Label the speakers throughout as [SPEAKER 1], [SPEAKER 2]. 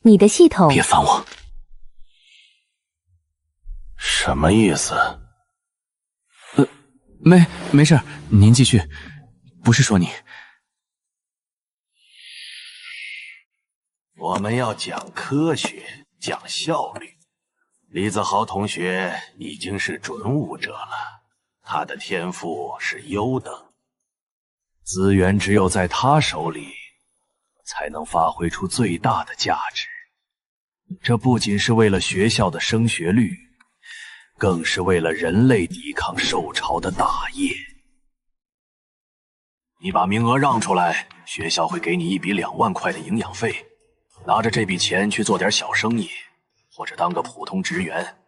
[SPEAKER 1] 你的系统。
[SPEAKER 2] 别烦我。什么意思？
[SPEAKER 3] 没事，您继续。不是说你。
[SPEAKER 2] 我们要讲科学，讲效率。李子豪同学已经是准武者了，他的天赋是优等，资源只有在他手里，才能发挥出最大的价值。这不仅是为了学校的升学率，更是为了人类抵抗受潮的大业。你把名额让出来，学校会给你一笔2万块的营养费，拿着这笔钱去做点小生意，或者当个普通职员，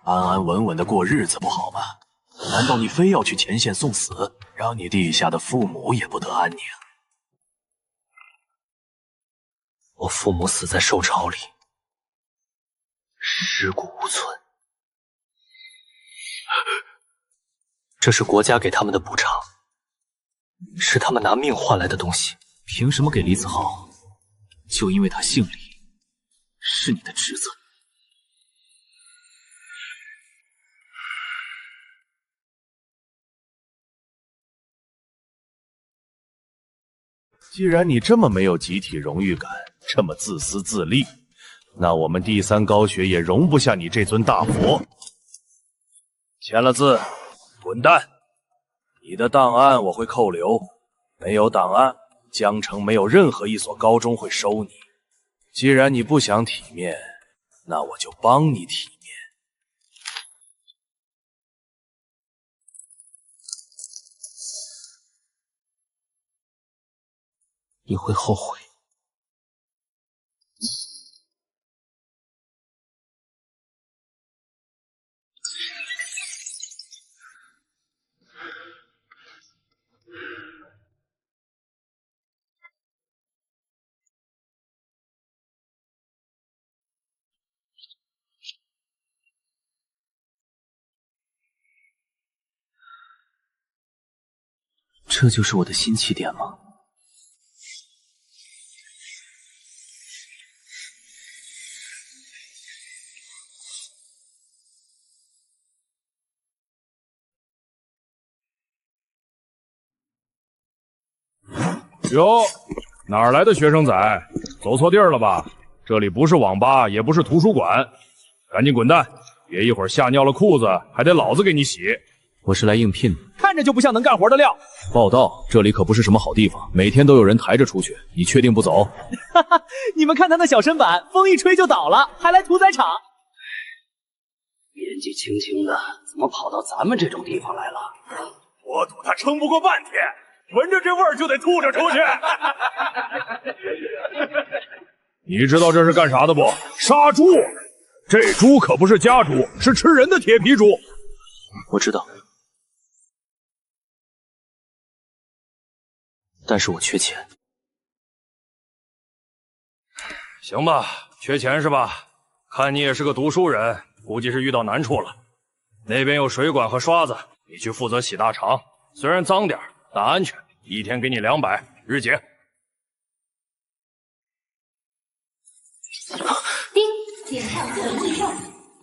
[SPEAKER 2] 安安稳稳的过日子不好吗？难道你非要去前线送死，让你地下的父母也不得安宁？
[SPEAKER 3] 我父母死在受潮里，尸骨无存，这是国家给他们的补偿，是他们拿命换来的东西。凭什么给李子豪？就因为他姓李，是你的侄子。
[SPEAKER 2] 既然你这么没有集体荣誉感，这么自私自利，那我们第3高学也容不下你这尊大佛。签了字，滚蛋！你的档案我会扣留，没有档案，江城没有任何一所高中会收你。既然你不想体面，那我就帮你体面。
[SPEAKER 3] 你会后悔。这就是我的新起点吗？
[SPEAKER 4] 哟，哪儿来的学生仔？走错地儿了吧？这里不是网吧，也不是图书馆，赶紧滚蛋！别一会儿吓尿了裤子，还得老子给你洗。
[SPEAKER 3] 我是来应聘的，
[SPEAKER 4] 看着就不像能干活的料。
[SPEAKER 3] 报道，这里可不是什么好地方，每天都有人抬着出去。你确定不走？
[SPEAKER 5] 哈哈，你们看他那小身板，风一吹就倒了，还来屠宰场？
[SPEAKER 6] 年纪轻轻的，怎么跑到咱们这种地方来了？
[SPEAKER 4] 我赌他撑不过半天，闻着这味儿就得吐着出去。你知道这是干啥的不？杀猪！这猪可不是家猪，是吃人的铁皮猪。
[SPEAKER 3] 我知道，但是我缺钱。
[SPEAKER 4] 行吧，缺钱是吧？看你也是个读书人，估计是遇到难处了。那边有水管和刷子，你去负责洗大肠，虽然脏点，但安全。一天给你200，日结。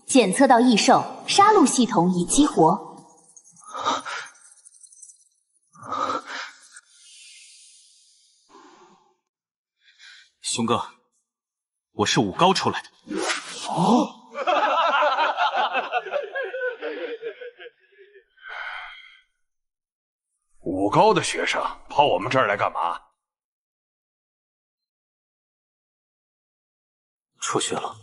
[SPEAKER 1] 检测到异兽，杀戮系统已激活。
[SPEAKER 3] 熊哥，我是5高出来的。
[SPEAKER 4] 哦。5高的学生跑我们这儿来干嘛？
[SPEAKER 3] 辍学了。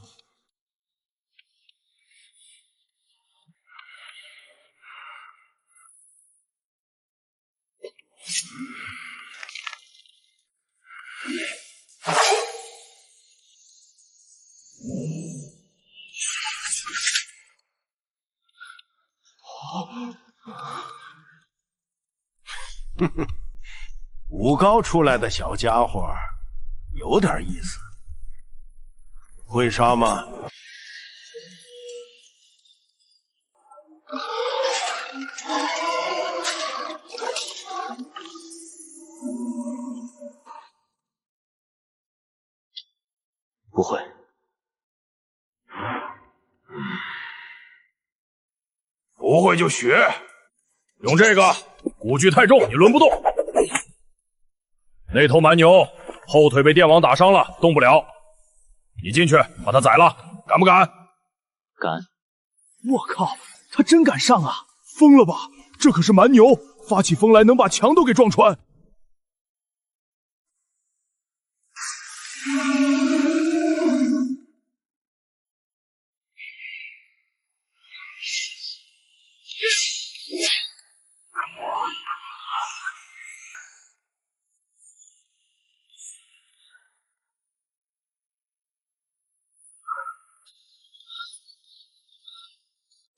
[SPEAKER 2] 哼哼，5高出来的小家伙有点意思。会杀吗？
[SPEAKER 3] 不会。
[SPEAKER 4] 不会就学。用这个，骨具太重，你抡不动。那头蛮牛后腿被电网打伤了，动不了。你进去把它宰了，敢不敢？
[SPEAKER 3] 敢。
[SPEAKER 5] 我靠，他真敢上啊！疯了吧？这可是蛮牛，发起疯来能把墙都给撞穿。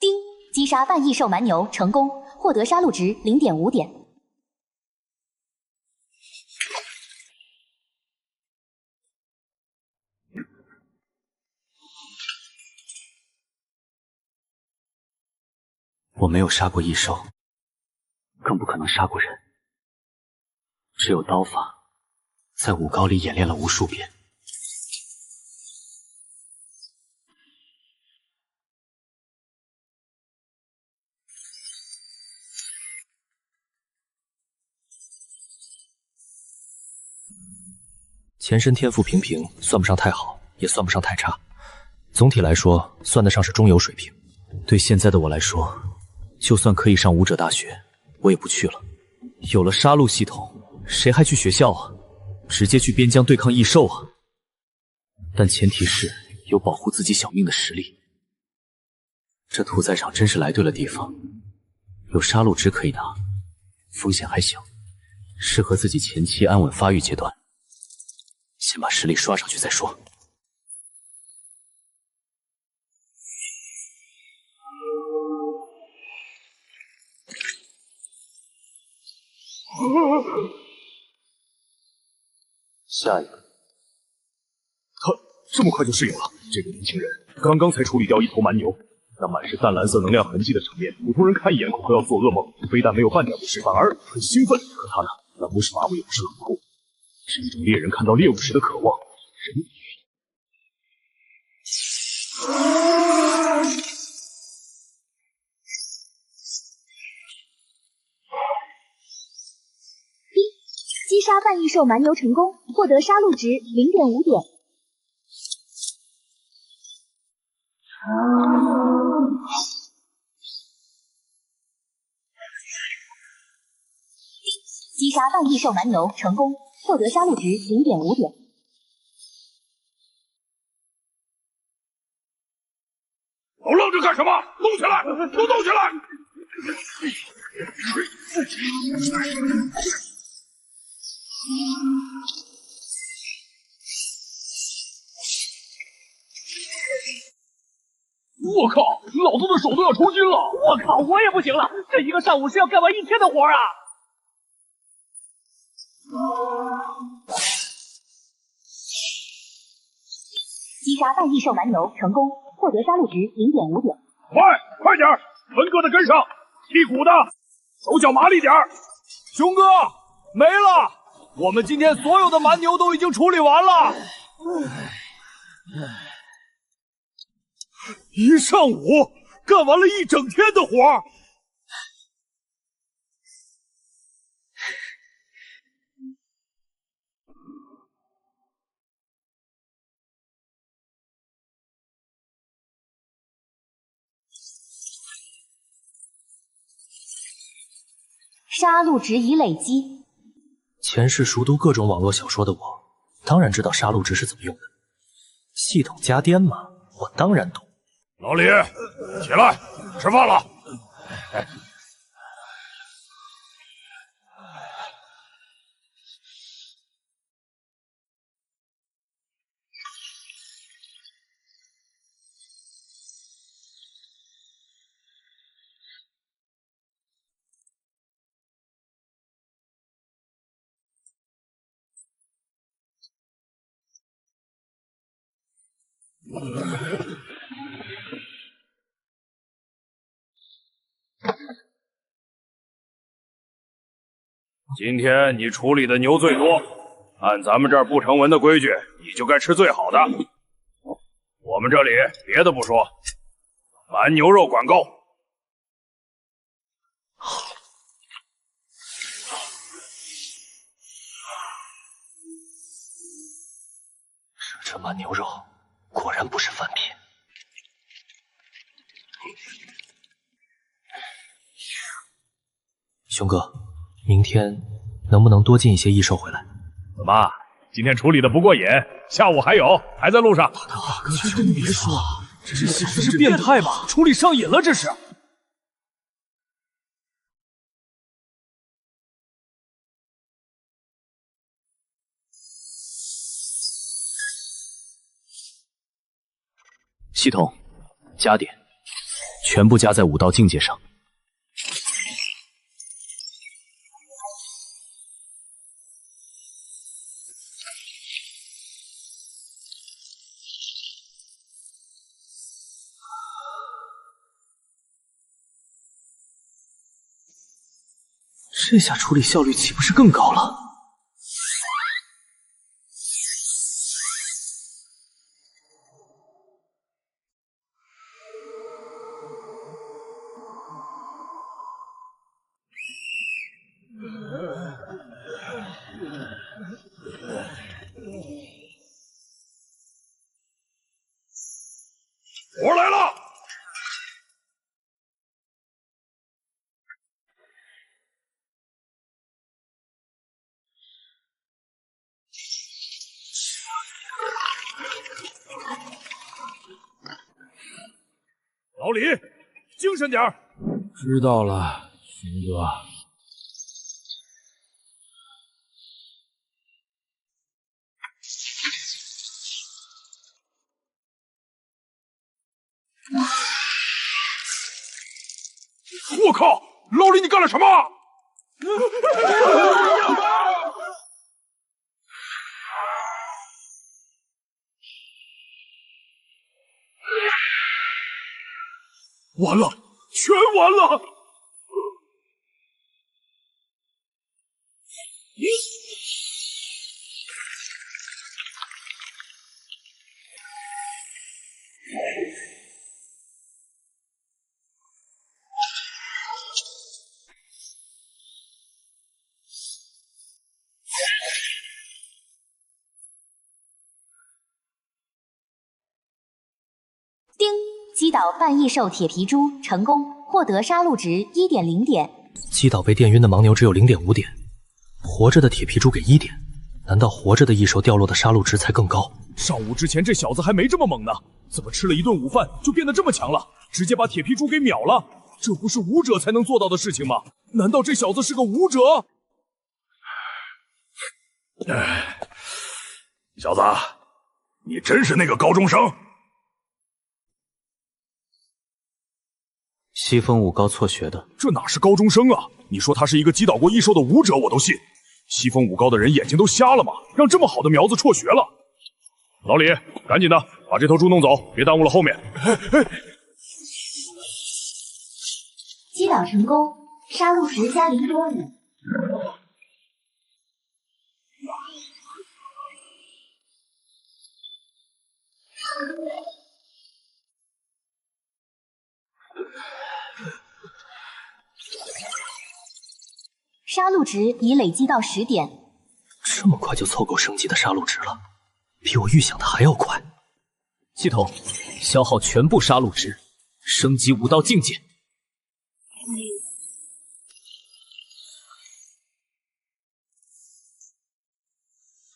[SPEAKER 1] 丁，击杀半异兽蛮牛成功，获得杀戮值0.5点。
[SPEAKER 3] 我没有杀过异兽，更不可能杀过人，只有刀法，在武高里演练了无数遍。前身天赋平平，算不上太好，也算不上太差，总体来说算得上是中游水平。对现在的我来说，就算可以上武者大学，我也不去了。有了杀戮系统，谁还去学校啊？直接去边疆对抗异兽啊！但前提是有保护自己小命的实力。这屠宰场真是来对了地方，有杀戮值可以拿，风险还小，适合自己前期安稳发育阶段。先把实力刷上去再说。下一个，
[SPEAKER 5] 他这么快就适应了？这个年轻人刚刚才处理掉一头蛮牛，那满是淡蓝色能量痕迹的场面，普通人看一眼恐怕要做噩梦。非但没有半点不适，反而很兴奋。可他呢，那不是麻木，也不是冷酷，是一种猎人看到猎物时的渴望。人
[SPEAKER 1] 击杀半异兽蛮牛成功，获得杀戮值0.5点。击杀半异兽蛮牛成功，获得杀戮值0.5点。
[SPEAKER 4] 老愣着干什么？动起来！都动起来！
[SPEAKER 5] 我靠，老子的手都要抽筋了！
[SPEAKER 7] 我靠，我也不行了，这一个上午是要干完一天的活啊！
[SPEAKER 1] 击杀半异兽蛮牛成功，获得杀戮值0.5点。
[SPEAKER 4] 快点，文哥的跟上，剔骨的手脚麻利点。
[SPEAKER 5] 熊哥，没了！我们今天所有的蛮牛都已经处理完了。一上午干完了一整天的活。
[SPEAKER 1] 杀戮值已累积。
[SPEAKER 3] 前世熟读各种网络小说的我，当然知道杀戮值是怎么用的。系统加颠嘛，我当然懂。
[SPEAKER 4] 老李，起来，吃饭了。今天你处理的牛最多，按咱们这儿不成文的规矩，你就该吃最好的。我们这里别的不说，蛮牛肉管够。
[SPEAKER 3] 这蛮牛肉果然不是凡品。熊哥，明天能不能多进一些异兽回来？
[SPEAKER 5] 怎么，今天处理的不过瘾？下午还有，还在路上。
[SPEAKER 7] 大哥，真别说，这是变态吧？处理上瘾了，这是。
[SPEAKER 3] 系统，加点，全部加在武道境界上。这下处理效率岂不是更高了？
[SPEAKER 5] 活来了！老李，精神点儿。
[SPEAKER 4] 知道了，熊哥。
[SPEAKER 5] 我靠，老李，你干了什么？完了，全完了！
[SPEAKER 1] 丁，击倒半异兽铁皮猪成功，获得杀戮值1.0点。
[SPEAKER 3] 击倒被电晕的牦牛只有0.5点，活着的铁皮猪给1点。难道活着的异兽掉落的杀戮值才更高？
[SPEAKER 5] 上午之前这小子还没这么猛呢，怎么吃了一顿午饭就变得这么强了？直接把铁皮猪给秒了，这不是武者才能做到的事情吗？难道这小子是个武者？小子，你真是那个高中生？
[SPEAKER 3] 西风武高辍学的，
[SPEAKER 5] 这哪是高中生啊！你说他是一个击倒过异兽的武者，我都信。西风武高的人眼睛都瞎了吗？让这么好的苗子辍学了。老李，赶紧的把这头猪弄走，别耽误了后面。
[SPEAKER 1] 击倒成功，杀戮值加0.5。杀戮值已累积到10点。
[SPEAKER 3] 这么快就凑够升级的杀戮值了，比我预想的还要快。
[SPEAKER 7] 系统，消耗全部杀戮值，升级武道境界。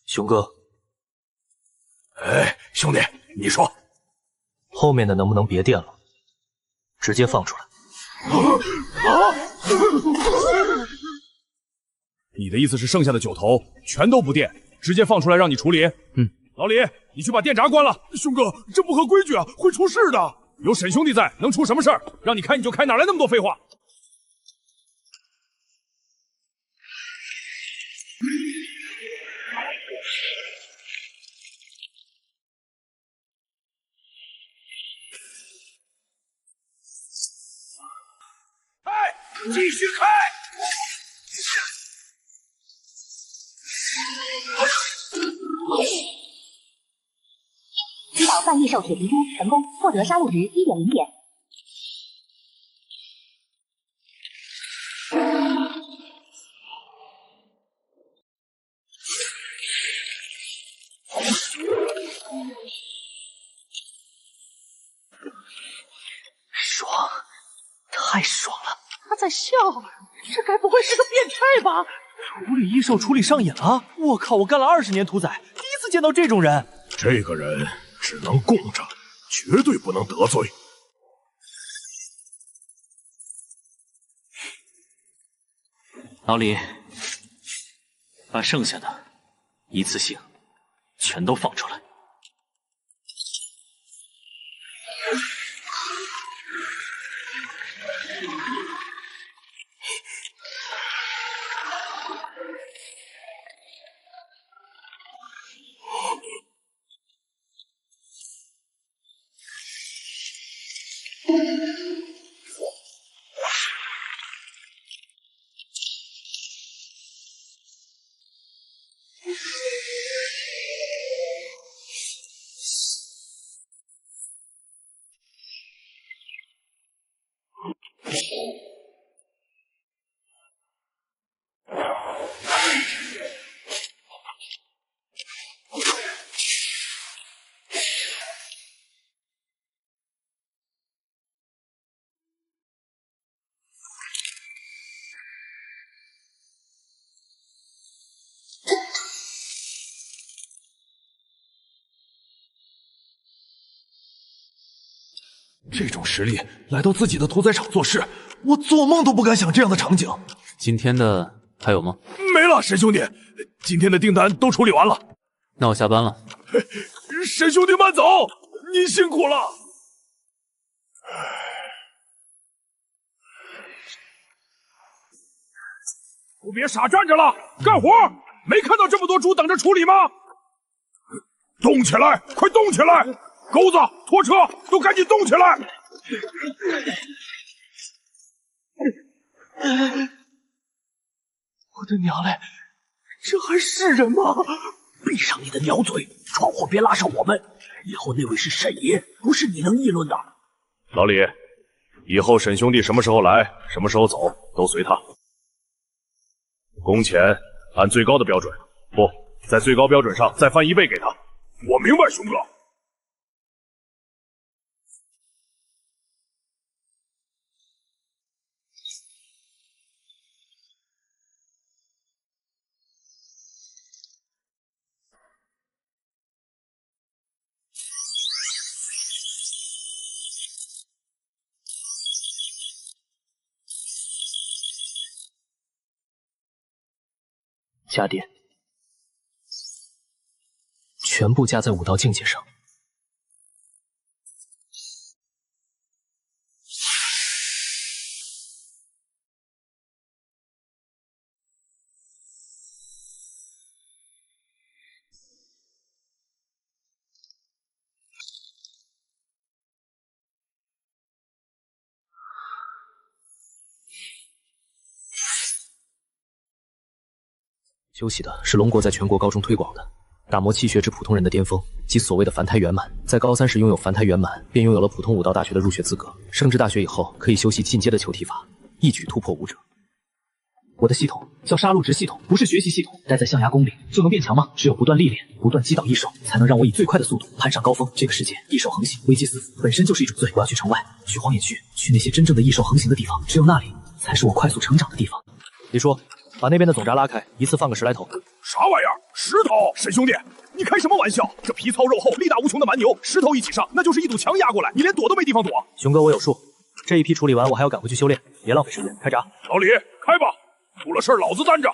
[SPEAKER 3] 熊哥，
[SPEAKER 5] 哎，兄弟，你说
[SPEAKER 3] 后面的能不能别电了，直接放出来？
[SPEAKER 5] 你的意思是剩下的9头全都不电，直接放出来让你处理？
[SPEAKER 3] 嗯，
[SPEAKER 5] 老李，你去把电闸关了。兄哥，这不合规矩啊，会出事的。有沈兄弟在，能出什么事儿？让你开你就开，哪来那么多废话？继续开！
[SPEAKER 1] 击倒半异兽铁皮猪成功，获得杀戮值1.0点。
[SPEAKER 3] 太爽了！
[SPEAKER 8] 他在笑，这该不会是个变态吧？
[SPEAKER 3] 处理异兽处理上瘾了！我靠，我干了20年屠宰，第一次见到这种人。
[SPEAKER 5] 这个人只能供着，绝对不能得罪。
[SPEAKER 3] 老李，把剩下的一次性全都放出来。
[SPEAKER 5] 这种实力来到自己的屠宰场做事，我做梦都不敢想这样的场景。
[SPEAKER 7] 今天的还有吗？
[SPEAKER 5] 没了，沈兄弟，今天的订单都处理完了。
[SPEAKER 7] 那我下班了。
[SPEAKER 5] 沈兄弟慢走，您辛苦了。都别傻站着了，干活！没看到这么多猪等着处理吗？动起来，快动起来！钩子、拖车都赶紧动起来！
[SPEAKER 3] 我的娘嘞，这还是人吗？
[SPEAKER 6] 闭上你的鸟嘴，闯祸别拉上我们。以后那位是沈爷，不是你能议论的。
[SPEAKER 5] 老李，以后沈兄弟什么时候来，什么时候走，都随他。工钱按最高的标准，不在最高标准上再翻1倍给他。我明白，熊哥。
[SPEAKER 3] 加点，全部加在武道境界上。修习的是龙国在全国高中推广的打磨气血之普通人的巅峰，即所谓的凡胎圆满。在高3时拥有凡胎圆满，便拥有了普通武道大学的入学资格。升至大学以后，可以修习进阶的球体法，一举突破武者。我的系统叫杀戮值系统，不是学习系统。待在象牙宫里就能变强吗？只有不断历练，不断击倒异兽，才能让我以最快的速度攀上高峰。这个世界异兽横行，危机四伏，本身就是一种罪。我要去城外，去荒野区，去那些真正的异兽横行的地方，只有那里才是我快速成长的地方。李叔，把那边的总闸拉开，一次放个10来头。
[SPEAKER 5] 啥玩意儿？石头？沈兄弟，你开什么玩笑？这皮糙肉厚、力大无穷的蛮牛，石头一起上，那就是一堵墙压过来，你连躲都没地方躲。
[SPEAKER 3] 熊哥，我有数。这一批处理完，我还要赶回去修炼，别浪费时间。开闸。
[SPEAKER 5] 老李，开吧，出了事老子担着。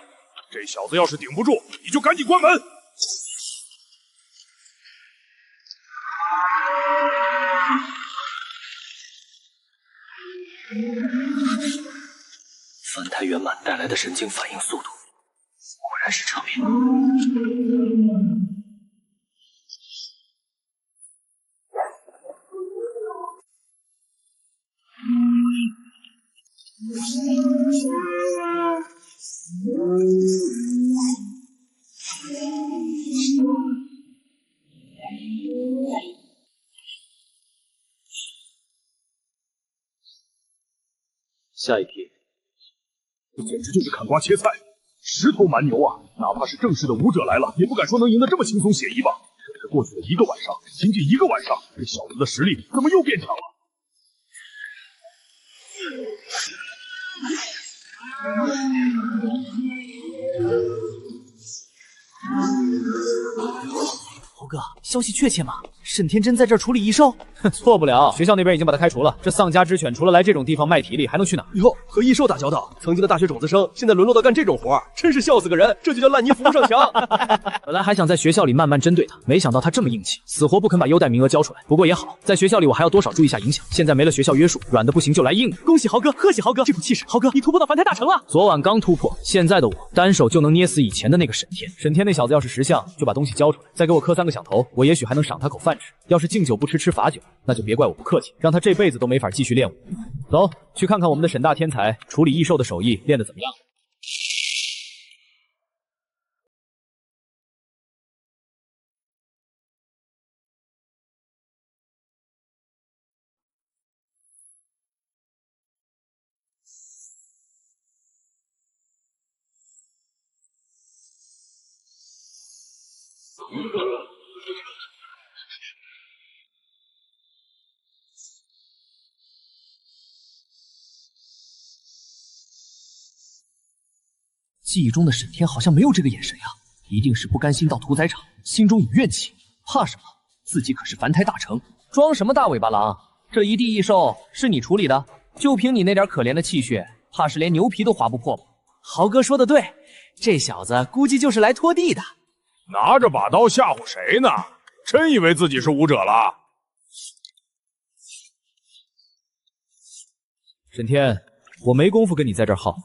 [SPEAKER 5] 这小子要是顶不住，你就赶紧关门。
[SPEAKER 3] 凡胎圆满带来的神经反应速度，果然是场面。下一批。
[SPEAKER 5] 这简直就是砍瓜切菜，石头蛮牛啊！哪怕是正式的武者来了，也不敢说能赢得这么轻松写意吧？这才过去了1个晚上，仅1个晚上，这小子的实力怎么又变强了？
[SPEAKER 7] 猴哥，消息确切吗？沈天真在这儿处理异兽？错不了，学校那边已经把他开除了。这丧家之犬除了来这种地方卖体力，还能去哪？
[SPEAKER 9] 以后和异兽打交道，曾经的大学种子生，现在沦落到干这种活，真是笑死个人。这就叫烂泥扶不上墙。
[SPEAKER 7] 本来还想在学校里慢慢针对他，没想到他这么硬气，死活不肯把优待名额交出来。不过也好，在学校里我还要多少注意下影响。现在没了学校约束，软的不行就来硬的。恭喜豪哥，贺喜豪哥，这股气势，豪哥你突破到凡胎大成了。昨晚刚突破，现在的我单手就能捏死以前的那个沈天。沈天那小子要是识相，就把东西交出来，再给我磕3个响头，我也许还能赏他口饭吃。要是敬酒不吃吃罚酒，那就别怪我不客气，让他这辈子都没法继续练武。走，去看看我们的沈大天才处理异兽的手艺练得怎么样。记忆中的沈天好像没有这个眼神呀，一定是不甘心到屠宰场，心中有怨气。怕什么？自己可是凡胎大成。装什么大尾巴狼？这一地异兽是你处理的？就凭你那点可怜的气血，怕是连牛皮都划不破吧？豪哥说的对，这小子估计就是来拖地的。
[SPEAKER 5] 拿着把刀吓唬谁呢？真以为自己是武者了？
[SPEAKER 7] 沈天，我没工夫跟你在这儿耗。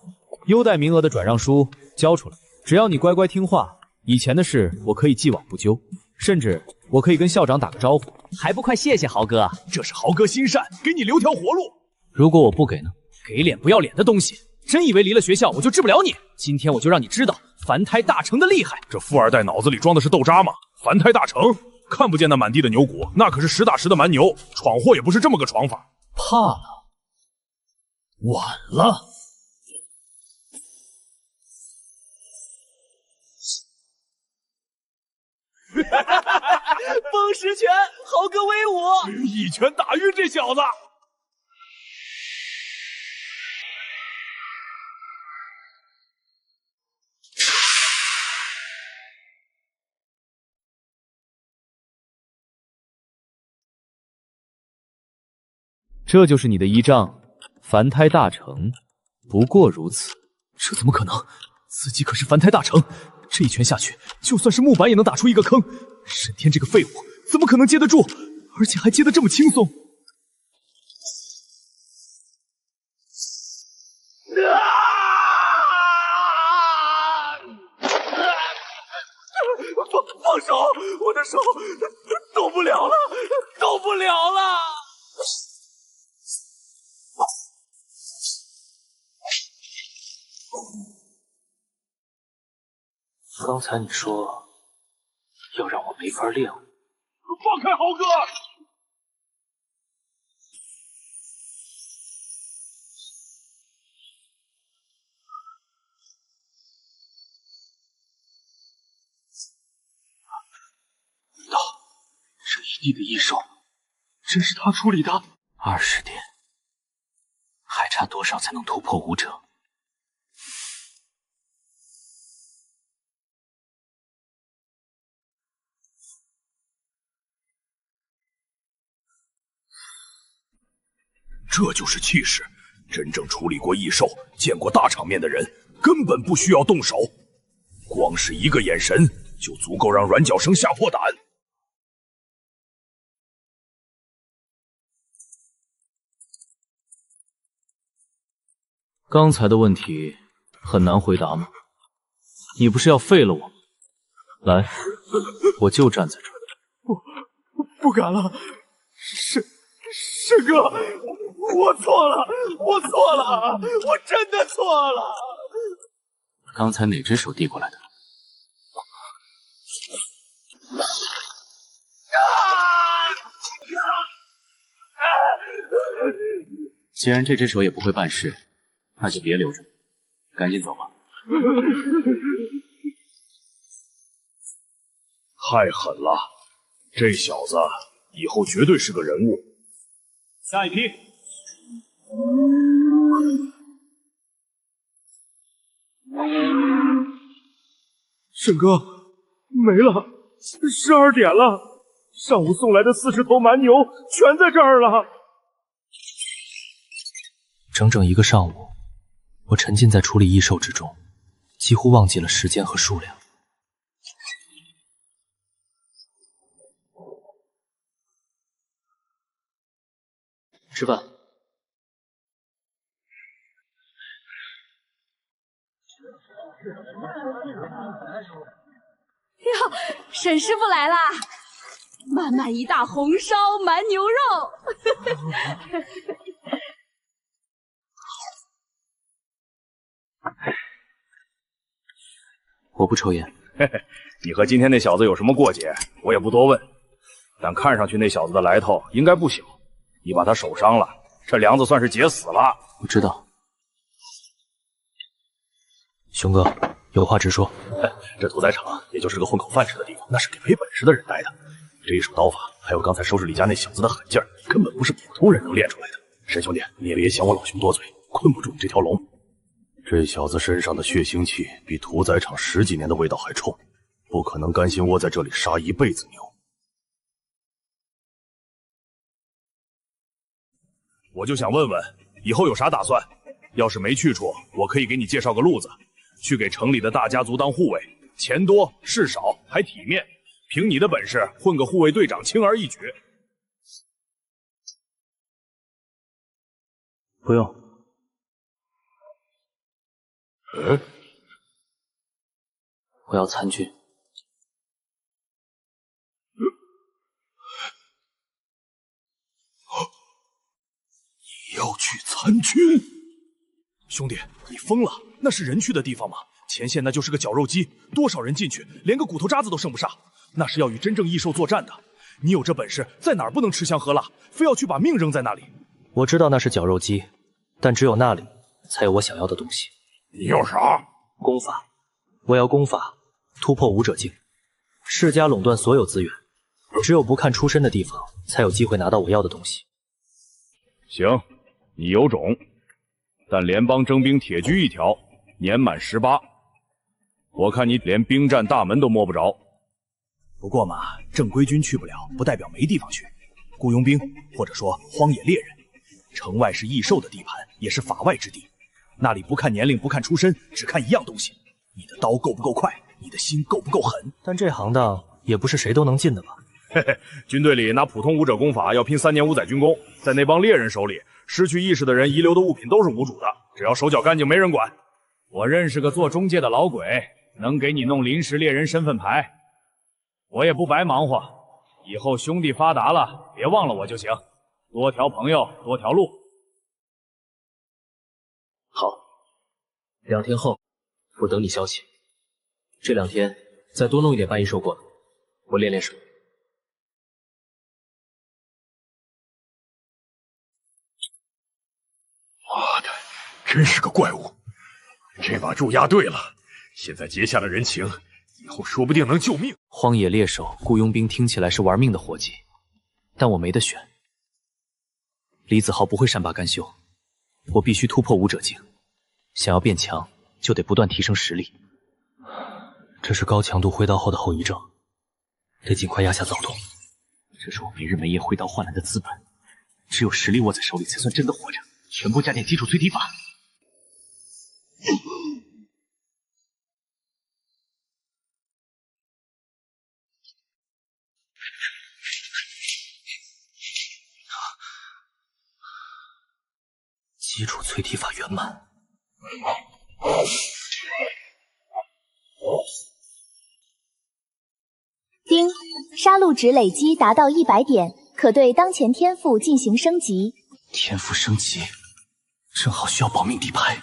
[SPEAKER 7] 优待名额的转让书交出来，只要你乖乖听话，以前的事我可以既往不咎，甚至我可以跟校长打个招呼。还不快谢谢豪哥？
[SPEAKER 5] 这是豪哥心善，给你留条活路。
[SPEAKER 7] 如果我不给呢？给脸不要脸的东西！真以为离了学校我就治不了你？今天我就让你知道凡胎大成的厉害！
[SPEAKER 5] 这富二代脑子里装的是豆渣吗？凡胎大成，看不见那满地的牛骨，那可是实打实的蛮牛，闯祸也不是这么个闯法。
[SPEAKER 7] 怕了，晚了。
[SPEAKER 9] 风石拳，豪哥威武！
[SPEAKER 5] 一拳打晕这小子。
[SPEAKER 7] 这就是你的依仗，凡胎大成，不过如此。这怎么可能？自己可是凡胎大成，这一拳下去，就算是木板也能打出一个坑。沈天这个废物，怎么可能接得住？而且还接得这么轻松。
[SPEAKER 9] 放手！我的手动不了了，动不了了！
[SPEAKER 3] 刚才你说要让我没法练武，
[SPEAKER 5] 放开豪哥！
[SPEAKER 3] 难道这一地的异兽真是他处理的？20点，还差多少才能突破武者？
[SPEAKER 5] 这就是气势，真正处理过异兽、见过大场面的人，根本不需要动手，光是一个眼神就足够让软脚生吓破胆。
[SPEAKER 3] 刚才的问题很难回答吗？你不是要废了我吗？来，我就站在这儿。
[SPEAKER 9] 不敢了，沈哥，我错了，我错了，我真的错了。
[SPEAKER 3] 刚才哪只手递过来的？既然这只手也不会办事，那就别留着，赶紧走吧。
[SPEAKER 5] 太狠了，这小子以后绝对是个人物。
[SPEAKER 9] 下一批。
[SPEAKER 5] 沈哥，没了，12点了，上午送来的40头蛮牛全在这儿了。
[SPEAKER 3] 整整1个上午，我沉浸在处理异兽之中，几乎忘记了时间和数量。吃饭。
[SPEAKER 10] 哟，沈师傅来啦！满满一大红烧蛮牛肉。
[SPEAKER 3] 我不抽烟。
[SPEAKER 4] 嘿嘿，你和今天那小子有什么过节？我也不多问，但看上去那小子的来头应该不小。你把他手伤了，这梁子算是结死了。
[SPEAKER 3] 我知道。熊哥，有话直说。
[SPEAKER 5] 这屠宰场也就是个混口饭吃的地方，那是给没本事的人待的。这一手刀法，还有刚才收拾李家那小子的狠劲儿，根本不是普通人能练出来的。沈兄弟，你也别嫌我老熊多嘴，困不住你这条龙。
[SPEAKER 2] 这小子身上的血腥气比屠宰场10几年的味道还冲，不可能甘心窝在这里杀一辈子牛。
[SPEAKER 4] 我就想问问，以后有啥打算？要是没去处，我可以给你介绍个路子，去给城里的大家族当护卫，钱多事少还体面。凭你的本事，混个护卫队长轻而易举。
[SPEAKER 3] 不用。我要参军。
[SPEAKER 5] 你要去参军？兄弟，你疯了？那是人去的地方吗？前线那就是个绞肉机，多少人进去，连个骨头渣子都剩不下。那是要与真正异兽作战的。你有这本事，在哪儿不能吃香喝辣，非要去把命扔在那里？
[SPEAKER 3] 我知道那是绞肉机，但只有那里才有我想要的东西。
[SPEAKER 5] 你要啥？
[SPEAKER 3] 功法，我要功法突破武者境。世家垄断所有资源，只有不看出身的地方才有机会拿到我要的东西。
[SPEAKER 4] 行，你有种，但联邦征兵铁居一条，年满18。我看你连兵站大门都摸不着。
[SPEAKER 5] 不过嘛，正规军去不了，不代表没地方去。雇佣兵，或者说荒野猎人，城外是异兽的地盘，也是法外之地。那里不看年龄，不看出身，只看一样东西：你的刀够不够快，你的心够不够狠。
[SPEAKER 3] 但这行当也不是谁都能进的吧？
[SPEAKER 4] 嘿嘿，军队里拿普通武者功法要拼3年5载军功，在那帮猎人手里，失去意识的人遗留的物品都是无主的，只要手脚干净，没人管。我认识个做中介的老鬼，能给你弄临时猎人身份牌，我也不白忙活。以后兄弟发达了，别忘了我就行，多条朋友多条路。
[SPEAKER 3] 好，2天后我等你消息。这2天再多弄一点半异兽过来，我练练手。
[SPEAKER 5] 妈的，真是个怪物！这把注押对了，现在结下了人情，以后说不定能救命。
[SPEAKER 3] 荒野猎手、雇佣兵听起来是玩命的活计，但我没得选。李子豪不会善罢甘休，我必须突破武者境。想要变强，就得不断提升实力。这是高强度挥刀后的后遗症，得尽快压下躁动。这是我没日没夜挥刀换来的资本，只有实力握在手里，才算真的活着。全部加点基础淬体法。基础淬体法圆满。
[SPEAKER 1] 丁，杀戮值累积达到100点，可对当前天赋进行升级。
[SPEAKER 3] 天赋升级，正好需要保命底牌。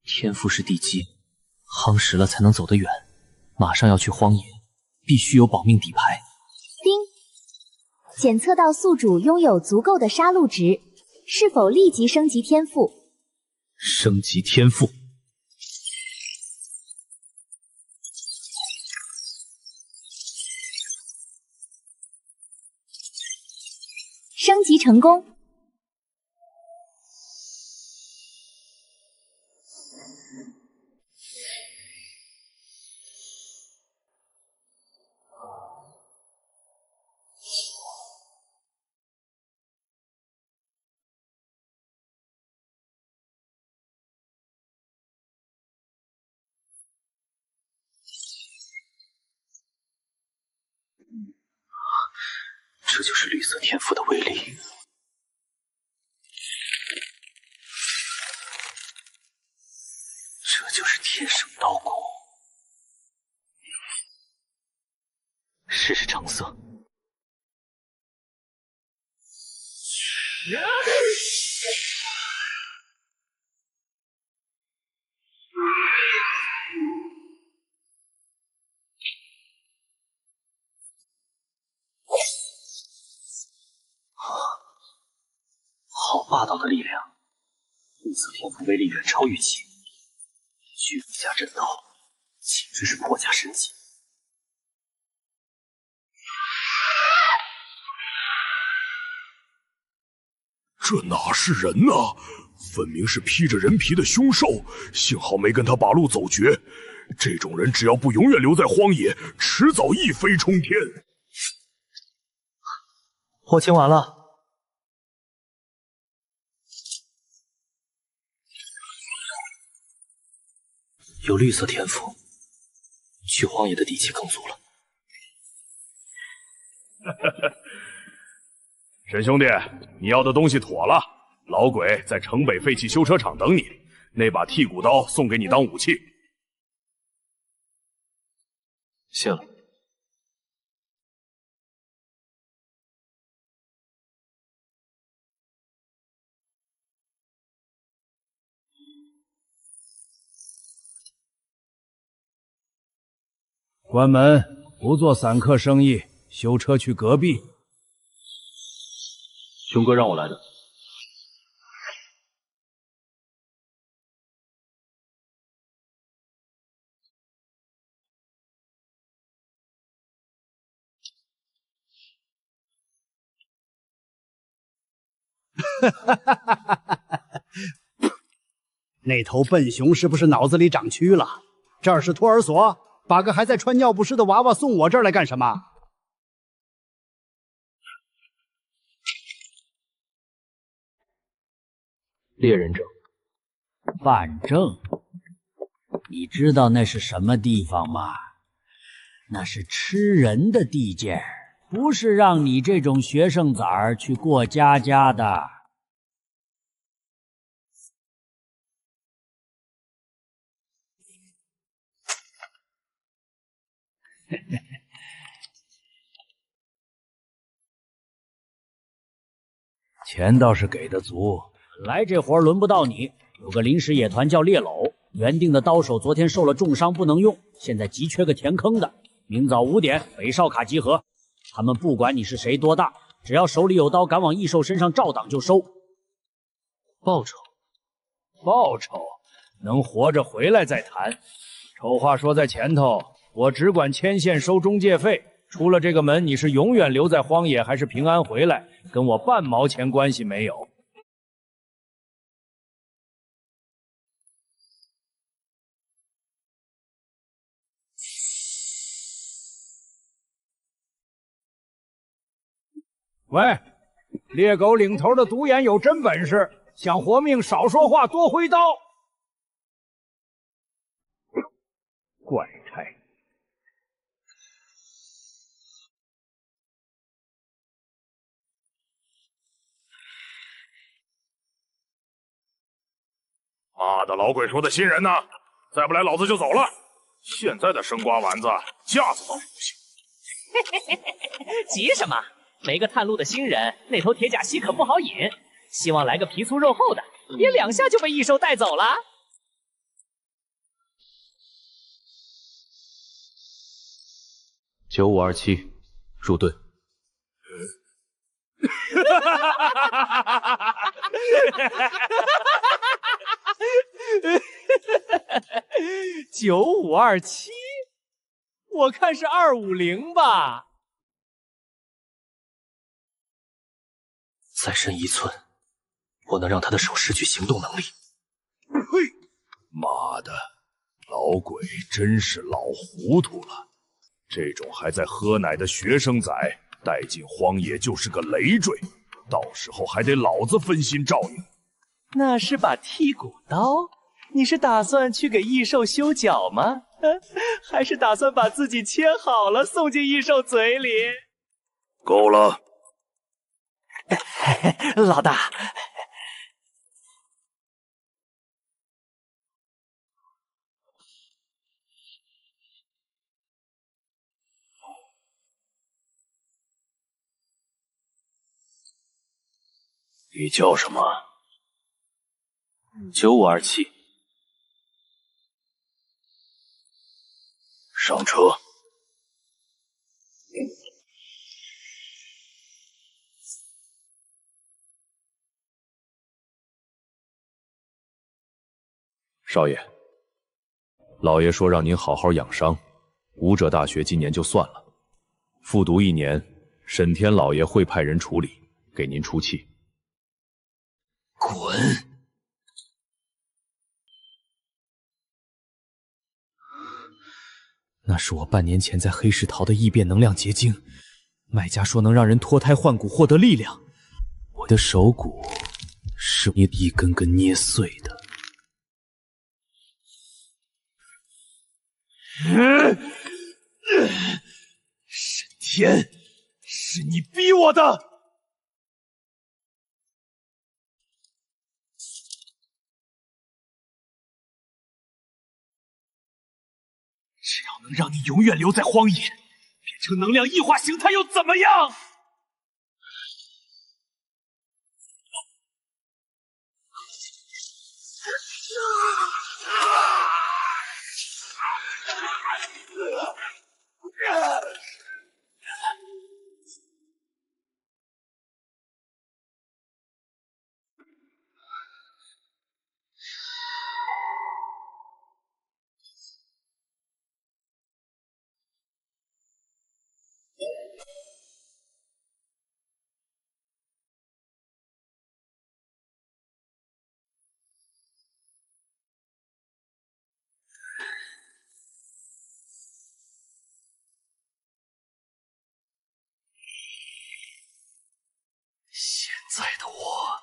[SPEAKER 3] 天赋是地基，夯实了才能走得远。马上要去荒野，必须有保命底牌。
[SPEAKER 1] 丁，检测到宿主拥有足够的杀戮值，是否立即升级天赋？
[SPEAKER 3] 升级天赋。
[SPEAKER 1] 升级成功。
[SPEAKER 3] 这就是绿色天赋的威力。这就是天生刀骨。试试成色。好霸道的力量！绿色天赋威力远超预期，巨斧加震刀，简直是破甲神技。
[SPEAKER 5] 这哪是人啊，分明是披着人皮的凶兽！幸好没跟他把路走绝，这种人只要不永远留在荒野，迟早一飞冲天。
[SPEAKER 3] 我清完了。有绿色天赋，去荒野的底气更足了。
[SPEAKER 5] 沈兄弟，你要的东西妥了，老鬼在城北废弃修车厂等你，那把剔骨刀送给你当武器。
[SPEAKER 3] 谢了。
[SPEAKER 11] 关门，不做散客生意，修车去隔壁。
[SPEAKER 3] 熊哥让我来的。
[SPEAKER 12] 那头笨熊是不是脑子里长蛆了？这儿是托儿所，把个还在穿尿不湿的娃娃送我这儿来干什么？
[SPEAKER 3] 猎人证。
[SPEAKER 6] 反正，你知道那是什么地方吗？那是吃人的地界，不是让你这种学生崽儿去过家家的。钱倒是给的足，本来这活轮不到你。有个临时野团叫猎蝼，原定的刀手昨天受了重伤不能用，现在急缺个填坑的。明早5点北哨卡集合，他们不管你是谁多大，只要手里有刀敢往异兽身上照挡就收。
[SPEAKER 3] 报酬？
[SPEAKER 11] 报酬能活着回来再谈。丑话说在前头，我只管牵线收中介费。出了这个门，你是永远留在荒野还是平安回来，跟我半毛钱关系没有。喂，猎狗领头的独眼有真本事，想活命少说话，多挥刀。怪差。
[SPEAKER 5] 妈的，老鬼说的新人呢？再不来，老子就走了。现在的生瓜丸子，架子倒是不行。
[SPEAKER 13] 急什么？没个探路的新人，那头铁甲稀可不好引。希望来个皮粗肉厚的，别2下就被异兽带走了。
[SPEAKER 3] 9527，入队。
[SPEAKER 11] 9527，我看是250吧。
[SPEAKER 3] 再深1寸，我能让他的手失去行动能力。
[SPEAKER 5] 嘿，妈的，老鬼真是老糊涂了！这种还在喝奶的学生仔，带进荒野就是个累赘，到时候还得老子分心照应。
[SPEAKER 13] 那是把剔骨刀？你是打算去给异兽修脚吗？还是打算把自己切好了送进异兽嘴里？
[SPEAKER 5] 够了，
[SPEAKER 13] 老大。
[SPEAKER 2] 你叫什么
[SPEAKER 3] ？9527。
[SPEAKER 2] 上车。
[SPEAKER 5] 少爷，老爷说让您好好养伤，武者大学今年就算了，复读1年，沈天老爷会派人处理，给您出气。
[SPEAKER 3] 滚！
[SPEAKER 7] 那是我半年前在黑石淘的异变能量结晶，卖家说能让人脱胎换骨，获得力量。我的手骨是你一根根捏碎的。
[SPEAKER 5] 沈天，是你逼我的！
[SPEAKER 11] 只要能让你永远留在荒野，变成能量异化形态又怎么样？
[SPEAKER 3] 现在的我，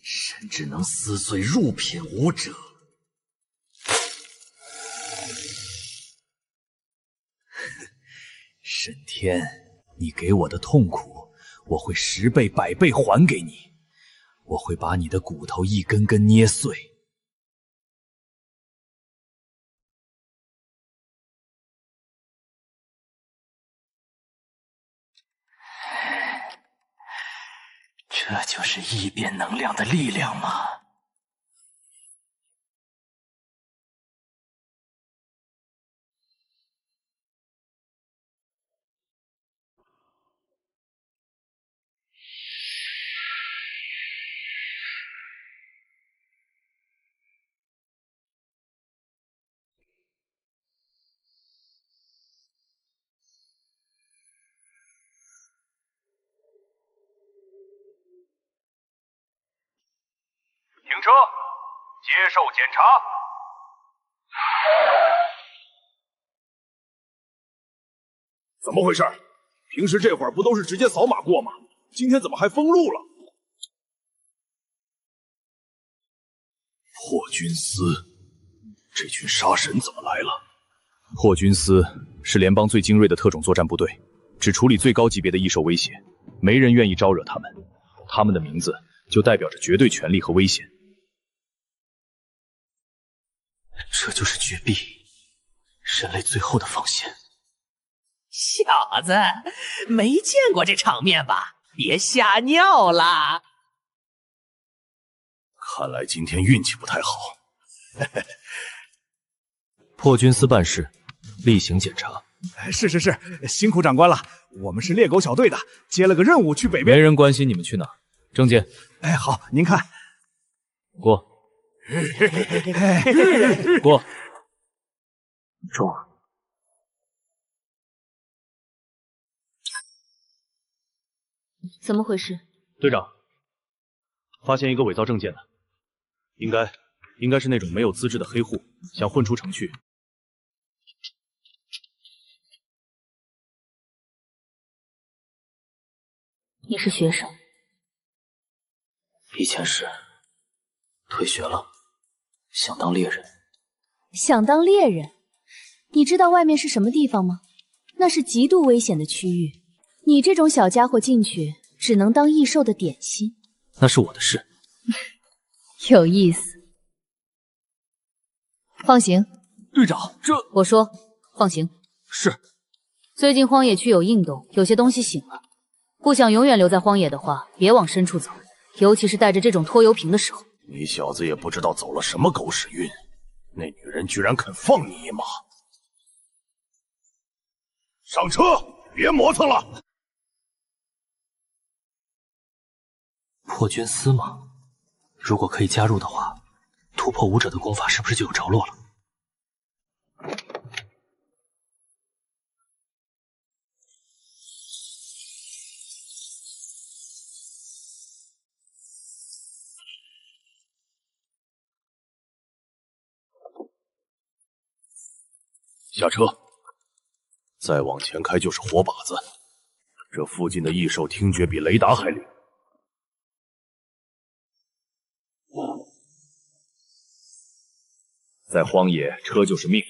[SPEAKER 3] 甚至能撕碎入品武者。
[SPEAKER 7] 沈天，你给我的痛苦，我会10倍100倍还给你。我会把你的骨头一根根捏碎。
[SPEAKER 3] 这就是异变能量的力量吗？
[SPEAKER 5] 停车，接受检查。怎么回事？平时这会儿不都是直接扫码过吗？今天怎么还封路了？破军司，这群杀神怎么来了？
[SPEAKER 14] 破军司是联邦最精锐的特种作战部队，只处理最高级别的异兽威胁，没人愿意招惹他们。他们的名字就代表着绝对权力和危险。
[SPEAKER 3] 这就是绝壁，人类最后的防线。
[SPEAKER 13] 小子，没见过这场面吧？别吓尿了！
[SPEAKER 5] 看来今天运气不太好。
[SPEAKER 3] 破军司办事，例行检查。
[SPEAKER 15] 是，辛苦长官了。我们是猎狗小队的，接了个任务去北边。
[SPEAKER 14] 没人关心你们去哪儿。郑健，
[SPEAKER 15] 哎，好，您看，
[SPEAKER 14] 过。过。
[SPEAKER 3] 中。
[SPEAKER 10] 怎么回事？
[SPEAKER 14] 队长，发现一个伪造证件的，应该是那种没有资质的黑户，想混出城去。
[SPEAKER 3] 你是学生？以前是，退学了，想当猎人。
[SPEAKER 1] 想当猎人？你知道外面是什么地方吗？那是极度危险的区域，你这种小家伙进去，只能当异兽的点心。
[SPEAKER 3] 那是我的事。
[SPEAKER 1] 有意思。放行。
[SPEAKER 11] 队长，这……
[SPEAKER 16] 我说放行。
[SPEAKER 11] 是。
[SPEAKER 16] 最近荒野区有异动，有些东西醒了。不想永远留在荒野的话，别往深处走，尤其是带着这种拖油瓶的时候。
[SPEAKER 2] 你小子也不知道走了什么狗屎运，那女人居然肯放你一马！上车，别磨蹭了。
[SPEAKER 3] 破军司吗？如果可以加入的话，突破武者的功法是不是就有着落了？
[SPEAKER 2] 下车，再往前开就是活靶子。这附近的异兽听觉比雷达还灵。
[SPEAKER 14] 在荒野，车就是命。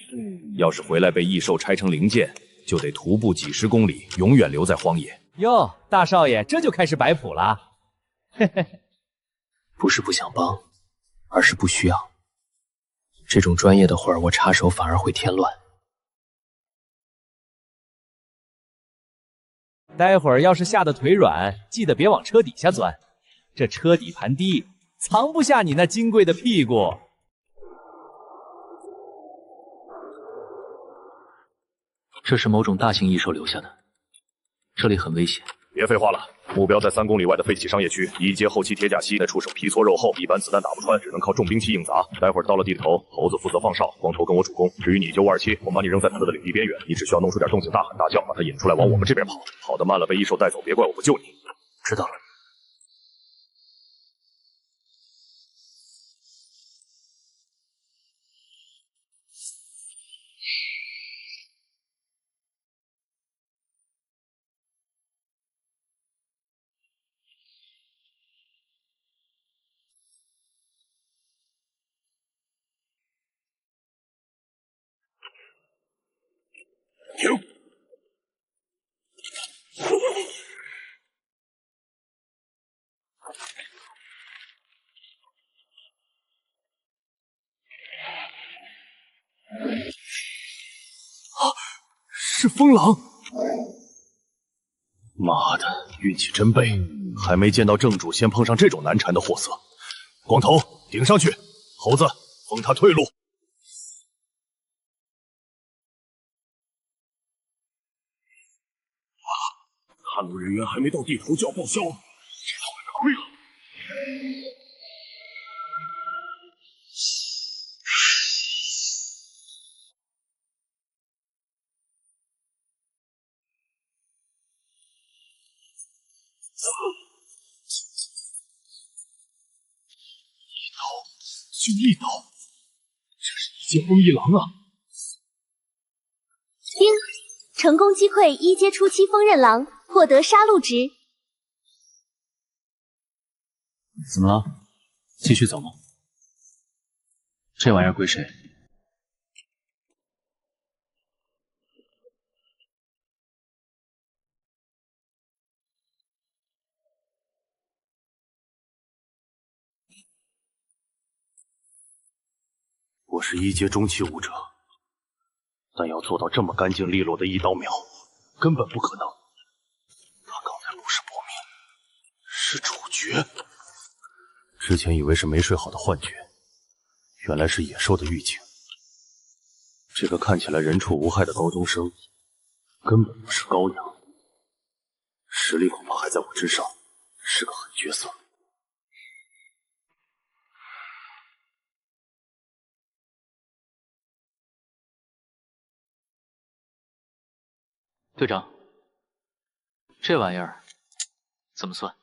[SPEAKER 14] 要是回来被异兽拆成零件，就得徒步几十公里，永远留在荒野。
[SPEAKER 11] 哟，大少爷，这就开始摆谱了。嘿嘿，
[SPEAKER 3] 不是不想帮，而是不需要。这种专业的活儿，我插手反而会添乱。
[SPEAKER 11] 待会儿要是吓得腿软，记得别往车底下钻，这车底盘低，藏不下你那金贵的屁股。
[SPEAKER 3] 这是某种大型异兽留下的，这里很危险。
[SPEAKER 14] 别废话了，目标在3公里外的废弃商业区，一阶后期铁甲系，那触手皮糙肉厚，一般子弹打不穿，只能靠重兵器硬砸。待会儿到了地头，猴子负责放哨，光头跟我主攻。至于你就52期，我把你扔在他的领地边缘，你只需要弄出点动静，大喊大叫，把他引出来往我们这边跑。跑得慢了被异兽带走，别怪我不救你。
[SPEAKER 3] 知道了。
[SPEAKER 2] 停！
[SPEAKER 11] 是风狼！
[SPEAKER 2] 妈的，运气真背，还没见到正主，先碰上这种难缠的货色。光头，顶上去！猴子，封他退路。探路人员还没到地头就要报销了，这趟可亏了。一刀就一刀，这是一阶风一狼啊！
[SPEAKER 1] 丁，成功击溃1阶初期锋刃狼，获得杀戮值。
[SPEAKER 3] 怎么了？继续走吗？这玩意儿归谁？
[SPEAKER 2] 我是1阶中期武者，但要做到这么干净利落的一刀秒，根本不可能。他刚才不是搏命，是主角。之前以为是没睡好的幻觉，原来是野兽的预警。这个看起来人畜无害的高中生，根本不是羔羊，实力恐怕还在我之上，是个狠角色。
[SPEAKER 3] 队长，这玩意儿怎么算？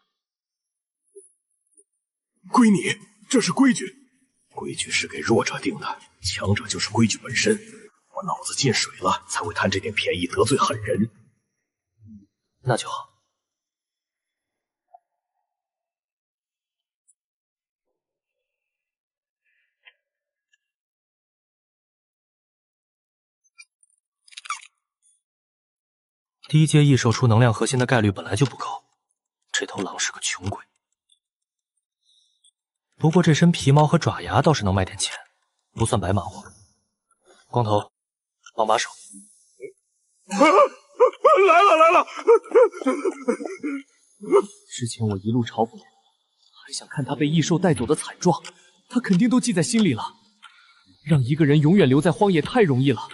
[SPEAKER 5] 归你，这是规矩。规矩是给弱者定的，强者就是规矩本身。我脑子进水了，才会贪这点便宜得罪狠人。
[SPEAKER 3] 那就好。第一阶异兽出能量核心的概率本来就不高，这头狼是个穷鬼。不过这身皮毛和爪牙倒是能卖点钱，不算白忙活。光头，帮把手。
[SPEAKER 5] 来了！
[SPEAKER 7] 之前我一路嘲讽他，还想看他被异兽带走的惨状，他肯定都记在心里了。让一个人永远留在荒野太容易了，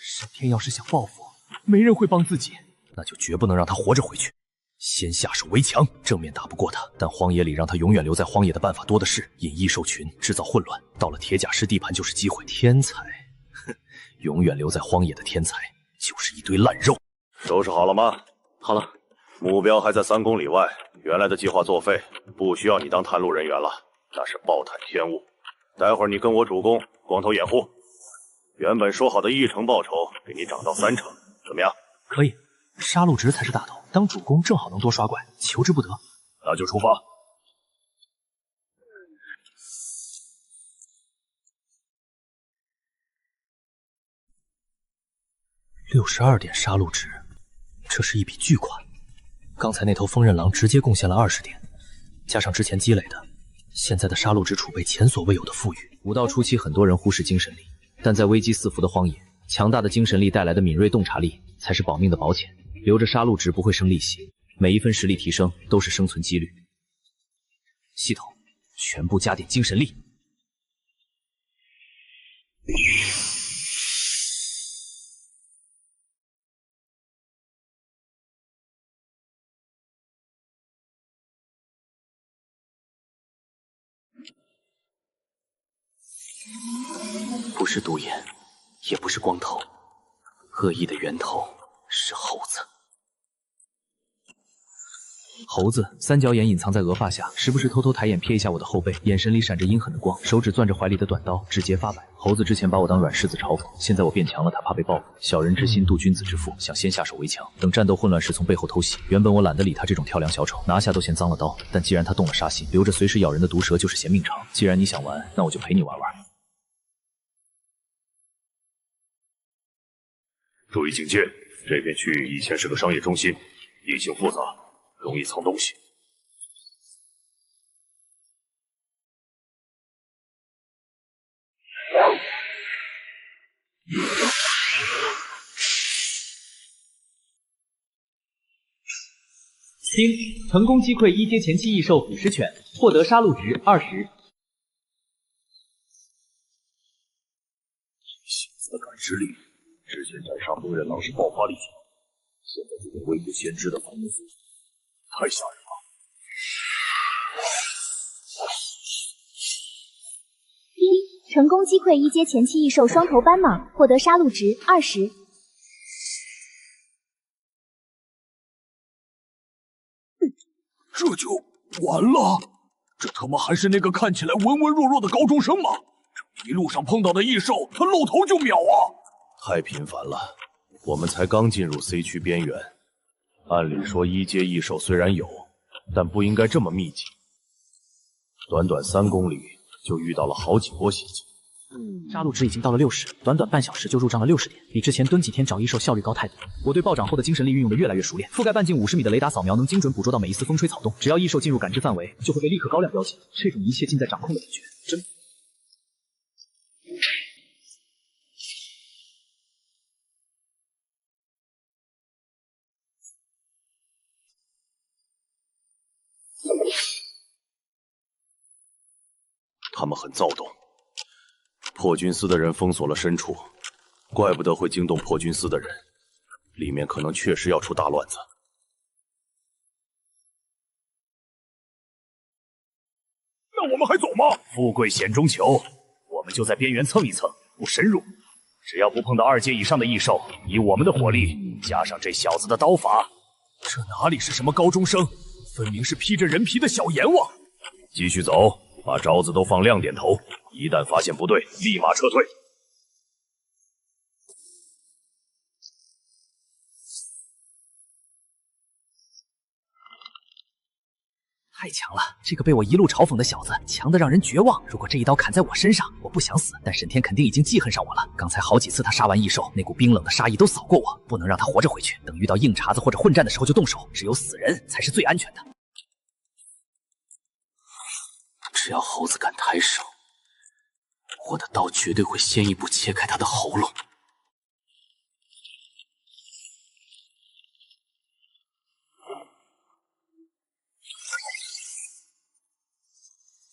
[SPEAKER 7] 沈天要是想报复，没人会帮自己。
[SPEAKER 3] 那就绝不能让他活着回去。先下手为强，正面打不过他，但荒野里让他永远留在荒野的办法多的是，引异兽群，制造混乱。到了铁甲师地盘就是机会。天才，哼，永远留在荒野的天才就是一堆烂肉。
[SPEAKER 14] 收拾好了吗？
[SPEAKER 3] 好了。
[SPEAKER 14] 目标还在3公里外，原来的计划作废，不需要你当探路人员了，那是暴殄天物。待会儿你跟我主攻，光头掩护。原本说好的1成报酬，给你涨到3成，怎么样？
[SPEAKER 3] 可以。杀戮值才是大头，当主攻正好能多刷怪，求之不得。
[SPEAKER 14] 那就出发。
[SPEAKER 3] 62点杀戮值，这是一笔巨款。刚才那头风刃狼直接贡献了20点，加上之前积累的，现在的杀戮值储备前所未有的富裕。武道初期很多人忽视精神力，但在危机四伏的荒野，强大的精神力带来的敏锐洞察力才是保命的保险。留着杀戮值不会生利息，每一分实力提升都是生存几率。系统，全部加点精神力。不是独眼，也不是光头，恶意的源头是猴子。猴子三角眼隐藏在额发下，时不时偷偷抬眼瞥一下我的后背，眼神里闪着阴狠的光，手指攥着怀里的短刀，指节发白。猴子之前把我当软柿子嘲讽，现在我变强了，他怕被报复。小人之心度君子之腹，想先下手为强，等战斗混乱时从背后偷袭。原本我懒得理他这种跳梁小丑，拿下都嫌脏了刀，但既然他动了杀心，留着随时咬人的毒蛇就是嫌命长。既然你想玩，那我就陪你玩玩。
[SPEAKER 14] 注意警戒，这片区域以前是个商业中心，地形复杂，容易藏东西。
[SPEAKER 7] 听，成功击溃1阶前期异兽腐蚀犬，获得杀戮值20。
[SPEAKER 14] 小子的感知力，之前斩杀风刃狼是爆发力强，现在这种未卜先知的反应速度，太吓人了。
[SPEAKER 17] 听，成功击溃1阶前期异兽双头斑蟒，获得杀戮值20。
[SPEAKER 5] 这就完了？这他妈还是那个看起来文文弱弱的高中生吗？这一路上碰到的异兽，他露头就秒啊！
[SPEAKER 2] 太频繁了，我们才刚进入 C 区边缘。按理说1阶异兽虽然有，但不应该这么密集。短短3公里就遇到了好几波袭击。
[SPEAKER 7] 杀戮值已经到了60，短短半小时就入账了60点，比之前蹲几天找异兽效率高太多。我对暴涨后的精神力运用的越来越熟练，覆盖半径50米的雷达扫描能精准捕捉到每一丝风吹草动，只要异兽进入感知范围，就会被立刻高亮标记。这种一切尽在掌控的感觉，真。
[SPEAKER 2] 他们很躁动。破军司的人封锁了深处，怪不得会惊动破军司的人，里面可能确实要出大乱子。
[SPEAKER 5] 那我们还走吗？
[SPEAKER 11] 富贵险中求，我们就在边缘蹭一蹭，不深入。只要不碰到2阶以上的异兽，以我们的火力，加上这小子的刀法，
[SPEAKER 5] 这哪里是什么高中生，分明是披着人皮的小阎王。
[SPEAKER 14] 继续走，把招子都放亮点头，一旦发现不对，立马撤退。
[SPEAKER 7] 太强了！这个被我一路嘲讽的小子，强得让人绝望。如果这一刀砍在我身上，我不想死，但沈天肯定已经记恨上我了。刚才好几次他杀完异兽，那股冰冷的杀意都扫过我，不能让他活着回去。等遇到硬茬子或者混战的时候就动手，只有死人才是最安全的。
[SPEAKER 3] 只要猴子敢抬手，我的刀绝对会先一步切开他的喉咙。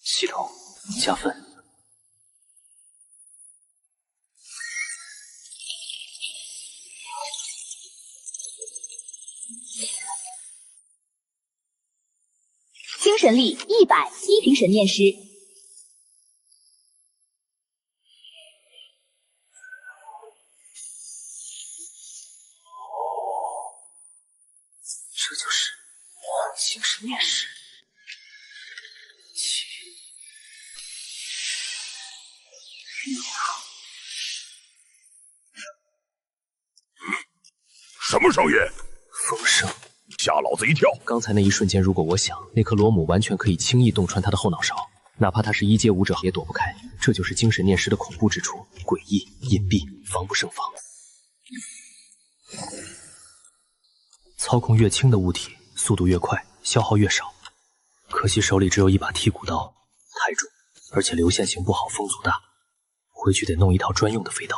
[SPEAKER 3] 系统加分。
[SPEAKER 17] 精神力100，一品神念师。
[SPEAKER 3] 这就是精神念师。
[SPEAKER 14] 什么声音？
[SPEAKER 3] 风声，
[SPEAKER 14] 吓老子一跳！
[SPEAKER 3] 刚才那一瞬间，如果我想，那颗罗姆完全可以轻易洞穿他的后脑勺，哪怕他是1阶武者也躲不开。这就是精神念师的恐怖之处，诡异、隐蔽，防不胜防。操控越轻的物体，速度越快，消耗越少。可惜手里只有一把剔骨刀，太重，而且流线型不好，风阻大，回去得弄一套专用的飞刀。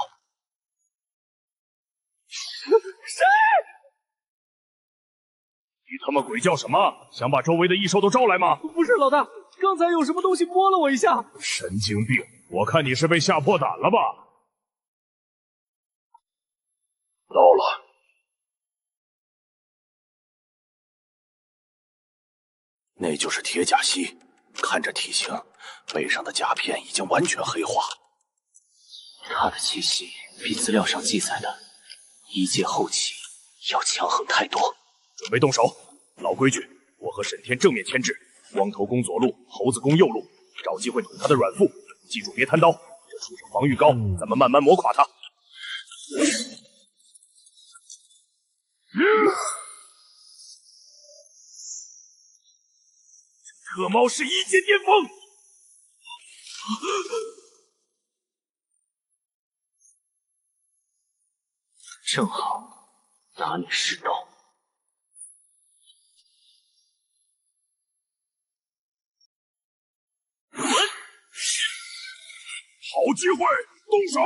[SPEAKER 5] 谁？你他妈鬼叫什么？想把周围的异兽都招来吗？
[SPEAKER 11] 不是老大，刚才有什么东西摸了我一下。
[SPEAKER 5] 神经病！我看你是被吓破胆了吧？
[SPEAKER 14] 到了。
[SPEAKER 2] 那就是铁甲蜥，看这体型，背上的甲片已经完全黑化。
[SPEAKER 3] 他的气息比资料上记载的1阶后期要强横太多。
[SPEAKER 5] 准备动手。老规矩，我和沈天正面牵制，光头攻左路，猴子攻右路，找机会捅他的软腹。记住别贪刀，这畜生防御高，咱们慢慢磨垮他。特猫是1阶巅峰。
[SPEAKER 3] 正好拿你试刀。
[SPEAKER 14] 好机会，动手！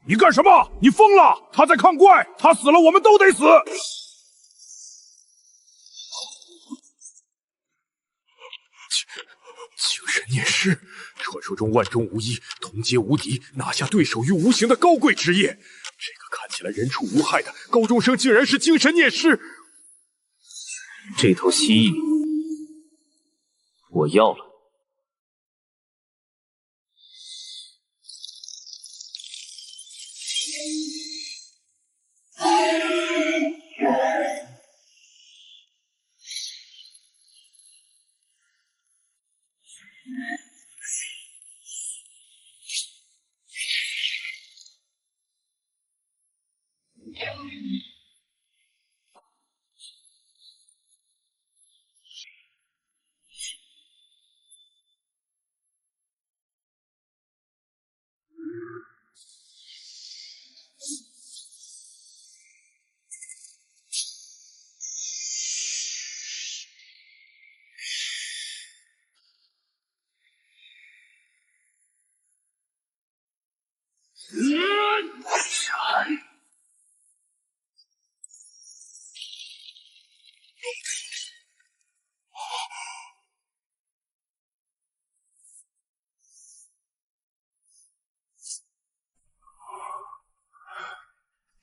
[SPEAKER 5] 你干什么？你疯了！他在抗怪，他死了，我们都得死。精神念师，传说中万中无一，同阶无敌，拿下对手于无形的高贵职业。这个看起来人畜无害的高中生，竟然是精神念师。
[SPEAKER 3] 这头蜥蜴我要了。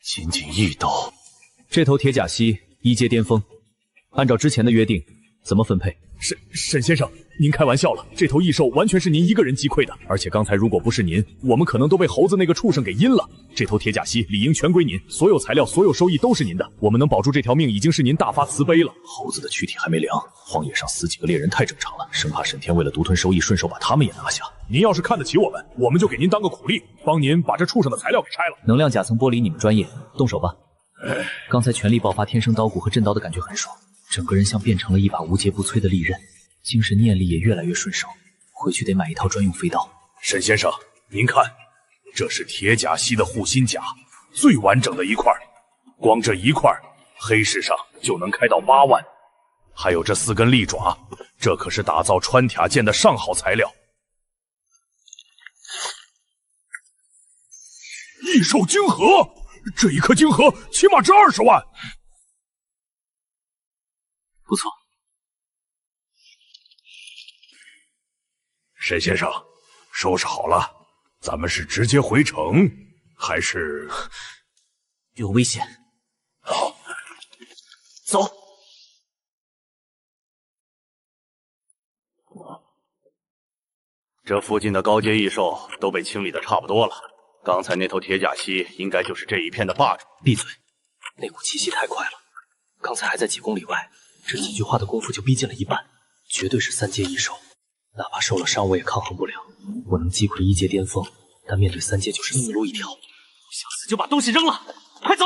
[SPEAKER 2] 仅仅1刀，
[SPEAKER 7] 这头铁甲蜥1阶巅峰，按照之前的约定，怎么分配？
[SPEAKER 5] 沈先生，您开玩笑了，这头异兽完全是您一个人击溃的，而且刚才如果不是您，我们可能都被猴子那个畜生给阴了。这头铁甲蜥理应全归您，所有材料、所有收益都是您的，我们能保住这条命已经是您大发慈悲了。
[SPEAKER 7] 猴子的躯体还没凉，荒野上死几个猎人太正常了，生怕沈天为了独吞收益，顺手把他们也拿下。
[SPEAKER 5] 您要是看得起我们，我们就给您当个苦力，帮您把这畜生的材料给拆了。
[SPEAKER 7] 能量夹层剥离你们专业，动手吧。刚才全力爆发天生刀骨和震刀的感觉很爽，整个人像变成了一把无坚不摧的利刃，精神念力也越来越顺手。回去得买一套专用飞刀。
[SPEAKER 5] 沈先生，您看，这是铁甲蜥的护心甲，最完整的一块，光这一块，黑市上就能开到8万。还有这4根利爪，这可是打造穿甲剑的上好材料。异兽晶核，这一颗晶核起码值20万。
[SPEAKER 7] 不错。
[SPEAKER 5] 沈先生，收拾好了，咱们是直接回城，还是
[SPEAKER 7] 有危险？
[SPEAKER 5] 好，
[SPEAKER 7] 走。
[SPEAKER 2] 这附近的高阶异兽都被清理的差不多了，刚才那头铁甲蜥应该就是这一片的霸主。
[SPEAKER 7] 闭嘴！那股气息太快了，刚才还在几公里外，这几句话的功夫就逼近了一半，绝对是3阶异兽。哪怕受了伤，我也抗衡不了。我能击溃1阶巅峰，但面对3阶就是死路一条。想死就把东西扔了，快走！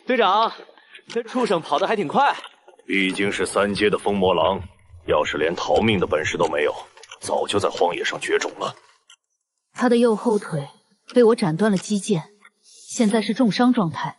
[SPEAKER 3] 队长，这畜生跑得还挺快。
[SPEAKER 14] 毕竟是3阶的风魔狼，要是连逃命的本事都没有，早就在荒野上绝种了。
[SPEAKER 16] 他的右后腿被我斩断了肌腱，现在是重伤状态，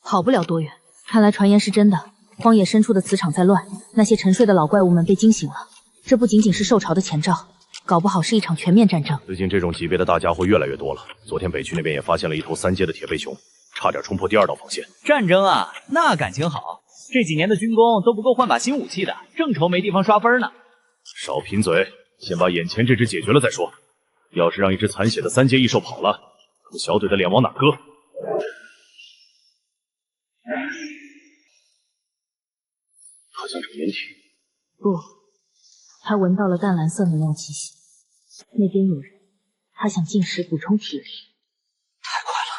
[SPEAKER 16] 跑不了多远。看来传言是真的，荒野深处的磁场在乱，那些沉睡的老怪物们被惊醒了。这不仅仅是受潮的前兆，搞不好是一场全面战争。
[SPEAKER 14] 最近这种级别的大家伙越来越多了，昨天北区那边也发现了一头3阶的铁背熊，差点冲破第2道防线。
[SPEAKER 13] 战争啊，那感情好。这几年的军工都不够换把新武器的，正愁没地方刷分呢。
[SPEAKER 14] 少贫嘴，先把眼前这只解决了再说。要是让一只残血的3阶异兽跑了，可小队的脸往哪搁？好像是年轻。
[SPEAKER 16] 不，他闻到了淡蓝色能量气息，那边有人，他想进食补充体力。
[SPEAKER 7] 太快了，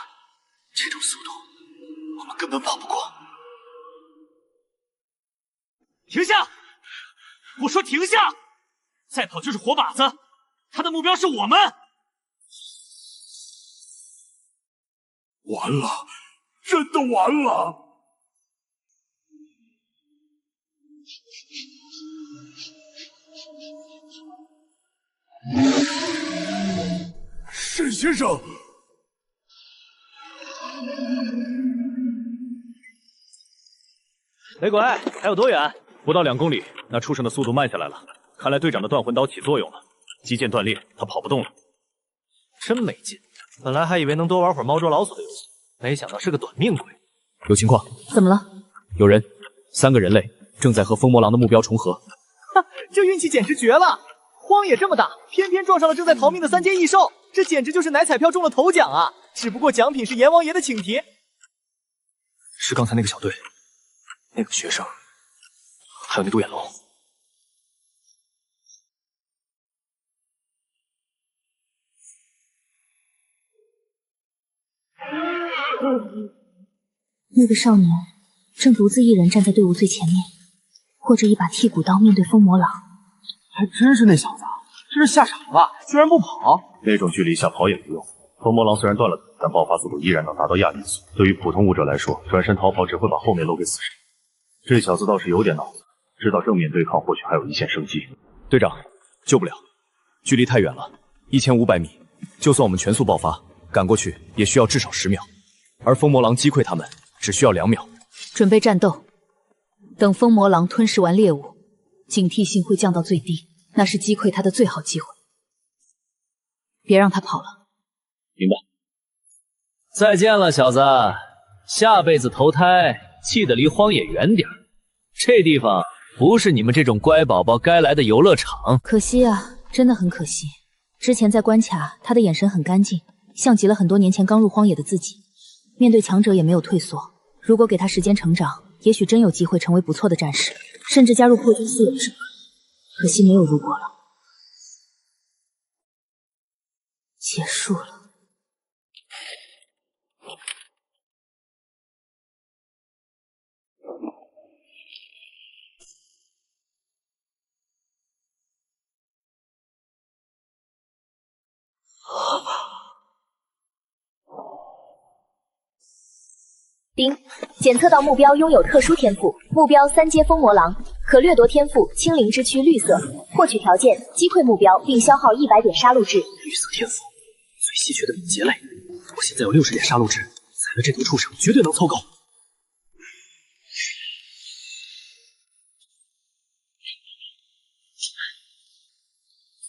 [SPEAKER 7] 这种速度我们根本跑不过。
[SPEAKER 13] 停下！我说停下！再跑就是活靶子，他的目标是我们。
[SPEAKER 5] 完了，真的完了！沈先生，
[SPEAKER 3] 雷鬼，还有多远？
[SPEAKER 14] 不到2公里，那畜生的速度慢下来了。看来队长的断魂刀起作用了，肌腱断裂，他跑不动了。
[SPEAKER 3] 真没劲，本来还以为能多玩会儿猫捉老鼠的游戏，没想到是个短命鬼。
[SPEAKER 7] 有情况？
[SPEAKER 16] 怎么了？
[SPEAKER 7] 有人，3个人类正在和风魔狼的目标重合。
[SPEAKER 13] 哈，这运气简直绝了！荒野这么大，偏偏撞上了正在逃命的3阶异兽，这简直就是奶彩票中了头奖啊！只不过奖品是阎王爷的请帖。
[SPEAKER 7] 是刚才那个小队，那个学生，还有那独眼龙。
[SPEAKER 16] 那个少年正独自一人站在队伍最前面，握着一把剔骨刀面对风魔狼。
[SPEAKER 9] 还真是那小子，这是吓傻了，居然不跑。
[SPEAKER 14] 那种距离下跑也没用。风魔狼虽然断了腿，但爆发速度依然能达到亚低速。对于普通武者来说，转身逃跑只会把后面漏给死神。这小子倒是有点脑子，知道正面对抗或许还有一线生机。
[SPEAKER 7] 队长，救不了，距离太远了，1500米，就算我们全速爆发，赶过去也需要至少10秒，而风魔狼击溃他们只需要2秒。
[SPEAKER 16] 准备战斗，等风魔狼吞噬完猎物，警惕性会降到最低，那是击溃他的最好机会。别让他跑了。
[SPEAKER 3] 明白。再见了，小子，下辈子投胎气得离荒野远点儿。这地方不是你们这种乖宝宝该来的游乐场。
[SPEAKER 16] 可惜啊，真的很可惜。之前在关卡，他的眼神很干净，像极了很多年前刚入荒野的自己，面对强者也没有退缩。如果给他时间成长，也许真有机会成为不错的战士，甚至加入破军司也是可以。可惜没有如果了。结束了。
[SPEAKER 17] 丁，检测到目标拥有特殊天赋，目标3阶风魔狼，可掠夺天赋青灵之躯绿色，获取条件击溃目标并消耗100点杀戮值。
[SPEAKER 7] 绿色天赋，最稀缺的敏捷类。我现在有60点杀戮值，宰了这头畜生绝对能凑够。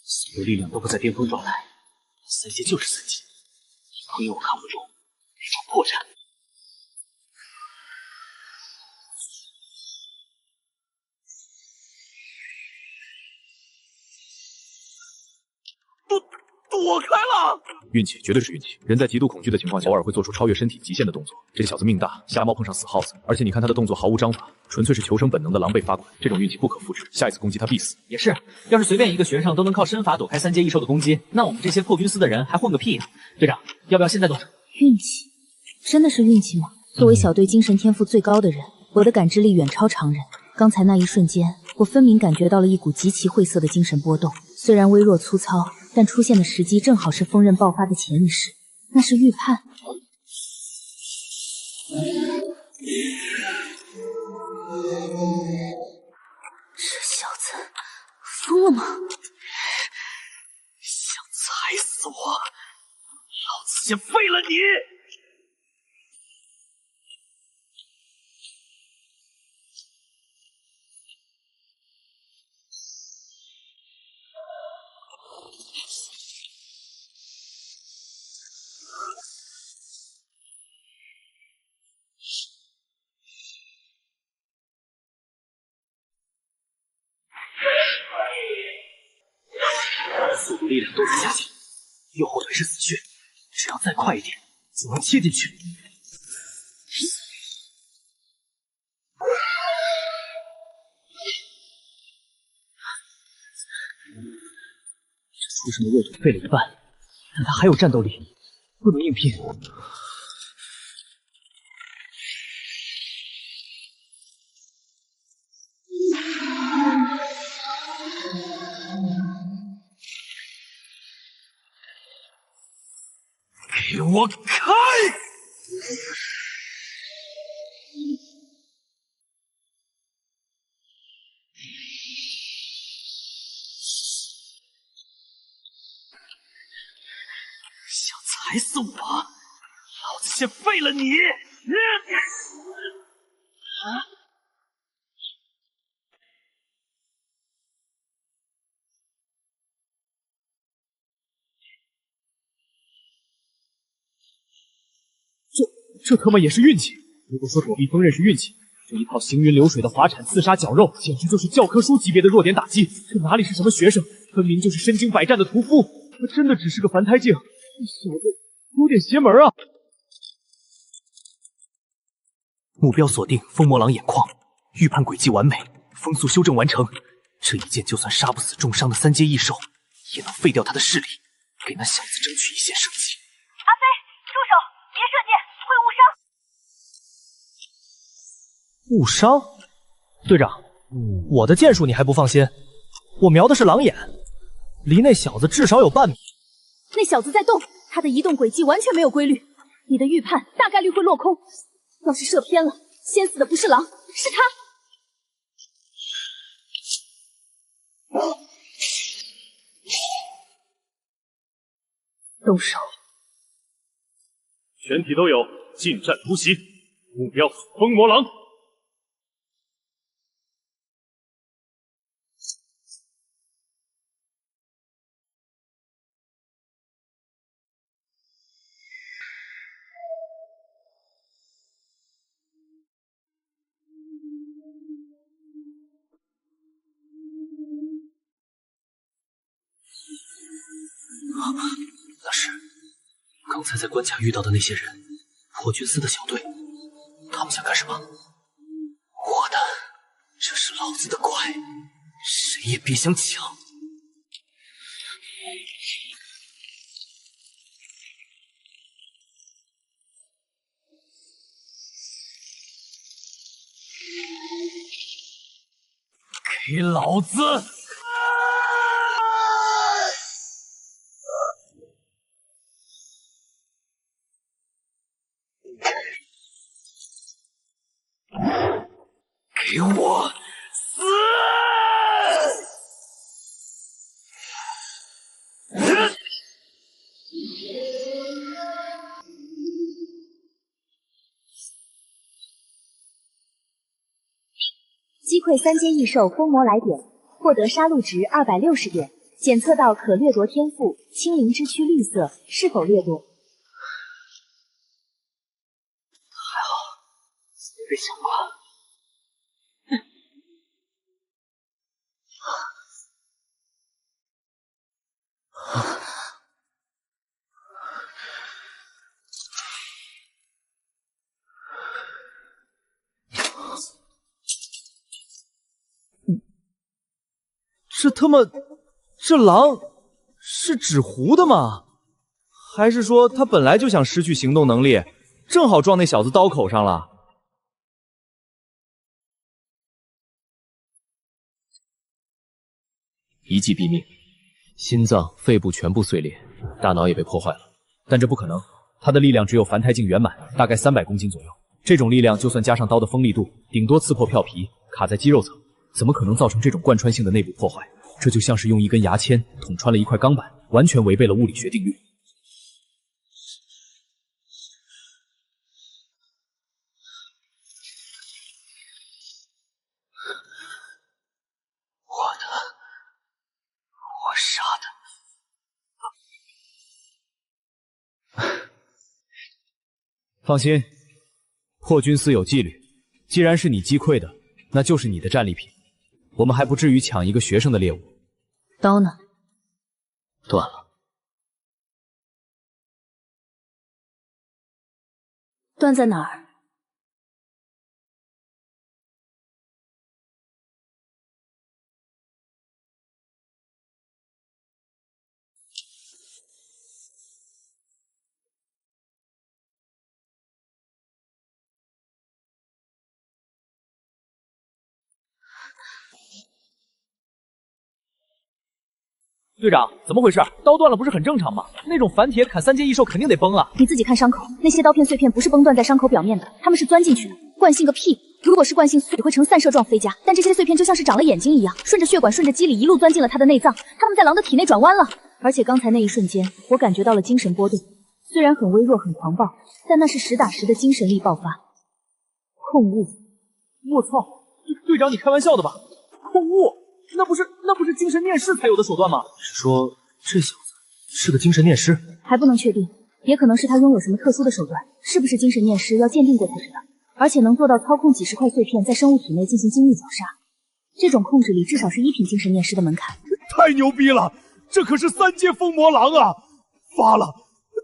[SPEAKER 7] 所有力量都不在巅峰状态，3阶就是3阶，朋友我扛不住，那种破绽。
[SPEAKER 5] 躲开了！运气绝对是运气。人在极度恐惧的情况下，偶尔会做出超越身体极限的动作。这小子命大，瞎猫碰上死耗子。而且你看他的动作毫无章法，纯粹是求生本能的狼狈发滚。这种运气不可复制，下一次攻击他必死。
[SPEAKER 7] 也是，要是随便一个学生都能靠身法躲开3阶异兽的攻击，那我们这些破军司的人还混个屁呀！队长，要不要现在动手？
[SPEAKER 16] 运气，真的是运气吗？作为小队精神天赋最高的人，我的感知力远超常人。刚才那一瞬间，我分明感觉到了一股极其晦涩的精神波动，虽然微弱粗糙，但出现的时机正好是锋刃爆发的潜意识，那是预判。这小子疯了吗？
[SPEAKER 7] 想踩死我，老子先废了你！速度力量都在下降，右后腿是死穴，只要再快一点就能切进去。这畜生的右腿废了一半，但他还有战斗力，不能硬拼。给我开！想踩死我，老子先废了你！这他妈也是运气！如果说躲避锋刃是运气，这一套行云流水的滑铲、刺杀、绞肉，简直就是教科书级别的弱点打击。这哪里是什么学生，分明就是身经百战的屠夫。他真的只是个凡胎境，这小子有点邪门啊！目标锁定风魔狼眼眶，预判轨迹完美，风速修正完成。这一剑就算杀不死重伤的3阶异兽，也能废掉他的势力，给那小子争取一线生机。
[SPEAKER 17] 阿飞，住手！别射箭，会误伤。
[SPEAKER 7] 误伤？队长，我的剑术你还不放心？我瞄的是狼眼，离那小子至少有半米。
[SPEAKER 16] 那小子在动，他的移动轨迹完全没有规律，你的预判大概率会落空。要是射偏了，先死的不是狼，是他。动手！
[SPEAKER 5] 全体都有，近战突袭，目标风魔狼。
[SPEAKER 3] 刚才在关卡遇到的那些人，破军司的小队，他们想干什么？我的，这是老子的怪，谁也别想抢！
[SPEAKER 11] 给老子！
[SPEAKER 3] 给我死！
[SPEAKER 17] 击溃3阶异兽疯魔来点，获得杀戮值260点。检测到可掠夺天赋青灵之躯绿色，是否掠夺？
[SPEAKER 3] 还好，没想过。
[SPEAKER 7] 这狼是纸糊的吗？还是说他本来就想失去行动能力，正好撞那小子刀口上了？
[SPEAKER 3] 一击毙命，心脏、肺部全部碎裂，大脑也被破坏了。
[SPEAKER 7] 但这不可能，他的力量只有凡胎境圆满，大概300公斤左右。这种力量就算加上刀的锋利度，顶多刺破票皮，卡在肌肉层，怎么可能造成这种贯穿性的内部破坏？这就像是用一根牙签捅穿了一块钢板，完全违背了物理学定律。
[SPEAKER 3] 我杀
[SPEAKER 7] 的。放心，破军司有纪律，既然是你击溃的，那就是你的战利品，我们还不至于抢一个学生的猎物。
[SPEAKER 16] 刀呢？
[SPEAKER 3] 断了。
[SPEAKER 16] 断在哪儿？
[SPEAKER 7] 队长，怎么回事？刀断了不是很正常吗？那种凡铁砍3阶异兽肯定得崩啊！
[SPEAKER 1] 你自己看伤口，那些刀片碎片不是崩断在伤口表面的，它们是钻进去的。惯性个屁！如果是惯性，碎会呈散射状飞夹，但这些碎片就像是长了眼睛一样，顺着血管、顺着肌理一路钻进了他的内脏，他们在狼的体内转弯了。而且刚才那一瞬间，我感觉到了精神波动，虽然很微弱、很狂暴，但那是实打实的精神力爆发。控物！
[SPEAKER 7] 我操！队长，你开玩笑的吧？控物？那不是精神念师才有的手段吗？
[SPEAKER 3] 是说这小子是个精神念师？
[SPEAKER 1] 还不能确定，也可能是他拥有什么特殊的手段。是不是精神念师要鉴定过才知道。而且能做到操控几十块碎片在生物体内进行精密绞杀，这种控制力至少是1品精神念师的门槛。
[SPEAKER 15] 太牛逼了！这可是3阶疯魔狼啊！发了，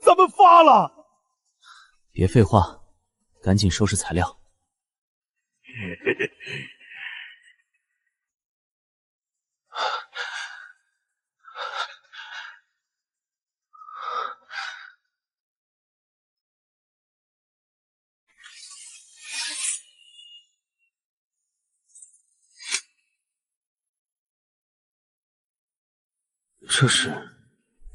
[SPEAKER 15] 咱们发了！
[SPEAKER 3] 别废话，赶紧收拾材料。这是……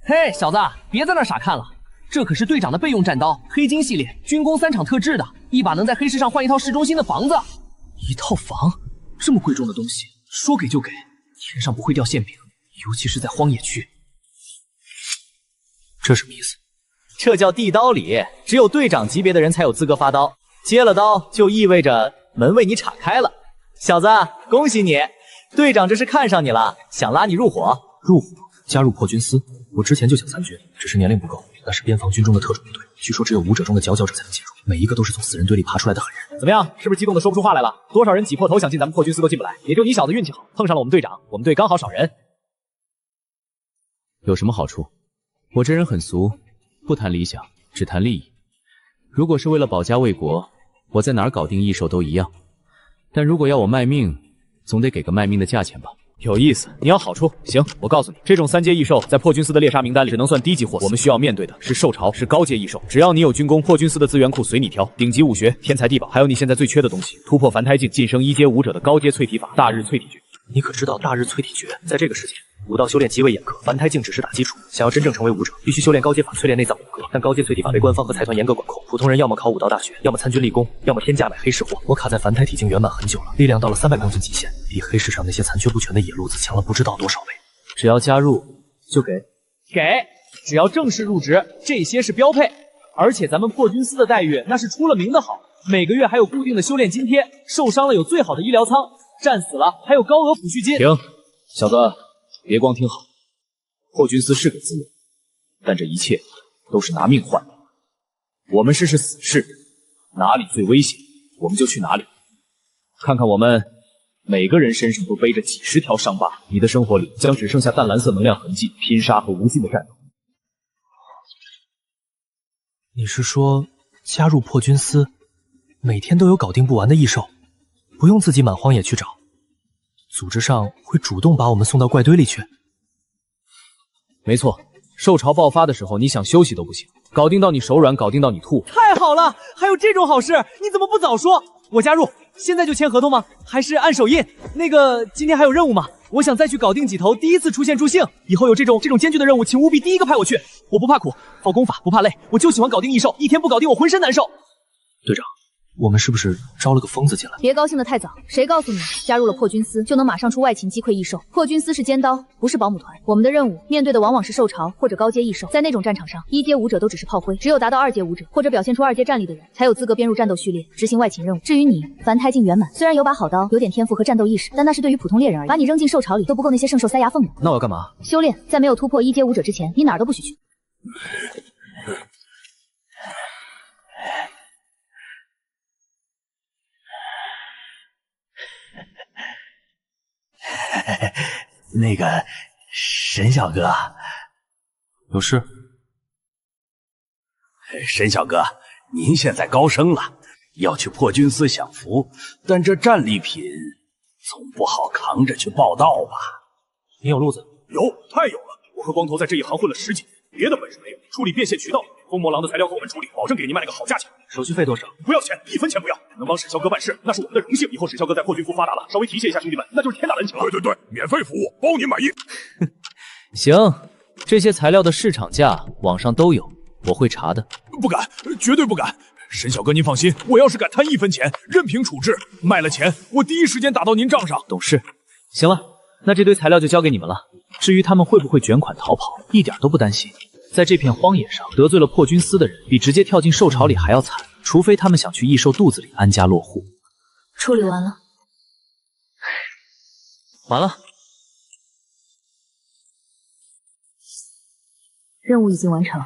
[SPEAKER 13] 嘿，小子，别在那傻看了，这可是队长的备用战刀，黑金系列，军工3厂特制的，一把能在黑市上换一套市中心的房子。
[SPEAKER 3] 一套房？这么贵重的东西，说给就给，天上不会掉馅饼，尤其是在荒野区。这什么意思？
[SPEAKER 7] 这叫递刀礼，只有队长级别的人才有资格发刀，接了刀就意味着门为你敞开了。小子，恭喜你，队长这是看上你了，想拉你入伙。
[SPEAKER 3] 入伙？加入破军司？我之前就想参军，只是年龄不够。那是边防军中的特种部队，据说只有5者中的佼佼者才能进入，每一个都是从死人堆里爬出来的狠人。
[SPEAKER 7] 怎么样，是不是激动的说不出话来了？多少人挤破头想进咱们破军司都进不来，也就你小子运气好，碰上了我们队长。我们队刚好少人。
[SPEAKER 3] 有什么好处？我这人很俗，不谈理想，
[SPEAKER 7] 只谈利益。如果是为了保家卫国，我在哪儿搞定异兽都一样。但如果要我卖命，总得给个卖命的价钱吧。
[SPEAKER 18] 有意思，你要好处。行，我告诉你，这种3阶异兽在破军司的猎杀名单里只能算低级货色。我们需要面对的是兽潮，是高阶异兽。只要你有军功，破军司的资源库随你挑，顶级武学、天才地宝，还有你现在最缺的东西——突破凡胎境、晋升1阶武者的高阶淬体法——大日淬体诀。
[SPEAKER 3] 你可知道大日淬体诀在这个世界，武道修炼极为严苛，凡胎境只是打基础。想要真正成为武者，必须修炼高阶法，淬炼内脏骨骼。但高阶淬体法被官方和财团严格管控，普通人要么考武道大学，要么参军立功，要么天价买黑市货。我卡在凡胎体境圆满很久了，力量到了300公斤极限，比黑市上那些残缺不全的野路子强了不知道多少倍。
[SPEAKER 7] 只要加入就给，
[SPEAKER 18] 只要正式入职，这些是标配。而且咱们破军司的待遇那是出了名的好，每个月还有固定的修炼津贴，受伤了有最好的医疗舱，战死了还有高额抚恤金。
[SPEAKER 7] 停，小子，别光听好。破军司是给资源，但这一切都是拿命换的。我们是死士，哪里最危险，我们就去哪里。看看我们每个人身上都背着几十条伤疤，你的生活里将只剩下淡蓝色能量痕迹、拼杀和无尽的战斗。
[SPEAKER 3] 你是说加入破军司，每天都有搞定不完的异兽，不用自己满荒野去找，组织上会主动把我们送到怪堆里去？
[SPEAKER 7] 没错，兽潮爆发的时候，你想休息都不行，搞定到你手软，搞定到你吐。
[SPEAKER 18] 太好了，还有这种好事，你怎么不早说？我加入，现在就签合同吗？还是按手印？那个，今天还有任务吗？我想再去搞定几头第一次出现诸性，以后有这种艰巨的任务，请务必第一个派我去。我不怕苦，好功法不怕累，我就喜欢搞定异兽，一天不搞定我浑身难受。
[SPEAKER 3] 队长，我们是不是招了个疯子进来？
[SPEAKER 1] 别高兴得太早，谁告诉你加入了破军司就能马上出外勤击溃异兽？破军司是尖刀，不是保姆团。我们的任务面对的往往是兽潮或者高阶异兽，在那种战场上，1阶武者都只是炮灰，只有达到2阶武者或者表现出2阶战力的人，才有资格编入战斗序列，执行外勤任务。至于你，凡胎境圆满，虽然有把好刀，有点天赋和战斗意识，但那是对于普通猎人而已。把你扔进兽潮里都不够那些圣兽塞牙缝的。
[SPEAKER 7] 那我要干嘛？
[SPEAKER 1] 修炼，在没有突破1阶武者之前，你哪儿都不许去。
[SPEAKER 2] 那个沈小哥，
[SPEAKER 3] 有事？
[SPEAKER 2] 沈小哥，您现在高升了，要去破军司享福，但这战利品总不好扛着去报道吧？
[SPEAKER 3] 你有路子？
[SPEAKER 5] 有，太有了！我和光头在这一行混了10几年，别的本事没有，处理变现渠道，疯魔狼的材料和我们处理，保证给你卖了个好价钱。
[SPEAKER 3] 手续费多少？
[SPEAKER 5] 不要钱，1分钱不要。能帮沈小哥办事，那是我们的荣幸。以后沈小哥在破军府发达了，稍微提携一下兄弟们，那就是天大恩情了。
[SPEAKER 14] 对，免费服务，包您满意。
[SPEAKER 7] 行，这些材料的市场价网上都有，我会查的。
[SPEAKER 5] 不敢，绝对不敢。沈小哥您放心，我要是敢贪1分钱，任凭处置。卖了钱，我第一时间打到您账上。
[SPEAKER 7] 懂事。行了，那这堆材料就交给你们了。至于他们会不会卷款逃跑，一点都不担心。在这片荒野上得罪了破军司的人，比直接跳进兽潮里还要惨，除非他们想去异兽肚子里安家落户。
[SPEAKER 16] 处理完了。
[SPEAKER 7] 完了。
[SPEAKER 16] 任务已经完成，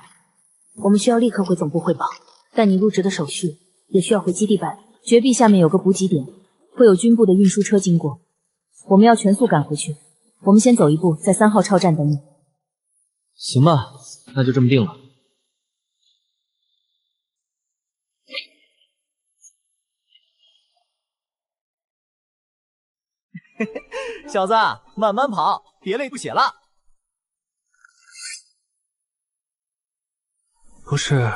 [SPEAKER 16] 我们需要立刻回总部汇报。但你入职的手续也需要回基地办理。绝壁下面有个补给点，会有军部的运输车经过，我们要全速赶回去。我们先走一步，在3号哨站等你。
[SPEAKER 7] 行吧，那就这么定了。
[SPEAKER 13] 小子，慢慢跑，别累出血了。
[SPEAKER 3] 不是，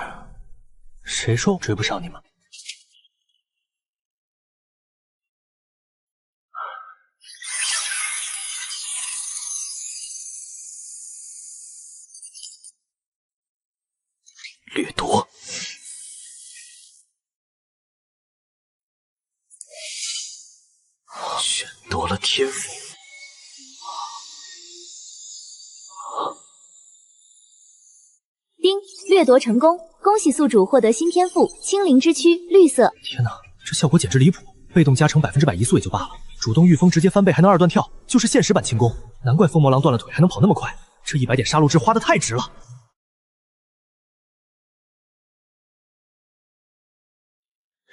[SPEAKER 3] 谁说我追不上你们？掠夺，选夺了天赋。
[SPEAKER 17] 丁，掠夺成功，恭喜宿主获得新天赋青灵之躯，绿色。
[SPEAKER 3] 天哪，这效果简直离谱！被动加成100%移速也就罢了，主动御风直接翻倍还能2段跳，就是现实版轻功。难怪疯魔狼断了腿还能跑那么快，这100点杀戮值花的太值了。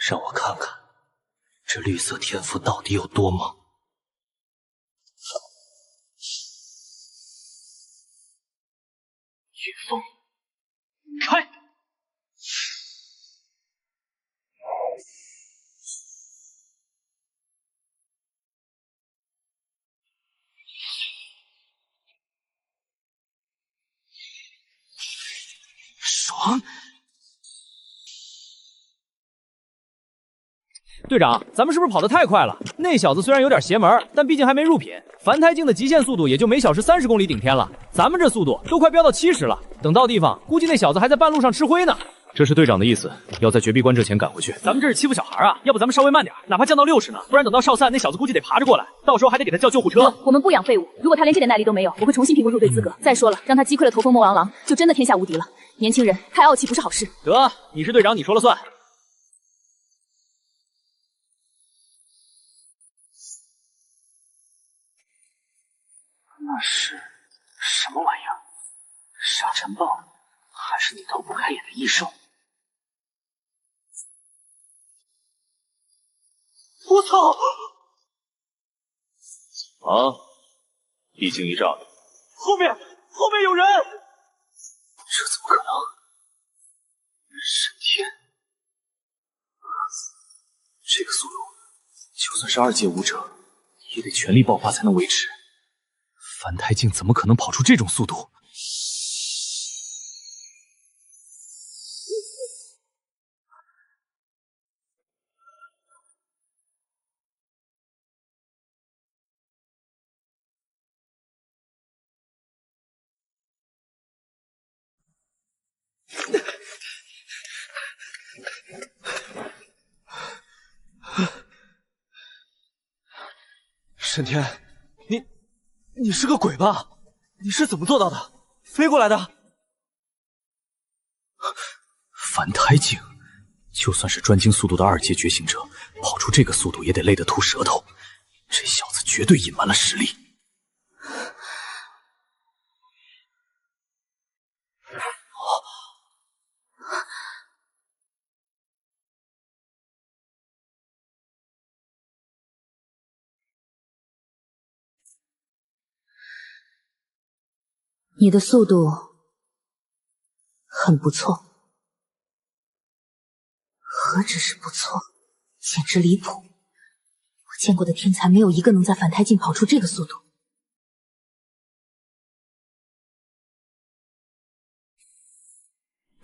[SPEAKER 3] 让我看看这绿色天赋到底有多猛！御风开！爽。
[SPEAKER 18] 队长，咱们是不是跑得太快了？那小子虽然有点邪门，但毕竟还没入品。凡胎镜的极限速度也就每小时30公里顶天了，咱们这速度都快飙到70了。等到地方，估计那小子还在半路上吃灰呢。
[SPEAKER 7] 这是队长的意思，要在绝壁关这前赶回去。
[SPEAKER 18] 咱们这是欺负小孩啊！要不咱们稍微慢点，哪怕降到60呢？不然等到哨散，那小子估计得爬着过来，到时候还得给他叫救护车。
[SPEAKER 1] 我们不养废物，如果他连这点耐力都没有，我会重新评估入队资格。再说了，让他击溃了头风魔王狼，就真的天下无敌了。年轻人太傲气不是好事。
[SPEAKER 18] 得，你是队长，你说了算。
[SPEAKER 3] 那是什么玩意儿？沙尘暴，还是你头不开眼的异兽？
[SPEAKER 15] 我操！
[SPEAKER 14] 啊！一惊一乍的。
[SPEAKER 15] 后面有人！
[SPEAKER 3] 这怎么可能？神天，这个速度，就算是2阶武者，也得全力爆发才能维持。
[SPEAKER 7] 樊太镜怎么可能跑出这种速度？
[SPEAKER 18] 沈天，你是个鬼吧？你是怎么做到的？飞过来的？
[SPEAKER 7] 樊太镜，就算是专精速度的2阶觉醒者，跑出这个速度也得累得吐舌头。这小子绝对隐瞒了实力。
[SPEAKER 16] 你的速度很不错，何止是不错，简直离谱！我见过的天才没有一个能在反太镜跑出这个速度。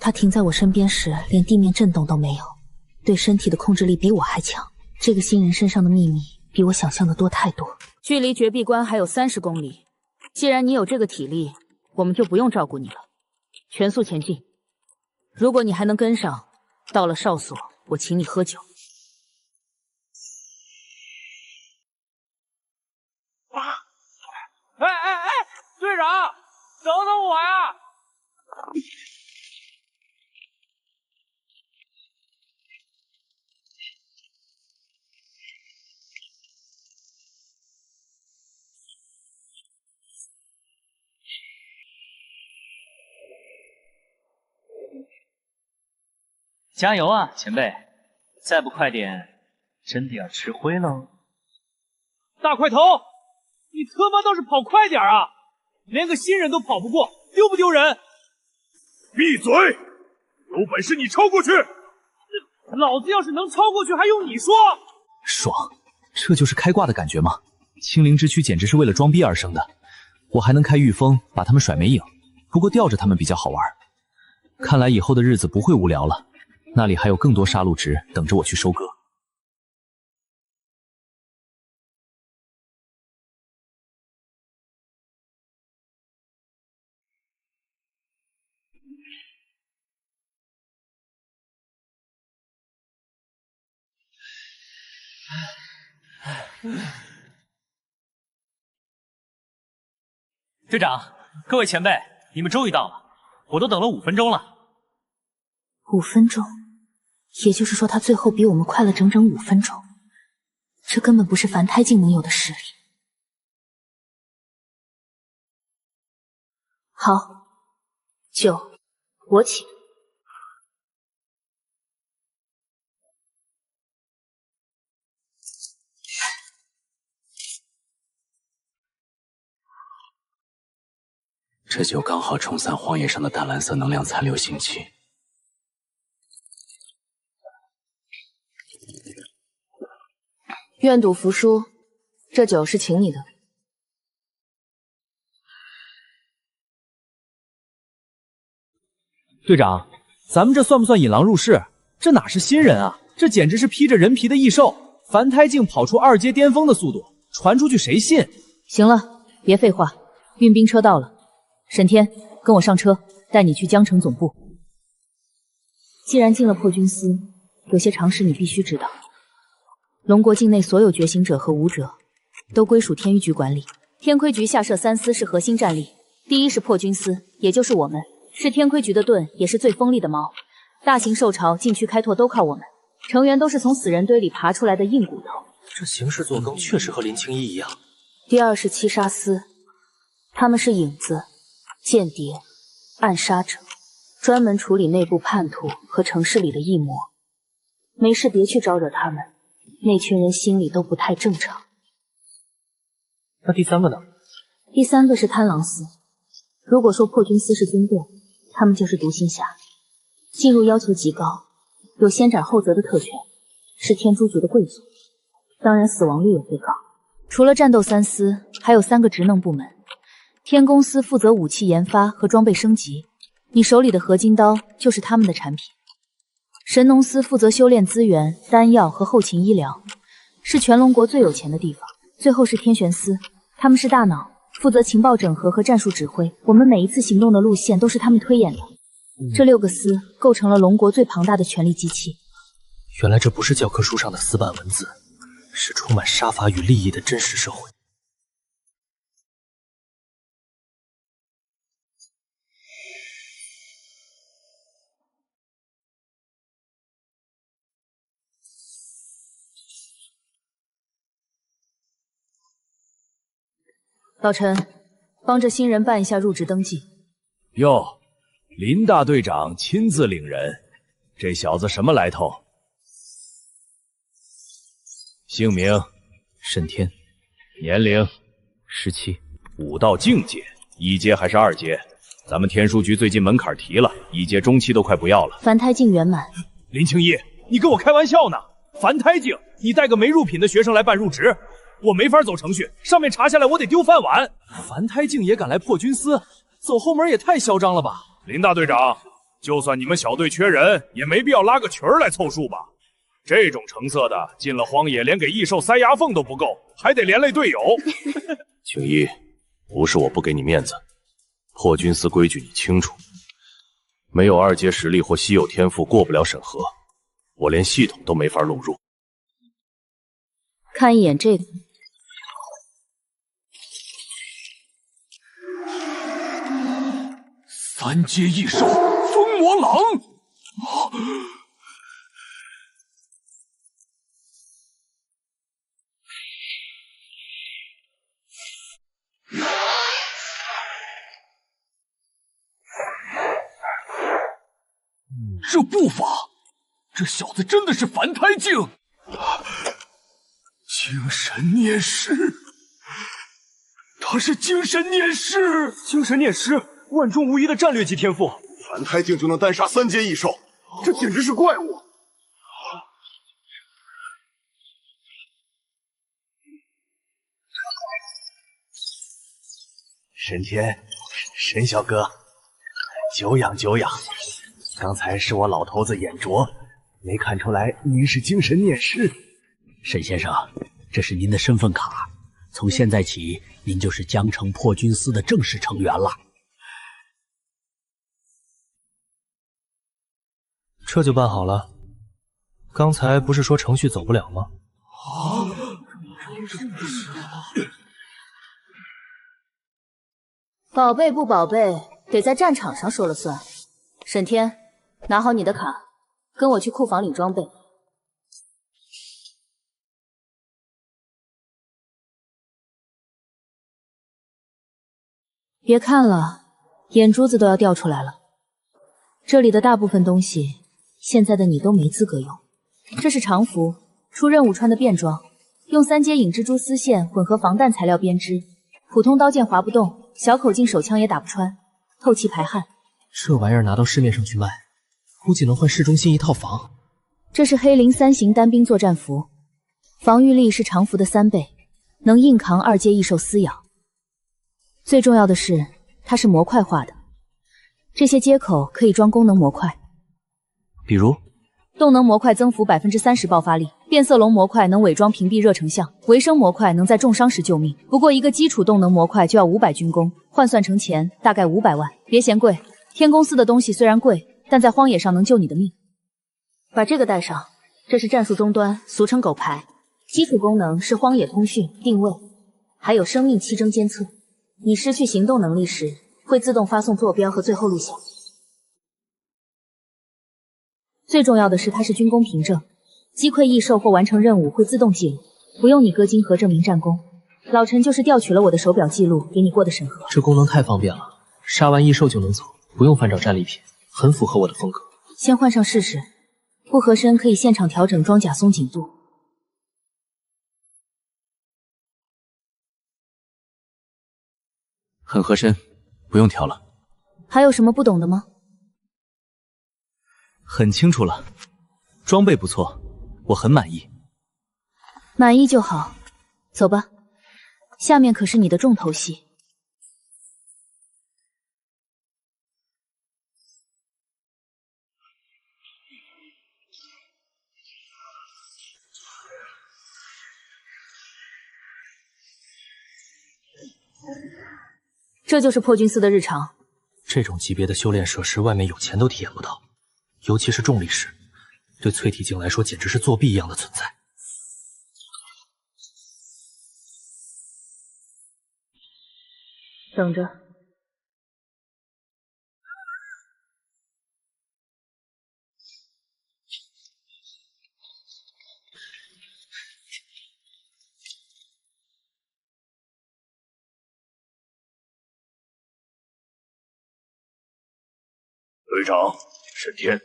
[SPEAKER 16] 他停在我身边时，连地面震动都没有，对身体的控制力比我还强。这个新人身上的秘密比我想象的多太多。
[SPEAKER 10] 距离绝壁关还有30公里，既然你有这个体力，我们就不用照顾你了，全速前进。如果你还能跟上，到了哨所，我请你喝酒。
[SPEAKER 11] 哎，队长，等等我呀！
[SPEAKER 3] 加油啊，前辈！再不快点，真的要吃灰喽！
[SPEAKER 11] 大块头，你他妈倒是跑快点啊！连个新人都跑不过，丢不丢人？
[SPEAKER 15] 闭嘴！有本事你超过去！
[SPEAKER 11] 老子要是能超过去，还用你说？
[SPEAKER 7] 爽，这就是开挂的感觉吗？青灵之躯简直是为了装逼而生的。我还能开御风，把他们甩没影。不过吊着他们比较好玩。看来以后的日子不会无聊了。那里还有更多杀戮值等着我去收割。
[SPEAKER 3] 队长，各位前辈，你们终于到了，我都等了5分钟了。
[SPEAKER 16] 5分钟，也就是说他最后比我们快了整整5分钟，这根本不是凡胎镜能有的实力。好，酒，我请。
[SPEAKER 3] 这酒刚好冲散荒野上的淡蓝色能量残留腥气。
[SPEAKER 10] 愿赌服输，这酒是请你的。
[SPEAKER 18] 队长，咱们这算不算引狼入室？这哪是新人啊，这简直是披着人皮的异兽！凡胎境跑出2阶巅峰的速度，传出去谁信？
[SPEAKER 16] 行了，别废话，运兵车到了。沈天，跟我上车，带你去江城总部。既然进了破军司，有些常识你必须知道。龙国境内所有觉醒者和武者都归属天域局管理，天窥局下设3司是核心战力。第一是破军司，也就是我们，是天窥局的盾，也是最锋利的矛。大型兽巢禁区开拓都靠我们，成员都是从死人堆里爬出来的硬骨头。
[SPEAKER 3] 这行事作风确实和林青衣一样。
[SPEAKER 16] 第二是七杀司，他们是影子、间谍、暗杀者，专门处理内部叛徒和城市里的异魔。没事别去招惹他们，那群人心里都不太正常。
[SPEAKER 3] 那第3个呢？
[SPEAKER 16] 第3个是贪狼司。如果说破军司是军队，他们就是独行侠，进入要求极高，有先斩后奏的特权，是天诛局的贵族，当然死亡率也最高。除了战斗3司，还有3个职能部门。天宫司负责武器研发和装备升级，你手里的合金刀就是他们的产品。神农司负责修炼资源、丹药和后勤医疗，是全龙国最有钱的地方。最后是天玄司，他们是大脑，负责情报整合和战术指挥，我们每一次行动的路线都是他们推演的。这6个司构成了龙国最庞大的权力机器。
[SPEAKER 3] 原来这不是教科书上的死板文字，是充满杀伐与利益的真实社会。
[SPEAKER 16] 老陈，帮着新人办一下入职登记。
[SPEAKER 11] 哟，林大队长亲自领人，这小子什么来头？姓名：
[SPEAKER 3] 沈天，
[SPEAKER 11] 年龄
[SPEAKER 3] 17，
[SPEAKER 11] 武道境界，1阶还是2阶？咱们天书局最近门槛提了，1阶中期都快不要了。
[SPEAKER 16] 凡胎境圆满。
[SPEAKER 11] 林青衣，你跟我开玩笑呢？凡胎境，你带个没入品的学生来办入职？我没法走程序，上面查下来我得丢饭碗。
[SPEAKER 18] 凡胎境也敢来破军司，走后门也太嚣张了吧！
[SPEAKER 11] 林大队长，就算你们小队缺人，也没必要拉个群儿来凑数吧？这种成色的进了荒野，连给异兽塞牙缝都不够，还得连累队友。
[SPEAKER 14] 青衣，不是我不给你面子，破军司规矩你清楚，没有2阶实力或稀有天赋过不了审核，我连系统都没法录入。
[SPEAKER 16] 看一眼这个。
[SPEAKER 15] 3阶异兽风魔狼，这步伐，这小子真的是凡胎境，精神念师，他是精神念师，
[SPEAKER 5] 精神念师。万中无一的战略级天赋，
[SPEAKER 19] 凡胎境就能单杀3阶异兽，这简直是怪物！
[SPEAKER 9] 沈天，沈小哥，久仰久仰。刚才是我老头子眼拙，没看出来您是精神念师。
[SPEAKER 6] 沈先生，这是您的身份卡，从现在起，您就是江城破军司的正式成员了。
[SPEAKER 3] 这就办好了。刚才不是说程序走不了吗？
[SPEAKER 16] 宝贝不宝贝，得在战场上说了算。沈天，拿好你的卡，跟我去库房领装备。别看了，眼珠子都要掉出来了。这里的大部分东西，现在的你都没资格用。这是常服，出任务穿的便装，用3阶影蜘蛛丝线混合防弹材料编织，普通刀剑划不动，小口径手枪也打不穿，透气排汗。
[SPEAKER 3] 这玩意儿拿到市面上去卖，估计能换市中心一套房。
[SPEAKER 16] 这是黑灵3型单兵作战服，防御力是常服的3倍，能硬扛2阶异兽撕咬。最重要的是，它是模块化的，这些接口可以装功能模块，
[SPEAKER 3] 比如，
[SPEAKER 16] 动能模块增幅30%爆发力，变色龙模块能伪装屏蔽热成像，维生模块能在重伤时救命。不过一个基础动能模块就要500军工，换算成钱大概500万。别嫌贵，天公司的东西虽然贵，但在荒野上能救你的命。把这个带上，这是战术终端，俗称狗牌。基础功能是荒野通讯、定位，还有生命期征监测。你失去行动能力时，会自动发送坐标和最后路线。最重要的是，它是军工凭证，击溃异兽或完成任务会自动记录，不用你氪金和证明战功。老陈就是调取了我的手表记录，给你过的审核。
[SPEAKER 3] 这功能太方便了，杀完异兽就能走，不用翻找战利品，很符合我的风格。
[SPEAKER 16] 先换上试试，不合身可以现场调整装甲松紧度。
[SPEAKER 3] 很合身，不用调了。
[SPEAKER 16] 还有什么不懂的吗？
[SPEAKER 3] 很清楚了，装备不错，我很满意。
[SPEAKER 16] 满意就好，走吧，下面可是你的重头戏。这就是破军司的日常。
[SPEAKER 3] 这种级别的修炼设施，外面有钱都体验不到，尤其是重力士，对淬体境来说简直是作弊一样的存在。
[SPEAKER 16] 等着。
[SPEAKER 14] 队长沈天，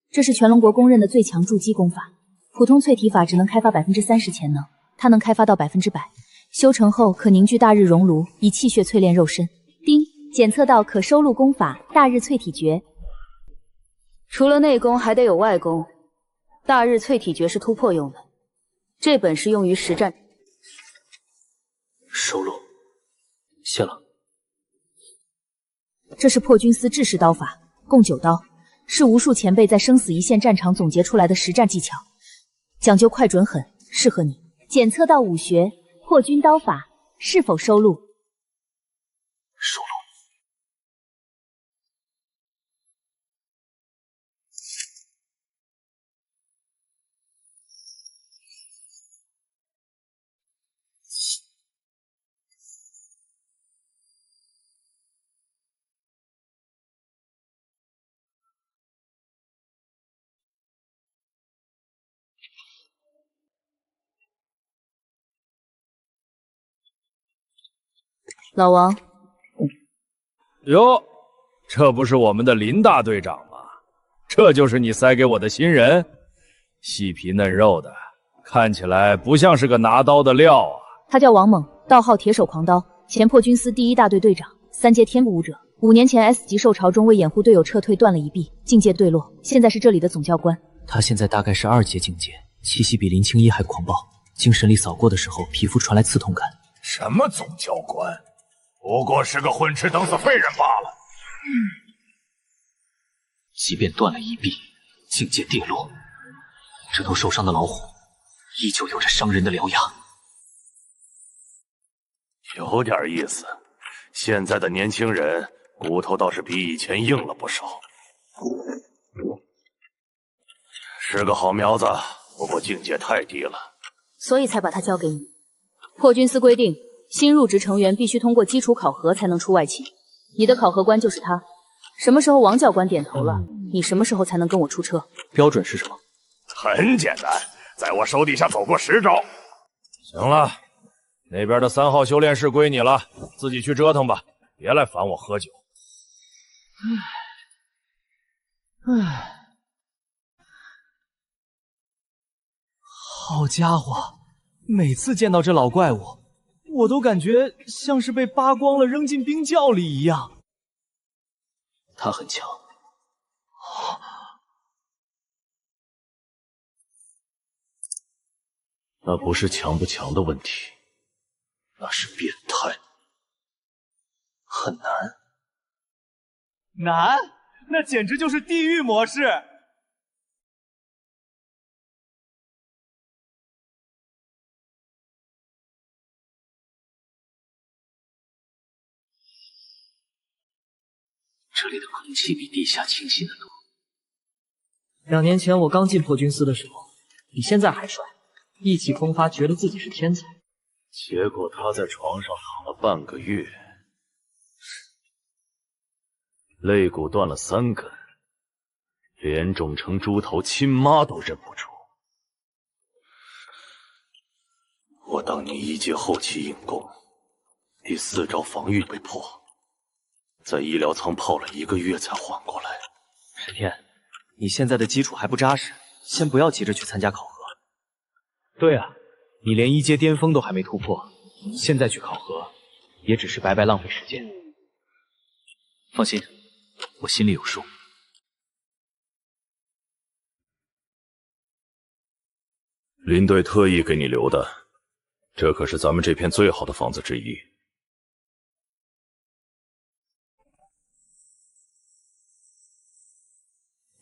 [SPEAKER 16] 这是全龙国公认的最强筑基功法。普通淬体法只能开发30%潜能，它能开发到100%，修成后可凝聚大日熔炉，以气血淬炼肉身。丁，检测到可收录功法大日淬体诀。除了内功，还得有外功。大日淬体诀是突破用的，这本是用于实战。
[SPEAKER 3] 收录，谢了。
[SPEAKER 16] 这是破军司制式刀法，共9刀，是无数前辈在生死一线战场总结出来的实战技巧，讲究快准狠，适合你。检测到武学破军刀法，是否收录？
[SPEAKER 3] 收录。
[SPEAKER 16] 老王，
[SPEAKER 11] 哟，这不是我们的林大队长吗？这就是你塞给我的新人，细皮嫩肉的，看起来不像是个拿刀的料啊。
[SPEAKER 16] 他叫王猛，道号铁手狂刀，前破军司第1大队队长，3阶天武者。5年前 S 级受潮中为掩护队友撤退断了一臂，境界坠落，现在是这里的总教官。
[SPEAKER 3] 他现在大概是2阶境界，气息比林青衣还狂暴，精神力扫过的时候，皮肤传来刺痛感。
[SPEAKER 14] 什么总教官？不过是个混吃等死废人罢了。
[SPEAKER 3] 即便断了一臂，境界跌落，这头受伤的老虎依旧有着伤人的獠牙。
[SPEAKER 2] 有点意思，现在的年轻人骨头倒是比以前硬了不少，是个好苗子，不过境界太低了，
[SPEAKER 16] 所以才把他交给你。破军司规定，新入职成员必须通过基础考核才能出外勤，你的考核官就是他。什么时候王教官点头了，你什么时候才能跟我出车？
[SPEAKER 3] 标准是什么？
[SPEAKER 14] 很简单，在我手底下走过10招。
[SPEAKER 11] 行了，那边的3号修炼室归你了，自己去折腾吧，别来烦我喝酒。
[SPEAKER 18] 好家伙，每次见到这老怪物，我都感觉像是被扒光了扔进冰窖里一样。
[SPEAKER 3] 他很强，
[SPEAKER 2] 那不是强不强的问题，
[SPEAKER 3] 那是变态，很难。
[SPEAKER 11] 难？那简直就是地狱模式。
[SPEAKER 3] 这里的空气比地下清新的多。
[SPEAKER 18] 2年前我刚进破军司的时候，比现在还帅，意气风发，觉得自己是天才。
[SPEAKER 14] 结果他在床上躺了半个月，肋骨断了3根，脸肿成猪头，亲妈都认不出。我当年1阶后期硬攻，第4招防御被破，在医疗舱泡了1个月才缓过来。
[SPEAKER 3] 石天，你现在的基础还不扎实，先不要急着去参加考核。
[SPEAKER 7] 对啊，你连1阶巅峰都还没突破，现在去考核，也只是白白浪费时间。
[SPEAKER 3] 放心，我心里有数。
[SPEAKER 14] 林队特意给你留的，这可是咱们这片最好的房子之一。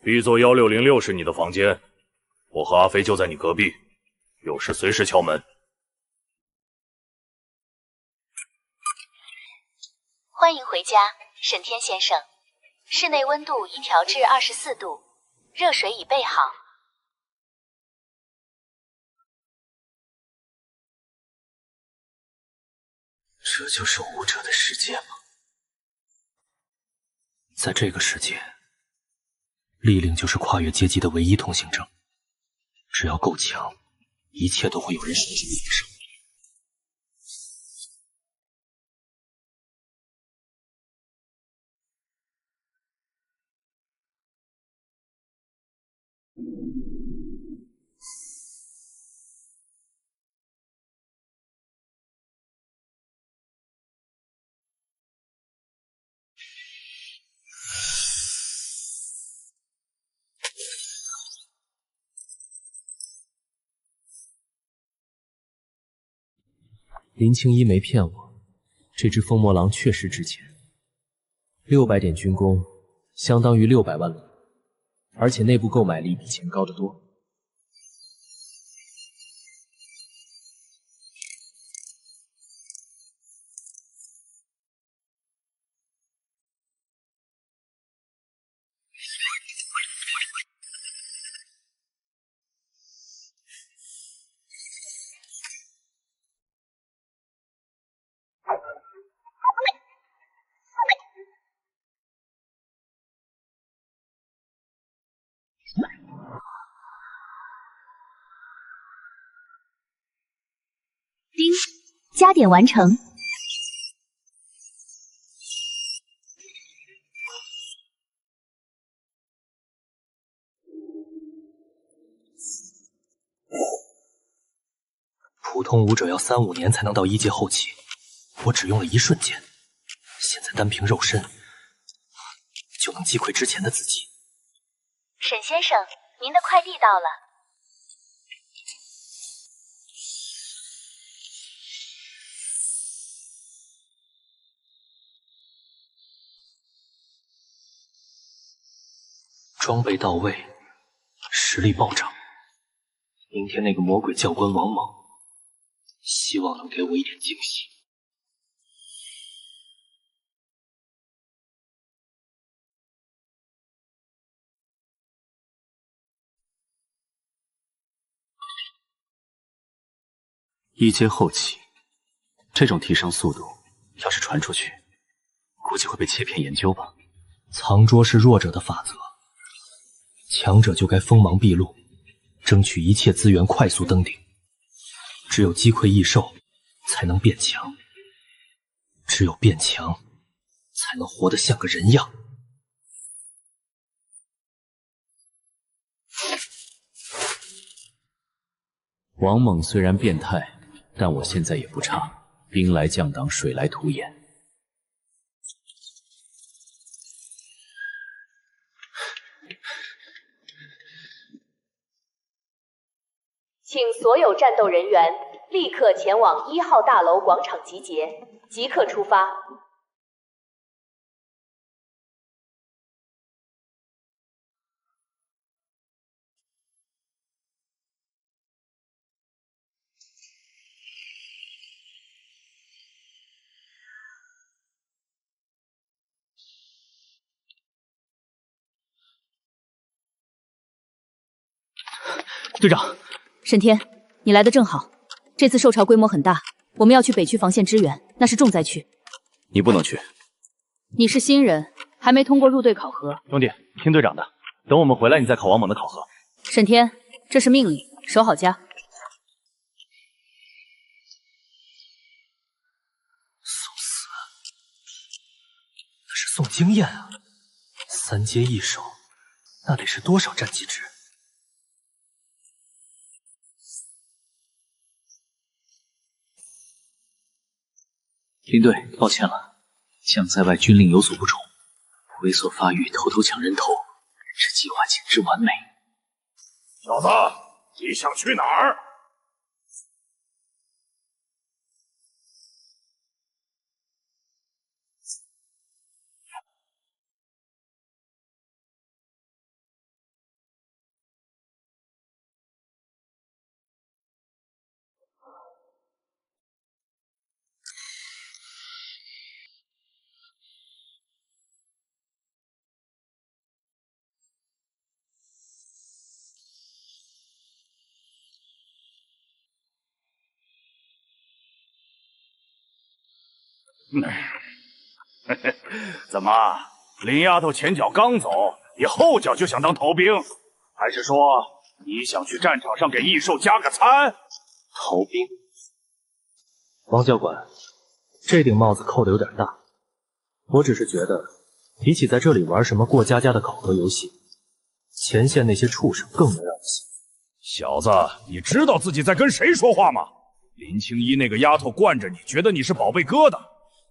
[SPEAKER 14] B 座1606是你的房间，我和阿飞就在你隔壁，有事随时敲门。
[SPEAKER 17] 欢迎回家，沈天先生。室内温度已调至24度，热水已备好。
[SPEAKER 3] 这就是武者的世界吗？在这个世界，力量就是跨越阶级的唯一通行证。只要够强，一切都会有人伸出援手。
[SPEAKER 7] 林青衣没骗我，这只疯魔狼确实值钱，600点军功相当于600万龙，而且内部购买力比钱高得多。
[SPEAKER 1] 叮，加点完成。
[SPEAKER 3] 普通武者要3、5年才能到1阶后期，我只用了1瞬间，现在单凭肉身就能击溃之前的自己。
[SPEAKER 17] 沈先生，您的快递到了。
[SPEAKER 3] 装备到位，实力暴涨。明天那个魔鬼教官王猛，希望能给我一点惊喜。1阶后期，这种提升速度，要是传出去，估计会被切片研究吧。藏拙是弱者的法则，强者就该锋芒毕露，争取一切资源快速登顶。只有击溃异兽，才能变强；只有变强，才能活得像个人样。
[SPEAKER 7] 王猛虽然变态，但我现在也不差，兵来将挡，水来土掩。
[SPEAKER 17] 请所有战斗人员立刻前往1号大楼广场集结，即刻出发。
[SPEAKER 18] 队长，
[SPEAKER 16] 沈天，你来的正好。这次受潮规模很大，我们要去北区防线支援，那是重灾区。
[SPEAKER 3] 你不能去。
[SPEAKER 16] 你是新人，还没通过入队考核。
[SPEAKER 3] 兄弟，听队长的，等我们回来，你再考王猛的考核。
[SPEAKER 16] 沈天，这是命令，守好家。
[SPEAKER 3] 送死，那是送经验啊！3阶1手，那得是多少战绩值？林队，抱歉了，将在外军令有所不宠，猥琐发育，偷偷抢人头，这计划简直完美。
[SPEAKER 14] 小子，你想去哪儿？怎么，林丫头前脚刚走，你后脚就想当逃兵？还是说你想去战场上给异兽加个餐？
[SPEAKER 3] 逃兵？王教官，这顶帽子扣的有点大。我只是觉得，比起在这里玩什么过家家的考核游戏，前线那些畜生更能让人心服。
[SPEAKER 14] 小子，你知道自己在跟谁说话吗？林青衣那个丫头惯着你，觉得你是宝贝疙瘩。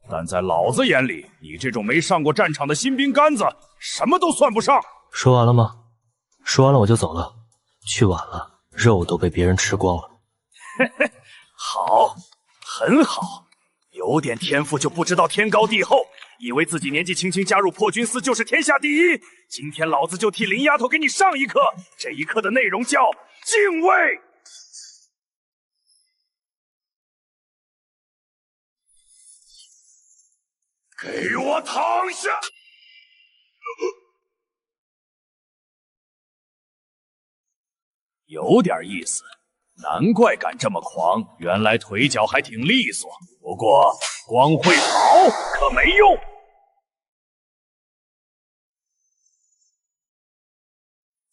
[SPEAKER 14] 但在老子眼里，你这种没上过战场的新兵杆子，什么都算不上。
[SPEAKER 3] 说完了吗？说完了我就走了。去晚了，肉都被别人吃光了。
[SPEAKER 14] 嘿嘿，好，很好。有点天赋就不知道天高地厚，以为自己年纪轻轻加入破军司就是天下第一。今天老子就替林丫头给你上一课，这一课的内容叫敬畏。给我躺下！有点意思，难怪敢这么狂，原来腿脚还挺利索。不过光会跑可没用。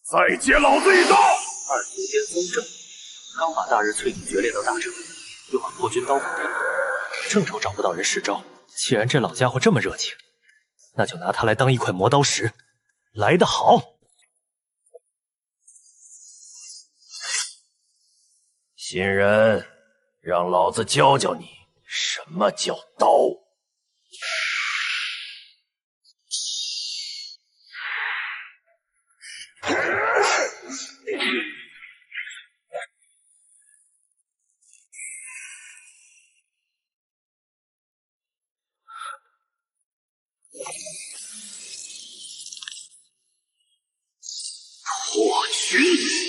[SPEAKER 14] 再接老子一刀！
[SPEAKER 3] 二阶巅峰正，刚把大日淬体诀练到大成，又把破军刀法练过，正愁找不到人试招。既然这老家伙这么热情，那就拿他来当一块磨刀石。来得好！
[SPEAKER 4] 新人，让老子教教你什么叫刀。
[SPEAKER 14] 破军。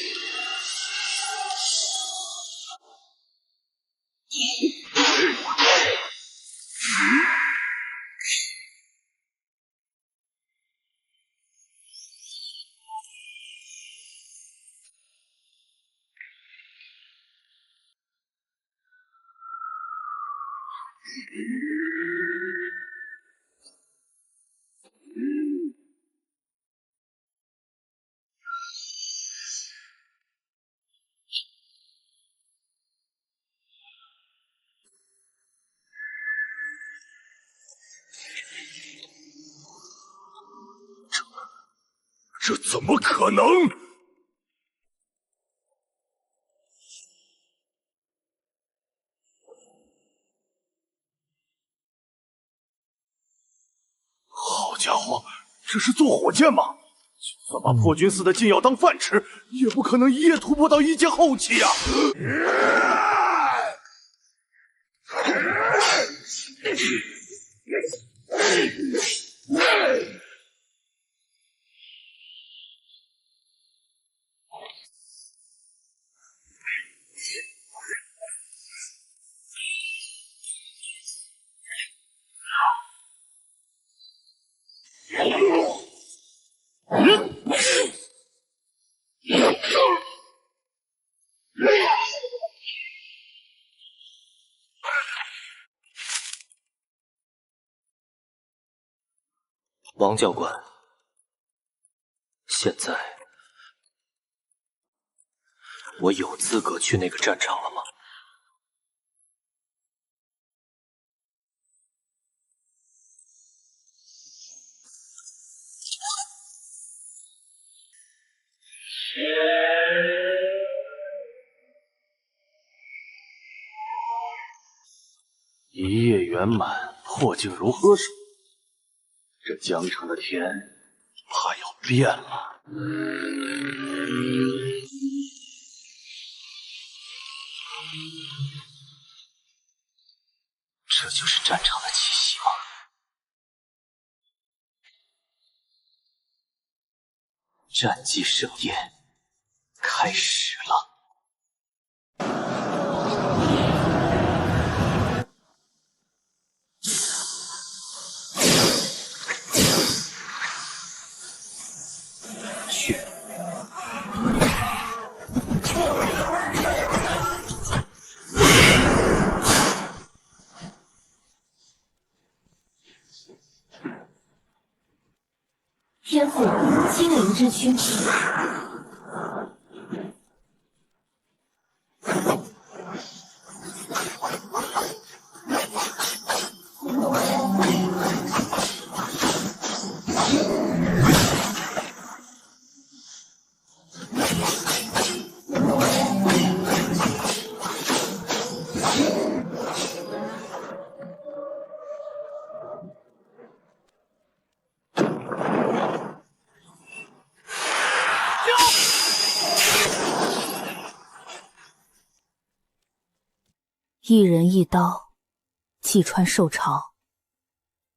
[SPEAKER 14] 这怎么可能？好家伙，这是做火箭吗？就算把破军司的禁药当饭吃，也不可能一夜突破到1阶后期呀！
[SPEAKER 3] 王教官，现在我有资格去那个战场了吗？
[SPEAKER 2] 一夜圆满，破镜如河水。这江城的天怕要变了。
[SPEAKER 3] 这就是战场的气息吗？战绩盛宴开始了。血。
[SPEAKER 17] 天赋精灵之躯。
[SPEAKER 16] 一人一刀，击穿兽巢，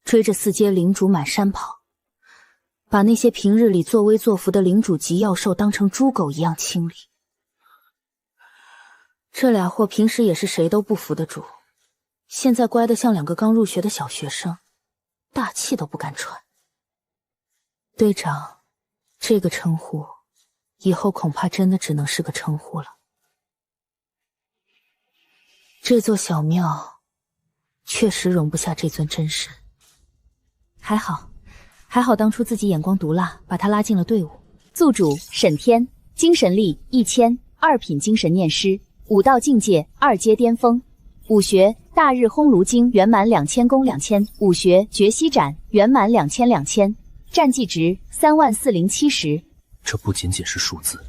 [SPEAKER 16] 追着四阶领主满山跑，把那些平日里作威作福的领主级要兽当成猪狗一样清理。这俩货平时也是谁都不服的主，现在乖得像两个刚入学的小学生，大气都不敢喘。队长，这个称呼，以后恐怕真的只能是个称呼了。这座小庙确实容不下这尊真神，还好当初自己眼光毒辣，把他拉进了队伍。
[SPEAKER 1] 宿主沈天，精神力1000，2品精神念师，5道境界2阶巅峰，武学大日烘炉经圆满2000攻2000，武学绝息斩圆满2000，战绩值34070。
[SPEAKER 3] 这不仅仅是数字，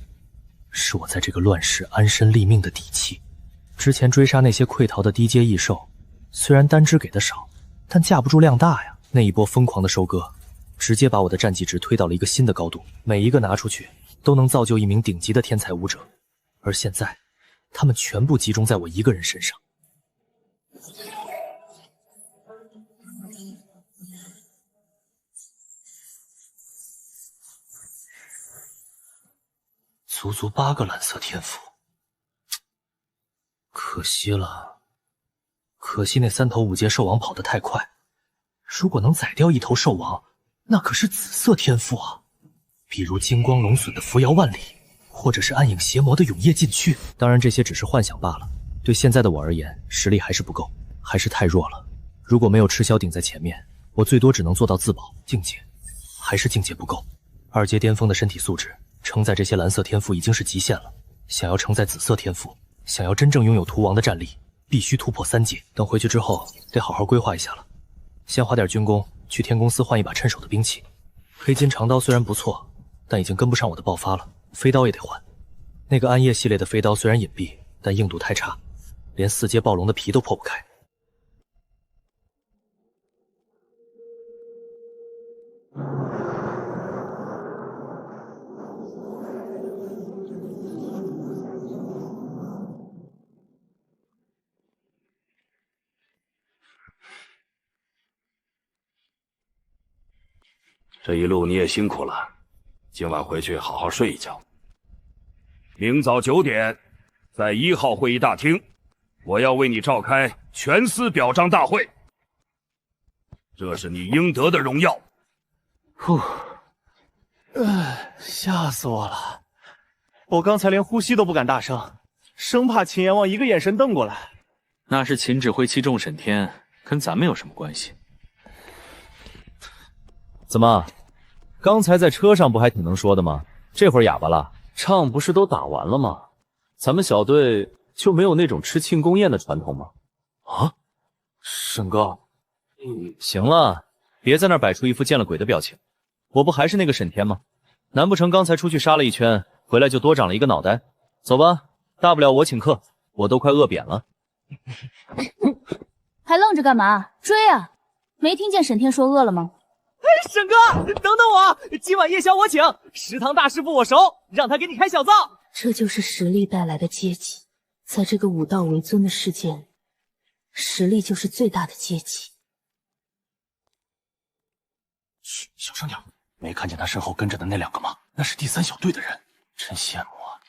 [SPEAKER 3] 是我在这个乱世安身立命的底气。之前追杀那些溃逃的低阶异兽，虽然单只给的少，但架不住量大呀。那一波疯狂的收割，直接把我的战绩值推到了一个新的高度，每一个拿出去都能造就一名顶级的天才武者。而现在，他们全部集中在我一个人身上。足足8个蓝色天赋。可惜了，可惜那3头5阶兽王跑得太快。如果能宰掉一头兽王，那可是紫色天赋啊！比如金光龙隼的扶摇万里，或者是暗影邪魔的永夜禁区。当然，这些只是幻想罢了。对现在的我而言，实力还是不够，还是太弱了。如果没有赤霄顶在前面，我最多只能做到自保。境界，还是境界不够。2阶巅峰的身体素质，承载这些蓝色天赋已经是极限了。想要承载紫色天赋，想要真正拥有屠王的战力，必须突破3阶。等回去之后，得好好规划一下了。先花点军功，去天宫司换一把趁手的兵器。黑金长刀虽然不错，但已经跟不上我的爆发了。飞刀也得换。那个暗夜系列的飞刀虽然隐蔽，但硬度太差，连4阶暴龙的皮都破不开。
[SPEAKER 14] 这一路你也辛苦了，今晚回去好好睡一觉。明早9点，在1号会议大厅，我要为你召开全司表彰大会，这是你应得的荣耀。
[SPEAKER 7] 呼，吓死我了！我刚才连呼吸都不敢大声，生怕秦阎王一个眼神瞪过来。
[SPEAKER 3] 那是秦指挥器重审天，跟咱们有什么关系？
[SPEAKER 7] 怎么，刚才在车上不还挺能说的吗？这会儿哑巴了？仗不是都打完了吗？咱们小队就没有那种吃庆功宴的传统吗？啊，沈哥，行了，别在那儿摆出一副见了鬼的表情。我不还是那个沈天吗？难不成刚才出去杀了一圈，回来就多长了一个脑袋？走吧，大不了我请客，我都快饿扁了。
[SPEAKER 1] 还愣着干嘛？追啊！没听见沈天说饿了吗？
[SPEAKER 18] 沈哥，等等我，今晚夜宵我请，食堂大师傅我熟，让他给你开小灶。
[SPEAKER 16] 这就是实力带来的阶级，在这个武道为尊的世界里，实力就是最大的阶级。
[SPEAKER 9] 嘘，小声点，没看见他身后跟着的那2个吗？那是第3小队的人，真羡慕啊！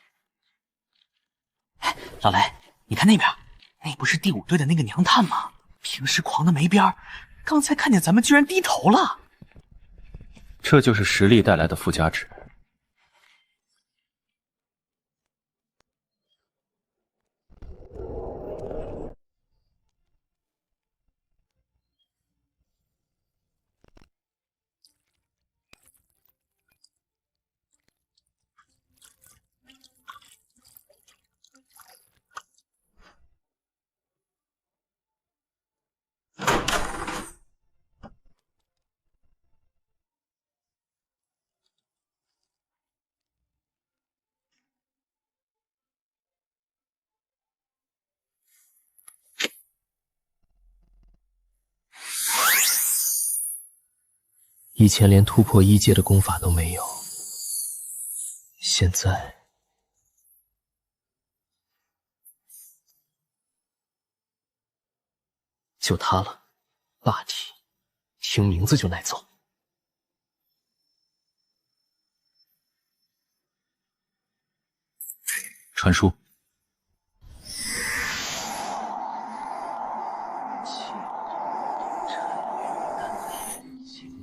[SPEAKER 13] 哎，老雷，你看那边，那不是第5队的那个娘探吗？平时狂的没边儿，刚才看见咱们居然低头了。
[SPEAKER 3] 这就是实力带来的附加值。
[SPEAKER 7] 以前连突破1阶的功法都没有，现在就他了，霸体，听名字就耐揍。
[SPEAKER 3] 传书。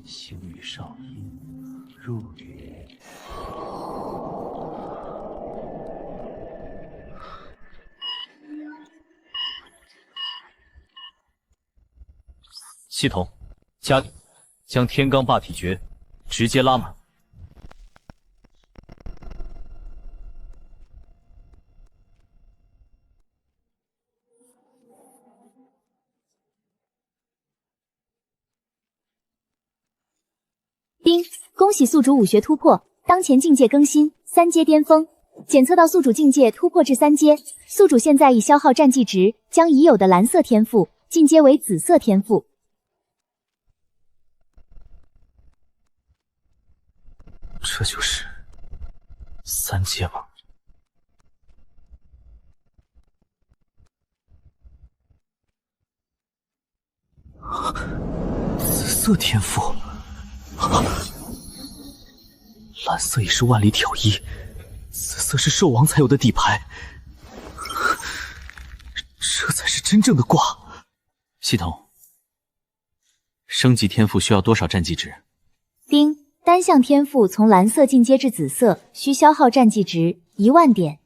[SPEAKER 13] 星语少阴，入语。
[SPEAKER 7] 系统，加点，将天罡霸体诀直接拉满。
[SPEAKER 1] 丁，恭喜宿主武学突破，当前境界更新3阶巅峰，检测到宿主境界突破至3阶，宿主现在已消耗战绩值，将已有的蓝色天赋进阶为紫色天赋。
[SPEAKER 7] 这就是3阶吗？紫色天赋。蓝色也是万里挑一，紫色是兽王才有的底牌，这才是真正的挂。
[SPEAKER 3] 系统，升级天赋需要多少战绩值？
[SPEAKER 1] 丁，单项天赋从蓝色进阶至紫色，需消耗战绩值10000点。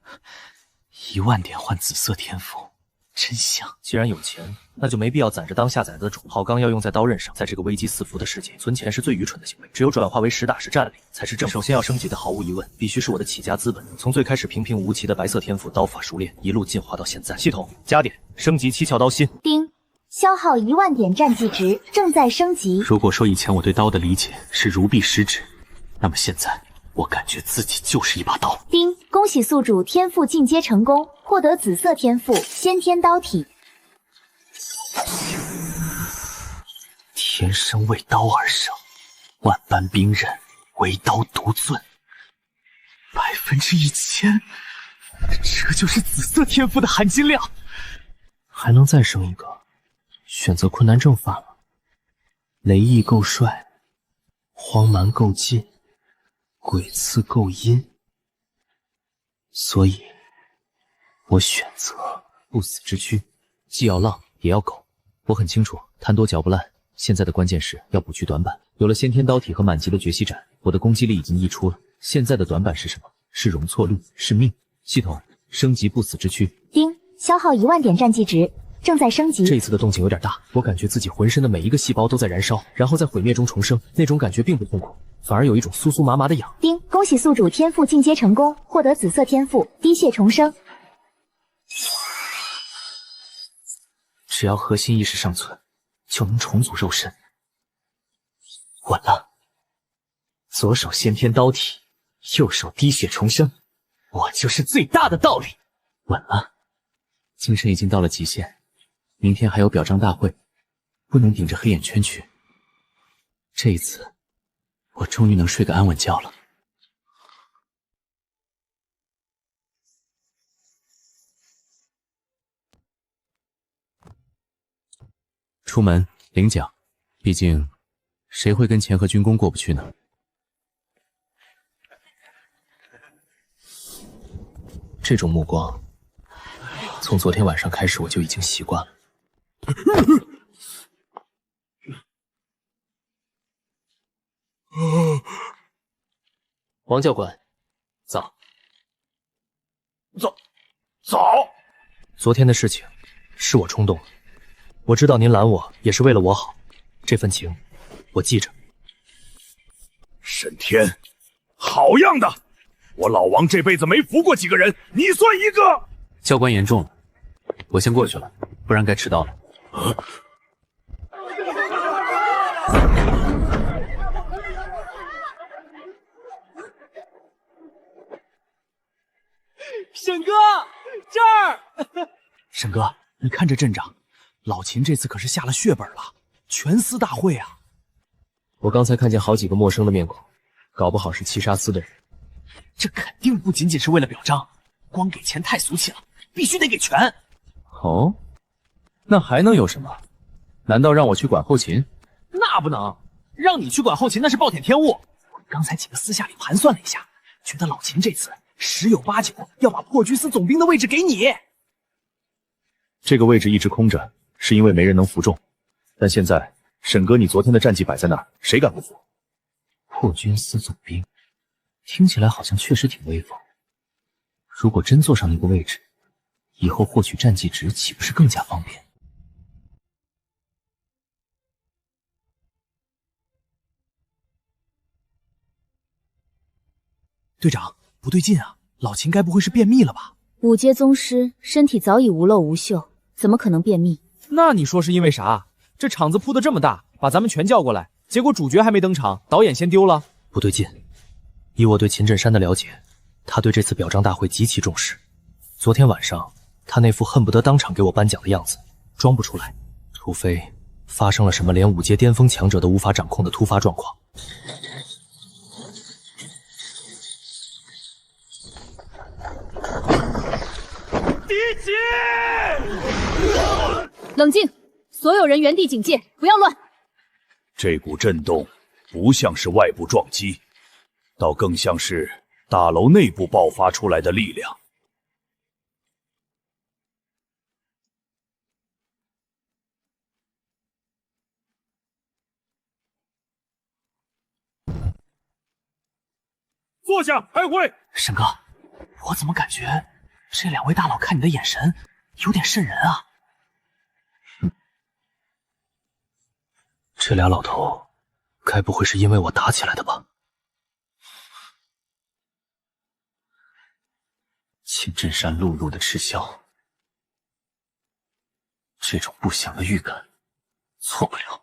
[SPEAKER 7] 1万点换紫色天赋，真香！既然有钱，那就没必要攒着当下载的种。好钢要用在刀刃上，在这个危机四伏的世界，存钱是最愚蠢的行为。只有转化为实打实战力，才是正。首先要升级的，毫无疑问，必须是我的起家资本。从最开始平平无奇的白色天赋，刀法熟练，一路进化到现在。系统加点，升级7窍刀心。
[SPEAKER 1] 丁，消耗10000点战绩值，正在升级。
[SPEAKER 3] 如果说以前我对刀的理解是如臂使指，那么现在我感觉自己就是一把刀。
[SPEAKER 1] 丁，恭喜宿主天赋进阶成功，获得紫色天赋先天刀体。
[SPEAKER 7] 天生为刀而生，万般兵刃，唯刀独尊，1000%，这就是紫色天赋的含金量。还能再升一个，选择困难症犯了。雷翼够帅，
[SPEAKER 3] 荒蛮够劲，鬼刺够阴，所以，我选择不死之躯，既要浪也要狗。我很清楚，贪多嚼不烂。现在的关键是要补去短板。有了先天刀体和满级的绝息斩，我的攻击力已经溢出了。现在的短板是什么？是容错率，是命。系统升级不死之躯。
[SPEAKER 17] 丁，消耗1万点战绩值，正在升级。
[SPEAKER 3] 这一次的动静有点大，我感觉自己浑身的每一个细胞都在燃烧，然后在毁灭中重生，那种感觉并不痛苦，反而有一种酥酥麻麻的痒。
[SPEAKER 17] 丁，恭喜宿主天赋进阶成功，获得紫色天赋滴血重生。
[SPEAKER 3] 只要核心意识尚存，就能重组肉身。稳了，左手先天刀体，右手滴血重生，我就是最大的道理。稳了，精神已经到了极限，明天还有表彰大会，不能顶着黑眼圈去。这一次，我终于能睡个安稳觉了。出门领奖，毕竟谁会跟钱和军功过不去呢？这种目光，从昨天晚上开始我就已经习惯了。王教官，早。
[SPEAKER 14] 早。
[SPEAKER 3] 昨天的事情是我冲动了。我知道您拦我也是为了我好，这份情我记着。
[SPEAKER 14] 沈天，好样的！我老王这辈子没服过几个人，你算一个。
[SPEAKER 3] 教官言重了，我先过去了，不然该迟到了。
[SPEAKER 18] 沈哥，这儿。
[SPEAKER 7] 沈哥，你看这阵仗。老秦这次可是下了血本了，全司大会啊！
[SPEAKER 3] 我刚才看见好几个陌生的面孔，搞不好是七杀司的人。
[SPEAKER 7] 这肯定不仅仅是为了表彰，光给钱太俗气了，必须得给全。
[SPEAKER 3] 哦，那还能有什么？难道让我去管后勤？
[SPEAKER 7] 那不能，让你去管后勤那是暴殄天物。我刚才几个私下里盘算了一下，觉得老秦这次十有八九要把破军司总兵的位置给你。
[SPEAKER 14] 这个位置一直空着。是因为没人能服众，但现在沈哥，你昨天的战绩摆在那儿，谁敢不服？
[SPEAKER 3] 破军司总兵，听起来好像确实挺威风。如果真坐上那个位置，以后获取战绩值岂不是更加方便？
[SPEAKER 7] 队长，不对劲啊！老秦该不会是便秘了吧
[SPEAKER 16] ？5阶宗师，身体早已无漏无锈，怎么可能便秘？
[SPEAKER 18] 那你说是因为啥？这场子铺得这么大，把咱们全叫过来，结果主角还没登场，导演先丢了。
[SPEAKER 3] 不对劲，以我对秦振山的了解，他对这次表彰大会极其重视。昨天晚上他那副恨不得当场给我颁奖的样子，装不出来，除非发生了什么连5阶巅峰强者都无法掌控的突发状况。
[SPEAKER 15] 敌情！
[SPEAKER 1] 冷静，所有人原地警戒，不要乱。
[SPEAKER 14] 这股震动不像是外部撞击，倒更像是大楼内部爆发出来的力量。
[SPEAKER 15] 坐下，开会。
[SPEAKER 7] 沈哥，我怎么感觉这2位大佬看你的眼神有点瘆人啊？
[SPEAKER 3] 这俩老头，该不会是因为我打起来的吧？秦振山碌碌的吃笑，这种不祥的预感，错不了。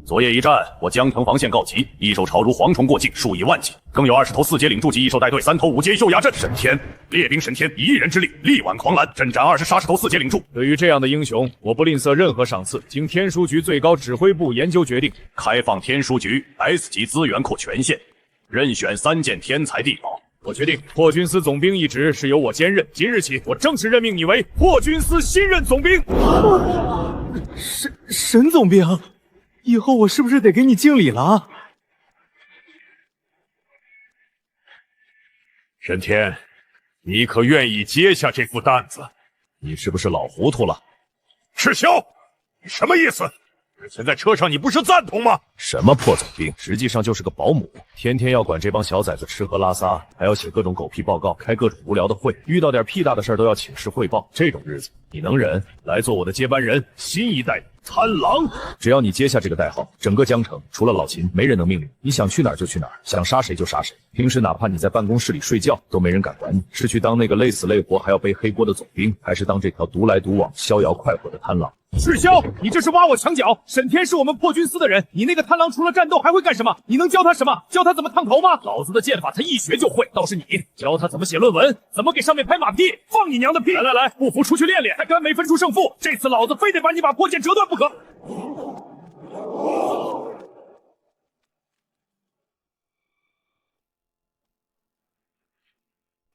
[SPEAKER 14] 昨夜一战，我江城防线告急，异兽潮如蝗虫过境，数以万计，更有20头4阶领驻及异兽带队，3头5阶异兽压阵。沈天，列兵沈天以1人之力力挽狂澜，阵斩20头4阶领驻。
[SPEAKER 11] 对于这样的英雄，我不吝啬任何赏赐。经天书局最高指挥部研究决定，
[SPEAKER 14] 开放天书局 S 级资源库权限，任选3件天才地宝。
[SPEAKER 11] 我决定破军司总兵一职是由我兼任，即日起，我正式任命你为破军司新任总兵。
[SPEAKER 18] 沈总兵。以后我是不是得给你敬礼了？
[SPEAKER 14] 沈天，你可愿意接下这副担子？你是不是老糊涂了？赤霄，你什么意思？之前在车上你不是赞同吗？什么破总兵，实际上就是个保姆，天天要管这帮小崽子吃喝拉撒，还要写各种狗屁报告，开各种无聊的会，遇到点屁大的事都要请示汇报。这种日子你能忍？来做我的接班人，新一代贪狼。只要你接下这个代号，整个江城除了老秦，没人能命令你想去哪儿就去哪儿，想杀谁就杀谁。平时哪怕你在办公室里睡觉，都没人敢管你。是去当那个累死累活还要背黑锅的总兵，还是当这条独来独往、逍遥快活的贪狼？
[SPEAKER 15] 赤霄，你这是挖我墙角！沈天是我们破军司的人，你那个贪狼除了战斗还会干什么？你能教他什么？教他怎么烫头吗？老子的剑法他一学就会，倒是你教他怎么写论文，怎么给上面拍马屁。放你娘的屁！来，不服出去练练，还敢没分出胜负？这次老子非得把你把破剑折断不可！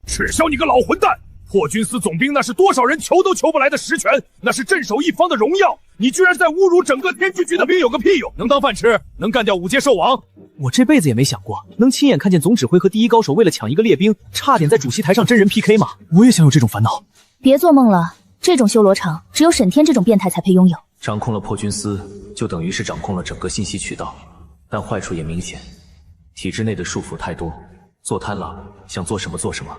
[SPEAKER 15] 赤霄，你个老混蛋！破军司总兵那是多少人求都求不来的实权，那是镇守一方的荣耀。你居然在侮辱整个天剧局的兵，有个屁用！能当饭吃，能干掉5阶兽王。
[SPEAKER 7] 我这辈子也没想过能亲眼看见总指挥和第一高手为了抢一个列兵，差点在主席台上真人 PK 吗？我也想有这种烦恼。
[SPEAKER 1] 别做梦了，这种修罗场只有沈天这种变态才配拥有。
[SPEAKER 3] 掌控了破军司，就等于是掌控了整个信息渠道，但坏处也明显，体制内的束缚太多，做贪狼想做什么做什么，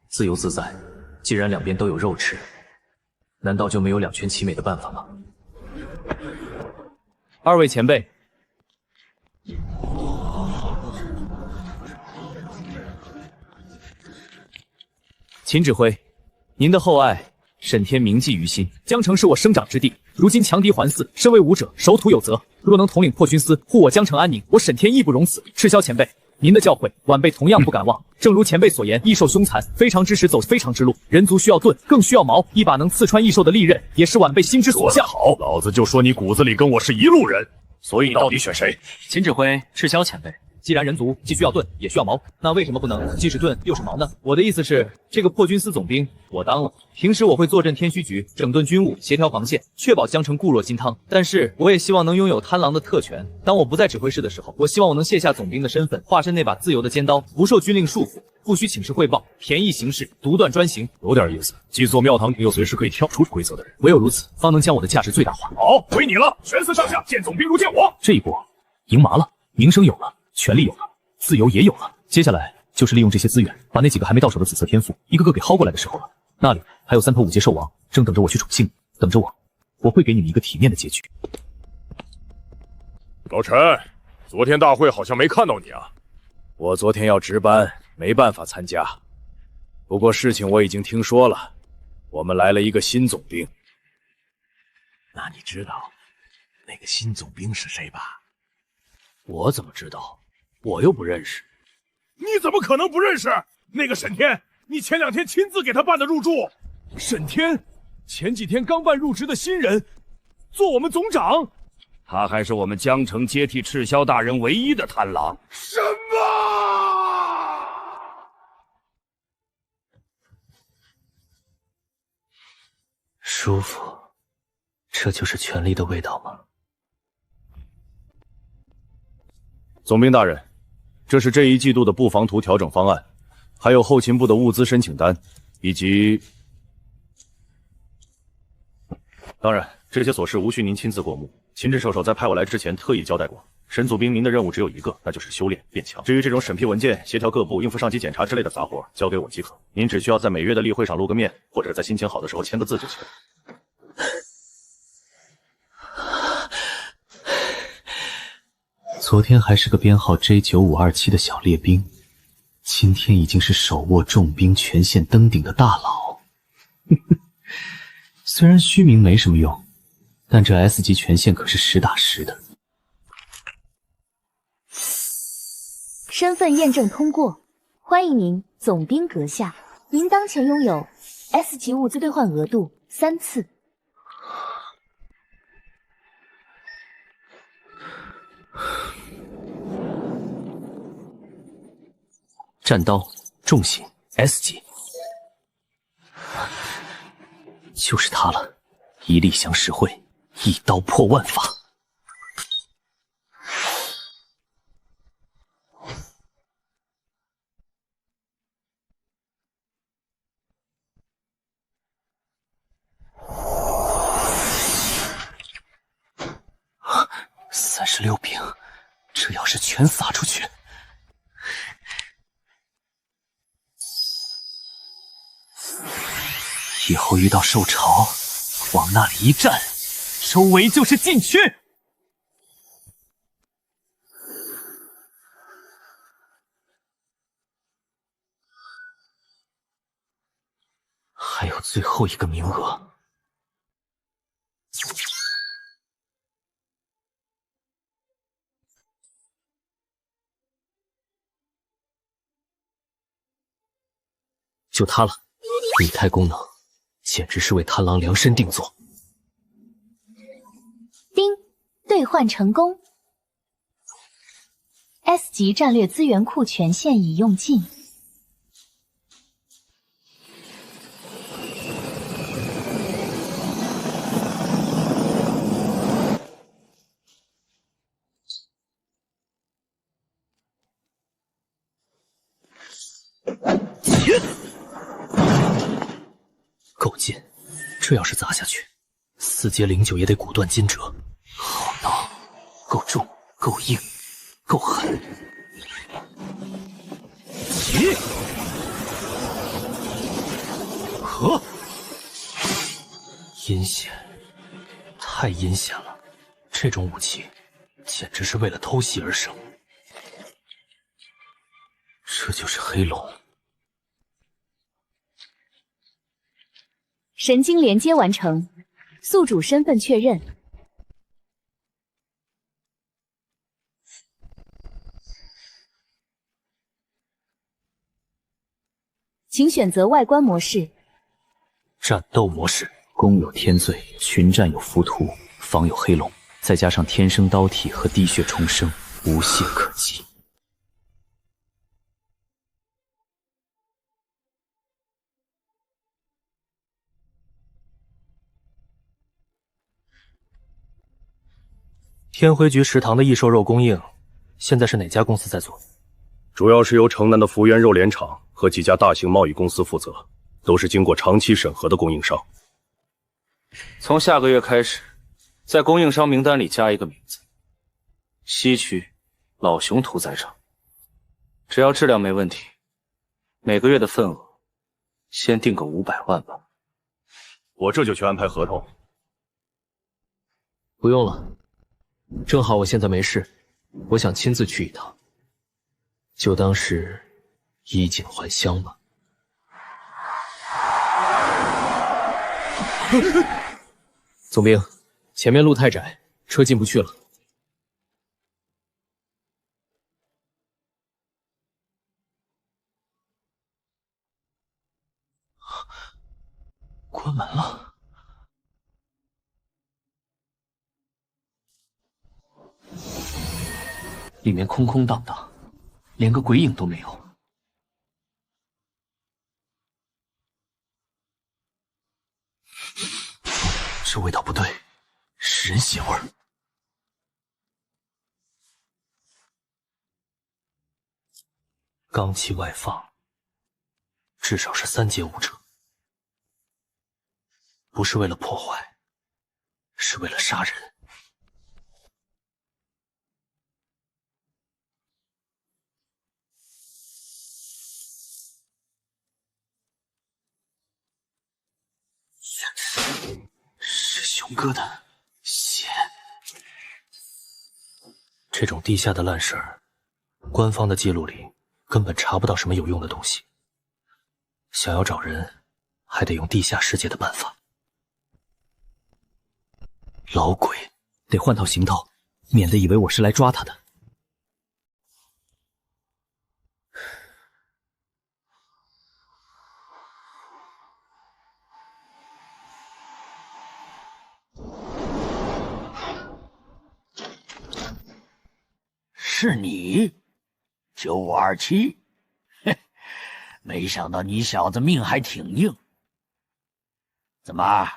[SPEAKER 3] 自由自在。既然两边都有肉吃，难道就没有两全其美的办法吗？
[SPEAKER 7] 二位前辈，秦指挥，您的厚爱，沈天铭记于心。江城是我生长之地，如今强敌环伺，身为武者，守土有责。若能统领破军司，护我江城安宁，我沈天义不容辞。赤霄前辈，您的教诲，晚辈同样不敢忘。正如前辈所言，异兽凶残，非常之时走非常之路。人族需要盾，更需要矛。一把能刺穿异兽的利刃，也是晚辈心之所向。
[SPEAKER 14] 好，老子就说你骨子里跟我是一路人，所以你到底选谁？
[SPEAKER 3] 秦指挥，赤霄前辈。
[SPEAKER 7] 既然人族既需要盾也需要矛，那为什么不能既是盾又是矛呢？我的意思是，这个破军司总兵我当了，平时我会坐镇天虚局，整顿军务，协调防线，确保江城固若金汤。但是我也希望能拥有贪狼的特权。当我不在指挥室的时候，我希望我能卸下总兵的身份，化身那把自由的尖刀，不受军令束缚，不需请示汇报，便宜行事，独断专行。
[SPEAKER 14] 有点意思，既做庙堂又随时可以跳出规则的人，
[SPEAKER 7] 唯有如此，方能将我的价值最大化。
[SPEAKER 14] 好，归你了，全司上下见总兵如见我。
[SPEAKER 7] 这一波赢麻了，名声有了，权力有了，自由也有了，接下来就是利用这些资源，把那几个还没到手的紫色天赋一个个给薅过来的时候了。那里还有3头5阶兽王，正等着我去宠幸，等着我，我会给你们一个体面的结局。
[SPEAKER 14] 老陈，昨天大会好像没看到你啊。
[SPEAKER 11] 我昨天要值班，没办法参加。不过事情我已经听说了，我们来了一个新总兵。
[SPEAKER 9] 那你知道那个新总兵是谁吧？
[SPEAKER 11] 我怎么知道？我又不认识。
[SPEAKER 15] 你怎么可能不认识？那个沈天，你前2天亲自给他办的入驻。沈天，前几天刚办入职的新人，做我们总长。
[SPEAKER 11] 他还是我们江城接替赤霄大人唯一的贪狼。
[SPEAKER 15] 什么？
[SPEAKER 3] 舒服，这就是权力的味道吗？
[SPEAKER 14] 总兵大人，这是这一季度的布防图调整方案，还有后勤部的物资申请单，以及……当然，这些琐事无需您亲自过目。秦志兽首在派我来之前特意交代过，沈祖兵，您的任务只有一个，那就是修炼变强。至于这种审批文件、协调各部、应付上级检查之类的杂活，交给我即可。您只需要在每月的例会上露个面，或者在心情好的时候签个字就行。
[SPEAKER 3] 昨天还是个编号 J9527 的小列兵，今天已经是手握重兵权限登顶的大佬。虽然虚名没什么用，但这 S 级权限可是实打实的。
[SPEAKER 17] 身份验证通过，欢迎您，总兵阁下。您当前拥有 S 级物资兑换额度3次。
[SPEAKER 3] 战刀重型 S 级，就是他了，一力降十会，一刀破万法。26柄，这要是全撒出去，以后遇到兽潮，往那里一站，周围就是禁区。还有最后一个名额。就它了，离开功能，简直是为贪狼量身定做。
[SPEAKER 1] 丁，兑换成功。S 级战略资源库权限已用尽。
[SPEAKER 3] 够劲，这要是砸下去，4阶09也得骨断筋折。好挠，够重，够硬，够狠。起！和！阴险，太阴险了！这种武器，简直是为了偷袭而生。这就是黑龙。
[SPEAKER 1] 神经连接完成，宿主身份确认。请选择外观模式。
[SPEAKER 3] 战斗模式，攻有天罪，群战有浮屠，防有黑龙，再加上天生刀体和地血重生，无懈可击。天辉局食堂的异兽肉供应，现在是哪家公司在做？
[SPEAKER 14] 主要是由城南的福源肉联厂和几家大型贸易公司负责，都是经过长期审核的供应商。
[SPEAKER 3] 从下个月开始，在供应商名单里加一个名字：西区老熊屠宰场。只要质量没问题，每个月的份额先定个500万吧。
[SPEAKER 14] 我这就去安排合同。
[SPEAKER 3] 不用了。正好我现在没事，我想亲自去一趟，就当是衣锦还乡吧。总兵，前面路太窄，车进不去了。关门了。里面空空荡荡，连个鬼影都没有。这味道不对，是人血味儿。罡气外放，至少是3阶武者，不是为了破坏，是为了杀人。是熊哥的血。这种地下的烂事儿，官方的记录里根本查不到什么有用的东西。想要找人，还得用地下世界的办法。老鬼，得换套行头，免得以为我是来抓他的。
[SPEAKER 20] 是你，9527，没想到你小子命还挺硬。怎么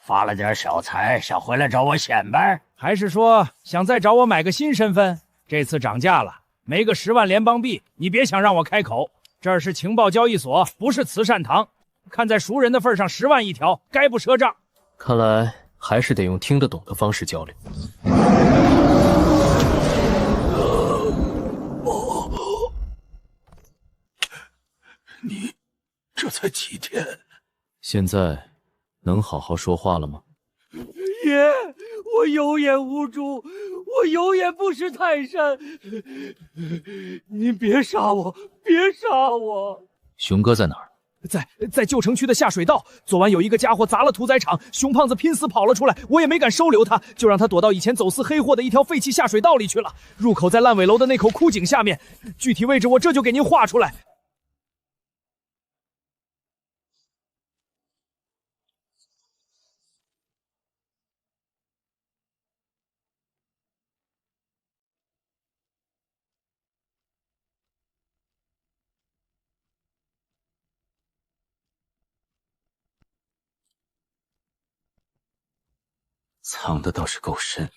[SPEAKER 20] 发了点小财，想回来找我显摆？
[SPEAKER 11] 还是说想再找我买个新身份？这次涨价了，没个10万联邦币，你别想让我开口。这儿是情报交易所，不是慈善堂。看在熟人的份上，10万一条，概不赊账。
[SPEAKER 3] 看来还是得用听得懂的方式交流。
[SPEAKER 14] 这才几天，
[SPEAKER 3] 现在能好好说话了吗？
[SPEAKER 11] 爷，我有眼无珠，我有眼不识泰山。您别杀我，别杀我！
[SPEAKER 3] 熊哥在哪儿？
[SPEAKER 18] 在旧城区的下水道，昨晚有一个家伙砸了屠宰场，熊胖子拼死跑了出来，我也没敢收留他，就让他躲到以前走私黑货的一条废弃下水道里去了。入口在烂尾楼的那口枯井下面，具体位置我这就给您画出来。
[SPEAKER 3] 藏的倒是够深。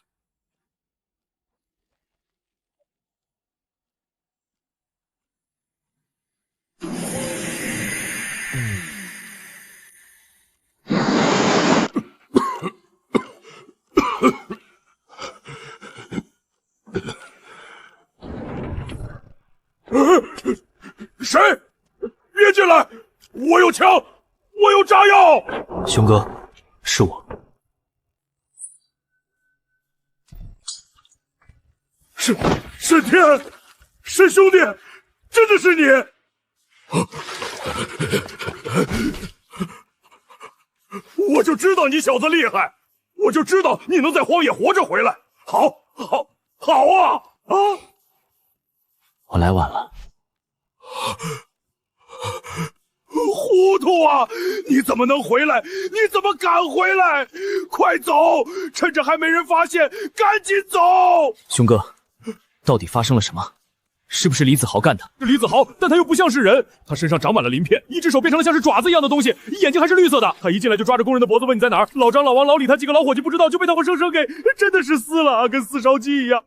[SPEAKER 15] 谁？别进来！我有枪，我有炸药。
[SPEAKER 3] 熊哥，是我。
[SPEAKER 15] 沈天，沈兄弟，真的是你！我就知道你小子厉害，我就知道你能在荒野活着回来。好啊！啊！
[SPEAKER 3] 我来晚了。
[SPEAKER 15] 糊涂啊！你怎么能回来？你怎么敢回来？快走！趁着还没人发现，赶紧走！
[SPEAKER 3] 熊哥，到底发生了什么？是不是李子豪干的？
[SPEAKER 15] 李子豪，但他又不像是人，他身上长满了鳞片，一只手变成了像是爪子一样的东西，眼睛还是绿色的。他一进来就抓着工人的脖子问你在哪儿。老张、老王、老李他几个老伙计不知道，就被他活生生给真的是撕了，跟撕烧鸡一样。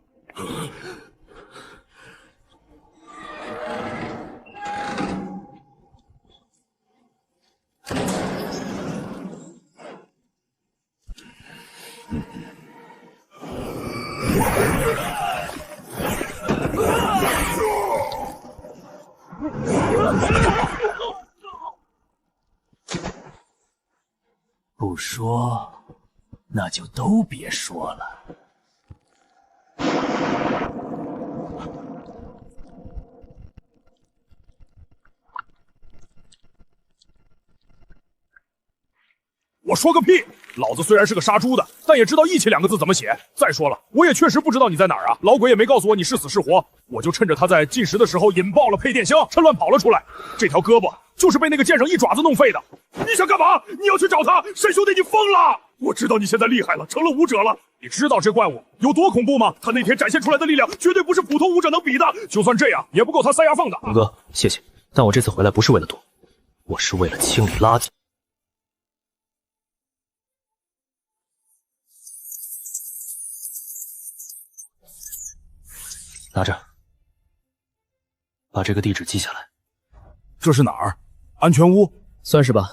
[SPEAKER 13] 不说，那就都别说了。
[SPEAKER 15] 我说个屁！老子虽然是个杀猪的，但也知道义气2个字怎么写。再说了，我也确实不知道你在哪儿啊，老鬼也没告诉我你是死是活，我就趁着他在进食的时候引爆了配电箱，趁乱跑了出来。这条胳膊就是被那个剑圣一爪子弄废的。你想干嘛？你要去找他？沈兄弟，你疯了！我知道你现在厉害了，成了武者了。你知道这怪物有多恐怖吗？他那天展现出来的力量绝对不是普通武者能比的，就算这样也不够他塞牙缝的。
[SPEAKER 3] 龙哥，谢谢，但我这次回来不是为了躲，我是为了清理垃圾。拿着，把这个地址记下来。
[SPEAKER 15] 这是哪儿？安全屋？
[SPEAKER 7] 算是吧。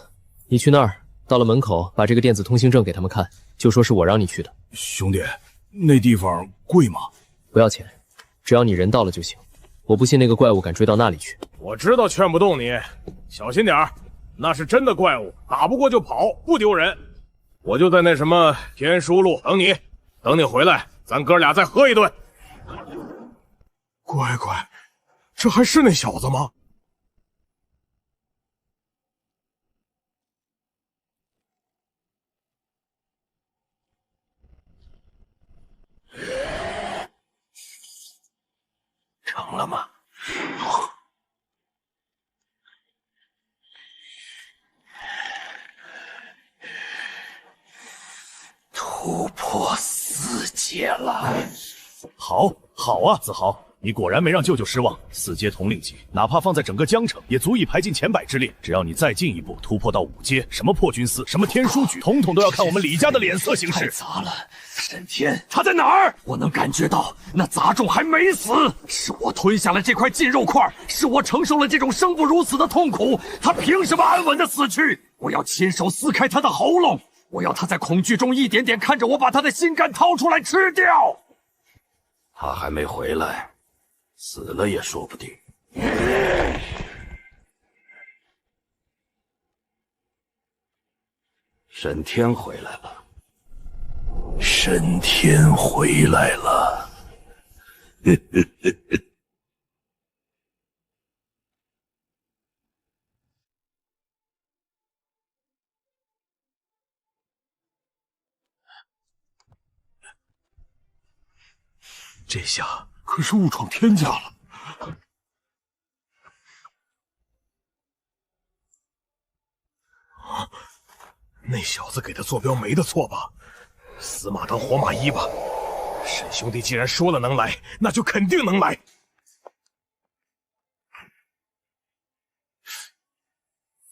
[SPEAKER 7] 你去那儿，到了门口，把这个电子通行证给他们看，就说是我让你去的。
[SPEAKER 15] 兄弟，那地方贵吗？
[SPEAKER 7] 不要钱，只要你人到了就行。我不信那个怪物敢追到那里去。
[SPEAKER 15] 我知道劝不动你，小心点儿，那是真的怪物，打不过就跑，不丢人。我就在那什么天书路等你，等你回来，咱哥俩再喝一顿。乖乖，这还是那小子吗？
[SPEAKER 2] 成了吗？突破4阶了。
[SPEAKER 15] 好啊，子豪，你果然没让舅舅失望。4阶统领级，哪怕放在整个江城，也足以排进前100之列。只要你再进一步，突破到5阶，什么破军司，什么天书局，统统都要看我们李家的脸色行事。
[SPEAKER 20] 太杂了，沈天，
[SPEAKER 15] 他在哪儿？
[SPEAKER 20] 我能感觉到那杂种还没死，是我吞下了这块禁肉块，是我承受了这种生不如死的痛苦，他凭什么安稳的死去？我要亲手撕开他的喉咙，我要他在恐惧中一点点看着我把他的心肝掏出来吃掉。
[SPEAKER 2] 他还没回来，死了也说不定。
[SPEAKER 14] 沈天回来了，沈天回来了。
[SPEAKER 5] 这下可是误闯天家了。那小子给的坐标没的错吧？死马当活马医吧。沈兄弟既然说了能来，那就肯定能来。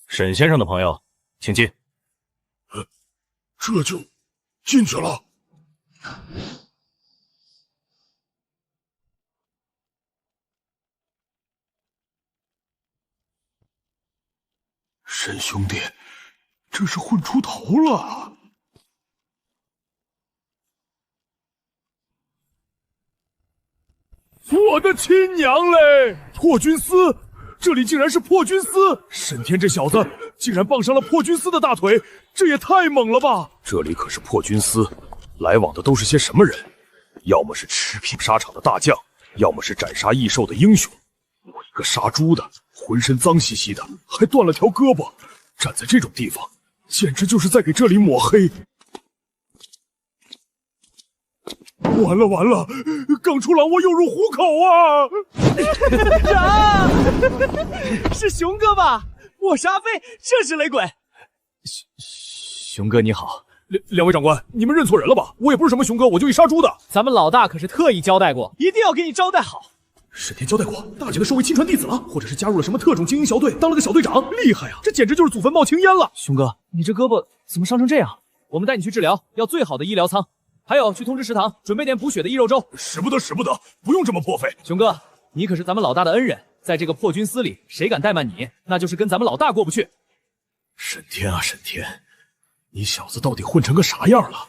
[SPEAKER 14] 沈先生的朋友，请进。
[SPEAKER 5] 这就进去了。沈兄弟，这是混出头了。我的亲娘嘞！破军司，这里竟然是破军司！沈天这小子竟然傍上了破军司的大腿，这也太猛了吧！这里可是破军司，来往的都是些什么人？要么是持品沙场的大将，要么是斩杀异兽的英雄。我一个杀猪的，浑身脏兮兮的，还断了条胳膊，站在这种地方，简直就是在给这里抹黑。完了完了，刚出狼窝又入虎口啊！
[SPEAKER 18] 是熊哥吧？我是阿飞，这是雷鬼。
[SPEAKER 7] 熊哥你好。
[SPEAKER 5] 两位长官，你们认错人了吧？我也不是什么熊哥，我就一杀猪的。
[SPEAKER 18] 咱们老大可是特意交代过，一定要给你招待好。
[SPEAKER 5] 沈天交代过，大姐的收为亲传弟子了，或者是加入了什么特种精英小队，当了个小队长，厉害啊！这简直就是祖坟冒青烟了。
[SPEAKER 18] 熊哥，你这胳膊怎么伤成这样？我们带你去治疗，要最好的医疗舱。还有，去通知食堂准备点补血的益肉粥。
[SPEAKER 5] 使不得，使不得，不用这么破费。
[SPEAKER 18] 熊哥，你可是咱们老大的恩人，在这个破军司里，谁敢怠慢你，那就是跟咱们老大过不去。
[SPEAKER 5] 沈天啊，沈天，你小子到底混成个啥样了？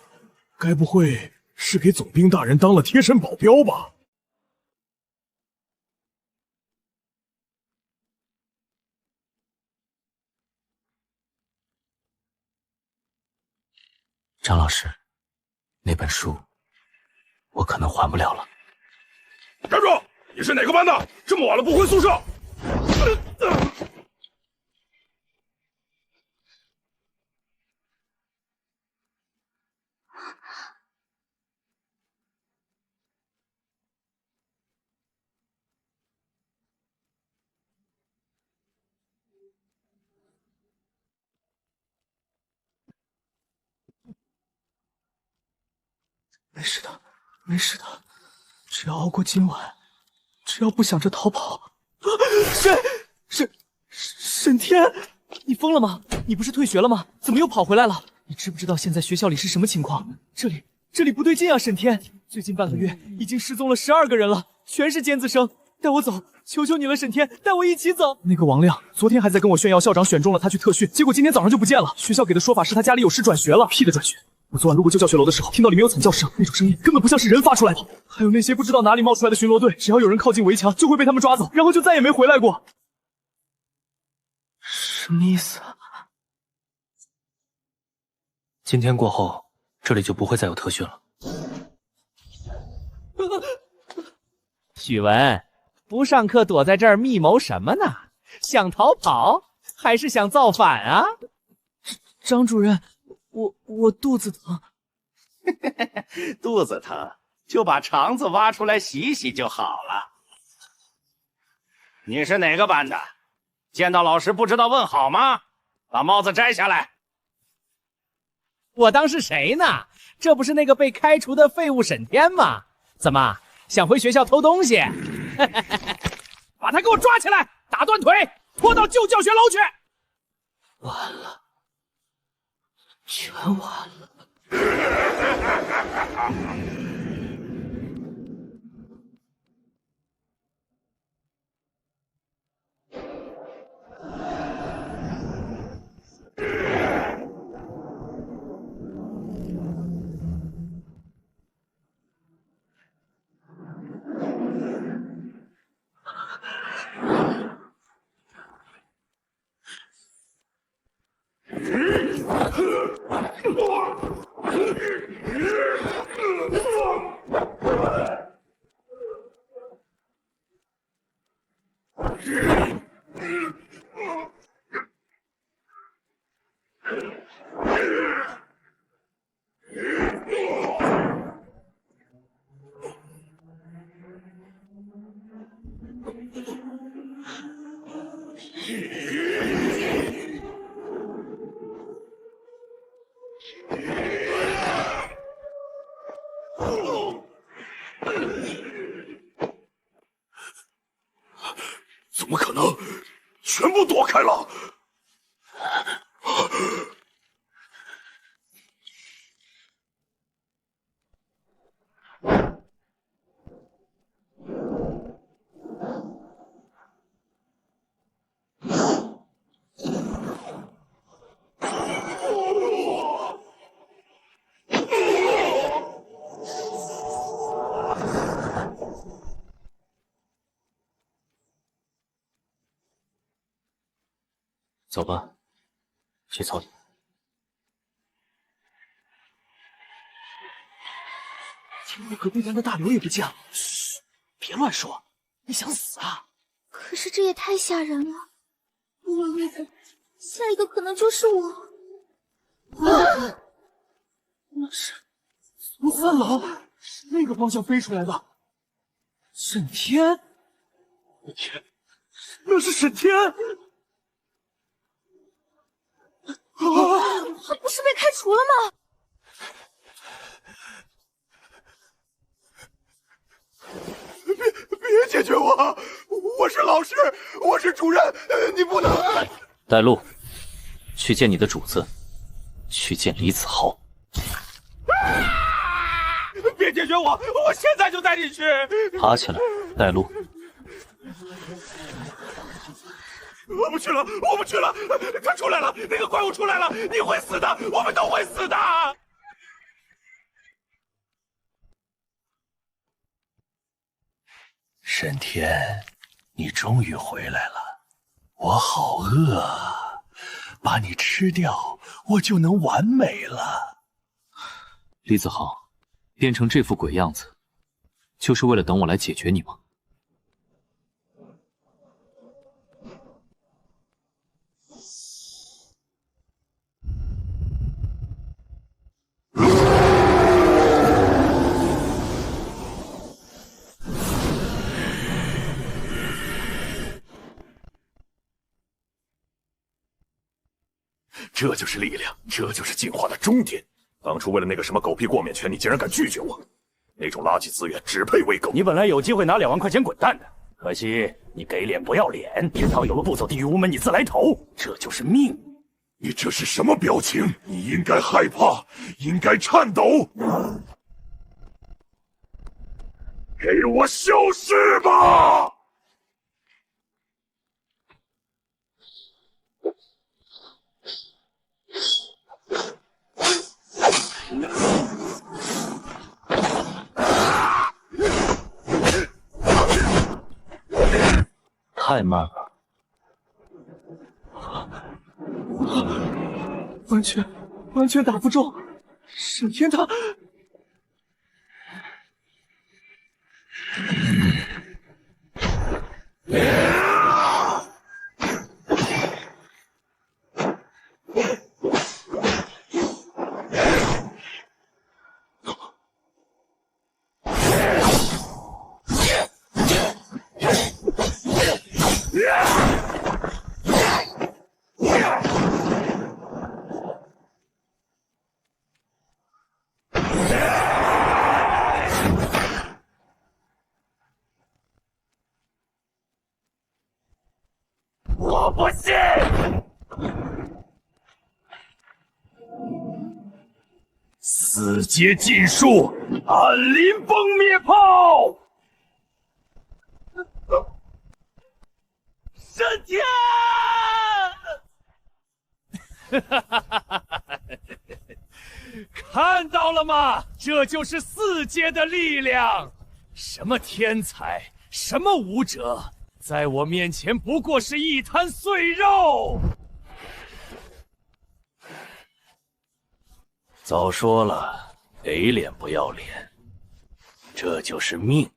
[SPEAKER 5] 该不会是给总兵大人当了贴身保镖吧？
[SPEAKER 3] 张老师，那本书我可能还不了了。
[SPEAKER 5] 站住！你是哪个班的？这么晚了不回宿舍？
[SPEAKER 7] 没事的，没事的，只要熬过今晚，只要不想着逃跑。沈天，你疯了吗？你不是退学了吗？怎么又跑回来了？你知不知道现在学校里是什么情况？这里不对劲啊！沈天，最近半个月已经失踪了12个人了，全是尖子生。带我走，求求你了，沈天，带我一起走。那个王亮昨天还在跟我炫耀校长选中了他去特训，结果今天早上就不见了。学校给的说法是他家里有事转学了。屁的转学！我昨晚路过旧教学楼的时候，听到里面有惨叫声，那种声音根本不像是人发出来的。还有那些不知道哪里冒出来的巡逻队，只要有人靠近围墙，就会被他们抓走，然后就再也没回来过。什么意思啊？
[SPEAKER 3] 今天过后，这里就不会再有特训了。
[SPEAKER 18] 许文，不上课躲在这儿密谋什么呢？想逃跑，还是想造反啊？
[SPEAKER 7] 张主任。我肚子疼，
[SPEAKER 20] 肚子疼就把肠子挖出来洗洗就好了。你是哪个班的？见到老师不知道问好吗？把帽子摘下来。
[SPEAKER 18] 我当是谁呢？这不是那个被开除的废物沈天吗？怎么想回学校偷东西？把他给我抓起来，打断腿，拖到旧教学楼去。
[SPEAKER 7] 完了。全完了！
[SPEAKER 19] 怎么可能？全部躲开了！
[SPEAKER 3] 走吧，去草地。
[SPEAKER 7] 天武阁对咱的大刘也不降，嘘，别乱说，你想死啊？
[SPEAKER 1] 可是这也太吓人了，下一个可能就是我。
[SPEAKER 7] 那是从3楼那个方向飞出来的，沈天！我的天，那是沈天！
[SPEAKER 1] 他不是被开除了吗？
[SPEAKER 19] 别解决我！我是老师，我是主任，你不能。
[SPEAKER 3] 带路，去见你的主子，去见李子豪。
[SPEAKER 15] 别解决我！我现在就带你去。
[SPEAKER 3] 爬起来，带路。
[SPEAKER 19] 我不去了，我不去了！他出来了，那个怪物出来了！你会死的，我们都会死的！
[SPEAKER 2] 沈天，你终于回来了，我好饿啊！把你吃掉，我就能完美了。
[SPEAKER 3] 李子豪，变成这副鬼样子，就是为了等我来解决你吗？
[SPEAKER 14] 这就是力量，这就是进化的终点。当初为了那个什么狗屁过免权，你竟然敢拒绝我！那种垃圾资源只配喂狗。
[SPEAKER 20] 你本来有机会拿2万块钱滚蛋的，可惜你给脸不要脸，天堂有路不走，地狱无门你自来投，这就是命。
[SPEAKER 19] 你这是什么表情？你应该害怕，应该颤抖。给我消失吧！
[SPEAKER 3] 太慢了，
[SPEAKER 7] 完全打不中。沈天他，
[SPEAKER 19] 我不信！四阶禁术，暗林崩灭炮！沈天！
[SPEAKER 15] 看到了吗？这就是4阶的力量。什么天才，什么武者，在我面前不过是一滩碎肉。
[SPEAKER 2] 早说了，给脸不要脸，这就是命。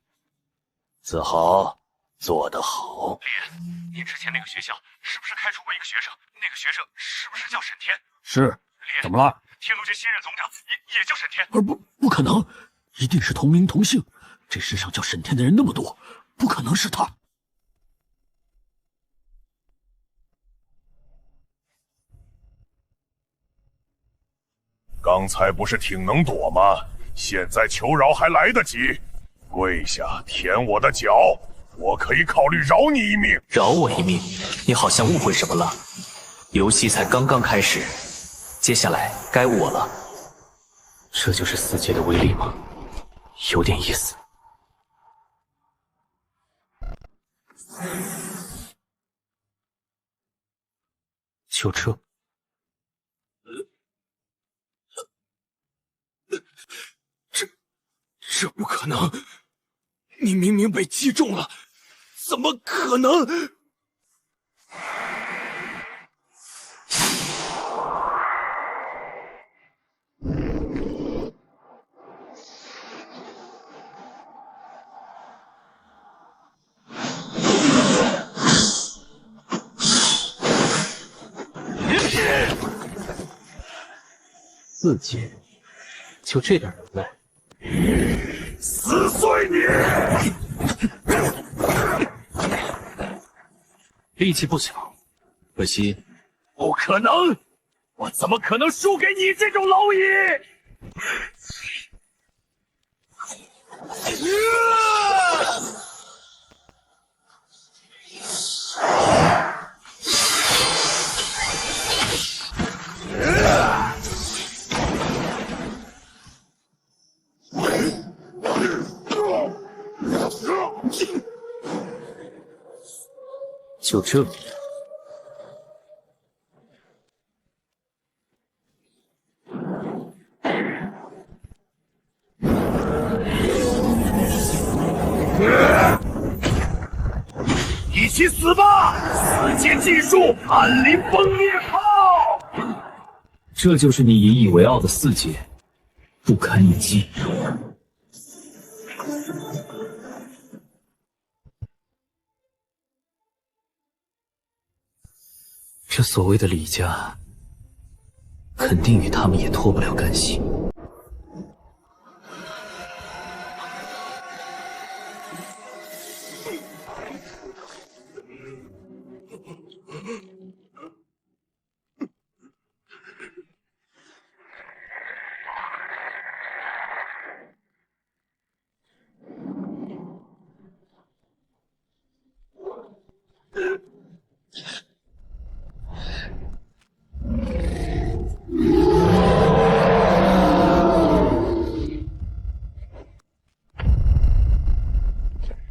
[SPEAKER 2] 子豪做得好。
[SPEAKER 15] 莲，你之前那个学校是不是开除过一个学生？那个学生是不是叫沈天？
[SPEAKER 20] 是。怎么了？
[SPEAKER 15] 天路军新任总长也叫沈天。
[SPEAKER 20] 不可能，一定是同名同姓。这世上叫沈天的人那么多，不可能是他。
[SPEAKER 14] 刚才不是挺能躲吗？现在求饶还来得及。跪下舔我的脚，我可以考虑饶你一命。
[SPEAKER 3] 饶我一命？你好像误会什么了。游戏才刚刚开始，接下来该我了。这就是四阶的威力吗？有点意思。就这？
[SPEAKER 19] 这不可能！你明明被击中了，怎么可能？
[SPEAKER 3] 四阶，就这点能耐？
[SPEAKER 19] 撕碎你！
[SPEAKER 3] 力气不小，可惜。
[SPEAKER 15] 不可能！我怎么可能输给你这种蝼蚁？
[SPEAKER 3] 就这？
[SPEAKER 15] 一起死吧！四阶技术暗灵崩裂炮！
[SPEAKER 3] 这就是你引以为傲的四阶，不堪一击。这所谓的李家，肯定与他们也脱不了干系。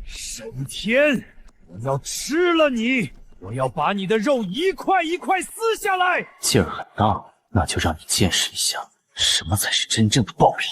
[SPEAKER 15] 沈天，我要吃了你！我要把你的肉一块一块撕下来！
[SPEAKER 3] 劲儿很大，那就让你见识一下什么才是真正的暴力。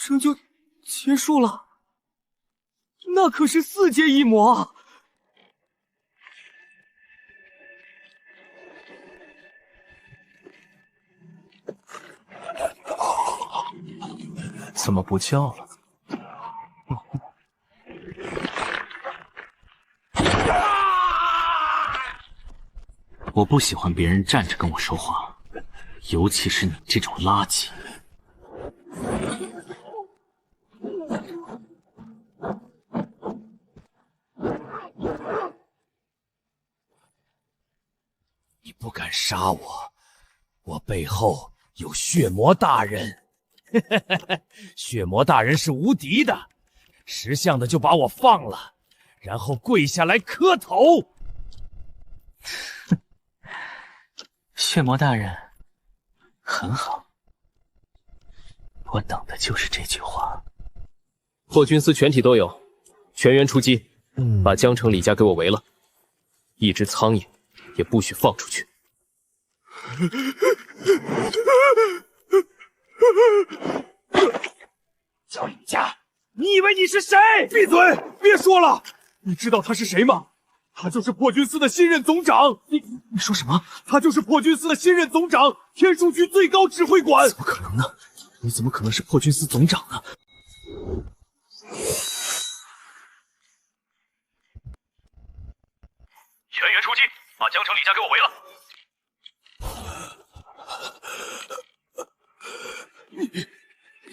[SPEAKER 18] 这就结束了？那可是四阶一魔啊！
[SPEAKER 3] 怎么不叫了？我不喜欢别人站着跟我说话，尤其是你这种垃圾。
[SPEAKER 15] 你不敢杀我，我背后有血魔大人。血魔大人是无敌的，识相的就把我放了，然后跪下来磕头。
[SPEAKER 3] 血魔大人，很好，我等的就是这句话。
[SPEAKER 7] 破军司全体都有，全员出击，把江城李家给我围了，一只苍蝇也不许放出去。
[SPEAKER 15] 叫李家，你以为你是谁？闭嘴！别说了！你知道他是谁吗？他就是破军司的新任总长。你说什么？他就是破军司的新任总长，天书局最高指挥官。
[SPEAKER 7] 怎么可能呢？你怎么可能是破军司总长呢？
[SPEAKER 14] 全员出击，把江城李家给我围了！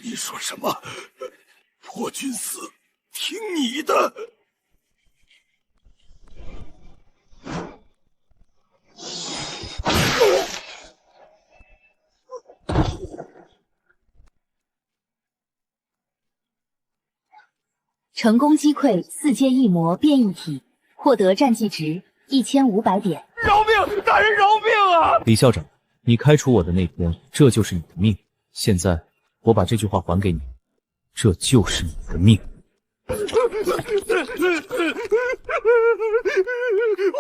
[SPEAKER 19] 你说什么？破军司听你的！
[SPEAKER 17] 成功击溃4阶异魔变异体，获得战绩值1500点。
[SPEAKER 15] 饶命！大人饶命啊！
[SPEAKER 7] 李校长，你开除我的那天，这就是你的命。现在我把这句话还给你，这就是你的命。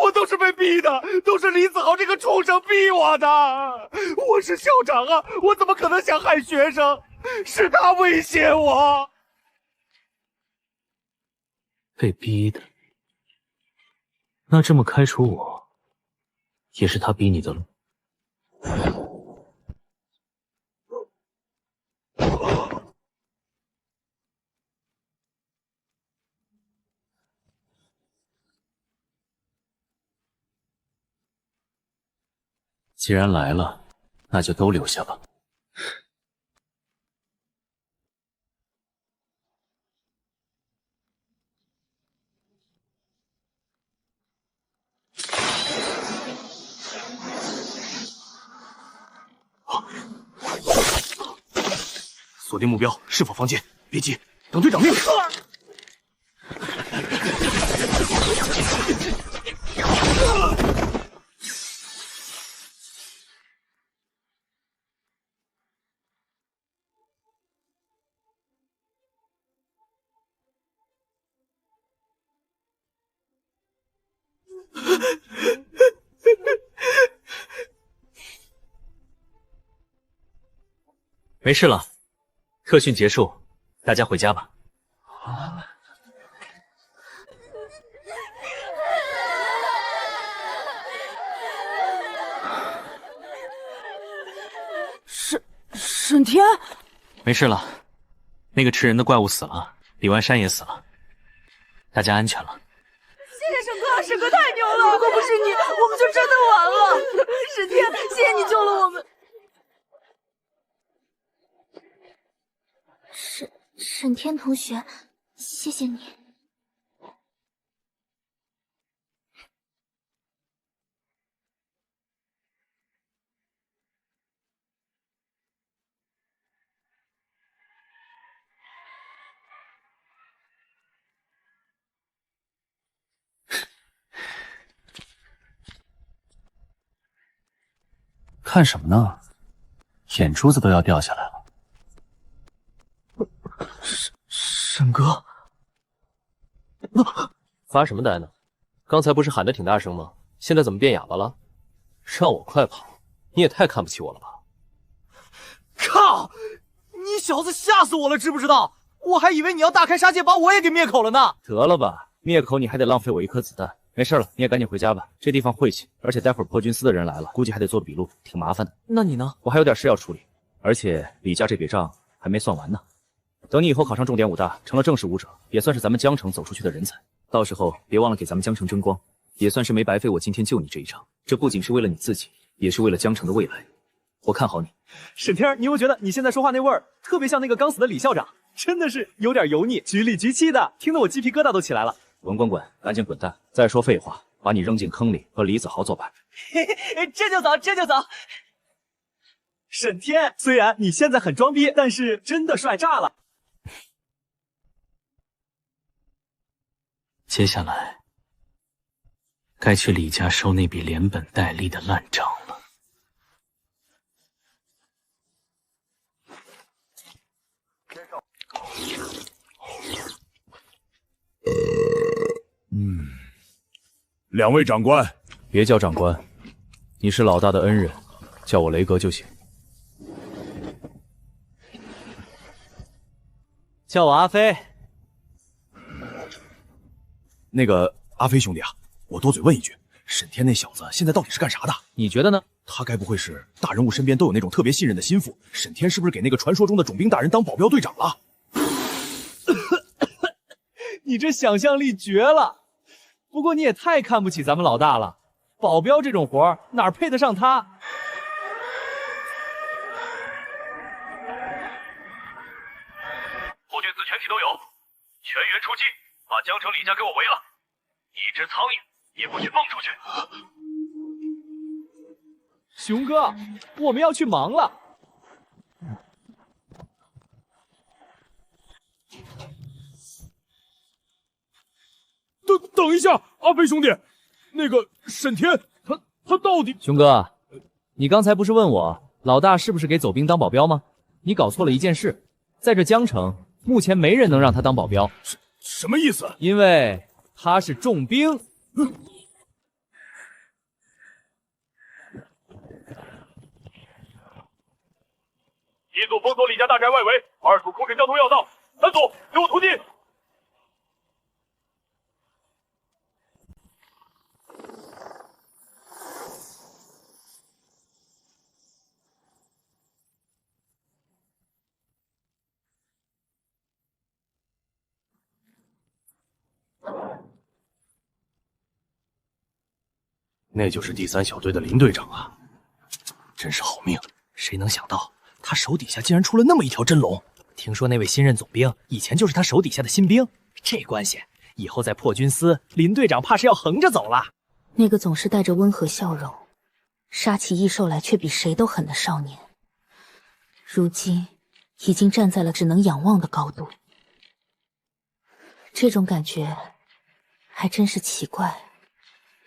[SPEAKER 15] 我都是被逼的，都是李子豪这个畜生逼我的。我是校长啊，我怎么可能想害学生？是他威胁我。
[SPEAKER 7] 被逼的，那这么开除我，也是他逼你的喽。既然来了，那就都留下吧。
[SPEAKER 5] 锁定目标，是否房间？别急，等队长命令。
[SPEAKER 7] 没事了，特训结束，大家回家吧。
[SPEAKER 10] 沈天，
[SPEAKER 7] 没事了，那个吃人的怪物死了，李万山也死了，大家安全了。
[SPEAKER 10] 谢谢沈哥，沈哥太牛了！如果不是你，我们就真的完了。沈天，谢谢你救了我们。
[SPEAKER 17] 沈天同学，谢谢你。
[SPEAKER 9] 看什么呢？眼珠子都要掉下来了。
[SPEAKER 7] 沈哥，发什么呆呢？刚才不是喊得挺大声吗？现在怎么变哑巴了？让我快跑，你也太看不起我了吧！
[SPEAKER 18] 靠！你小子吓死我了，知不知道？我还以为你要大开杀戒把我也给灭口了呢。
[SPEAKER 7] 得了吧，灭口你还得浪费我一颗子弹。没事了，你也赶紧回家吧，这地方晦气，而且待会儿破军司的人来了，估计还得做笔录，挺麻烦的。
[SPEAKER 18] 那你呢？
[SPEAKER 7] 我还有点事要处理，而且李家这笔账还没算完呢。等你以后考上重点武大，成了正式武者，也算是咱们江城走出去的人才。到时候别忘了给咱们江城争光，也算是没白费我今天救你这一场。这不仅是为了你自己，也是为了江城的未来。我看好你。
[SPEAKER 18] 沈天，你有没有觉得你现在说话那味儿特别像那个刚死的李校长？真的是有点油腻，局里局气的，听得我鸡皮疙瘩都起来了。
[SPEAKER 7] 滚滚滚，赶紧滚蛋！再说废话，把你扔进坑里和李子豪作伴。
[SPEAKER 18] 嘿嘿，这就走，这就走。沈天，虽然你现在很装逼，但是真的帅炸了。
[SPEAKER 3] 接下来，该去李家收那笔连本带利的烂账了。
[SPEAKER 15] 两位长官，
[SPEAKER 7] 别叫长官，你是老大的恩人，叫我雷格就行。
[SPEAKER 18] 叫我阿飞。
[SPEAKER 5] 那个阿飞兄弟啊，我多嘴问一句，沈天那小子现在到底是干啥的？
[SPEAKER 7] 你觉得呢？
[SPEAKER 5] 他该不会是大人物身边都有那种特别信任的心腹？沈天是不是给那个传说中的种兵大人当保镖队长了？
[SPEAKER 18] 你这想象力绝了！不过你也太看不起咱们老大了，保镖这种活儿哪配得上他？
[SPEAKER 14] 破军司全体都有，全员出击，把江城李家给我围了，一只苍蝇也不许放出去。
[SPEAKER 18] 熊哥，我们要去忙了。
[SPEAKER 15] 等一下，阿飞兄弟，那个沈天，他到底……
[SPEAKER 7] 熊哥，你刚才不是问我老大是不是给走兵当保镖吗？你搞错了一件事，在这江城，目前没人能让他当保镖。
[SPEAKER 15] 什么意思？
[SPEAKER 7] 因为他是重兵。
[SPEAKER 14] 一组封锁李家大宅外围，二组控制交通要道，三组给我突击！
[SPEAKER 9] 那就是第3小队的林队长啊，真是好命！谁能想到他手底下竟然出了那么一条真龙？
[SPEAKER 18] 听说那位新任总兵以前就是他手底下的新兵，这关系以后在破军司，林队长怕是要横着走了。
[SPEAKER 16] 那个总是带着温和笑容，杀起异兽来却比谁都狠的少年，如今已经站在了只能仰望的高度。这种感觉还真是奇怪。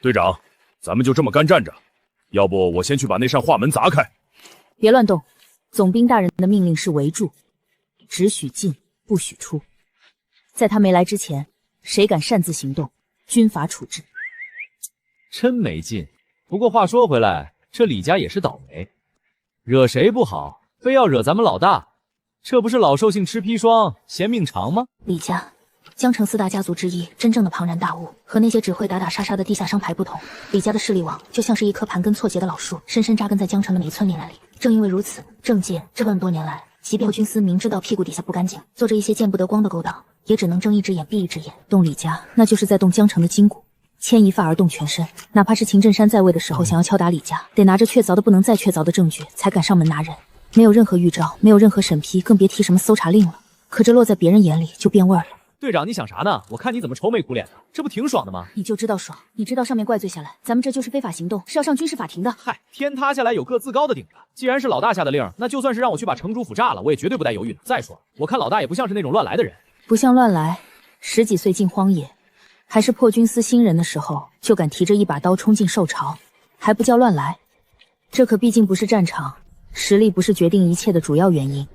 [SPEAKER 15] 队长，咱们就这么干站着，要不我先去把那扇画门砸开。
[SPEAKER 1] 别乱动，总兵大人的命令是围住，只许进不许出。在他没来之前，谁敢擅自行动，军法处置。
[SPEAKER 7] 真没劲。不过话说回来，这李家也是倒霉，惹谁不好，非要惹咱们老大，这不是老寿星吃砒霜，嫌命长吗？
[SPEAKER 16] 李家，江城4大家族之一，真正的庞然大物，和那些只会打打杀杀的地下商牌不同，李家的势力网就像是一棵盘根错节的老树，深深扎根在江城的每寸岭里。正因为如此，政界这么多年来，即便军司明知道屁股底下不干净，做着一些见不得光的勾当，也只能睁一只眼闭一只眼。动李家，那就是在动江城的筋骨，牵一发而动全身。哪怕是秦振山在位的时候，想要敲打李家，得拿着确凿的不能再确凿的证据才敢上门拿人，没有任何预兆，没有任何审批，更别提什么搜查令了。可这落在别人眼里就变味儿了。
[SPEAKER 7] 队长，你想啥呢？我看你怎么愁眉苦脸的，这不挺爽的吗？
[SPEAKER 1] 你就知道爽，你知道上面怪罪下来，咱们这就是非法行动，是要上军事法庭的。
[SPEAKER 7] 嗨，天塌下来有个自高的顶着。既然是老大下的令，那就算是让我去把城主府炸了，我也绝对不带犹豫的。再说，我看老大也不像是那种乱来的人。
[SPEAKER 1] 不像乱来，10几岁进荒野，还是破军司新人的时候，就敢提着一把刀冲进兽巢，还不叫乱来？这可毕竟不是战场，实力不是决定一切的主要原因，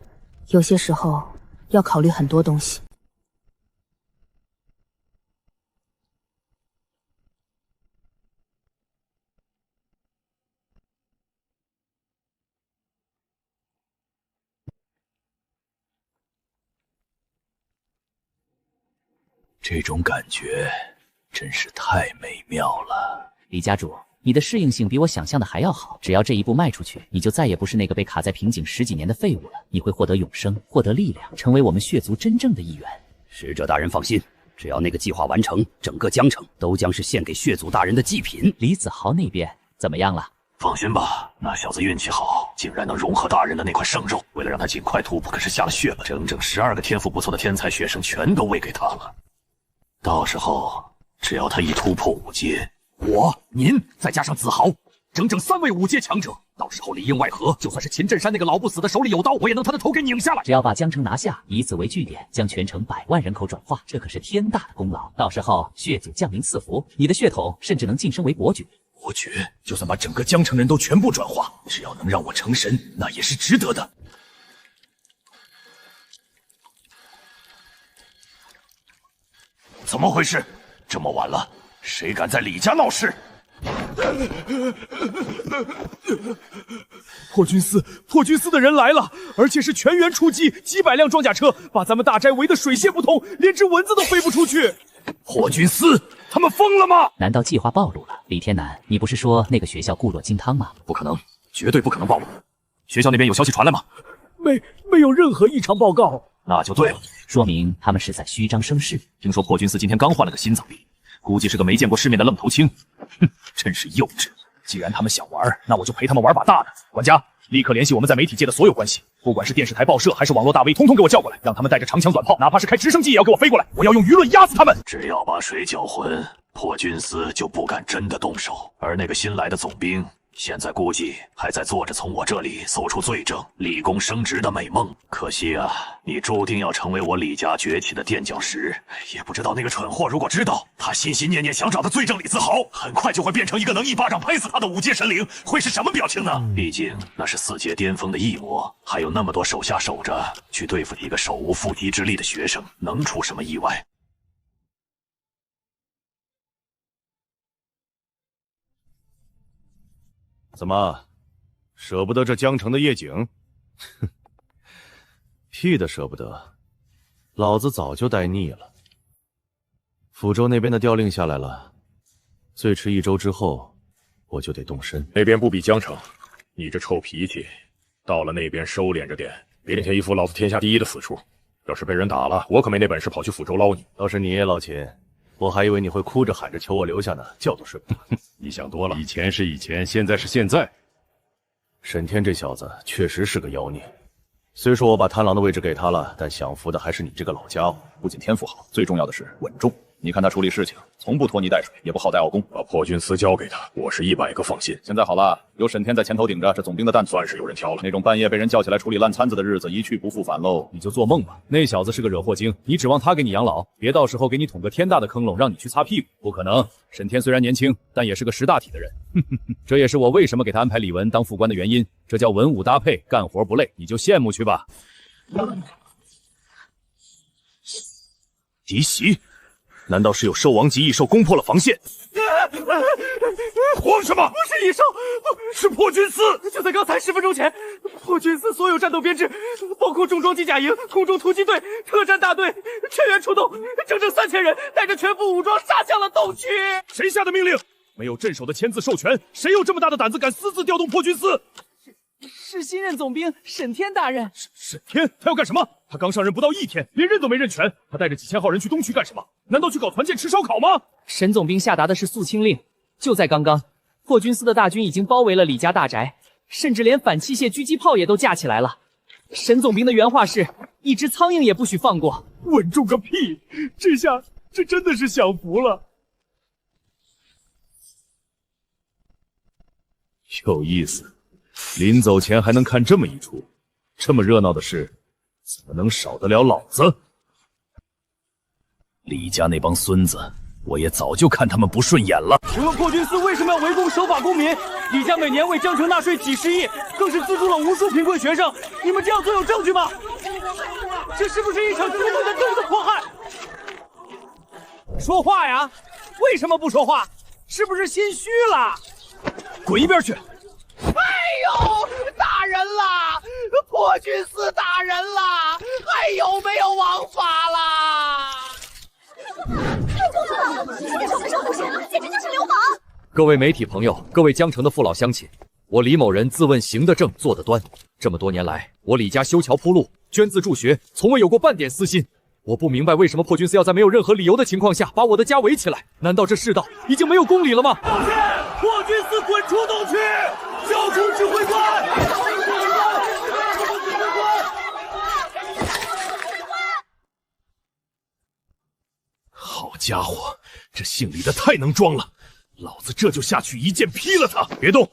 [SPEAKER 1] 有些时候要考虑很多东西。
[SPEAKER 9] 这种感觉真是太美妙了。
[SPEAKER 3] 李家主，你的适应性比我想象的还要好，只要这一步迈出去，你就再也不是那个被卡在瓶颈10几年的废物了。你会获得永生，获得力量，成为我们血族真正的一员。
[SPEAKER 21] 使者大人放心，只要那个计划完成，整个江城都将是献给血族大人的祭品。
[SPEAKER 3] 李子豪那边怎么样了？
[SPEAKER 2] 放心吧，那小子运气好，竟然能融合大人的那块生肉。为了让他尽快突破，可是下了血本，整整12个天赋不错的天才学生全都喂给他了。到时候只要他一突破5阶，
[SPEAKER 21] 我、您再加上子豪，
[SPEAKER 15] 整整3位5阶强者。到时候里应外合，就算是秦镇山那个老不死的手里有刀，我也能他的头给拧下来。
[SPEAKER 8] 只要把江城拿下，以此为据点，将全城100万人口转化，这可是天大的功劳。到时候血祖降临赐福，你的血统甚至能晋升为伯爵。
[SPEAKER 15] 伯爵，就算把整个江城人都全部转化，只要能让我成神，那也是值得的。怎么回事？这么晚了，谁敢在李家闹事？
[SPEAKER 11] 破军司的人来了，而且是全员出击，几百辆装甲车把咱们大寨围得水泄不通，连只蚊子都飞不出去。
[SPEAKER 15] 破军司，他们疯了吗？
[SPEAKER 8] 难道计划暴露了？李天南，你不是说那个学校固若金汤吗？
[SPEAKER 15] 不可能，绝对不可能暴露。学校那边有消息传来吗？
[SPEAKER 11] 没有任何异常报告。
[SPEAKER 15] 那就对了，
[SPEAKER 8] 说明他们是在虚张声势。
[SPEAKER 15] 听说破军司今天刚换了个新藏兵，估计是个没见过世面的愣头青。哼，真是幼稚。既然他们想玩，那我就陪他们玩把大的。管家，立刻联系我们在媒体界的所有关系，不管是电视台、报社还是网络大 V， 通通给我叫过来，让他们带着长枪短炮，哪怕是开直升机也要给我飞过来。我要用舆论压死他们。
[SPEAKER 2] 只要把水搅浑，破军司就不敢真的动手。而那个新来的总兵，现在估计还在做着从我这里搜出罪证、立功升职的美梦。可惜啊，你注定要成为我李家崛起的垫脚石。也不知道那个蠢货如果知道他心心念念想找的罪证李子豪，很快就会变成一个能一巴掌拍死他的5阶神灵，会是什么表情呢？毕竟那是4阶巅峰的异魔，还有那么多手下守着，去对付一个手无缚鸡之力的学生，能出什么意外？
[SPEAKER 14] 怎么，舍不得这江城的夜景？哼，屁的舍不得，老子早就待腻了。抚州那边的调令下来了，最迟1周之后，我就得动身。那边不比江城，你这臭脾气，到了那边收敛着点，别整天一副老子天下第一的死处。要是被人打了，我可没那本事跑去抚州捞你。
[SPEAKER 2] 倒是你，老秦。我还以为你会哭着喊着求我留下呢，觉都睡不着。
[SPEAKER 14] 你想多了，以前是以前，现在是现在。
[SPEAKER 2] 沈天这小子确实是个妖孽，虽说我把贪狼的位置给他了，但享福的还是你这个老家伙。
[SPEAKER 14] 不仅天赋好，最重要的是稳重。你看他处理事情，从不拖泥带水，也不好带傲功。把破军司交给他，我是100个放心。现在好了，有沈天在前头顶着，这总兵的担算是有人挑了。那种半夜被人叫起来处理烂摊子的日子一去不复返喽。
[SPEAKER 11] 你就做梦吧，那小子是个惹祸精，你指望他给你养老？别到时候给你捅个天大的坑窿，让你去擦屁股，不可能。沈天虽然年轻，但也是个识大体的人。这也是我为什么给他安排李文当副官的原因。这叫文武搭配，干活不累，你就羡慕去吧。
[SPEAKER 15] 敌袭。难道是有兽王级异兽攻破了防线？慌什么？
[SPEAKER 11] 不是异兽，
[SPEAKER 15] 是破军司！
[SPEAKER 11] 就在刚才10分钟前，破军司所有战斗编制，包括重装机甲营、空中突击队、特战大队，全员出动，整整3000人，带着全副武装杀向了洞区。
[SPEAKER 15] 谁下的命令？没有镇守的签字授权，谁有这么大的胆子敢私自调动破军司？
[SPEAKER 18] 是新任总兵沈天大人。
[SPEAKER 15] 沈天，他要干什么？他刚上任不到1天，连任都没任全。他带着几千号人去东区干什么？难道去搞团建吃烧烤吗？
[SPEAKER 18] 沈总兵下达的是肃清令，就在刚刚，破军司的大军已经包围了李家大宅，甚至连反器械狙击炮也都架起来了。沈总兵的原话是：一只苍蝇也不许放过。
[SPEAKER 15] 稳重个屁！这真的是享福了。
[SPEAKER 14] 有意思。临走前还能看这么一出，这么热闹的事，怎么能少得了老子？
[SPEAKER 15] 李家那帮孙子，我也早就看他们不顺眼了。
[SPEAKER 11] 请问破军司为什么要围攻守法公民？李家每年为江城纳税几十亿，更是资助了无数贫困学生。你们这样做有证据吗？这是不是一场根本的动的迫害？说话呀！为什么不说话？是不是心虚了？
[SPEAKER 15] 滚一边去！
[SPEAKER 19] 哎呦，大人啦！破军司大人啦！还有没有王法啦？
[SPEAKER 1] 今天手段上不行，简直就是流氓！
[SPEAKER 3] 各位媒体朋友，各位江城的父老乡亲，我李某人自问行得正，坐得端。这么多年来，我李家修桥铺路、捐资助学，从未有过半点私心。我不明白为什么破军司要在没有任何理由的情况下把我的家围起来？难道这世道已经没有公理了吗？
[SPEAKER 11] 破军司滚出洞区，交出指挥官！
[SPEAKER 15] 好家伙，这姓李的太能装了！老子这就下去一剑劈了他！别动，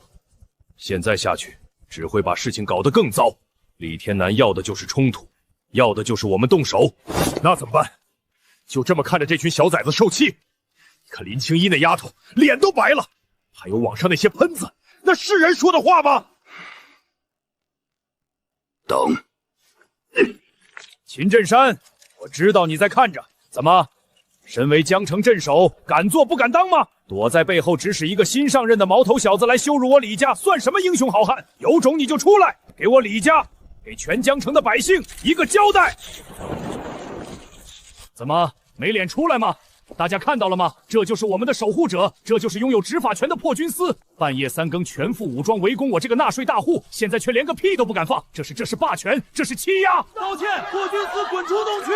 [SPEAKER 15] 现在下去只会把事情搞得更糟。李天南要的就是冲突，要的就是我们动手。那怎么办？就这么看着这群小崽子受气？你看林青衣那丫头脸都白了，还有网上那些喷子，那是人说的话吗？
[SPEAKER 14] 等，
[SPEAKER 15] 秦振山，我知道你在看着，怎么？身为江城镇守，敢做不敢当吗？躲在背后指使一个新上任的毛头小子来羞辱我李家，算什么英雄好汉？有种你就出来，给我李家，给全江城的百姓一个交代！怎么没脸出来吗？大家看到了吗？这就是我们的守护者，这就是拥有执法权的破军司。半夜三更全副武装围攻我这个纳税大户，现在却连个屁都不敢放，这是霸权，这是欺压！
[SPEAKER 19] 道歉，破军司滚出洞区！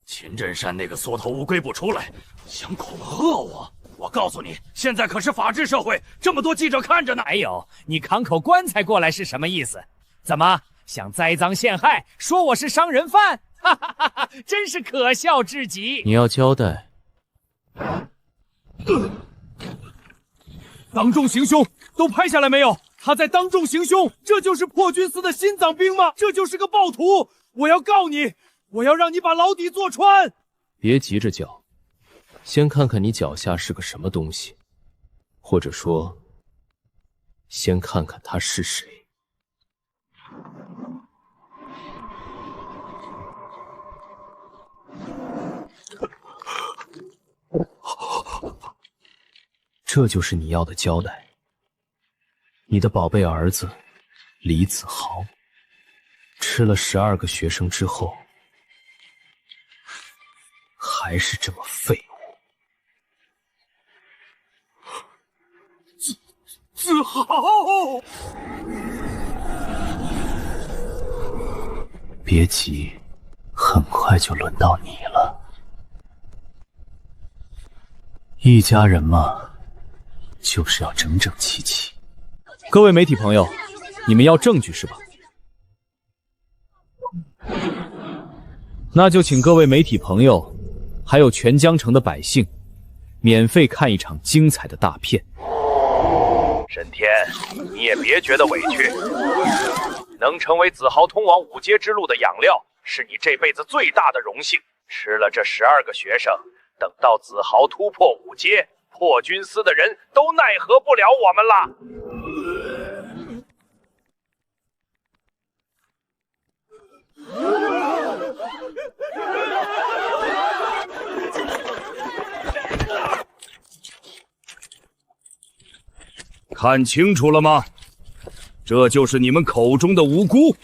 [SPEAKER 4] 秦振山那个缩头乌龟不出来，想恐吓我？我告诉你，现在可是法治社会，这么多记者看着呢。
[SPEAKER 11] 还有，你扛口棺材过来是什么意思？怎么想栽赃陷害，说我是伤人犯？哈哈哈哈，真是可笑至极！
[SPEAKER 3] 你要交代？
[SPEAKER 15] 当众行凶，都拍下来没有？他在当众行凶，这就是破军司的心脏病吗？这就是个暴徒！我要告你！我要让你把牢底坐穿！
[SPEAKER 3] 别急着叫，先看看你脚下是个什么东西，或者说，先看看他是谁。这就是你要的交代。你的宝贝儿子李子豪吃了12个学生之后，还是这么废物。
[SPEAKER 15] 子豪，
[SPEAKER 3] 别急，很快就轮到你了。一家人嘛，就是要整整齐齐。
[SPEAKER 7] 各位媒体朋友，你们要证据是吧？那就请各位媒体朋友，还有全江城的百姓，免费看一场精彩的大片。
[SPEAKER 15] 沈天，你也别觉得委屈，能成为子豪通往5阶之路的养料，是你这辈子最大的荣幸。吃了这12个学生，等到子豪突破5阶，破军司的人都奈何不了我们了。看清楚了吗？这就是你们口中的无辜，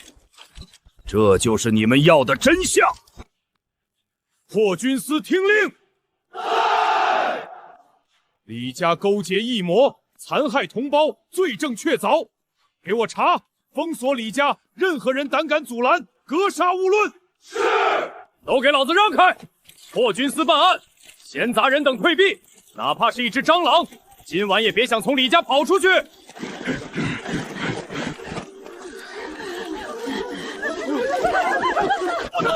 [SPEAKER 15] 这就是你们要的真相。破军司听令！李家勾结异谋，残害同胞，罪证确凿，给我查，封锁李家，任何人胆敢阻拦，格杀勿论。是。都给老子让开！破军司办案，闲杂人等退避，哪怕是一只蟑螂，今晚也别想从李家跑出去！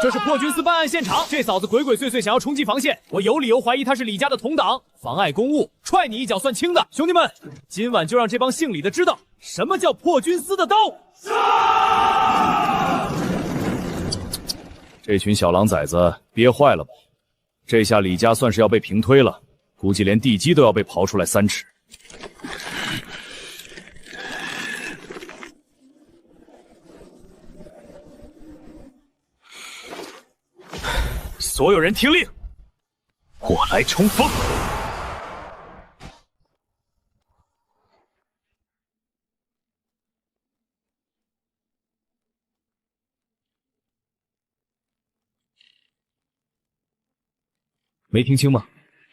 [SPEAKER 7] 这是破军司办案现场，这嫂子鬼鬼祟祟想要冲击防线，我有理由怀疑她是李家的同党，妨碍公务，踹你一脚算轻的。兄弟们，今晚就让这帮姓李的知道什么叫破军司的刀！
[SPEAKER 15] 这群小狼崽子憋坏了吧？这下李家算是要被平推了，估计连地基都要被刨出来3尺。所有人听令，我来冲锋！
[SPEAKER 7] 没听清吗？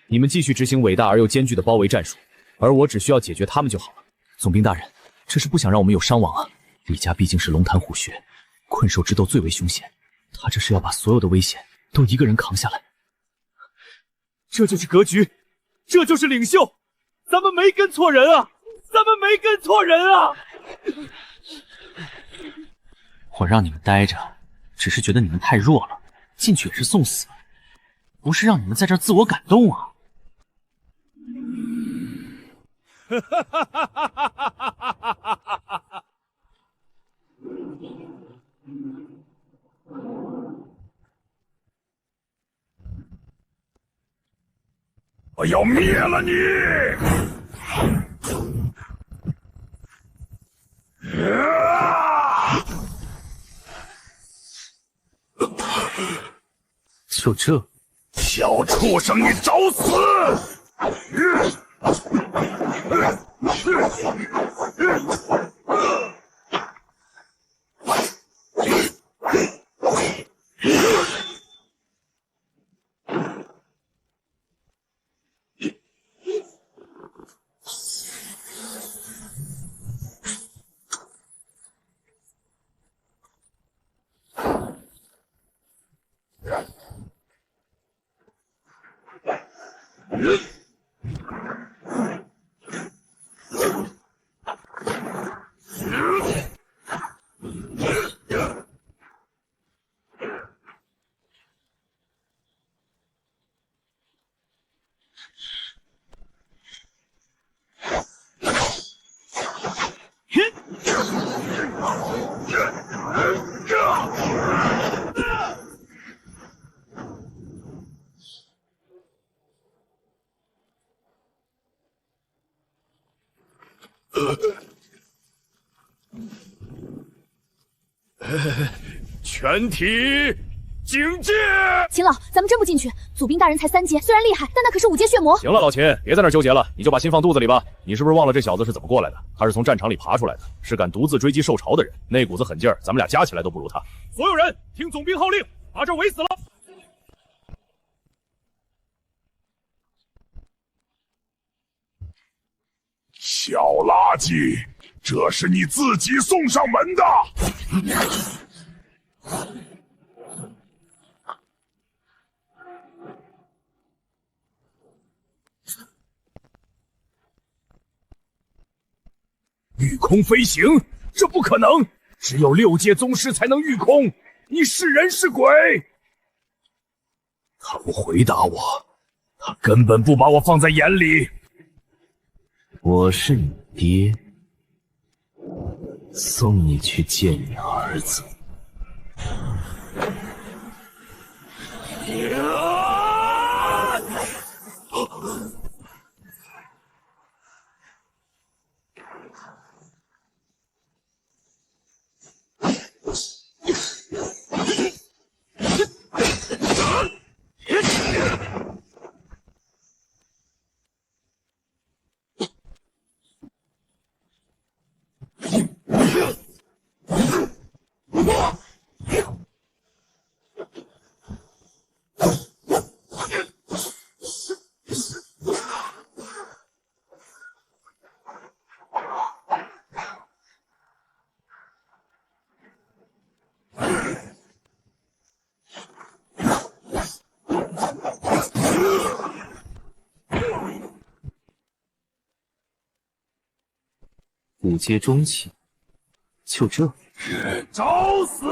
[SPEAKER 7] 你们继续执行伟大而又艰巨的包围战术，而我只需要解决他们就好了。总兵大人，这是不想让我们有伤亡啊！李家毕竟是龙潭虎穴，困兽之斗最为凶险，他这是要把所有的危险都一个人扛下来。
[SPEAKER 15] 这就是格局，这就是领袖，咱们没跟错人啊！咱们没跟错人啊！
[SPEAKER 3] 我让你们待着，只是觉得你们太弱了，进去也是送死，不是让你们在这儿自我感动啊！
[SPEAKER 15] 我要灭了你！
[SPEAKER 3] 就这，
[SPEAKER 15] 小畜生，你找死！全体警戒！
[SPEAKER 1] 秦老，咱们真不进去。祖兵大人才3阶，虽然厉害，但那可是5阶血魔。
[SPEAKER 5] 行了，老秦，别在那儿纠结了，你就把心放肚子里吧。你是不是忘了这小子是怎么过来的？他是从战场里爬出来的，是敢独自追击受潮的人，那股子狠劲儿，咱们俩加起来都不如他。
[SPEAKER 15] 所有人听总兵号令，把这围死了！小垃圾，这是你自己送上门的。御空飞行，这不可能，只有6阶宗师才能御空，你是人是鬼？他不回答我，他根本不把我放在眼里。
[SPEAKER 3] 我是你爹，送你去见你儿子。5阶中期，就这？
[SPEAKER 15] 找死！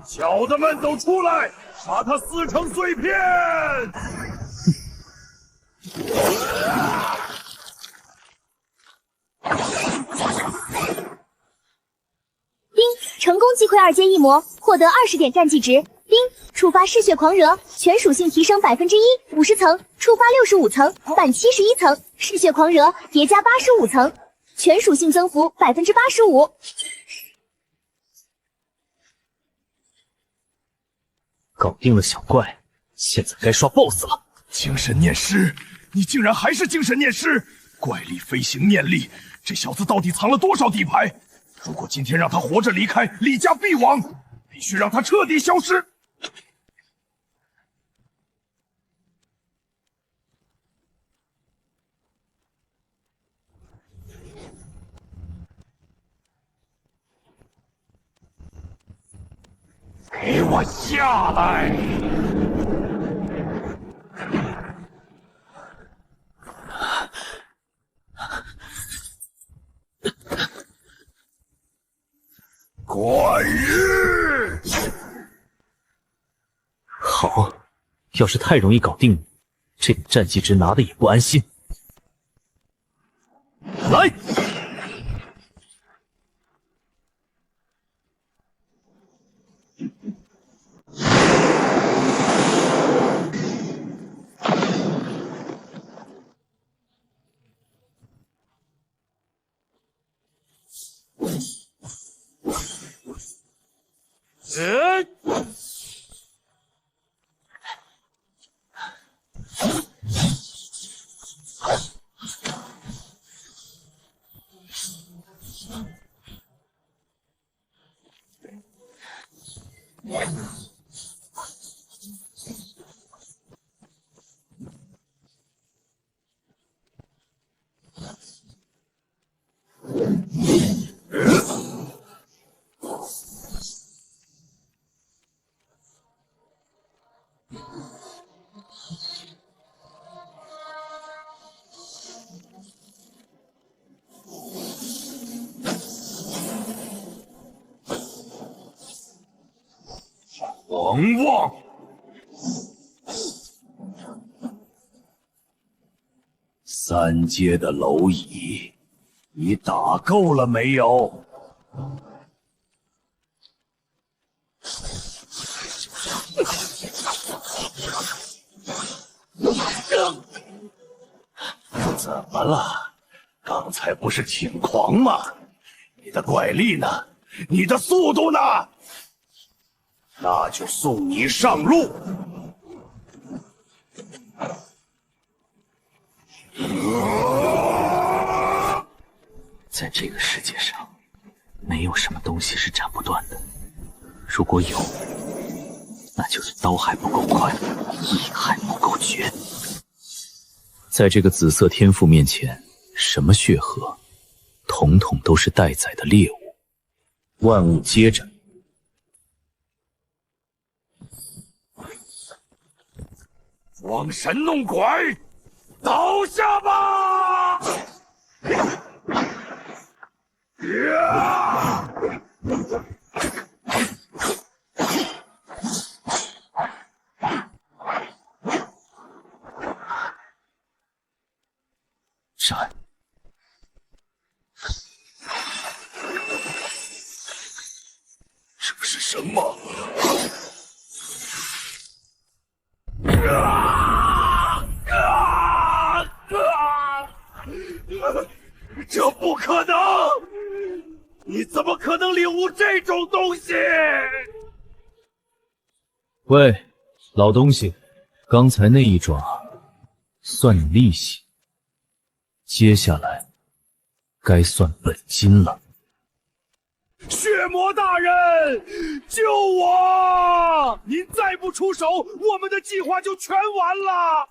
[SPEAKER 15] 小的们都出来，把他撕成碎片！
[SPEAKER 17] 丁，成功击溃2阶异魔，获得20点战绩值。丁，触发嗜血狂惹，全属性提升1%，50层，触发65层，满71层。嗜血狂惹叠加85层，全属性增幅85%。
[SPEAKER 3] 搞定了小怪，现在该刷 BOSS 了。
[SPEAKER 15] 精神念师，你竟然还是精神念师！怪力飞行念力，这小子到底藏了多少底牌？如果今天让他活着离开，李家必亡，必须让他彻底消失！给我下来！
[SPEAKER 3] 要是太容易搞定你，这个战绩值拿的也不安心。来！
[SPEAKER 14] 狂妄！
[SPEAKER 20] 三阶的蝼蚁，你打够了没有？
[SPEAKER 14] 怎么了？刚才不是挺狂吗？你的怪力呢？你的速度呢？那就送你上路。
[SPEAKER 3] 在这个世界上，没有什么东西是斩不断的。如果有，那就是刀还不够快，意还不够绝。在这个紫色天赋面前，什么血河，统统都是待宰的猎物。万物皆斩。
[SPEAKER 14] 装神弄鬼，倒下吧！
[SPEAKER 3] 斩！
[SPEAKER 14] 这是什么？这不可能！你怎么可能领悟这种东西？
[SPEAKER 3] 喂，老东西，刚才那一爪算你利息，接下来该算本金了。
[SPEAKER 15] 血魔大人，救我！您再不出手，我们的计划就全完了。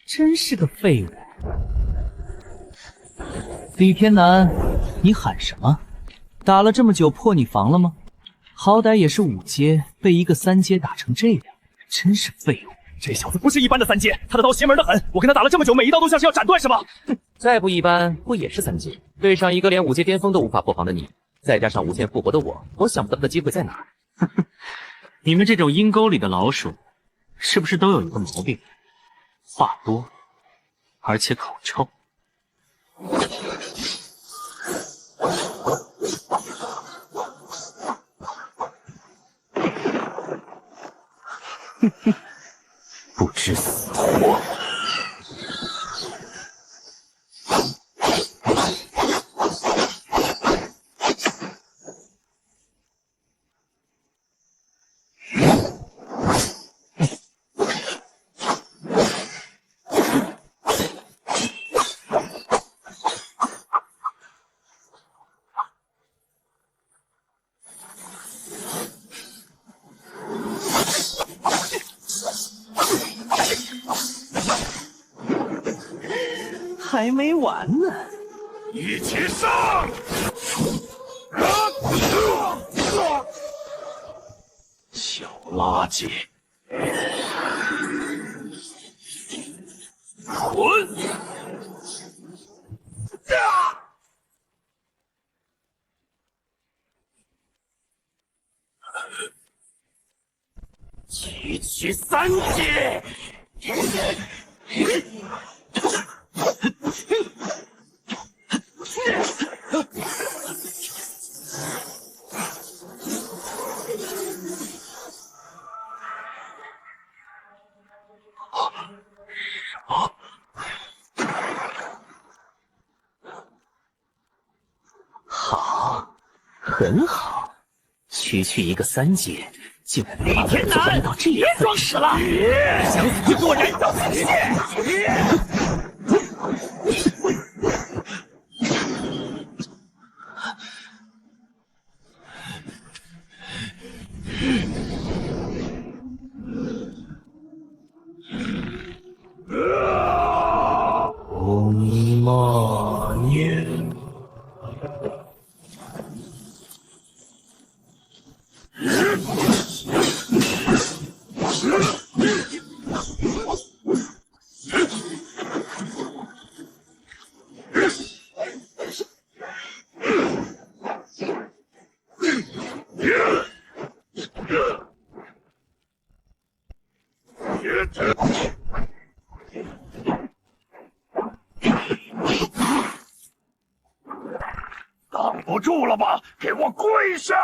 [SPEAKER 18] 真是个废物！李天南，你喊什么？打了这么久破你防了吗？好歹也是5阶，被一个3阶打成这样，真是废物！
[SPEAKER 15] 这小子不是一般的3阶，他的刀邪门的很。我跟他打了这么久，每一刀都像是要斩断，是吧？
[SPEAKER 8] 再不一般，不也是3阶？对上一个连5阶巅峰都无法破防的你，再加上无限复活的我想不到他的机会在哪儿。
[SPEAKER 3] 你们这种阴沟里的老鼠，是不是都有一个毛病？话多，而且口臭。不知死活。
[SPEAKER 13] 还没完呢！
[SPEAKER 14] 一起上！
[SPEAKER 20] 小垃圾，
[SPEAKER 14] 滚！
[SPEAKER 19] 取3阶。
[SPEAKER 8] 好，很好，区区一个3阶，竟然把我
[SPEAKER 19] 天南，
[SPEAKER 8] 到这
[SPEAKER 19] 别装死了，想死就给我燃烧自己！
[SPEAKER 11] 嗡嘛念。
[SPEAKER 19] 挡不住了吧？给我跪下！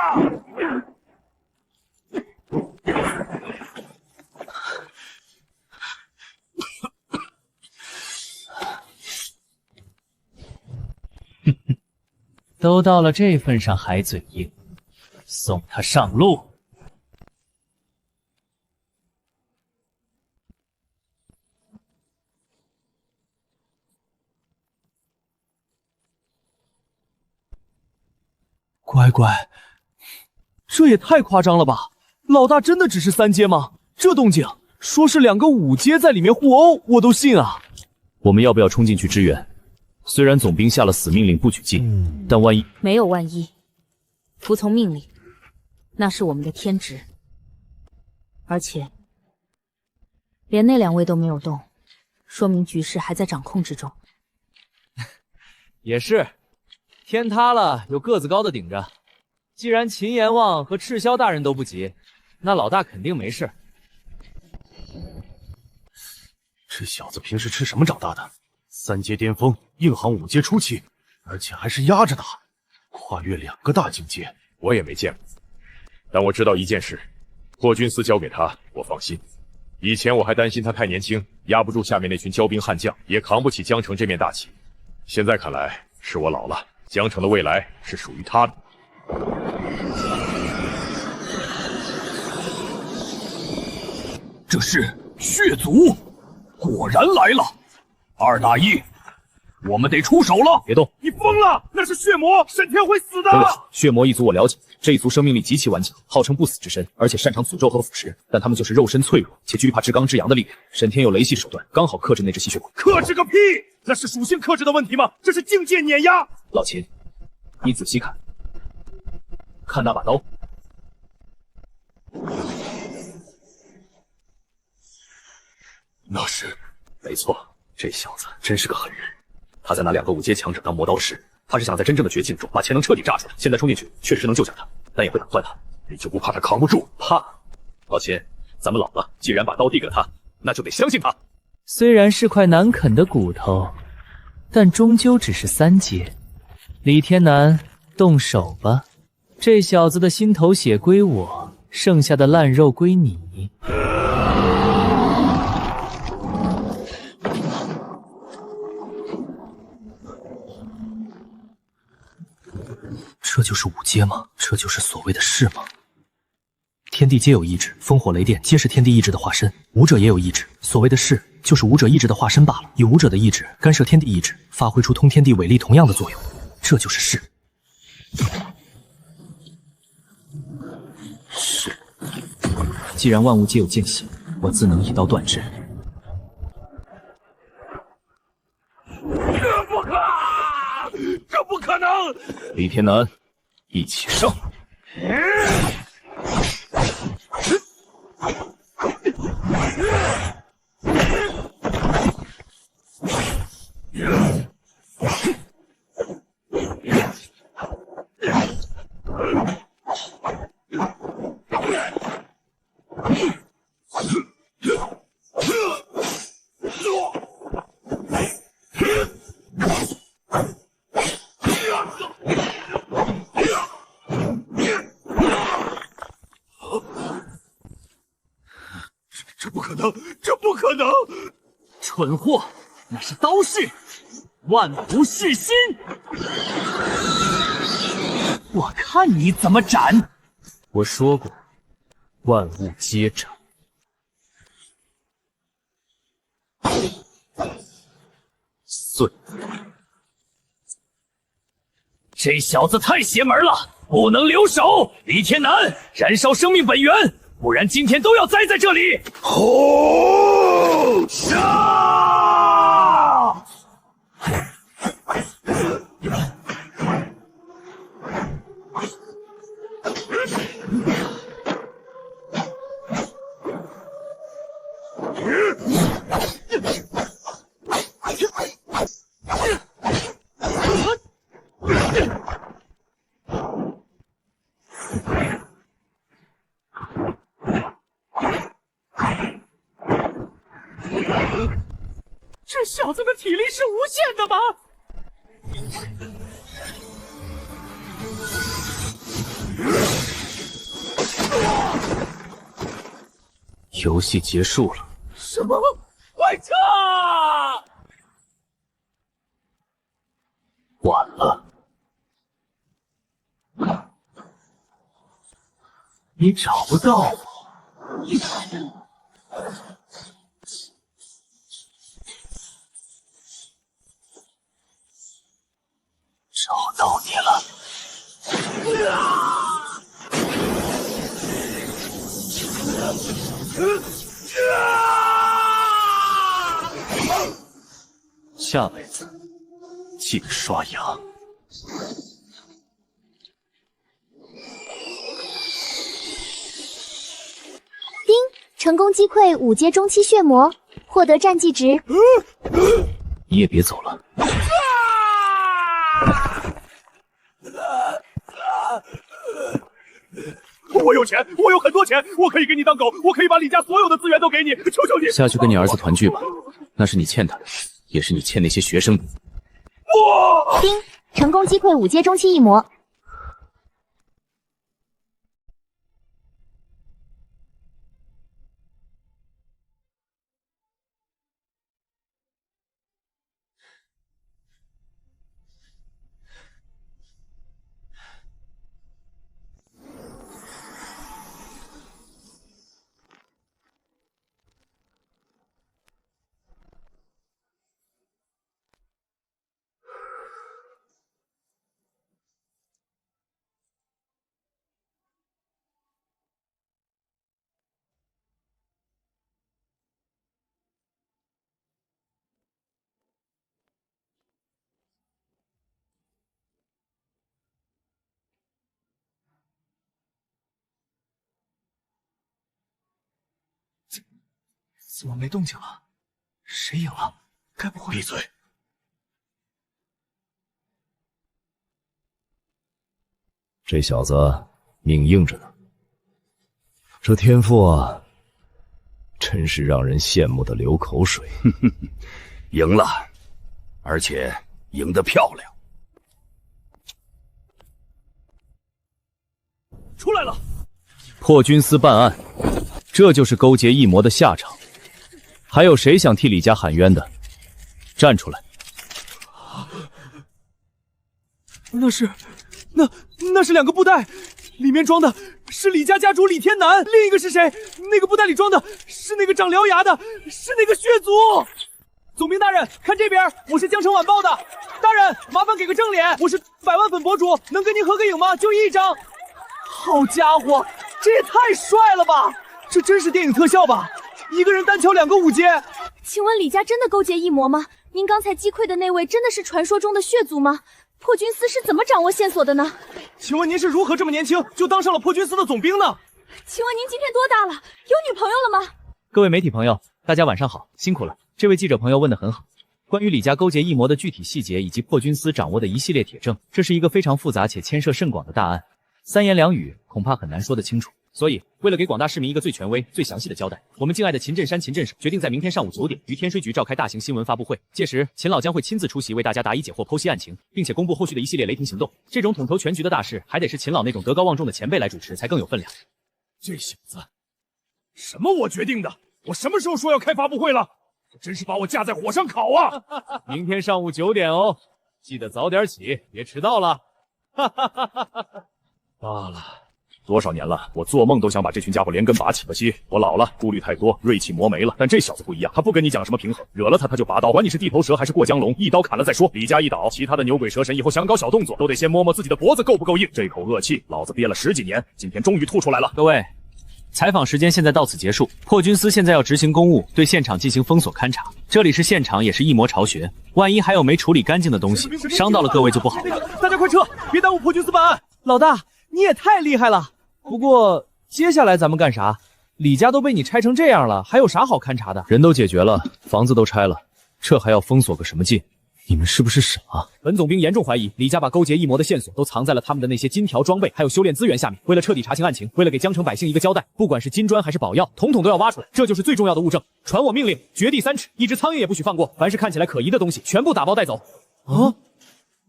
[SPEAKER 3] 都到了这份上还嘴硬，送他上路。
[SPEAKER 7] 乖乖，这也太夸张了吧！老大真的只是3阶吗？这动静，说是2个5阶在里面互殴，我都信啊！
[SPEAKER 3] 我们要不要冲进去支援？虽然总兵下了死命令不许进，但万一……
[SPEAKER 10] 没有万一，服从命令，那是我们的天职。而且，连那2位都没有动，说明局势还在掌控之中。
[SPEAKER 18] 也是，天塌了有个子高的顶着。既然秦阎王和赤霄大人都不急，那老大肯定没事。
[SPEAKER 5] 这小子平时吃什么长大的？3阶巅峰，硬航5阶初期，而且还是压着打，跨越2个大境界。
[SPEAKER 14] 我也没见过，但我知道一件事，破军司交给他，我放心。以前我还担心他太年轻，压不住下面那群骄兵悍将，也扛不起江城这面大旗。现在看来，是我老了，江城的未来是属于他的。
[SPEAKER 15] 这是血族，果然来了！2打1，我们得出手了！
[SPEAKER 3] 别动！
[SPEAKER 15] 你疯了！那是血魔，沈天会死的！
[SPEAKER 3] 血魔一族我了解，这一族生命力极其顽强，号称不死之身，而且擅长诅咒和腐蚀，但他们就是肉身脆弱，且惧怕至刚至阳的力量。沈天有雷系手段，刚好克制那只吸血鬼。
[SPEAKER 15] 克制个屁！那是属性克制的问题吗？这是境界碾压！
[SPEAKER 3] 老秦，你仔细看，看那把刀。
[SPEAKER 5] 那是，
[SPEAKER 3] 没错，这小子真是个狠人。他在那2个5阶强者当磨刀石，他是想在真正的绝境中把潜能彻底炸出来。现在冲进去确实能救下他，但也会打断他。
[SPEAKER 5] 你就不怕他扛不住？
[SPEAKER 3] 怕。老秦，咱们老了，既然把刀递给了他，那就得相信他。
[SPEAKER 18] 虽然是块难啃的骨头，但终究只是3阶。李天南，动手吧！这小子的心头血归我，剩下的烂肉归你。
[SPEAKER 7] 这就是5阶吗？这就是所谓的势吗？天地皆有意志，烽火雷电皆是天地意志的化身，武者也有意志。所谓的势，就是武者意志的化身罢了。以武者的意志干涉天地意志，发挥出通天地伟力同样的作用，这就是势。
[SPEAKER 3] 是，既然万物皆有间隙，我自能一刀断之。
[SPEAKER 15] 这不可能！
[SPEAKER 3] 李天南，一起上！
[SPEAKER 15] 这不可能，这不可能！
[SPEAKER 6] 蠢货，那是刀式，万不弑心。我看你怎么斩！
[SPEAKER 7] 我说过，万物皆斩。碎！
[SPEAKER 6] 这小子太邪门了，不能留手！李天南，燃烧生命本源，不然今天都要栽在这里！
[SPEAKER 15] 吼！杀！
[SPEAKER 19] 这小子的体力是无限的吗？
[SPEAKER 7] 游戏结束了。
[SPEAKER 19] 什么？快撤！
[SPEAKER 7] 晚了，你找不到我。找到你了。下辈子记得刷牙。
[SPEAKER 17] 丁，成功击溃5阶中期血魔，获得战绩值。
[SPEAKER 7] 你也别走了。
[SPEAKER 15] 我有钱，我有很多钱，我可以给你当狗，我可以把李家所有的资源都给你，求求你！
[SPEAKER 7] 下去跟你儿子团聚吧，那是你欠他的，也是你欠那些学生的。
[SPEAKER 17] 丁，成功击溃5阶中期异魔。
[SPEAKER 7] 怎么没动静了？谁赢了？该不会……
[SPEAKER 15] 闭嘴！
[SPEAKER 5] 这小子命硬着呢，这天赋啊，真是让人羡慕的流口水。
[SPEAKER 21] 赢了，而且赢得漂亮。
[SPEAKER 7] 出来了！破军司办案，这就是勾结异魔的下场。还有谁想替李家喊冤的？站出来！
[SPEAKER 18] 那是2个布袋，里面装的是李家家主李天南，另一个是谁？那个布袋里装的是那个长獠牙的，是那个血族。总兵大人，看这边，我是江城晚报的。大人，麻烦给个正脸，我是100万粉博主，能跟您合个影吗？就一张。好家伙，这也太帅了吧！这真是电影特效吧？一个人单挑2个5阶。
[SPEAKER 1] 请问李家真的勾结异魔吗？您刚才击溃的那位真的是传说中的血族吗？破军司是怎么掌握线索的呢？
[SPEAKER 18] 请问您是如何这么年轻就当上了破军司的总兵呢？
[SPEAKER 1] 请问您今天多大了？有女朋友了吗？
[SPEAKER 7] 各位媒体朋友，大家晚上好，辛苦了。这位记者朋友问得很好，关于李家勾结异魔的具体细节以及破军司掌握的一系列铁证，这是一个非常复杂且牵涉甚广的大案，三言两语恐怕很难说得清楚。所以，为了给广大市民一个最权威、最详细的交代，我们敬爱的秦镇山秦镇守决定在明天上午9点于天水局召开大型新闻发布会。届时，秦老将会亲自出席，为大家答疑解惑、剖析案情，并且公布后续的一系列雷霆行动。这种统筹全局的大事，还得是秦老那种德高望重的前辈来主持，才更有分量。
[SPEAKER 15] 这小子，什么我决定的，我什么时候说要开发布会了？这真是把我架在火上烤啊！
[SPEAKER 11] 明天上午9点哦，记得早点起，别迟到了。哈哈哈哈哈！
[SPEAKER 5] 罢了，多少年了，我做梦都想把这群家伙连根拔起。可惜我老了，顾虑太多，锐气磨没了。但这小子不一样，他不跟你讲什么平衡，惹了他就拔刀，管你是地头蛇还是过江龙，一刀砍了再说。李家一倒，其他的牛鬼蛇神以后想搞小动作，都得先摸摸自己的脖子够不够硬。这口恶气，老子憋了10几年，今天终于吐出来了。
[SPEAKER 3] 各位。采访时间现在到此结束。破军司现在要执行公务，对现场进行封锁勘查。这里是现场，也是一魔巢穴，万一还有没处理干净的东西，伤到了各位就不好了。
[SPEAKER 18] 大家快撤，别耽误破军司办案。老大，你也太厉害了。不过接下来咱们干啥？李家都被你拆成这样了，还有啥好勘察的？
[SPEAKER 5] 人都解决了，房子都拆了，这还要封锁个什么劲？你们是不是傻？
[SPEAKER 7] 本总兵严重怀疑李家把勾结异魔的线索都藏在了他们的那些金条装备还有修炼资源下面。为了彻底查清案情，为了给江城百姓一个交代，不管是金砖还是宝药，统统都要挖出来。这就是最重要的物证。传我命令，掘地3尺，一只苍蝇也不许放过。凡是看起来可疑的东西，全部打包带走。
[SPEAKER 18] 啊！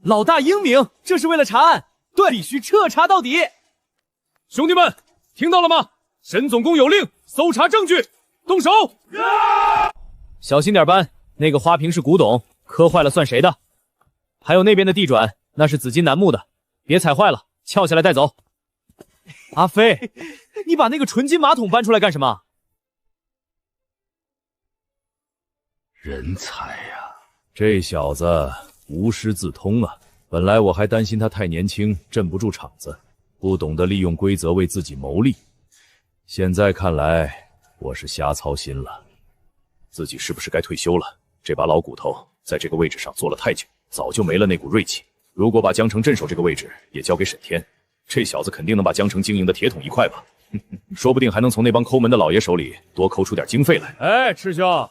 [SPEAKER 18] 老大英明，这是为了查案，对，必须彻查到底。
[SPEAKER 15] 兄弟们，听到了吗？沈总攻有令，搜查证据，动手！
[SPEAKER 7] 小心点搬，那个花瓶是古董。磕坏了算谁的？还有那边的地转，那是紫金楠木的，别踩坏了，撬下来带走。阿飞，你把那个纯金马桶搬出来干什么？
[SPEAKER 5] 人才呀！这小子无师自通啊！本来我还担心他太年轻，镇不住场子，不懂得利用规则为自己谋利。现在看来，我是瞎操心了。自己是不是该退休了？这把老骨头在这个位置上坐了太久，早就没了那股锐气。如果把江城镇守这个位置也交给沈天，这小子肯定能把江城经营的铁桶一块吧？说不定还能从那帮抠门的老爷手里多抠出点经费来。
[SPEAKER 11] 哎，赤兄，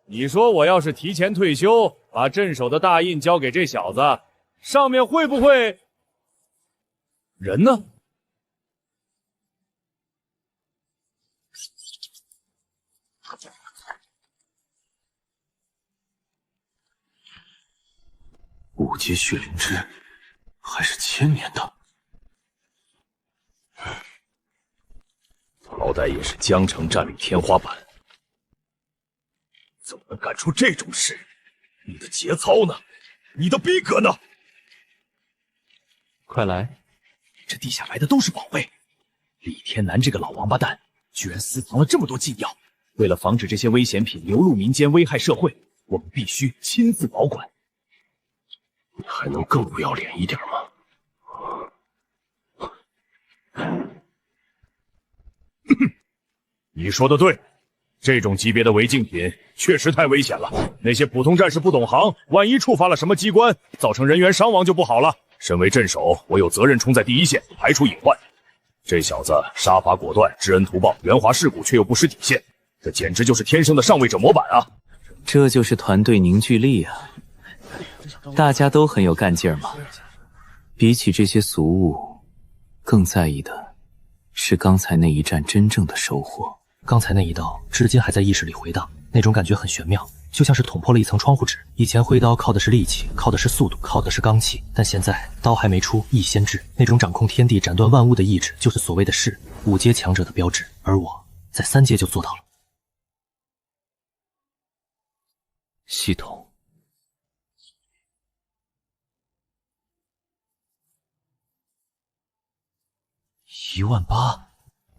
[SPEAKER 11] 你说我要是提前退休，把镇守的大印交给这小子，上面会不会……
[SPEAKER 5] 人呢？5
[SPEAKER 2] 阶血灵芝，还是1000年的。
[SPEAKER 5] 好歹也是江城战力天花板，怎么能干出这种事？你的节操呢？你的逼格呢？
[SPEAKER 3] 快来！
[SPEAKER 5] 这地下埋的都是宝贝。李天南这个老王八蛋，居然私藏了这么多禁药。为了防止这些危险品流入民间，危害社会，我们必须亲自保管。
[SPEAKER 2] 你还能更不要脸一点吗？
[SPEAKER 5] 你说的对，这种级别的违禁品确实太危险了。那些普通战士不懂行，万一触发了什么机关，造成人员伤亡就不好了。身为镇守，我有责任冲在第一线，排除隐患。这小子杀伐果断，知恩图报，圆滑世故，却又不失底线，这简直就是天生的上位者模板啊！
[SPEAKER 3] 这就是团队凝聚力啊！大家都很有干劲儿嘛。比起这些俗物，更在意的是刚才那一战真正的收获。
[SPEAKER 12] 刚才那一刀至今还在意识里回荡，那种感觉很玄妙，就像是捅破了一层窗户纸。以前挥刀靠的是力气，靠的是速度，靠的是刚气，但现在刀还没出，意先至。那种掌控天地、斩断万物的意志，就是所谓的势，5阶强者的标志。而我在3阶就做到了。
[SPEAKER 3] 系统。
[SPEAKER 12] 18000，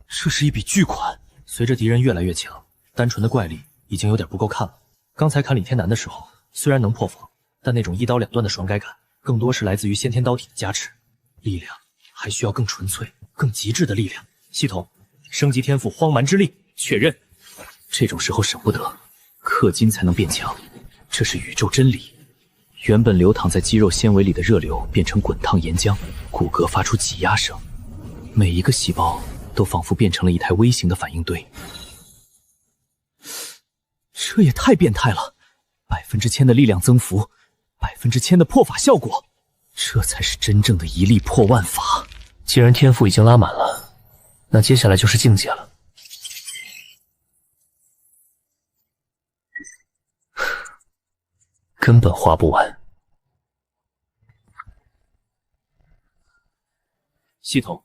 [SPEAKER 12] 这是一笔巨款。随着敌人越来越强，单纯的怪力已经有点不够看了。刚才砍李天南的时候，虽然能破防，但那种一刀两断的爽感更多是来自于先天刀体的加持。力量还需要更纯粹、更极致的力量。系统，升级天赋荒蛮之力，确认。
[SPEAKER 3] 这种时候省不得，氪金才能变强，这是宇宙真理。原本流淌在肌肉纤维里的热流变成滚烫岩浆，骨骼发出挤压声，每一个细胞都仿佛变成了一台微型的反应堆。这也太变态了！1000%的力量增幅，1000%的破法效果，这才是真正的一力破万法。
[SPEAKER 12] 既然天赋已经拉满了，那接下来就是境界了。根本花不完。
[SPEAKER 3] 系统，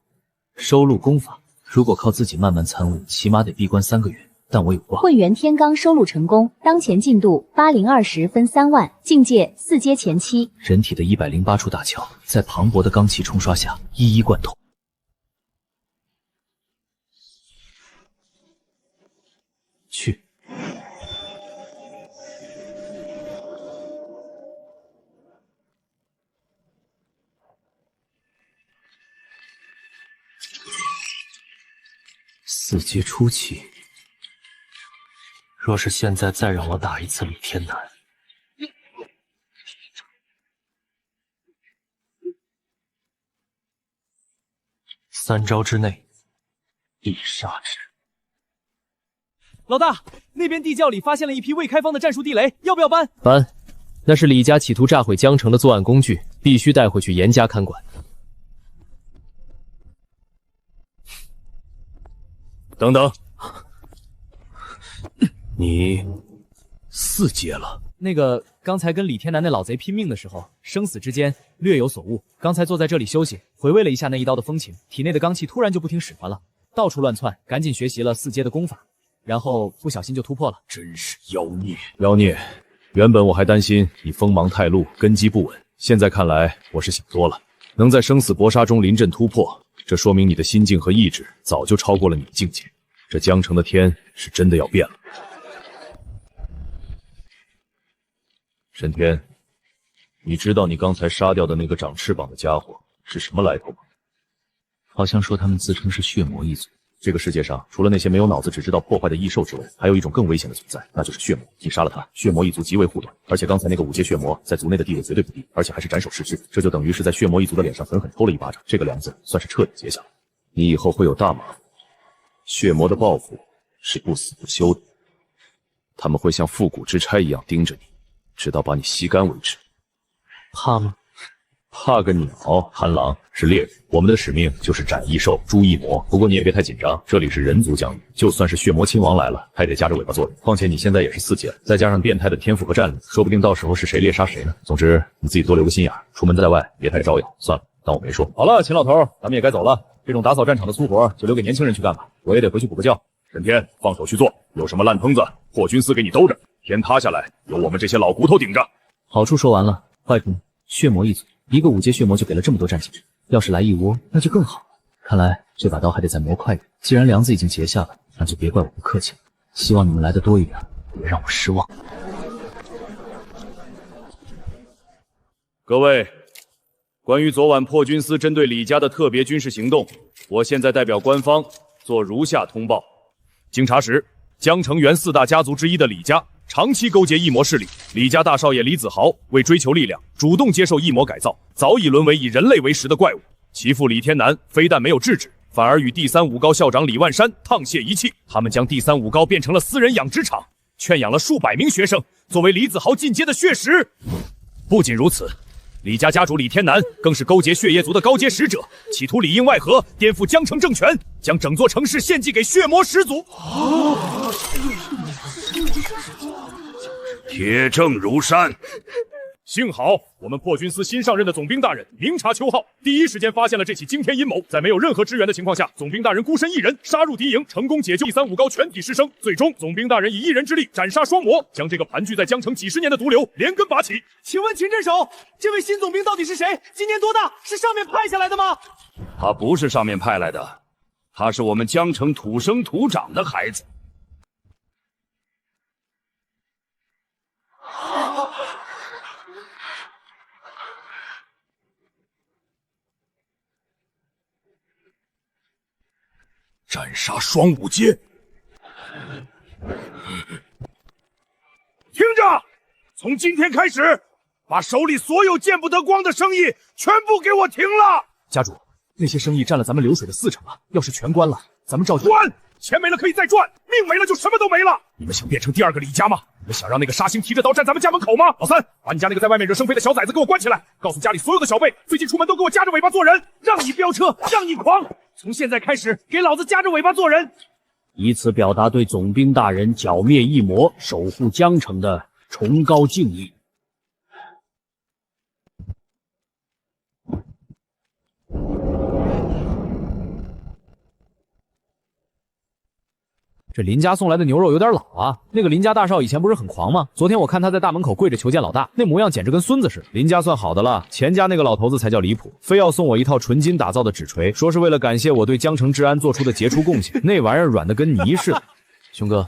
[SPEAKER 3] 收录功法，如果靠自己慢慢参悟，起码得闭关3个月。
[SPEAKER 12] 但我有挂。
[SPEAKER 17] 混元天罡收录成功，当前进度8020分3万，境界4阶前期。
[SPEAKER 12] 人体的108处大窍，在磅礴的罡气冲刷下，一一贯通。去。4阶初期，若是现在再让我打一次李天南，3招之内必杀之。
[SPEAKER 18] 老大，那边地窖里发现了一批未开封的战术地雷，要不要搬？
[SPEAKER 7] 搬，那是李家企图炸毁江城的作案工具，必须带回去严加看管。
[SPEAKER 5] 等等，你4阶了？
[SPEAKER 18] 那个刚才跟李天南那老贼拼命的时候，生死之间略有所悟。刚才坐在这里休息，回味了一下那一刀的风情，体内的罡气突然就不听使唤了，到处乱窜，赶紧学习了4阶的功法，然后不小心就突破了。
[SPEAKER 5] 真是妖孽！妖孽！原本我还担心你锋芒太露，根基不稳，现在看来我是想多了。能在生死搏杀中临阵突破，这说明你的心境和意志早就超过了你的境界。这江城的天是真的要变了。沈天，你知道你刚才杀掉的那个长翅膀的家伙是什么来头吗？
[SPEAKER 12] 好像说他们自称是血魔一族。
[SPEAKER 5] 这个世界上除了那些没有脑子只知道破坏的异兽之外，还有一种更危险的存在，那就是血魔。你杀了他，血魔一族极为护短，而且刚才那个5阶血魔在族内的地位绝对不低，而且还是斩首示众，这就等于是在血魔一族的脸上狠狠抽了一巴掌，这个梁子算是彻底结下了。你以后会有大麻烦。血魔的报复是不死不休的，他们会像复古之差一样盯着你，直到把你吸干为止。
[SPEAKER 12] 怕吗？
[SPEAKER 5] 怕个鸟！韩狼是猎人，我们的使命就是斩异兽、诛异魔。不过你也别太紧张，这里是人族疆域，就算是血魔亲王来了，还得夹着尾巴做人。况且你现在也是4阶了，再加上变态的天赋和战力，说不定到时候是谁猎杀谁呢。总之你自己多留个心眼，出门在外别太招摇。算了，当我没说。好了，秦老头，咱们也该走了。这种打扫战场的粗活就留给年轻人去干吧，我也得回去补个觉。沈天，放手去做，有什么烂摊子，破军司给你兜着。天塌下来，有我们这些老骨头顶着。
[SPEAKER 12] 好处说完了，坏处呢？血魔一族，一个5阶血魔就给了这么多战绩值，要是来一窝，那就更好了。看来这把刀还得再磨快点。既然梁子已经结下了，那就别怪我不客气了。希望你们来的多一点，别让我失望。
[SPEAKER 5] 各位，关于昨晚破军司针对李家的特别军事行动，我现在代表官方做如下通报。经查实，江城原4大家族之一的李家长期勾结异魔势力，李家大少爷李子豪为追求力量，主动接受异魔改造，早已沦为以人类为食的怪物。其父李天南非但没有制止，反而与第3武高校长李万山沆瀣一气，他们将第3武高变成了私人养殖场，圈养了数百名学生，作为李子豪进阶的血食。不仅如此，李家家主李天南更是勾结血液族的高阶使者，企图里应外合，颠覆江城政权，将整座城市献祭给血魔始祖。
[SPEAKER 14] 铁证如山。
[SPEAKER 5] 幸好我们破军司新上任的总兵大人明察秋毫，第一时间发现了这起惊天阴谋，在没有任何支援的情况下，总兵大人孤身一人杀入敌营，成功解救第3武高全体师生。最终，总兵大人以一人之力斩杀双魔，将这个盘踞在江城几十年的毒瘤连根拔起。
[SPEAKER 18] 请问秦镇守，这位新总兵到底是谁？今年多大？是上面派下来的吗？
[SPEAKER 14] 他不是上面派来的，他是我们江城土生土长的孩子。
[SPEAKER 5] 斩杀双5阶！
[SPEAKER 15] 听着，从今天开始，把手里所有见不得光的生意全部给我停了。
[SPEAKER 5] 家主，那些生意占了咱们流水的40%了，要是全关了，咱们照
[SPEAKER 15] 关！钱没了可以再赚，命没了就什么都没了。你们想变成第2个李家吗？你们想让那个沙星提着刀站咱们家门口吗？老三，把你家那个在外面惹生非的小崽子给我关起来，告诉家里所有的小辈，最近出门都给我夹着尾巴做人，让你飙车，让你狂。从现在开始，给老子夹着尾巴做人。
[SPEAKER 6] 以此表达对总兵大人剿灭异魔、守护江城的崇高敬意。
[SPEAKER 7] 这林家送来的牛肉有点老啊。那个林家大少以前不是很狂吗？昨天我看他在大门口跪着求见老大，那模样简直跟孙子似的。林家算好的了，钱家那个老头子才叫离谱，非要送我一套纯金打造的纸锤，说是为了感谢我对江城治安做出的杰出贡献。那玩意儿软的跟泥似的。兄哥，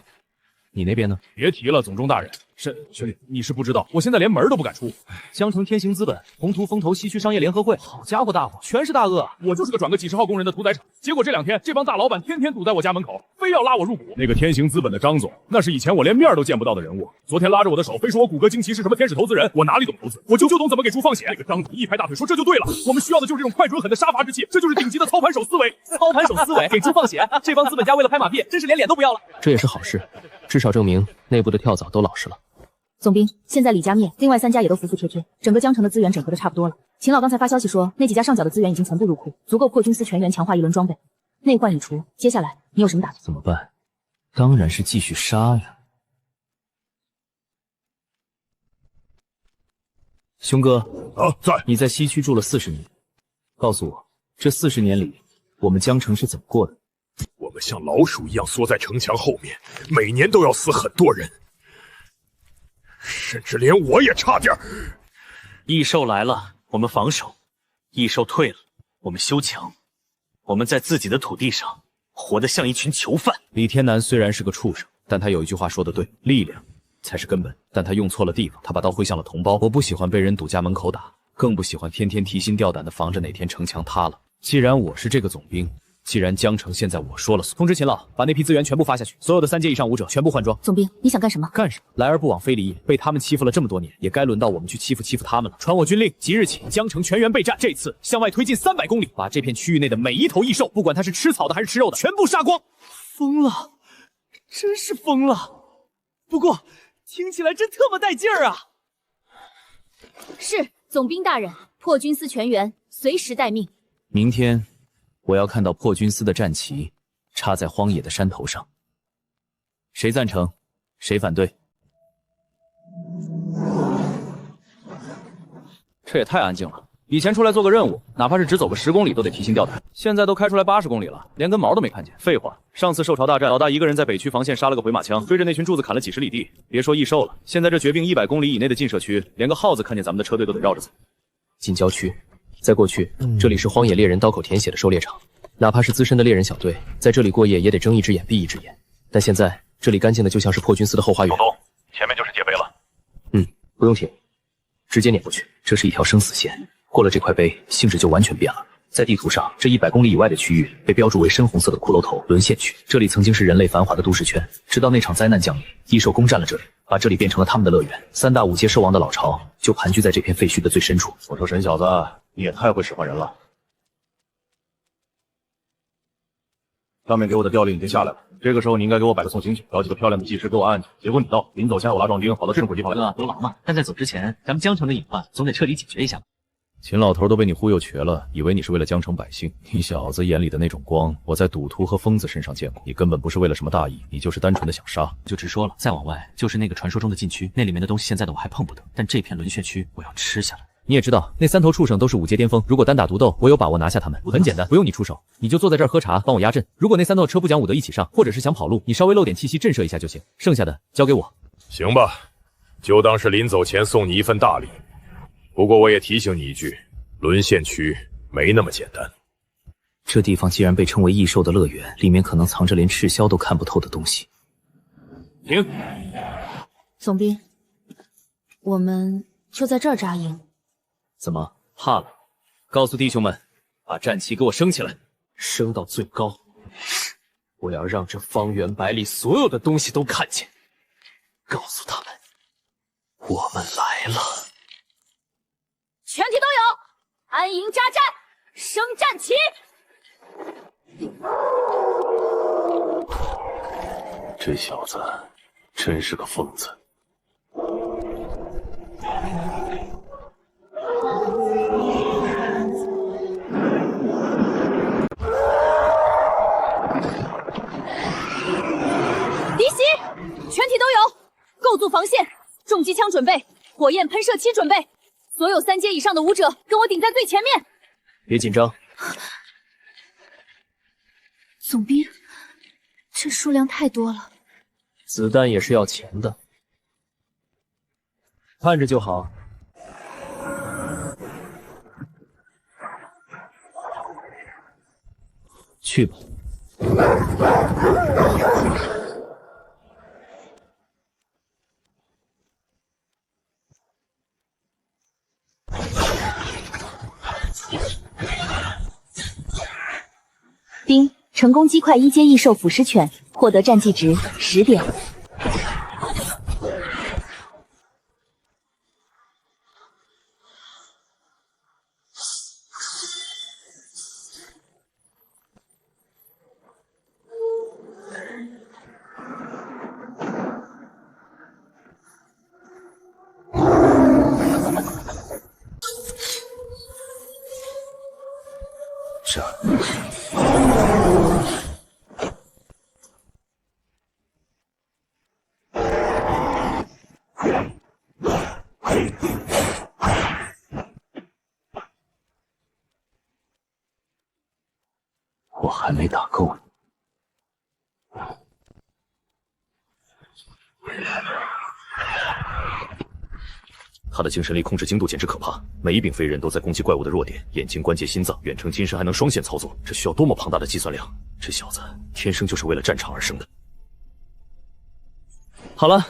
[SPEAKER 7] 你那边呢？
[SPEAKER 15] 别提了，总中大人。兄弟，你是不知道，我现在连门都不敢出。
[SPEAKER 7] 江城天行资本、宏图风投西区商业联合会，好家伙，大伙全是大鳄啊！
[SPEAKER 15] 我就是个转个几十号工人的屠宰场，结果这2天这帮大老板天天堵在我家门口，非要拉我入股。那个天行资本的张总，那是以前我连面都见不到的人物。昨天拉着我的手，非说我骨骼惊奇是什么天使投资人，我哪里懂投资？我就懂怎么给猪放血。那个张总一拍大腿说这就对了，我们需要的就是这种快准狠的杀伐之气，这就是顶级的操盘手思维。
[SPEAKER 18] 操盘手思维给猪放血，这帮资本家为了拍马屁，真是连脸都不要了。
[SPEAKER 12] 这也是好事，至少证明内部的跳蚤都老实了。
[SPEAKER 1] 总兵，现在李家灭，另外3家也都服服帖帖，整个江城的资源整合的差不多了。秦老刚才发消息说，那几家上缴的资源已经全部入库，足够破军司全员强化一轮装备。内患已除，接下来你有什么打算？
[SPEAKER 12] 怎么办？当然是继续杀呀。兄哥
[SPEAKER 5] 啊，在
[SPEAKER 12] 你在西区住了40年，告诉我，这40年里，我们江城是怎么过的？
[SPEAKER 5] 我们像老鼠一样缩在城墙后面，每年都要死很多人。甚至连我也差点。
[SPEAKER 3] 异兽来了，我们防守；异兽退了，我们修墙。我们在自己的土地上活得像一群囚犯。
[SPEAKER 7] 李天南虽然是个畜生，但他有一句话说得对，力量才是根本。但他用错了地方，他把刀挥向了同胞。我不喜欢被人堵家门口打，更不喜欢天天提心吊胆的防着哪天城墙塌了。既然我是这个总兵，既然江城现在我说了算，通知秦老把那批资源全部发下去，所有的3阶以上武者全部换装。
[SPEAKER 1] 总兵，你想干什么？
[SPEAKER 7] 干什么？来而不往非礼也。被他们欺负了这么多年，也该轮到我们去欺负他们了。传我军令，即日起江城全员备战，这次向外推进300公里，把这片区域内的每一头异兽，不管它是吃草的还是吃肉的，全部杀光。
[SPEAKER 18] 疯了，真是疯了。不过听起来真特么带劲儿啊！
[SPEAKER 1] 是，总兵大人，破军司全员随时待命。
[SPEAKER 7] 明天我要看到破军司的战旗插在荒野的山头上，谁赞成，谁反对？这也太安静了。以前出来做个任务，哪怕是只走个10公里都得提心吊胆，现在都开出来80公里了，连根毛都没看见。废话，上次兽潮大战，老大一个人在北区防线杀了个回马枪，追着那群柱子砍了几十里地，别说异兽了，现在这绝病100公里以内的禁射区，连个耗子看见咱们的车队都得绕着走。
[SPEAKER 12] 进郊区。在过去，这里是荒野猎人刀口舔血的狩猎场，哪怕是资深的猎人小队，在这里过夜也得睁一只眼闭一只眼。但现在这里干净的就像是破军司的后花园。
[SPEAKER 14] 东东，前面就是界碑了。
[SPEAKER 12] 不用铁，直接撵过去。这是一条生死线，过了这块碑，性质就完全变了。在地图上，这100公里以外的区域被标注为深红色的骷髅头沦陷区。这里曾经是人类繁华的都市圈，直到那场灾难降临，异兽攻占了这里，把这里变成了他们的乐园。3大5阶兽王的老巢就盘踞在这片废墟的最深处。
[SPEAKER 14] 我说沈小子，你也太会使唤人了。上面给我的调令已经下来了，这个时候你应该给我摆个送行去，找几个漂亮的技师给我安去。结果你到临走前我拉壮丁，跑到这种鬼地方来。
[SPEAKER 8] 哥，都忙嘛，但在走之前，咱们江城的隐患总得彻底解决一下。
[SPEAKER 7] 秦老头都被你忽悠瘸了，以为你是为了江城百姓。你小子眼里的那种光，我在赌徒和疯子身上见过。你根本不是为了什么大义，你就是单纯的想杀。
[SPEAKER 8] 就直说了，再往外就是那个传说中的禁区，那里面的东西现在的我还碰不得，但这片沦陷区我要吃下来。
[SPEAKER 7] 你也知道，那3头畜生都是5阶巅峰，如果单打独斗，我有把握拿下他们。很简单，不用你出手，你就坐在这儿喝茶，帮我压阵。如果那3头车不讲武德一起上，或者是想跑路，你稍微漏点气息震慑一下就行，剩下的交给我。
[SPEAKER 5] 行吧，就当是临走前送你一份大礼。不过我也提醒你一句，沦陷区没那么简单。
[SPEAKER 12] 这地方既然被称为异兽的乐园，里面可能藏着连赤霄都看不透的东西。
[SPEAKER 15] 停！
[SPEAKER 10] 总兵，我们就在这儿扎营。
[SPEAKER 7] 怎么怕了？告诉弟兄们，把战旗给我升起来，
[SPEAKER 12] 升到最高。我要让这方圆百里所有的东西都看见，告诉他们，我们来了。
[SPEAKER 1] 全体都有，安营扎寨，升战旗。
[SPEAKER 2] 这小子真是个疯子。
[SPEAKER 1] 敌袭，全体都有，构筑防线，重机枪准备，火焰喷射器准备，所有3阶以上的武者跟我顶在最前面。
[SPEAKER 12] 别紧张。
[SPEAKER 10] 总兵，
[SPEAKER 1] 这数量太多了。
[SPEAKER 3] 子弹也是要钱的，看着就好。去吧。
[SPEAKER 1] 丁，成功击快1阶异兽腐蚀犬，获得战绩值10点。
[SPEAKER 3] 这我还没打够呢。
[SPEAKER 14] 他的精神力控制精度简直可怕，每一柄飞刃都在攻击怪物的弱点，眼睛、关节、心脏，远程近身还能双线操作，这需要多么庞大的计算量！这小子天生就是为了战场而生的。
[SPEAKER 7] 好了，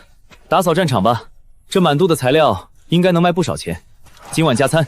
[SPEAKER 7] 打扫战场吧，这满肚的材料应该能卖不少钱，今晚加餐。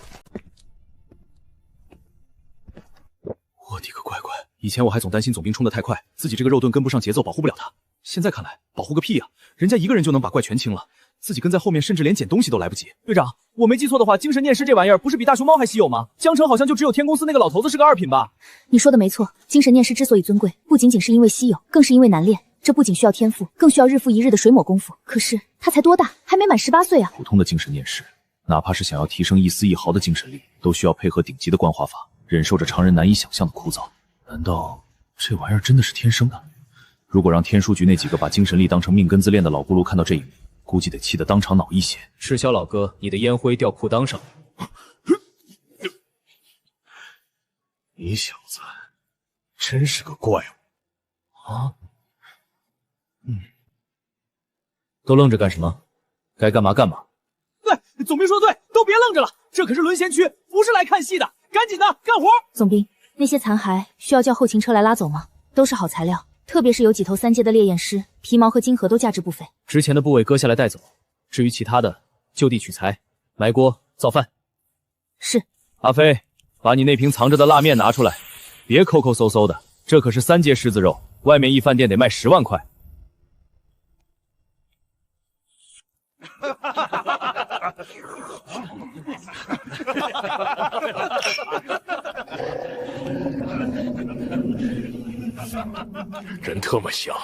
[SPEAKER 5] 我的个乖乖！以前我还总担心总兵冲得太快，自己这个肉盾跟不上节奏，保护不了他。现在看来，保护个屁呀！人家一个人就能把怪全清了，自己跟在后面，甚至连捡东西都来不及。
[SPEAKER 18] 队长，我没记错的话，精神念师这玩意儿不是比大熊猫还稀有吗？江城好像就只有天公司那个老头子是个二品吧？
[SPEAKER 1] 你说的没错，精神念师之所以尊贵，不仅仅是因为稀有，更是因为难练。这不仅需要天赋，更需要日复一日的水抹功夫。可是他才多大，还没满18岁啊！
[SPEAKER 5] 普通的精神念师，哪怕是想要提升一丝一毫的精神力，都需要配合顶级的观化法，忍受着常人难以想象的枯燥。难道这玩意儿真的是天生的？如果让天书局那几个把精神力当成命根子练的老咕噜看到这一幕，估计得气得当场脑溢血。
[SPEAKER 7] 赤霄老哥，你的烟灰掉裤裆上了。
[SPEAKER 5] 你小子真是个怪物
[SPEAKER 7] 啊！都愣着干什么？该干嘛干嘛。
[SPEAKER 18] 对，总兵说的对，都别愣着了，这可是沦陷区，不是来看戏的，赶紧的干活。
[SPEAKER 1] 总兵，那些残骸需要叫后勤车来拉走吗？都是好材料，特别是有几头3阶的烈焰狮，皮毛和金核都价值不菲。
[SPEAKER 7] 值钱的部位割下来带走，至于其他的，就地取材，埋锅造饭。
[SPEAKER 1] 是。
[SPEAKER 7] 阿飞，把你那瓶藏着的辣面拿出来，别抠抠搜搜的，这可是3阶狮子肉，外面一饭店得卖10万块。
[SPEAKER 5] 真特么香！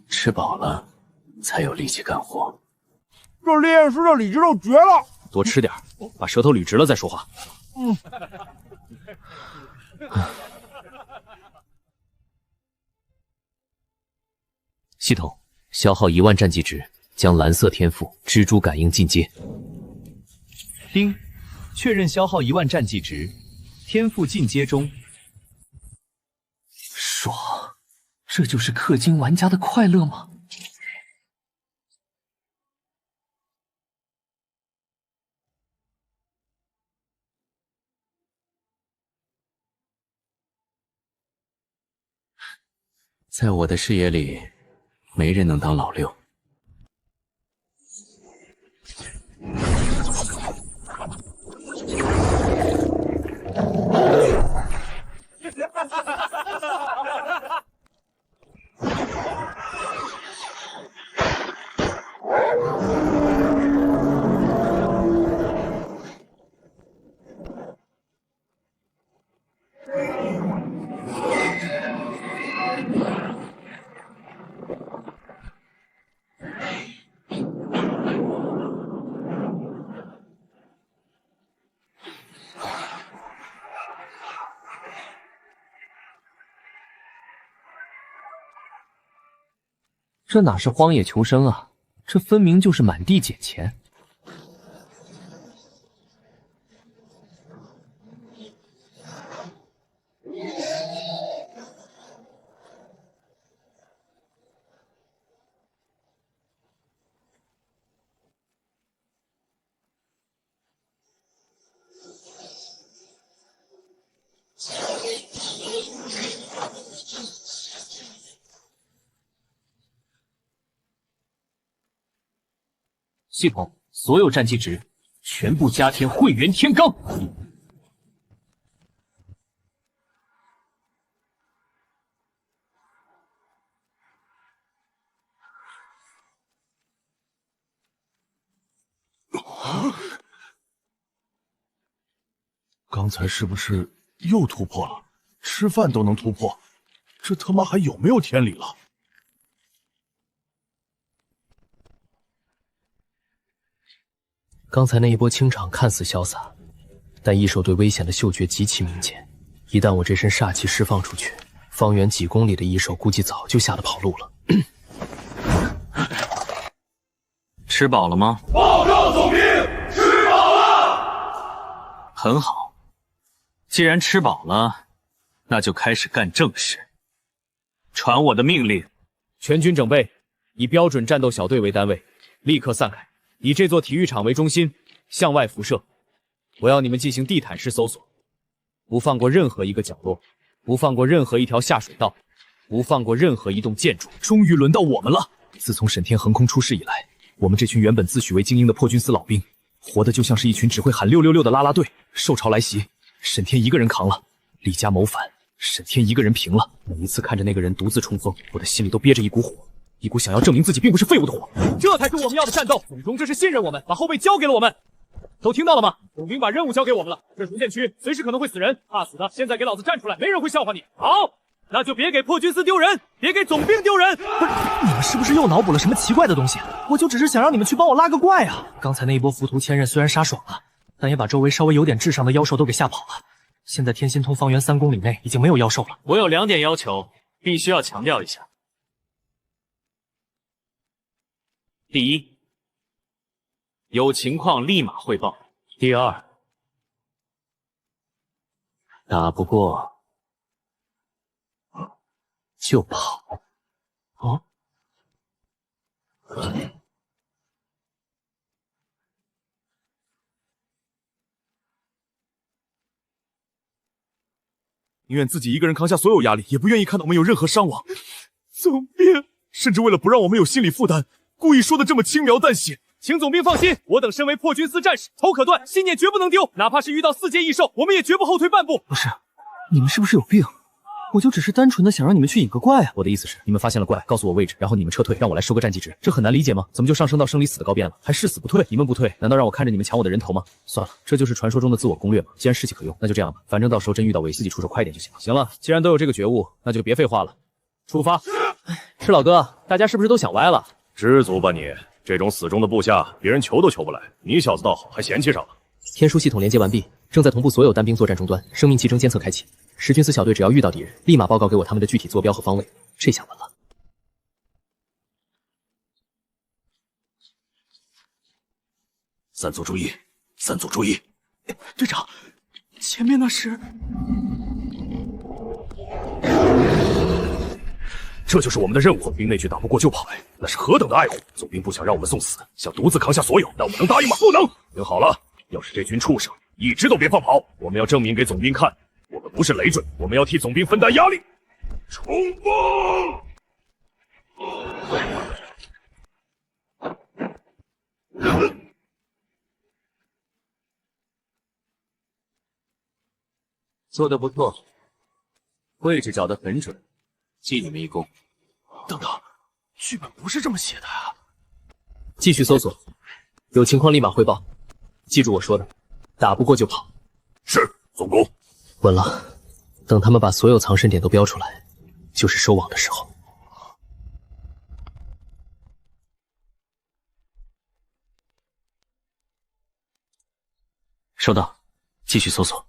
[SPEAKER 3] 吃饱了才有力气干活。
[SPEAKER 19] 这烈焰狮的里脊肉绝了！
[SPEAKER 7] 多吃点，把舌头捋直了再说话。
[SPEAKER 8] 系统消耗1万战绩值，将蓝色天赋蜘蛛感应进阶。
[SPEAKER 16] 丁，确认消耗1万战绩值，天赋进阶中。
[SPEAKER 8] 爽，这就是氪金玩家的快乐吗？在我的视野里，没人能当老六。这哪是荒野求生啊，这分明就是满地捡钱。
[SPEAKER 3] 系统所有战绩值全部加添会员天罡。
[SPEAKER 5] 刚才是不是又突破了？吃饭都能突破，这他妈还有没有天理了？
[SPEAKER 12] 刚才那一波清场看似潇洒，但异兽对危险的嗅觉极其明显。一旦我这身煞气释放出去，方圆几公里的异兽估计早就吓得跑路了。
[SPEAKER 3] 吃饱了吗？
[SPEAKER 15] 报告总兵，吃饱了。
[SPEAKER 3] 很好，既然吃饱了，那就开始干正事。传我的命令，
[SPEAKER 6] 全军整备，以标准战斗小队为单位，立刻散开。以这座体育场为中心，向外辐射。我要你们进行地毯式搜索，不放过任何一个角落，不放过任何一条下水道，不放过任何一栋建筑。
[SPEAKER 7] 终于轮到我们了！自从沈天横空出世以来，我们这群原本自诩为精英的破军司老兵，活得就像是一群只会喊666的啦啦队。受潮来袭，沈天一个人扛了；李家谋反，沈天一个人平了。每一次看着那个人独自冲锋，我的心里都憋着一股火，一股想要证明自己并不是废物的火。这才是我们要的战斗。总中这是信任我们，把后背交给了我们。都听到了吗？总兵把任务交给我们了，这主线区随时可能会死人，怕死的现在给老子站出来，没人会笑话你。好，那就别给破军司丢人，别给总兵丢人。不是，你们是不是又脑补了什么奇怪的东西？我就只是想让你们去帮我拉个怪啊！
[SPEAKER 12] 刚才那一波浮屠千刃虽然杀爽了，但也把周围稍微有点智商的妖兽都给吓跑了。现在天心通方圆3公里内已经没有妖兽了。
[SPEAKER 3] 我有2点要求，必须要强调一下。第一，有情况立马汇报。第二，
[SPEAKER 12] 打不过就跑。
[SPEAKER 7] 哦，宁愿自己一个人扛下所有压力，也不愿意看到我们有任何伤亡。总兵，甚至为了不让我们有心理负担，故意说的这么轻描淡写。请总兵放心，我等身为破军司战士，头可断，信念绝不能丢。哪怕是遇到4阶异兽，我们也绝不后退半步。不是，你们是不是有病？我就只是单纯的想让你们去引个怪啊！我的意思是，你们发现了怪，告诉我位置，然后你们撤退，让我来收个战绩值，这很难理解吗？怎么就上升到生离死的高边了？还誓死不退？你们不退，难道让我看着你们抢我的人头吗？算了，这就是传说中的自我攻略吗？既然士气可用，那就这样吧，反正到时候真遇到尾，自己出手快一点就行了。行了，既然都有这个觉悟，那就别废话了，出发。是老哥，大家是不是都想歪了？
[SPEAKER 14] 知足吧你，这种死忠的部下，别人求都求不来，你小子倒好，还嫌弃上了。
[SPEAKER 12] 天书系统连接完毕，正在同步所有单兵作战终端，生命奇征监测开启。10军司小队只要遇到敌人，立马报告给我他们的具体坐标和方位。这下稳了。
[SPEAKER 15] 三组注意，三组注意！
[SPEAKER 7] 队长，前面那是……
[SPEAKER 15] 这就是我们的任务。兵内举打不过就跑，那是何等的爱护！总兵不想让我们送死，想独自扛下所有，那我们能答应吗？不能！听好了，要是这群畜生一直都别放跑，我们要证明给总兵看，我们不是累赘，我们要替总兵分担压力。冲锋！
[SPEAKER 3] 做得不错，位置找得很准，记你们一功。
[SPEAKER 7] 等等，剧本不是这么写的啊！
[SPEAKER 12] 继续搜索，有情况立马汇报。记住我说的，打不过就跑。
[SPEAKER 15] 是，总攻。
[SPEAKER 12] 稳了，等他们把所有藏身点都标出来，就是收网的时候。
[SPEAKER 3] 收到，继续搜索。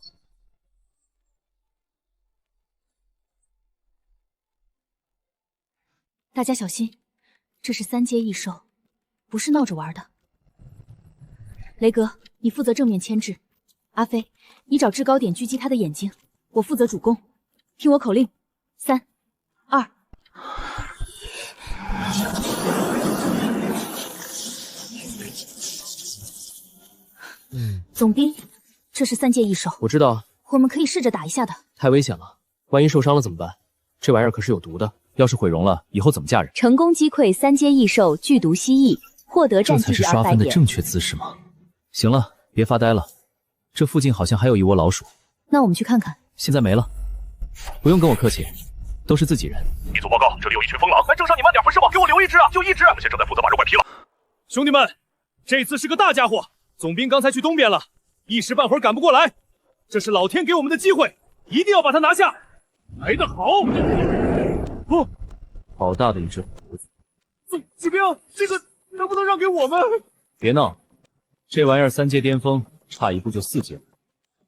[SPEAKER 1] 大家小心，这是3阶异兽，不是闹着玩的。雷格，你负责正面牵制；阿飞，你找制高点狙击他的眼睛，我负责主攻。听我口令，3、2。总兵，这是3阶异兽，
[SPEAKER 12] 我知道，
[SPEAKER 1] 我们可以试着打一下的。
[SPEAKER 12] 太危险了，万一受伤了怎么办？这玩意儿可是有毒的。
[SPEAKER 7] 要是毁容了，以后怎么嫁人？
[SPEAKER 1] 成功击溃3阶异兽剧毒蜥蜴，获得战绩值
[SPEAKER 7] 这才是刷
[SPEAKER 1] 200点。
[SPEAKER 7] 分的正确姿势吗？行了，别发呆了，这附近好像还有一窝老鼠，
[SPEAKER 1] 那我们去看看。
[SPEAKER 7] 现在没了。不用跟我客气，都是自己人。
[SPEAKER 14] 一组报告，这里有一群疯狼，正上你慢点，不是吗？给我留一只啊，就一只。我们现正在负责把肉怪劈了。
[SPEAKER 15] 兄弟们，这次是个大家伙，总兵刚才去东边了，一时半会儿赶不过来，这是老天给我们的机会，一定要把他拿下。来得好！哦，
[SPEAKER 7] 好大的一只猴子！
[SPEAKER 15] 骑兵，这个能不能让给我们？
[SPEAKER 7] 别闹，这玩意儿3阶巅峰，差一步就4阶，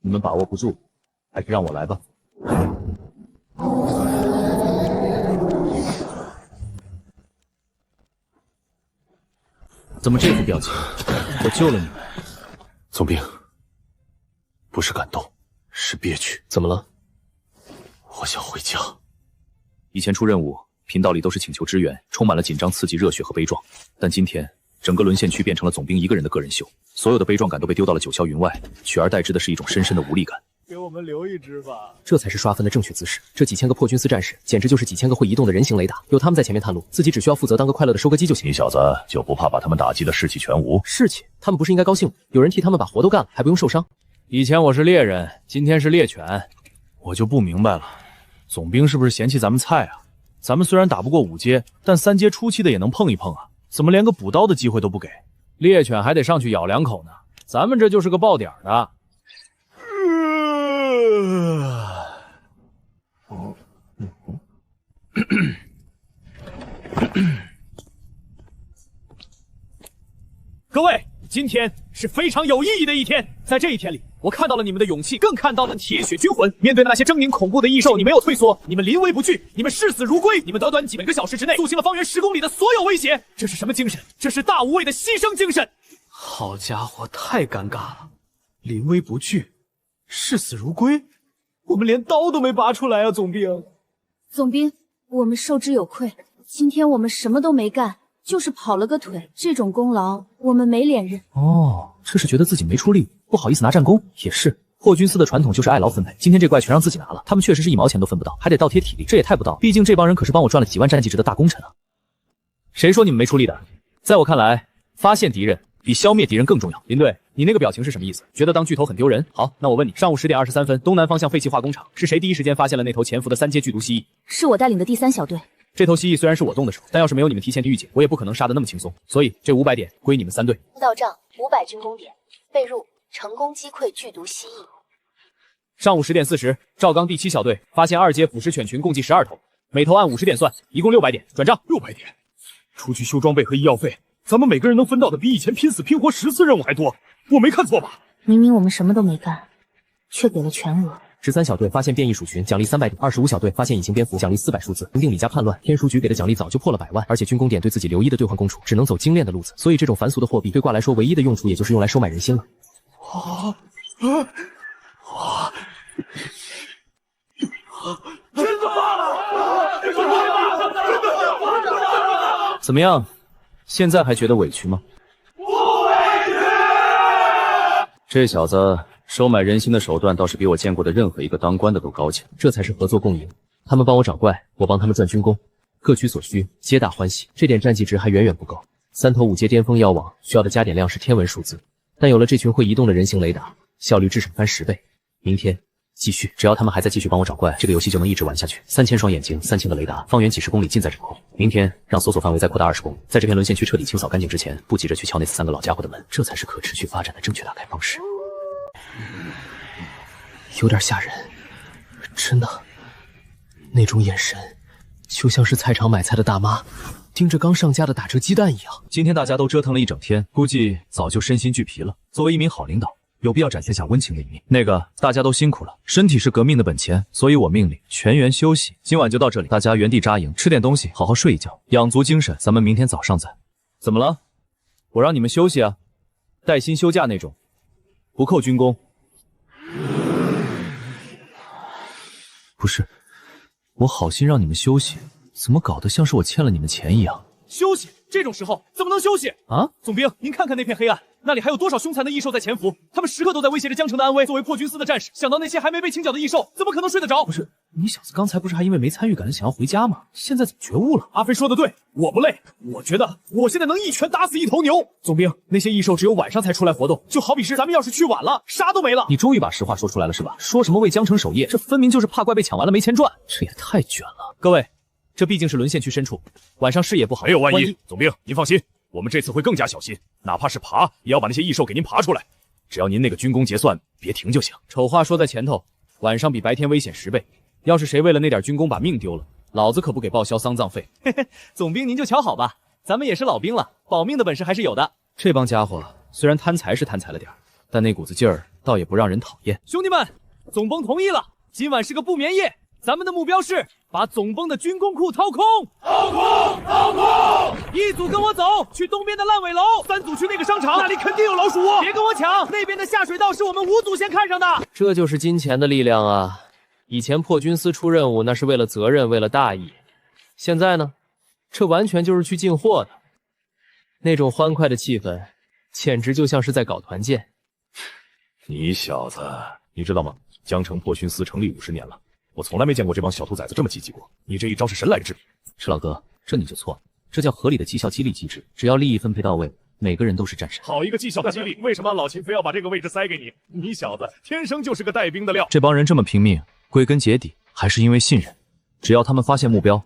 [SPEAKER 7] 你们把握不住，还是让我来吧。怎么这副表情？我救了你们。
[SPEAKER 5] 总兵，不是感动，是憋屈。
[SPEAKER 7] 怎么了？
[SPEAKER 5] 我想回家。
[SPEAKER 7] 以前出任务，频道里都是请求支援，充满了紧张、刺激、热血和悲壮。但今天，整个沦陷区变成了总兵一个人的个人秀，所有的悲壮感都被丢到了九霄云外，取而代之的是一种深深的无力感。
[SPEAKER 15] 给我们留一只吧。
[SPEAKER 16] 这才是刷分的正确姿势。这几千个破军司战士，简直就是几千个会移动的人形雷达，有他们在前面探路，自己只需要负责当个快乐的收割机就行。
[SPEAKER 14] 你小子就不怕把他们打击的士气全无？
[SPEAKER 16] 士气？他们不是应该高兴吗？有人替他们把活都干了，还不用受伤。
[SPEAKER 11] 以前我是猎人，今天是猎犬，我就不明白了，总兵是不是嫌弃咱们菜啊？咱们虽然打不过5阶，但3阶初期的也能碰一碰啊，怎么连个补刀的机会都不给？猎犬还得上去咬2口呢，咱们这就是个爆点的。
[SPEAKER 15] 各位，今天是非常有意义的一天，在这一天里，我看到了你们的勇气，更看到了铁血军魂。面对那些狰狞恐怖的异兽，你没有退缩，你们临危不惧，你们视死如归，你们短短几个小时之内肃清了方圆10公里的所有威胁。这是什么精神？这是大无畏的牺牲精神。
[SPEAKER 7] 好家伙，太尴尬了！临危不惧，视死如归，
[SPEAKER 15] 我们连刀都没拔出来啊，总兵！
[SPEAKER 1] 总兵，我们受之有愧。今天我们什么都没干，就是跑了个腿，这种功劳我们没脸认。
[SPEAKER 16] 哦，这是觉得自己没出力，不好意思拿战功。也是，破军司的传统就是爱劳分配，今天这怪全让自己拿了，他们确实是1毛钱都分不到，还得倒贴体力，这也太不道。毕竟这帮人可是帮我赚了几万战绩值的大功臣啊！
[SPEAKER 7] 谁说你们没出力的？在我看来，发现敌人比消灭敌人更重要。林队，你那个表情是什么意思？觉得当巨头很丢人？好，那我问你，上午10点23分，东南方向废弃化工厂，是谁第一时间发现了那头潜伏的3阶剧毒蜥蜴？
[SPEAKER 1] 是我带领的第3小队。
[SPEAKER 7] 这头蜥蜴虽然是我动的手，但要是没有你们提前的预警，我也不可能杀得那么轻松。所以这500点归你们3队。
[SPEAKER 1] 到账500军功点，备入成功击溃剧毒蜥蜴。
[SPEAKER 7] 上午10点40，赵刚第7小队发现2阶腐蚀犬群共计12头，每头按50点算，一共600点，转账。
[SPEAKER 15] 600点，除去修装备和医药费，咱们每个人能分到的比以前拼死拼活10次任务还多，我没看错吧？
[SPEAKER 10] 明明我们什么都没干，却给了全额。
[SPEAKER 16] 13小队发现变异鼠群，奖励300点；25小队发现隐形蝙蝠，奖励400数字。评定李家叛乱，天书局给的奖励早就破了100万，而且军功点对自己留1的兑换公处只能走精炼的路子，所以这种凡俗的货币对挂来说唯一的用处也就是用来收买人心了。
[SPEAKER 15] 真的吗？
[SPEAKER 7] 怎么样？现在还觉得委屈吗？
[SPEAKER 15] 不委屈！
[SPEAKER 7] 这小子收买人心的手段倒是比我见过的任何一个当官的都高强。
[SPEAKER 16] 这才是合作共赢，他们帮我找怪，我帮他们赚军功，各取所需，皆大欢喜。这点战绩值还远远不够，3头5阶巅峰妖王需要的加点量是天文数字，但有了这群会移动的人形雷达，效率至少翻10倍。明天继续，只要他们还在继续帮我找怪，这个游戏就能一直玩下去。3000双眼睛，3000个雷达，方圆几10公里尽在掌控。明天让搜索范围再扩大20公里，在这片沦陷区彻底清扫干净之前，不急着去敲那3个老家伙的门，这才是可持续发展的正确打开方式。有点吓人，真的，那种眼神就像是菜场买菜的大妈盯着刚上架的打折鸡蛋一样。
[SPEAKER 7] 今天大家都折腾了一整天，估计早就身心俱疲了。作为一名好领导，有必要展现下温情的一面。那个，大家都辛苦了，身体是革命的本钱，所以我命令全员休息。今晚就到这里，大家原地扎营，吃点东西，好好睡一觉，养足精神，咱们明天早上再。怎么了？我让你们休息啊，带薪休假那种，不扣军功。不是，我好心让你们休息，怎么搞得像是我欠了你们钱一样？
[SPEAKER 15] 休息？这种时候怎么能休息
[SPEAKER 7] 啊？
[SPEAKER 15] 总兵，您看看那片黑暗，
[SPEAKER 7] 那里还有多少凶残的异兽在潜伏？他们时刻都在威胁着江城的安危。作为破军司的战士，想到那些还没被清剿的异兽，怎么可能睡得着？不是，你小子刚才不是还因为没参与感想要回家吗？现在怎么觉悟了？
[SPEAKER 15] 阿飞说的对，我不累，我觉得我现在能一拳打死一头牛。
[SPEAKER 7] 总兵，那些异兽只有晚上才出来活动，就好比是咱们要是去晚了，啥都没了。你终于把实话说出来了是吧？说什么为江城守夜，这分明就是怕怪被抢完了没钱赚，这也太卷了。各位，这毕竟是沦陷区深处，晚上视野不好，
[SPEAKER 15] 没有万一。总兵，您放心，我们这次会更加小心，哪怕是爬，也要把那些异兽给您爬出来。只要您那个军功结算别停就行。
[SPEAKER 7] 丑话说在前头，晚上比白天危险10倍。要是谁为了那点军功把命丢了，老子可不给报销丧葬费。嘿嘿，总兵您就瞧好吧，咱们也是老兵了，保命的本事还是有的。这帮家伙虽然贪财是贪财了点，但那股子劲儿倒也不让人讨厌。兄弟们，总崩同意了，今晚是个不眠夜，咱们的目标是把总崩的军功库掏空。掏空！掏空！一组跟我走，去东边的烂尾楼；3组去那个商场，那里肯定有老鼠窝。别跟我抢，那边的下水道是我们5组先看上的。
[SPEAKER 16] 这就是金钱的力量啊！以前破军司出任务那是为了责任，为了大义，现在呢，这完全就是去进货的。那种欢快的气氛，简直就像是在搞团建。
[SPEAKER 14] 你小子，你知道吗？江城破军司成立50年了，我从来没见过这帮小兔崽子这么积极过。你这一招是神来之笔。
[SPEAKER 16] 赤老哥，这你就错了，这叫合理的绩效激励机制，只要利益分配到位，每个人都是战神。
[SPEAKER 15] 好一个绩效的激励，为什么老秦非要把这个位置塞给你？你小子天生就是个带兵的料。
[SPEAKER 7] 这帮人这么拼命，归根结底还是因为信任。只要他们发现目标，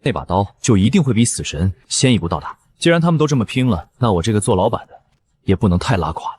[SPEAKER 7] 那把刀就一定会比死神先一步到达。既然他们都这么拼了，那我这个做老板的也不能太拉垮。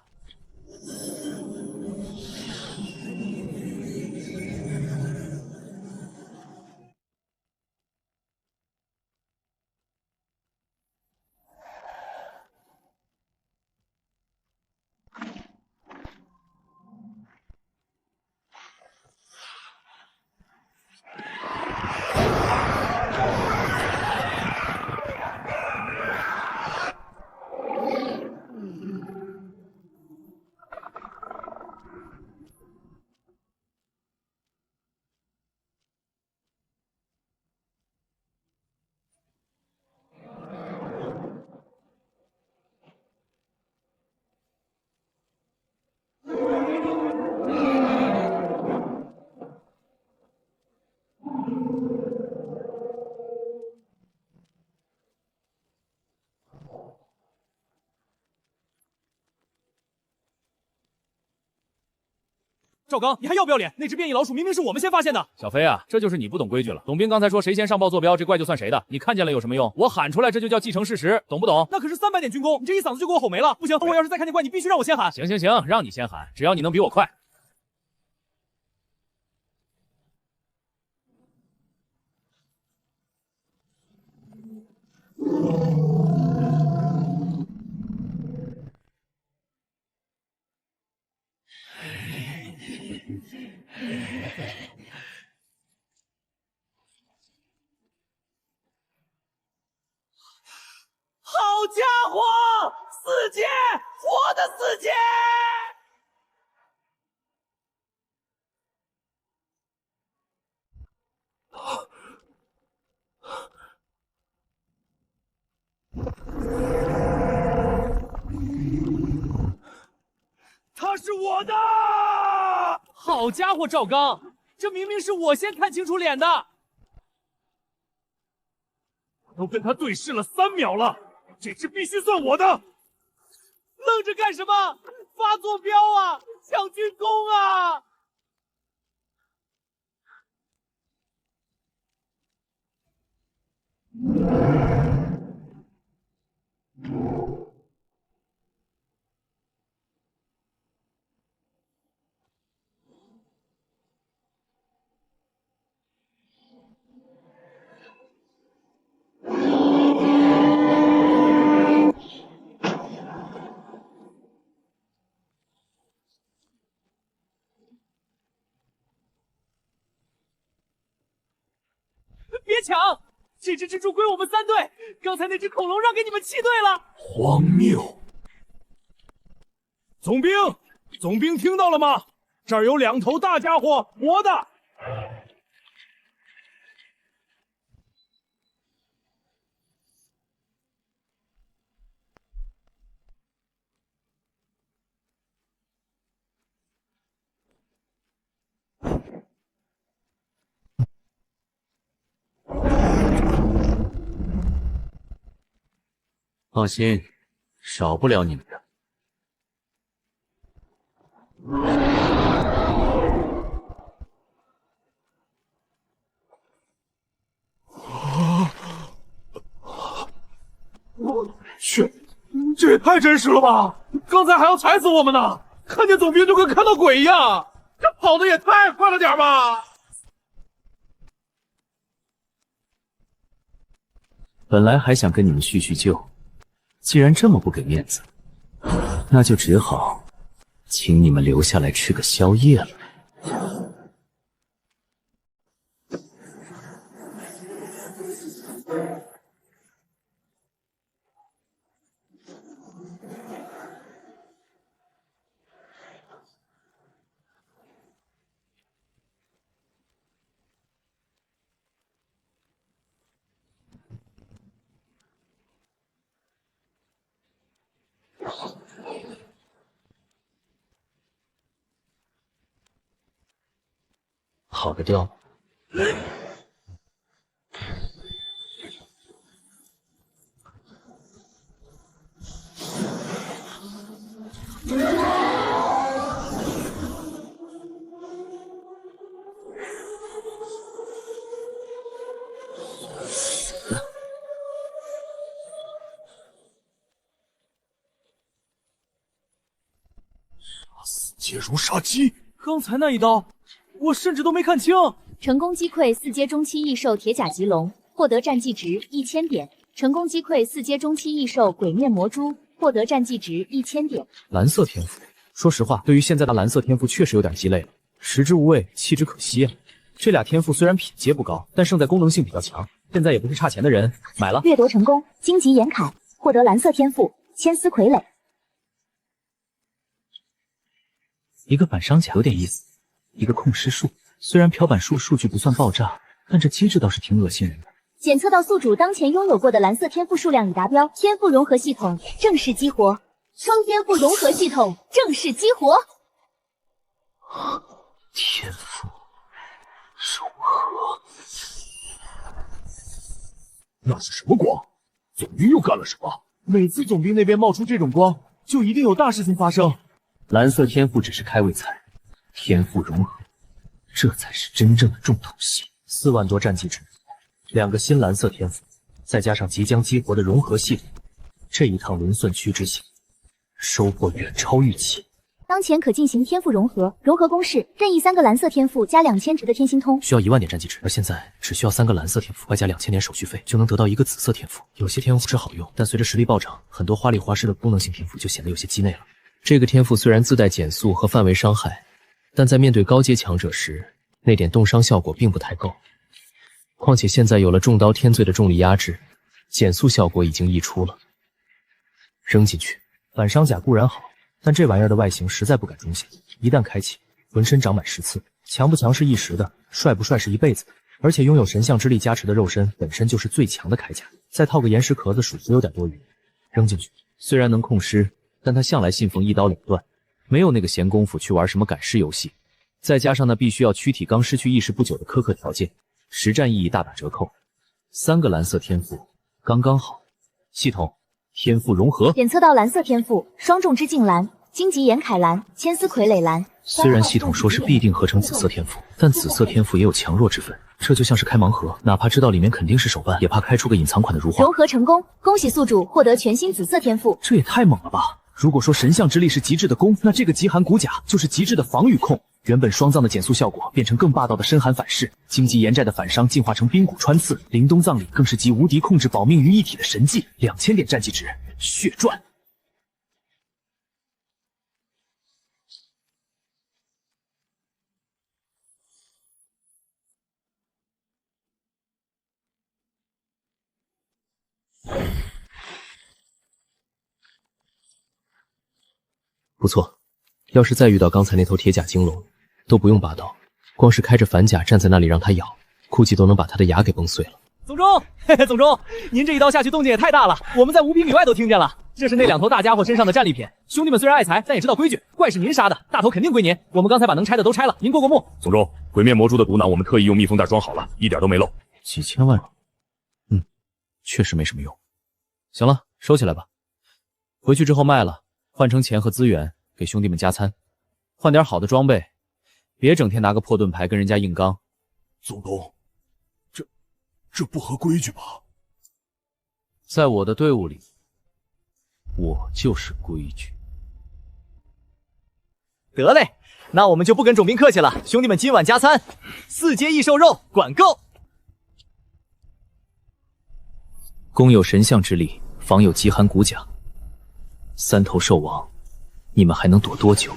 [SPEAKER 7] 赵刚，你还要不要脸？那只变异老鼠明明是我们先发现的。小飞啊，这就是你不懂规矩了。总兵刚才说谁先上报坐标，这怪就算谁的。你看见了有什么用？我喊出来，这就叫既成事实，懂不懂？那可是300点军功，你这一嗓子就给我吼没了。不行，我要是再看见怪，你必须让我先喊。行行行，让你先喊，只要你能比我快。
[SPEAKER 19] 好家伙，4阶，活的4阶！
[SPEAKER 15] 他是我的！
[SPEAKER 7] 好家伙，赵刚，这明明是我先看清楚脸的。
[SPEAKER 15] 我都跟他对视了3秒了，这只必须算我的！
[SPEAKER 7] 愣着干什么？发坐标啊，抢军功啊！别抢！这只蜘蛛归我们3队，刚才那只恐龙让给你们7队了。
[SPEAKER 15] 荒谬！总兵，总兵听到了吗？这儿有2头大家伙，活的。
[SPEAKER 16] 放心，少不了你们的。
[SPEAKER 15] 我去，这也太真实了吧！刚才还要踩死我们呢，看见总兵就跟看到鬼一样，这跑的也太快了点吧！
[SPEAKER 16] 本来还想跟你们叙叙旧，既然这么不给面子，那就只好请你们留下来吃个宵夜了。好个调！
[SPEAKER 15] 接如杀鸡！
[SPEAKER 18] 刚才那一刀，我甚至都没看清。
[SPEAKER 1] 成功击溃4阶中期异兽铁甲棘龙，获得战绩值1000点。成功击溃4阶中期异兽鬼面魔蛛，获得战绩值1000点。
[SPEAKER 7] 蓝色天赋，说实话，对于现在的蓝色天赋确实有点鸡肋了，食之无味，弃之可惜啊。这俩天赋虽然品阶不高，但胜在功能性比较强，现在也不是差钱的人，买了。
[SPEAKER 17] 掠夺成功，荆棘岩铠，获得蓝色天赋千丝傀儡。
[SPEAKER 7] 一个反伤甲有点意思，一个控尸术。虽然漂板术数据不算爆炸，但这机制倒是挺恶心人的。
[SPEAKER 17] 检测到宿主当前拥有过的蓝色天赋数量已达标，天赋融合系统正式激活。双天赋融合系统正式激活。
[SPEAKER 16] 天赋融合，
[SPEAKER 15] 那是什么光？总兵又干了什么？
[SPEAKER 18] 每次总兵那边冒出这种光，就一定有大事情发生。
[SPEAKER 16] 蓝色天赋只是开胃菜，天赋融合，这才是真正的重头戏。4万多战绩值，2个新蓝色天赋，再加上即将激活的融合系统，这一趟轮算区之行，收获远超预期。
[SPEAKER 17] 当前可进行天赋融合，融合公式：任意3个蓝色天赋加2000值的天心通，
[SPEAKER 16] 需要1万点战绩值，而现在只需要3个蓝色天赋外加2000点手续费，就能得到1个紫色天赋。有些天赋是好用，但随着实力暴涨，很多花里花哨的功能性天赋就显得有些鸡肋了。这个天赋虽然自带减速和范围伤害，但在面对高阶强者时，那点冻伤效果并不太够。况且现在有了重刀天罪的重力压制，减速效果已经溢出了。扔进去。反伤甲固然好，但这玩意儿的外形实在不敢中线，一旦开启，浑身长满10刺，强不强是一时的，帅不帅是一辈子的。而且拥有神像之力加持的肉身本身就是最强的铠甲，再套个岩石壳子，属实有点多余。扔进去，虽然能控尸，但他向来信奉一刀两断，没有那个闲工夫去玩什么赶尸游戏。再加上那必须要躯体刚失去意识不久的苛刻条件，实战意义大打折扣。3个蓝色天赋刚刚好。系统天赋融合，
[SPEAKER 17] 检测到蓝色天赋双重之镜蓝、荆棘岩铠蓝、千丝傀儡蓝。
[SPEAKER 16] 虽然系统说是必定合成紫色天赋，但紫色天赋也有强弱之分。这就像是开盲盒，哪怕知道里面肯定是手办，也怕开出个隐藏款的如画。
[SPEAKER 17] 融合成功，恭喜宿主获得全新紫色天赋。
[SPEAKER 7] 这也太猛了吧！如果说神像之力是极致的攻，那这个极寒骨甲就是极致的防御控。原本双藏的减速效果变成更霸道的深寒反噬，荆棘岩寨的反伤进化成冰骨穿刺，凛冬葬礼更是集无敌控制保命于一体的神技。2000点战绩值，血赚。
[SPEAKER 16] 不错，要是再遇到刚才那头铁甲金龙，都不用拔刀，光是开着反甲站在那里让它咬，估计都能把它的牙给崩碎了。
[SPEAKER 18] 总中，嘿嘿，总中，您这一刀下去动静也太大了，我们在5平米外都听见了。这是那2头大家伙身上的战利品，兄弟们虽然爱财，但也知道规矩，怪是您杀的，大头肯定归您。我们刚才把能拆的都拆了，您过目。
[SPEAKER 14] 总中，鬼面魔蛛的毒囊我们特意用密封袋装好了，一点都没漏。
[SPEAKER 16] 几千万，确实没什么用。行了，
[SPEAKER 7] 收起来吧，回去之后卖了，换成钱和资源给兄弟们加餐，换点好的装备，别整天拿个破盾牌跟人家硬刚。
[SPEAKER 5] 总督，这不合规矩吧？
[SPEAKER 7] 在我的队伍里，我就是规矩。
[SPEAKER 18] 得嘞，那我们就不跟种兵客气了，兄弟们今晚加餐，4阶异兽肉，管够。
[SPEAKER 7] 攻有神象之力，防有极寒骨甲。3头兽王，你们还能躲多久？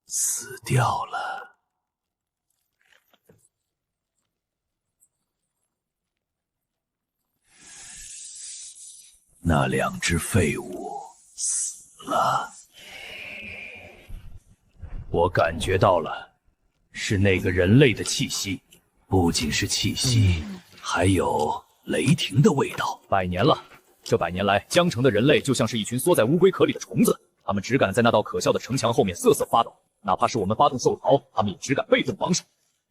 [SPEAKER 2] 死掉了。那2只废物死了。
[SPEAKER 11] 我感觉到了，是那个人类的气息，
[SPEAKER 2] 不仅是气息，还有雷霆的味道。
[SPEAKER 11] 100年了，这100年来，江城的人类就像是一群缩在乌龟壳里的虫子，他们只敢在那道可笑的城墙后面瑟瑟发抖，哪怕是我们发动兽逃，他们也只敢被动防守。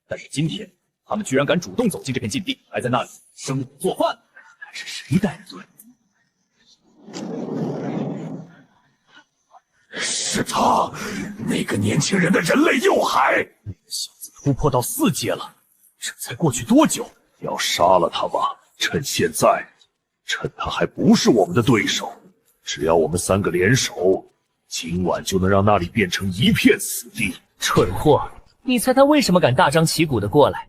[SPEAKER 11] 但是今天，他们居然敢主动走进这片禁地，还在那里生火做饭，
[SPEAKER 2] 看是谁带的罪？
[SPEAKER 5] 是他，那个年轻人的人类幼孩。
[SPEAKER 11] 那个小子突破到4阶了，这才过去多久？
[SPEAKER 5] 要杀了他吧，趁现在，趁他还不是我们的对手，只要我们3个联手，今晚就能让那里变成一片死地。
[SPEAKER 13] 蠢货，你猜他为什么敢大张旗鼓的过来？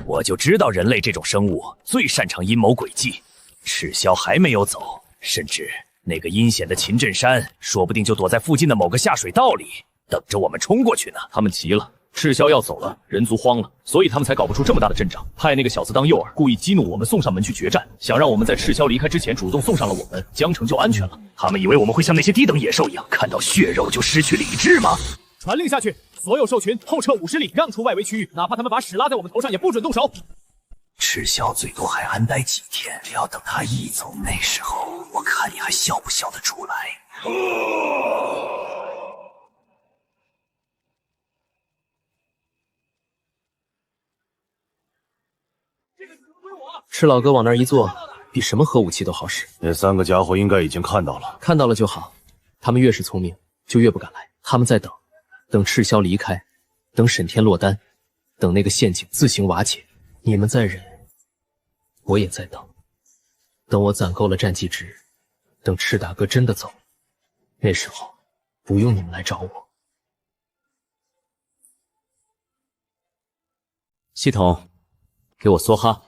[SPEAKER 13] 我就知道人类这种生物最擅长阴谋诡计。赤霄还没有走，甚至那个阴险的秦震山，说不定就躲在附近的某个下水道里，等着我们冲过去呢。
[SPEAKER 11] 他们急了，赤霄要走了，人族慌了，所以他们才搞不出这么大的阵仗，派那个小子当诱饵，故意激怒我们，送上门去决战，想让我们在赤霄离开之前主动送上了我们，江城就安全了。
[SPEAKER 13] 他们以为我们会像那些低等野兽一样，看到血肉就失去理智吗？
[SPEAKER 15] 传令下去，所有兽群后撤50里，让出外围区域，哪怕他们把屎拉在我们头上，也不准动手。
[SPEAKER 2] 赤霄最多还安待几天，只要等他一走，那时候我看你还笑不笑得出来。
[SPEAKER 16] 赤老哥往那儿一坐，比什么核武器都好使。
[SPEAKER 14] 那3个家伙应该已经看到了，
[SPEAKER 16] 看到了就好。他们越是聪明，就越不敢来。他们在等，等赤霄离开，等沈天落单，等那个陷阱自行瓦解。你们在忍，我也在等。等我攒够了战绩值，等赤大哥真的走，那时候不用你们来找我。
[SPEAKER 7] 系统，给我梭哈，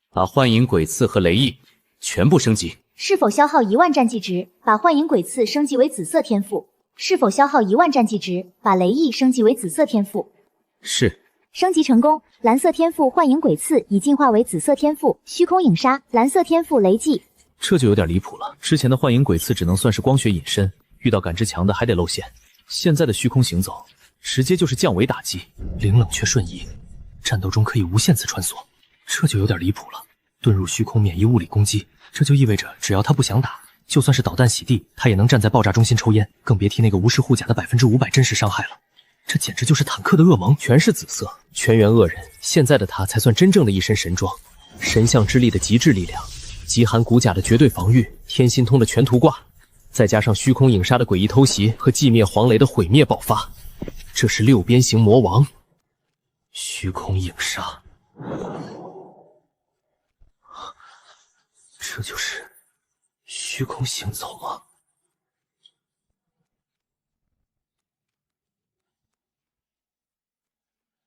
[SPEAKER 7] 把幻影鬼刺和雷翼全部升级。
[SPEAKER 17] 是否消耗1万战绩值，把幻影鬼刺升级为紫色天赋？是否消耗1万战绩值，把雷翼升级为紫色天赋？
[SPEAKER 7] 是。
[SPEAKER 17] 升级成功，蓝色天赋幻影鬼刺已进化为紫色天赋虚空影杀，蓝色天赋雷技。
[SPEAKER 7] 这就有点离谱了，之前的幻影鬼刺只能算是光学隐身，遇到感知强的还得露馅，现在的虚空行走直接就是降维打击，
[SPEAKER 16] 零冷却瞬移，战斗中可以无限次穿梭，这就有点离谱了。遁入虚空免疫物理攻击，这就意味着只要他不想打，就算是导弹洗地，他也能站在爆炸中心抽烟，更别提那个无视护甲的500%真实伤害了。这简直就是坦克的噩梦，全是紫色，全员恶人。现在的他才算真正的一身神装，神象之力的极致力量，极寒骨甲的绝对防御，天心通的全图挂，再加上虚空影杀的诡异偷袭和寂灭黄雷的毁灭爆发，这是6边形魔王。虚空影杀，这就是虚空行走吗？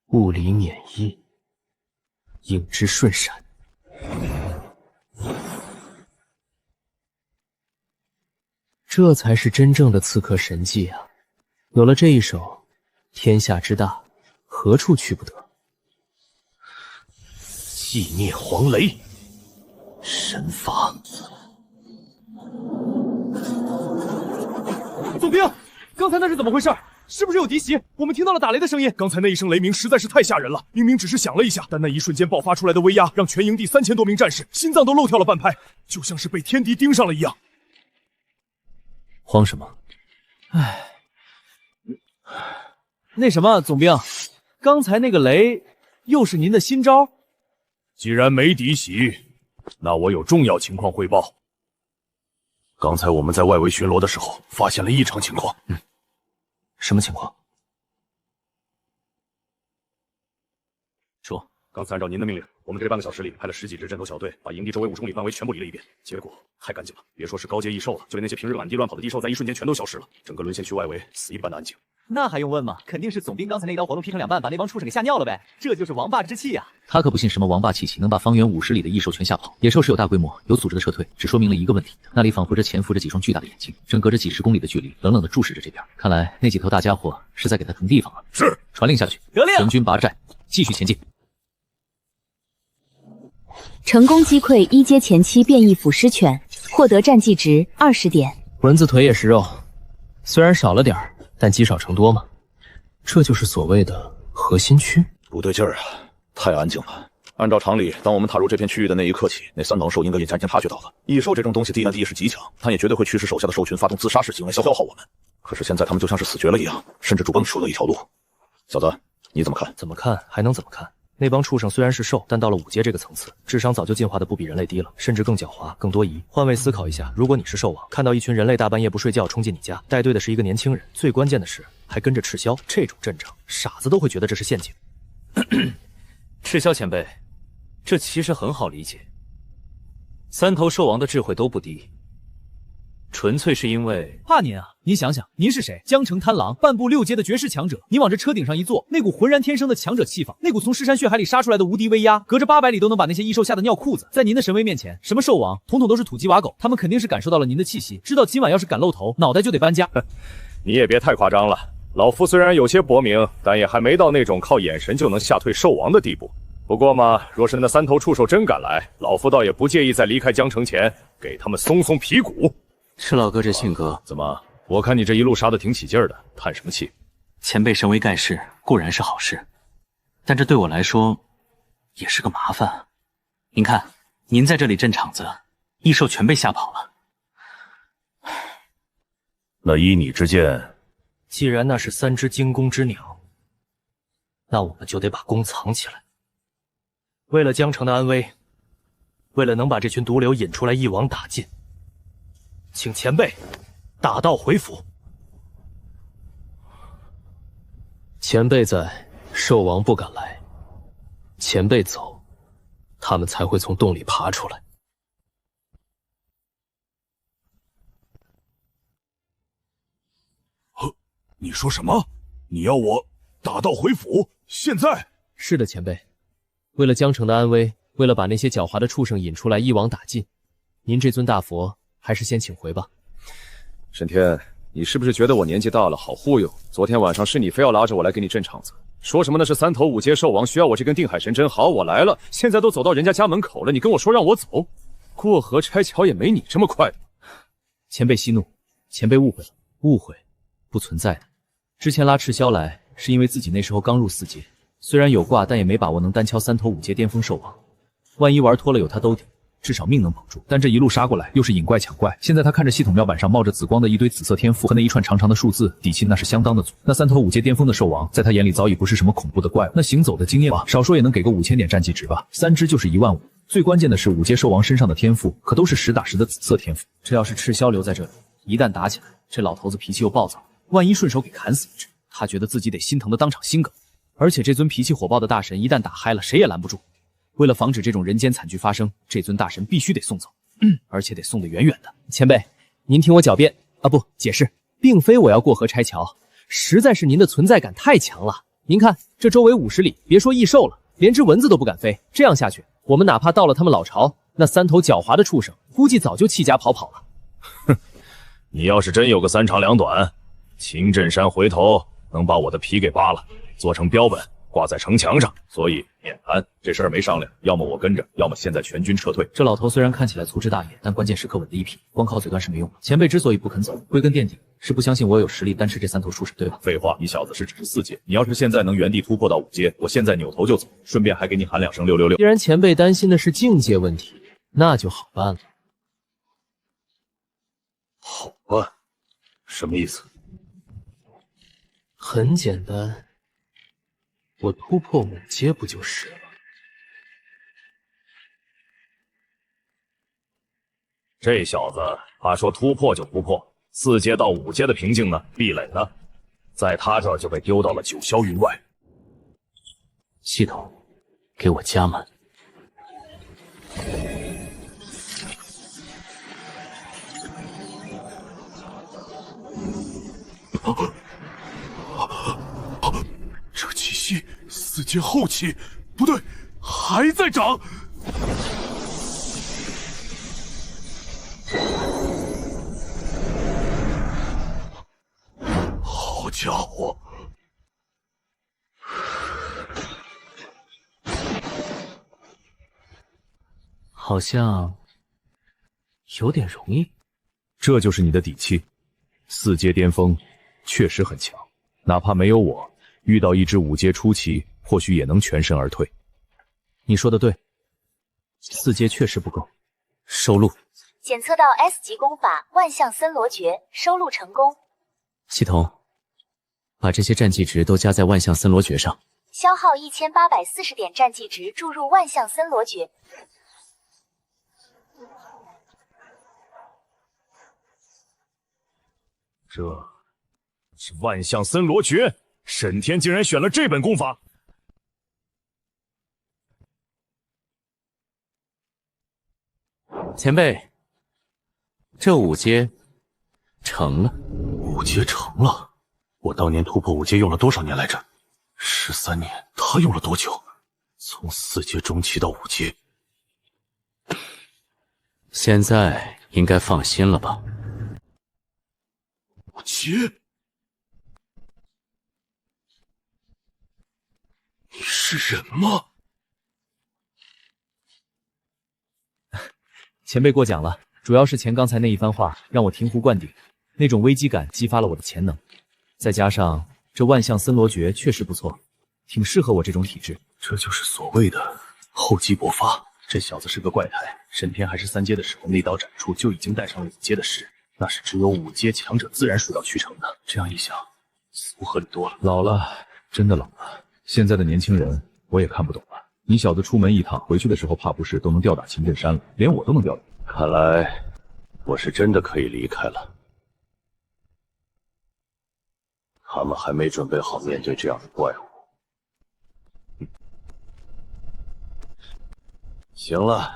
[SPEAKER 16] 物理免疫，影之瞬闪，这才是真正的刺客神技啊！有了这一手，天下之大，何处去不得？
[SPEAKER 11] 寂灭黄雷，
[SPEAKER 16] 神法。
[SPEAKER 15] 总兵，刚才那是怎么回事？是不是有敌袭？我们听到了打雷的声音。刚才那一声雷鸣实在是太吓人了，明明只是响了一下，但那一瞬间爆发出来的威压，让全营地3000多名战士心脏都漏跳了半拍，就像是被天敌盯上了一样。
[SPEAKER 7] 慌什么？
[SPEAKER 18] 唉，那什么，总兵，刚才那个雷又是您的新招？
[SPEAKER 5] 既然没敌袭，那我有重要情况汇报。
[SPEAKER 14] 刚才我们在外围巡逻的时候，发现了异常情况。
[SPEAKER 12] 什么情况？说。
[SPEAKER 14] 刚才按照您的命令，我们这半个小时里派了10几支战斗小队，把营地周围50公里范围全部理了一遍。结果太干净了，别说是高阶异兽了，就连那些平日满地乱跑的异兽，在一瞬间全都消失了，整个沦陷区外围死一般的安静。
[SPEAKER 7] 那还用问吗？肯定是总兵刚才那刀活动劈成2半，把那帮畜生给吓尿了呗。这就是王霸之气呀！
[SPEAKER 16] 他可不信什么王霸气息能把方圆50里的异兽全吓跑。野兽是有大规模、有组织的撤退，只说明了一个问题：那里仿佛着潜伏着几双巨大的眼睛，正隔着几10公里的距离，冷冷地注视着这边。看来那几头大家伙是在给他腾地方啊！
[SPEAKER 14] 是，
[SPEAKER 16] 传令下去，
[SPEAKER 7] 得令。
[SPEAKER 16] 全军拔寨，继续前进。
[SPEAKER 10] 成功击溃1阶前期变异腐狮犬，获得战绩值20点。
[SPEAKER 16] 蚊子腿也是肉，虽然少了点儿，但积少成多嘛。这就是所谓的核心区。
[SPEAKER 14] 不对劲儿啊，太安静了。按照常理，当我们踏入这片区域的那一刻起，那3王兽应该也渐渐察觉到了，异兽这种东西地难敌意识极强，它也绝对会驱使手下的兽群发动自杀式行为，消耗我们。可是现在他们就像是死绝了一样，甚至主蹦出了一条路。小子，你怎么看？
[SPEAKER 12] 怎么看还能怎么看？那帮畜生虽然是兽，但到了5阶这个层次，智商早就进化的不比人类低了，甚至更狡猾、更多疑。换位思考一下，如果你是兽王，看到一群人类大半夜不睡觉冲进你家，带队的是一个年轻人，最关键的是还跟着赤霄，这种阵仗，傻子都会觉得这是陷阱。
[SPEAKER 3] 赤霄前辈，这其实很好理解。3头兽王的智慧都不低，纯粹是因为
[SPEAKER 18] 怕您啊！您想想，您是谁？江城贪狼，半步6阶的绝世强者。你往这车顶上一坐，那股浑然天生的强者气氛，那股从尸山血海里杀出来的无敌威压，隔着800里都能把那些异兽吓得尿裤子。在您的神威面前，什么兽王，统统都是土鸡瓦狗。他们肯定是感受到了您的气息，知道今晚要是敢露头，脑袋就得搬家。
[SPEAKER 4] 你也别太夸张了，老夫虽然有些薄名，但也还没到那种靠眼神就能吓退兽王的地步。不过嘛，若是那3头畜兽真敢来，老夫倒也不介意在离开江城前给他们松松皮骨。
[SPEAKER 3] 赤老哥这性格，
[SPEAKER 4] 怎么？我看你这一路杀得挺起劲儿的，叹什么气？
[SPEAKER 3] 前辈神威盖世固然是好事，但这对我来说也是个麻烦。您看，您在这里镇场子，异兽全被吓跑了。
[SPEAKER 14] 那依你之见，
[SPEAKER 12] 既然那是3只惊弓之鸟，那我们就得把弓藏起来。为了江城的安危，为了能把这群毒瘤引出来一网打尽，请前辈打道回府。前辈在，兽王不敢来；前辈走，他们才会从洞里爬出来。
[SPEAKER 5] 你说什么？你要我打道回府？现在？
[SPEAKER 16] 是的，前辈。为了江城的安危，为了把那些狡猾的畜生引出来一网打尽，您这尊大佛还是先请回吧。
[SPEAKER 9] 沈天，你是不是觉得我年纪大了好忽悠？昨天晚上是你非要拉着我来给你镇场子，说什么那是3头5阶兽王需要我这根定海神针。好，我来了，现在都走到人家家门口了，你跟我说让我走？过河拆桥也没你这么快的。
[SPEAKER 16] 前辈息怒，前辈误会了，误会不存在的。之前拉赤霄来是因为自己那时候刚入4阶，虽然有挂，但也没把握能单敲3头5阶巅峰兽王，万一玩脱了有他兜底，至少命能保住。但这一路杀过来，又是引怪抢怪，现在他看着系统标板上冒着紫光的一堆紫色天赋和那一串长长的数字，底气那是相当的足。那3头5阶巅峰的兽王，在他眼里早已不是什么恐怖的怪物，那行走的经验吧，少说也能给个5000点战绩值吧，3只就是15000。最关键的是5阶兽王身上的天赋可都是实打实的紫色天赋。这要是赤霄留在这里，一旦打起来，这老头子脾气又暴躁，万一顺手给砍死一只，他觉得自己得心疼的当场心梗。而且这尊脾气火爆的大神一旦打嗨了，谁也拦不住。为了防止这种人间惨剧发生，这尊大神必须得送走，而且得送得远远的。前辈，您听我狡辩啊，不，解释，并非我要过河拆桥，实在是您的存在感太强了。您看，这周围50里，别说异兽了，连只蚊子都不敢飞。这样下去，我们哪怕到了他们老巢，那3头狡猾的畜生，估计早就弃家跑了。
[SPEAKER 14] 哼，你要是真有个3长2短，秦镇山回头能把我的皮给扒了，做成标本挂在城墙上。所以免谈，这事儿没商量，要么我跟着，要么现在全军撤退。
[SPEAKER 16] 这老头虽然看起来粗枝大叶，但关键时刻稳得一批，光靠嘴断是没用的。前辈之所以不肯走，归根垫底是不相信我有实力单吃这3头畜生，对吧？
[SPEAKER 14] 废话，你小子是只是4阶，你要是现在能原地突破到5阶，我现在扭头就走，顺便还给你喊2声666。
[SPEAKER 16] 既然前辈担心的是境界问题，那就好办了。
[SPEAKER 14] 好办？什么意思？
[SPEAKER 16] 很简单，我突破5阶不就是了？
[SPEAKER 14] 这小子怕说突破就突破，4阶到5阶的瓶颈呢，壁垒呢，在他这儿就被丢到了九霄云外。
[SPEAKER 16] 系统，给我加满。
[SPEAKER 5] 这气息4阶后期，不对，还在涨。好家伙！
[SPEAKER 16] 好像有点容易。
[SPEAKER 9] 这就是你的底气。4阶巅峰确实很强，哪怕没有我，遇到一只5阶初期，或许也能全身而退。
[SPEAKER 16] 你说的对，4阶确实不够。收录。
[SPEAKER 1] 检测到 S 级功法万象森罗诀，收录成功。
[SPEAKER 16] 系统，把这些战绩值都加在万象森罗诀上。
[SPEAKER 1] 消耗1840点战绩值注入万象森罗诀。
[SPEAKER 14] 这是万象森罗诀，沈天竟然选了这本功法。
[SPEAKER 16] 前辈，这5阶成了。
[SPEAKER 2] 5阶成了？我当年突破5阶用了多少年来着？13年。他用了多久？从4阶中期到5阶。
[SPEAKER 16] 现在应该放心了吧
[SPEAKER 5] 5阶？你是人吗？
[SPEAKER 7] 前辈过奖了，主要是前刚才那一番话让我醍醐灌顶，那种危机感激发了我的潜能，再加上这万象森罗诀确实不错，挺适合我这种体质。
[SPEAKER 2] 这就是所谓的厚积薄发。这小子是个怪胎，沈天还是3阶的时候，那刀斩出就已经带上了5阶的势，那是只有5阶强者自然水到渠成的。这样一想，似乎合理多了。
[SPEAKER 5] 老了，真的老了。现在的年轻人，我也看不懂了。你小子出门一趟，回去的时候怕不是都能吊打秦震山了，连我都能吊打。
[SPEAKER 2] 看来我是真的可以离开了。他们还没准备好面对这样的怪物。行了，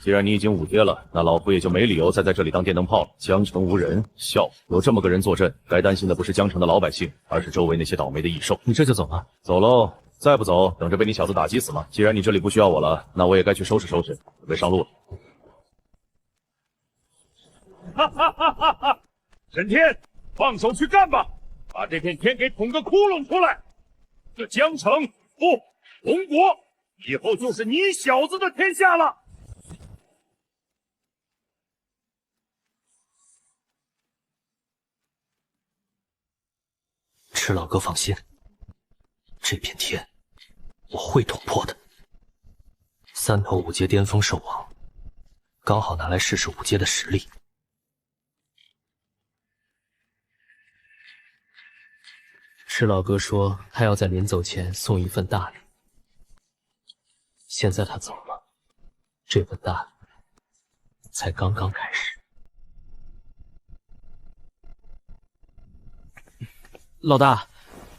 [SPEAKER 2] 既然你已经5阶了，那老夫也就没理由再在这里当电灯泡了。江城无人，笑。有这么个人坐镇，该担心的不是江城的老百姓，而是周围那些倒霉的异兽。
[SPEAKER 16] 你这就走了？
[SPEAKER 2] 走喽。再不走，等着被你小子打击死吗？既然你这里不需要我了，那我也该去收拾收拾，准备上路了。
[SPEAKER 15] 哈哈哈哈哈！沈天，放手去干吧，把这片天给捅个窟窿出来！这江城不，龙国以后就是你小子的天下了！
[SPEAKER 12] 赤老哥放心，这片天我会捅破的。3头5阶巅峰兽王，刚好拿来试试5阶的实力。
[SPEAKER 16] 赤老哥说他要在临走前送一份大礼，现在他走了，这份大礼才刚刚开始。
[SPEAKER 7] 老大，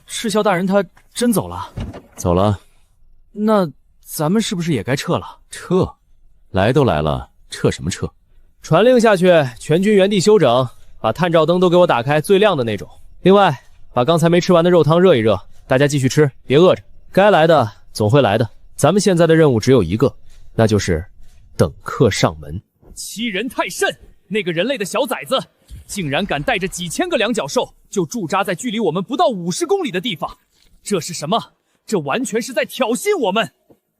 [SPEAKER 7] 赤霄大人他真走了？
[SPEAKER 16] 走了。
[SPEAKER 7] 那咱们是不是也该撤了？
[SPEAKER 16] 撤？来都来了，撤什么撤？
[SPEAKER 7] 传令下去，全军原地休整，把探照灯都给我打开，最亮的那种。另外，把刚才没吃完的肉汤热一热，大家继续吃，别饿着。该来的总会来的，咱们现在的任务只有一个，那就是等客上门。
[SPEAKER 11] 欺人太甚！那个人类的小崽子，竟然敢带着几千个两脚兽，就驻扎在距离我们不到50公里的地方。这是什么？这完全是在挑衅我们！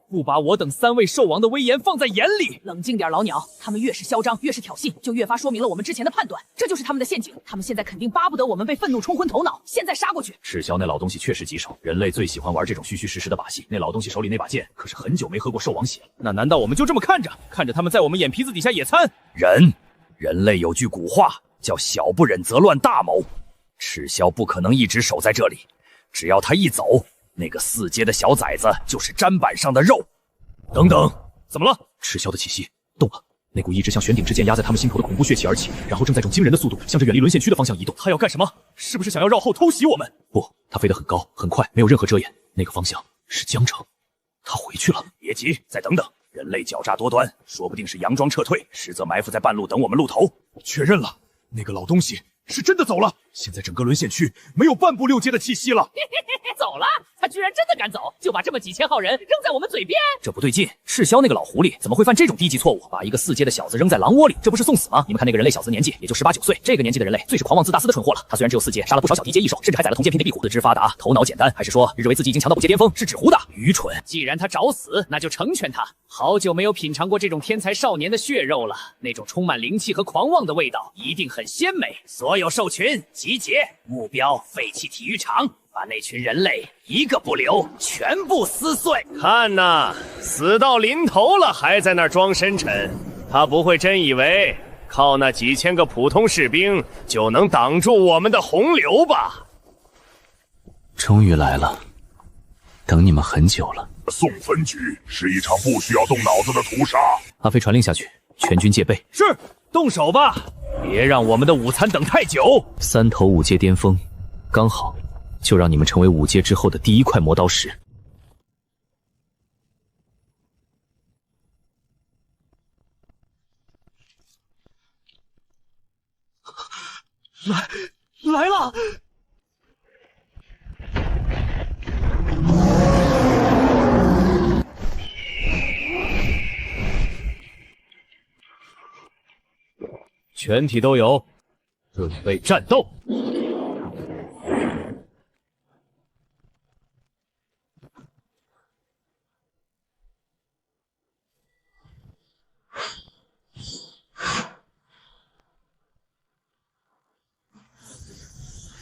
[SPEAKER 11] 不把我等3位兽王的威严放在眼里。
[SPEAKER 10] 冷静点，老鸟，他们越是嚣张，越是挑衅，就越发说明了我们之前的判断，这就是他们的陷阱。他们现在肯定巴不得我们被愤怒冲昏头脑，现在杀过去。
[SPEAKER 14] 赤霄那老东西确实棘手，人类最喜欢玩这种虚虚实实的把戏。那老东西手里那把剑，可是很久没喝过兽王血了。
[SPEAKER 11] 那难道我们就这么看着他们在我们眼皮子底下野餐？
[SPEAKER 13] 人类有句古话叫小不忍则乱大谋，赤霄不可能一直守在这里，只要他一走，那个4阶的小崽子就是砧板上的肉。
[SPEAKER 14] 等等，
[SPEAKER 11] 怎么了？
[SPEAKER 14] 赤霄的气息动了，
[SPEAKER 12] 那股一直像悬顶之剑压在他们心头的恐怖血气而起，然后正在种惊人的速度向着远离沦陷区的方向移动。
[SPEAKER 15] 他要干什么？是不是想要绕后偷袭我们？
[SPEAKER 12] 不，他飞得很高很快，没有任何遮掩。那个方向是江城，他回去了。
[SPEAKER 13] 别急，再等等。人类狡诈多端，说不定是佯装撤退，实则埋伏在半路等我们露头。
[SPEAKER 15] 确认了，那个老东西是真的走了。现在整个沦陷区没有半步六阶的气息了。
[SPEAKER 20] 走了，他居然真的敢走，就把这么几千号人扔在我们嘴边。
[SPEAKER 3] 这不对劲，赤霄那个老狐狸怎么会犯这种低级错误，把一个4阶的小子扔在狼窝里？这不是送死吗？你们看那个人类小子年纪也就18、19岁，这个年纪的人类最是狂妄自大肆的蠢货了。他虽然只有4阶，杀了不少小低阶异兽，甚至还宰了同阶平地壁虎，四肢发达，头脑简单，还是说日为自己已经强到5阶巅峰，是纸糊的？愚蠢！
[SPEAKER 20] 既然他找死，那就成全他。好久没有品尝过这种天才少年的血肉了，那种充满灵气和狂妄的味道一定很鲜美。所有兽群集结，目标废弃体育场。把那群人类一个不留，全部撕碎！
[SPEAKER 4] 看呐，死到临头了，还在那儿装深沉。他不会真以为靠那几千个普通士兵就能挡住我们的洪流吧？
[SPEAKER 3] 终于来了，等你们很久了。
[SPEAKER 5] 送分局是一场不需要动脑子的屠杀。
[SPEAKER 3] 阿飞传令下去，全军戒备。
[SPEAKER 15] 是，动手吧，别让我们的午餐等太久。
[SPEAKER 3] 3头5阶巅峰，刚好。就让你们成为5阶之后的第一块磨刀石。
[SPEAKER 15] 来了！
[SPEAKER 12] 全体都有，准备战斗！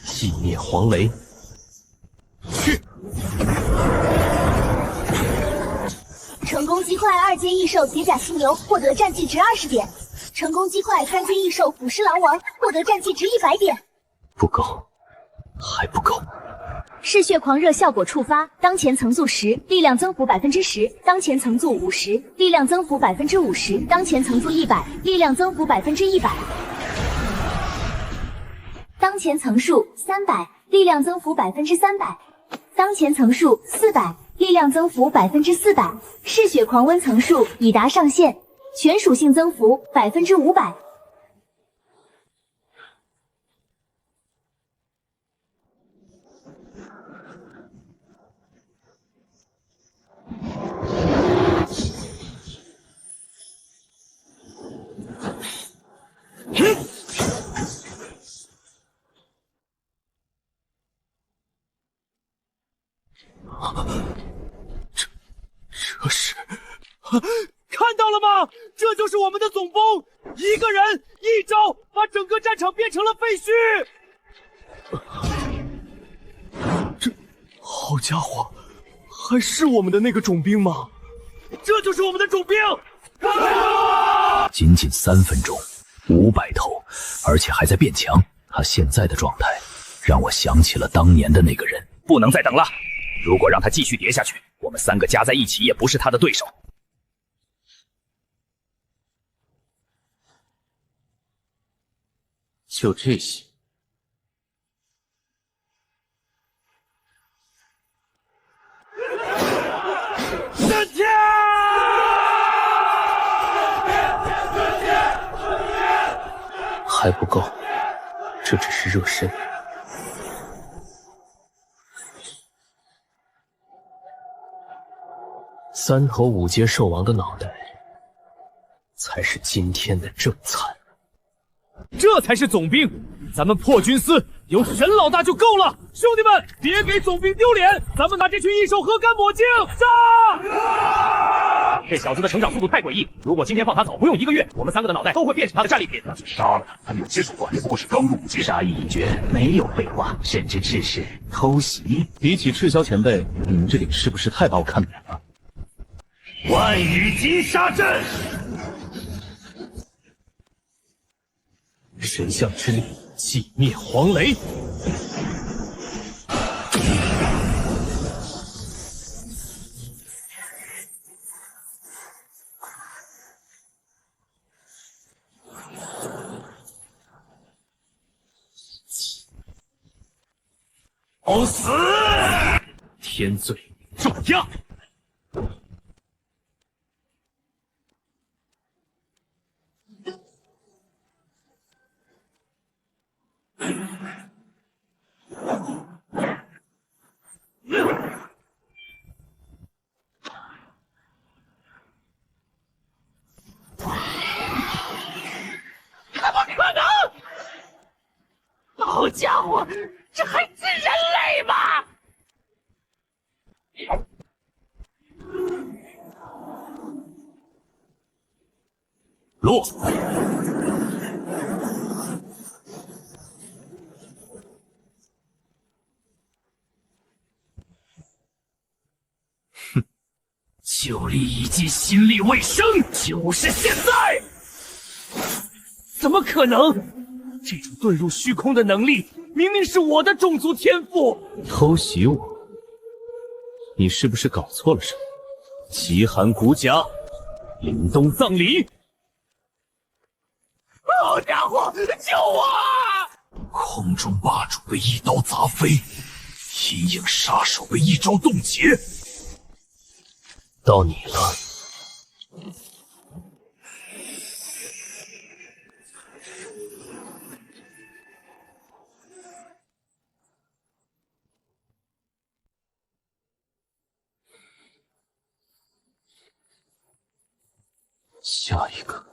[SPEAKER 13] 寂灭黄雷，
[SPEAKER 15] 去！
[SPEAKER 17] 成功击坏2阶异兽铁甲犀牛，获得战绩值20点。成功击坏3阶异兽腐尸狼王，获得战绩值100点。
[SPEAKER 3] 不够，还不够。
[SPEAKER 1] 嗜血狂热效果触发，当前层速10，力量增幅10%；当前层速50，力量增幅50%；当前层速100，力量增幅100%；当前层数300，力量增幅300%；当前层数400，力量增幅400%。嗜血狂温层数已达上限，全属性增幅500%。
[SPEAKER 15] 这是看到了吗？这就是我们的总崩，一个人一招把整个战场变成了废墟。这好家伙，还是我们的那个种兵吗？这就是我们的种兵！
[SPEAKER 13] 仅仅3分钟，500头，而且还在变强。他现在的状态让我想起了当年的那个人。不能再等了，如果让他继续跌下去，我们3个加在一起也不是他的对手。
[SPEAKER 3] 就这些。
[SPEAKER 15] 三天！
[SPEAKER 3] 还不够，这只是热身。
[SPEAKER 13] 3头5阶兽王的脑袋，才是今天的正餐。
[SPEAKER 15] 这才是总兵，咱们破军司有沈老大就够了。兄弟们，别给总兵丢脸，咱们拿这群异兽喝干抹净！杀！
[SPEAKER 13] 这小子的成长速度太诡异，如果今天放他走，不用1个月，我们3个的脑袋都会变成他的战利品。
[SPEAKER 5] 杀了他，他有些手段，也不过是刚入5阶。
[SPEAKER 8] 杀意已决，没有废话，甚至致是偷袭。
[SPEAKER 7] 比起赤霄前辈，你们这里是不是太把我看扁了？
[SPEAKER 13] 万羽击杀阵，神象之力，寂灭黄雷。找死！天罪重压。
[SPEAKER 19] 怎么可能？好家伙，这还是人类吗？
[SPEAKER 13] 落！哼，旧力已尽，新力未生，就是现在！怎么可能？这种遁入虚空的能力，明明是我的种族天赋。
[SPEAKER 3] 偷袭我？你是不是搞错了什么？极寒骨甲，凛冬葬礼。
[SPEAKER 19] 好家伙，救我！
[SPEAKER 13] 空中霸主被一刀砸飞，阴影杀手被一招冻结。到你了。
[SPEAKER 3] 下一个。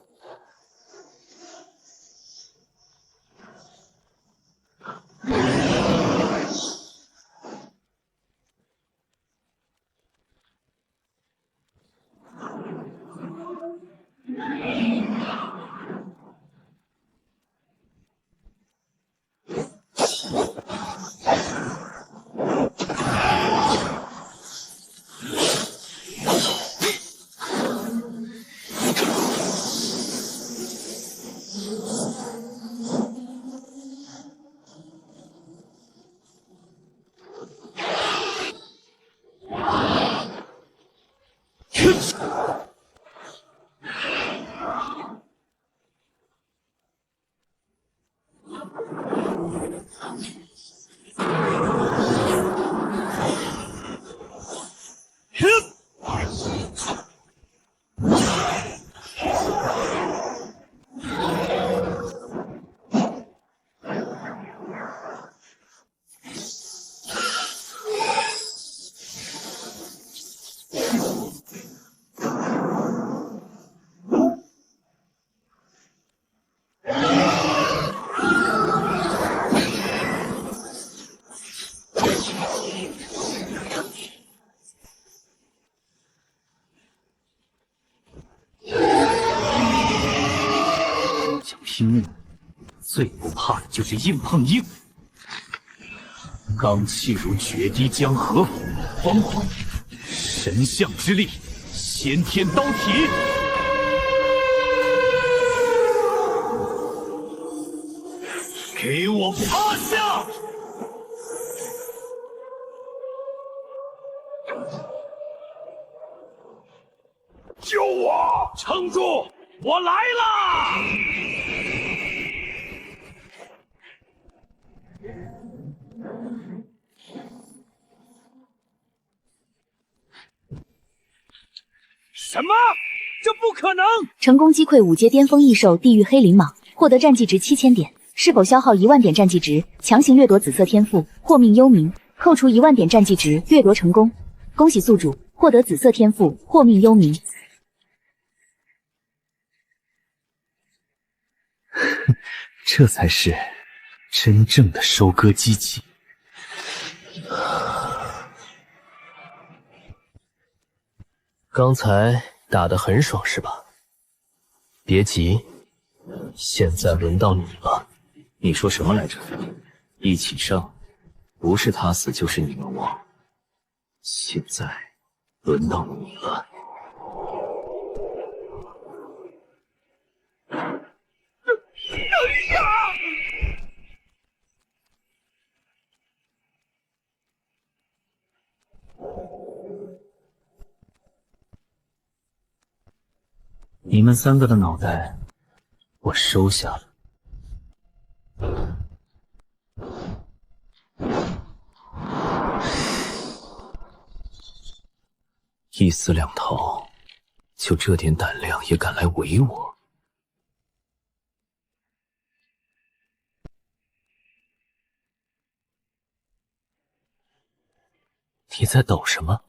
[SPEAKER 13] 拼命，最不怕的就是硬碰硬。罡气如决堤江河，方缓神象之力，先天刀体。给我趴下！
[SPEAKER 19] 救我！
[SPEAKER 13] 撑住！我来啦！
[SPEAKER 19] 什么？这不可能！
[SPEAKER 1] 成功击溃5阶巅峰异兽地狱黑鳞蟒，获得战绩值7000点。是否消耗1万点战绩值，强行掠夺紫色天赋，或命幽冥，扣除1万点战绩值，掠夺成功。恭喜宿主获得紫色天赋，或命幽冥。
[SPEAKER 13] 这才是真正的收割机器。
[SPEAKER 16] 刚才打得很爽是吧？别急，现在轮到你了。
[SPEAKER 3] 你说什么来着？一起上，不是他死就是你们亡。现在轮到你了。
[SPEAKER 19] 等一下！
[SPEAKER 3] 你们3个的脑袋，我收下了。
[SPEAKER 12] 一死两逃，就这点胆量也敢来围我？你在抖什么？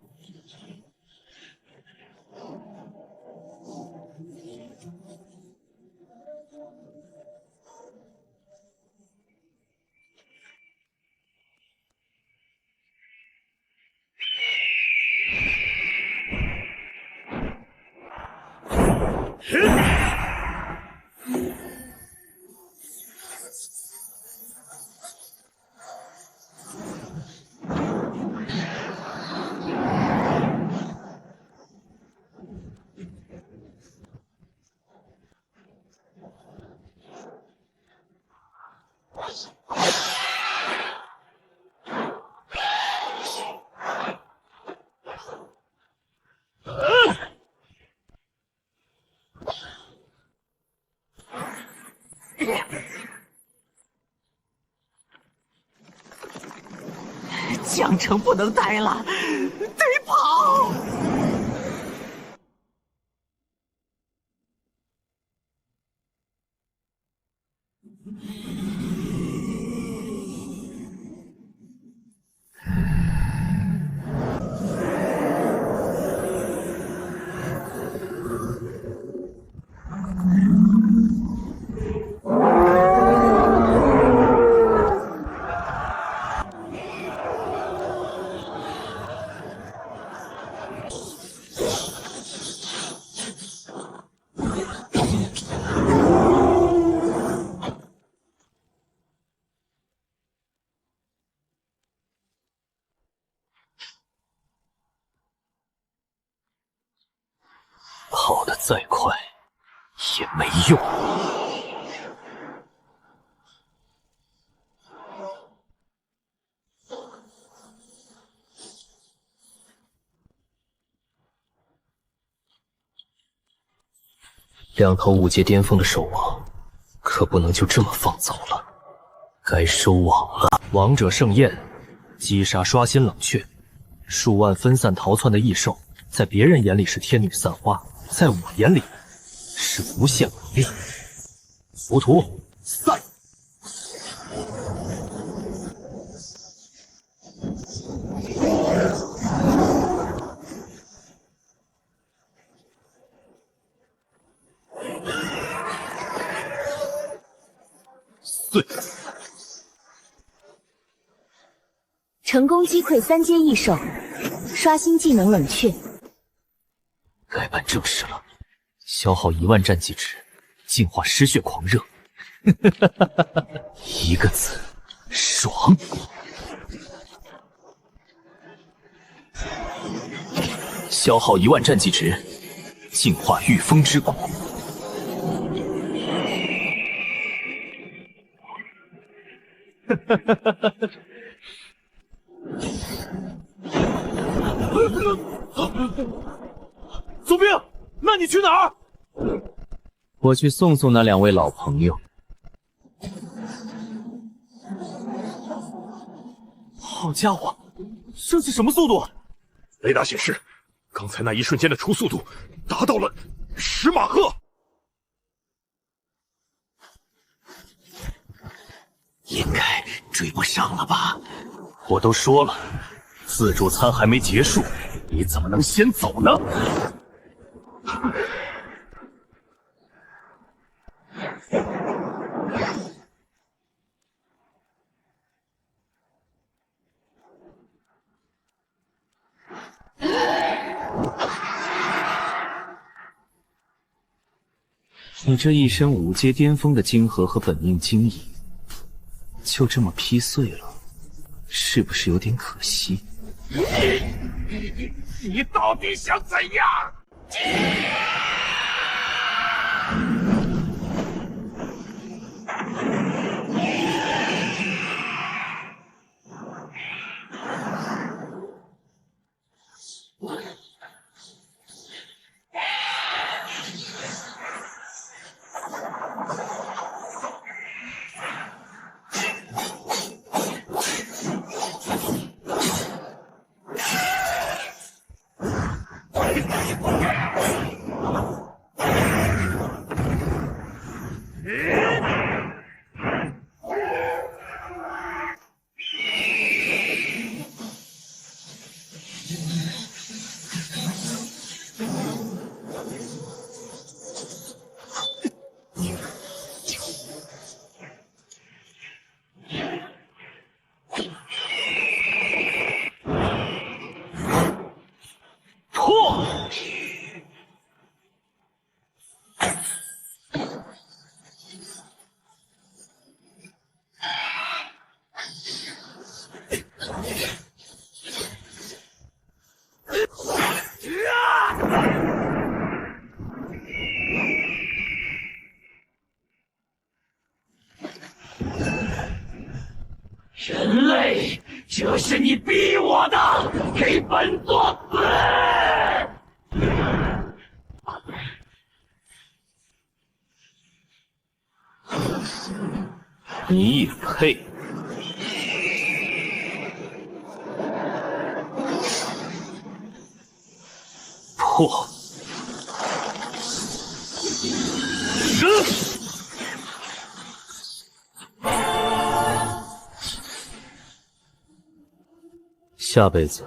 [SPEAKER 19] 江城不能待了，得跑！
[SPEAKER 12] 跑得再快也没用。两头5阶巅峰的兽王，可不能就这么放走了，该收网了。王者盛宴，击杀刷新冷却，数万分散逃窜的异兽，在别人眼里是天女散花，在我眼里是无限武力。浮屠散！
[SPEAKER 19] 碎！
[SPEAKER 17] 成功击溃3阶异兽，刷新技能冷却。
[SPEAKER 12] 该办正事了，消耗1万战绩值，净化失血狂热。一个字，爽！消耗1万战绩值，净化御风之骨。
[SPEAKER 15] 总兵，那你去哪儿？
[SPEAKER 16] 我去送送那2位老朋友。
[SPEAKER 15] 好家伙，这是什么速度？雷达显示，刚才那一瞬间的出速度达到了10马赫。
[SPEAKER 13] 应该追不上了吧？我都说了，自助餐还没结束，你怎么能先走呢？
[SPEAKER 12] 你这一身5阶巅峰的晶核和本命晶影，就这么劈碎了，是不是有点可惜？
[SPEAKER 19] 你到底想怎样？人类，这是你逼我的，给本座死！
[SPEAKER 13] 你也配？破！下辈子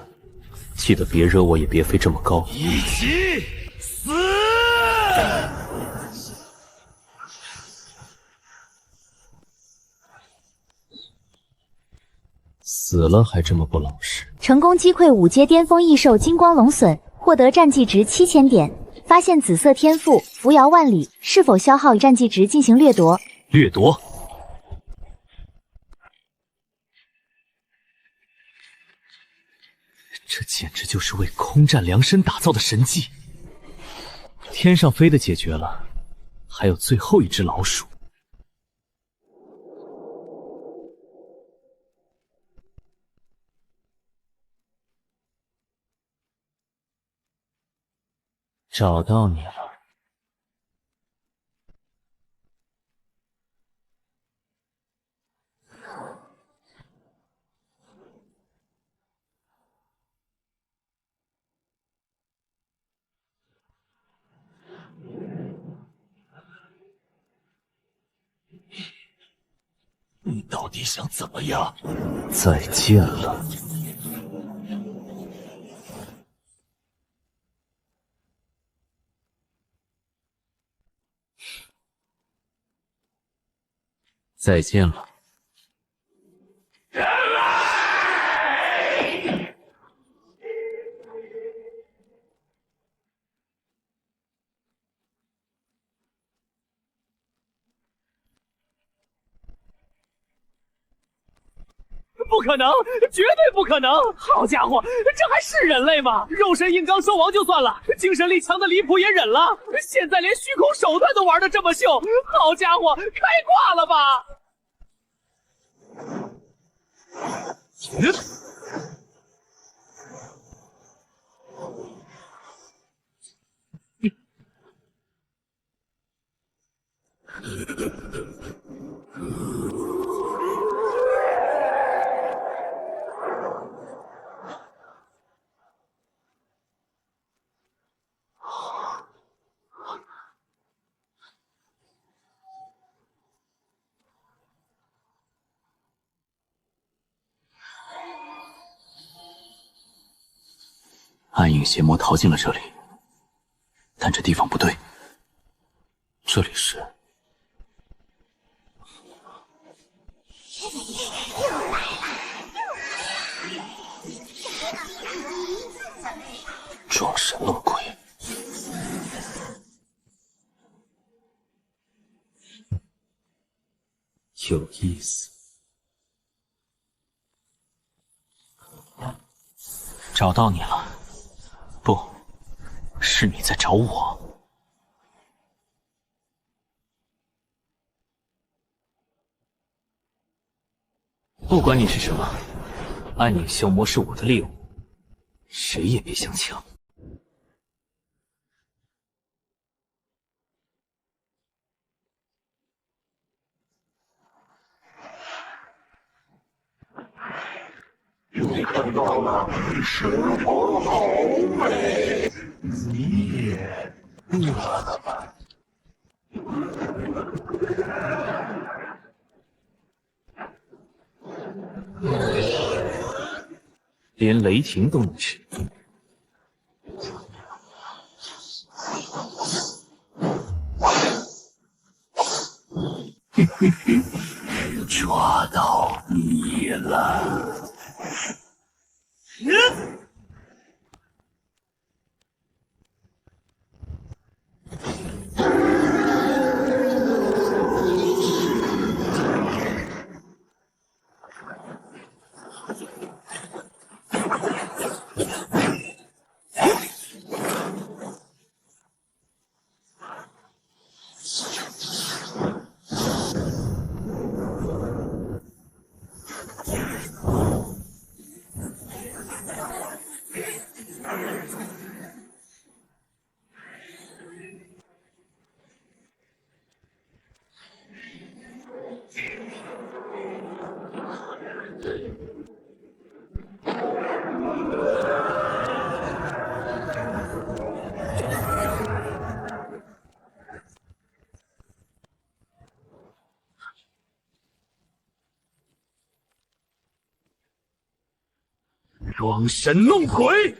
[SPEAKER 13] 记得别惹我，也别飞这么高。
[SPEAKER 19] 一起死！
[SPEAKER 13] 死了还这么不老实。
[SPEAKER 17] 成功击溃5阶巅峰异兽金光龙隼，获得战绩值7000点。发现紫色天赋，扶摇万里，是否消耗战绩值进行掠夺？
[SPEAKER 13] 掠夺？这简直就是为空战量身打造的神技。天上飞的解决了，还有最后一只老鼠。找到你了。
[SPEAKER 19] 你到底想怎么样？
[SPEAKER 13] 再见了。再见了。
[SPEAKER 11] 不可能，绝对不可能！好家伙，这还是人类吗？肉身硬刚兽王就算了，精神力强的离谱也忍了，现在连虚空手段都玩得这么秀，好家伙，开挂了吧！
[SPEAKER 3] 暗影邪魔逃进了这里，但这地方不对，这里是……装神弄鬼。有意思。找到你了。不，是你在找我。不管你是什么，暗影消魔是我的猎物，谁也别想抢。
[SPEAKER 19] 又看到了，是否好美？你也饿了吧？
[SPEAKER 3] 连雷霆都能吃。
[SPEAKER 19] 抓到你了！装神弄鬼！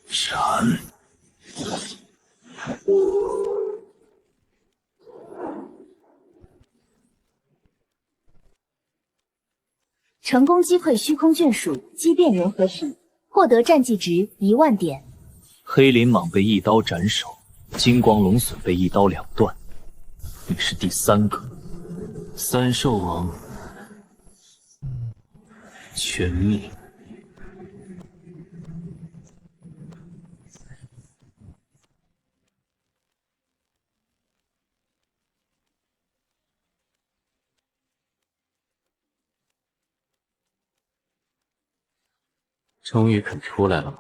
[SPEAKER 19] 闪！
[SPEAKER 17] 成功击溃虚空眷属，畸变融合体，获得战绩值10000点。
[SPEAKER 3] 黑鳞蟒被一刀斩首，金光龙隼被一刀两断。你是第3个。三兽王全灭。终于肯出来了吗？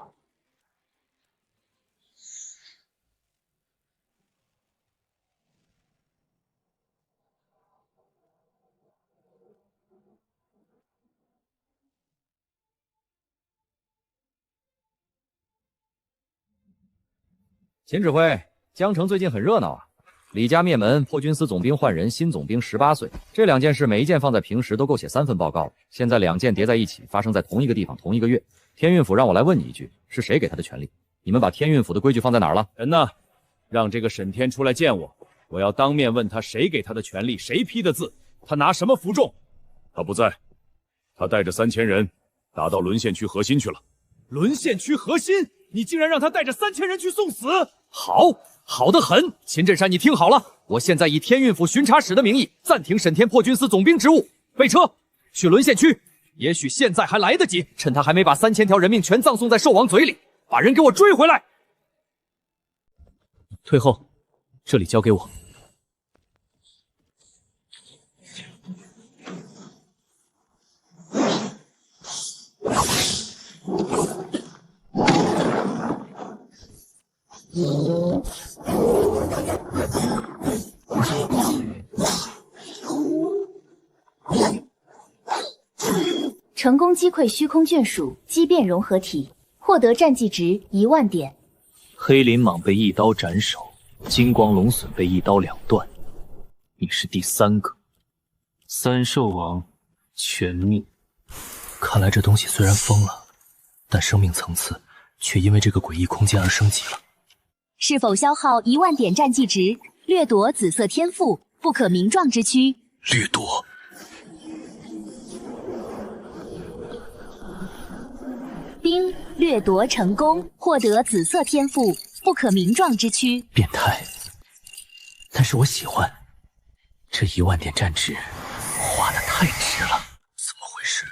[SPEAKER 21] 秦指挥，江城最近很热闹啊！李家灭门，破军司总兵换人，新总兵18岁，这2件事每一件放在平时都够写3份报告了。现在2件叠在一起，发生在同一个地方，同一个月。天运府让我来问你一句，是谁给他的权利？你们把天运府的规矩放在哪儿了？
[SPEAKER 15] 人呢？让这个沈天出来见我，我要当面问他谁给他的权利，谁批的字，他拿什么服众？
[SPEAKER 5] 他不在，他带着3000人打到沦陷区核心去了。
[SPEAKER 15] 沦陷区核心？你竟然让他带着3000人去送死！
[SPEAKER 21] 好得很！秦振山，你听好了，我现在以天运府巡查使的名义暂停沈天破军司总兵职务，备车去沦陷区。也许现在还来得及，趁他还没把3000条人命全葬送在兽王嘴里，把人给我追回来。
[SPEAKER 3] 退后，这里交给我。
[SPEAKER 17] 成功击溃虚空眷属，畸变融合体，获得战绩值10000点。
[SPEAKER 3] 黑鳞蟒被一刀斩首，金光龙隼被一刀两断。你是第3个。三兽王全灭。
[SPEAKER 12] 看来这东西虽然疯了，但生命层次却因为这个诡异空间而升级了。
[SPEAKER 17] 是否消耗10000点战绩值？掠夺紫色天赋，不可名状之躯。
[SPEAKER 12] 掠夺。
[SPEAKER 17] 丁，掠夺成功，获得紫色天赋，不可名状之躯。
[SPEAKER 12] 变态，但是我喜欢。这10000点战值花的太值了，怎么回事？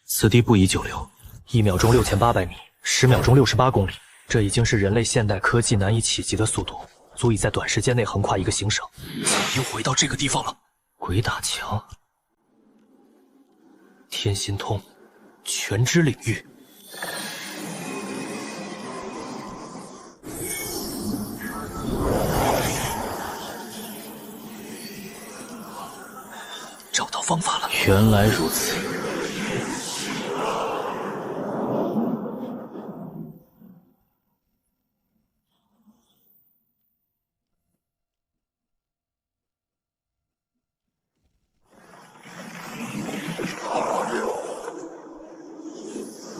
[SPEAKER 12] 此地不宜久留，1秒钟6800米，10秒钟68公里，这已经是人类现代科技难以企及的速度，足以在短时间内横跨一个行省。又回到这个地方了，鬼打墙，天心通，全知领域。找到方法了，原来如此。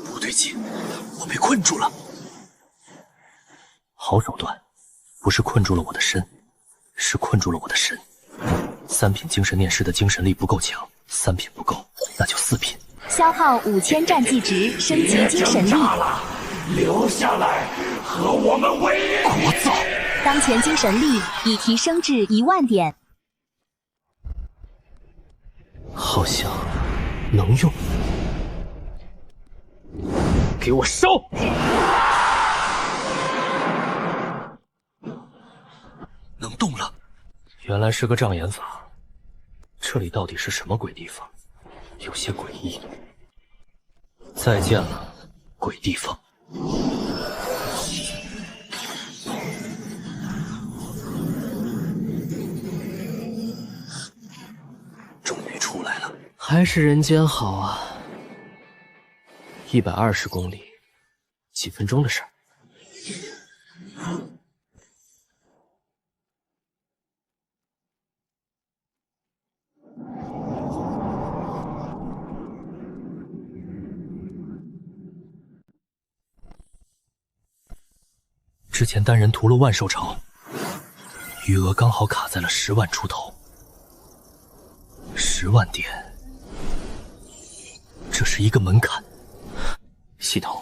[SPEAKER 12] 不对劲，我被困住了。好手段，不是困住了我的身，是困住了我的神。3品精神念师的精神力不够强，3品不够，那就4品。
[SPEAKER 17] 消耗5000战绩值，升级精神力。
[SPEAKER 19] 留下来和我们为敌。
[SPEAKER 12] 聒噪！
[SPEAKER 17] 当前精神力已提升至10000点。
[SPEAKER 12] 好像能用。给我烧！能动了。原来是个障眼法。这里到底是什么鬼地方？有些诡异。再见了，鬼地方。终于出来了，还是人间好啊！120公里，几分钟的事儿。之前单人屠了万兽潮，余额刚好卡在了10万出头，10万点，这是一个门槛。
[SPEAKER 3] 系统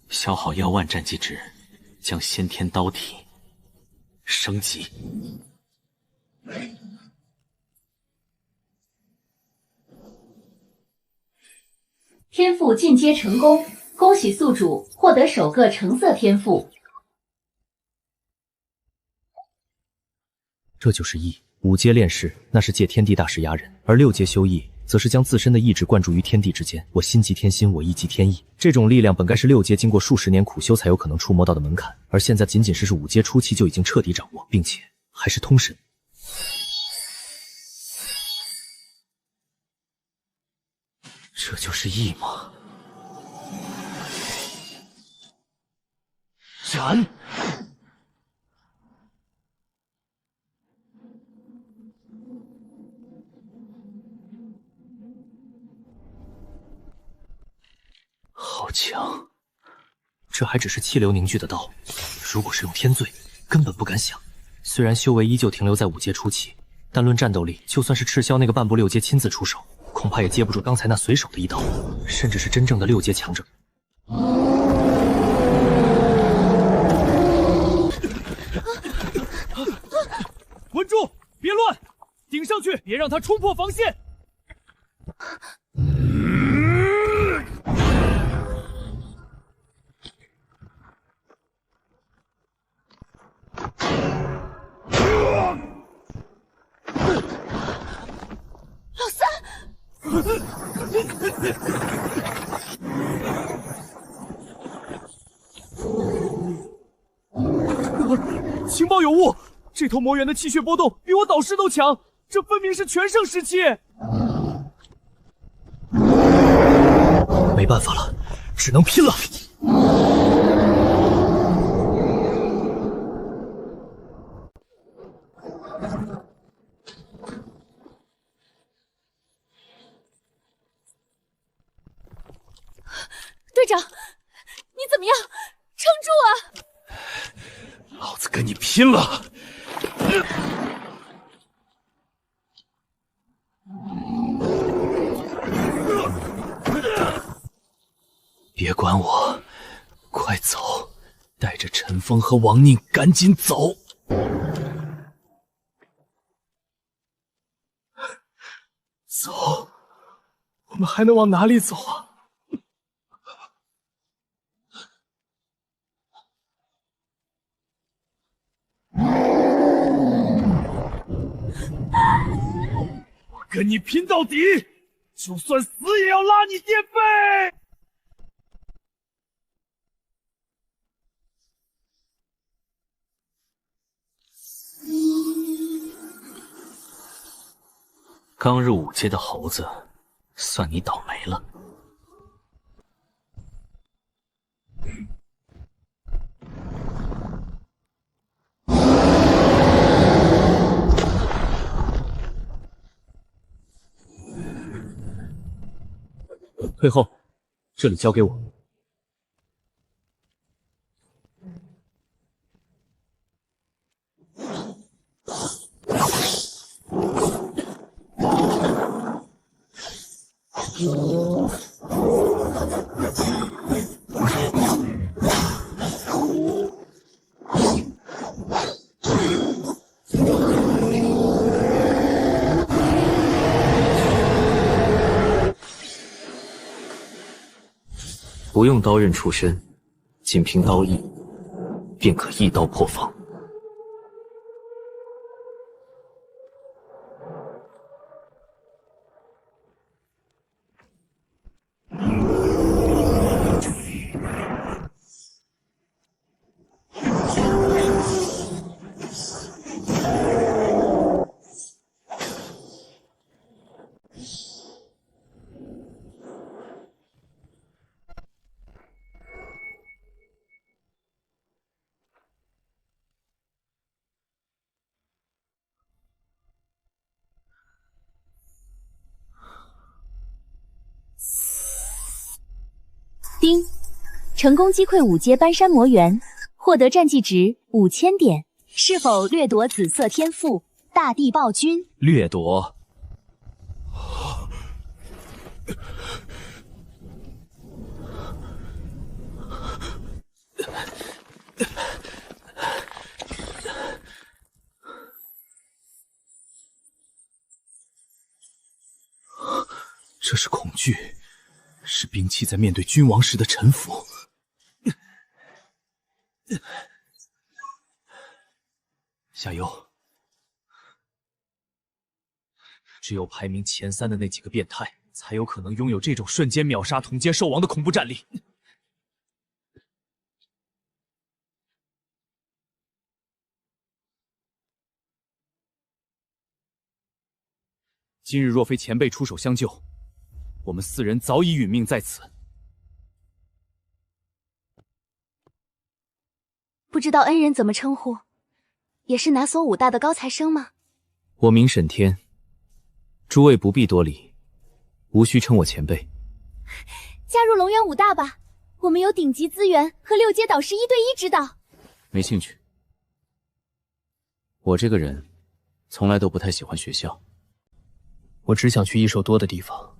[SPEAKER 3] 消耗1万战绩值，将先天刀体升级。
[SPEAKER 6] 天赋进阶成功，恭喜宿主获得首个橙色天赋。
[SPEAKER 12] 这就是意，5阶炼士那是借天地大势压人，而6阶修意则是将自身的意志灌注于天地之间。我心即天心，我意即天意。这种力量本该是6阶经过数十年苦修才有可能触摸到的门槛，而现在仅仅是5阶初期就已经彻底掌握，并且还是通神。这就是意吗？斩！好强！这还只是气流凝聚的刀，如果是用天罪，根本不敢想。虽然修为依旧停留在5阶初期，但论战斗力，就算是赤霄那个半步6阶亲自出手，恐怕也接不住刚才那随手的一刀，甚至是真正的6阶强者。
[SPEAKER 15] 稳住，别乱，顶上去，别让他冲破防线。
[SPEAKER 17] 老三，
[SPEAKER 15] 情报有误，这头魔猿的气血波动比我导师都强，这分明是全盛时期。
[SPEAKER 12] 没办法了，只能拼了。
[SPEAKER 1] 队长，你怎么样？撑住啊！
[SPEAKER 15] 老子跟你拼了！
[SPEAKER 12] 别管我，快走，带着陈峰和王宁赶紧走。走，我们还能往哪里走啊？
[SPEAKER 15] 我跟你拼到底，就算死也要拉你垫背！
[SPEAKER 3] 刚入5阶的猴子，算你倒霉了。
[SPEAKER 7] 退后，这里交给我。
[SPEAKER 3] 不用刀刃出身，仅凭刀意，便可一刀破防。
[SPEAKER 1] 丁，成功击溃5阶斑山魔猿，获得战绩值5000点。是否掠夺紫色天赋大地暴君？
[SPEAKER 12] 掠夺？这是恐惧，是兵器在面对君王时的臣服。加油！只有排名前3的那几个变态，才有可能拥有这种瞬间秒杀同阶兽王的恐怖战力。今日若非前辈出手相救，我们4人早已殒命在此。
[SPEAKER 1] 不知道恩人怎么称呼？也是哪所武大的高材生吗？
[SPEAKER 12] 我名沈天，诸位不必多礼，无需称我前辈。
[SPEAKER 1] 加入龙源武大吧，我们有顶级资源和6阶导师1对1指导。
[SPEAKER 12] 没兴趣，我这个人从来都不太喜欢学校，我只想去异兽多的地方，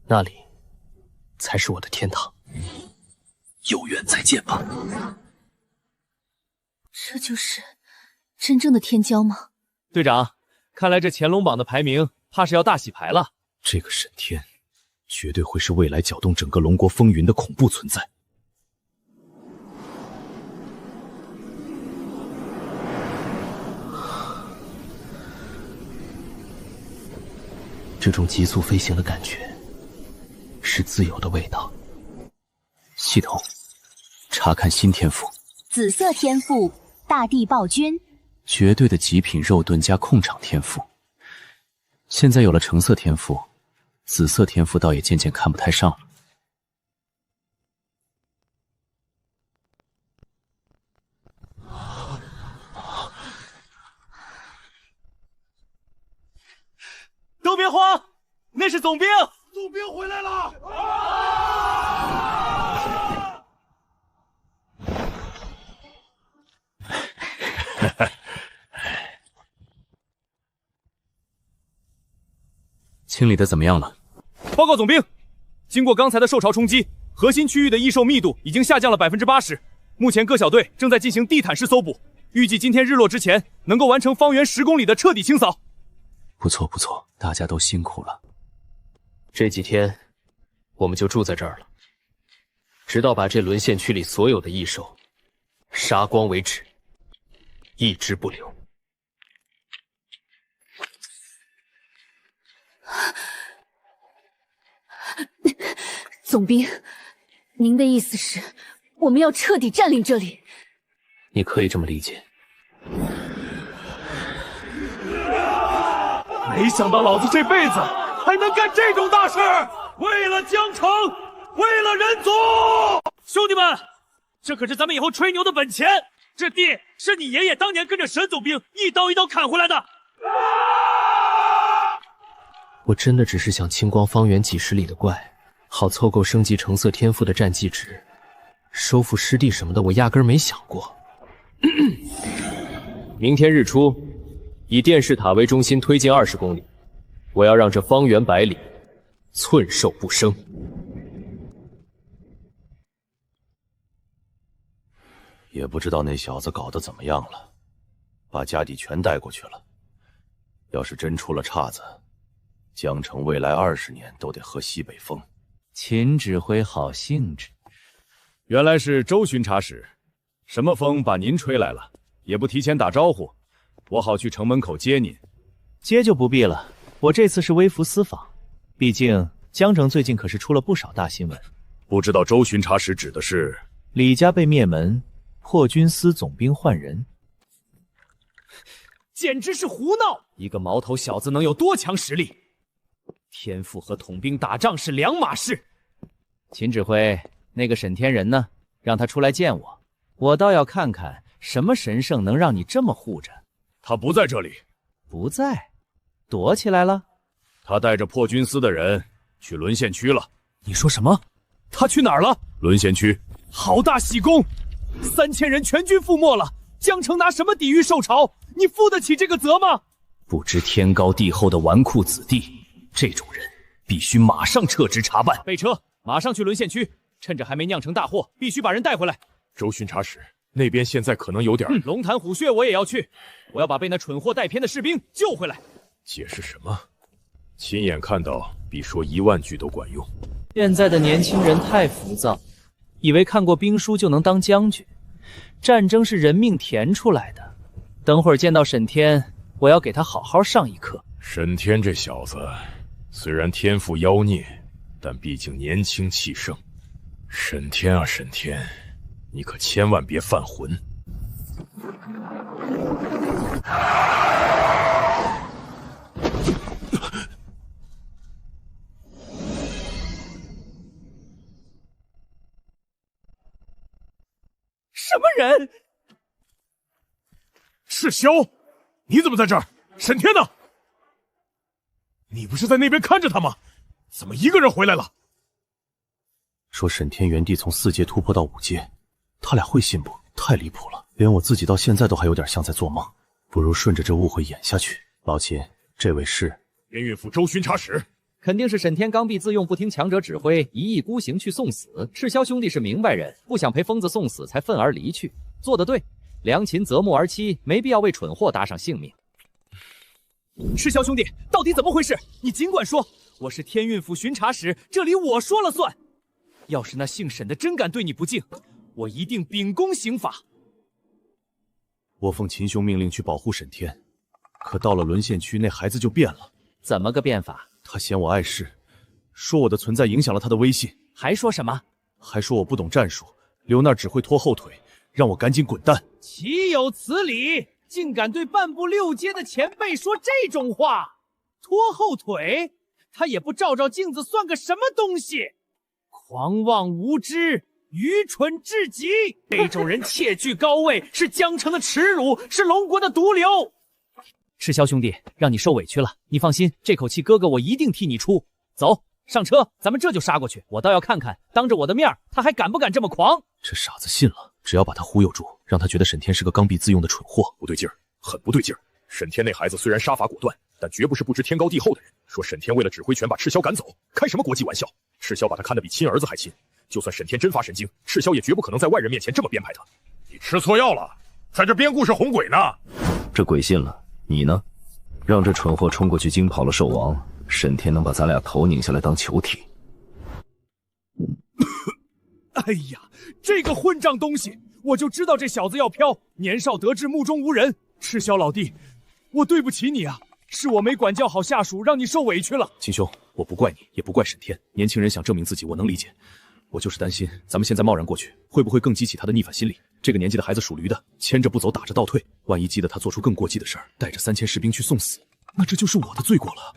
[SPEAKER 12] 那里才是我的天堂。有缘再见吧。
[SPEAKER 10] 这就是真正的天骄吗？
[SPEAKER 12] 队长，看来这乾隆榜的排名怕是要大洗牌了。这个沈天，绝对会是未来搅动整个龙国风云的恐怖存在。这种急速飞行的感觉，是自由的味道。系统，查看新天赋。
[SPEAKER 1] 紫色天赋大地暴君，
[SPEAKER 12] 绝对的极品肉盾加控场天赋。现在有了橙色天赋，紫色天赋倒也渐渐看不太上了。
[SPEAKER 15] 都别慌，那是总兵，总兵回来了！
[SPEAKER 12] 清理的怎么样了？
[SPEAKER 15] 报告总兵，经过刚才的兽潮冲击，核心区域的异兽密度已经下降了80%，目前各小队正在进行地毯式搜捕，预计今天日落之前能够完成方圆10公里的彻底清扫。
[SPEAKER 12] 不错不错，大家都辛苦了。
[SPEAKER 16] 这几天我们就住在这儿了，直到把这沦陷区里所有的异兽杀光为止，一只不留。
[SPEAKER 10] 总兵，您的意思是，我们要彻底占领这里？
[SPEAKER 16] 你可以这么理解。
[SPEAKER 15] 没想到老子这辈子还能干这种大事儿！为了江城，为了人族，兄弟们，这可是咱们以后吹牛的本钱。这地是你爷爷当年跟着沈总兵一刀一刀砍回来的。
[SPEAKER 16] 我真的只是想清光方圆几十里的怪，好凑够升级橙色天赋的战绩值。收复失地什么的，我压根儿没想过。明天日出，以电视塔为中心推进20公里，我要让这方圆100里寸兽不生。
[SPEAKER 2] 也不知道那小子搞得怎么样了，把家底全带过去了。要是真出了岔子，江城未来20年都得喝西北风。
[SPEAKER 3] 秦指挥好兴致，
[SPEAKER 5] 原来是周巡察使，什么风把您吹来了？也不提前打招呼，我好去城门口接您。
[SPEAKER 3] 接就不必了，我这次是微服私访，毕竟江城最近可是出了不少大新闻。
[SPEAKER 5] 不知道周巡察使指的是？
[SPEAKER 3] 李家被灭门，破军司总兵换人，
[SPEAKER 20] 简直是胡闹！一个毛头小子能有多强实力？天赋和统兵打仗是两码事。
[SPEAKER 3] 秦指挥，那个沈天人呢？让他出来见我，我倒要看看什么神圣能让你这么护着。
[SPEAKER 5] 他不在这里。
[SPEAKER 3] 不在？躲起来了？
[SPEAKER 5] 他带着破军司的人去沦陷区了。
[SPEAKER 15] 你说什么？他去哪儿了？
[SPEAKER 5] 沦陷区。
[SPEAKER 15] 好大喜功！3000人全军覆没了，江城拿什么抵御受潮？你负得起这个责吗？
[SPEAKER 13] 不知天高地厚的纨绔子弟，这种人必须马上撤职查办。
[SPEAKER 15] 备车，马上去沦陷区，趁着还没酿成大祸，必须把人带回来。
[SPEAKER 5] 周巡察使，那边现在可能有点……
[SPEAKER 15] 龙潭虎穴我也要去，我要把被那蠢货带偏的士兵救回来。
[SPEAKER 5] 解释什么？亲眼看到比说10000句都管用。
[SPEAKER 3] 现在的年轻人太浮躁，以为看过兵书就能当将军。战争是人命填出来的。等会儿见到沈天，我要给他好好上一课。
[SPEAKER 5] 沈天这小子，虽然天赋妖孽，但毕竟年轻气盛。沈天啊沈天，你可千万别犯浑。
[SPEAKER 15] 什么人？
[SPEAKER 5] 赤霄，你怎么在这儿？沈天呢？你不是在那边看着他吗？怎么一个人回来了？
[SPEAKER 12] 说沈天原地从4阶突破到5阶，他俩会信不？太离谱了，连我自己到现在都还有点像在做梦。不如顺着这误会演下去。老秦，这位是
[SPEAKER 5] 边运府周巡察使。
[SPEAKER 8] 肯定是沈天刚愎自用，不听强者指挥，一意孤行去送死。赤霄兄弟是明白人，不想陪疯子送死，才愤而离去。做得对，良禽择木而栖，没必要为蠢货搭上性命。
[SPEAKER 15] 赤霄兄弟，到底怎么回事？你尽管说，我是天运府巡察使，这里我说了算。要是那姓沈的真敢对你不敬，我一定秉公刑法。
[SPEAKER 12] 我奉秦兄命令去保护沈天，可到了沦陷区，那孩子就变了。
[SPEAKER 3] 怎么个变法？
[SPEAKER 12] 他嫌我碍事，说我的存在影响了他的威信，
[SPEAKER 3] 还说什么？
[SPEAKER 12] 还说我不懂战术，留那儿只会拖后腿，让我赶紧滚蛋。
[SPEAKER 15] 岂有此理！竟敢对半步6阶的前辈说这种话，拖后腿？他也不照照镜子，算个什么东西？狂妄无知，愚蠢至极！这种人窃据高位，是江城的耻辱，是龙国的毒瘤。
[SPEAKER 3] 赤霄兄弟，让你受委屈了。你放心，这口气哥哥我一定替你出。走，上车，咱们这就杀过去。我倒要看看，当着我的面，他还敢不敢这么狂？
[SPEAKER 12] 这傻子信了，只要把他忽悠住，让他觉得沈天是个刚愎自用的蠢货。
[SPEAKER 5] 不对劲儿，很不对劲儿。沈天那孩子虽然杀伐果断，但绝不是不知天高地厚的人。说沈天为了指挥权把赤霄赶走，开什么国际玩笑？赤霄把他看得比亲儿子还亲，
[SPEAKER 14] 就算沈天真发神经，赤霄也绝不可能在外人面前这么编排他。
[SPEAKER 5] 你吃错药了，在这编故事哄鬼呢。
[SPEAKER 18] 这鬼信了，你呢？让这蠢货冲过去惊跑了兽王，沈天能把咱俩头拧下来当球踢。
[SPEAKER 15] 哎呀，这个混账东西！我就知道这小子要飘，年少得志，目中无人。赤霄老弟，我对不起你啊，是我没管教好下属，让你受委屈了。
[SPEAKER 9] 秦兄，我不怪你，也不怪沈天。年轻人想证明自己，我能理解。我就是担心，咱们现在贸然过去，会不会更激起他的逆反心理？这个年纪的孩子属驴的，牵着不走，打着倒退，万一激得他做出更过激的事儿，带着3000士兵去送死，那这就是我的罪过了。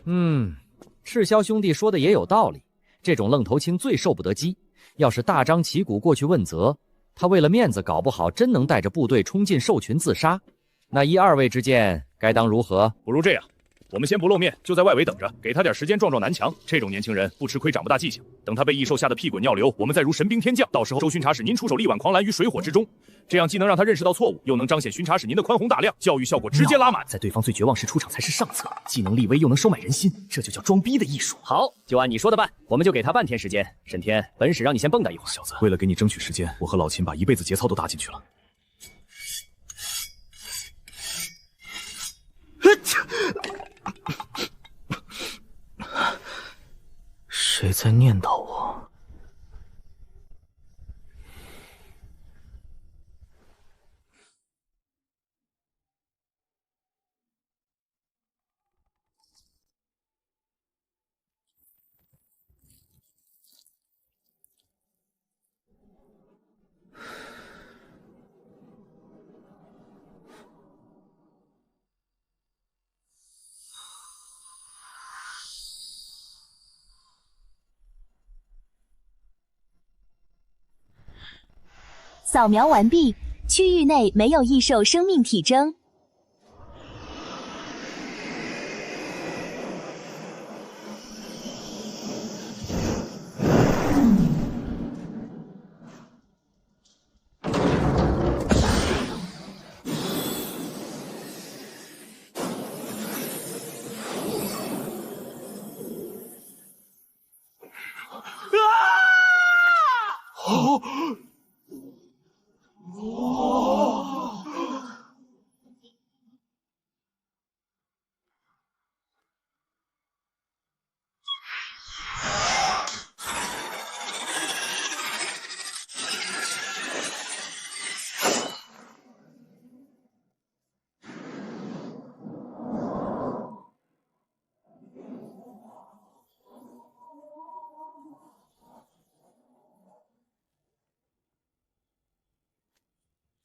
[SPEAKER 8] 赤霄兄弟说的也有道理，这种愣头青最受不得激。要是大张旗鼓过去问责，他为了面子，搞不好真能带着部队冲进兽群自杀。那依二位之见，该当如何？
[SPEAKER 14] 不如这样，我们先不露面，就在外围等着，给他点时间壮壮南墙。这种年轻人不吃亏长不大记性，等他被异兽吓得屁滚尿流，我们再如神兵天降，到时候周巡查使您出手力挽狂澜于水火之中，这样既能让他认识到错误，又能彰显巡查使您的宽宏大量，教育效果直接拉满。
[SPEAKER 13] 在对方最绝望时出场才是上策，既能立威又能收买人心，这就叫装逼的艺术。
[SPEAKER 20] 好，就按你说的办，我们就给他半天时间。沈天，本使让你先蹦跶一会儿。
[SPEAKER 9] 小子，为了给你争取时间，我和老秦把一辈子节操都搭进去了。
[SPEAKER 18] 谁在念叨我？
[SPEAKER 17] 扫描完毕，区域内没有异兽生命体征。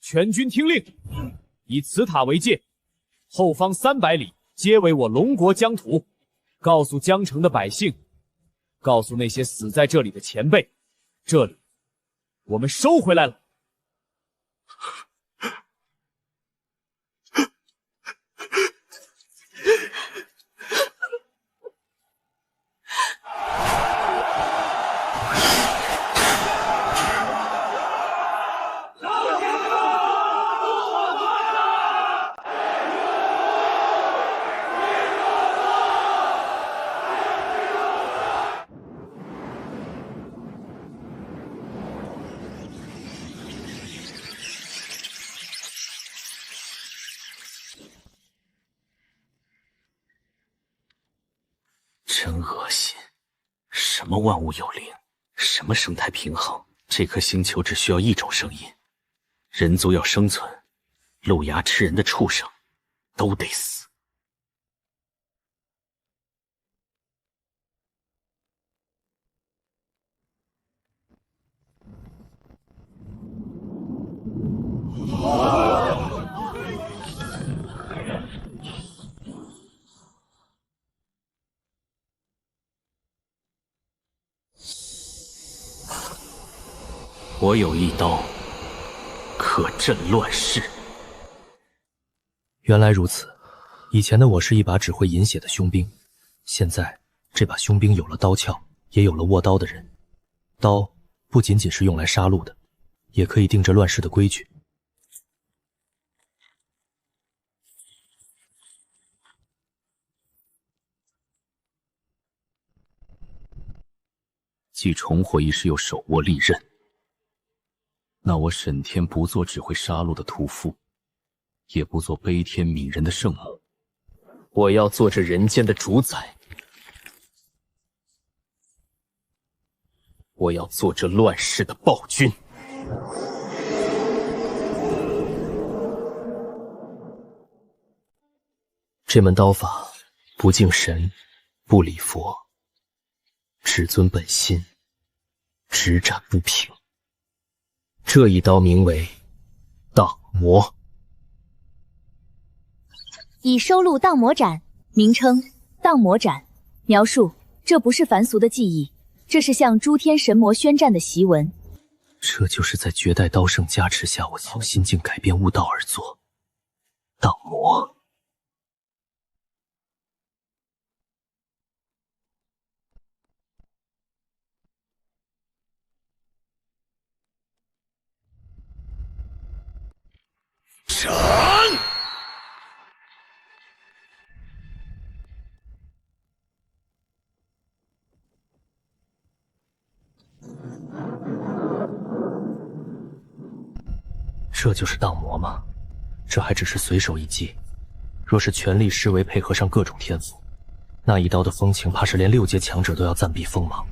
[SPEAKER 15] 全军听令，以此塔为界，后方300里皆为我龙国疆土。告诉江城的百姓，告诉那些死在这里的前辈，这里我们收回来了。
[SPEAKER 3] 真恶心！什么万物有灵，什么生态平衡？这颗星球只需要一种声音：人族要生存，露牙吃人的畜生都得死。我有一刀，可震乱世。
[SPEAKER 12] 原来如此，以前的我是一把只会饮血的凶兵，现在这把凶兵有了刀鞘，也有了握刀的人。刀不仅仅是用来杀戮的，也可以定着乱世的规矩。
[SPEAKER 16] 既重获一世，又手握利刃。那我沈天不做只会杀戮的屠夫，也不做悲天悯人的圣母，我要做这人间的主宰。我要做这乱世的暴君。这门刀法不敬神，不礼佛，只尊本心，直斩不平。这一刀名为荡魔。
[SPEAKER 1] 已收录荡魔斩，名称荡魔斩。描述：这不是凡俗的技艺，这是向诸天神魔宣战的檄文。
[SPEAKER 16] 这就是在绝代刀圣加持下，我从心境改变悟道而作荡魔。
[SPEAKER 15] 斩！
[SPEAKER 16] 这就是荡魔吗？这还只是随手一击，若是全力施为，配合上各种天赋，那一刀的风情，怕是连6阶强者都要暂避锋芒。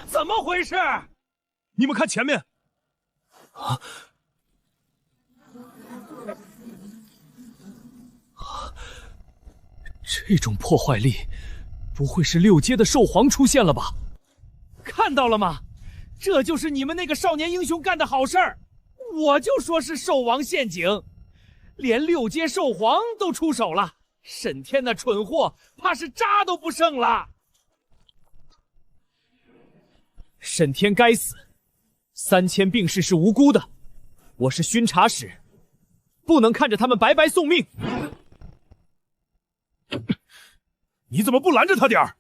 [SPEAKER 15] 怎么回事？你们看前面！
[SPEAKER 16] 啊！这种破坏力，不会是6阶的兽皇出现了吧？
[SPEAKER 15] 看到了吗？这就是你们那个少年英雄干的好事儿！我就说是兽王陷阱，连6阶兽皇都出手了，沈天那蠢货怕是渣都不剩了。沈天该死，3000病士是无辜的，我是巡查使，不能看着他们白白送命。你怎么不拦着他点儿？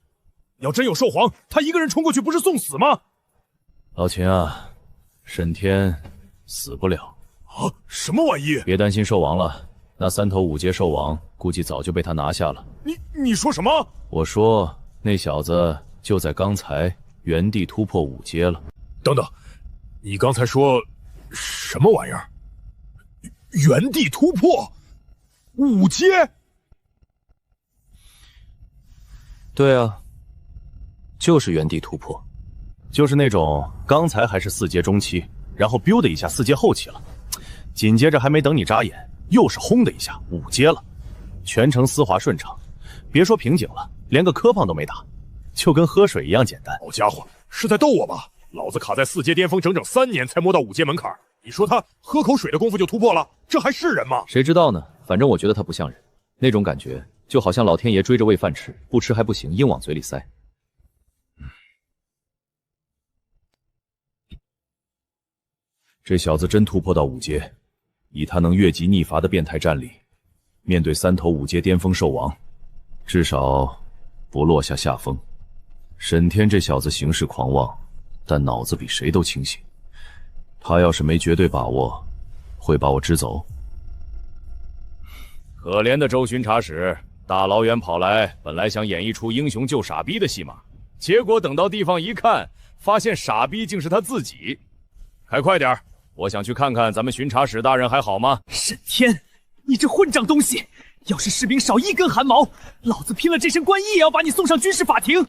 [SPEAKER 15] 要真有兽皇，他一个人冲过去不是送死吗？
[SPEAKER 9] 老秦啊，沈天死不了
[SPEAKER 15] 啊！什么玩意？
[SPEAKER 9] 别担心兽王了，那3头5阶兽王估计早就被他拿下了。
[SPEAKER 15] 你说什么？
[SPEAKER 9] 我说那小子就在刚才原地突破5阶了。
[SPEAKER 15] 等等，你刚才说什么玩意儿？原地突破5阶？
[SPEAKER 9] 对啊，就是原地突破，就是那种刚才还是4阶中期，然后 biu 的一下4阶后期了，紧接着还没等你眨眼，又是轰的一下5阶了，全程丝滑顺畅，别说瓶颈了，连个磕碰都没打，就跟喝水一样简单。
[SPEAKER 15] 好家伙，是在逗我吧？老子卡在4阶巅峰整整3年才摸到5阶门槛，你说他喝口水的功夫就突破了，这还是人吗？
[SPEAKER 21] 谁知道呢？反正我觉得他不像人，那种感觉就好像老天爷追着喂饭吃，不吃还不行，硬往嘴里塞。
[SPEAKER 9] 这小子真突破到5阶，以他能越级逆伐的变态战力，面对3头5阶巅峰兽王，至少不落下下风。沈天这小子行事狂妄，但脑子比谁都清醒。他要是没绝对把握，会把我支走。
[SPEAKER 14] 可怜的周巡查使，大老远跑来，本来想演一出英雄救傻逼的戏码，结果等到地方一看，发现傻逼竟是他自己。开快点，我想去看看咱们巡查使大人还好吗？
[SPEAKER 15] 沈天，你这混账东西！要是士兵少1根汗毛，老子拼了这身官衣也要把你送上军事法庭！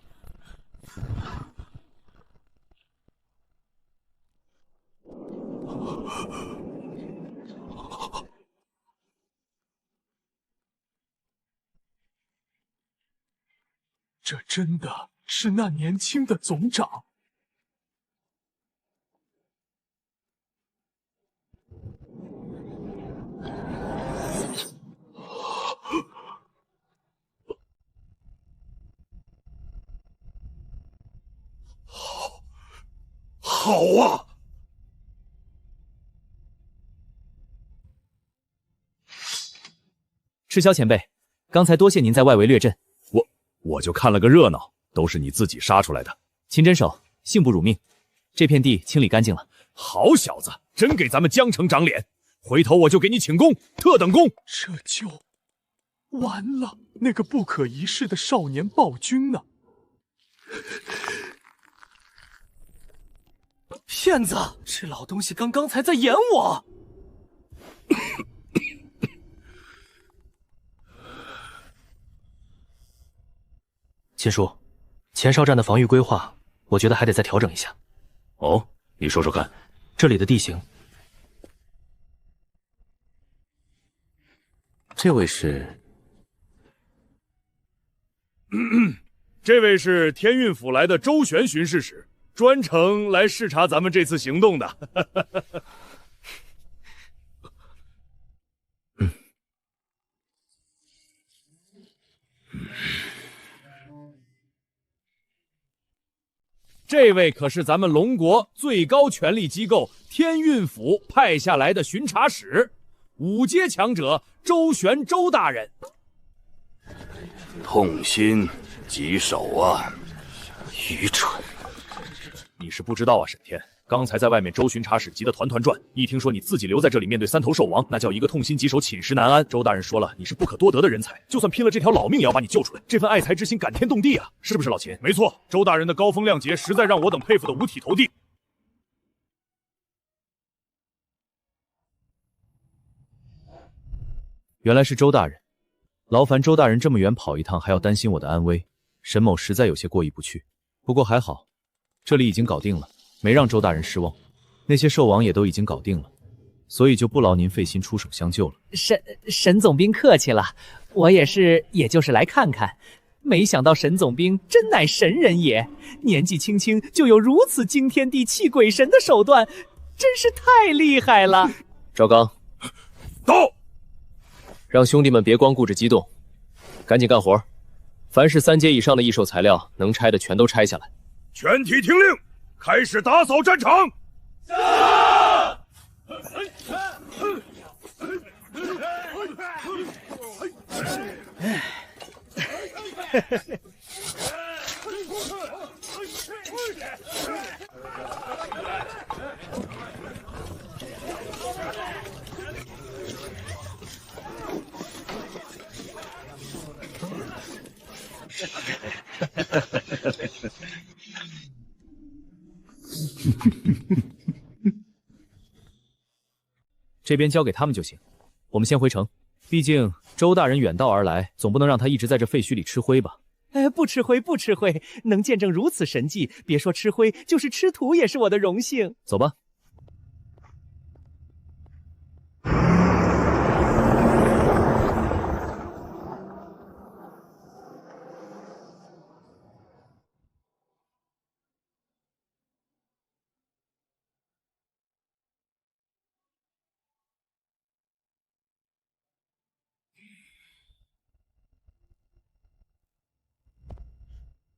[SPEAKER 15] 这真的是那年轻的总长？好啊！
[SPEAKER 8] 赤霄前辈，刚才多谢您在外围略阵。
[SPEAKER 14] 我就看了个热闹，都是你自己杀出来的。
[SPEAKER 8] 秦真手，幸不辱命。这片地清理干净了。
[SPEAKER 14] 好小子，真给咱们江城长脸！
[SPEAKER 15] 回头我就给你请功，特等功。
[SPEAKER 5] 这就完了，那个不可一世的少年暴君呢？
[SPEAKER 12] 骗子！这老东西刚刚才在演我。秦叔，前哨站的防御规划，我觉得还得再调整一下。
[SPEAKER 14] 哦，你说说看。
[SPEAKER 12] 这里的地形，
[SPEAKER 14] 这位是？
[SPEAKER 15] 这位是天运府来的周旋巡视使，专程来视察咱们这次行动的。这位可是咱们龙国最高权力机构天运府派下来的巡查使，5阶强者周旋周大人。
[SPEAKER 14] 痛心疾首啊！愚蠢！
[SPEAKER 15] 你是不知道啊，沈天，刚才在外面周巡查使急得团团转，一听说你自己留在这里面对3头兽王，那叫一个痛心疾首，寝食难安。周大人说了，你是不可多得的人才，就算拼了这条老命也要把你救出来，这份爱才之心感天动地啊，是不是老秦？没错，周大人的高风亮节实在让我等佩服的五体投地。
[SPEAKER 7] 原来是周大人，劳烦周大人这么远跑一趟，还要担心我的安危，沈某实在有些过意不去。不过还好，这里已经搞定了，没让周大人失望。那些兽王也都已经搞定了，所以就不劳您费心出手相救了。
[SPEAKER 20] 沈总兵客气了，我也就是来看看，没想到沈总兵真乃神人也，年纪轻轻就有如此惊天地泣鬼神的手段，真是太厉害了。
[SPEAKER 16] 赵刚，
[SPEAKER 15] 到。
[SPEAKER 16] 让兄弟们别光顾着激动，赶紧干活。凡是3阶以上的异兽材料，能拆的全都拆下来。
[SPEAKER 15] 全体听令，开始打扫战场。
[SPEAKER 7] 这边交给他们就行，我们先回城。毕竟周大人远道而来，总不能让他一直在这废墟里吃灰吧？
[SPEAKER 20] 不吃灰，不吃灰，能见证如此神迹，别说吃灰，就是吃土也是我的荣幸。
[SPEAKER 7] 走吧。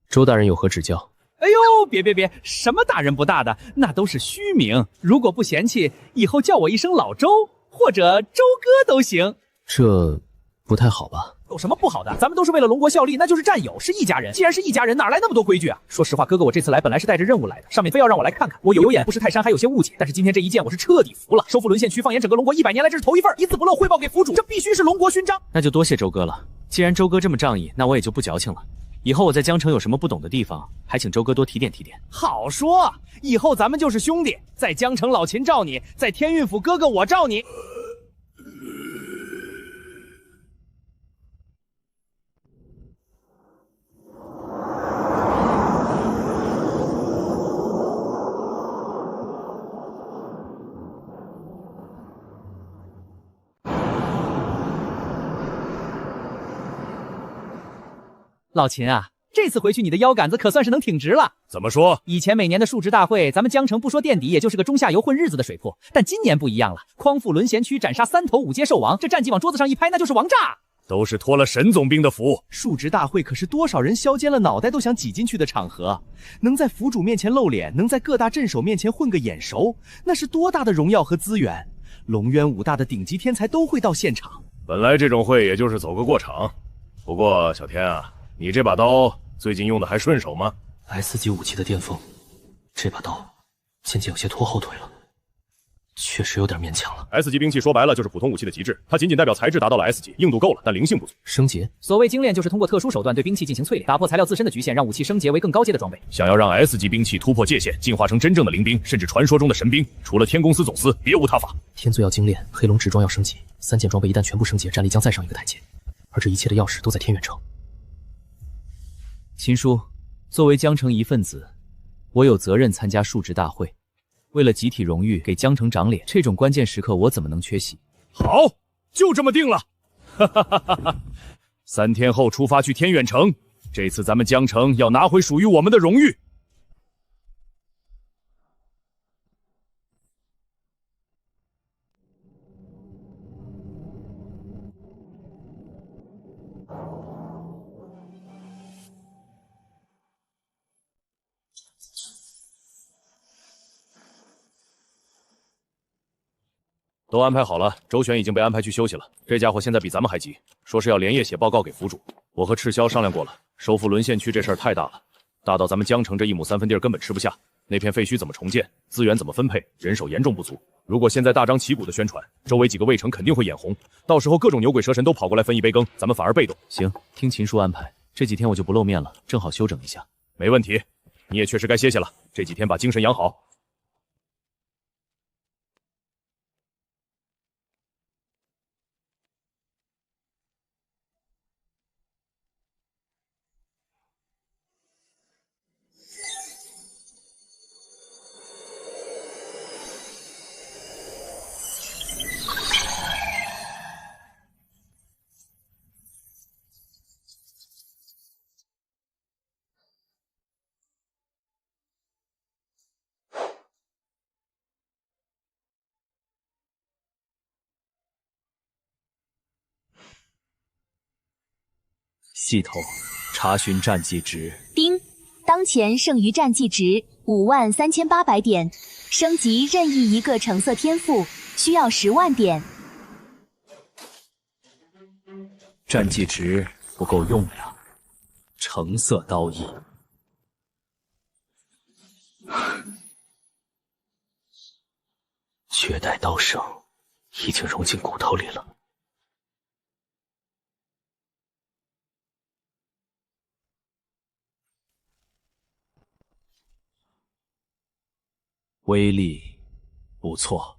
[SPEAKER 16] 周大人有何指教？
[SPEAKER 20] 哎呦，别，什么大人不大的，那都是虚名。如果不嫌弃，以后叫我一声老周，或者周哥都行。
[SPEAKER 16] 这不太好吧？
[SPEAKER 20] 有什么不好的？咱们都是为了龙国效力，那就是战友，是一家人。既然是一家人，哪来那么多规矩啊？说实话，哥哥，我这次来本来是带着任务来的，上面非要让我来看看，我有眼不识泰山，还有些误解。但是今天这一见，我是彻底服了。收复沦陷区，放眼整个龙国100年来，这是头一份，一字不漏汇报给府主，这必须是龙国勋章。
[SPEAKER 7] 那就多谢周哥了。既然周哥这么仗义，那我也就不矫情了。以后我在江城有什么不懂的地方，还请周哥多提点提点。
[SPEAKER 20] 好说，以后咱们就是兄弟，在江城老秦罩你，在天运府哥哥我罩你。老秦啊，这次回去你的腰杆子可算是能挺直了。
[SPEAKER 15] 怎么说？
[SPEAKER 20] 以前每年的述职大会，咱们江城不说垫底，也就是个中下游混日子的水铺。但今年不一样了，匡复沦陷区斩杀3头5阶兽王，这战绩往桌子上一拍，那就是王炸。
[SPEAKER 15] 都是托了沈总兵的福。
[SPEAKER 20] 述职大会可是多少人削尖了脑袋都想挤进去的场合，能在府主面前露脸，能在各大镇守面前混个眼熟，那是多大的荣耀和资源。龙渊5大的顶级天才都会到现场。
[SPEAKER 14] 本来这种会也就是走个过场，不过小天啊，你这把刀最近用的还顺手吗？
[SPEAKER 12] S 级武器的巅峰，这把刀渐渐有些拖后腿了。确实有点勉强了。
[SPEAKER 14] S 级兵器说白了就是普通武器的极致，它仅仅代表材质达到了 S 级，硬度够了，但灵性不足。
[SPEAKER 12] 升级，
[SPEAKER 20] 所谓精炼，就是通过特殊手段对兵器进行淬炼，打破材料自身的局限，让武器升级为更高阶的装备。
[SPEAKER 14] 想要让 S 级兵器突破界限，进化成真正的灵兵，甚至传说中的神兵，除了天公司总司，别无他法。
[SPEAKER 12] 天罪要精炼，黑龙直装要升级，3件装备一旦全部升级，战力将再上一个台阶。而这一切的钥匙都在天远城。
[SPEAKER 3] 秦叔，作为江城一份子，我有责任参加述职大会。为了集体荣誉，给江城长脸，这种关键时刻我怎么能缺席？
[SPEAKER 14] 好，就这么定了。哈哈哈哈哈！3天后出发去天远城，这次咱们江城要拿回属于我们的荣誉。都安排好了，周旋已经被安排去休息了。这家伙现在比咱们还急，说是要连夜写报告给府主。我和赤霄商量过了，收复沦陷区这事儿太大了，大到咱们江城这1亩3分地儿根本吃不下。那片废墟怎么重建，资源怎么分配，人手严重不足。如果现在大张旗鼓的宣传，周围几个卫城肯定会眼红，到时候各种牛鬼蛇神都跑过来分一杯羹，咱们反而被动。
[SPEAKER 3] 行，听秦叔安排，这几天我就不露面了，正好休整一下。
[SPEAKER 14] 没问题，你也确实该歇歇了，这几天把精神养好。
[SPEAKER 3] 系统查询战绩值。
[SPEAKER 1] 丁，当前剩余战绩值53800点，升级任意一个橙色天赋需要10万点。
[SPEAKER 3] 战绩值不够用呀，橙色刀意。绝代刀圣已经融进骨头里了。威力不错。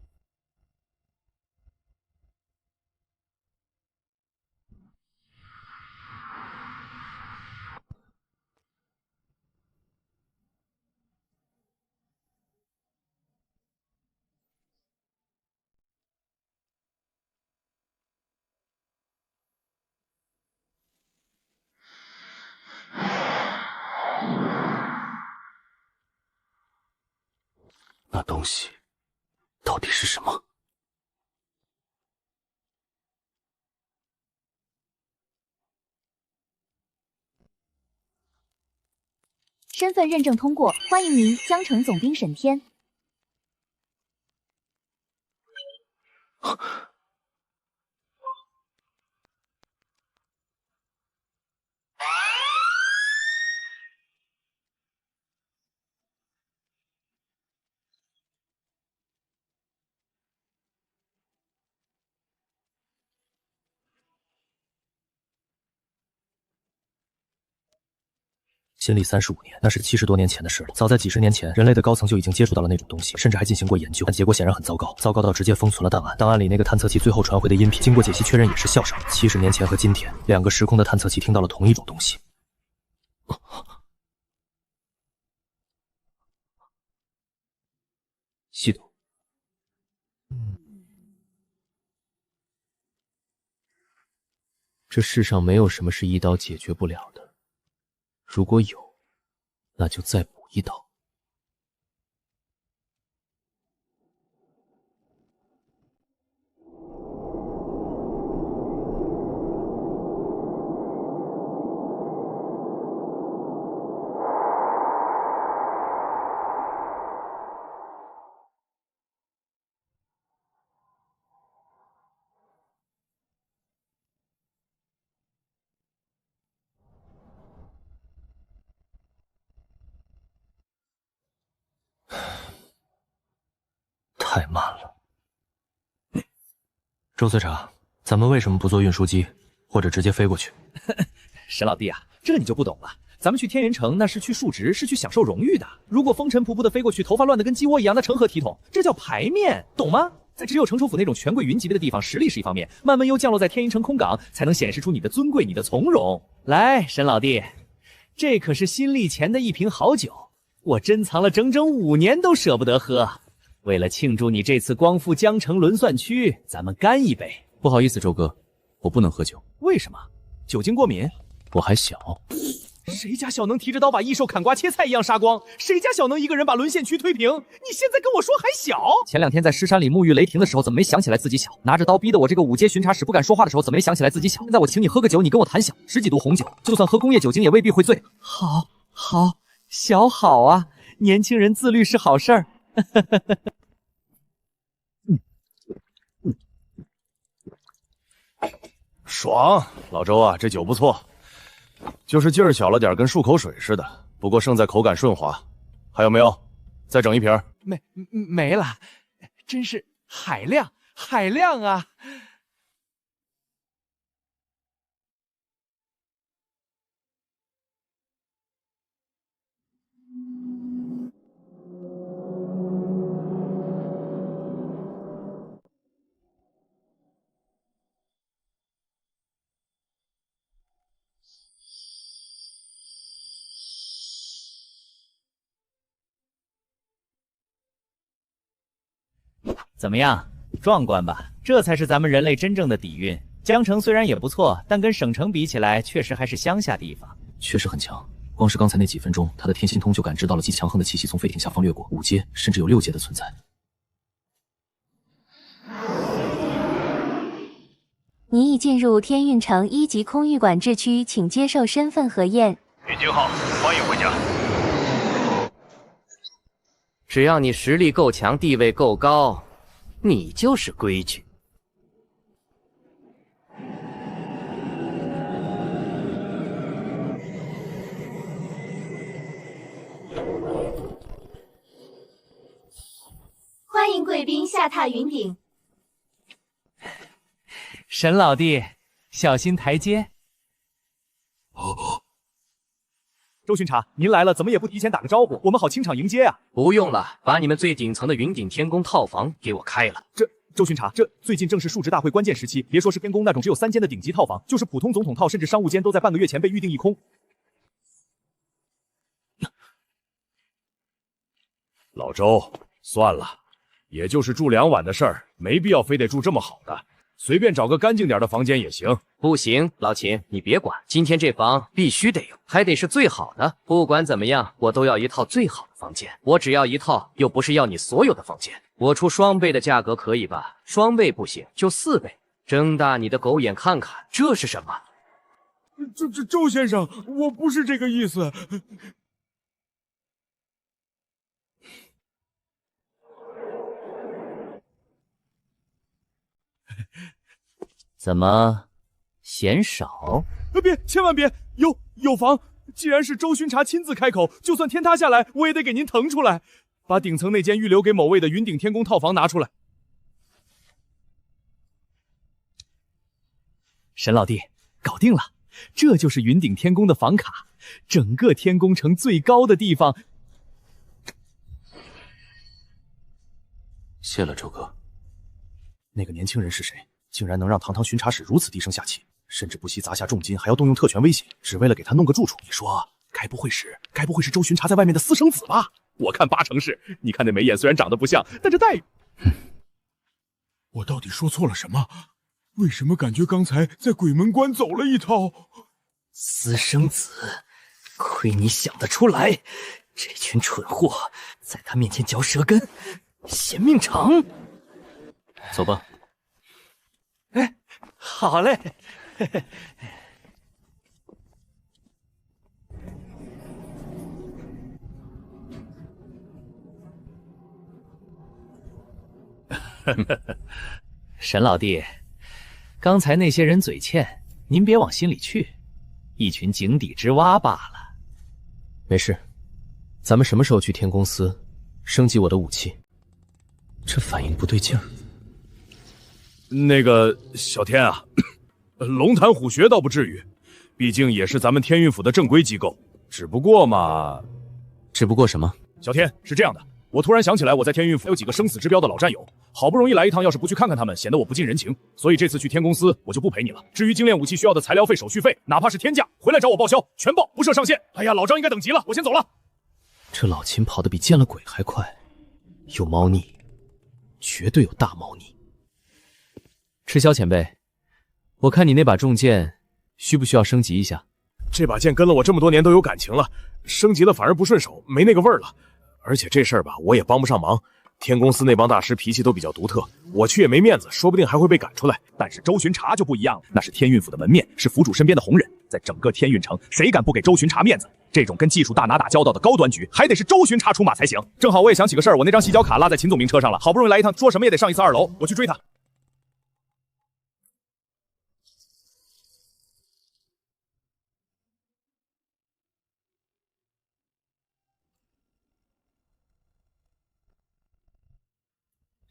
[SPEAKER 3] 那东西到底是什么？
[SPEAKER 1] 身份认证通过，欢迎您江城总兵沈天。
[SPEAKER 12] 新历35年，那是70多年前的事了。早在几十年前，人类的高层就已经接触到了那种东西，甚至还进行过研究，但结果显然很糟糕，糟糕到直接封存了档案。档案里那个探测器最后传回的音频，经过解析确认也是笑声。70年前和今天2个时空的探测器听到了同一种东西。
[SPEAKER 3] 系统，
[SPEAKER 12] 这世上没有什么是一刀解决不了的。如果有，那就再补一刀。太慢了。周司长，咱们为什么不坐运输机，或者直接飞过去？
[SPEAKER 20] 沈老弟啊，这你就不懂了。咱们去天元城那是去述职，是去享受荣誉的。如果风尘仆仆的飞过去，头发乱得跟鸡窝一样，那成何体统？这叫排面，懂吗？在只有程首府那种权贵云级别的地方，实力是一方面，慢慢又降落在天云城空港，才能显示出你的尊贵，你的从容。来，沈老弟，这可是新历前的一瓶好酒，我珍藏了整整5年都舍不得喝。为了庆祝你这次光复江城沦算区，咱们干一杯。
[SPEAKER 12] 不好意思，周哥，我不能喝酒。
[SPEAKER 20] 为什么？酒精过敏？
[SPEAKER 12] 我还小。
[SPEAKER 20] 谁家小能提着刀把异兽砍瓜切菜一样杀光？谁家小能一个人把沦陷区推平？你现在跟我说还小？前2天在尸山里沐浴雷霆的时候，怎么没想起来自己小？拿着刀逼得我这个5阶巡查使不敢说话的时候，怎么没想起来自己小？现在我请你喝个酒，你跟我谈小，10几度红酒，就算喝工业酒精也未必会醉。好，小好啊，年轻人自律是好事儿。
[SPEAKER 14] 爽，老周啊，这酒不错。就是劲儿小了点，跟漱口水似的，不过胜在口感顺滑。还有没有？再整一瓶。
[SPEAKER 20] 没了，真是海量啊！怎么样，壮观吧？这才是咱们人类真正的底蕴。江城虽然也不错，但跟省城比起来，确实还是乡下地方。
[SPEAKER 12] 确实很强，光是刚才那几分钟，他的天心通就感知到了极强横的气息从飞艇下方掠过，5阶甚至有6阶的存在。
[SPEAKER 4] 你已进入天运城1级空域管制区，请接受身份核验。
[SPEAKER 13] 运京号，欢迎回家。只要你实力够强，地位够高，你就是规矩。
[SPEAKER 17] 欢迎贵宾下榻云顶。
[SPEAKER 20] 沈老弟，小心台阶。周巡查，您来了，怎么也不提前打个招呼，我们好清场迎接啊！
[SPEAKER 13] 不用了，把你们最顶层的云顶天宫套房给我开了。
[SPEAKER 20] 周巡查，这最近正是述职大会关键时期，别说是天宫那种只有3间的顶级套房，就是普通总统套，甚至商务间，都在半个月前被预定一空。
[SPEAKER 14] 老周，算了，也就是住2晚的事儿，没必要非得住这么好的。随便找个干净点的房间也行。
[SPEAKER 13] 不行，老秦，你别管，今天这房必须得有，还得是最好的。不管怎么样，我都要一套最好的房间。我只要一套，又不是要你所有的房间。我出双倍的价格可以吧？双倍不行，就4倍。睁大你的狗眼看看，这是什么？
[SPEAKER 5] 周先生，我不是这个意思。
[SPEAKER 20] 怎么嫌少？
[SPEAKER 5] 别，千万别！有房！既然是周巡查亲自开口，就算天塌下来，我也得给您腾出来。把顶层那间预留给某位的云顶天宫套房拿出来。
[SPEAKER 20] 沈老弟，搞定了，这就是云顶天宫的房卡，整个天宫城最高的地方。
[SPEAKER 12] 谢了，周哥。
[SPEAKER 5] 那个年轻人是谁？竟然能让堂堂巡查使如此低声下气，甚至不惜砸下重金，还要动用特权威胁，只为了给他弄个住处。你说，该不会是周巡查在外面的私生子吧？我看8成是。你看那眉眼虽然长得不像，但这待遇……
[SPEAKER 22] 我到底说错了什么？为什么感觉刚才在鬼门关走了一套？
[SPEAKER 13] 私生子，亏你想得出来！这群蠢货，在他面前嚼舌根，嫌命长。
[SPEAKER 12] 走吧。
[SPEAKER 20] 哎，好嘞。沈老弟，刚才那些人嘴欠，您别往心里去，一群井底之蛙罢了。
[SPEAKER 16] 没事，咱们什么时候去天公司升级我的武器？
[SPEAKER 12] 这反应不对劲儿。
[SPEAKER 9] 那个小天啊，龙潭虎穴倒不至于，毕竟也是咱们天运府的正规机构。只不过
[SPEAKER 16] 什么？
[SPEAKER 9] 小天，是这样的，我突然想起来，我在天运府有几个生死之标的老战友，好不容易来一趟，要是不去看看他们，显得我不近人情。所以这次去天公司，我就不陪你了。至于精炼武器需要的材料费、手续费，哪怕是天价，回来找我报销，全报，不设上限。哎呀，老张应该等急了，我先走了。
[SPEAKER 16] 这老秦跑得比见了鬼还快，有猫腻，绝对有大猫腻。赤霄前辈，我看你那把重剑需不需要升级一下？
[SPEAKER 9] 这把剑跟了我这么多年都有感情了，升级了反而不顺手，没那个味儿了。而且这事儿吧，我也帮不上忙。天公司那帮大师脾气都比较独特，我去也没面子，说不定还会被赶出来。
[SPEAKER 15] 但是周巡查就不一样了，那是天运府的门面，是府主身边的红人，在整个天运城，谁敢不给周巡查面子？这种跟技术大拿打交道的高端局，还得是周巡查出马才行。正好我也想起个事儿，我那张细胶卡落在秦总兵车上了，好不容易来一趟，说什么也得上一次2楼，我去追他。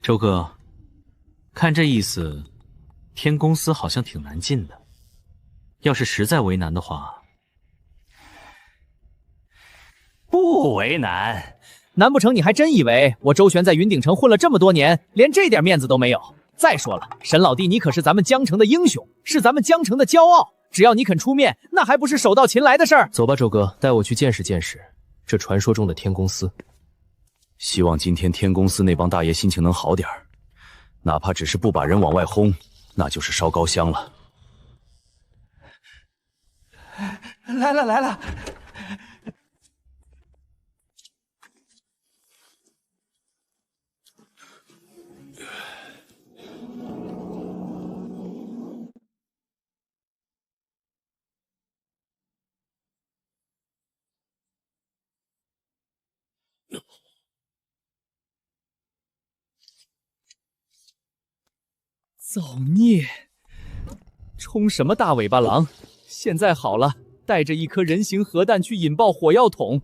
[SPEAKER 12] 周哥，看这意思，天公司好像挺难进的。要是实在为难的话，
[SPEAKER 20] 不为难。难不成你还真以为我周旋在云顶城混了这么多年，连这点面子都没有？再说了，沈老弟，你可是咱们江城的英雄，是咱们江城的骄傲。只要你肯出面，那还不是手到擒来的事儿？
[SPEAKER 16] 走吧，周哥，带我去见识见识这传说中的天公司。
[SPEAKER 18] 希望今天天公司那帮大爷心情能好点儿，哪怕只是不把人往外轰，那就是烧高香了。
[SPEAKER 20] 来了！造孽！冲什么大尾巴狼？现在好了，带着一颗人形核弹去引爆火药桶。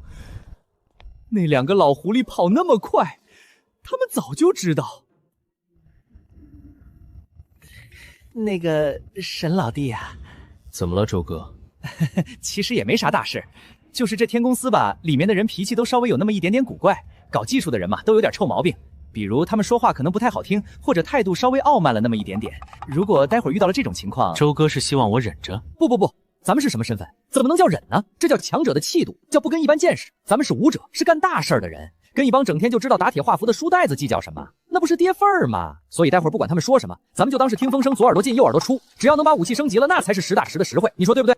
[SPEAKER 20] 那2个老狐狸跑那么快，他们早就知道。那个沈老弟呀，
[SPEAKER 16] 怎么了，周哥？
[SPEAKER 20] 其实也没啥大事，就是这天公司吧，里面的人脾气都稍微有那么一点点古怪，搞技术的人嘛，都有点臭毛病。比如他们说话可能不太好听，或者态度稍微傲慢了那么一点点。如果待会儿遇到了这种情况，
[SPEAKER 12] 周哥是希望我忍着？
[SPEAKER 20] 不，咱们是什么身份？怎么能叫忍呢？这叫强者的气度，叫不跟一般见识。咱们是武者，是干大事的人，跟一帮整天就知道打铁画符的书呆子计较什么？那不是跌份儿吗？所以待会儿不管他们说什么，咱们就当是听风声，左耳朵进右耳朵出。只要能把武器升级了，那才是实打实的实惠。你说对不对？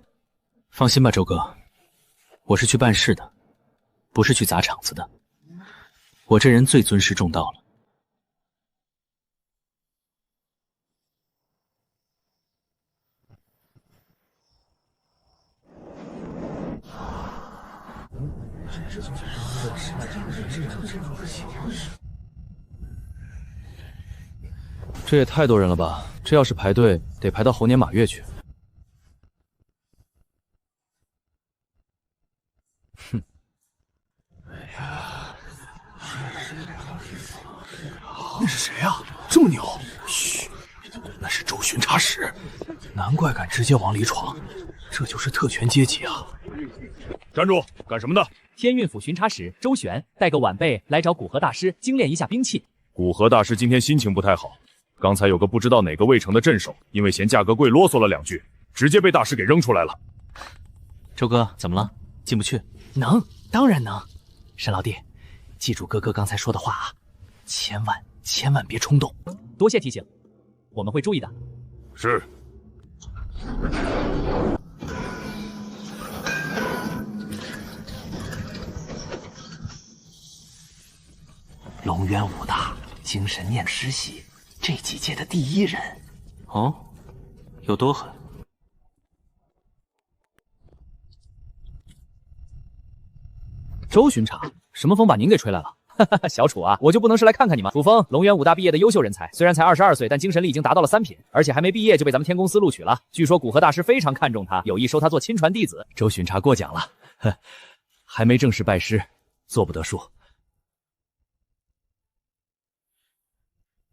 [SPEAKER 12] 放心吧，周哥，我是去办事的，不是去砸场子的。我这人最尊师重道了。
[SPEAKER 3] 这也太多人了吧？这要是排队，得排到猴年马月去。
[SPEAKER 12] 哼！
[SPEAKER 15] 那是谁啊？这么牛！嘘，那是周巡查使，难怪敢直接往里闯，这就是特权阶级啊！
[SPEAKER 9] 站住！干什么的？
[SPEAKER 20] 天运府巡查使周旋带个晚辈来找古河大师精炼一下兵器。
[SPEAKER 9] 古河大师今天心情不太好，刚才有个不知道哪个卫城的镇守，因为嫌价格贵啰嗦了2句，直接被大师给扔出来了。
[SPEAKER 12] 周哥，怎么了？进不去？
[SPEAKER 20] 能，当然能。沈老弟，记住哥哥刚才说的话啊，千万别冲动。多谢提醒，我们会注意的。
[SPEAKER 9] 是。
[SPEAKER 20] 龙渊武大精神念师系这几届的第1人。
[SPEAKER 12] 哦，有多狠？
[SPEAKER 20] 周巡查，什么风把您给吹来了？小楚啊，我就不能是来看看你吗？楚风，龙渊武大毕业的优秀人才，虽然才22岁，但精神力已经达到了3品，而且还没毕业就被咱们天公司录取了。据说古河大师非常看重他，有意收他做亲传弟子。周巡查过奖了，还没正式拜师，做不得数。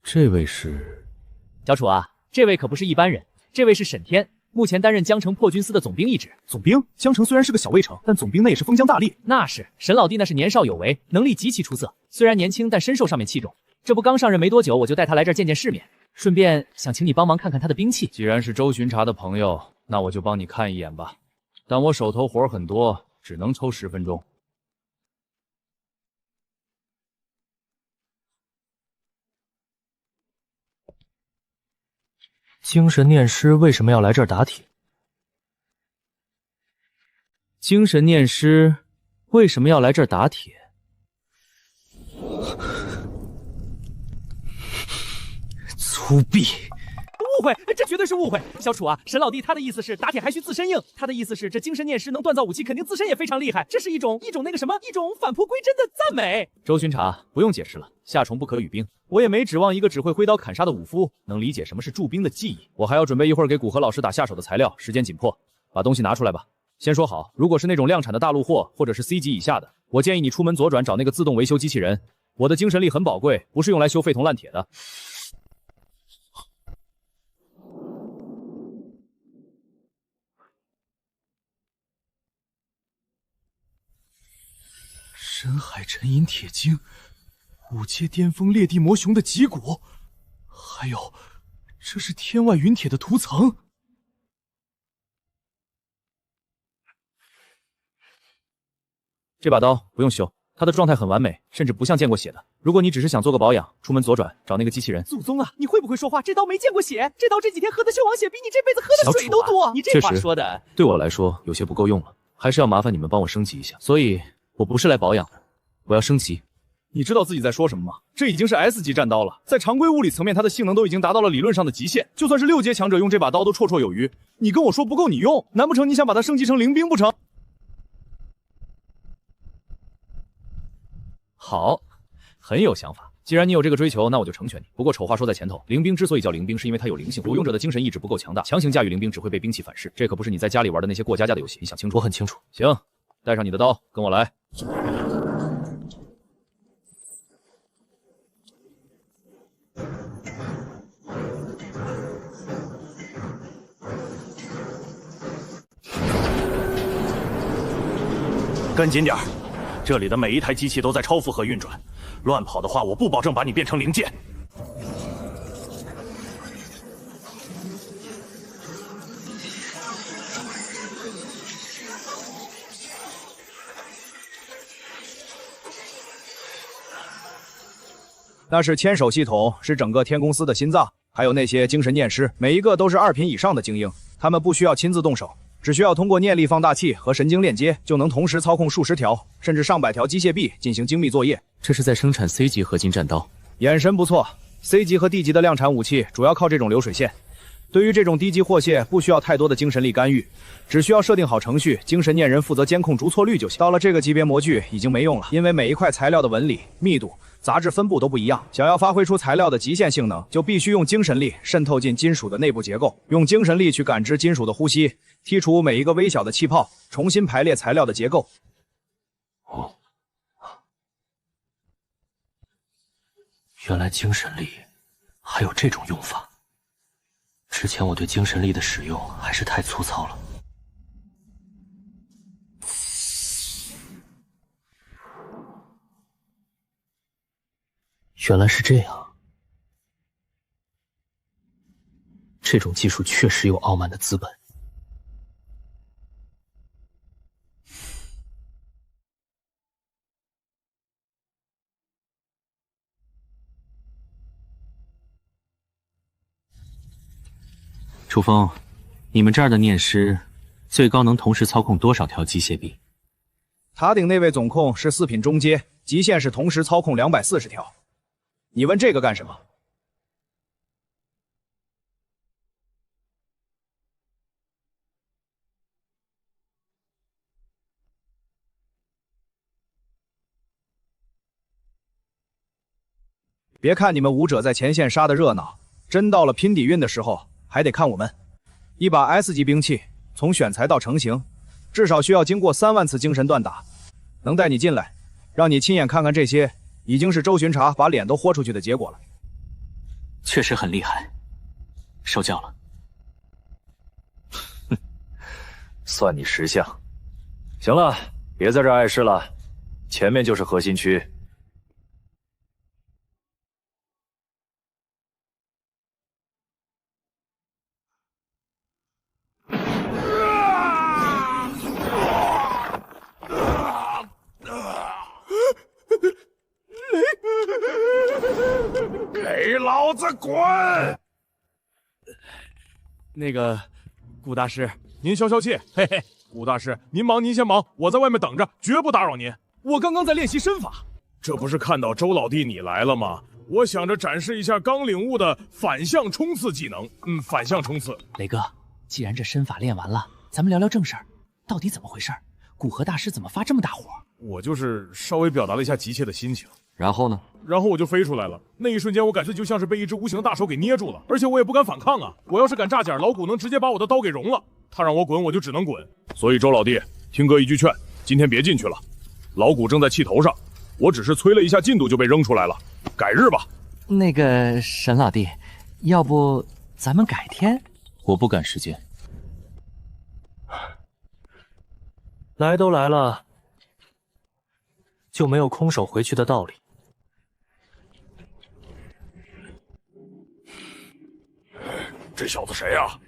[SPEAKER 3] 这位是
[SPEAKER 20] 小楚啊，这位可不是一般人，这位是沈天，目前担任江城破军司的总兵一职。
[SPEAKER 7] 总兵，江城虽然是个小卫城，但总兵那也是封疆大吏。
[SPEAKER 20] 那是，沈老弟那是年少有为，能力极其出色。虽然年轻，但身受上面器重。这不刚上任没多久，我就带他来这儿见见世面，顺便想请你帮忙看看他的兵器。
[SPEAKER 21] 既然是周巡查的朋友，那我就帮你看一眼吧。但我手头活很多，只能抽10分钟。
[SPEAKER 12] 精神念师为什么要来这儿打铁？
[SPEAKER 21] 精神念师为什么要来这儿打铁？
[SPEAKER 12] 粗鄙！
[SPEAKER 20] 误会，这绝对是误会。小楚啊，沈老弟他的意思是打铁还需自身硬，他的意思是这精神念师能锻造武器，肯定自身也非常厉害，这是一种那个什么，一种返璞归真的赞美。
[SPEAKER 21] 周巡查，不用解释了，夏虫不可语冰。我也没指望一个只会挥刀砍杀的武夫能理解什么是驻兵的技艺。我还要准备一会儿给古河老师打下手的材料，时间紧迫，把东西拿出来吧。先说好，如果是那种量产的大陆货，或者是 C 级以下的，我建议你出门左转找那个自动维修机器人。我的精神力很宝贵，不是用来修废铜烂铁的。
[SPEAKER 22] 深海沉银铁晶，5阶巅峰裂地魔熊的脊骨，还有，这是天外陨铁的涂层。
[SPEAKER 21] 这把刀不用修，它的状态很完美，甚至不像见过血的。如果你只是想做个保养，出门左转找那个机器人。
[SPEAKER 20] 祖宗啊，你会不会说话？这刀没见过血，这刀这几天喝的秀王血比你这辈子喝的水都多。你这话说的，
[SPEAKER 21] 对我来说有些不够用了，还是要麻烦你们帮我升级一下。所以，我不是来保养的，我要升级。
[SPEAKER 15] 你知道自己在说什么吗？这已经是 S 级战刀了，在常规物理层面，它的性能都已经达到了理论上的极限，就算是6阶强者用这把刀都绰绰有余。你跟我说不够你用，难不成你想把它升级成灵兵不成？
[SPEAKER 21] 好，很有想法。既然你有这个追求，那我就成全你。不过丑话说在前头，灵兵之所以叫灵兵，是因为它有灵性，如用者的精神意志不够强大，强行驾驭灵兵只会被兵器反噬。这可不是你在家里玩的那些过家家的游戏，你想清楚？
[SPEAKER 12] 我很清楚。
[SPEAKER 21] 行，带上你的刀，跟我来。
[SPEAKER 14] 跟紧点儿，这里的每一台机器都在超负荷运转，乱跑的话，我不保证把你变成零件。
[SPEAKER 7] 那是千手系统，是整个天公司的心脏，还有那些精神念师，每一个都是2品以上的精英，他们不需要亲自动手，只需要通过念力放大器和神经链接，就能同时操控数十条甚至上百条机械臂进行精密作业。
[SPEAKER 16] 这是在生产 C 级合金战刀，
[SPEAKER 7] 眼神不错。C 级和 D 级的量产武器主要靠这种流水线。对于这种低级货械，不需要太多的精神力干预，只需要设定好程序，精神念人负责监控逐错率就行。到了这个级别，模具已经没用了，因为每一块材料的纹理、密度、杂质分布都不一样。想要发挥出材料的极限性能，就必须用精神力渗透进金属的内部结构，用精神力去感知金属的呼吸，剔除每一个微小的气泡，重新排列材料的结构。
[SPEAKER 12] 原来精神力还有这种用法。之前我对精神力的使用还是太粗糙了。原来是这样，这种技术确实有傲慢的资本。楚风，你们这儿的念师最高能同时操控多少条机械臂？
[SPEAKER 7] 塔顶那位总控是4品中阶，极限是同时操控240条。你问这个干什么？别看你们武者在前线杀的热闹，真到了拼底蕴的时候，还得看我们。一把 S 级兵器，从选材到成型，至少需要经过3万次精神锻打。能带你进来，让你亲眼看看这些，已经是周巡查把脸都豁出去的结果了。
[SPEAKER 12] 确实很厉害。受教了。
[SPEAKER 13] 算你识相。行了，别在这碍事了，前面就是核心区。
[SPEAKER 15] 给老子滚！那个，顾大师，您消消气，嘿嘿。顾大师，您忙您先忙，我在外面等着，绝不打扰您。我刚刚在练习身法，这不是看到周老弟你来了吗？我想着展示一下刚领悟的反向冲刺技能。反向冲刺。
[SPEAKER 12] 磊哥，既然这身法练完了，咱们聊聊正事儿，到底怎么回事？古河大师怎么发这么大火？
[SPEAKER 15] 我就是稍微表达了一下急切的心情。
[SPEAKER 21] 然后呢？
[SPEAKER 15] 然后我就飞出来了。那一瞬间，我感觉就像是被一只无形的大手给捏住了，而且我也不敢反抗啊！我要是敢炸点，老古能直接把我的刀给融了。他让我滚，我就只能滚。所以周老弟，听哥一句劝，今天别进去了。老古正在气头上，我只是催了一下进度就被扔出来了。改日吧。
[SPEAKER 12] 那个沈老弟，要不咱们改天？
[SPEAKER 16] 我不赶时间。来都来了，就没有空手回去的道理。
[SPEAKER 15] 这小子谁呀？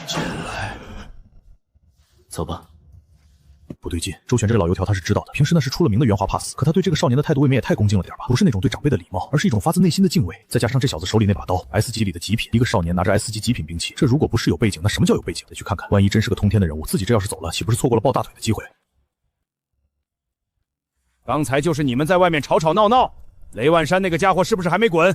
[SPEAKER 5] 进来。
[SPEAKER 22] 走吧。不对劲，周旋这个老油条他是知道的，平时那是出了名的圆滑怕死，可他对这个少年的态度未免也太恭敬了点吧？不是那种对长辈的礼貌，而是一种发自内心的敬畏。再加上这小子手里那把刀 ，S 级里的极品，一个少年拿着 S 级极品兵器，这如果不是有背景，那什么叫有背景？得去看看，万一真是个通天的人物，自己这要是走了，岂不是错过了抱大腿的机会？
[SPEAKER 15] 刚才就是你们在外面吵吵闹闹，雷万山那个家伙是不是还没滚？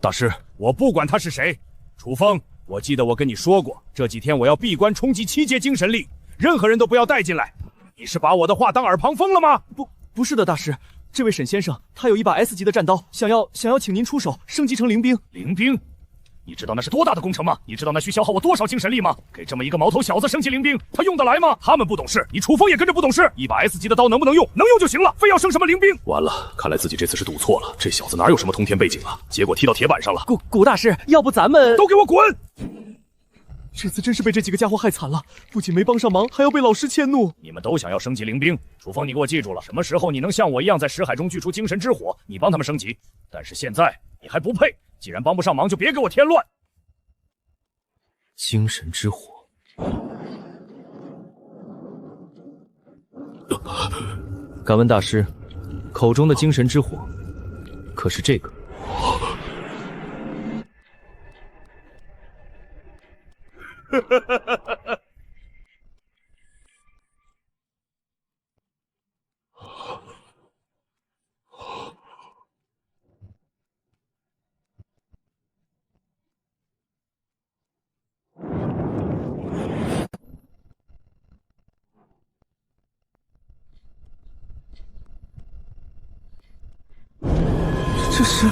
[SPEAKER 15] 大师，我不管他是谁。楚风，我记得我跟你说过，这几天我要闭关冲击7阶精神力，任何人都不要带进来。你是把我的话当耳旁风了吗？
[SPEAKER 22] 不是的，大师，这位沈先生他有一把 S 级的战刀，想要请您出手升级成灵兵。
[SPEAKER 15] 灵兵？你知道那是多大的工程吗？你知道那需消耗我多少精神力吗？给这么一个毛头小子升级灵兵，他用得来吗？他们不懂事，你楚风也跟着不懂事。一把 S 级的刀能不能用？能用就行了，非要升什么灵兵？
[SPEAKER 5] 完了，看来自己这次是赌错了。这小子哪有什么通天背景啊？结果踢到铁板上了。
[SPEAKER 22] 古大师，要不咱们
[SPEAKER 15] 都给我滚！
[SPEAKER 22] 这次真是被这几个家伙害惨了，不仅没帮上忙，还要被老师迁怒。
[SPEAKER 15] 你们都想要升级灵兵，楚风，你给我记住了，什么时候你能像我一样在识海中聚出精神之火，你帮他们升级。但是现在你还不配，既然帮不上忙，就别给我添乱。
[SPEAKER 16] 精神之火，敢问大师，口中的精神之火，可是这个？
[SPEAKER 22] 这是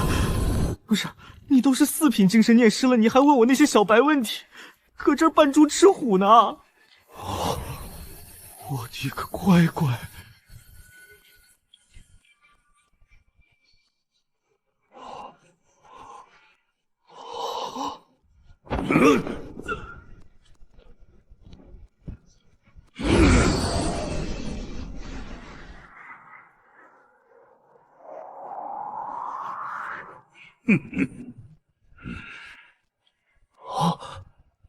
[SPEAKER 22] 不是你都是4品精神念师了，你还问我那些小白问题，搁这儿扮猪吃虎呢？我的个乖乖！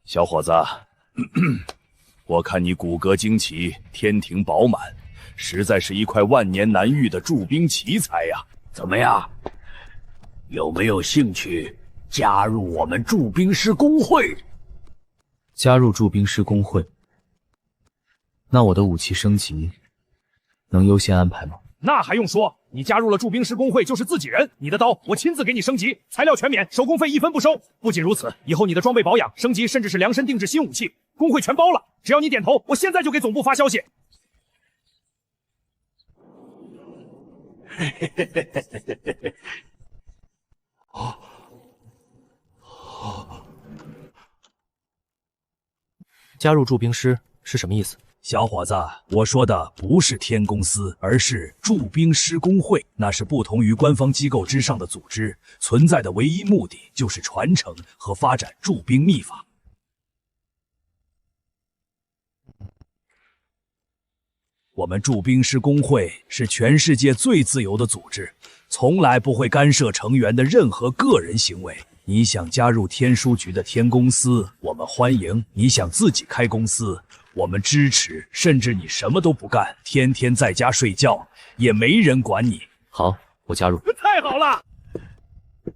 [SPEAKER 14] 小伙子，我看你骨骼惊奇，天庭饱满，实在是一块万年难遇的驻兵奇才呀！
[SPEAKER 11] 怎么样？有没有兴趣加入我们驻兵师工会？
[SPEAKER 16] 加入驻兵师工会，那我的武器升级能优先安排吗？
[SPEAKER 15] 那还用说，你加入了驻兵师工会就是自己人，你的刀我亲自给你升级，材料全免，手工费1分不收。不仅如此，以后你的装备保养、升级，甚至是量身定制新武器，工会全包了。只要你点头，我现在就给总部发消息。
[SPEAKER 12] 加入驻兵师是什么意思？
[SPEAKER 15] 小伙子，我说的不是天公司，而是驻兵师工会，那是不同于官方机构之上的组织，存在的唯一目的就是传承和发展驻兵秘法。我们驻兵师工会是全世界最自由的组织，从来不会干涉成员的任何个人行为。你想加入天书局的天公司，我们欢迎；你想自己开公司，我们支持。甚至你什么都不干，天天在家睡觉，也没人管你。
[SPEAKER 12] 好，我加入。
[SPEAKER 15] 太好了！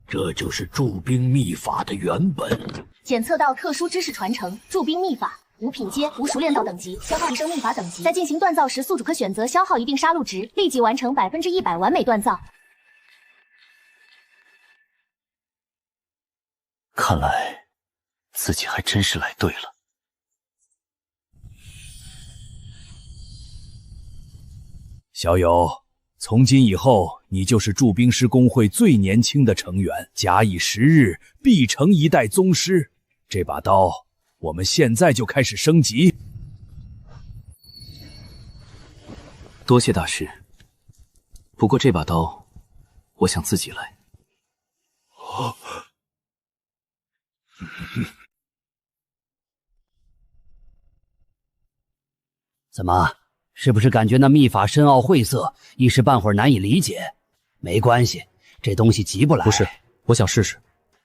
[SPEAKER 11] 这就是驻兵秘法的原本。
[SPEAKER 1] 检测到特殊知识传承，驻兵秘法。无品阶，无熟练到等级，消耗提升秘法等级。在进行锻造时，宿主可选择消耗一定杀戮值，立即完成100%完美锻造。
[SPEAKER 12] 看来自己还真是来对了。
[SPEAKER 15] 小友，从今以后，你就是驻兵师工会最年轻的成员，假以时日，必成一代宗师。这把刀，我们现在就开始升级。
[SPEAKER 12] 多谢大师，不过这把刀，我想自己来。
[SPEAKER 11] 怎么，是不是感觉那秘法深奥晦涩，一时半会儿难以理解？没关系，这东西急不来。
[SPEAKER 12] 不是，我想试试，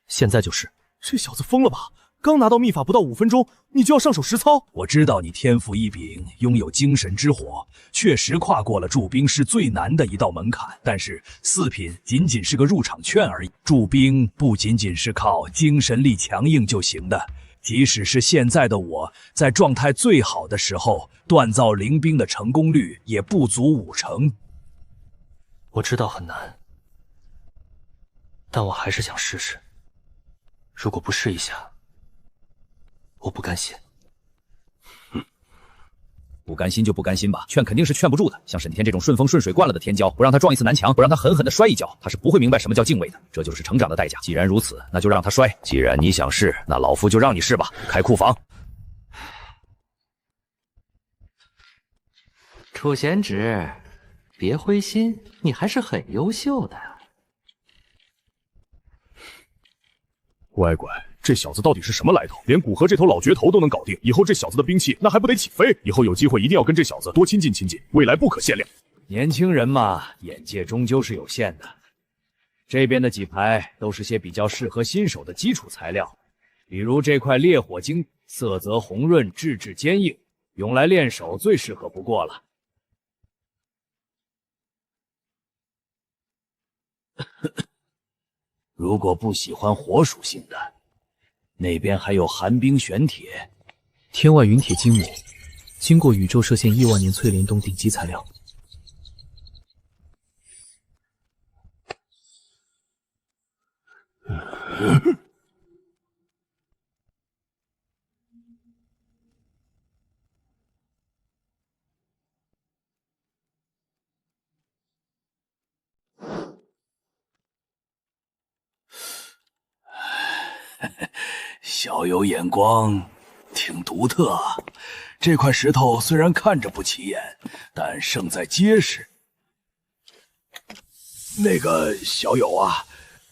[SPEAKER 12] 现在就试。
[SPEAKER 22] 这小子疯了吧？刚拿到秘法不到5分钟，你就要上手实操？
[SPEAKER 15] 我知道你天赋异禀，拥有精神之火，确实跨过了驻兵师最难的一道门槛。但是4品仅仅是个入场券而已。驻兵不仅仅是靠精神力强硬就行的，即使是现在的我，在状态最好的时候，锻造灵兵的成功率也不足5成。
[SPEAKER 12] 我知道很难，但我还是想试试。如果不试一下，我不甘心。
[SPEAKER 8] 不甘心就不甘心吧，劝肯定是劝不住的。像沈天这种顺风顺水惯了的天骄，不让他撞一次南墙，不让他狠狠的摔一跤，他是不会明白什么叫敬畏的。这就是成长的代价。既然如此，那就让他摔。既然你想试，那老夫就让你试吧。开库房。
[SPEAKER 6] 楚贤侄，别灰心，你还是很优秀的。
[SPEAKER 5] 乖乖，这小子到底是什么来头？连古河这头老绝头都能搞定，以后这小子的兵器那还不得起飞？以后有机会一定要跟这小子多亲近亲近，未来不可限量。
[SPEAKER 21] 年轻人嘛，眼界终究是有限的。这边的几排都是些比较适合新手的基础材料，比如这块烈火晶，色泽红润，质质坚硬，用来练手最适合不过了。
[SPEAKER 15] 如果不喜欢火属性的，那边还有寒冰玄铁、
[SPEAKER 16] 天外云铁精母，经过宇宙射线亿万年淬炼冻顶级材料。
[SPEAKER 15] 小友眼光挺独特啊。这块石头虽然看着不起眼，但胜在结实。那个小友啊，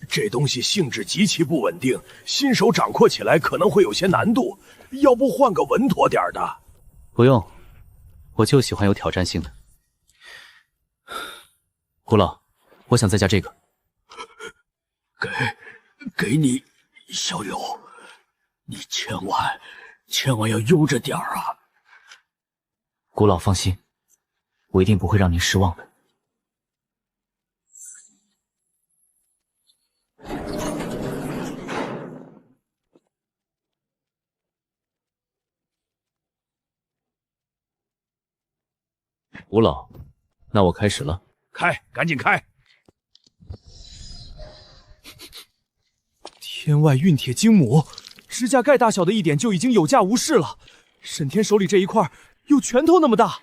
[SPEAKER 15] 这东西性质极其不稳定，新手掌握起来可能会有些难度，要不换个稳妥点的？
[SPEAKER 12] 不用，我就喜欢有挑战性的。古老，我想再加这个。
[SPEAKER 11] 给你，小友，你千万要悠着点啊！
[SPEAKER 12] 古老放心，我一定不会让您失望的。古老，那我开始了。
[SPEAKER 15] 开，赶紧开！
[SPEAKER 22] 天外运铁精母，指甲盖大小的一点就已经有价无市了。沈天手里这一块有拳头那么大。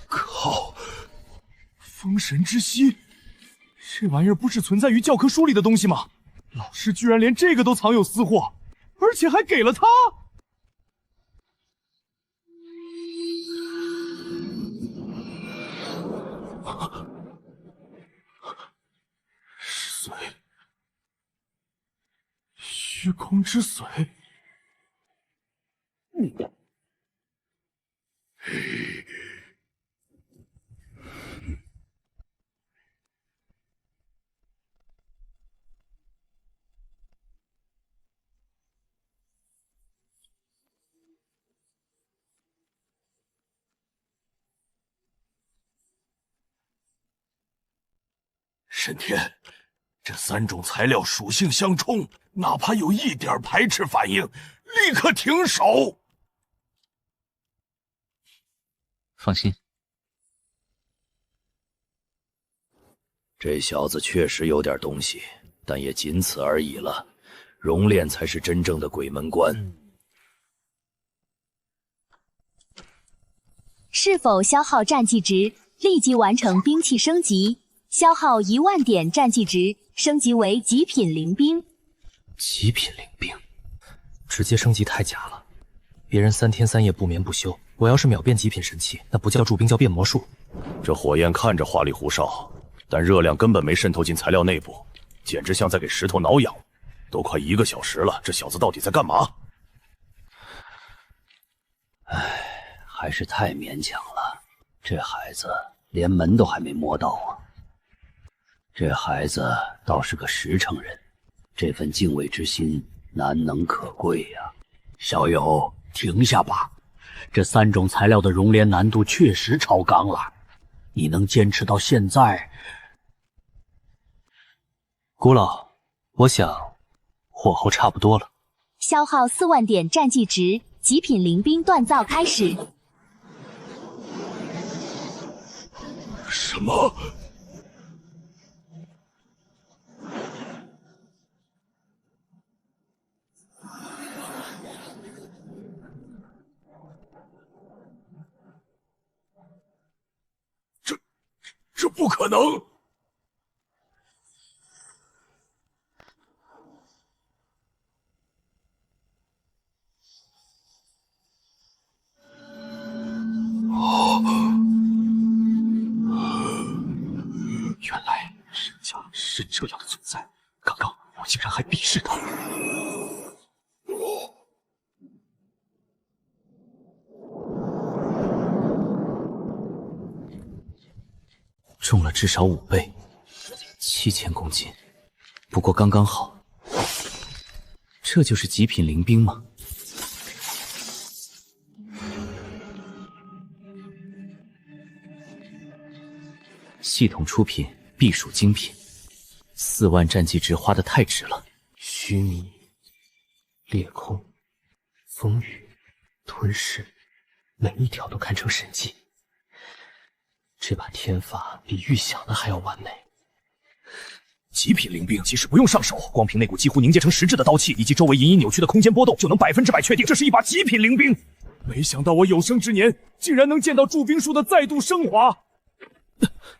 [SPEAKER 22] 靠！封神之息，这玩意儿不是存在于教科书里的东西吗？老师居然连这个都藏有私货，
[SPEAKER 15] 而且还给了他。水，虚空之水。
[SPEAKER 2] 沈天，这3种材料属性相冲，哪怕有一点排斥反应，立刻停手。
[SPEAKER 16] 放心，
[SPEAKER 13] 这小子确实有点东西，但也仅此而已了。熔炼才是真正的鬼门关。
[SPEAKER 4] 是否消耗战绩值，立即完成兵器升级。消耗1万点战绩值，升级为极品灵兵。
[SPEAKER 12] 极品灵兵，直接升级太假了。别人3天3夜不眠不休，我要是秒变极品神器，那不叫铸兵，叫变魔术。
[SPEAKER 14] 这火焰看着花里胡哨，但热量根本没渗透进材料内部，简直像在给石头挠痒。都快1个小时了，这小子到底在干嘛？
[SPEAKER 11] 唉，还是太勉强了。这孩子连门都还没摸到啊。这孩子倒是个实诚人，这份敬畏之心难能可贵呀。小友，停下吧，这3种材料的熔炼难度确实超纲了，你能坚持到现在？
[SPEAKER 12] 古老，我想火候差不多了。
[SPEAKER 4] 消耗4万点战绩值，极品灵兵锻造开始。
[SPEAKER 2] 什么？这不可能！
[SPEAKER 15] 原来沈家是这样的存在，刚刚我竟然还鄙视他。
[SPEAKER 12] 重了至少5倍，7000公斤，不过刚刚好。这就是极品灵兵吗？系统出品必属精品，4万战绩值花得太值了。虚弥、裂空、风雨、吞噬，每一条都堪称神迹。这把天法比预想的还要完美。
[SPEAKER 15] 极品灵兵即使不用上手，光凭那股几乎凝结成实质的刀气，以及周围隐隐扭曲的空间波动，就能100%确定这是一把极品灵兵。没想到我有生之年竟然能见到铸兵术的再度升华。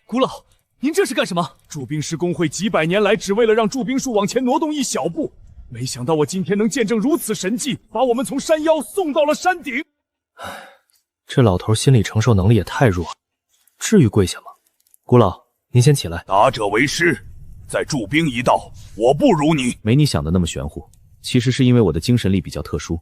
[SPEAKER 15] 古老，您这是干什么？铸兵师工会几百年来只为了让铸兵术往前挪动一小步，没想到我今天能见证如此神迹，把我们从山腰送到了山顶。
[SPEAKER 12] 这老头心理承受能力也太弱了，至于跪下吗？古老，您先起来。
[SPEAKER 2] 达者为师，在铸兵一道，我不如你。
[SPEAKER 12] 没你想的那么玄乎，其实是因为我的精神力比较特殊。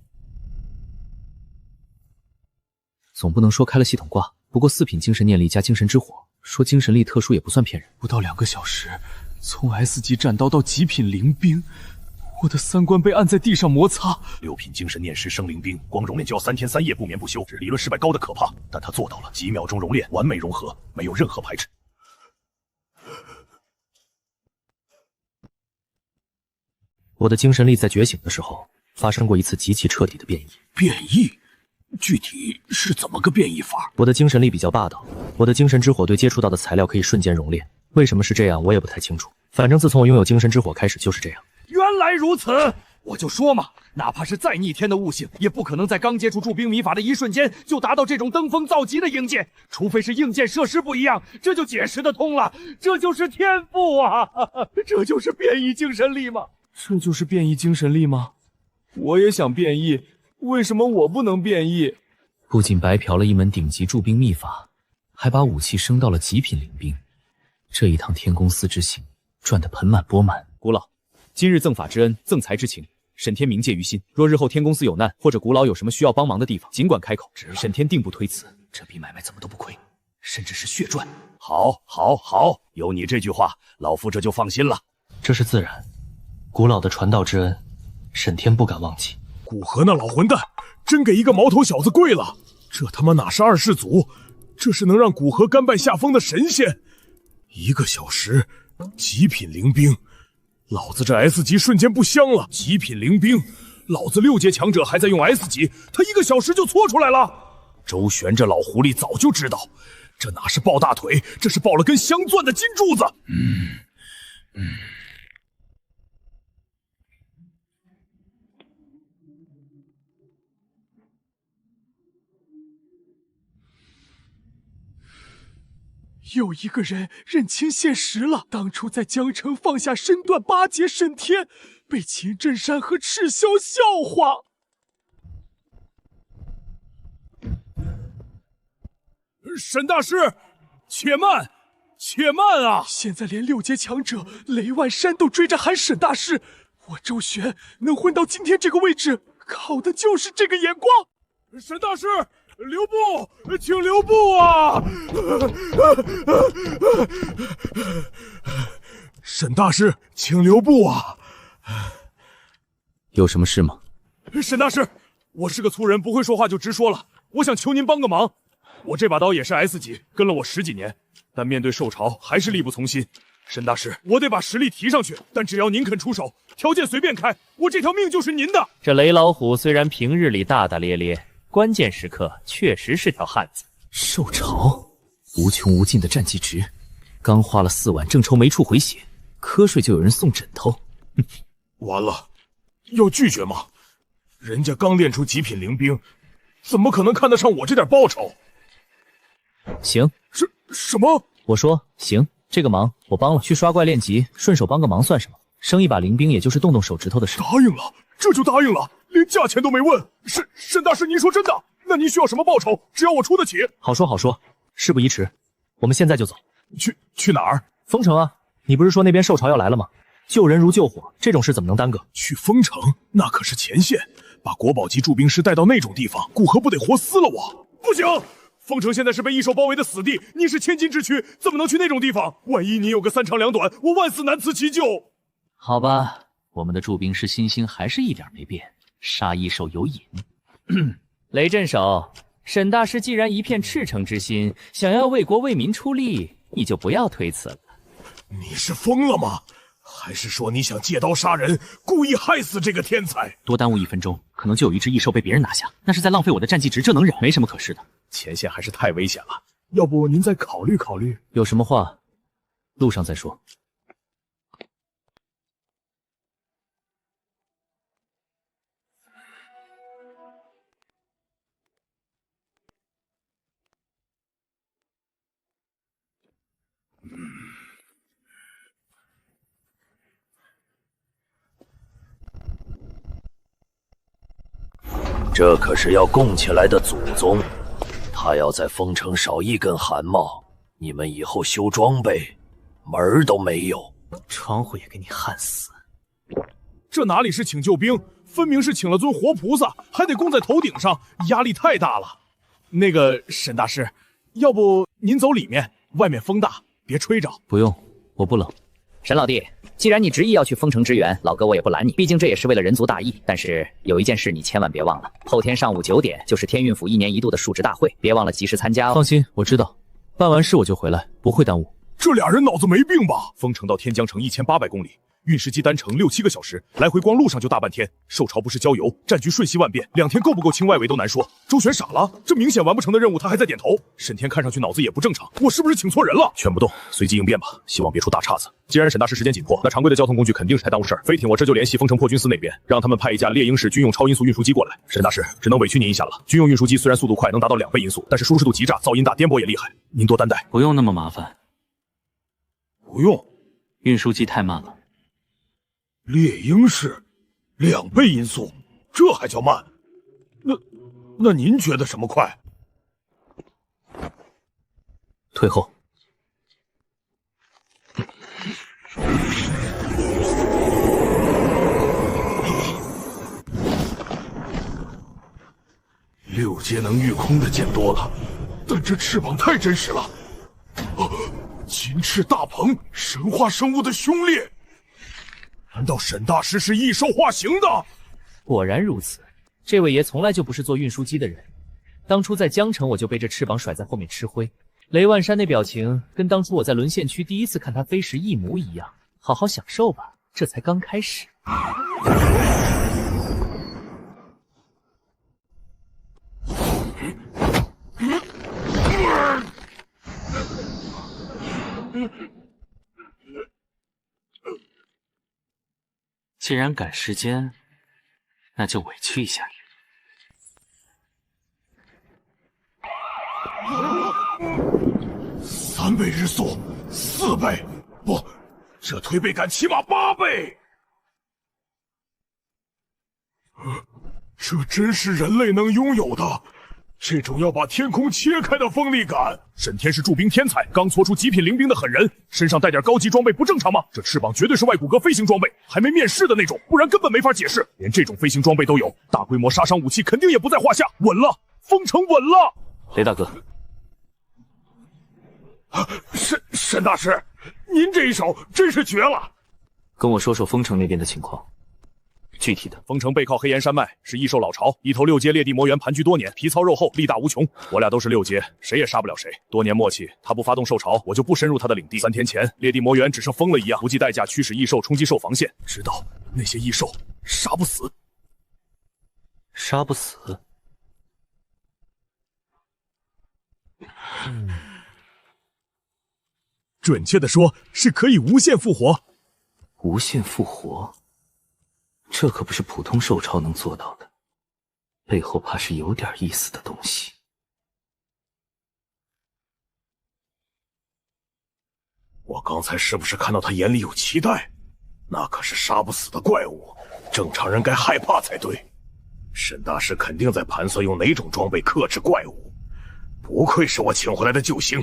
[SPEAKER 12] 总不能说开了系统挂，不过4品精神念力加精神之火，说精神力特殊也不算骗人。
[SPEAKER 15] 不到2个小时，从 S 级战刀到极品灵兵，我的3观被按在地上摩擦。6品精神念师生灵兵，光熔炼就要3天3夜不眠不休，这理论失败高的可怕，但他做到了，几秒钟熔炼，完美融合，没有任何排斥。
[SPEAKER 12] 我的精神力在觉醒的时候发生过一次极其彻底的变异。
[SPEAKER 2] 变异？具体是怎么个变异法？
[SPEAKER 12] 我的精神力比较霸道，我的精神之火对接触到的材料可以瞬间熔炼。为什么是这样，我也不太清楚。反正自从我拥有精神之火开始就是这样。
[SPEAKER 15] 原来如此，我就说嘛，哪怕是再逆天的悟性，也不可能在刚接触铸兵迷法的一瞬间就达到这种登峰造极的硬件，除非是硬件设施不一样，这就解释得通了。这就是天赋啊！这就是变异精神力吗？这就是变异精神力吗？我也想变异，为什么我不能变异？
[SPEAKER 16] 不仅白嫖了一门顶级铸兵秘法，还把武器升到了极品灵兵。这一趟天宫寺之行，赚得盆满钵满。
[SPEAKER 7] 古老，今日赠法之恩，赠财之情，沈天铭记于心。若日后天宫寺有难，或者古老有什么需要帮忙的地方，尽管开口，沈天定不推辞。
[SPEAKER 12] 这笔买卖怎么都不亏，甚至是血赚。
[SPEAKER 13] 好，好，好，有你这句话，老夫这就放心了。
[SPEAKER 12] 这是自然，古老的传道之恩，沈天不敢忘记。
[SPEAKER 5] 古河那老混蛋，真给一个毛头小子跪了！这他妈哪是二世祖，这是能让古河甘拜下风的神仙！1个小时，极品灵兵，老子这 S 级瞬间不香了。极品灵兵，老子6阶强者还在用 S 级，他1个小时就搓出来了。周旋这老狐狸早就知道，这哪是抱大腿，这是抱了根镶钻的金柱子。
[SPEAKER 10] 有一个人认清现实了，当初在江城放下身段巴结沈天，被秦振山和赤霄笑话。
[SPEAKER 5] 沈大师，且慢，且慢啊！
[SPEAKER 10] 现在连6阶强者雷万山都追着喊沈大师，我周旋能混到今天这个位置，靠的就是这个眼光。
[SPEAKER 5] 沈大师，留步，请留步啊！沈大师，请留步啊！
[SPEAKER 16] 有什么事吗？
[SPEAKER 5] 沈大师，我是个粗人，不会说话就直说了。我想求您帮个忙。我这把刀也是 S 级，跟了我10几年，但面对受潮还是力不从心。沈大师，我得把实力提上去，但只要您肯出手，条件随便开，我这条命就是您的。
[SPEAKER 13] 这雷老虎虽然平日里大大咧咧，关键时刻确实是条汉子。
[SPEAKER 16] 受潮，无穷无尽的战绩值，刚花了4万，正愁没处回血，瞌睡就有人送枕头。
[SPEAKER 5] 完了，要拒绝吗？人家刚练出极品灵兵，怎么可能看得上我这点报酬？
[SPEAKER 16] 行，
[SPEAKER 5] 什么？
[SPEAKER 16] 我说行，这个忙我帮了。去刷怪练级，顺手帮个忙算什么？升一把灵兵也就是动动手指头的事。
[SPEAKER 5] 答应了，这就答应了，连价钱都没问。沈大师，您说真的？那您需要什么报酬？只要我出得起。
[SPEAKER 16] 好说好说，事不宜迟，我们现在就走。
[SPEAKER 5] 去哪儿？
[SPEAKER 16] 丰城啊！你不是说那边受潮要来了吗？救人如救火，这种事怎么能耽搁？
[SPEAKER 5] 去丰城，那可是前线，把国宝级驻兵师带到那种地方，古河不得活撕了我？不行！丰城现在是被异兽包围的死地，你是千金之躯，怎么能去那种地方？万一你有个3长2短，我万死难辞其咎。
[SPEAKER 12] 好吧，我们的驻兵师心心还是一点没变，杀异兽有瘾。
[SPEAKER 13] 雷镇守，沈大师既然一片赤诚之心，想要为国为民出力，你就不要推辞了。
[SPEAKER 5] 你是疯了吗？还是说你想借刀杀人，故意害死这个天才？
[SPEAKER 12] 多耽误1分钟，可能就有一只异兽被别人拿下，那是在浪费我的战绩值，这能忍？没什么可试的。
[SPEAKER 5] 前线还是太危险了，要不您再考虑考虑？
[SPEAKER 16] 有什么话，路上再说。
[SPEAKER 11] 这可是要供起来的祖宗，他要在丰城少一根汗毛，你们以后修装备门儿都没有。
[SPEAKER 12] 窗户也给你焊死！
[SPEAKER 5] 这哪里是请救兵，分明是请了尊活菩萨，还得供在头顶上，压力太大了。那个沈大师，要不您走里面，外面风大，别吹着。
[SPEAKER 16] 不用，我不冷。
[SPEAKER 20] 沈老弟，既然你执意要去丰城支援，老哥我也不拦你，毕竟这也是为了人族大义。但是有一件事你千万别忘了，后天上午9点就是天运府1年1度的述职大会，别忘了及时参加哦。
[SPEAKER 16] 放心，我知道，办完事我就回来，不会耽误。
[SPEAKER 5] 这俩人脑子没病吧？丰城到天江城1800公里，运石机单程6、7个小时，来回光路上就大半天。受潮不是郊游，战局瞬息万变，2天够不够清外围都难说。周旋傻了，这明显完不成的任务他还在点头。沈天看上去脑子也不正常，我是不是请错人了？全不动，随机应变吧，希望别出大岔子。既然沈大师时间紧迫，那常规的交通工具肯定是太耽误事儿。飞艇我这就联系丰城破军司那边，让他们派一架猎鹰式军用超音速运输机过来。沈大师只能委屈您一下了。军用运输机虽然速度快，能达到2倍音速，但是舒适度极差，噪音大，颠簸也厉害，您多担待。
[SPEAKER 12] 不用那么麻烦。
[SPEAKER 5] 不用，
[SPEAKER 12] 运输机太慢了。
[SPEAKER 5] 猎鹰式2倍音速，这还叫慢？那您觉得什么快？
[SPEAKER 12] 退后。
[SPEAKER 5] 6阶能御空的见多了，但这翅膀太真实了。金翅大鹏，神话生物的凶猎。难道沈大师是异兽化形的？
[SPEAKER 16] 果然如此，这位爷从来就不是做运输机的人。当初在江城，我就被这翅膀甩在后面吃灰。雷万山那表情，跟当初我在沦陷区第一次看他飞时一模一样。好好享受吧，这才刚开始。
[SPEAKER 6] 既然赶时间，那就委屈一下
[SPEAKER 5] 你。3倍日速，4倍，不，这推背感起码8倍。这真是人类能拥有的。这种要把天空切开的锋利感，
[SPEAKER 15] 沈天是驻兵天才，刚搓出极品灵兵的狠人，身上带点高级装备不正常吗？这翅膀绝对是外骨骼飞行装备，还没面世的那种，不然根本没法解释。连这种飞行装备都有，大规模杀伤武器肯定也不在话下。稳了，封城稳了。
[SPEAKER 12] 雷大哥，
[SPEAKER 5] 沈大师，您这一手真是绝了。
[SPEAKER 12] 跟我说说丰城那边的情况。具体的，
[SPEAKER 15] 丰城背靠黑岩山脉，是异兽老巢，一头6阶裂地魔猿盘踞多年，皮糙肉厚，力大无穷。我俩都是6阶，谁也杀不了谁。多年默契，他不发动兽潮，我就不深入他的领地。3天前，裂地魔猿只剩疯了一样，不计代价驱使异兽冲击兽防线，直到那些异兽杀不死。
[SPEAKER 6] 杀不死？
[SPEAKER 10] 准确的说，是可以无限复活。
[SPEAKER 6] 无限复活？这可不是普通兽潮能做到的，背后怕是有点意思的东西。
[SPEAKER 5] 我刚才是不是看到他眼里有期待？那可是杀不死的怪物，正常人该害怕才对。沈大师肯定在盘算用哪种装备克制怪物，不愧是我请回来的救星。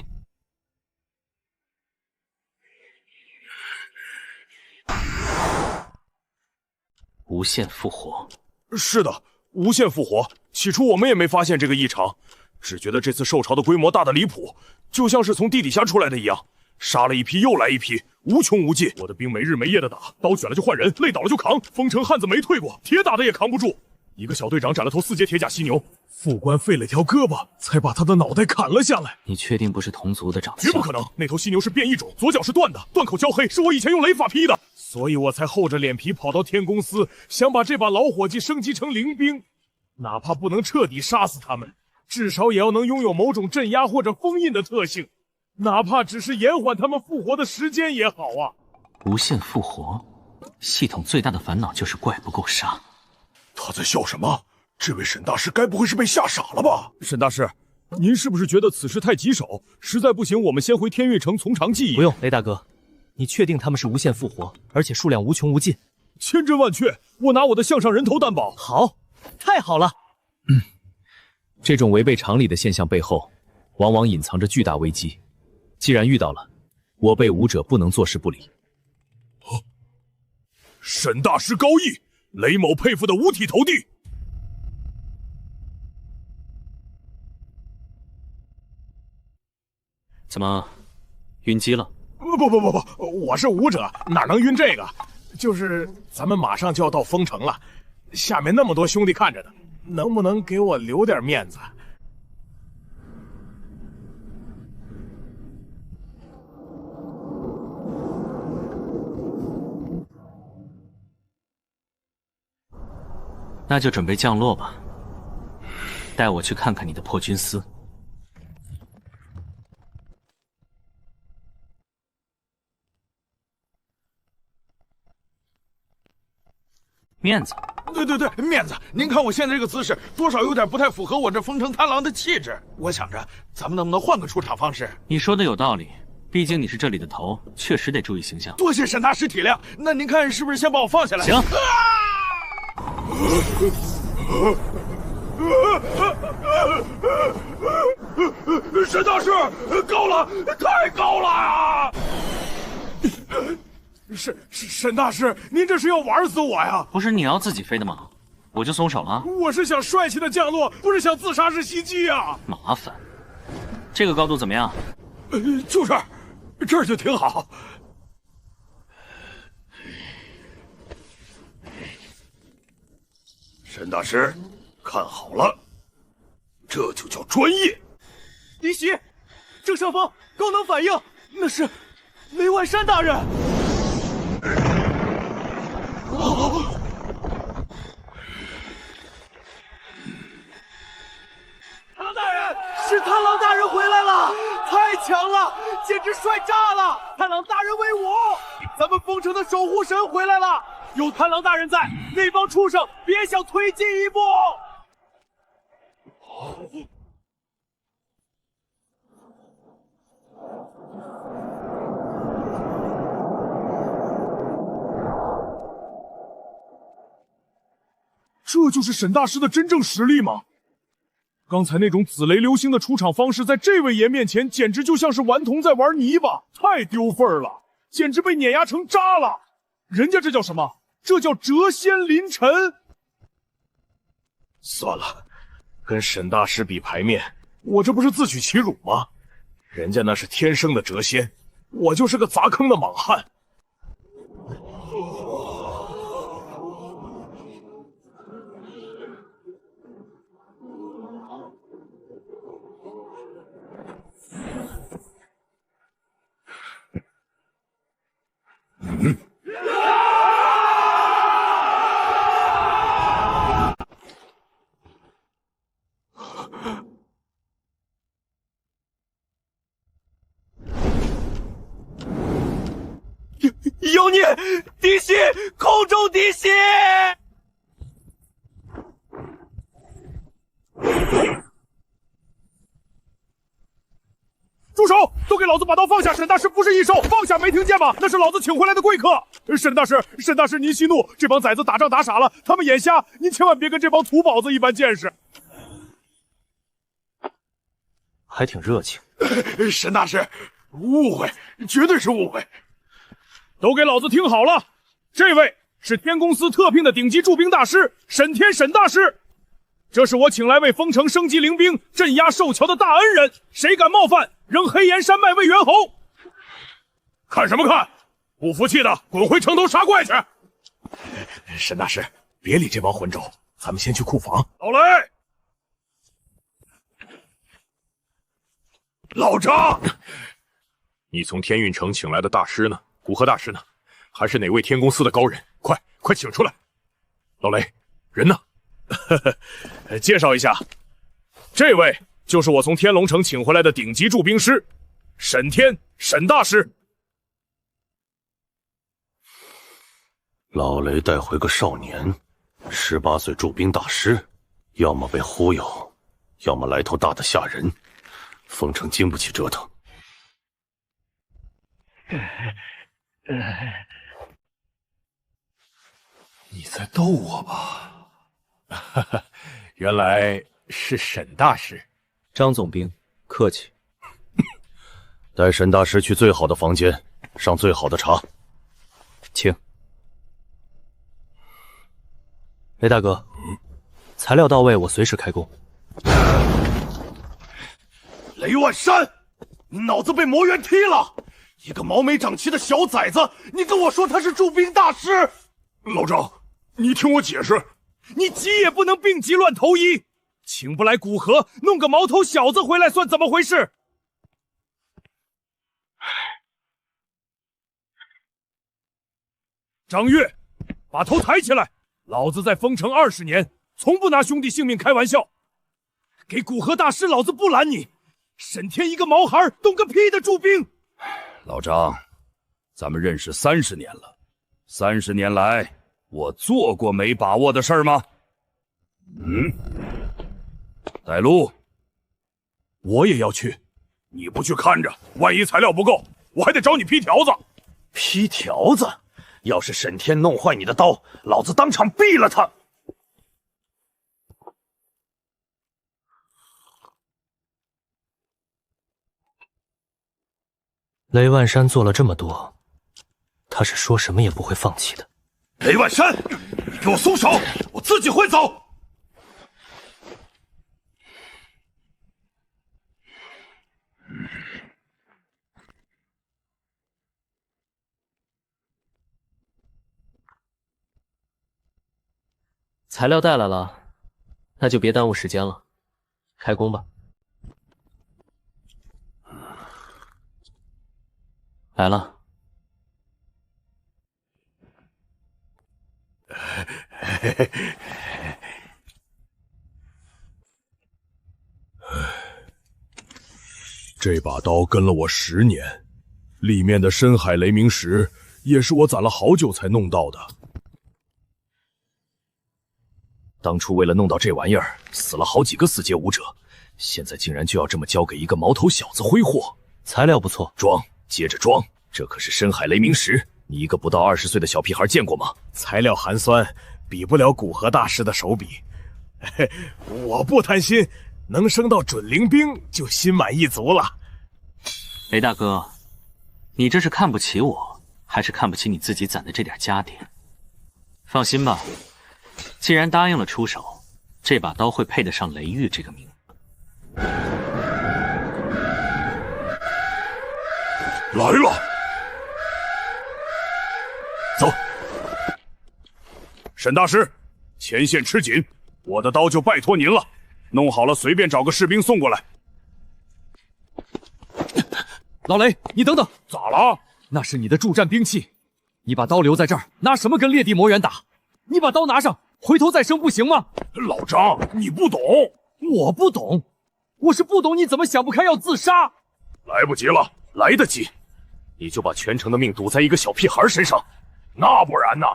[SPEAKER 6] 无限复活？
[SPEAKER 15] 是的，无限复活。起初我们也没发现这个异常，只觉得这次兽潮的规模大得离谱，就像是从地底下出来的一样，杀了一批又来一批，无穷无尽。我的兵没日没夜的打，刀卷了就换人，累倒了就扛。丰城汉子没退过，铁打的也扛不住。一个小队长斩了头4阶铁甲犀牛，
[SPEAKER 10] 副官废了条胳膊，才把他的脑袋砍了下来。
[SPEAKER 6] 你确定不是同族的长相？
[SPEAKER 15] 绝不可能，那头犀牛是变异种，左脚是断的，断口焦黑，是我以前用雷法劈的。所以我才厚着脸皮跑到天公司，想把这把老伙计升级成灵兵，哪怕不能彻底杀死他们，至少也要能拥有某种镇压或者封印的特性，哪怕只是延缓他们复活的时间也好啊。
[SPEAKER 6] 无限复活，系统最大的烦恼就是怪不够杀。
[SPEAKER 5] 他在笑什么？这位沈大师该不会是被吓傻了吧？
[SPEAKER 15] 沈大师，您是不是觉得此事太棘手？实在不行，我们先回天域城从长计议。
[SPEAKER 12] 不用，雷大哥。你确定他们是无限复活，而且数量无穷无尽？
[SPEAKER 15] 千真万确，我拿我的项上人头担保。
[SPEAKER 12] 好，太好了。
[SPEAKER 16] 这种违背常理的现象背后，往往隐藏着巨大危机。既然遇到了，我辈武者不能坐视不理。
[SPEAKER 15] 沈大师高义，雷某佩服的五体投地。
[SPEAKER 6] 怎么，晕机了？
[SPEAKER 5] 不，我是武者，哪能晕这个？就是咱们马上就要到丰城了，下面那么多兄弟看着呢，能不能给我留点面子？
[SPEAKER 6] 那就准备降落吧，带我去看看你的破军司。面子，
[SPEAKER 17] 对，面子！您看我现在这个姿势，多少有点不太符合我这丰城贪狼的气质。我想着，咱们能不能换个出场方式？
[SPEAKER 6] 你说的有道理，毕竟你是这里的头，确实得注意形象。
[SPEAKER 17] 多谢沈大师体谅。那您看是不是先把我放下来？
[SPEAKER 6] 行。
[SPEAKER 17] 沈大师，高了，太高了啊！沈大师，您这是要玩死我呀？
[SPEAKER 3] 不是你要自己飞的吗？我就松手了。
[SPEAKER 17] 我是想帅气的降落，不是想自杀式袭击啊！
[SPEAKER 3] 麻烦，这个高度怎么样？
[SPEAKER 17] 就这儿，这儿就挺好。沈大师，看好了，这就叫专业。
[SPEAKER 10] 敌袭，正上方高能反应，那是雷万山大人。
[SPEAKER 17] 贪狼大人，
[SPEAKER 10] 是贪狼大人回来了，太强了，简直帅炸了！贪狼大人威武，咱们丰城的守护神回来了。有贪狼大人在，那帮畜生别想推进一步。
[SPEAKER 5] 这就是沈大师的真正实力吗？刚才那种紫雷流星的出场方式，在这位爷面前简直就像是顽童在玩泥巴，太丢份儿了，简直被碾压成渣了。人家这叫什么？这叫谪仙临尘。算了，跟沈大师比牌面，我这不是自取其辱吗？人家那是天生的谪仙，我就是个砸坑的莽汉。
[SPEAKER 10] 妖孽，敌袭，空中敌袭！
[SPEAKER 5] 住手！都给老子把刀放下！沈大师不是异兽，放下！没听见吗？那是老子请回来的贵客。沈大师，您息怒！这帮崽子打仗打傻了，他们眼瞎，您千万别跟这帮土宝子一般见识。
[SPEAKER 3] 还挺热情。
[SPEAKER 17] 沈大师，误会，绝对是误会。
[SPEAKER 5] 都给老子听好了，这位是天公司特聘的顶级驻兵大师沈天沈大师，这是我请来为丰城升级灵兵、镇压兽桥的大恩人，谁敢冒犯，扔黑岩山脉为猿猴！看什么看？不服气的滚回城头杀怪去！
[SPEAKER 17] 沈大师，别理这帮混种，咱们先去库房。
[SPEAKER 5] 老雷，
[SPEAKER 14] 老张，你从天运城请来的大师呢？古河大师呢？还是哪位天宫司的高人？快请出来！老雷，人呢？
[SPEAKER 5] 介绍一下，这位就是我从天龙城请回来的顶级驻兵师沈天沈大师。
[SPEAKER 2] 老雷带回个少年，18岁驻兵大师，要么被忽悠，要么来头大的吓人。丰城经不起折腾。
[SPEAKER 14] 你在逗我吧？原来是沈大师。
[SPEAKER 3] 张总兵，客气。
[SPEAKER 2] 带沈大师去最好的房间，上最好的茶。
[SPEAKER 3] 请。雷大哥，材料到位，我随时开工。
[SPEAKER 17] 雷万山，你脑子被魔猿踢了！一个毛没长齐的小崽子，你跟我说他是驻兵大师？
[SPEAKER 5] 老张，你听我解释，你急也不能病急乱投医，请不来古河，弄个毛头小子回来，算怎么回事？张月，把头抬起来！老子在丰城20年，从不拿兄弟性命开玩笑。给古河大师，老子不拦你。沈天一个毛孩，懂个屁的驻兵！
[SPEAKER 15] 老张，咱们认识30年了，30年来，我做过没把握的事儿吗？带路。
[SPEAKER 5] 我也要去。你不去看着，万一材料不够，我还得找你批条子。
[SPEAKER 2] 批条子？要是沈天弄坏你的刀，老子当场毙了他！
[SPEAKER 12] 雷万山做了这么多，他是说什么也不会放弃的。
[SPEAKER 17] 雷万山，你给我松手，我自己会走。
[SPEAKER 16] 材料带来了，那就别耽误时间了，开工吧。来了。
[SPEAKER 5] 这把刀跟了我10年，里面的深海雷鸣石也是我攒了好久才弄到的。
[SPEAKER 13] 当初为了弄到这玩意儿，死了好几个4阶武者，现在竟然就要这么交给一个毛头小子挥霍。
[SPEAKER 12] 材料不错，
[SPEAKER 13] 装，接着装。这可是深海雷鸣石，你一个不到20岁的小屁孩见过吗？
[SPEAKER 5] 材料寒酸，比不了古河大师的手笔。我不贪心，能升到准灵兵就心满意足了。
[SPEAKER 6] 雷大哥，你这是看不起我，还是看不起你自己攒的这点家底？放心吧，既然答应了出手，这把刀会配得上雷玉这个名字。
[SPEAKER 5] 来了，走。沈大师，前线吃紧，我的刀就拜托您了。弄好了，随便找个士兵送过来。
[SPEAKER 15] 老雷，你等等，
[SPEAKER 5] 咋了？
[SPEAKER 15] 那是你的助战兵器，你把刀留在这儿，拿什么跟裂地魔猿打？你把刀拿上，回头再生不行吗？
[SPEAKER 5] 老张，你不懂。
[SPEAKER 15] 我不懂，我是不懂你怎么想不开要自杀。
[SPEAKER 5] 来不及了，来得及。你就把全城的命赌在一个小屁孩身上，那不然呢？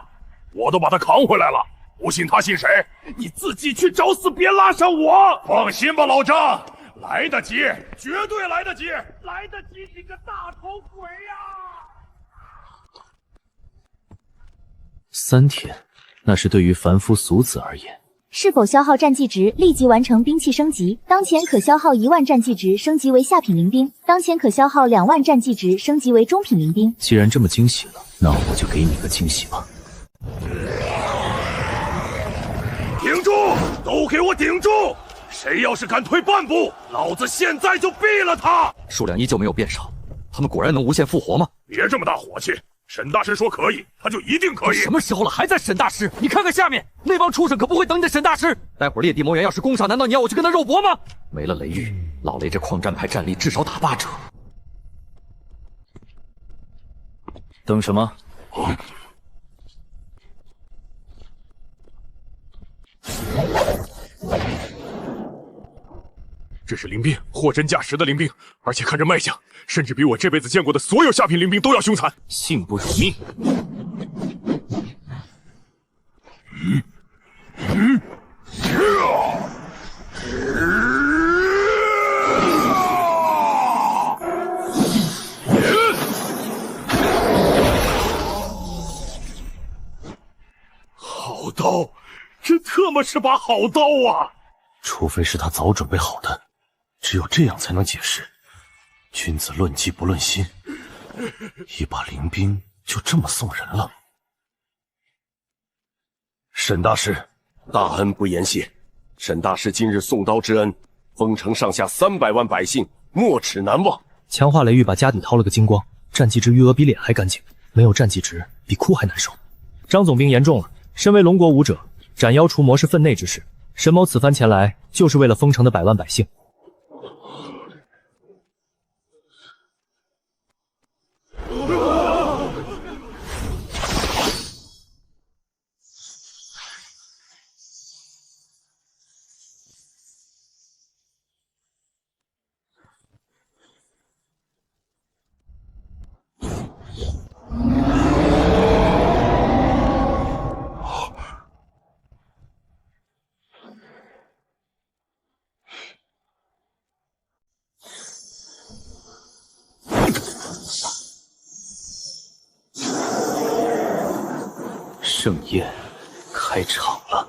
[SPEAKER 5] 我都把他扛回来了，不信他信谁？
[SPEAKER 17] 你自己去找死，别拉上我！放心吧，老张，来得及，绝对来得及，来得及，你个大头鬼呀
[SPEAKER 12] ！3天，那是对于凡夫俗子而言。
[SPEAKER 1] 是否消耗战绩值立即完成兵器升级？当前可消耗1万战绩值升级为下品灵兵，当前可消耗2万战绩值升级为中品灵兵。
[SPEAKER 12] 既然这么惊喜了，那我就给你个惊喜吧。
[SPEAKER 17] 顶住！都给我顶住！谁要是敢退半步，老子现在就毙了他！
[SPEAKER 21] 数量依旧没有变少，他们果然能无限复活吗？
[SPEAKER 17] 别这么大火气！沈大师说可以，他就一定可以。
[SPEAKER 15] 什么时候了，还在沈大师？你看看下面那帮畜生，可不会等你的沈大师。
[SPEAKER 21] 待会儿裂地魔猿要是攻上，难道你要我去跟他肉搏吗？没了雷玉，老雷这矿战派战力至少打8折。
[SPEAKER 12] 等什么？
[SPEAKER 5] 这是灵兵，货真价实的灵兵，而且看这卖相，甚至比我这辈子见过的所有下品灵兵都要凶残。
[SPEAKER 12] 信不辱命。
[SPEAKER 17] 好刀，这特么是把好刀啊！
[SPEAKER 12] 除非是他早准备好的，只有这样才能解释。君子论迹不论心，一把灵兵就这么送人了。
[SPEAKER 18] 沈大师，大恩不言谢。沈大师今日送刀之恩，丰城上下300万百姓没齿难忘。
[SPEAKER 12] 强化雷玉把家底掏了个精光，战绩值余额比脸还干净，没有战绩值比哭还难受。张总兵言重了，身为龙国武者，斩妖除魔是分内之事。沈某此番前来，就是为了丰城的100万百姓。盛宴开场了。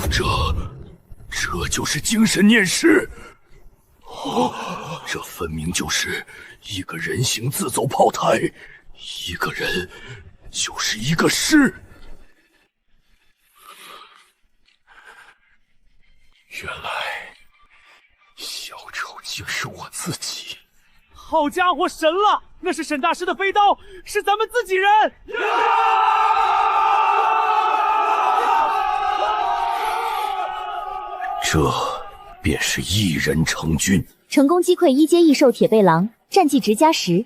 [SPEAKER 17] 这就是精神念师。这分明就是一个人形自走炮台，一个人就是一个尸。原来小丑竟是我自己！
[SPEAKER 10] 好家伙，神了！那是沈大师的飞刀，是咱们自己人！
[SPEAKER 17] 这便是一人成军。
[SPEAKER 1] 成功击溃1阶异兽铁背狼，战绩值加10；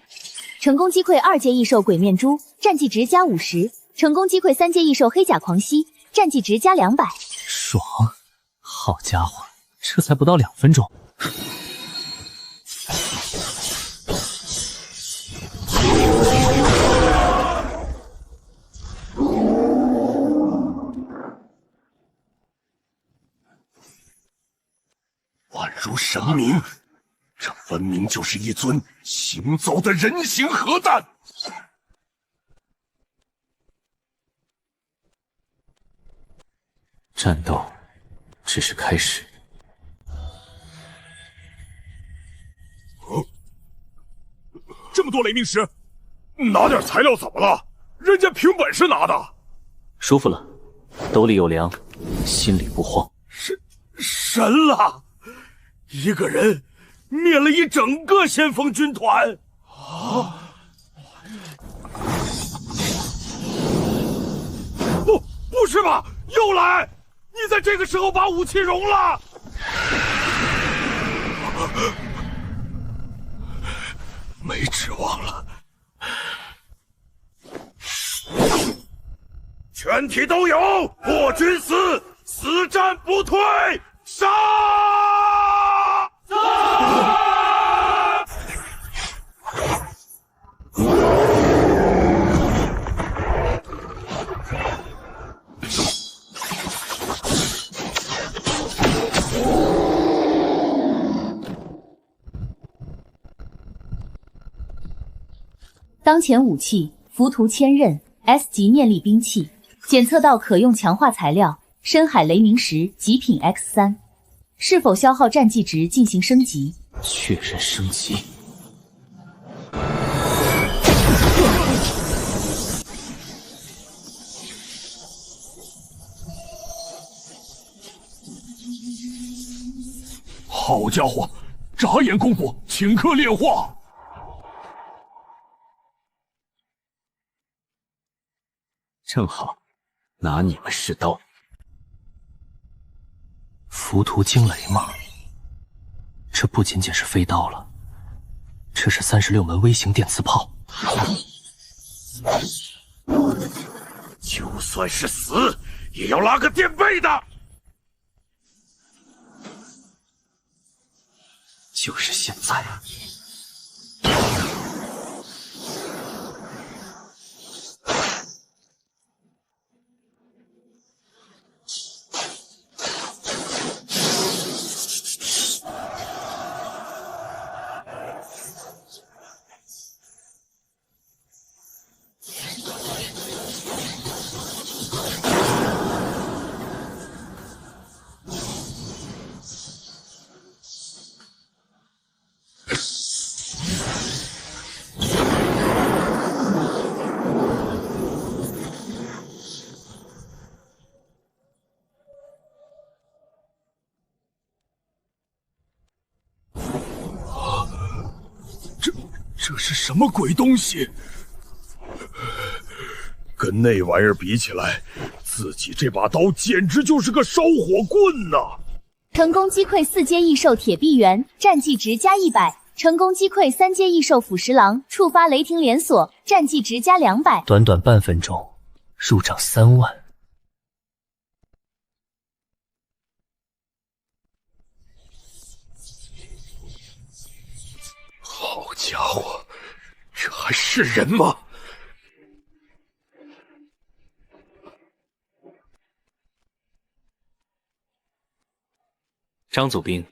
[SPEAKER 1] 成功击溃2阶异兽鬼面猪，战绩值加50；成功击溃3阶异兽黑甲狂蜥，战绩值加200。
[SPEAKER 16] 爽！好家伙，这才不到2分钟。
[SPEAKER 17] 宛如神明，这分明就是一尊行走的人形核弹。
[SPEAKER 3] 战斗只是开始。
[SPEAKER 17] 这么多雷鸣石，拿点材料怎么了？人家凭本事拿的。
[SPEAKER 3] 舒服了，兜里有粮，心里不慌。
[SPEAKER 17] 神了！一个人灭了一整个先锋军团啊！不是吧？又来！你在这个时候把武器融了？没指望了。全体都有，破军司，死战不退，杀！
[SPEAKER 1] 当前武器浮屠千刃 S 级念力兵器，检测到可用强化材料深海雷鸣石极品 X3，是否消耗战绩值进行升级？
[SPEAKER 3] 确认升级。
[SPEAKER 17] 好家伙，眨眼功夫顷刻炼化。
[SPEAKER 3] 正好，拿你们试刀。浮屠惊雷吗？这不仅仅是飞刀了，这是36门微型电磁炮。
[SPEAKER 17] 就算是死，也要拉个垫背的。
[SPEAKER 3] 就是现在。
[SPEAKER 17] 这是什么鬼东西？跟那玩意儿比起来，自己这把刀简直就是个烧火棍呐！
[SPEAKER 1] 成功击溃4阶异兽铁臂猿，战绩值加100；成功击溃3阶异兽腐蚀狼，触发雷霆连锁，战绩值加200。
[SPEAKER 16] 短短半分钟，入账3万。
[SPEAKER 17] 好家伙，这还是人吗？
[SPEAKER 3] 张祖兵，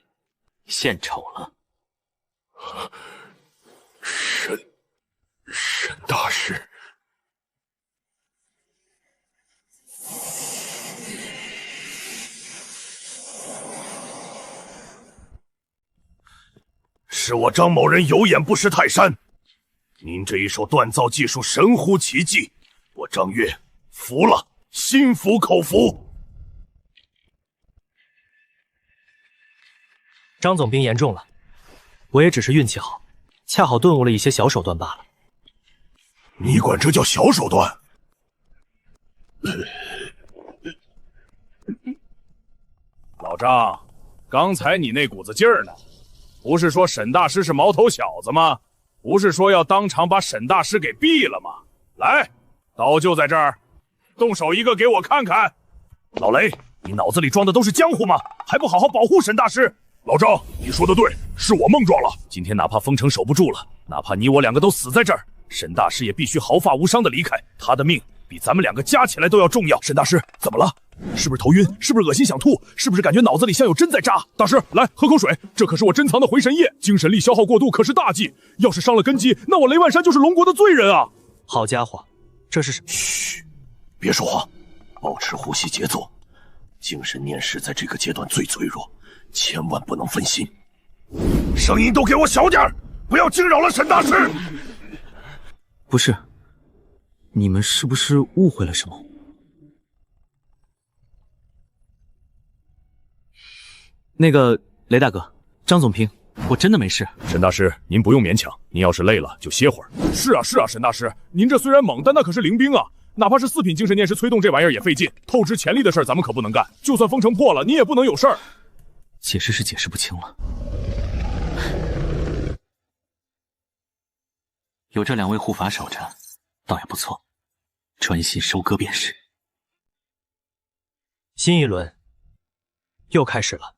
[SPEAKER 3] 献丑了。
[SPEAKER 17] 沈大师，是我张某人有眼不识泰山。您这一手锻造技术神乎其技，我张月服了，心服口服。
[SPEAKER 12] 张总兵言重了，我也只是运气好，恰好顿悟了一些小手段罢了。
[SPEAKER 17] 你管这叫小手段？
[SPEAKER 15] 老张，刚才你那股子劲儿呢？不是说沈大师是毛头小子吗？不是说要当场把沈大师给毙了吗？来，刀就在这儿，动手一个给我看看。
[SPEAKER 17] 老雷，你脑子里装的都是浆糊吗？还不好好保护沈大师？
[SPEAKER 15] 老张，你说的对，是我孟撞了。今天哪怕封城守不住了，哪怕你我两个都死在这儿，沈大师也必须毫发无伤的离开。他的命比咱们两个加起来都要重要。沈大师，怎么了？是不是头晕？是不是恶心想吐？是不是感觉脑子里像有针在扎？大师，来喝口水，这可是我珍藏的回神液，精神力消耗过度可是大忌，要是伤了根基，那我雷万山就是龙国的罪人啊！
[SPEAKER 12] 好家伙，这是什么？
[SPEAKER 17] 嘘，别说话，保持呼吸节奏。精神念识在这个阶段最脆弱，千万不能分心。声音都给我小点儿，不要惊扰了沈大师。
[SPEAKER 7] 不是，你们是不是误会了什么？那个雷大哥，张总兵，我真的没事。
[SPEAKER 15] 沈大师，您不用勉强，您要是累了就歇会儿。是啊，沈大师，您这虽然猛，但那可是灵兵啊，哪怕是4品精神念识催动这玩意儿也费劲，透支潜力的事儿咱们可不能干。就算封城破了，你也不能有事儿。
[SPEAKER 7] 解释是解释不清了。
[SPEAKER 6] 有这2位护法守着，倒也不错，专心收割便是。
[SPEAKER 12] 新一轮又开始了。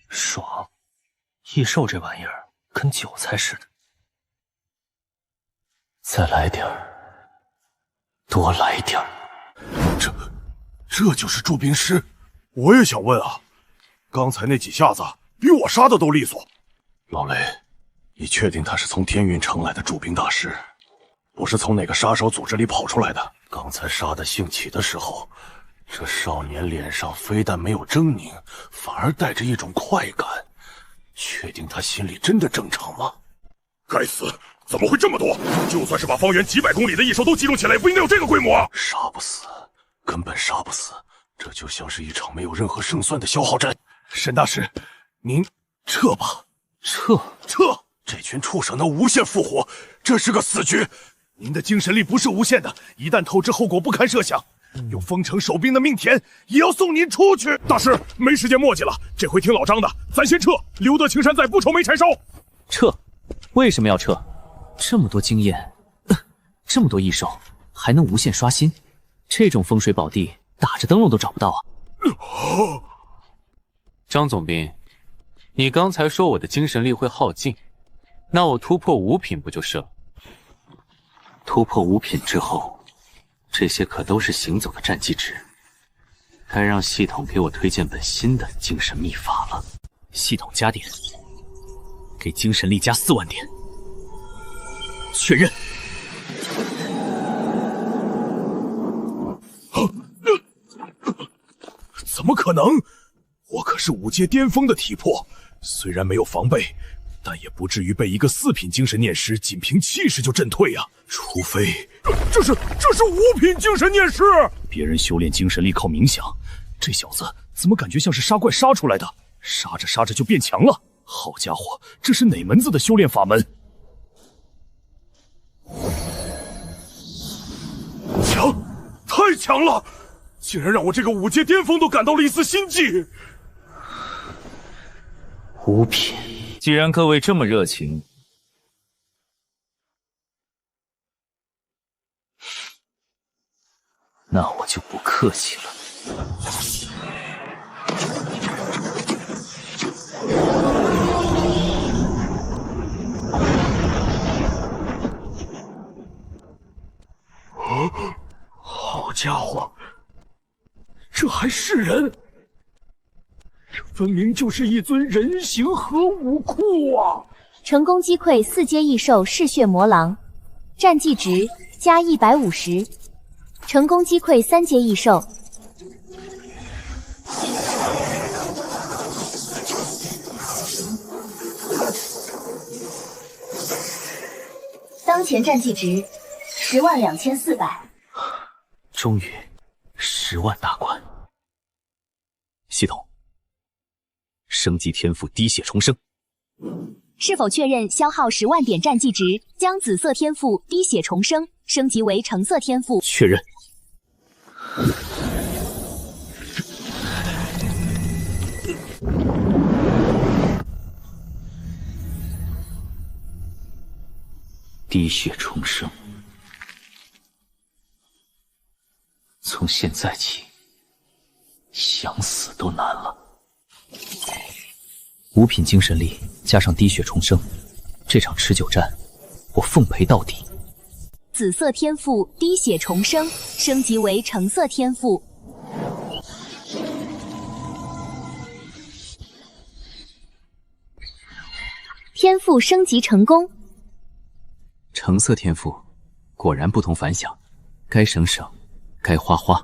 [SPEAKER 12] 爽，异兽这玩意儿跟韭菜似的。再来点儿，多来点儿。
[SPEAKER 17] 这就是驻兵师？我也想问啊，刚才那几下子比我杀的都利索。老雷，你确定他是从天云城来的驻兵大师，不是从哪个杀手组织里跑出来的？刚才杀的兴起的时候，这少年脸上非但没有狰狞，反而带着一种快感。确定他心里真的正常吗？
[SPEAKER 15] 该死，怎么会这么多？就算是把方圆几百公里的异兽都集中起来，也不应该有这个规模啊！
[SPEAKER 17] 杀不死，根本杀不死，这就像是一场没有任何胜算的消耗战。沈大师，您撤吧。撤！这群畜生能无限复活，这是个死局。您的精神力不是无限的，一旦透支，后果不堪设想。有封城守兵的命田，也要送您出去。
[SPEAKER 15] 大师，没时间磨叽了，这回听老张的，咱先撤，留得青山在，不愁没柴烧。
[SPEAKER 7] 撤？为什么要撤？这么多经验，这么多异兽，还能无限刷新，这种风水宝地，打着灯笼都找不到啊！
[SPEAKER 6] 张总兵，你刚才说我的精神力会耗尽，那我突破5品不就是了？突破5品之后，这些可都是行走的战绩值，该让系统给我推荐本新的精神秘法了。
[SPEAKER 7] 系统加点，给精神力加4万点。确认。
[SPEAKER 15] 怎么可能？我可是5阶巅峰的体魄，虽然没有防备，但也不至于被一个4品精神念师仅凭气势就震退啊！除非这是5品精神念师。别人修炼精神力靠冥想，这小子怎么感觉像是杀怪杀出来的？杀着杀着就变强了。好家伙，这是哪门子的修炼法门？强，太强了！竟然让我这个5阶巅峰都感到了一丝心悸。
[SPEAKER 6] 5品，既然各位这么热情，
[SPEAKER 7] 那我就不客气了。
[SPEAKER 15] 好家伙，这还是人？这分明就是一尊人形合武库啊！
[SPEAKER 4] 成功击溃4阶异兽嗜血魔狼。战绩值加150，成功击溃3阶异兽。
[SPEAKER 1] 当前战绩值102400。
[SPEAKER 3] 终于10万大关。系统，升级天赋滴血重生。
[SPEAKER 4] 是否确认消耗10万点战绩值，将紫色天赋滴血重生升级为橙色天赋？
[SPEAKER 3] 确认。滴血重生，从现在起，想死都难了。5品精神力加上滴血重生，这场持久战我奉陪到底。
[SPEAKER 4] 紫色天赋滴血重生升级为橙色天赋。天赋升级成功。
[SPEAKER 3] 橙色天赋果然不同凡响，该省省，该花花。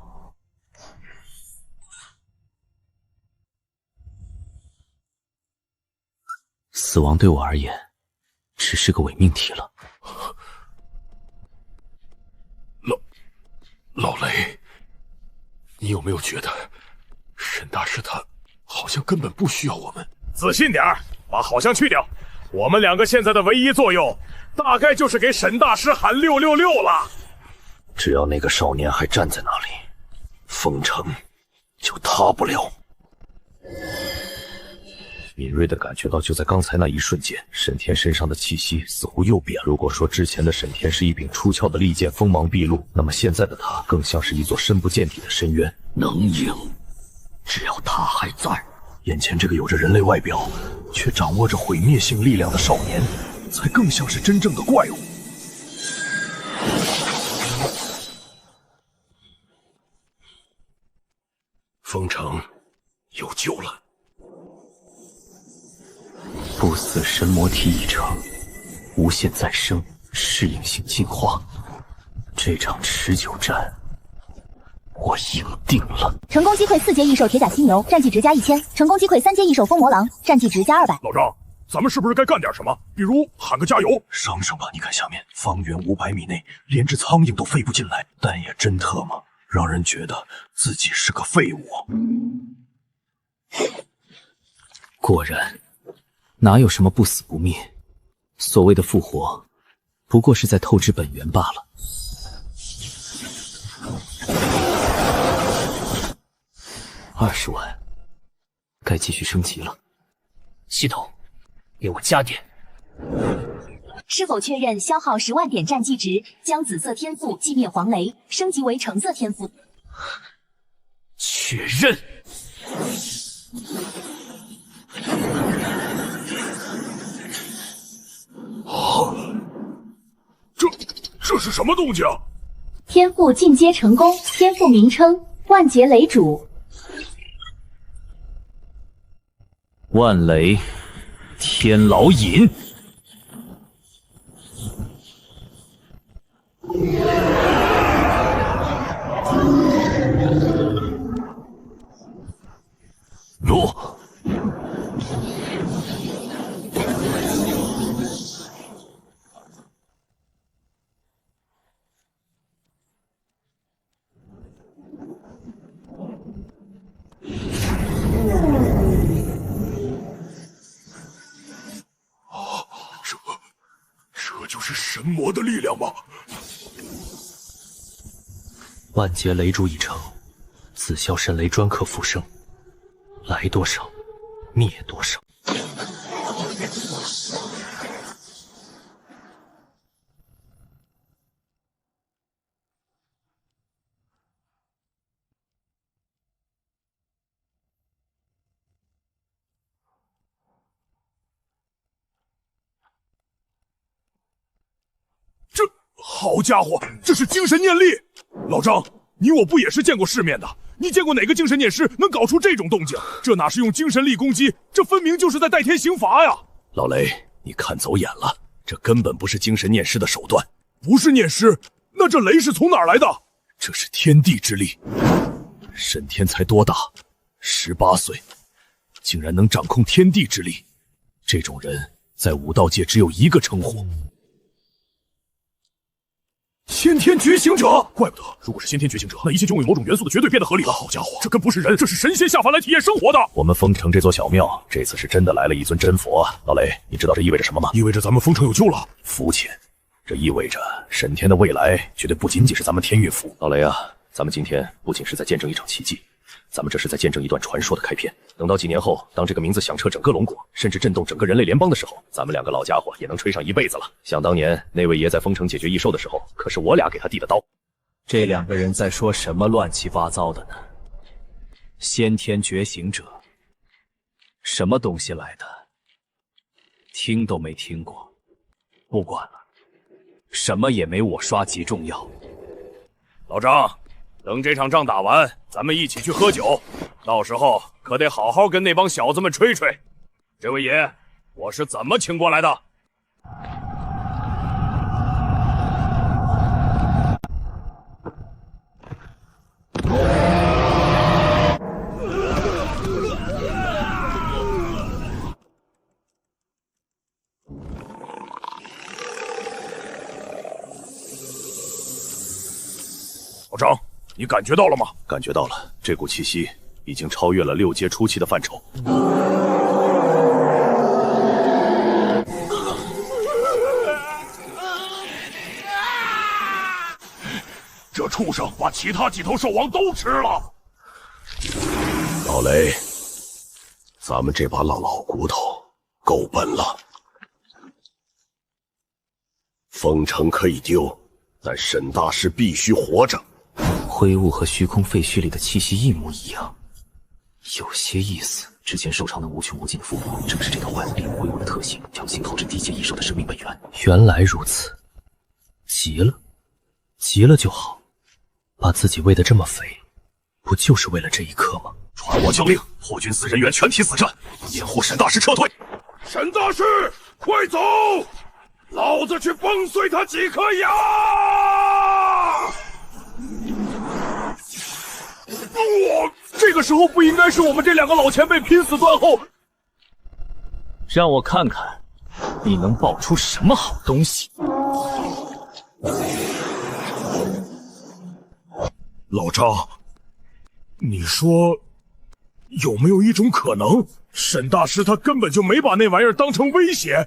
[SPEAKER 3] 死亡对我而言只是个伪命题了。
[SPEAKER 17] 老雷，你有没有觉得沈大师他好像根本不需要我们？
[SPEAKER 15] 自信点儿，把好像去掉。我们2个现在的唯一作用，大概就是给沈大师喊666了。
[SPEAKER 18] 只要那个少年还站在那里，封城就塌不了。
[SPEAKER 14] 敏锐地感觉到，就在刚才那一瞬间，沈天身上的气息似乎又变了。如果说之前的沈天是一柄出鞘的利剑，锋芒毕露，那么现在的他更像是一座深不见底的深渊。
[SPEAKER 18] 能赢，只要他还在。
[SPEAKER 14] 眼前这个有着人类外表，却掌握着毁灭性力量的少年，才更像是真正的怪物。
[SPEAKER 18] 封城有救了。
[SPEAKER 3] 不死神魔体已成，无限再生，适应性进化。这场持久战，我赢定了。
[SPEAKER 1] 成功击溃4阶异兽铁甲犀牛，战绩值加1000；成功击溃3阶异兽风魔狼，战绩值加200。
[SPEAKER 15] 老张，咱们是不是该干点什么？比如喊个加油！
[SPEAKER 22] 省省吧！你看下面，方圆500米内，连只苍蝇都飞不进来，但也真特么让人觉得自己是个废物。
[SPEAKER 3] 果然，哪有什么不死不灭？所谓的复活，不过是在透支本源罢了。20万，该继续升级了。
[SPEAKER 13] 系统，给我加点。
[SPEAKER 4] 是否确认消耗10万点战绩值，将紫色天赋寂灭黄雷升级为橙色天赋？
[SPEAKER 13] 确认。
[SPEAKER 15] 这是什么动静？
[SPEAKER 1] 天赋进阶成功，天赋名称万劫雷主。
[SPEAKER 13] 万雷天牢引。
[SPEAKER 18] 哟，
[SPEAKER 15] 这就是神魔的力量吗？
[SPEAKER 3] 万劫雷主已成，紫霄神雷专克复生，来多少，灭多少。
[SPEAKER 15] 好家伙，这是精神念力！老张，你我不也是见过世面的？你见过哪个精神念师能搞出这种动静？这哪是用精神力攻击，这分明就是在代天行罚呀！
[SPEAKER 14] 老雷，你看走眼了，这根本不是精神念师的手段。
[SPEAKER 5] 不是念师，那这雷是从哪儿来的？
[SPEAKER 22] 这是天地之力。沈天才多大？18岁，竟然能掌控天地之力，这种人在武道界只有一个称呼。
[SPEAKER 5] 先天觉醒者，怪不得，如果是先天觉醒者，那一切就为某种元素的绝对变得合理了。好家伙，这根不是人，这是神仙下凡来体验生活的。
[SPEAKER 22] 我们丰城这座小庙，这次是真的来了一尊真佛啊！老雷，你知道这意味着什么吗？
[SPEAKER 5] 意味着咱们丰城有救了。
[SPEAKER 22] 肤浅，这意味着沈天的未来绝对不仅仅是咱们天运府。老雷啊，咱们今天不仅是在见证一场奇迹，咱们这是在见证一段传说的开篇。等到几年后，当这个名字响彻整个龙国，甚至震动整个人类联邦的时候，咱们两个老家伙也能吹上一辈子了。想当年那位爷在丰城解决异兽的时候，可是我俩给他递的刀。
[SPEAKER 3] 这两个人在说什么乱七八糟的呢？先天觉醒者，什么东西来的？听都没听过。不管了，什么也没我刷级重要。
[SPEAKER 15] 老张，等这场仗打完，咱们一起去喝酒，到时候可得好好跟那帮小子们吹吹。这位爷，我是怎么请过来的？
[SPEAKER 5] 老张，你感觉到了吗？
[SPEAKER 22] 感觉到了，这股气息已经超越了6阶初期的范畴。
[SPEAKER 5] 这畜生把其他几头兽王都吃了。
[SPEAKER 18] 老雷，咱们这把老骨头够笨了。丰城可以丢，但沈大师必须活着。
[SPEAKER 3] 灰雾和虚空废墟里的气息一模一样，有些意思。之前受伤的无穷无尽的复活，正是这套怪物利用灰雾的特性，强行透支地界异兽的生命本源。原来如此，急了，急了就好。把自己喂得这么肥，不就是为了这一刻吗？
[SPEAKER 5] 传我将令，破军司人员全体死阵，掩护沈大师撤退。沈大师，快走！老子去崩碎他几颗牙！这个时候不应该是我们这两个老前辈拼死断后。
[SPEAKER 3] 让我看看，你能爆出什么好东西。
[SPEAKER 5] 老张，你说有没有一种可能，沈大师他根本就没把那玩意儿当成威胁？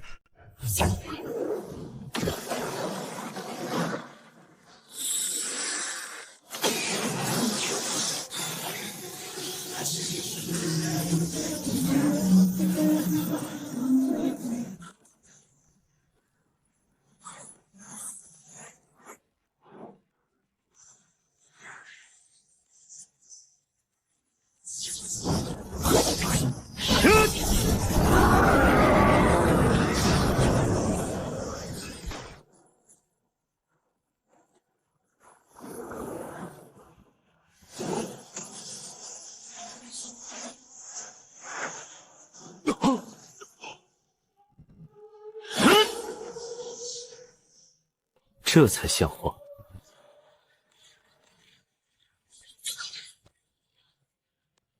[SPEAKER 3] 这才像话。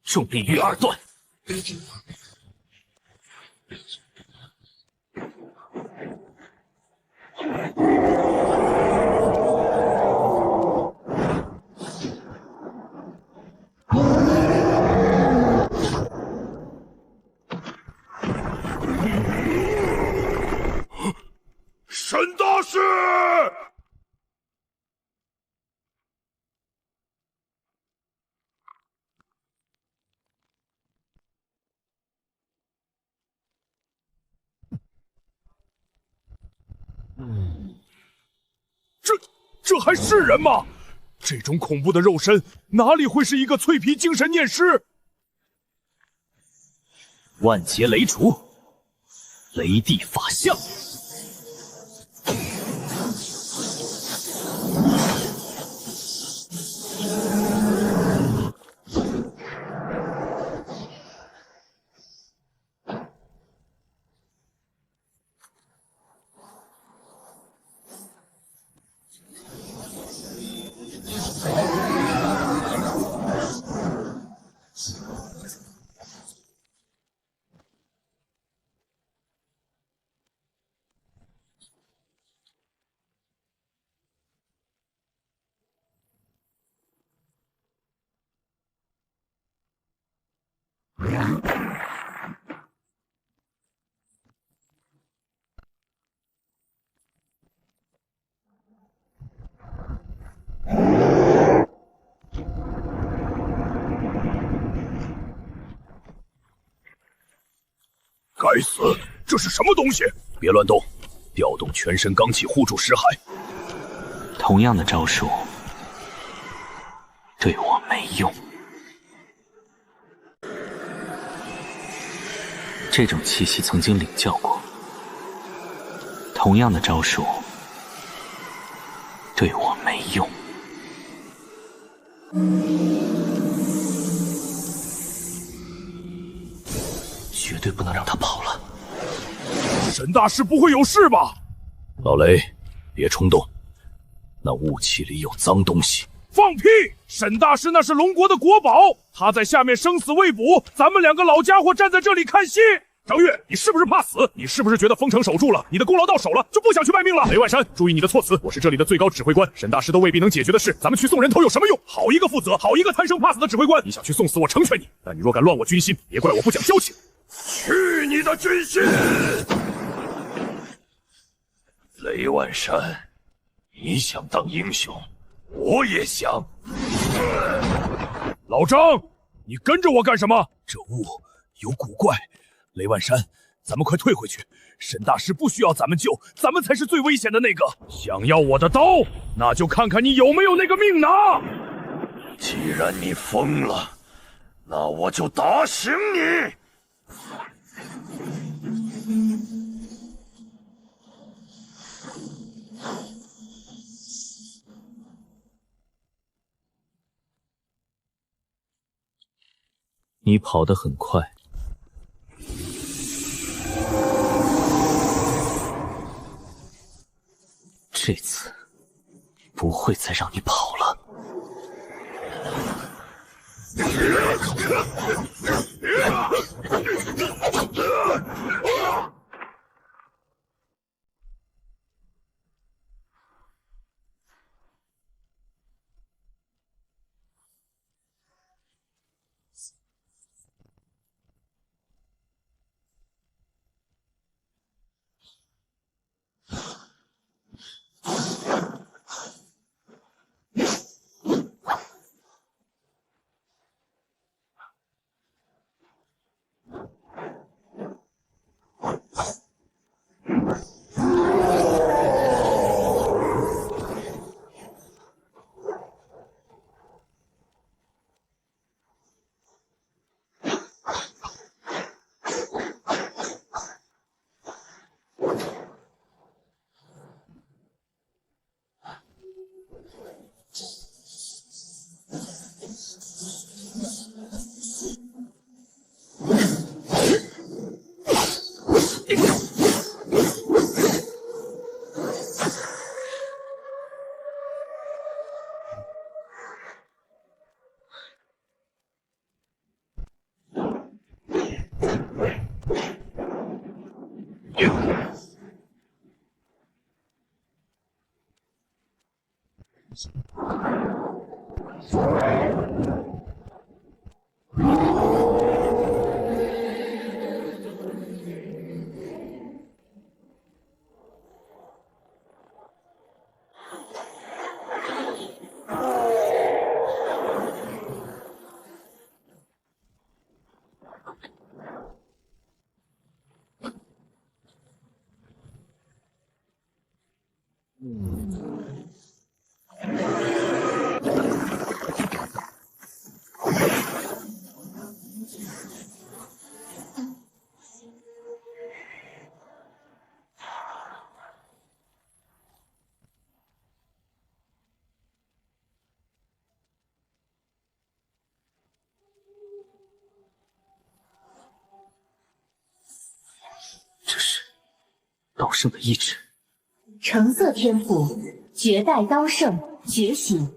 [SPEAKER 3] 重力玉二段。
[SPEAKER 5] 沈大师！这还是人吗？这种恐怖的肉身，哪里会是一个脆皮精神念师？
[SPEAKER 3] 万劫雷烛，雷帝法相。
[SPEAKER 15] 该死，这是什么东西？别乱动，调动全身罡气护住识海。
[SPEAKER 6] 同样的招数，对我没用。这种气息曾经领教过，同样的招数，对我没用。
[SPEAKER 12] 绝对不能让他跑了。
[SPEAKER 15] 沈大师不会有事吧？老雷，别冲动，那雾气里有脏东西。放屁！沈大师那是龙国的国宝，他在下面生死未卜，咱们两个老家伙站在这里看戏。张月，你是不是怕死？你是不是觉得封城守住了，你的功劳到手了，就不想去卖命了？雷万山，注意你的措辞，我是这里的最高指挥官，沈大师都未必能解决的事，咱们去送人头有什么用？好一个负责，好一个贪生怕死的指挥官！你想去送死，我成全你，但你若敢乱我军心，别怪我不讲交情。去你的军心！雷万山，你想当英雄，我也想。老张，你跟着我干什么？这雾有古怪。雷万山，咱们快退回去！沈大师不需要咱们救，咱们才是最危险的那个。想要我的刀，那就看看你有没有那个命拿！既然你疯了，那我就打醒你！
[SPEAKER 12] 你跑得很快。这次不会再让你跑了。这是道圣的意志。
[SPEAKER 4] 橙色天赋，绝代刀圣觉醒。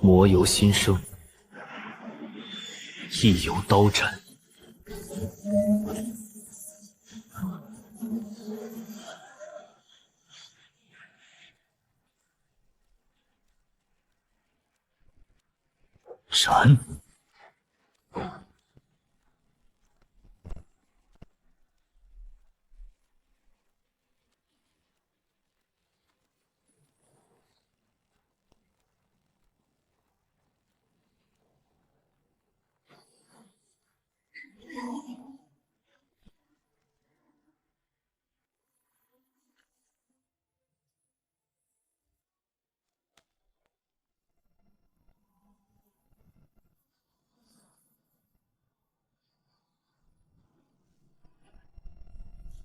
[SPEAKER 12] 魔由心生，意由刀斩。斩！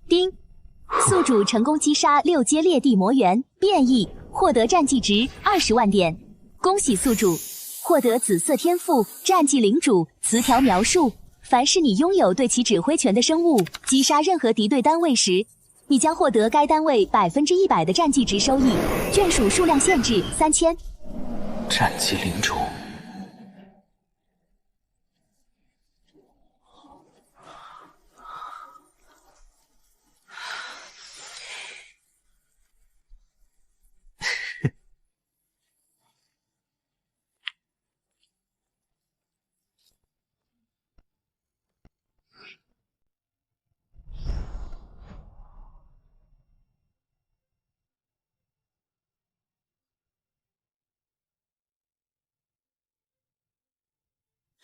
[SPEAKER 4] 丁，宿主成功击杀6阶裂地魔猿，变异，获得战绩值20万点。恭喜宿主获得紫色天赋战绩领主词条描述：凡是你拥有对其指挥权的生物击杀任何敌对单位时，你将获得该单位100%的战绩值收益，眷属数量限制3000。
[SPEAKER 3] 战绩领主。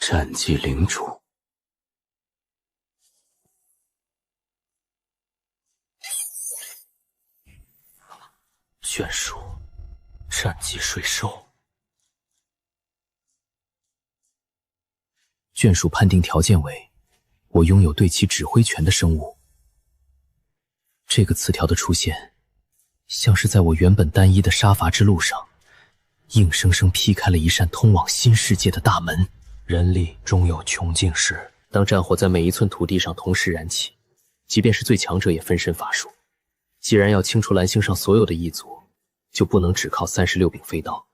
[SPEAKER 3] 战绩领主，眷属，战绩税收。眷属判定条件为：我拥有对其指挥权的生物。这个词条的出现，像是在我原本单一的杀伐之路上，硬生生劈开了一扇通往新世界的大门。人力终有穷尽时，当战火在每一寸土地上同时燃起，即便是最强者也分身乏术。既然要清除蓝星上所有的异族，就不能只靠36柄飞刀。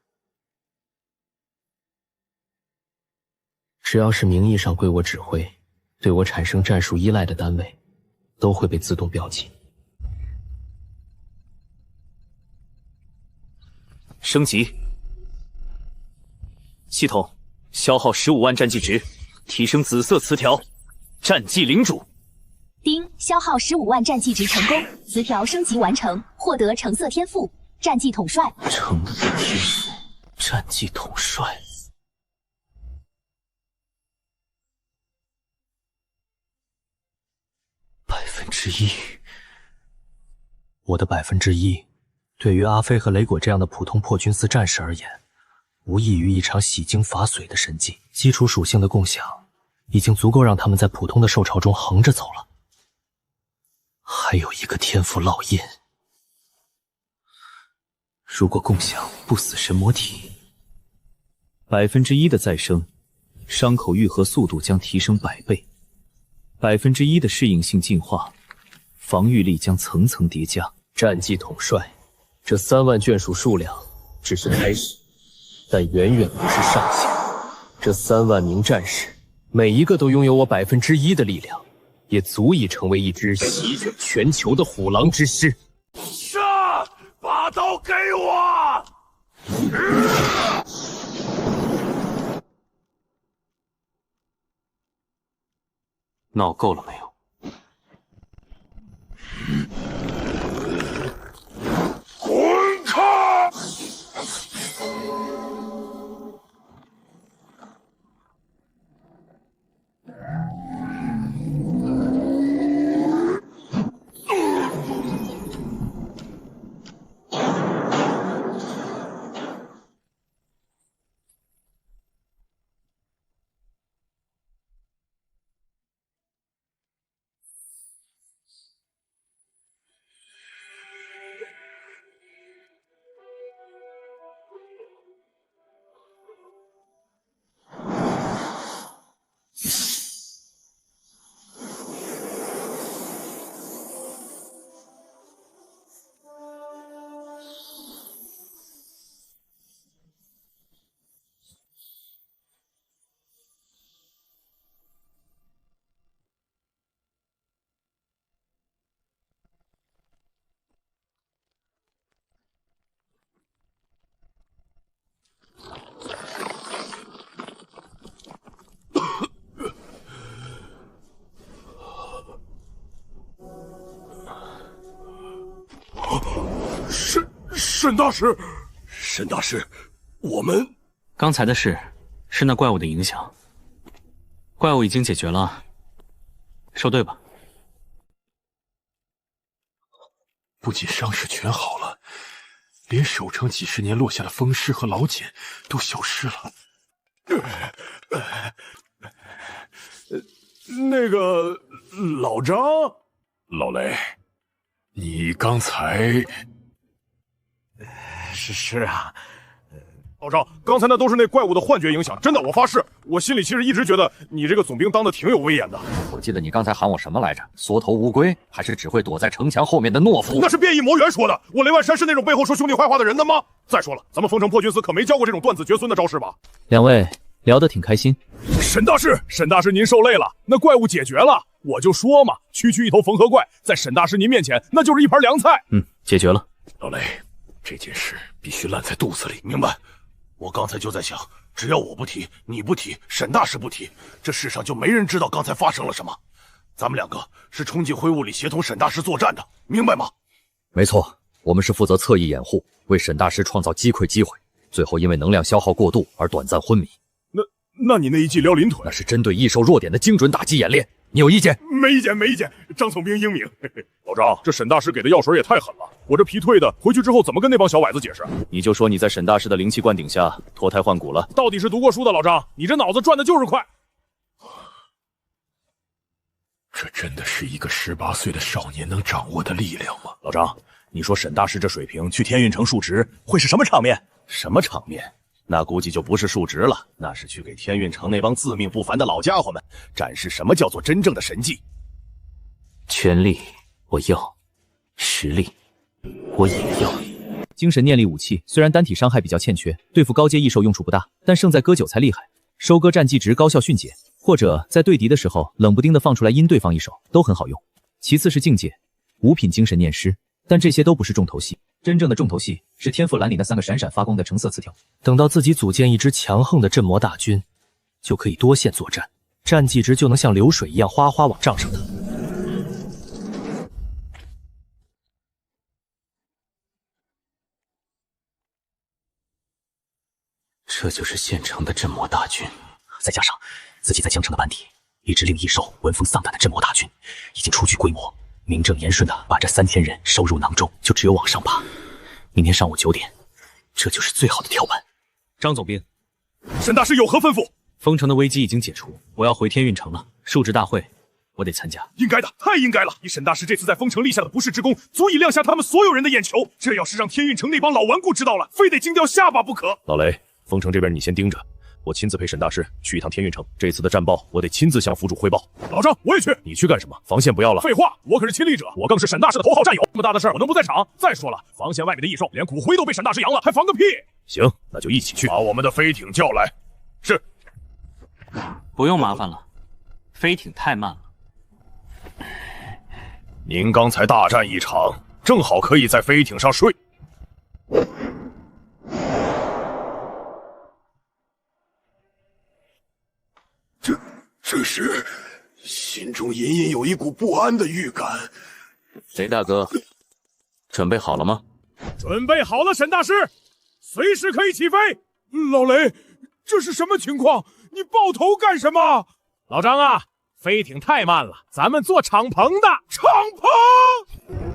[SPEAKER 3] 只要是名义上归我指挥，对我产生战术依赖的单位，都会被自动标记。
[SPEAKER 13] 升级，系统消耗15万战绩值，提升紫色词条，战绩领主。
[SPEAKER 4] 丁，消耗15万战绩值成功，词条升级完成，获得橙色天赋战绩统帅。
[SPEAKER 3] 橙色天赋战绩统帅。1%，我的1%，对于阿飞和雷鬼这样的普通破军司战士而言，无异于一场洗精伐髓的神技。基础属性的共享，已经足够让他们在普通的兽巢中横着走了。还有一个天赋烙印，如果共享不死神魔体，1%的再生，伤口愈合速度将提升100倍；1%的适应性进化，防御力将层层叠加。战绩统帅，这3万眷属数量只是开始，但远远不是上限。这3万名战士，每一个都拥有我1%的力量，也足以成为一支席卷全球的虎狼之师。
[SPEAKER 10] 杀！把刀给我！
[SPEAKER 6] 闹够了没有？
[SPEAKER 10] 滚开！
[SPEAKER 17] 沈大师，沈大师，我们
[SPEAKER 6] 刚才的事是那怪物的影响，怪物已经解决了，收队吧。
[SPEAKER 5] 不仅伤势全好了，连守城几十年落下的风湿和老茧都消失了。
[SPEAKER 17] 那个老张，老雷，你刚才……
[SPEAKER 5] 是啊。老张，刚才那都是那怪物的幻觉影响，真的，我发誓，我心里其实一直觉得你这个总兵当的挺有威严的。
[SPEAKER 21] 我记得你刚才喊我什么来着？缩头乌龟，还是只会躲在城墙后面的懦夫？
[SPEAKER 5] 那是变异魔猿说的。我雷万山是那种背后说兄弟坏话的人的吗？再说了，咱们风城破军司可没教过这种断子绝孙的招式吧？
[SPEAKER 16] 两位聊得挺开心。
[SPEAKER 15] 沈大师，沈大师您受累了，那怪物解决了。我就说嘛，区区一头缝合怪，在沈大师您面前那就是一盘凉菜。
[SPEAKER 16] 解决了。
[SPEAKER 17] 老雷，这件事必须烂在肚子里，明白？我刚才就在想，只要我不提，你不提，沈大师不提，这世上就没人知道刚才发生了什么。咱们两个是冲进灰雾里协同沈大师作战的，明白吗？
[SPEAKER 21] 没错，我们是负责侧翼掩护，为沈大师创造击溃机会，最后因为能量消耗过度而短暂昏迷。
[SPEAKER 15] 那你那一记撩ลิ้腿，
[SPEAKER 21] 那是针对异兽弱点的精准打击演练，你有意见？
[SPEAKER 15] 没意见，没意见。张总兵英明。老张，这沈大师给的药水也太狠了，我这皮退的，回去之后怎么跟那帮小崴子解释？
[SPEAKER 12] 你就说你在沈大师的灵气灌顶下脱胎换骨了。
[SPEAKER 15] 到底是读过书的老张，你这脑子转的就是快。
[SPEAKER 17] 这真的是一个18岁的少年能掌握的力量吗？
[SPEAKER 15] 老张，你说沈大师这水平去天运城述职会是什么场面？
[SPEAKER 12] 什么场面？那估计就不是述职了，那是去给天运城那帮自命不凡的老家伙们展示什么叫做真正的神技。
[SPEAKER 16] 权力我要，实力我也要。精神念力武器虽然单体伤害比较欠缺，对付高阶异兽用处不大，但胜在割韭菜厉害，收割战绩值高效迅捷，或者在对敌的时候冷不丁的放出来阴对方一手都很好用。其次是境界五品精神念师，但这些都不是重头戏。真正的重头戏是天赋栏里那3个闪闪发光的橙色词条。等到自己组建一支强横的镇魔大军，就可以多线作战，战绩值就能像流水一样哗哗往账上腾。这就是现成的镇魔大军，再加上自己在江城的班底，一支令异兽闻风丧胆的镇魔大军，已经初具规模。名正言顺的把这3000人收入囊中，就只有往上爬。明天上午9点，这就是最好的跳板。
[SPEAKER 12] 张总兵，
[SPEAKER 15] 沈大师有何吩咐？
[SPEAKER 12] 封城的危机已经解除，我要回天运城了。述职大会，我得参加。
[SPEAKER 15] 应该的，太应该了！以沈大师这次在封城立下的不世之功，足以亮瞎他们所有人的眼球。这要是让天运城那帮老顽固知道了，非得惊掉下巴不可。
[SPEAKER 14] 老雷，封城这边你先盯着。我亲自陪沈大师去一趟天运城，这次的战报我得亲自向府主汇报。
[SPEAKER 15] 老张，我也去。
[SPEAKER 14] 你去干什么？防线不要了。
[SPEAKER 15] 废话，我可是亲历者，我更是沈大师的头号战友。这么大的事儿，我能不在场？再说了，防线外面的异兽连骨灰都被沈大师扬了，还防个屁！
[SPEAKER 14] 行，那就一起去。把我们的飞艇叫来。是。
[SPEAKER 6] 不用麻烦了，飞艇太慢了。
[SPEAKER 14] 您刚才大战一场，正好可以在飞艇上睡。
[SPEAKER 17] 这时，心中隐隐有一股不安的预感。
[SPEAKER 12] 雷大哥，准备好了吗？
[SPEAKER 15] 准备好了，沈大师，随时可以起飞。老雷，这是什么情况？你抱头干什么？老张啊，飞艇太慢了，咱们做敞篷的。敞篷！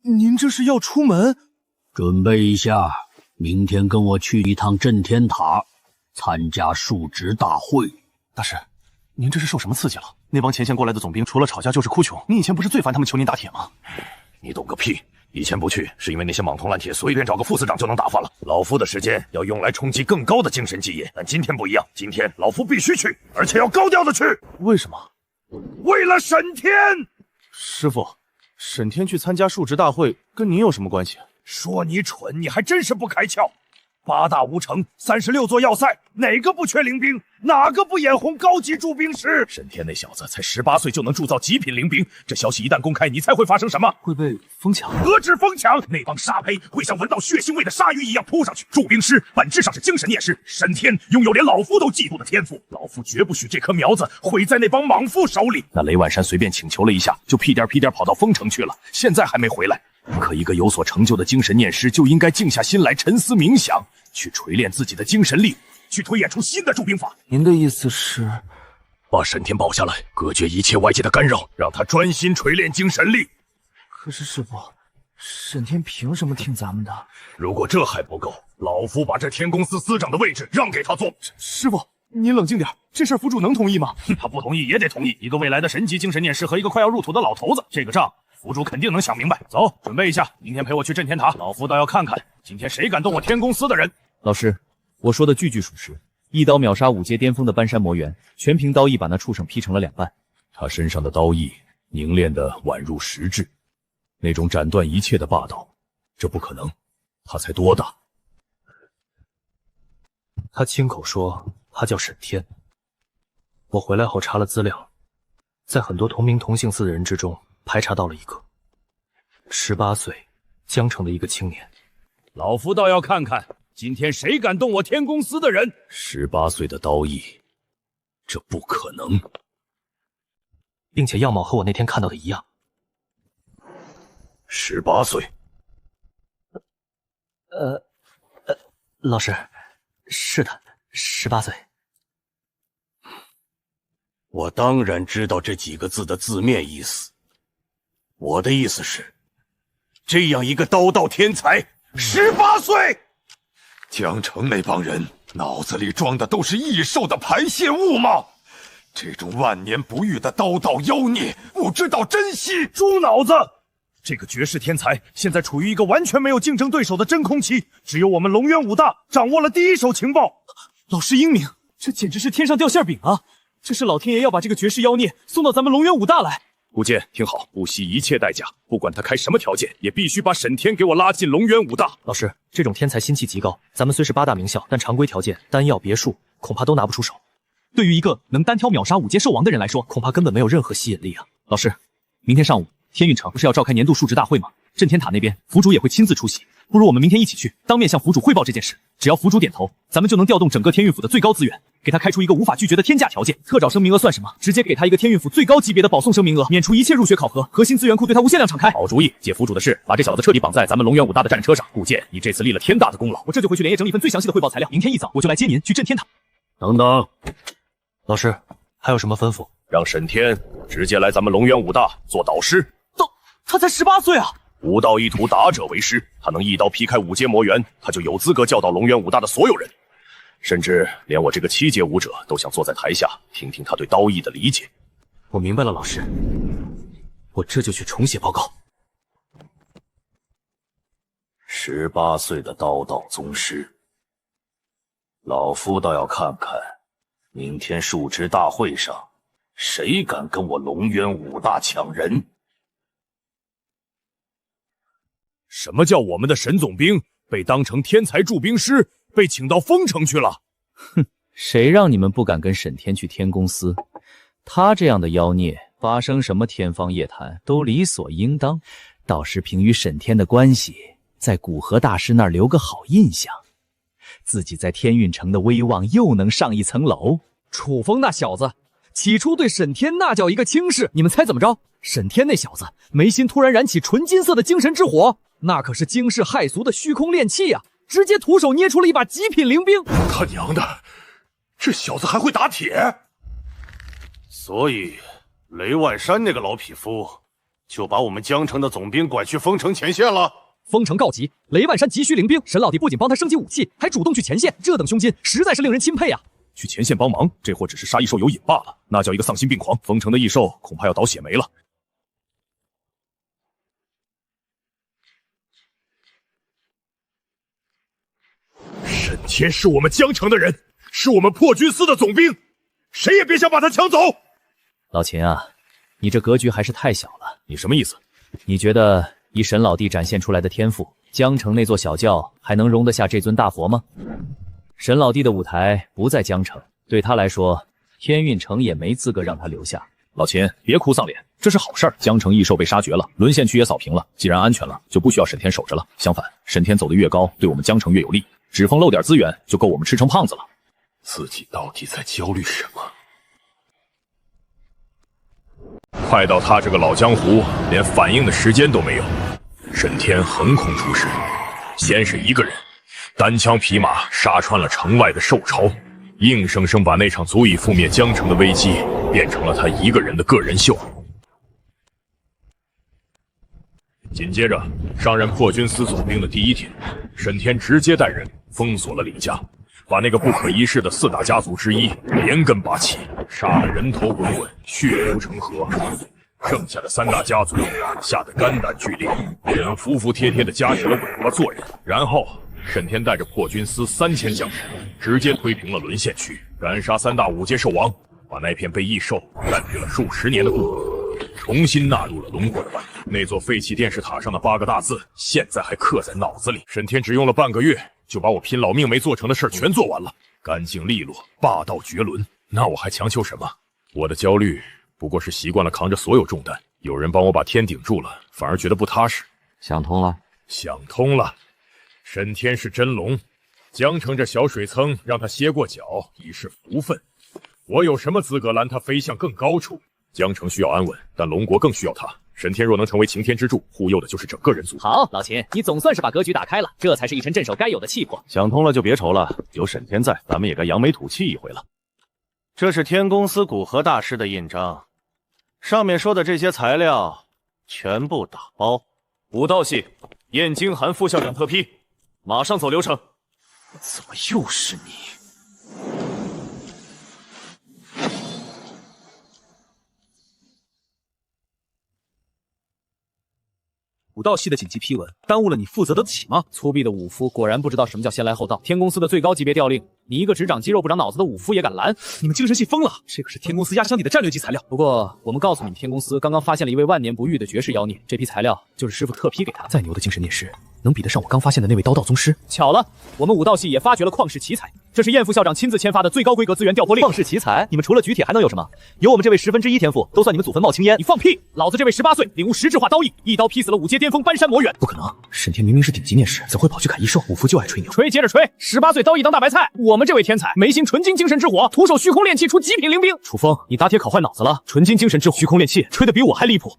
[SPEAKER 10] 您这是要出门？
[SPEAKER 11] 准备一下，明天跟我去一趟震天塔，参加述职大会。
[SPEAKER 12] 大师，您这是受什么刺激了？那帮前线过来的总兵，除了吵架就是哭穷。你以前不是最烦他们求您打铁吗？
[SPEAKER 14] 你懂个屁！以前不去是因为那些莽头烂铁随便找个副司长就能打发了。老夫的时间要用来冲击更高的精神基业，但今天不一样，今天老夫必须去，而且要高调的去。
[SPEAKER 12] 为什么？
[SPEAKER 14] 为了沈天！
[SPEAKER 12] 师傅，沈天去参加述职大会跟您有什么关系？
[SPEAKER 14] 说你蠢，你还真是不开窍。8大无城，36座要塞，哪个不缺灵兵？哪个不眼红高级驻兵师？沈天那小子才18岁就能铸造极品灵兵，这消息一旦公开，你猜会发生什么？
[SPEAKER 12] 会被疯抢？
[SPEAKER 14] 何止疯抢，那帮沙胚会像闻到血腥味的鲨鱼一样扑上去。驻兵师本质上是精神念师，沈天拥有连老夫都嫉妒的天赋，老夫绝不许这棵苗子毁在那帮莽夫手里。那雷万山随便请求了一下，就屁颠屁颠跑到丰城去了，现在还没回来。可一个有所成就的精神念师就应该静下心来沉思冥想，去锤炼自己的精神力，
[SPEAKER 15] 去推演出新的驻兵法。
[SPEAKER 22] 您的意思是，
[SPEAKER 15] 把沈天保下来，隔绝一切外界的干扰，让他专心锤炼精神力。
[SPEAKER 22] 可是师傅，沈天凭什么听咱们的？
[SPEAKER 15] 如果这还不够，老夫把这天宫司司长的位置让给他做。
[SPEAKER 5] 师傅，您冷静点，这事儿府主能同意吗？
[SPEAKER 15] 他不同意也得同意。一个未来的神级精神念师和一个快要入土的老头子，这个账府主肯定能想明白。走，准备一下，明天陪我去镇天塔，老夫倒要看看今天谁敢动我天宫司的人。
[SPEAKER 16] 老师，我说的句句属实，一刀秒杀5阶巅峰的斑山魔猿，全凭刀意把那畜生劈成了2半。
[SPEAKER 15] 他身上的刀意凝练的宛如实质，那种斩断一切的霸道，这不可能。他才多大？
[SPEAKER 22] 他亲口说他叫沈天。我回来后查了资料，在很多同名同姓氏的人之中排查到了一个18岁江城的一个青年。
[SPEAKER 15] 老夫倒要看看今天谁敢动我天宫司的人。18岁的刀意，这不可能，
[SPEAKER 22] 并且样貌和我那天看到的一样。
[SPEAKER 15] 18岁？
[SPEAKER 22] 老师，是的，18岁。
[SPEAKER 17] 我当然知道这几个字的字面意思。我的意思是，这样一个刀道天才，18岁，江城那帮人脑子里装的都是异兽的排泄物吗？这种万年不遇的刀道妖孽，不知道珍惜，
[SPEAKER 15] 猪脑子！这个绝世天才现在处于一个完全没有竞争对手的真空期，只有我们龙渊武大掌握了第一手情报。
[SPEAKER 7] 老师英明，这简直是天上掉馅饼啊！这是老天爷要把这个绝世妖孽送到咱们龙渊武大来。
[SPEAKER 15] 顾剑，听好，不惜一切代价，不管他开什么条件，也必须把沈天给我拉进龙渊武大。
[SPEAKER 22] 老师，这种天才心气极高，咱们虽是8大名校，但常规条件、丹药、别墅，恐怕都拿不出手。
[SPEAKER 7] 对于一个能单挑秒杀5阶兽王的人来说，
[SPEAKER 22] 恐怕根本没有任何吸引力啊！
[SPEAKER 7] 老师，明天上午天运城不是要召开年度述职大会吗？镇天塔那边府主也会亲自出席，不如我们明天一起去，当面向府主汇报这件事。只要府主点头，咱们就能调动整个天运府的最高资源，给他开出一个无法拒绝的天价条件。特招生名额算什么？直接给他一个天运府最高级别的保送生名额，免除一切入学考核，核心资源库对他无限量敞开。
[SPEAKER 15] 好主意，借府主的事，把这小子彻底绑在咱们龙渊武大的战车上。顾剑，你这次立了天大的功劳，
[SPEAKER 7] 我这就回去连夜整理份最详细的汇报材料，明天一早我就来接您去镇天塔。
[SPEAKER 15] 等等，
[SPEAKER 22] 老师还有什么吩咐？
[SPEAKER 15] 让沈天直接来咱们龙渊武大做导师。
[SPEAKER 7] 他才18岁啊！
[SPEAKER 15] 武道一途，达者为师，他能一刀劈开5阶魔猿，他就有资格教导龙渊武大的所有人，甚至连我这个7阶武者都想坐在台下听听他对刀意的理解。
[SPEAKER 22] 我明白了，老师，我这就去重写报告。
[SPEAKER 15] 18岁的刀道宗师，老夫倒要看看，明天述职大会上，谁敢跟我龙渊武大抢人？什么叫我们的沈总兵被当成天才驻兵师，被请到丰城去了？
[SPEAKER 16] 哼，谁让你们不敢跟沈天去天宫司？他这样的妖孽，发生什么天方夜谭都理所应当。倒是凭与沈天的关系，在古河大师那儿留个好印象，自己在天运城的威望又能上一层楼。
[SPEAKER 7] 楚风那小子起初对沈天那叫一个轻视，你们猜怎么着？沈天那小子眉心突然燃起纯金色的精神之火，那可是惊世骇俗的虚空炼器啊！直接徒手捏出了一把极品灵兵。
[SPEAKER 17] 他娘的，这小子还会打铁！
[SPEAKER 2] 所以雷万山那个老匹夫就把我们江城的总兵拐去丰城前线了。
[SPEAKER 7] 丰城告急，雷万山急需灵兵，沈老弟不仅帮他升级武器，还主动去前线，这等胸襟实在是令人钦佩啊！
[SPEAKER 15] 去前线帮忙，这货只是杀异兽有瘾罢了，那叫一个丧心病狂。丰城的异兽恐怕要倒血霉了。沈天是我们江城的人，是我们破军司的总兵，谁也别想把他抢走。
[SPEAKER 16] 老秦啊，你这格局还是太小了。
[SPEAKER 15] 你什么意思？
[SPEAKER 16] 你觉得以沈老弟展现出来的天赋，江城那座小教还能容得下这尊大佛吗？沈老弟的舞台不在江城，对他来说，天运城也没资格让他留下。
[SPEAKER 15] 老秦，别哭丧脸，这是好事儿。江城异兽被杀绝了，沦陷区也扫平了，既然安全了，就不需要沈天守着了。相反，沈天走得越高，对我们江城越有利。指缝漏点资源，就够我们吃成胖子了。
[SPEAKER 17] 自己到底在焦虑什么？
[SPEAKER 15] 快到他这个老江湖连反应的时间都没有。沈天横空出世，先是一个人
[SPEAKER 14] 单枪匹马杀穿了城外的兽潮，硬生生把那场足以覆灭江城的危机变成了他一个人的个人秀。紧接着，上任破军司总兵的第一天，沈天直接带人封锁了李家，把那个不可一世的4大家族之一连根拔起，杀得人头滚滚，血流成河。剩下的3大家族吓得肝胆俱裂，只能服服帖帖地夹起了尾巴做人。然后，沈天带着破军司3000将士，直接推平了沦陷区，斩杀3大5阶兽王，把那片被异兽占据了数十年的故国重新纳入了龙国的版图。那座废弃电视塔上的8个大字，现在还刻在脑子里。沈天只用了半个月，就把我拼老命没做成的事全做完了，干净利落，霸道绝伦。那我还强求什么？我的焦虑不过是习惯了扛着所有重担，有人帮我把天顶住了，反而觉得不踏实。
[SPEAKER 6] 想通了？
[SPEAKER 14] 想通了。沈天是真龙，江城这小水坑让他歇过脚已是福分。我有什么资格拦他飞向更高处？江城需要安稳，但龙国更需要他。沈天若能成为擎天之柱，护佑的就是整个人族。
[SPEAKER 20] 好，老秦，你总算是把格局打开了，这才是一臣镇守该有的气魄。
[SPEAKER 9] 想通了就别愁了，有沈天在，咱们也该扬眉吐气一回了。
[SPEAKER 2] 这是天公司古河大师的印章。上面说的这些材料全部打包。
[SPEAKER 12] 武道系燕京寒副校长特批，马上走流程。
[SPEAKER 3] 怎么又是你？
[SPEAKER 7] 武道系的紧急批文，耽误了你负责得起吗？
[SPEAKER 8] 粗鄙的武夫果然不知道什么叫先来后到。天公司的最高级别调令，你一个只长肌肉不长脑子的武夫也敢拦？
[SPEAKER 7] 你们精神系疯了！这可是天公司压箱底的战略级材料。
[SPEAKER 8] 不过我们告诉你，天公司刚刚发现了一位万年不遇的绝世妖孽，这批材料就是师傅特批给他的。
[SPEAKER 7] 再牛的精神念师，能比得上我刚发现的那位刀道宗师？
[SPEAKER 8] 巧了，我们武道系也发掘了旷世奇才，这是燕副校长亲自签发的最高规格资源调拨令。
[SPEAKER 7] 旷世奇才？你们除了举铁还能有什么？有我们这位1/10天赋，都算你们祖坟冒青烟。
[SPEAKER 8] 你放屁！老子这位18岁，领悟实质化刀艺，一刀劈死了5阶巅峰搬山魔远。
[SPEAKER 7] 不可能，沈天明明是顶级念师，怎会跑去砍异兽？武夫就爱吹牛，
[SPEAKER 8] 吹接着吹。18岁刀艺当大白菜，我们这位天才眉心纯金精神之火，徒手虚空炼气出极品灵兵。
[SPEAKER 7] 楚风，你打铁烤坏脑子了？纯金精神之火，虚空炼气，吹得比我还离谱。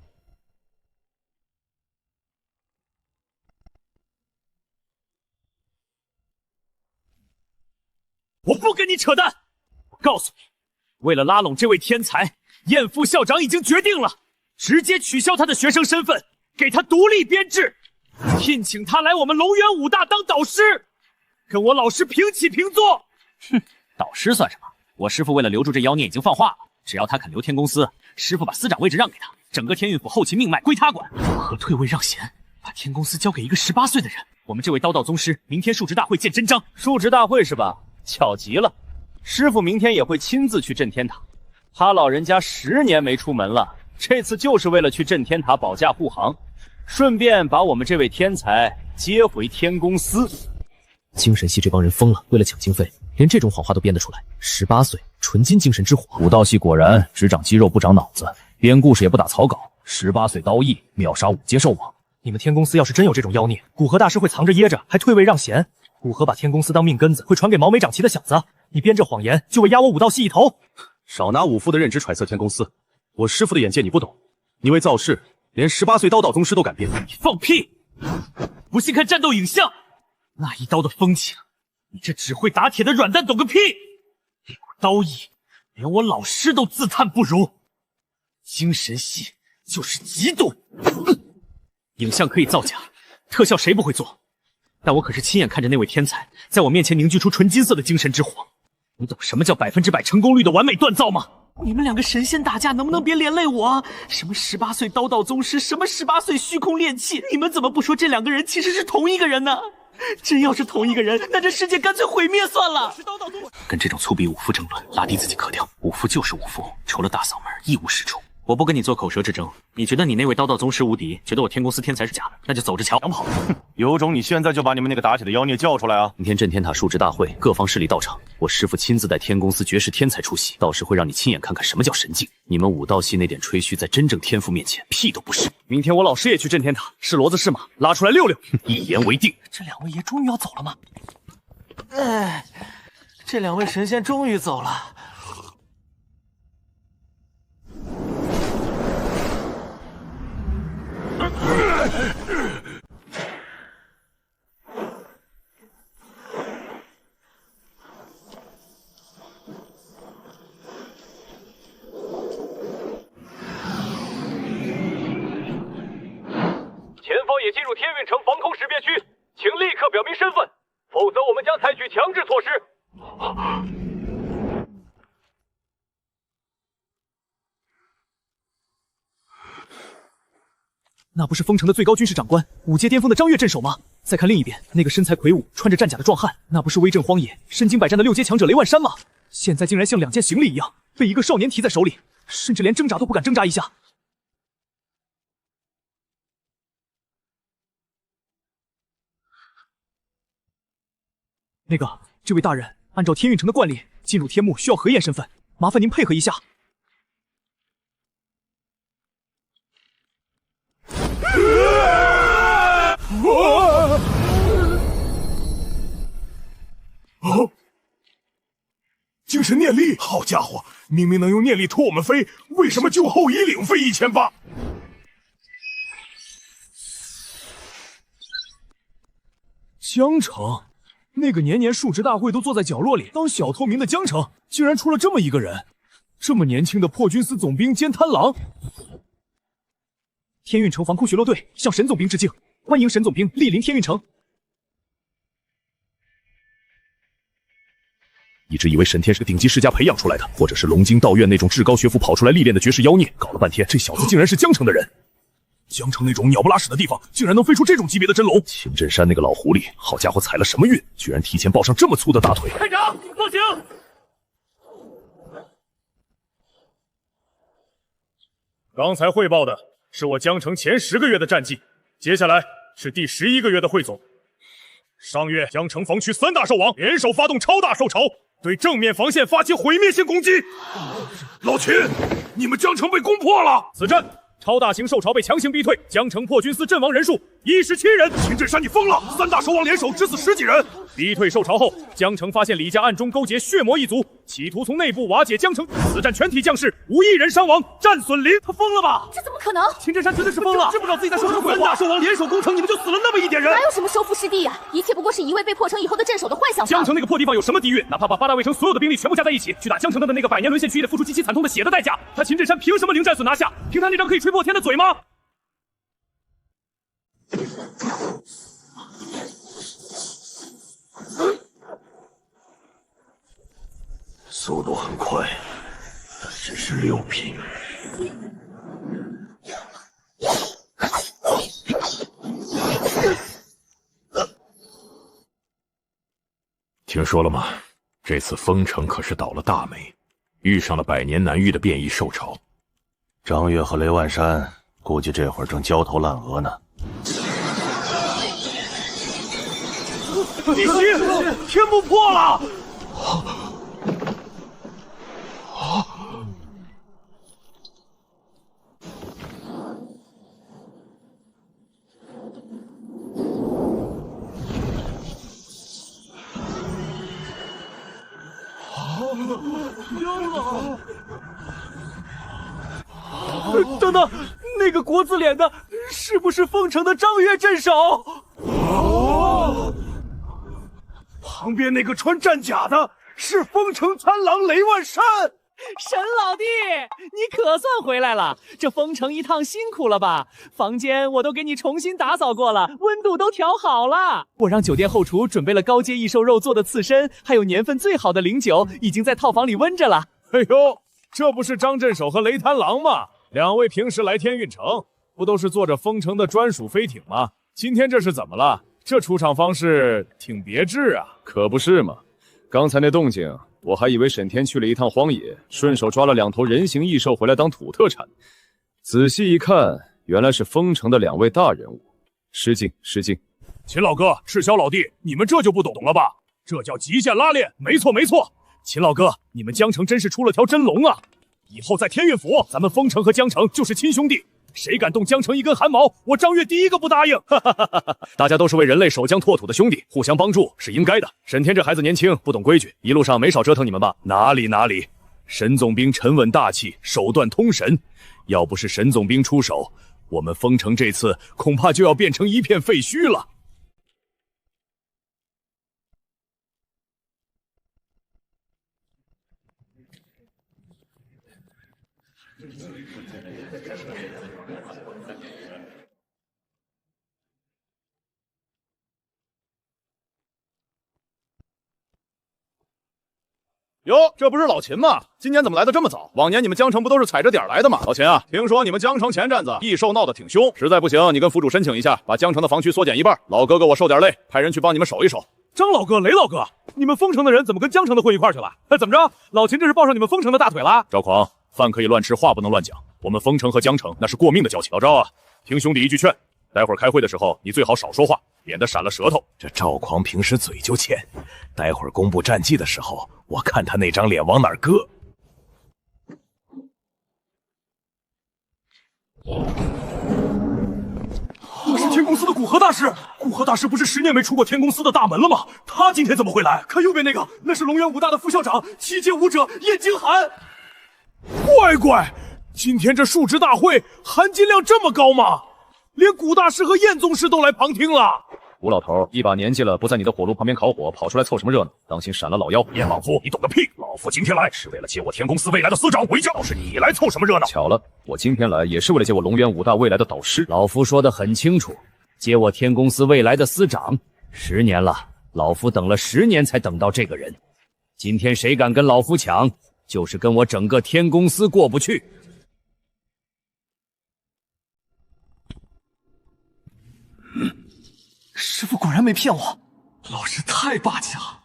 [SPEAKER 15] 我不跟你扯淡，我告诉你，为了拉拢这位天才，燕副校长已经决定了，直接取消他的学生身份，给他独立编制，聘请他来我们龙渊武大当导师，跟我老师平起平坐。
[SPEAKER 20] 哼，导师算什么？我师父为了留住这妖孽已经放话了，只要他肯留天公司，师父把司长位置让给他，整个天运府后勤命脉归他管。如何退位让贤，把天公司交给一个18岁的人？我们这位刀道宗师明天述职大会见真章。
[SPEAKER 12] 述职大会是吧？巧极了，师傅明天也会亲自去镇天塔。他老人家10年没出门了，这次就是为了去镇天塔保驾护航，顺便把我们这位天才接回天公司。
[SPEAKER 7] 精神系这帮人疯了，为了抢经费，连这种谎话都编得出来。18岁，纯金精神之火。
[SPEAKER 12] 武道系果然只长肌肉不长脑子，编故事也不打草稿。18岁刀艺秒杀5阶兽王。
[SPEAKER 7] 你们天公司要是真有这种妖孽，古河大师会藏着掖着，还退位让贤？古河把天公司当命根子，会传给毛眉长齐的小子。你编这谎言，就为压我武道系一头。
[SPEAKER 22] 少拿武夫的认知揣测天公司，我师父的眼界你不懂。你为造势，连18岁刀道宗师都敢编。
[SPEAKER 15] 你放屁！不信看战斗影像，那一刀的风情，你这只会打铁的软蛋懂个屁！那股刀意，连我老师都自叹不如。精神系就是嫉妒。
[SPEAKER 20] 影像可以造假，特效谁不会做？但我可是亲眼看着那位天才在我面前凝聚出纯金色的精神之火。你懂什么叫100%成功率的完美锻造吗？
[SPEAKER 15] 你们两个神仙打架，能不能别连累我？什么18岁刀道宗师，什么18岁虚空炼气，你们怎么不说这两个人其实是同一个人呢？真要是同一个人，那这世界干脆毁灭算了。
[SPEAKER 20] 跟这种粗鄙武夫争论，拉低自己格调。武夫就是武夫，除了大嗓门一无是处。我不跟你做口舌之争，你觉得你那位刀道宗师无敌，觉得我天公司天才是假的，那就走着瞧。想跑？
[SPEAKER 22] 有种你现在就把你们那个打铁的妖孽叫出来啊！
[SPEAKER 16] 明天镇天塔述职大会，各方势力到场，我师父亲自带天公司绝世天才出席，到时会让你亲眼看看什么叫神境。你们武道系那点吹嘘，在真正天赋面前屁都不是。
[SPEAKER 12] 明天我老师也去镇天塔，是骡子是马，拉出来溜溜。
[SPEAKER 16] 一言为定。
[SPEAKER 15] 这两位爷终于要走了吗？哎，这两位神仙终于走了。野进入天运城防空识别区，请立刻表明身份，否则我们将采取强制措施。
[SPEAKER 7] 那不是丰城的最高军事长官5阶巅峰的张悦镇守吗？再看另一边，那个身材魁梧、穿着战甲的壮汉，那不是威震荒野、身经百战的6阶强者雷万山吗？现在竟然像2件行李一样，被一个少年提在手里，甚至连挣扎都不敢挣扎一下。那个，这位大人，按照天运城的惯例，进入天幕需要核验身份，麻烦您配合一下。
[SPEAKER 5] 哦，精神念力，好家伙，明明能用念力拖我们飞，为什么就后以领飞1800？
[SPEAKER 15] 江城，那个年年述职大会都坐在角落里当小透明的江城，竟然出了这么一个人，这么年轻的破军司总兵兼贪狼。
[SPEAKER 7] 天运城防空巡逻队向沈总兵致敬，欢迎沈总兵莅临天运城。
[SPEAKER 5] 一直以为沈天是个顶级世家培养出来的，或者是龙京道院那种至高学府跑出来历练的绝世妖孽，搞了半天，这小子竟然是江城的人。江城那种鸟不拉屎的地方，竟然能飞出这种级别的真龙。秦振山那个老狐狸，好家伙，踩了什么运，居然提前抱上这么粗的大腿。
[SPEAKER 15] 排长，放行。刚才汇报的是我江城前10个月的战绩，接下来是第11个月的汇总。上月江城防区3大兽王联手发动超大兽潮，对正面防线发起毁灭性攻击。
[SPEAKER 5] 老秦，你们江城被攻破了！
[SPEAKER 15] 此战超大型兽潮被强行逼退，江城破军司阵亡人数17人。
[SPEAKER 5] 秦振山，你疯了！3大兽王联手，只死10几人。
[SPEAKER 15] 逼退兽潮后，江城发现李家暗中勾结血魔一族，企图从内部瓦解江城。此战全体将士无1人伤亡，战损零。他疯了吧？
[SPEAKER 4] 这怎么可能？
[SPEAKER 15] 秦振山绝对是疯了，知不知道自己在说什么鬼话？3大兽王联手攻城，你们就死了那么一点人，
[SPEAKER 4] 哪有什么收复失地呀？一切不过是一位被破城以后的镇守的幻想。
[SPEAKER 15] 江城那个破地方有什么地狱？哪怕把8大卫城所有的兵力全部加在一起，去打江城的那个100年沦陷区，也得付出极其惨痛的血的代价。他秦振山凭什么零战损拿下？凭他那张可以吹破天的嘴吗？
[SPEAKER 2] 速度很快，但只是6品。
[SPEAKER 14] 听说了吗？这次丰城可是倒了大霉，遇上了100年难遇的变异兽潮。
[SPEAKER 2] 张悦和雷万山估计这会儿正焦头烂额呢。
[SPEAKER 15] 李希，天幕破了！等等，那个国字脸的，是不是丰城的张悦镇守？
[SPEAKER 5] 旁边那个穿战甲的是丰城贪狼雷万山。
[SPEAKER 8] 沈老弟，你可算回来了！这丰城一趟辛苦了吧？房间我都给你重新打扫过了，温度都调好了。我让酒店后厨准备了高阶异兽肉做的刺身，还有年份最好的灵酒，已经在套房里温着了。
[SPEAKER 15] 哎呦，这不是张镇守和雷贪狼吗？2位平时来天运城，不都是坐着丰城的专属飞艇吗？今天这是怎么了？这出场方式挺别致啊。
[SPEAKER 1] 可不是嘛，刚才那动静，我还以为沈天去了一趟荒野，顺手抓了2头人形异兽回来当土特产。仔细一看，原来是丰城的2位大人物。失敬失敬。
[SPEAKER 15] 秦老哥，赤霄老弟，你们这就不懂了吧？这叫极限拉练。没错没错，秦老哥，你们江城真是出了条真龙啊！以后在天运府，咱们丰城和江城就是亲兄弟，谁敢动江城一根汗毛，我张悦第一个不答应。
[SPEAKER 1] 大家都是为人类守疆拓土的兄弟，互相帮助是应该的。沈天这孩子年轻，不懂规矩，一路上没少折腾你们吧？
[SPEAKER 15] 哪里哪里，沈总兵沉稳大气，手段通神，要不是沈总兵出手，我们丰城这次恐怕就要变成一片废墟了。
[SPEAKER 5] 哟，这不是老秦吗？今年怎么来的这么早？往年你们江城不都是踩着点来的吗？老秦啊，听说你们江城前阵子异兽闹得挺凶，实在不行，你跟府主申请一下，把江城的防区缩减一半。老哥哥我受点累，派人去帮你们守一守。
[SPEAKER 15] 张老哥、雷老哥，你们丰城的人怎么跟江城的混一块去了？怎么着？老秦这是抱上你们丰城的大腿了？
[SPEAKER 14] 赵狂，饭可以乱吃，话不能乱讲。我们丰城和江城那是过命的交情。老赵啊，听兄弟一句劝，待会儿开会的时候，你最好少说话，免得闪了舌头。
[SPEAKER 18] 这赵狂平时嘴就欠，待会儿公布战绩的时候，我看他那张脸往哪儿搁。
[SPEAKER 15] 我是天公司的古河大师，古河大师不是10年没出过天公司的大门了吗？他今天怎么会来？看右边那个，那是龙源武大的副校长，7阶武者燕京寒。乖乖，今天这述职大会含金量这么高吗？连古大师和燕宗师都来旁听了。
[SPEAKER 1] 吴老头一把年纪了，不在你的火炉旁边烤火，跑出来凑什么热闹？当心闪了老腰！
[SPEAKER 14] 燕莽夫，你懂个屁！老夫今天来是为了接我天公司未来的司长回家，是你来凑什么热闹？
[SPEAKER 1] 巧了，我今天来也是为了接我龙源武大未来的导师。
[SPEAKER 13] 老夫说得很清楚，接我天公司未来的司长。10年了，老夫等了10年才等到这个人。今天谁敢跟老夫抢，就是跟我整个天公司过不去。
[SPEAKER 7] 师傅果然没骗我，老师太霸气了。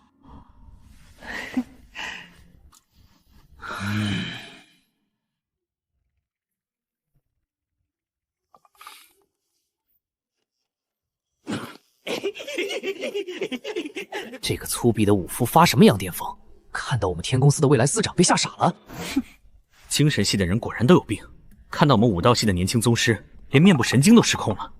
[SPEAKER 13] 这个粗鄙的武夫发什么羊癫疯？看到我们天公司的未来司长被吓傻了。
[SPEAKER 3] 精神系的人果然都有病，看到我们武道系的年轻宗师，连面部神经都失控了。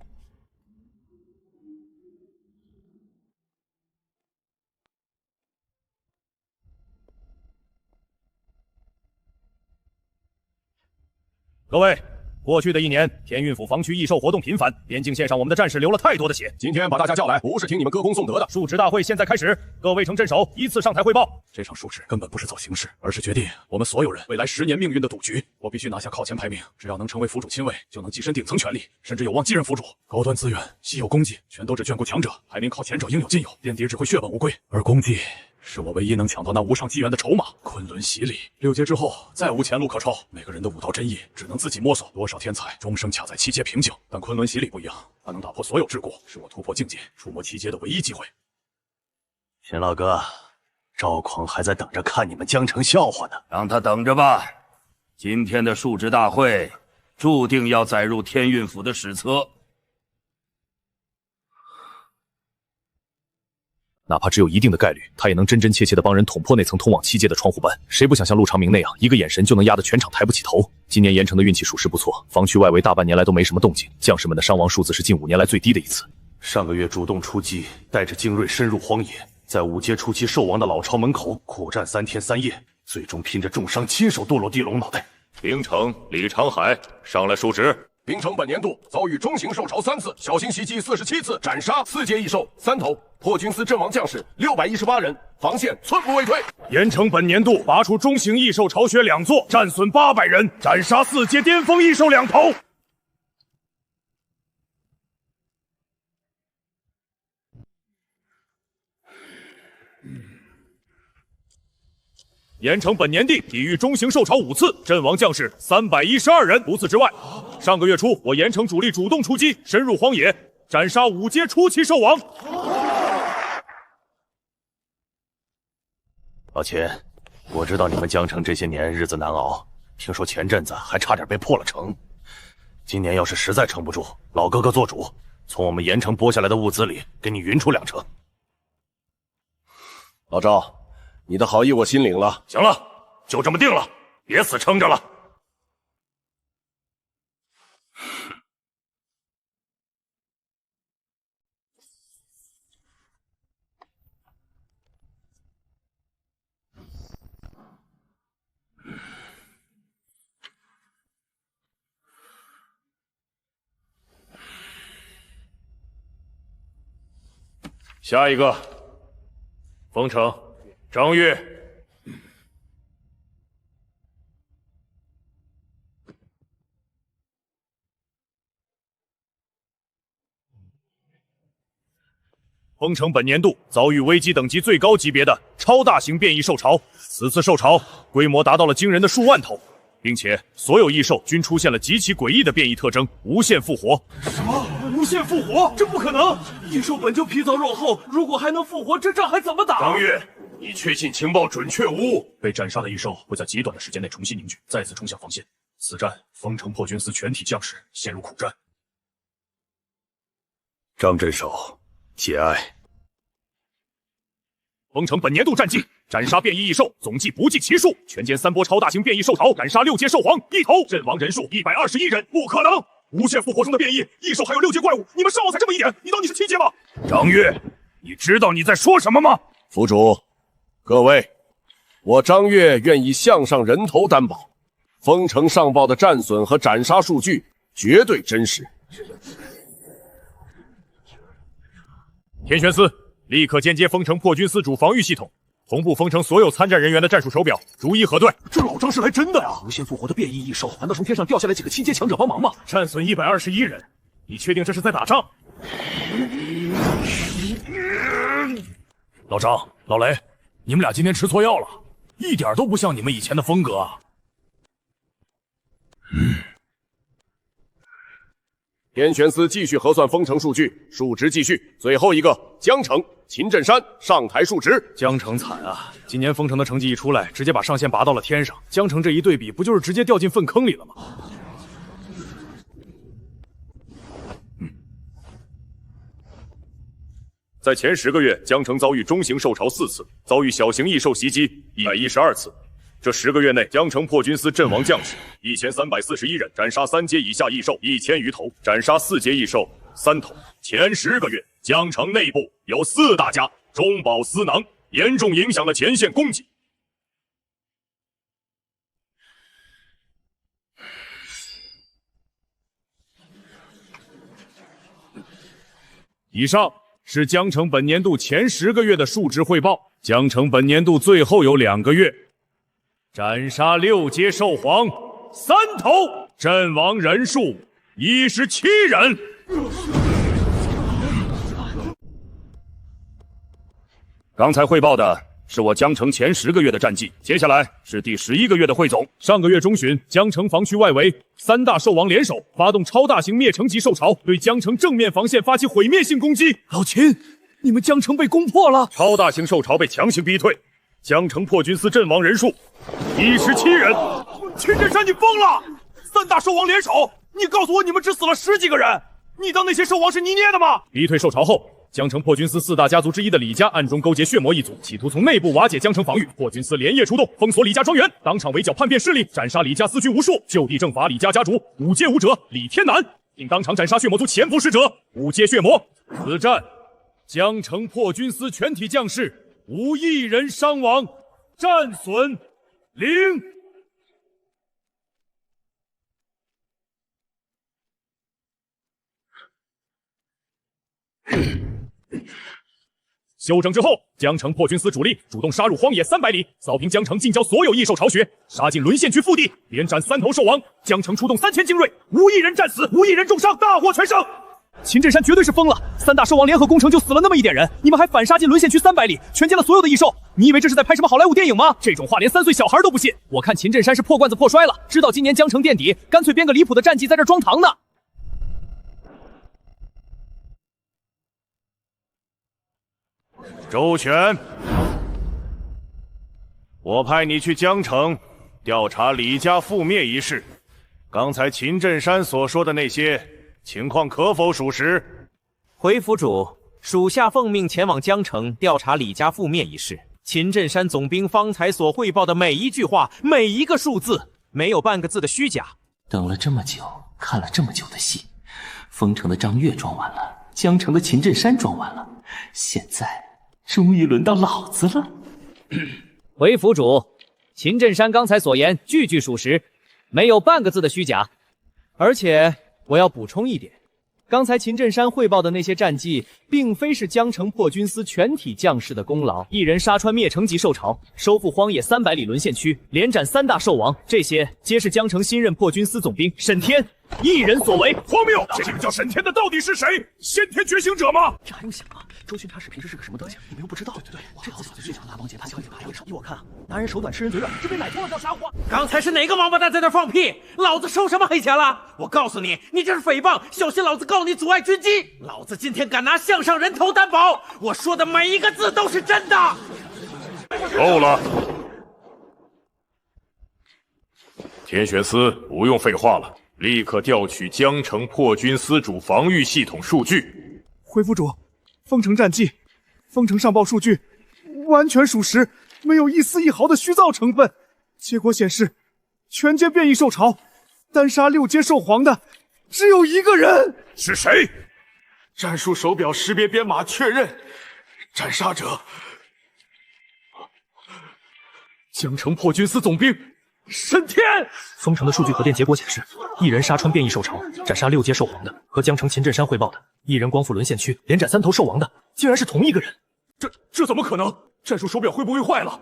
[SPEAKER 14] 各位，过去的1年，天运府防区异兽活动频繁，边境线上我们的战士流了太多的血。今天把大家叫来，不是听你们歌功颂德的。述职大会现在开始，各位呈镇守，依次上台汇报。
[SPEAKER 5] 这场述职根本不是走形式，而是决定我们所有人未来10年命运的赌局。我必须拿下靠前排名，只要能成为府主亲卫，就能跻身顶层权力，甚至有望继任府主。高端资源、稀有功绩，全都只眷顾强者，排名靠前者应有尽有，垫底只会血本无归。而功绩是我唯一能抢到那无上机缘的筹码。昆仑洗礼，6阶之后再无前路可抄，每个人的武道真意只能自己摸索。多少天才终生卡在7阶瓶颈，但昆仑洗礼不一样，它能打破所有桎梏，是我突破境界、触摸7阶的唯一机会。
[SPEAKER 2] 秦老哥，赵狂还在等着看你们江城笑话呢，
[SPEAKER 19] 让他等着吧。今天的述职大会，注定要载入天运府的史册。
[SPEAKER 22] 哪怕只有一定的概率，他也能真真切切的帮人捅破那层通往7阶的窗户板。谁不想像陆长明那样，一个眼神就能压得全场抬不起头？今年盐城的运气属实不错，防区外围大半年来都没什么动静，将士们的伤亡数字是近5年来最低的一次。
[SPEAKER 14] 上个月主动出击，带着精锐深入荒野，在5阶初期兽王的老巢门口苦战3天3夜，最终拼着重伤亲手剁落地龙脑袋。冰城李长海上来述职。
[SPEAKER 23] 冰城本年度遭遇中型兽潮3次，小型袭击47次，斩杀4阶异兽3头，破军司阵亡将士618人，防线寸步未退。
[SPEAKER 14] 盐城本年度拔出中型异兽巢穴2座，战损800人，斩杀4阶巅峰异兽2头。盐城本年地抵御中型兽潮5次，阵亡将士312人。除此之外，上个月初我盐城主力主动出击，深入荒野，斩杀5阶初期兽王。
[SPEAKER 2] 老秦，我知道你们江城这些年日子难熬，听说前阵子还差点被破了城。今年要是实在撑不住，老哥哥做主，从我们盐城拨下来的物资里给你匀出2成。
[SPEAKER 23] 老赵，你的好意我心领了。
[SPEAKER 14] 行了，就这么定了，别死撑着了。下一个，丰城张玉。
[SPEAKER 5] 封城本年度遭遇危机等级最高级别的超大型变异兽潮，此次兽潮规模达到了惊人的数万头，并且所有异兽均出现了极其诡异的变异特征，无限复活。
[SPEAKER 15] 什么？无限复活？这不可能！异兽本就皮糙肉厚，如果还能复活，这仗还怎么打？
[SPEAKER 23] 张月，你确信情报准确无误？
[SPEAKER 5] 被斩杀的异兽会在极短的时间内重新凝聚，再次冲向防线。此战，丰城破军司全体将士陷入苦战。
[SPEAKER 17] 张镇守，节哀。
[SPEAKER 5] 丰城本年度战绩：斩杀变异异兽总计不计其数，全歼3波超大型变异兽潮，斩杀6阶兽皇1头，阵亡人数121人。不可能！无限复活中的变异异兽还有6阶怪物，你们伤亡才这么一点，你当你是7阶吗？
[SPEAKER 23] 张月，你知道你在说什么吗？府主，各位，我张月愿以项上人头担保，丰城上报的战损和斩杀数据绝对真实。
[SPEAKER 5] 天玄司，立刻间接丰城破军司主防御系统，同步丰城所有参战人员的战术手表，逐一核对。
[SPEAKER 15] 这老张是来真的呀！无限复活的变异异兽，难道从天上掉下来几个7阶强者帮忙吗？
[SPEAKER 5] 战损121人，你确定这是在打仗？
[SPEAKER 15] 老张、老雷，你们俩今天吃错药了，一点都不像你们以前的风格啊！
[SPEAKER 23] 天玄司继续核算丰城数据，数值继续。最后一个，江城、秦镇山上台述职。
[SPEAKER 5] 江城惨啊！今年丰城的成绩一出来，直接把上限拔到了天上。江城这一对比，不就是直接掉进粪坑里了吗？在前10个月，江城遭遇中型兽潮4次，遭遇小型异兽袭击112次。这10个月内，江城破军司阵亡将士1341人，斩杀3阶以下异兽1000余头，斩杀4阶异兽3头。前10个月，江城内部有4大家中饱私囊，严重影响了前线供给。以上是江城本年度前10个月的数值汇报。江城本年度最后有2个月，斩杀6阶兽皇3头，阵亡人数17人。刚才汇报的是我江城前10个月的战绩，接下来是第11个月的汇总。上个月中旬，江城防区外围3大兽王联手发动超大型灭城级兽潮，对江城正面防线发起毁灭性攻击。
[SPEAKER 15] 老秦，你们江城被攻破了，
[SPEAKER 5] 超大型兽潮被强行逼退，江城破军司阵亡人数17人。
[SPEAKER 15] 秦镇山，你疯了！3大兽王联手，你告诉我你们只死了10几个人？你当那些兽王是你捏的吗？
[SPEAKER 5] 逼退兽潮后，江城破军司4大家族之一的李家暗中勾结血魔一族，企图从内部瓦解江城防御。破军司连夜出动，封锁李家庄园，当场围剿叛变势力，斩杀李家私军无数，就地正法李家家主5阶武者李天南，并当场斩杀血魔族潜伏使者5阶血魔。此战，江城破军司全体将士无一人伤亡，战损0。休整之后，江城破军司主力主动杀入荒野300里，扫平江城近郊所有异兽巢穴，杀进沦陷区腹地，连斩3头兽王。江城出动3000精锐，无一人战死，无一人重伤，大获全胜。
[SPEAKER 7] 秦镇山绝对是疯了，3大兽王联合攻城就死了那么一点人，你们还反杀进沦陷区300里，全歼了所有的异兽，你以为这是在拍什么好莱坞电影吗？这种话连3岁小孩都不信。我看秦镇山是破罐子破摔了，知道今年江城垫底，干脆编个离谱的战绩在这装糖呢。
[SPEAKER 5] 周全，我派你去江城调查李家覆灭一事。刚才秦镇山所说的那些情况可否属实？
[SPEAKER 10] 回府主，属下奉命前往江城调查李家覆灭一事。秦镇山总兵方才所汇报的每一句话，每一个数字，没有半个字的虚假。
[SPEAKER 3] 等了这么久，看了这么久的戏，丰城的张悦装完了，江城的秦镇山装完了，现在终于轮到老子了。
[SPEAKER 8] 回府主，秦镇山刚才所言句句属实，没有半个字的虚假。而且我要补充一点，刚才秦镇山汇报的那些战绩，并非是江城破军司全体将士的功劳。一人杀穿灭城级兽潮，收复荒野300里沦陷区，连斩3大兽王，这些皆是江城新任破军司总兵沈天
[SPEAKER 15] 一人所为，
[SPEAKER 5] 荒谬！这个叫沈天的到底是谁？先天觉醒者吗？
[SPEAKER 12] 这还用想吗？周巡查使平时是个什么德行？你们又不知道。对，这老嫂子最常拉帮结派，小姐还有依我看啊，拿人手短，吃人嘴软，这被奶托了叫啥话？
[SPEAKER 10] 刚才是哪个王八蛋在那放屁？老子收什么黑钱了？我告诉你，你这是诽谤，小心老子告你阻碍军机！老子今天敢拿项上人头担保，我说的每一个字都是真的。
[SPEAKER 14] 够了，天玄司，不用废话了，立刻调取江城破军司主防御系统数据。
[SPEAKER 5] 回府主，封城战绩，封城上报数据完全属实，没有一丝一毫的虚造成分。结果显示，全歼变异兽潮，单杀6阶兽皇的只有1个人。
[SPEAKER 14] 是谁？
[SPEAKER 5] 战术手表识别编码确认，斩杀者江城破军司总兵沈天。
[SPEAKER 12] 封城的数据核电结果显示，一人杀穿变异兽潮，斩杀6阶兽皇的，和江城秦镇山汇报的一人光复沦陷区，连斩3头兽王的，竟然是同一个人。
[SPEAKER 5] 这怎么可能？战术手表会不会坏了？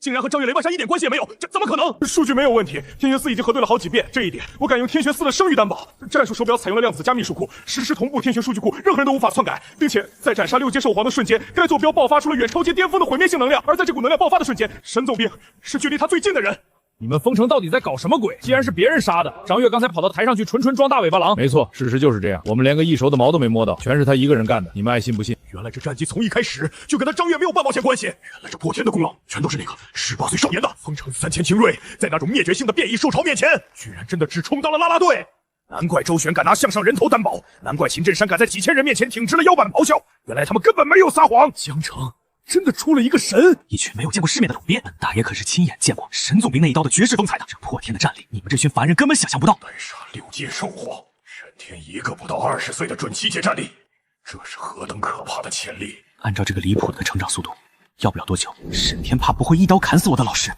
[SPEAKER 5] 竟然和张月雷万山一点关系也没有，这怎么可能？数据没有问题，天玄寺已经核对了好几遍，这一点我敢用天玄寺的声誉担保。战术手表采用了量子加密数库，实时同步天玄数据库，任何人都无法篡改，并且在斩杀6阶兽皇的瞬间，该坐标爆发出了远超阶巅峰的毁灭性能量，而在这股能量爆发的瞬间，沈总兵是距离他最近的人。
[SPEAKER 15] 你们封城到底在搞什么鬼？既然是别人杀的，张月刚才跑到台上去纯装大尾巴狼。没错，事实就是这样，我们连个一手的毛都没摸到，全是他一个人干的，你们爱信不信？
[SPEAKER 5] 原来这战绩从一开始就跟他张月没有半毛钱关系，原来这破天的功劳全都是那个18岁少年的。封城3000精锐，在那种灭绝性的变异兽潮面前，居然真的只充当了啦啦队。难怪周旋敢拿项上人头担保，难怪秦镇山敢在几千人面前挺直了腰板咆哮，原来他们根本没有撒谎。江城真的出了一个神，
[SPEAKER 12] 一群没有见过世面的鲁便，本大爷可是亲眼见过沈总兵那一刀的绝世风采的。这破天的战力，你们这群凡人根本想象不到。
[SPEAKER 5] 单杀6阶兽皇，沈天一个不到20岁的准7阶战力，这是何等可怕的潜力！
[SPEAKER 12] 按照这个离谱的成长速度，要不了多久，沈天怕不会一刀砍死我的老师。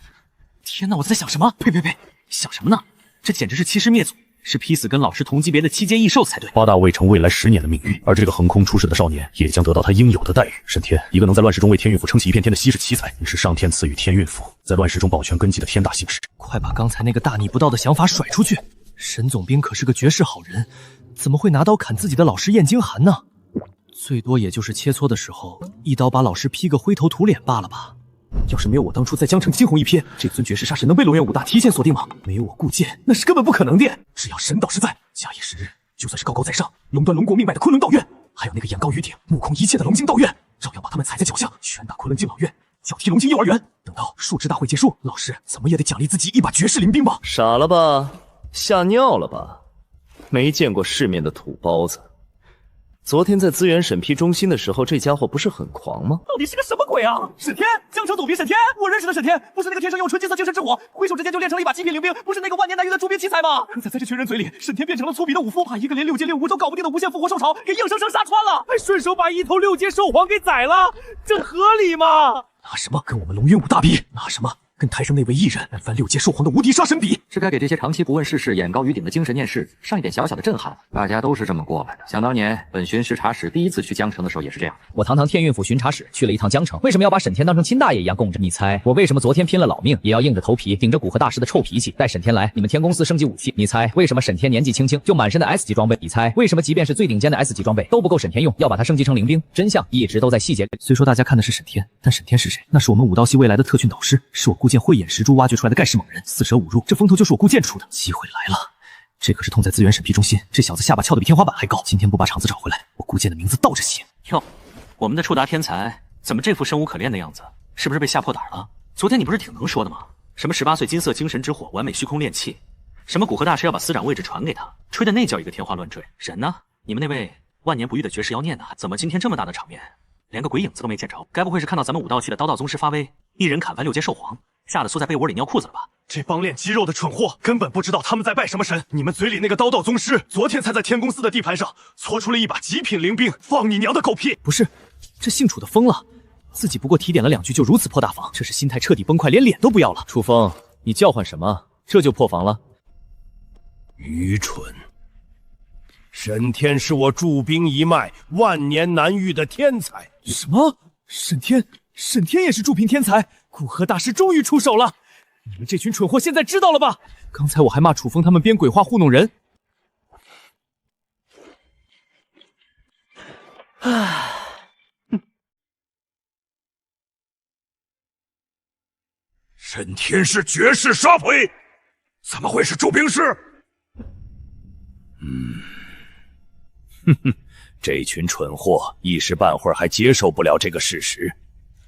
[SPEAKER 12] 天哪，我在想什么？呸，想什么呢？这简直是欺师灭祖，是劈死跟老师同级别的7阶异兽才对。
[SPEAKER 22] 夸大魏城未来10年的命运，而这个横空出世的少年也将得到他应有的待遇。沈天，一个能在乱世中为天运府撑起一片天的稀世奇才，你是上天赐予天运府在乱世中保全根基的天大幸事。
[SPEAKER 12] 快把刚才那个大逆不道的想法甩出去！沈总兵可是个绝世好人，怎么会拿刀砍自己的老师燕京寒呢？最多也就是切磋的时候，一刀把老师劈个灰头土脸罢了吧。要是没有我当初在江城惊鸿一瞥，这尊绝世杀神能被龙元武大提前锁定吗？没有我固剑，那是根本不可能的。只要神导师在，假以时日，就算是高高在上，垄断龙国命脉的昆仑道院，还有那个眼高于顶、目空一切的龙晶道院，照样把他们踩在脚下，拳打昆仑镜老院，脚踢龙晶幼儿园。等到数值大会结束，老师怎么也得奖励自己一把绝世灵兵吧？
[SPEAKER 13] 傻了吧？吓尿了吧？没见过世面的土包子。昨天在资源审批中心的时候，这家伙不是很狂吗？
[SPEAKER 7] 到底是个什么鬼啊？沈天，江城总兵沈天，我认识的沈天，不是那个天生用纯金色精神之火，挥手之间就练成了一把极品灵兵，不是那个万年难遇的铸兵奇才吗？刚才在这群人嘴里，沈天变成了粗鄙的武夫，把一个连6阶6武都搞不定的无限复活兽潮给硬生生杀穿了，还顺手把一头6阶兽皇给宰了，这合理吗？
[SPEAKER 12] 拿什么跟我们龙元武大比？拿什么跟台上那位艺人难翻6阶兽皇的无敌杀神比？
[SPEAKER 6] 是该给这些长期不问世事、眼高于顶的精神念世上一点小小的震撼。大家都是这么过来的。想当年，本巡视察使第一次去江城的时候也是这样。
[SPEAKER 7] 我堂堂天运府巡察使去了一趟江城，为什么要把沈天当成亲大爷一样供着？你猜我为什么昨天拼了老命也要硬着头皮顶着古河大师的臭脾气带沈天来你们天公司升级武器？你猜为什么沈天年纪轻轻就满身的 S 级装备？你猜为什么即便是最顶尖的 S 级装备都不够沈天用，要把它升级成灵兵？真相一直都在细节里。
[SPEAKER 12] 虽说大家看的是沈天，但沈天是谁？那是我们武道系未来的特训导师，是我固剑慧眼识珠挖掘出来的盖世猛人，四舍五入，这风头就是我固剑出的。机会来了，这可是痛在资源审批中心，这小子下巴翘得比天花板还高，今天不把场子找回来，我固剑的名字倒着写。
[SPEAKER 6] 哟，我们的触达天才怎么这副生无可恋的样子？是不是被吓破胆了？昨天你不是挺能说的吗？什么18岁金色精神之火，完美虚空炼器，什么古河大师要把司长位置传给他，吹的那叫一个天花乱坠。人呢？你们那位万年不遇的绝世妖孽呢？怎么今天这么大的场面，连个鬼影子都没见着？该不会是看到咱们武道系的刀道宗师发威，一人砍翻6阶兽皇，吓得缩在被窝里尿裤子了吧？
[SPEAKER 5] 这帮练肌肉的蠢货根本不知道他们在拜什么神。你们嘴里那个刀道宗师，昨天才在天公司的地盘上搓出了一把极品灵兵，放你娘的狗屁！
[SPEAKER 12] 不是，这姓楚的疯了，自己不过提点了2句就如此破大防，这是心态彻底崩溃，连脸都不要了。
[SPEAKER 1] 楚风，你叫唤什么？这就破防了？
[SPEAKER 23] 愚蠢！沈天是我驻兵一脉万年难遇的天才。
[SPEAKER 7] 什么？沈天也是铸兵天才？古河大师终于出手了！你们这群蠢货现在知道了吧？刚才我还骂楚风他们编鬼话糊弄人，
[SPEAKER 18] 唉，沈天是绝世杀鬼，怎么会是驻兵师？
[SPEAKER 13] 这群蠢货一时半会儿还接受不了这个事实。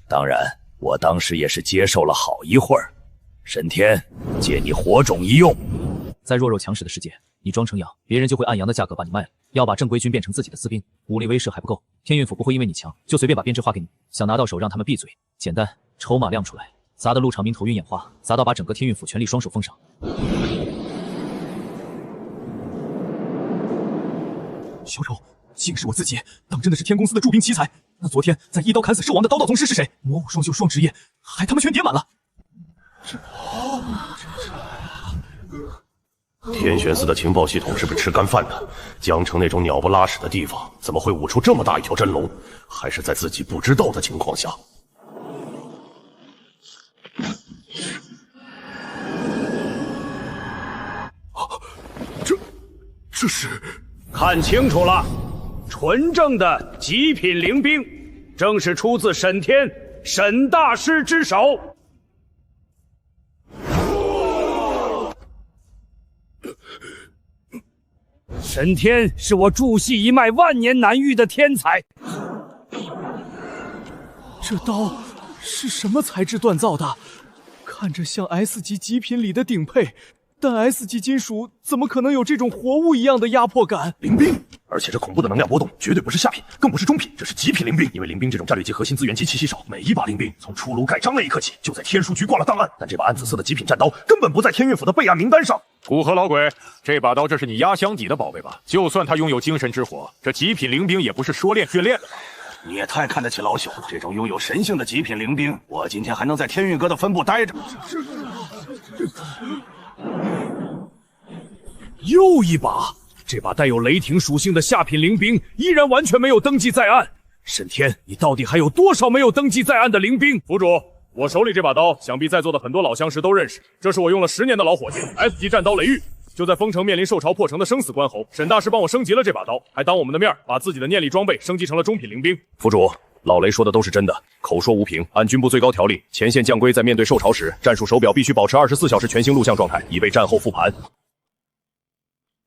[SPEAKER 13] 当然，我当时也是接受了好一会儿。沈天，借你火种一用。
[SPEAKER 7] 在弱肉强食的世界，你装成羊，别人就会按羊的价格把你卖了。要把正规军变成自己的私兵，武力威慑还不够，天运府不会因为你强就随便把编制划给你。想拿到手让他们闭嘴，简单，筹码亮出来，砸得陆长明头晕眼花，砸到把整个天运府全力双手封上。
[SPEAKER 15] 小丑，竟是我自己！当真的是天公司的驻兵奇才？那昨天在一刀砍死兽王的刀道宗师是谁？魔武双修双职业，还他妈全叠满了！
[SPEAKER 23] 天玄寺的情报系统是不是吃干饭的？江城那种鸟不拉屎的地方，怎么会舞出这么大一条真龙？还是在自己不知道的情况下？
[SPEAKER 18] 这是
[SPEAKER 19] 看清楚了，纯正的极品灵兵，正是出自沈天沈大师之手。沈天是我筑系一脉万年难遇的天才。
[SPEAKER 15] 这刀是什么材质锻造的？看着像 S 级极品里的顶配，但 S 级金属怎么可能有这种活物一样的压迫感？
[SPEAKER 18] 灵兵，而且这恐怖的能量波动绝对不是下品，更不是中品，这是极品灵兵。因为灵兵这种战略级核心资源极其稀少，每一把灵兵从出炉盖章那一刻起，就在天书局挂了档案。但这把暗紫色的极品战刀根本不在天运府的备案名单上。
[SPEAKER 5] 古河老鬼，这把刀这是你压箱底的宝贝吧？就算它拥有精神之火，这极品灵兵也不是说练训练的吧？
[SPEAKER 2] 你也太看得起老朽了！这种拥有神性的极品灵兵，我今天还能在天运阁的分部待着。
[SPEAKER 15] 又一把，这把带有雷霆属性的下品灵兵依然完全没有登记在案。沈天，你到底还有多少没有登记在案的灵兵？
[SPEAKER 5] 府主，我手里这把刀，想必在座的很多老相识都认识，这是我用了10年的老伙计 S 级战刀雷玉。就在丰城面临受潮破城的生死关头，沈大师帮我升级了这把刀，还当我们的面把自己的念力装备升级成了中品灵兵。
[SPEAKER 14] 府主，老雷说的都是真的，口说无凭。按军部最高条例，前线将规在面对受潮时，战术手表必须保持24小时全星录像状态，以备战后复盘。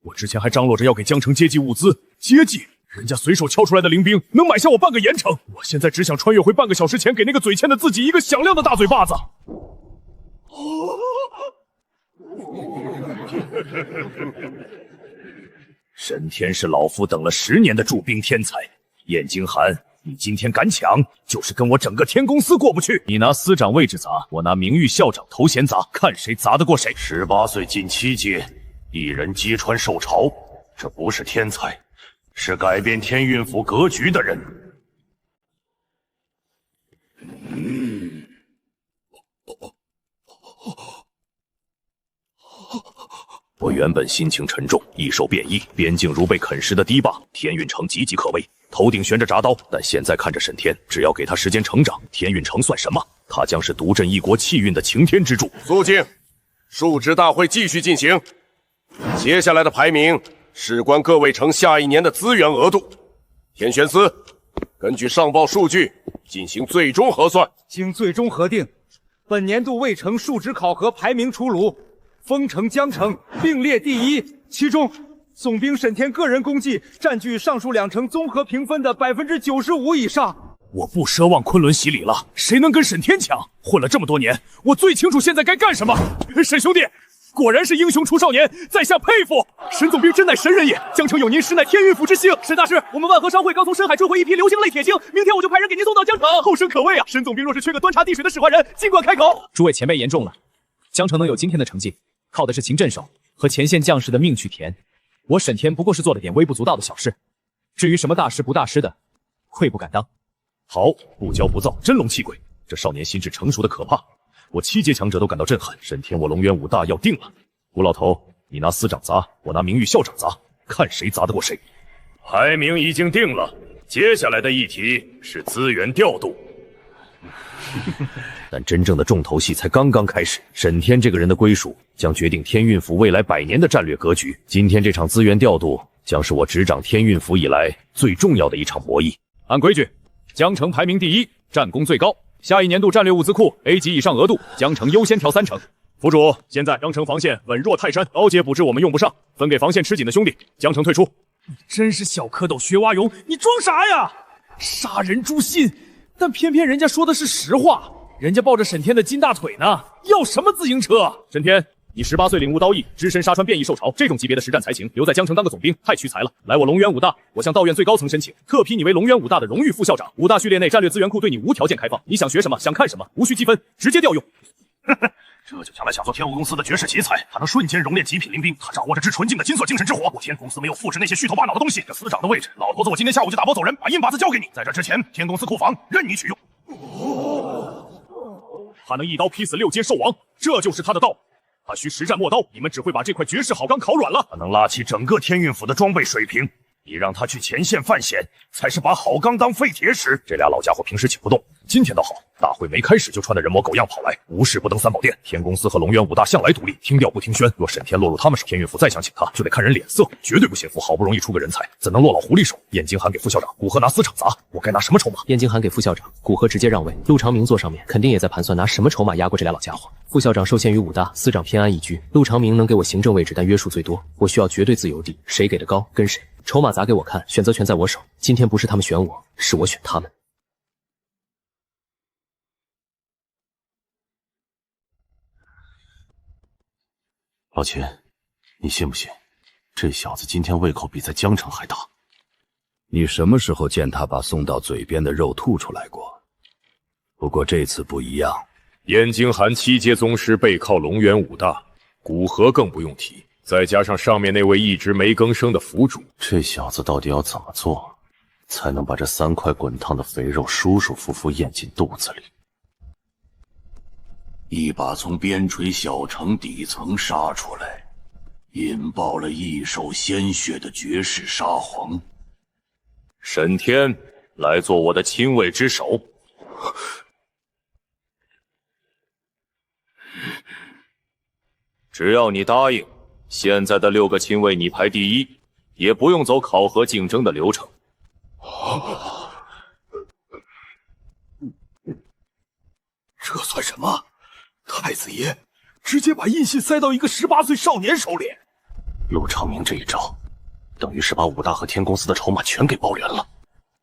[SPEAKER 15] 我之前还张罗着要给江城接济物资，接济人家随手敲出来的灵兵能买下我半个盐城。我现在只想穿越回半个小时前给那个嘴欠的自己一个响亮的大嘴巴子。
[SPEAKER 13] 沈天是老夫等了10年的驻兵天才，燕京寒，你今天敢抢，就是跟我整个天公司过不去。
[SPEAKER 14] 你拿司长位置砸，我拿名誉校长头衔砸，看谁砸得过谁。
[SPEAKER 23] 18岁进7阶，一人击穿受潮，这不是天才，是改变天运府格局的人。
[SPEAKER 13] 我原本心情沉重，一手变异，边境如被啃食的堤坝，天运城岌岌可危，头顶悬着铡刀。但现在看着沈天，只要给他时间成长，天运城算什么？他将是独镇一国气运的擎天之柱。
[SPEAKER 23] 肃静，述职大会继续进行。接下来的排名事关各卫城下一年的资源额度。天玄司根据上报数据进行最终核算。
[SPEAKER 9] 经最终核定，本年度卫城述职考核排名出炉。 丰城、江城并列第1，其中总兵沈天个人功绩占据上述2城综合评分的95%以上。
[SPEAKER 15] 我不奢望昆仑洗礼了，谁能跟沈天抢？混了这么多年，我最清楚现在该干什么。沈兄弟，果然是英雄出少年，在下佩服。沈总兵真乃神人也，江城有您实乃天运府之幸。沈大师，我们万和商会刚从深海追回一批流星类铁晶，明天我就派人给您送到江城，后生可畏啊！沈总兵若是缺个端茶递水的使唤人，尽管开口。诸位前辈言重了，江城能有今天的成绩。 靠的是秦镇守和前线将士的命去填，我沈天不过是做了点微不足道的小事。至于什么大师不大师的，愧不敢当。
[SPEAKER 14] 好，不骄不躁，真龙气鬼，这少年心智成熟的可怕，我7阶强者都感到震撼。沈天，我龙渊武大要定了。吴老头，你拿司长砸，我拿名誉校长砸，看谁砸得过谁。
[SPEAKER 19] 排名已经定了，接下来的议题是资源调度。
[SPEAKER 13] 但真正的重头戏才刚刚开始，沈天这个人的归属将决定天运府未来100年的战略格局。今天这场资源调度将是我执掌天运府以来最重要的一场博弈。
[SPEAKER 1] 按规矩，江城排名第一，战功最高。下一年度战略物资库 A 级以上额度，江城优先调3成。府主，现在江城防线稳若泰山，高阶补置我们用不上，分给防线吃紧的兄弟。江城退出。
[SPEAKER 15] 你真是小蝌蚪学蛙泳，你装啥呀？杀人诛心，但偏偏人家说的是实话，人家抱着沈天的金大腿呢，要什么自行车？
[SPEAKER 1] 沈天，你18岁领悟刀艺，只身杀穿变异兽潮，这种级别的实战才情，留在江城当个总兵太屈才了。来我龙渊武大，我向道院最高层申请，特批你为龙渊武大的荣誉副校长。武大序列内战略资源库对你无条件开放，你想学什么，想看什么，无需积分，直接调用。
[SPEAKER 18] 这就将来想做天雾公司的绝世奇才，他能瞬间熔炼极品灵兵，他掌握着至纯净的金色精神之火。我天公司没有复制那些虚头巴脑的东西。这司长的位置，老头子我今天下午就打包走人，把印把子交给你。在这之前，天公司库房任你取用。
[SPEAKER 15] 他能一刀劈死6阶兽王，这就是他的道。他需实战磨刀，你们只会把这块绝世好钢烤软了。
[SPEAKER 18] 他能拉起整个天运府的装备水平，你让他去前线犯险，才是把好钢当废铁使。这俩老家伙平时请不动，今天倒好，大会没开始就穿得人模狗样跑来，无事不登三宝殿。天公司和龙渊武大向来独立，听调不听宣。若沈天落入他们手，天运府再想请他，就得看人脸色，绝对不信服。好不容易出个人才，怎能落老狐狸手？燕京寒给副校长，古河拿司场砸，我该拿什么筹码？
[SPEAKER 16] 燕京寒给副校长，古河直接让位。陆长明坐上面，肯定也在盘算拿什么筹码压过这俩老家伙。副校长受限于武大，司长偏安一居。陆长明能给我行政位置，但约束最多，我需要绝对自由地，谁给的高跟谁。筹码砸给我看，选择权在我手。今天不是他们选我，是我选他们。
[SPEAKER 17] 老秦，你信不信，这小子今天胃口比在江城还大？
[SPEAKER 14] 你什么时候见他把送到嘴边的肉吐出来过？不过这次不一样，燕京寒7阶宗师背靠龙渊武大，古河更不用提。再加上上面那位一直没更生的府主，
[SPEAKER 17] 这小子到底要怎么做，才能把这3块滚烫的肥肉舒舒服服咽进肚子里？
[SPEAKER 2] 一把从边陲小城底层杀出来，引爆了一手鲜血的绝世沙皇。
[SPEAKER 14] 沈天，来做我的亲卫之首。只要你答应，现在的6个亲卫你排第1，也不用走考核竞争的流程。
[SPEAKER 18] 这算什么？太子爷直接把印信塞到一个18岁少年手里。
[SPEAKER 17] 陆长明这一招，等于是把武大和天公司的筹码全给包圆了。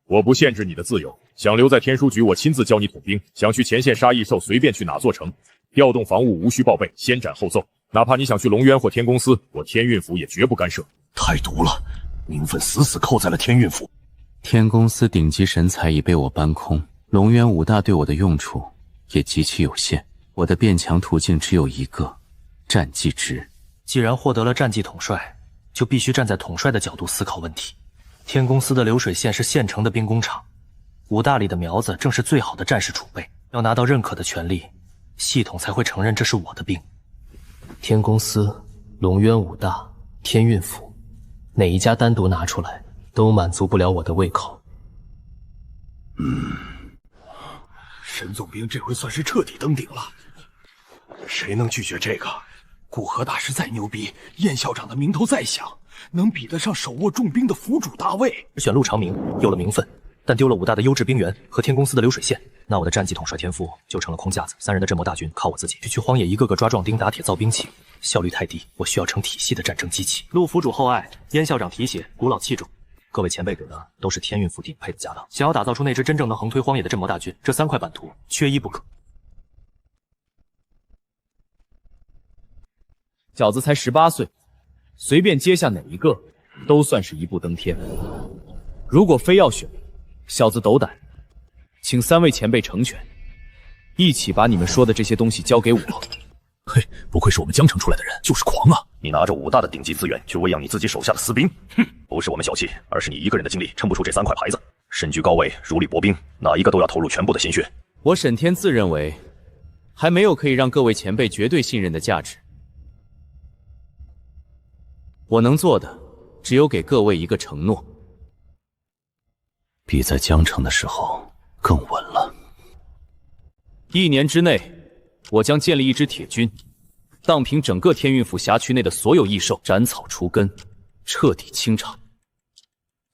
[SPEAKER 14] 我不限制你的自由，想留在天书局，我亲自教你统兵；想去前线杀异兽，随便去哪座城。调动防务无需报备，先斩后奏。哪怕你想去龙渊或天公司，我天运府也绝不干涉。
[SPEAKER 17] 太毒了，名分死死扣在了天运府。
[SPEAKER 11] 天公司顶级神材已被我搬空，龙渊武大对我的用处也极其有限。我的变强途径只有一个，战绩值。
[SPEAKER 3] 既然获得了战绩统帅，就必须站在统帅的角度思考问题。天公司的流水线是现成的兵工厂，武大里的苗子正是最好的战士储备。要拿到认可的权利，系统才会承认这是我的兵。天公司、龙渊武大、天运府，哪一家单独拿出来，都满足不了我的胃口。
[SPEAKER 18] 沈总兵这回算是彻底登顶了。谁能拒绝这个？古河大师再牛逼，燕校长的名头再响，能比得上手握重兵的府主大位？
[SPEAKER 3] 选陆长明有了名分，但丢了武大的优质兵源和天公司的流水线，那我的战绩统帅天赋就成了空架子。3人的镇魔大军靠我自己去荒野，一个个抓壮丁、打铁、造兵器，效率太低。我需要成体系的战争机器。陆府主厚爱，燕校长提携，古老器重。各位前辈给的都是天运府顶配的家当。想要打造出那支真正能横推荒野的镇魔大军，这3块版图缺一不可。
[SPEAKER 7] 小子才18岁，随便接下哪一个都算是一步登天。如果非要选，小子斗胆，请3位前辈成全，一起把你们说的这些东西交给我。
[SPEAKER 18] 嘿，不愧是我们江城出来的人，就是狂啊！你拿着武大的顶级资源去喂养你自己手下的私兵，哼，不是我们小气，而是你一个人的精力撑不出这3块牌子。身居高位，如履薄冰，哪一个都要投入全部的心血。
[SPEAKER 7] 我沈天自认为还没有可以让各位前辈绝对信任的价值。我能做的只有给各位一个承诺，
[SPEAKER 17] 比在江城的时候更稳了。
[SPEAKER 7] 1年之内，我将建立一支铁军，荡平整个天运府辖区内的所有异兽，斩草除根，彻底清场。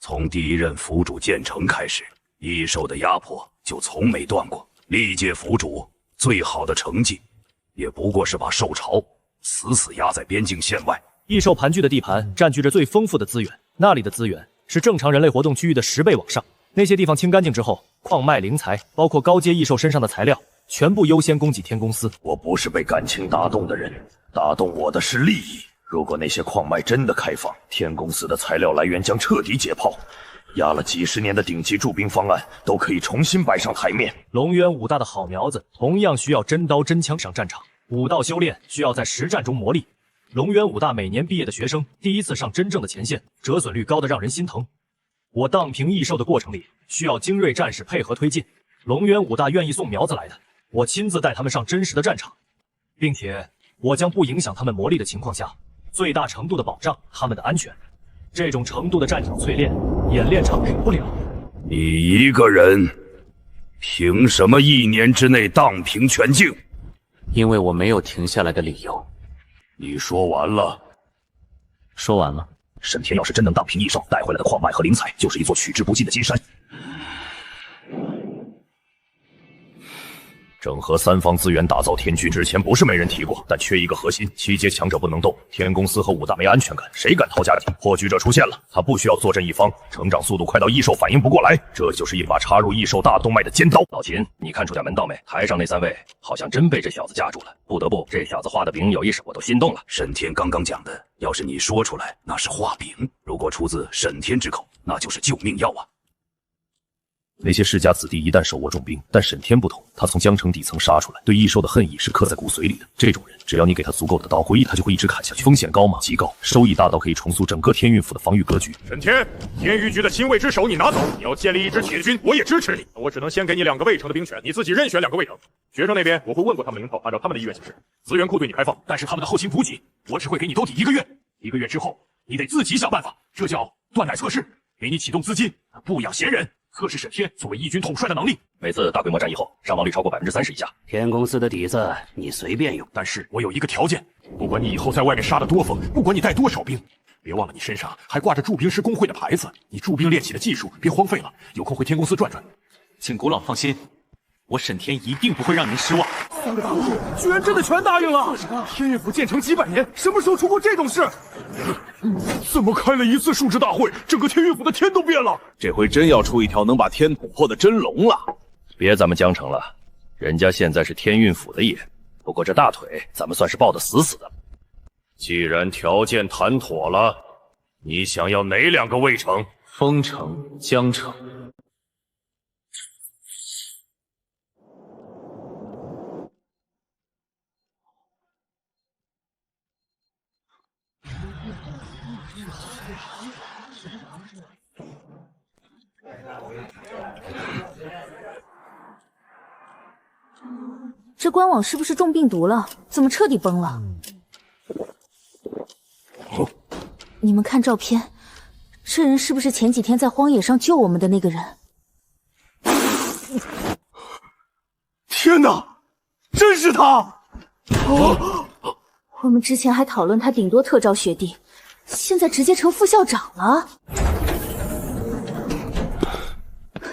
[SPEAKER 2] 从第1任府主建成开始，
[SPEAKER 18] 异兽的压迫就从没断过。历届府主最好的成绩，也不过是把兽巢死死压在边境线外。
[SPEAKER 12] 异兽盘踞的地盘占据着最丰富的资源，那里的资源是正常人类活动区域的10倍往上。那些地方清干净之后，矿脉灵材，包括高阶异兽身上的材料，全部优先供给天公司。
[SPEAKER 18] 我不是被感情打动的人，打动我的是利益。如果那些矿脉真的开放，天公司的材料来源将彻底解泡。压了几十年的顶级驻兵方案都可以重新摆上台面。
[SPEAKER 12] 龙渊武大的好苗子同样需要真刀真枪上战场，武道修炼需要在实战中磨砺。龙渊武大每年毕业的学生第一次上真正的前线，折损率高得让人心疼。我荡平异兽的过程里，需要精锐战士配合推进。龙渊武大愿意送苗子来的，我亲自带他们上真实的战场，并且我将不影响他们磨砺的情况下，最大程度的保障他们的安全。这种程度的战场淬炼，演练场给不了。
[SPEAKER 18] 你一个人，凭什么1年之内荡平全境？
[SPEAKER 11] 因为我没有停下来的理由。
[SPEAKER 18] 你说完了？
[SPEAKER 11] 说完了。
[SPEAKER 18] 沈天要是真能荡平异兽，带回来的矿脉和灵材，就是一座取之不尽的金山。整合3方资源打造天军，之前不是没人提过，但缺一个核心，7阶强者不能动。天公司和武大没安全感，谁敢掏家底？破局者出现了，他不需要坐镇一方，成长速度快到异兽反应不过来，这就是一把插入异兽大动脉的尖刀。
[SPEAKER 4] 老秦，你看出点门道没？台上那3位好像真被这小子架住了。不得不，这小子画的饼有意思，我都心动了。
[SPEAKER 18] 沈天刚刚讲的，要是你说出来，那是画饼；如果出自沈天之口，那就是救命药啊！
[SPEAKER 14] 那些世家子弟一旦手握重兵，但沈天不同，他从江城底层杀出来，对异兽的恨意是刻在骨髓里的。这种人，只要你给他足够的刀，回忆他就会一直砍下去，风险高吗？极高，收益大到可以重塑整个天运府的防御格局。
[SPEAKER 15] 沈天，天域局的亲卫之首你拿走，你要建立一支铁军，我也支持你。我只能先给你2个卫城的兵权，你自己任选2个卫城。学生那边我会问过他们领头，按照他们的意愿行事。资源库对你开放，但是他们的后勤补给，我只会给你兜底1个月。1个月之后，你得自己想办法，这叫断奶测试，给你启动资金，不养闲人。测试沈天作为义军统帅的能力。
[SPEAKER 4] 每次大规模战役后，伤亡率超过30%以下。
[SPEAKER 19] 天公司的底子你随便用，
[SPEAKER 18] 但是我有一个条件，不管你以后在外面杀得多疯，不管你带多少兵，别忘了你身上还挂着驻兵师工会的牌子。你驻兵练起的技术别荒废了，有空回天公司转转。
[SPEAKER 6] 请古老放心，我沈天一定不会让您失望。
[SPEAKER 15] 3个大户居然真的全答应了！天运府建成几百年，什么时候出过这种事？
[SPEAKER 17] 怎么开了一次述职大会，整个天运府的天都变了？
[SPEAKER 1] 这回真要出一条能把天捅破的真龙了！
[SPEAKER 4] 别咱们江城了，人家现在是天运府的爷。不过这大腿咱们算是抱得死死的。
[SPEAKER 14] 既然条件谈妥了，你想要哪2个卫城？
[SPEAKER 11] 丰城、江城。
[SPEAKER 20] 这官网是不是中病毒了？怎么彻底崩了？你们看照片，这人是不是前几天在荒野上救我们的那个人？
[SPEAKER 17] 天哪，真是他！
[SPEAKER 20] 我们之前还讨论他顶多特招学弟，现在直接成副校长了。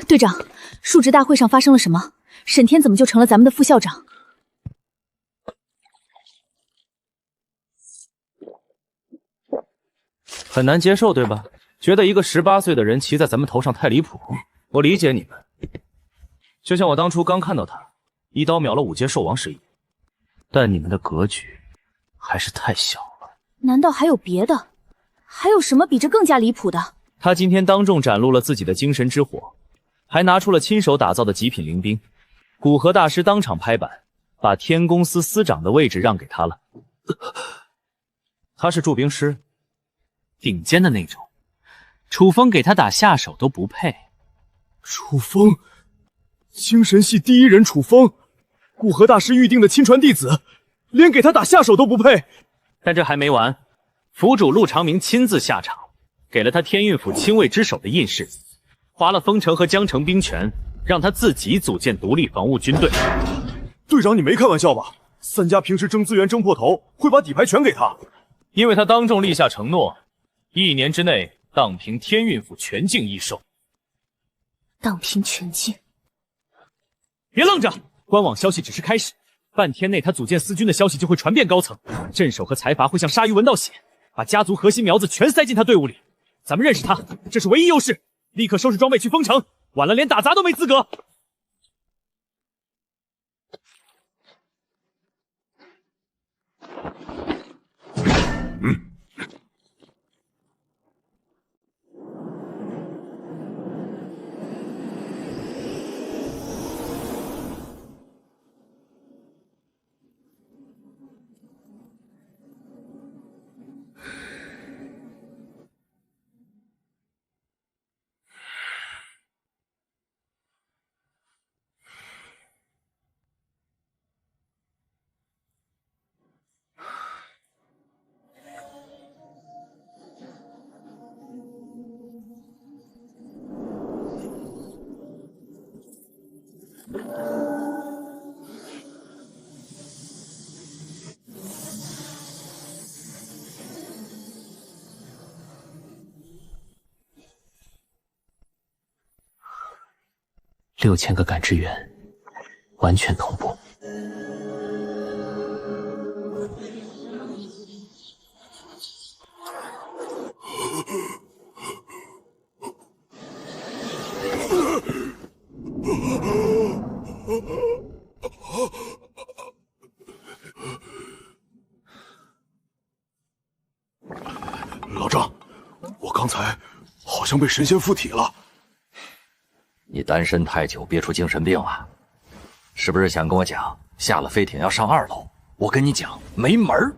[SPEAKER 20] 队长，述职大会上发生了什么？沈天怎么就成了咱们的副校长？
[SPEAKER 6] 很难接受，对吧？觉得一个18岁的人骑在咱们头上太离谱。我理解你们，就像我当初刚看到他一刀秒了5阶兽王时一样，但你们的格局还是太小了。
[SPEAKER 20] 难道还有别的？还有什么比这更加离谱的？
[SPEAKER 6] 他今天当众展露了自己的精神之火，还拿出了亲手打造的极品灵兵。古河大师当场拍板，把天公司司长的位置让给他了。他是驻兵师。 顶尖的那种，楚风给他打下手都不配。
[SPEAKER 17] 楚风，精神系第1人楚风，古河大师预定的亲传弟子，连给他打下手都不配。
[SPEAKER 6] 但这还没完，府主陆长明亲自下场，给了他天运府亲卫之首的印饰，划了丰城和江城兵权，让他自己组建独立防务军队。
[SPEAKER 17] 队长，你没开玩笑吧？3家平时争资源争破头，会把底牌全给他？
[SPEAKER 6] 因为他当众立下承诺。 1年之内荡平天运府全境异兽，
[SPEAKER 20] 荡平全境。
[SPEAKER 7] 别愣着，官网消息只是开始，半天内他组建私军的消息就会传遍高层，镇守和财阀会像鲨鱼闻到血，把家族核心苗子全塞进他队伍里。咱们认识他，这是唯一优势，立刻收拾装备去封城，晚了连打杂都没资格。
[SPEAKER 16] 6000个感知源，完全同步。
[SPEAKER 17] 老张，我刚才好像被神仙附体了。
[SPEAKER 4] 你单身太久，憋出精神病了，是不是想跟我讲下了飞艇要上2楼？我跟你讲，没门儿。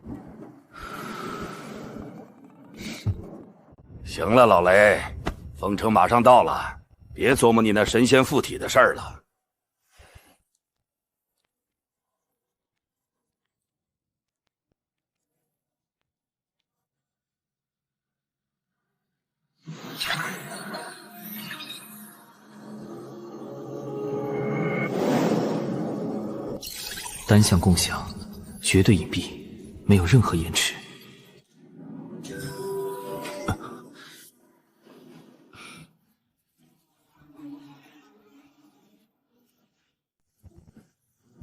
[SPEAKER 19] 行了，老雷，封城马上到了，别琢磨你那神仙附体的事儿了。
[SPEAKER 16] 单向共享，绝对隐蔽，没有任何延迟。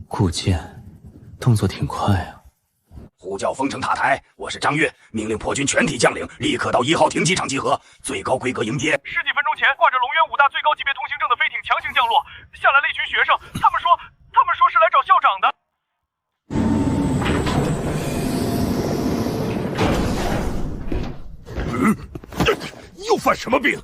[SPEAKER 16] 顾剑，动作挺快啊！
[SPEAKER 19] 呼叫封城塔台，我是张悦，命令破军全体将领立刻到1号停机场集合，最高规格迎接。
[SPEAKER 15] 10几分钟前，挂着龙渊5大最高级别通行证的飞艇强行降落，下来了一群学生，他们说是来找校长的。
[SPEAKER 19] 又犯什么病？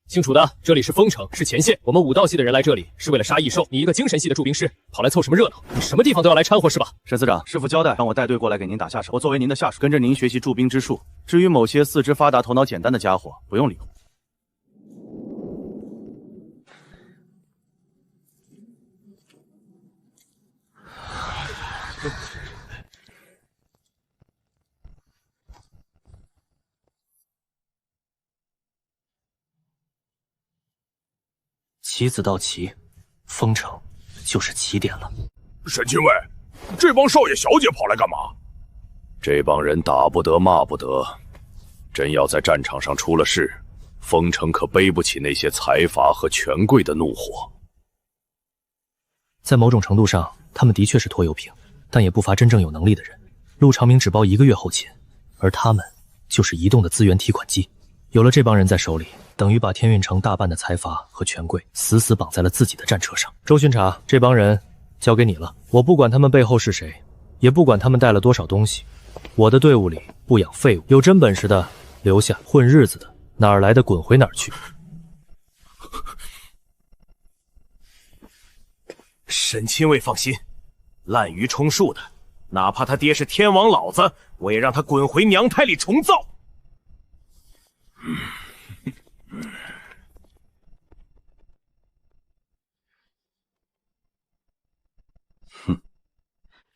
[SPEAKER 7] 清楚的，这里是封城，是前线。我们武道系的人来这里是为了杀异兽，你一个精神系的驻兵师，跑来凑什么热闹？你什么地方都要来掺和是吧？
[SPEAKER 22] 沈司长，师傅交代让我带队过来给您打下手。我作为您的下属，跟着您学习驻兵之术。至于某些四肢发达、头脑简单的家伙，不用理会。
[SPEAKER 16] 棋子到齐，封城就是起点了。
[SPEAKER 18] 沈亲卫，这帮少爷小姐跑来干嘛？
[SPEAKER 14] 这帮人打不得骂不得，真要在战场上出了事，封城可背不起那些财阀和权贵的怒火。
[SPEAKER 16] 在某种程度上，他们的确是拖油瓶，但也不乏真正有能力的人。陆长明只包1个月后勤，而他们就是移动的资源提款机。有了这帮人在手里，等于把天运城大半的财阀和权贵死死绑在了自己的战车上。周巡查，这帮人交给你了。我不管他们背后是谁，也不管他们带了多少东西。我的队伍里不养废物，有真本事的留下，混日子的哪儿来的滚回哪儿去。
[SPEAKER 8] 沈亲卫放心，滥竽充数的，哪怕他爹是天王老子，我也让他滚回娘胎里重造。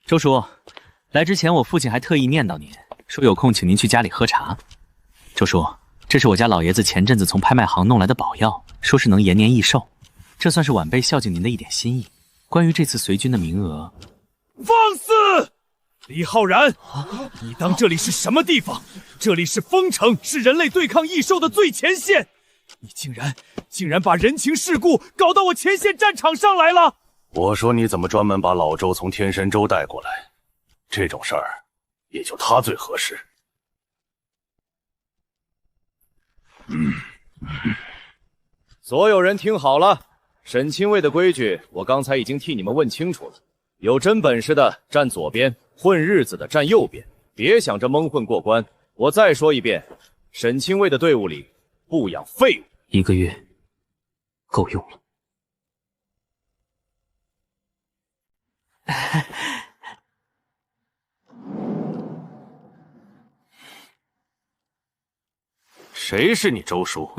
[SPEAKER 6] 周叔，来之前我父亲还特意念叨您，说有空请您去家里喝茶。周叔，这是我家老爷子前阵子从拍卖行弄来的宝药，说是能延年益寿，这算是晚辈孝敬您的一点心意。关于这次随军的名额，
[SPEAKER 18] 放肆！
[SPEAKER 15] 李浩然，你当这里是什么地方？这里是丰城，是人类对抗异兽的最前线。你竟然把人情世故搞到我前线战场上来了！
[SPEAKER 18] 我说你怎么专门把老周从天神州带过来？这种事儿，也就他最合适。
[SPEAKER 1] 所有人听好了，沈清卫的规矩我刚才已经替你们问清楚了。有真本事的站左边，混日子的站右边，别想着蒙混过关。我再说一遍，沈清卫的队伍里不养废物。
[SPEAKER 12] 1个月够用了。
[SPEAKER 3] 谁是你周叔？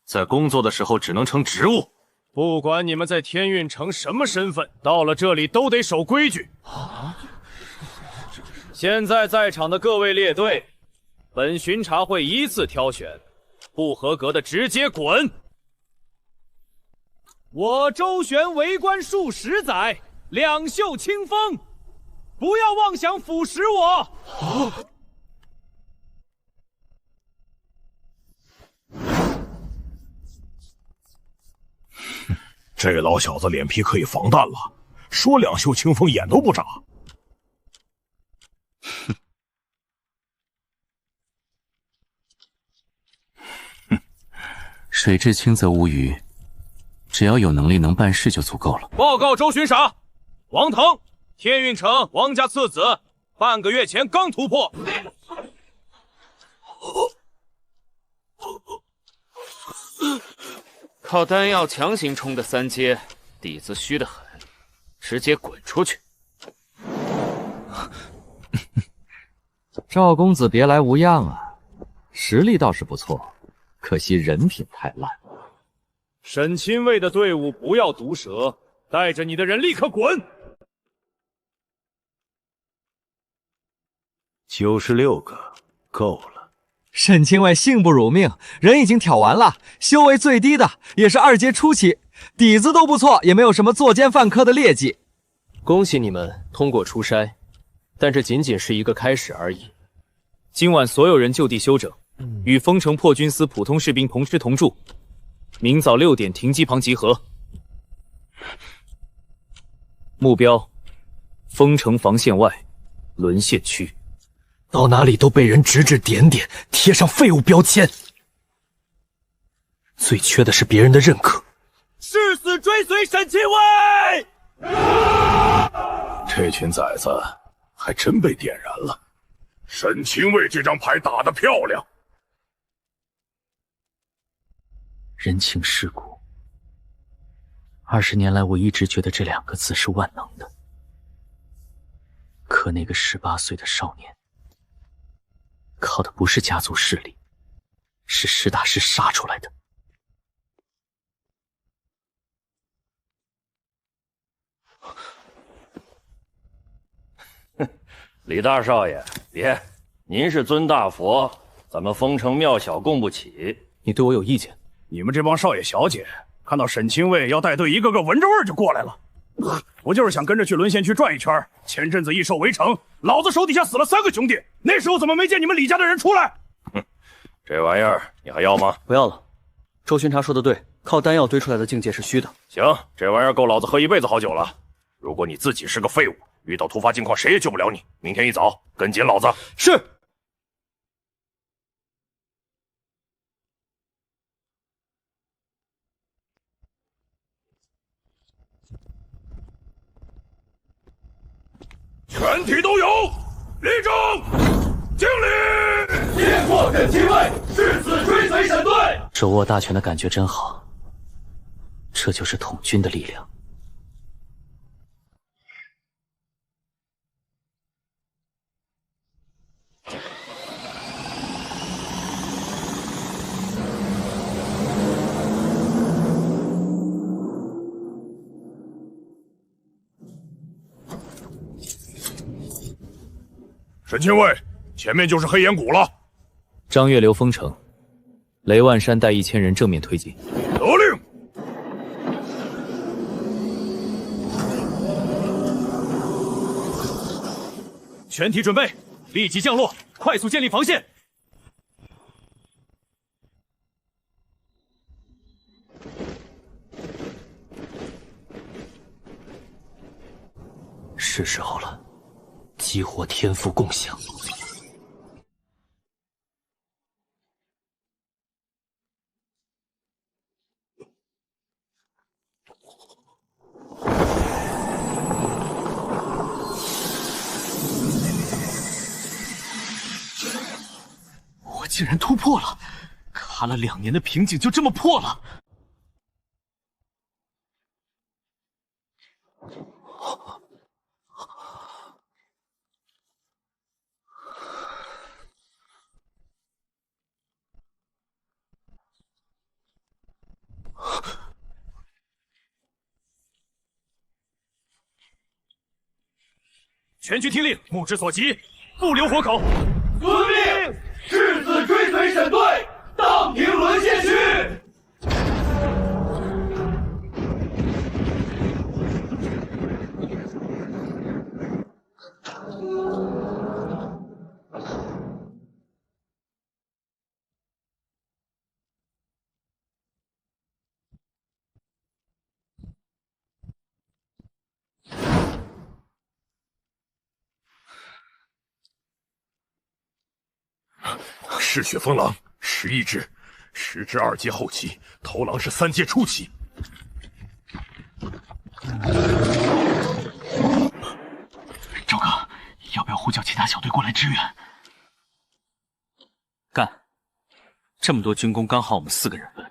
[SPEAKER 3] 在工作的时候只能称职务。
[SPEAKER 1] 不管你们在天运城什么身份，到了这里都得守规矩。现在在场的各位列队，本巡查会依次挑选，不合格的直接滚。
[SPEAKER 15] 我周旋为官数10载，两袖清风，不要妄想腐蚀我！
[SPEAKER 17] 这老小子脸皮可以防弹了，说两袖清风眼都不眨。
[SPEAKER 11] 水至清则无鱼，只要有能力能办事就足够了。
[SPEAKER 15] 报告周巡查，王腾，天运城王家次子，半个月前刚突破。
[SPEAKER 5] 靠丹药强行冲的3阶，底子虚得很，直接滚出去。
[SPEAKER 4] 赵公子别来无恙啊，实力倒是不错，可惜人品太烂。
[SPEAKER 1] 沈清卫的队伍不要毒舌，带着你的人立刻滚
[SPEAKER 18] ！96个，够了。
[SPEAKER 10] 沈清卫幸不辱命，人已经挑完了，修为最低的也是2阶初期，底子都不错，也没有什么作奸犯科的劣迹。
[SPEAKER 16] 恭喜你们通过初筛，但这仅仅是一个开始而已。
[SPEAKER 7] 今晚所有人就地休整，与丰城破军司普通士兵同吃同住，明早6点停机旁集合。目标：丰城防线外，沦陷区。
[SPEAKER 12] 到哪里都被人指指点点，贴上废物标签。最缺的是别人的认可。
[SPEAKER 15] 誓死追随沈清卫！
[SPEAKER 17] 这群崽子还真被点燃了。
[SPEAKER 14] 沈清卫这张牌打得漂亮。
[SPEAKER 12] 人情世故，20年来我一直觉得这2个字是万能的。可那个18岁的少年，靠的不是家族势力，是实打实杀出来的。
[SPEAKER 4] 李大少爷，别，您是尊大佛，咱们丰城庙小供不起。
[SPEAKER 12] 你对我有意见？
[SPEAKER 8] 你们这帮少爷小姐看到沈清卫要带队，一个个闻着味儿就过来了。我就是想跟着去沦陷区转一圈。前阵子异兽围城，老子手底下死了3个兄弟，那时候怎么没见你们李家的人出来？
[SPEAKER 14] 哼，这玩意儿你还要吗？
[SPEAKER 12] 不要了。周巡查说的对，靠丹药堆出来的境界是虚的。
[SPEAKER 14] 行，这玩意儿够老子喝一辈子好酒了。如果你自己是个废物，遇到突发境况谁也救不了你。明天一早跟紧老子。
[SPEAKER 12] 是。
[SPEAKER 14] 全体都有，立正，敬礼！
[SPEAKER 15] 接过沈清卫，誓死追随沈队。
[SPEAKER 12] 手握大权的感觉真好，这就是统军的力量。
[SPEAKER 14] 沈清卫，前面就是黑岩谷了。
[SPEAKER 7] 张月留丰城，雷万山带1000人正面推进。
[SPEAKER 14] 得令。
[SPEAKER 15] 全体准备，立即降落，快速建立防线。
[SPEAKER 3] 是时候了，激活天赋共享。
[SPEAKER 6] 我竟然突破了，卡了2年的瓶颈就这么破了。
[SPEAKER 15] 全军听令，目之所及，不留活口。
[SPEAKER 9] 遵命，誓死追随沈队，荡平沦陷区。
[SPEAKER 18] 嗜血风狼11只，10只2阶后期，头狼是3阶初期。
[SPEAKER 6] 赵哥，要不要呼叫其他小队过来支援？干！这么多军功，刚好我们4个人分。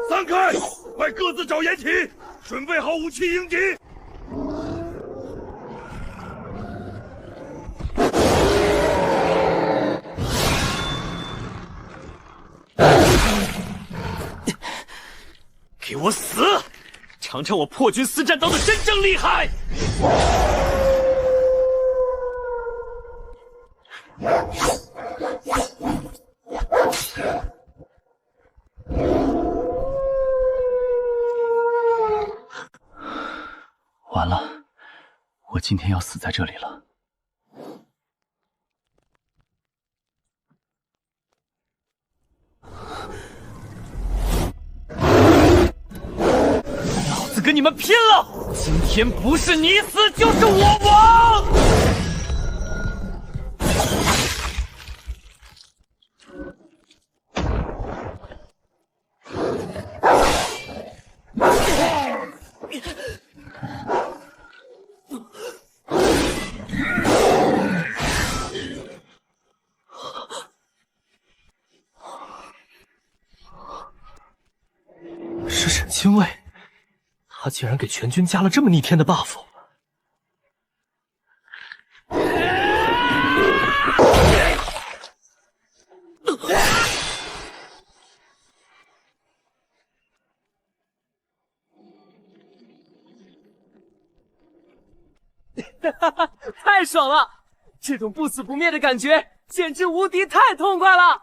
[SPEAKER 18] 散开，快各自找掩体，准备好武器迎敌。
[SPEAKER 6] 给我死！尝尝我破军四战刀的真正厉害！
[SPEAKER 12] 完了，我今天要死在这里了。
[SPEAKER 6] 跟你们拼了！今天不是你死就是我亡！
[SPEAKER 3] 是沈清卫。他竟然给全军加了这么逆天的 buff！
[SPEAKER 21] 太爽了！这种不死不灭的感觉简直无敌，太痛快了！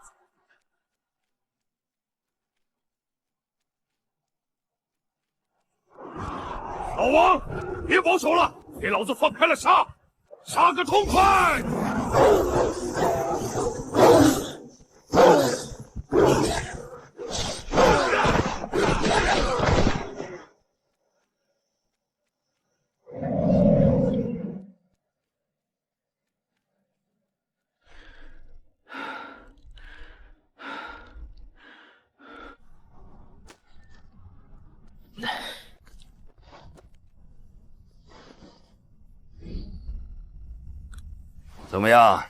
[SPEAKER 18] 老王，别保守了，给老子放开了杀，杀个痛快！
[SPEAKER 19] 怎么样？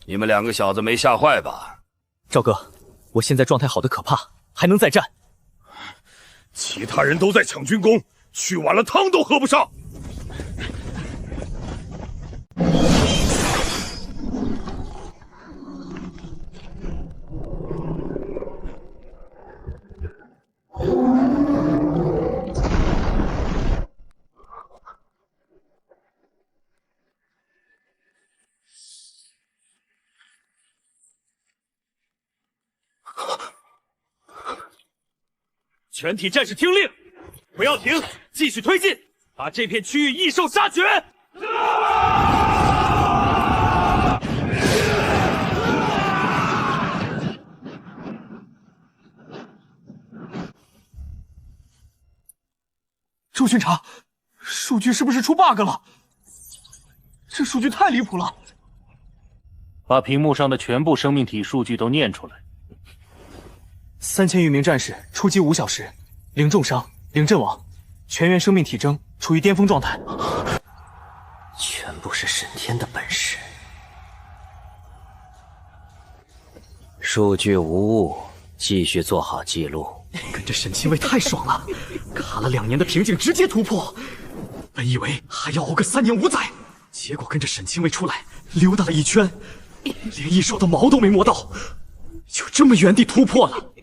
[SPEAKER 19] 你们2个小子没吓坏吧？
[SPEAKER 6] 赵哥，我现在状态好的可怕，还能再战。
[SPEAKER 18] 其他人都在抢军功，去晚了汤都喝不上。
[SPEAKER 15] 全体战士听令，不要停，继续推进，把这片区域异兽杀绝！
[SPEAKER 2] 周巡查，数据是不是出 bug 了？这数据太离谱了！
[SPEAKER 13] 把屏幕上的全部生命体数据都念出来。
[SPEAKER 2] 3000余名战士出击5小时，零重伤，零阵亡，全员生命体征处于巅峰状态。
[SPEAKER 3] 全部是沈天的本事。数据无误，继续做好记录。
[SPEAKER 2] 跟着沈清卫太爽了，卡了2年的瓶颈直接突破。本以为还要熬个3年5载，结果跟着沈清卫出来溜达了一圈，连异兽的毛都没摸到，就这么原地突破了。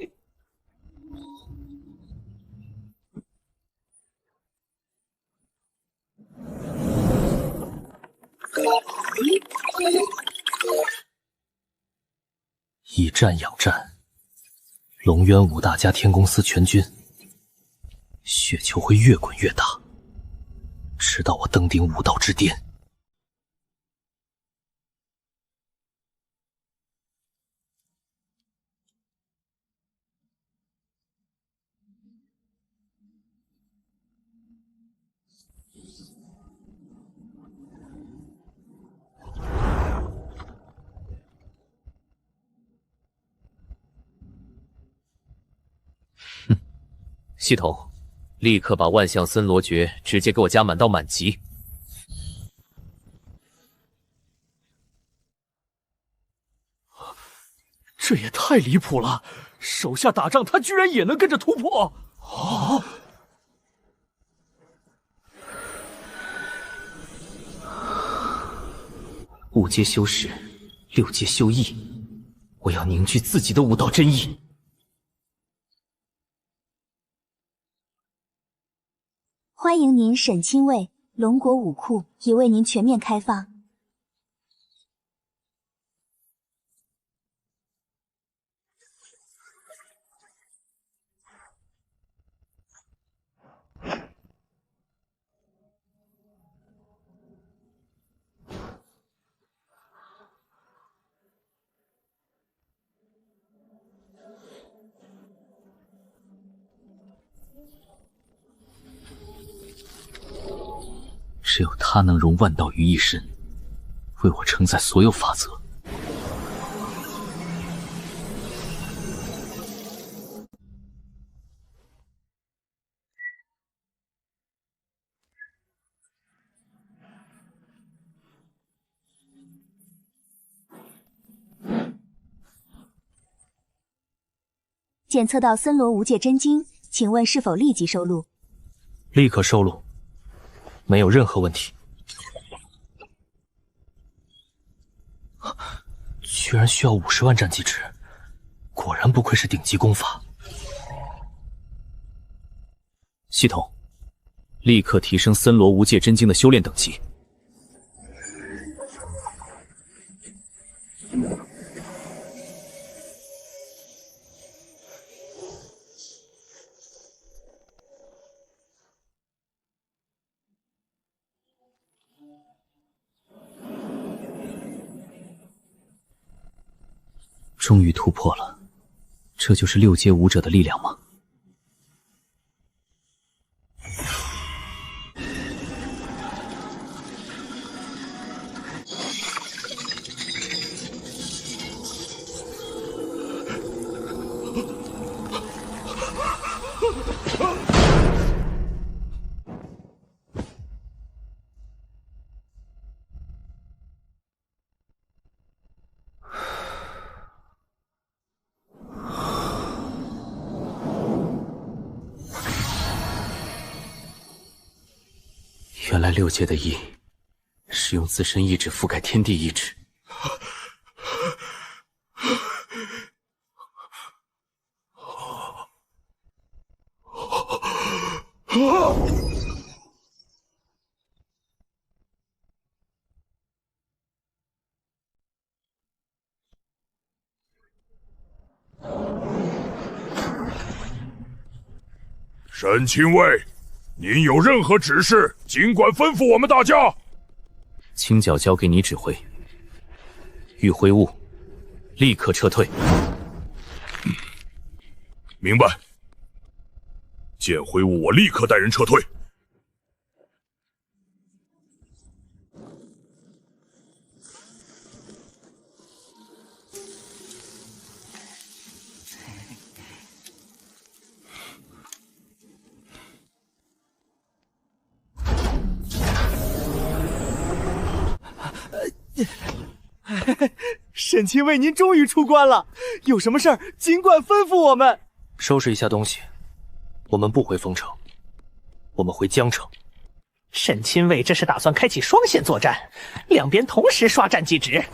[SPEAKER 12] 以战养战。龙渊5大加天宫司全军，雪球会越滚越大，直到我登顶武道之巅。
[SPEAKER 16] 系统，立刻把万象森罗诀直接给我加满到满级。
[SPEAKER 2] 这也太离谱了！手下打仗，他居然也能跟着突破！啊
[SPEAKER 12] ！5阶修识，6阶修义，我要凝聚自己的武道真意。
[SPEAKER 20] 欢迎您沈清卫，龙国武库已为您全面开放。
[SPEAKER 12] 只有他能融万道于一身，为我承载所有法则。
[SPEAKER 20] 检测到森罗无界真经，请问是否立即收录？
[SPEAKER 12] 立刻收录。没有任何问题。居然需要50万战绩值，果然不愧是顶级功法。
[SPEAKER 16] 系统，立刻提升森罗无界真经的修炼等级。
[SPEAKER 12] 终于突破了，这就是6阶武者的力量吗？原来6阶的意是用自身意志覆盖天地意志。
[SPEAKER 17] 沈清卫，
[SPEAKER 14] 您有任何指示，尽管吩咐我们大家。
[SPEAKER 12] 青角交给你指挥，欲挥物，立刻撤退。
[SPEAKER 14] 明白。见挥物，我立刻带人撤退。
[SPEAKER 2] 沈清尉，您终于出关了，有什么事儿尽管吩咐我们。
[SPEAKER 12] 收拾一下东西，我们不回丰城，我们回江城。
[SPEAKER 11] 沈亲尉这是打算开启双线作战，两边同时刷战绩值。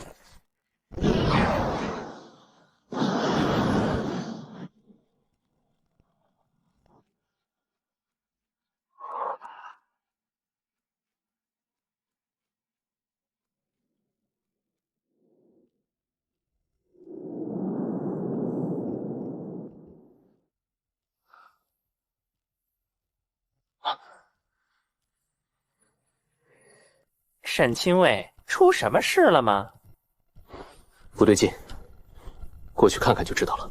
[SPEAKER 11] 沈亲尉，出什么事了吗？
[SPEAKER 12] 不对劲，过去看看就知道了。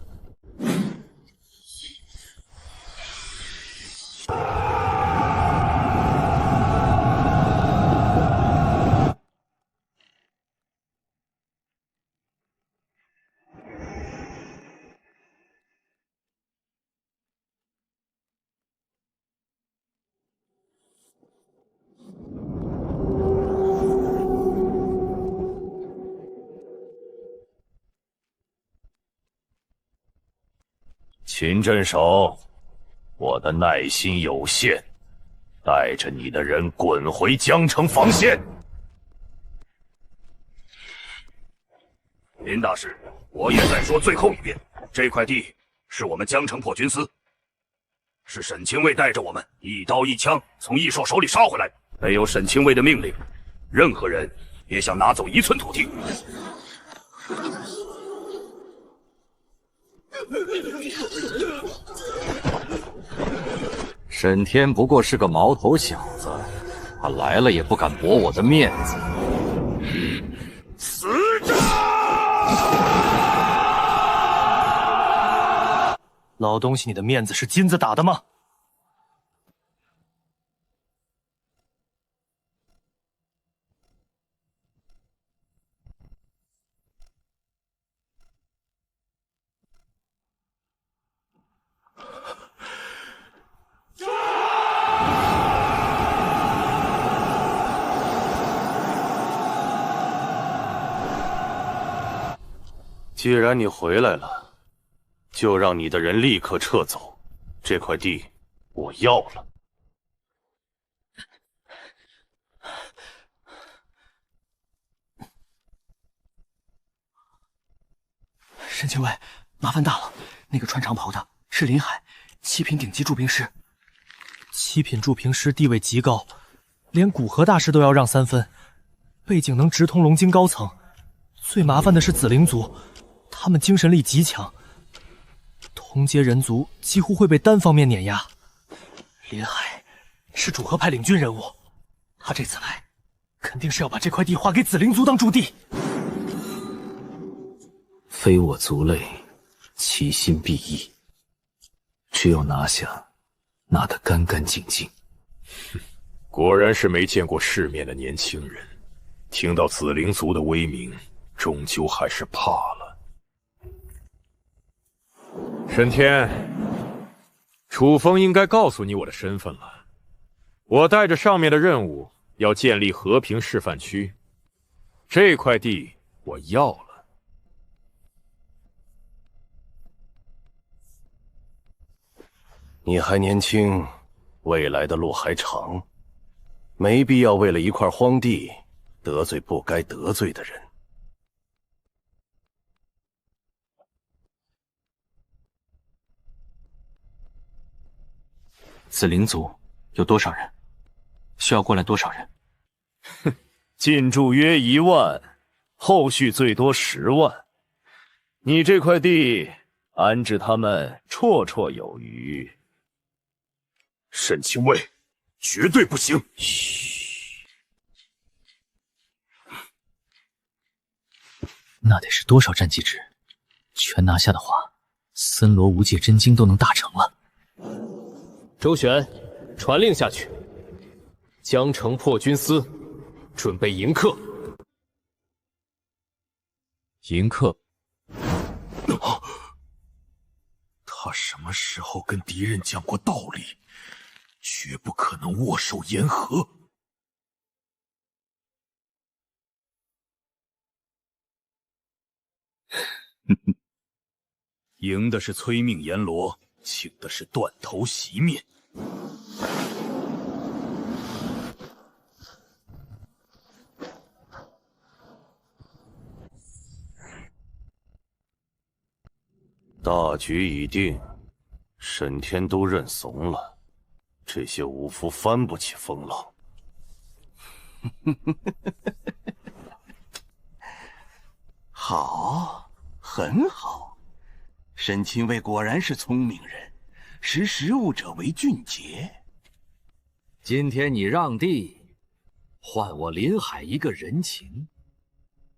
[SPEAKER 14] 秦镇守，我的耐心有限，带着你的人滚回江城防线。林大师，我也再说最后一遍，这块地是我们江城破军司，是沈清尉带着我们一刀一枪从异兽手里杀回来的。没有沈清尉的命令，任何人别想拿走一寸土地。
[SPEAKER 4] 沈天不过是个毛头小子，他来了也不敢驳我的面子。
[SPEAKER 14] 死战！
[SPEAKER 12] 老东西，你的面子是金子打的吗？
[SPEAKER 14] 既然你回来了，就让你的人立刻撤走，这块地我要了。
[SPEAKER 2] 沈清尉，麻烦大了，那个穿长袍的是林海，7品顶级铸兵师。
[SPEAKER 12] 7品铸兵师地位极高，连古河大师都要让3分，背景能直通龙晶高层。最麻烦的是紫灵族，他们精神力极强，同阶人族几乎会被单方面碾压。林海是主和派领军人物，他这次来肯定是要把这块地划给紫灵族当驻地。
[SPEAKER 4] 非我族类，其心必异。只有拿下，拿得干干净净。
[SPEAKER 14] 果然是没见过世面的年轻人，听到紫灵族的威名，终究还是怕了。
[SPEAKER 1] 沈天，楚风应该告诉你我的身份了。我带着上面的任务，要建立和平示范区。这块地我要了。
[SPEAKER 17] 你还年轻，未来的路还长，没必要为了一块荒地得罪不该得罪的人。
[SPEAKER 6] 紫灵族有多少人？需要过来多少人？
[SPEAKER 1] 哼，进驻约1万，后续最多10万。你这块地安置他们绰绰有余。
[SPEAKER 14] 沈清尉，
[SPEAKER 18] 绝对不行！
[SPEAKER 12] 那得是多少战绩值？全拿下的话，森罗无界真经都能大成了。
[SPEAKER 16] 周旋，传令下去，江城破军司准备迎客。
[SPEAKER 12] 迎客？
[SPEAKER 18] 他什么时候跟敌人讲过道理？绝不可能握手言和。赢的是催命阎罗，请的是断头席面。
[SPEAKER 14] 大局已定，沈天都认怂了，这些武夫翻不起风浪。
[SPEAKER 5] 好，很好，沈清卫果然是聪明人，识时务者为俊杰。
[SPEAKER 4] 今天你让地，换我林海一个人情，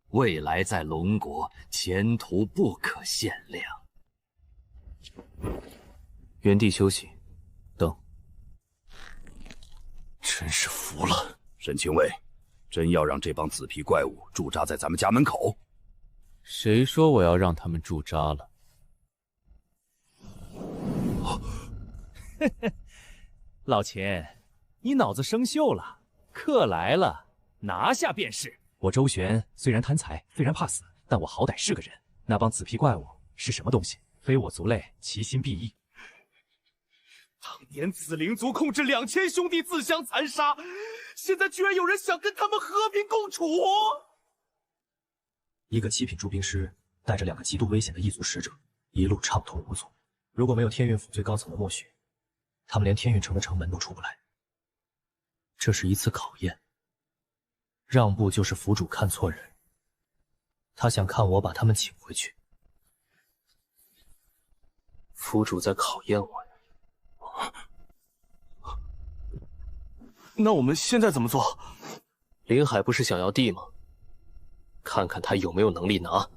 [SPEAKER 4] 未来在龙国前途不可限量。
[SPEAKER 12] 原地休息，等。
[SPEAKER 18] 真是服了，
[SPEAKER 8] 沈清卫，真要让这帮紫皮怪物驻扎在咱们家门口？
[SPEAKER 12] 谁说我要让他们驻扎了？
[SPEAKER 15] 老秦，你脑子生锈了，客来了，拿下便是。我周旋虽然贪财，虽然怕死，但我好歹是个人。那帮紫皮怪物是什么东西？非我族类，其心必异。当年紫灵族控制2000兄弟自相残杀，现在居然有人想跟他们和平共处。一个7品诸兵师带着2个极度危险的异族使者，一路畅通无阻。如果没有天运府最高层的默许，他们连天运城的城门都出不来。
[SPEAKER 12] 这是一次考验。让步就是府主看错人，他想看我把他们请回去。府主在考验我呀。
[SPEAKER 5] 那我们现在怎么做？
[SPEAKER 16] 林海不是想要地吗？看看他有没有能力拿。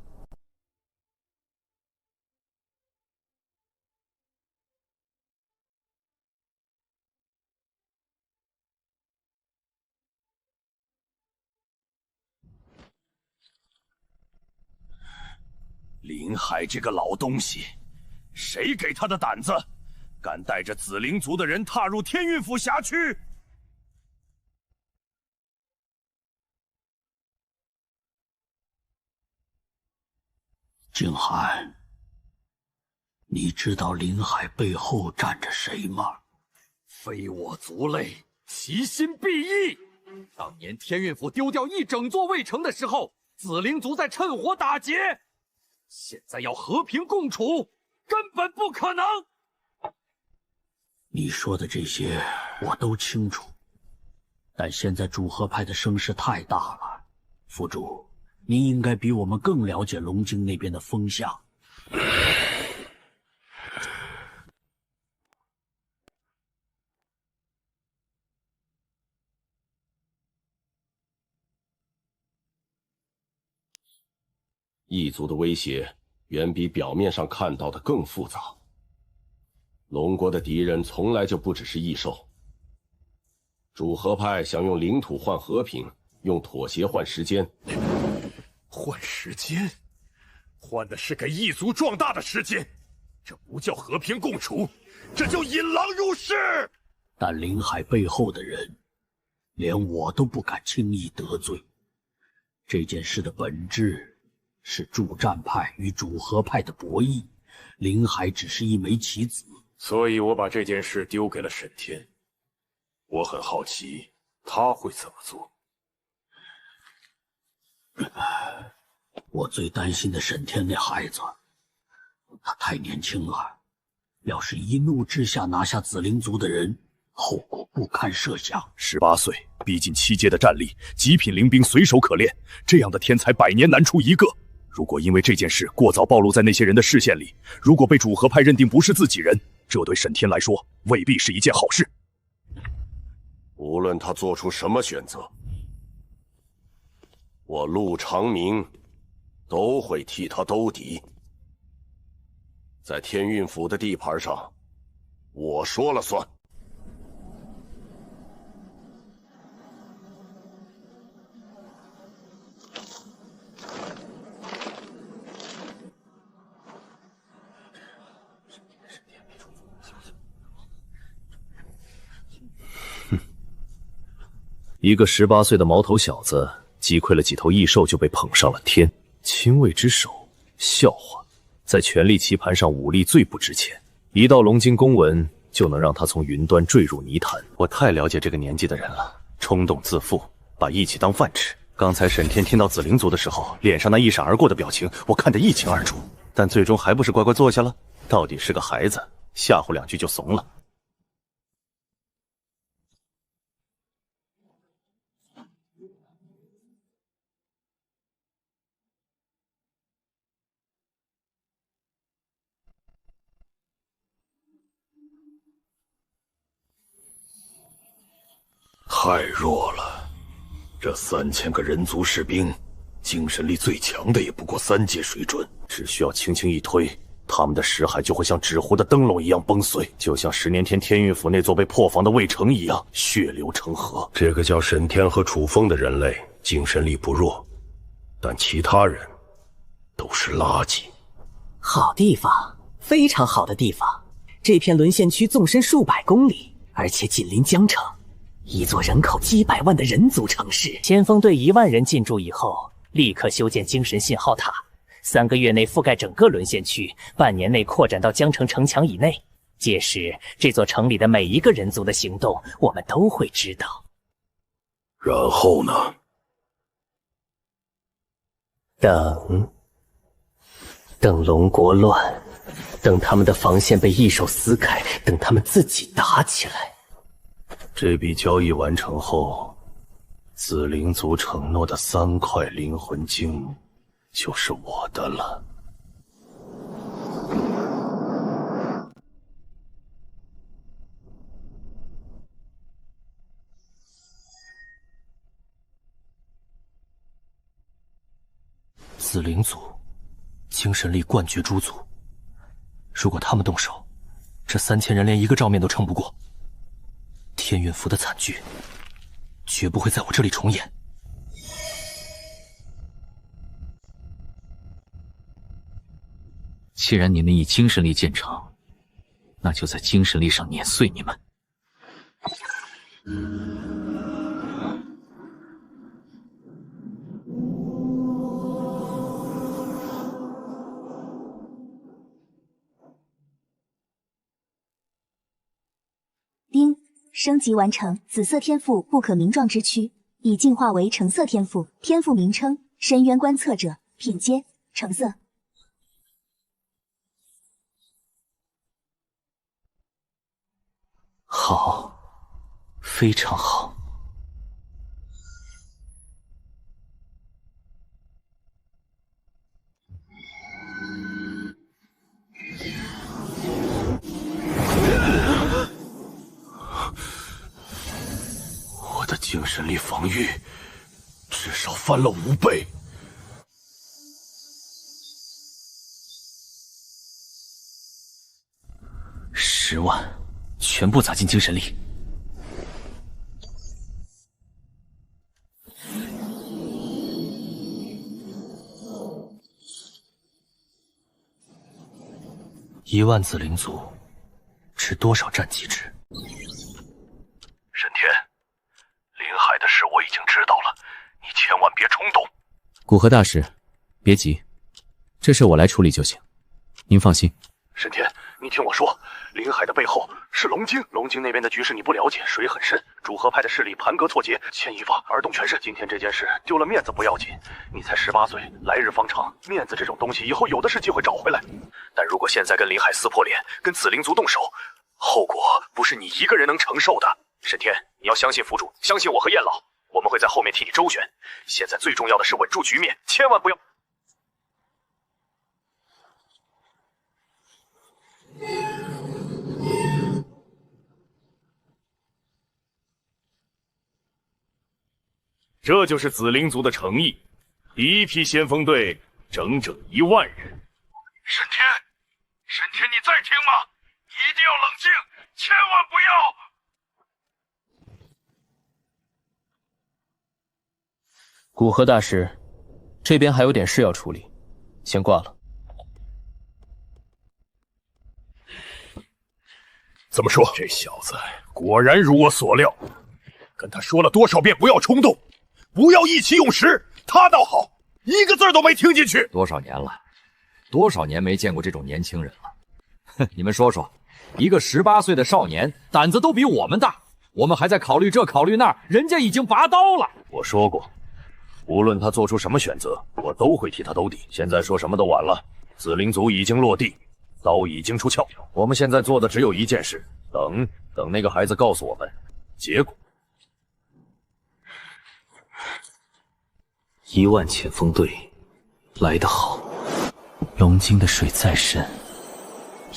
[SPEAKER 18] 林海这个老东西，谁给他的胆子，敢带着紫灵族的人踏入天运府辖区？
[SPEAKER 5] 静寒，你知道林海背后站着谁吗？
[SPEAKER 4] 非我族类，其心必异。当年天运府丢掉一整座卫城的时候，紫灵族在趁火打劫。现在要和平共处，根本不可能。
[SPEAKER 5] 你说的这些我都清楚，但现在主和派的声势太大了。府主，您应该比我们更了解龙京那边的风向。
[SPEAKER 14] 异族的威胁远比表面上看到的更复杂。龙国的敌人从来就不只是异兽。主和派想用领土换和平，用妥协换时间。
[SPEAKER 18] 换时间？换的是给异族壮大的时间，这不叫和平共处，这叫引狼入室。
[SPEAKER 5] 但林海背后的人，连我都不敢轻易得罪。这件事的本质是助战派与主和派的博弈，林海只是一枚棋子，
[SPEAKER 18] 所以我把这件事丢给了沈天。我很好奇他会怎么做。
[SPEAKER 5] 我最担心的沈天那孩子，他太年轻了，要是一怒之下拿下紫灵族的人，后果不堪设想。
[SPEAKER 18] 18岁，逼近7阶的战力，极品灵兵随手可练，这样的天才100年难出一个。如果因为这件事过早暴露在那些人的视线里，如果被主和派认定不是自己人，这对沈天来说未必是一件好事。
[SPEAKER 17] 无论他做出什么选择，我陆长明都会替他兜底。在天运府的地盘上，我说了算。
[SPEAKER 1] 一个18岁的毛头小子击溃了几头异兽就被捧上了天，亲卫之首，笑话，在权力棋盘上武力最不值钱，一道龙晶公文就能让他从云端坠入泥潭。
[SPEAKER 3] 我太了解这个年纪的人了，冲动自负，把义气当饭吃。刚才沈天听到紫灵族的时候，脸上那一闪而过的表情，我看得一清二楚，但最终还不是乖乖坐下了？到底是个孩子，吓唬2句就怂了。
[SPEAKER 18] 太弱了，这3000个人族士兵，精神力最强的也不过3阶水准，
[SPEAKER 3] 只需要轻轻一推，他们的识海就会像纸糊的灯笼一样崩碎，就像10年前天运府那座被破防的卫城一样，血流成河。
[SPEAKER 18] 这个叫沈天和楚风的人类精神力不弱，但其他人都是垃圾。
[SPEAKER 11] 好地方，非常好的地方。这片沦陷区纵深数百公里，而且紧邻江城，一座人口几百万的人族城市。先锋队1万人进驻以后，立刻修建精神信号塔，3个月内覆盖整个沦陷区，半年内扩展到江城城墙以内。届时，这座城里的每一个人族的行动，我们都会知道。
[SPEAKER 18] 然后呢？
[SPEAKER 11] 等龙国乱，等他们的防线被异兽撕开，等他们自己打起来。
[SPEAKER 3] 这笔交易完成后，紫灵族承诺的3块灵魂晶就是我的了。
[SPEAKER 12] 紫灵族精神力冠绝诸族，如果他们动手，这3000人连一个照面都撑不过。天运府的惨剧绝不会在我这里重演。
[SPEAKER 6] 既然你们以精神力见长，那就在精神力上碾碎你们。
[SPEAKER 10] 丁，升级完成，紫色天赋不可名状之躯已进化为橙色天赋，天赋名称深渊观测者，品阶橙色。
[SPEAKER 12] 好，非常好。
[SPEAKER 18] 我的精神力防御至少翻了5倍。
[SPEAKER 6] 10万，全部砸进精神力。
[SPEAKER 12] 1万紫灵族值多少战绩值？
[SPEAKER 18] 沈天，临海的事我已经知道了，你千万别冲动。
[SPEAKER 16] 古河大师，别急，这事我来处理就行，您放心。
[SPEAKER 18] 沈天，你听我说，临海的背后是龙京，龙京那边的局势你不了解，水很深，主和派的势力盘根错节，牵一发而动全身。今天这件事丢了面子不要紧，你才18岁，来日方长，面子这种东西以后有的是机会找回来。但如果现在跟临海撕破脸，跟紫灵族动手，后果不是你一个人能承受的。沈天，你要相信府主，相信我和燕老，我们会在后面替你周旋。现在最重要的是稳住局面，千万不要。
[SPEAKER 14] 这就是紫灵族的诚意。第一批先锋队整整1万人。
[SPEAKER 18] 沈天，沈天，你在听吗？一定要冷静，千万不要！
[SPEAKER 16] 古河大师，这边还有点事要处理，先挂了。
[SPEAKER 18] 怎么说？这小子果然如我所料，跟他说了多少遍不要冲动，不要意气用事，他倒好，一个字都没听进去。
[SPEAKER 4] 多少年了？多少年没见过这种年轻人了？哼，你们说说，一个18岁的少年，胆子都比我们大，我们还在考虑这考虑那，人家已经拔刀了。
[SPEAKER 18] 我说过，无论他做出什么选择，我都会替他兜底。现在说什么都晚了，紫灵族已经落地，刀已经出鞘，我们现在做的只有一件事，等那个孩子告诉我们结果。
[SPEAKER 3] 1万前锋队来得好，龙津的水再深，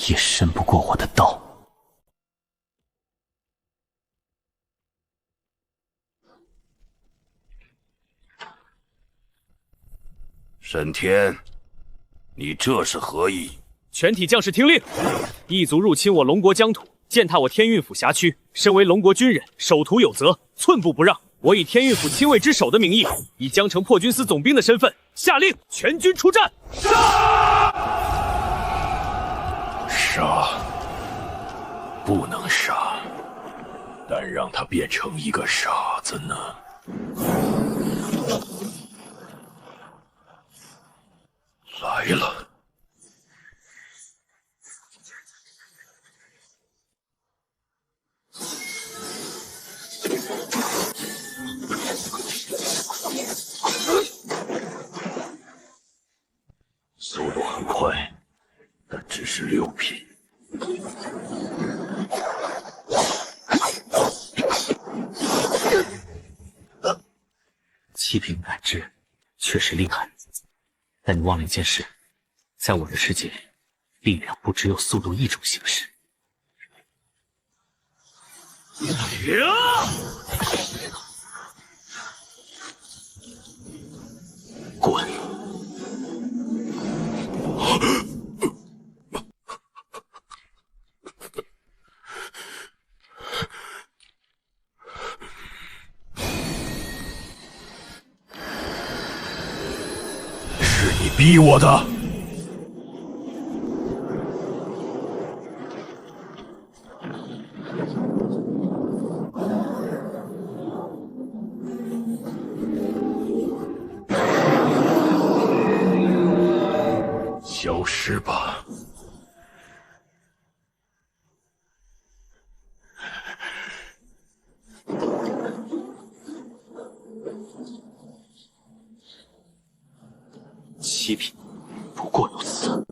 [SPEAKER 3] 也深不过我的刀。
[SPEAKER 18] 沈天，你这是何意？
[SPEAKER 21] 全体将士听令！异族入侵我龙国疆土，践踏我天运府辖区，身为龙国军人，守土有责，寸步不让。我以天运府亲卫之首的名义，以江城破军司总兵的身份，下令全军出战！
[SPEAKER 18] 杀！不能杀，但让他变成一个傻子呢？来了。速度很快，但只是6品。
[SPEAKER 3] 7品感知确实厉害，但你忘了一件事，在我的世界里，力量不只有速度一种形式。滚！
[SPEAKER 18] 是你逼我的。消失吧。
[SPEAKER 3] 7品，不过如此。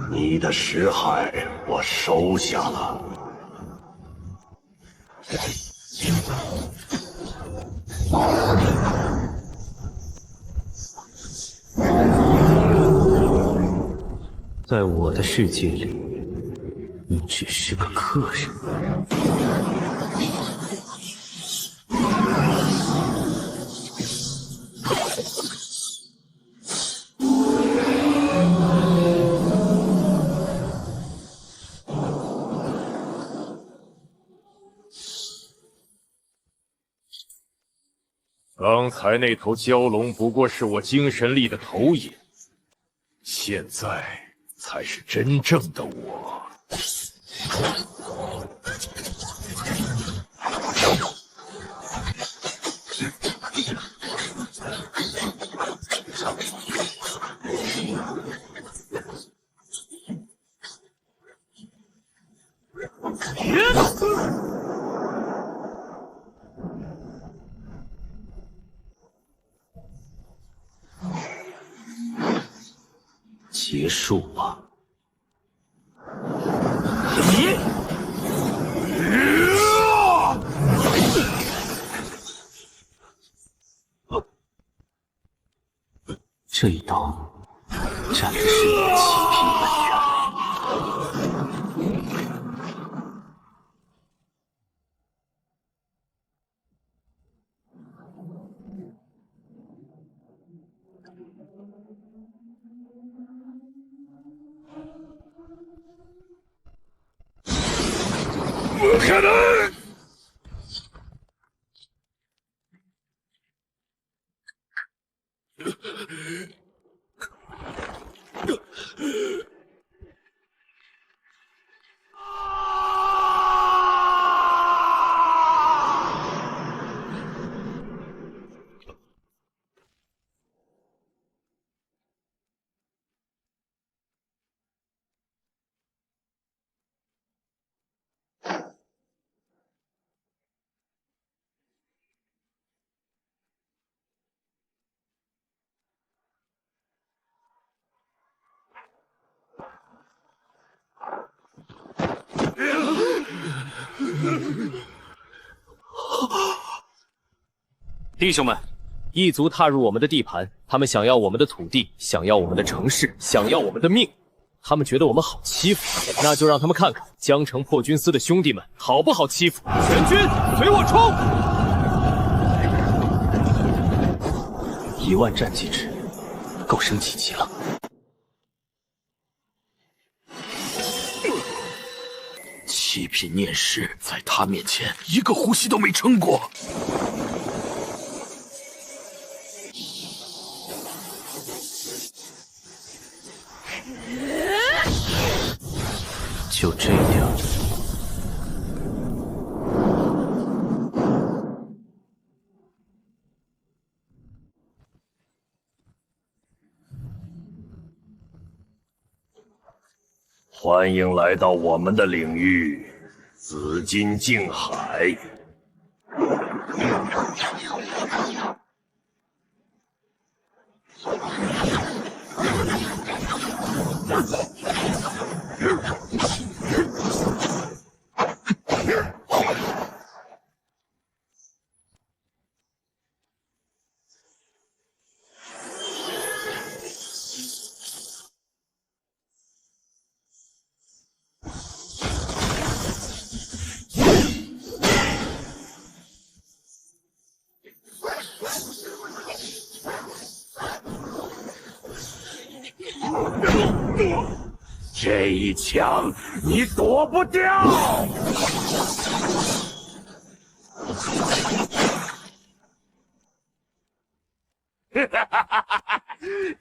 [SPEAKER 18] 你的识海我收下了。
[SPEAKER 3] 在我的世界里，你只是个客人。
[SPEAKER 14] 刚才那头蛟龙不过是我精神力的投影，现在才是真正的我。
[SPEAKER 5] 结束吧。这一刀斩的是你的七品本源。
[SPEAKER 9] 不可能！
[SPEAKER 16] 弟兄们，异族踏入我们的地盘，他们想要我们的土地，想要我们的城市，想要我们的命。他们觉得我们好欺负，那就让他们看看江城破军司的兄弟们好不好欺负。全军随我冲
[SPEAKER 5] ！1万战绩值，够升几级了？七品念师在他面前一个呼吸都没撑过。就这样，
[SPEAKER 18] 欢迎来到我们的领域，紫金静海。这一枪你躲不掉！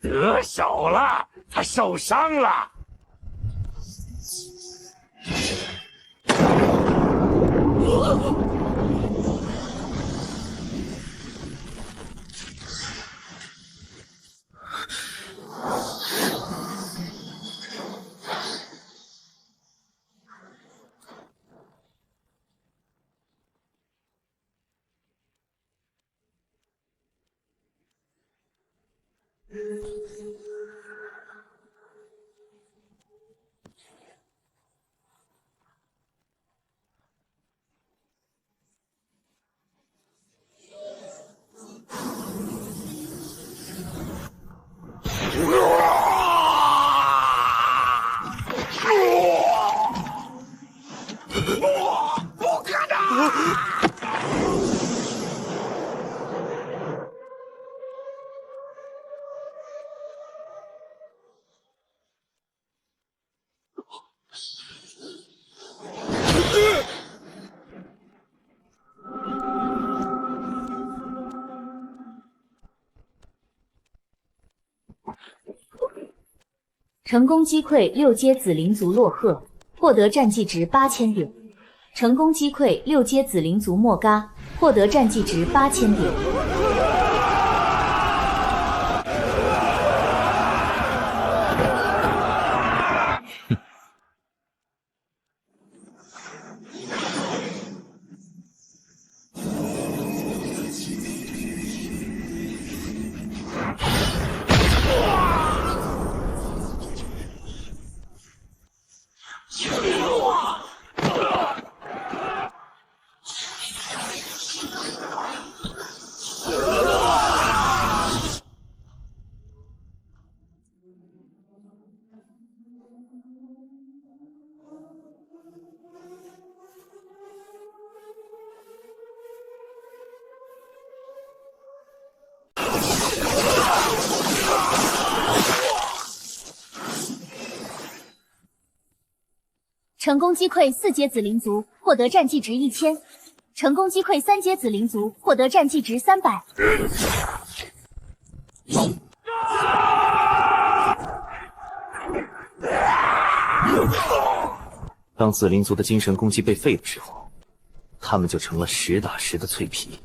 [SPEAKER 18] 得手了，他受伤了。不可能！
[SPEAKER 20] 成功击溃6阶紫灵族洛赫，获得战绩值8000点。成功击溃6阶紫灵族莫嘎，获得战绩值8000点。成功击溃4阶紫灵族，获得战绩值1000；成功击溃3阶紫灵族，获得战绩值300。
[SPEAKER 6] 当紫灵族的精神攻击被废的时候，他们就成了实打实的脆皮。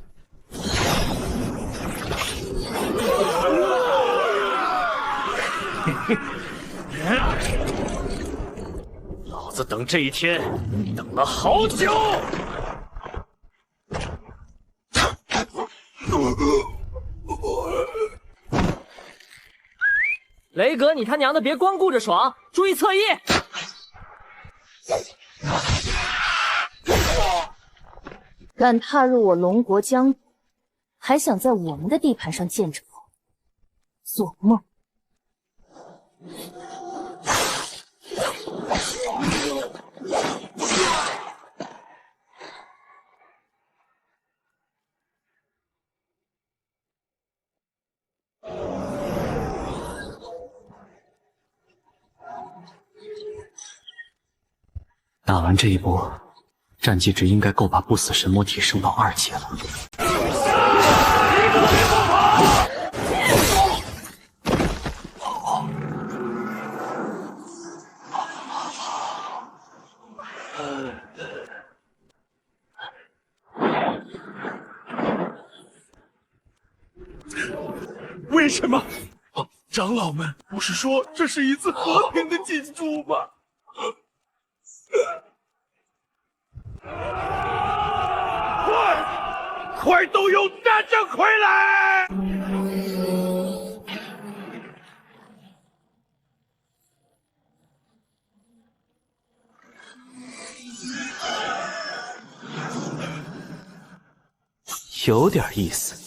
[SPEAKER 19] 老子等这一天等了好久。
[SPEAKER 11] 雷格，你他娘的别光顾着爽，注意侧翼！
[SPEAKER 20] 敢踏入我龙国疆土，还想在我们的地盘上见着我？做梦！
[SPEAKER 3] 打完这一波，战绩值应该够把不死神魔体升到2阶了。
[SPEAKER 9] 为什么？长老们不是说这是一次和平的进驻吗？快动用战争回来！
[SPEAKER 3] 有点意思。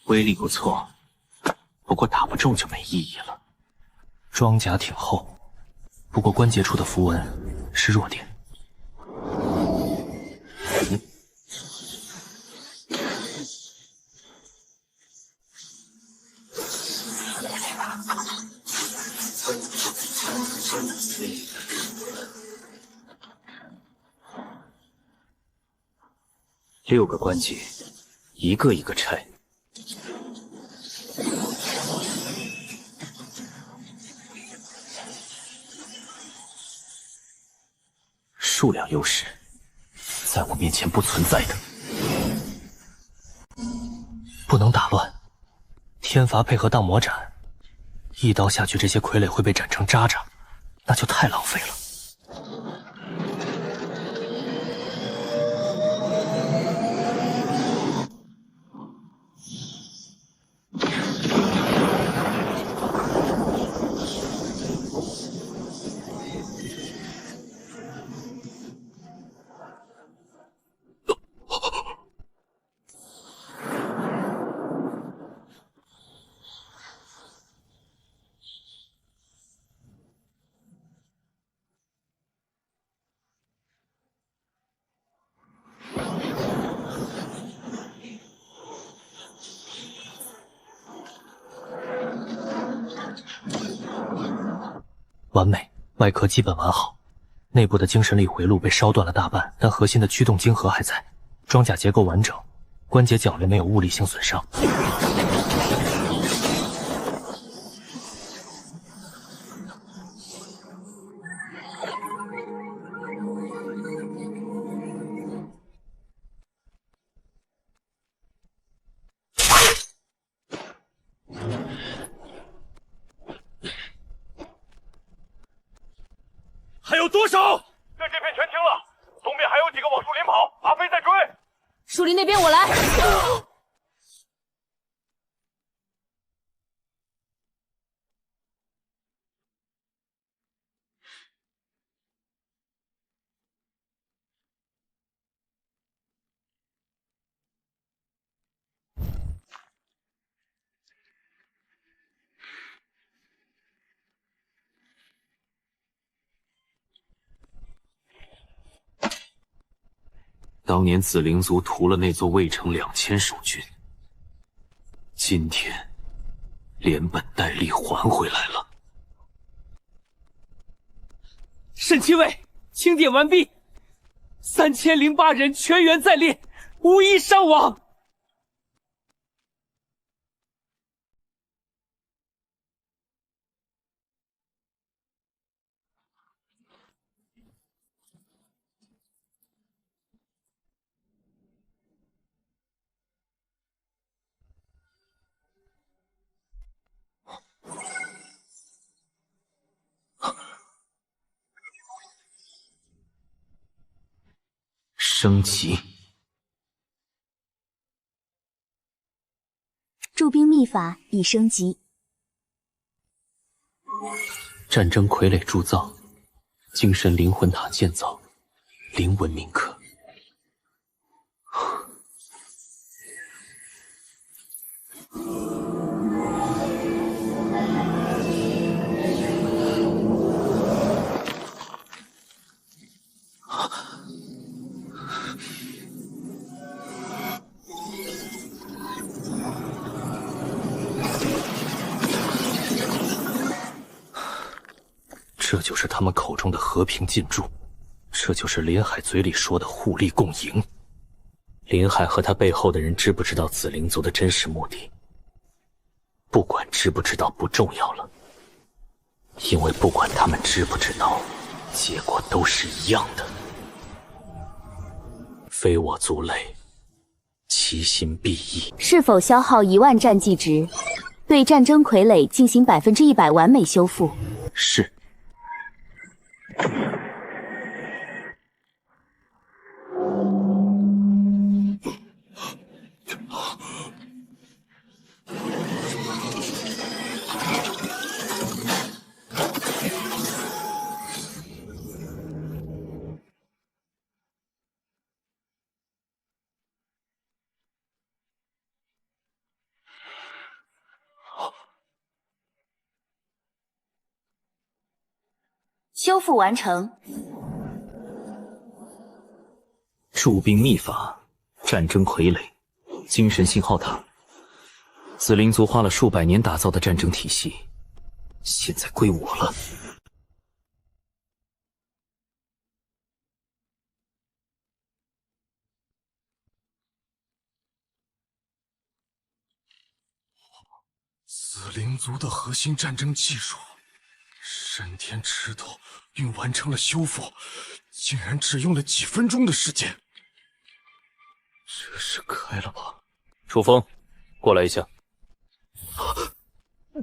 [SPEAKER 3] 威力不错，不过打不中就没意义了。装甲挺厚，不过关节处的符文是弱点。6个关节，一个一个拆。数量优势，在我面前不存在的。不能打乱，天罚配合荡魔斩，一刀下去，这些傀儡会被斩成渣渣，那就太浪费了。完美，外壳基本完好，内部的精神力回路被烧断了大半，但核心的驱动晶核还在，装甲结构完整，关节铰链没有物理性损伤。
[SPEAKER 9] 还有多少？这片全清了，东边还有几个往树林跑，阿飞在追。
[SPEAKER 20] 树林那边我来。
[SPEAKER 3] 当年紫灵族屠了那座魏城2000守军，今天连本带利还回来了。
[SPEAKER 21] 沈清尉，清点完毕，3008人全员在列，无一伤亡。
[SPEAKER 3] 升级，
[SPEAKER 10] 驻兵秘法已升级。
[SPEAKER 3] 战争傀儡铸造，精神灵魂塔建造，灵文铭刻。这就是他们口中的和平进驻，这就是林海嘴里说的互利共赢。林海和他背后的人知不知道紫灵族的真实目的？不管知不知道不重要了，因为不管他们知不知道，结果都是一样的。非我族类，其心必异。
[SPEAKER 20] 是否消耗10000战绩值，对战争傀儡进行100%完美修复？
[SPEAKER 3] 是。
[SPEAKER 20] 修复完成。
[SPEAKER 3] 驻兵秘法，战争傀儡，精神信号塔。紫灵族花了数百年打造的战争体系，现在归我了。
[SPEAKER 17] 紫灵族的核心战争技术，神天池头并完成了修复，竟然只用了几分钟的时间。这是开了吧？
[SPEAKER 3] 楚风，过来一下。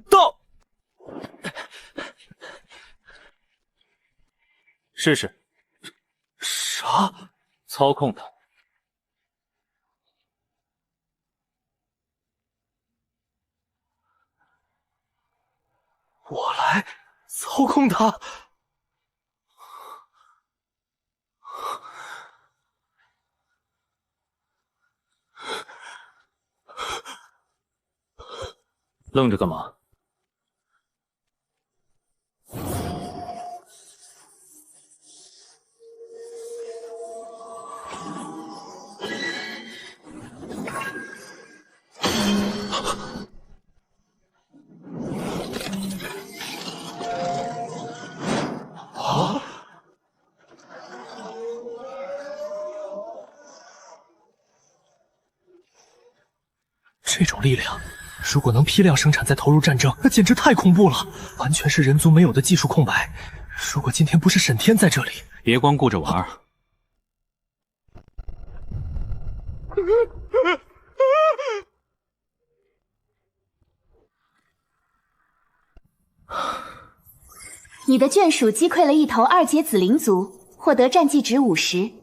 [SPEAKER 21] 到。
[SPEAKER 13] 试试。
[SPEAKER 17] 啥？
[SPEAKER 13] 操控它。
[SPEAKER 17] 我来操控它。
[SPEAKER 3] 愣着干嘛？
[SPEAKER 17] 啊！
[SPEAKER 12] 这种力量，如果能批量生产再投入战争，那简直太恐怖了，完全是人族没有的技术空白。如果今天不是沈天在这里，
[SPEAKER 6] 别光顾着玩。
[SPEAKER 20] 你的眷属击溃了一头2阶紫灵族，获得战绩值50。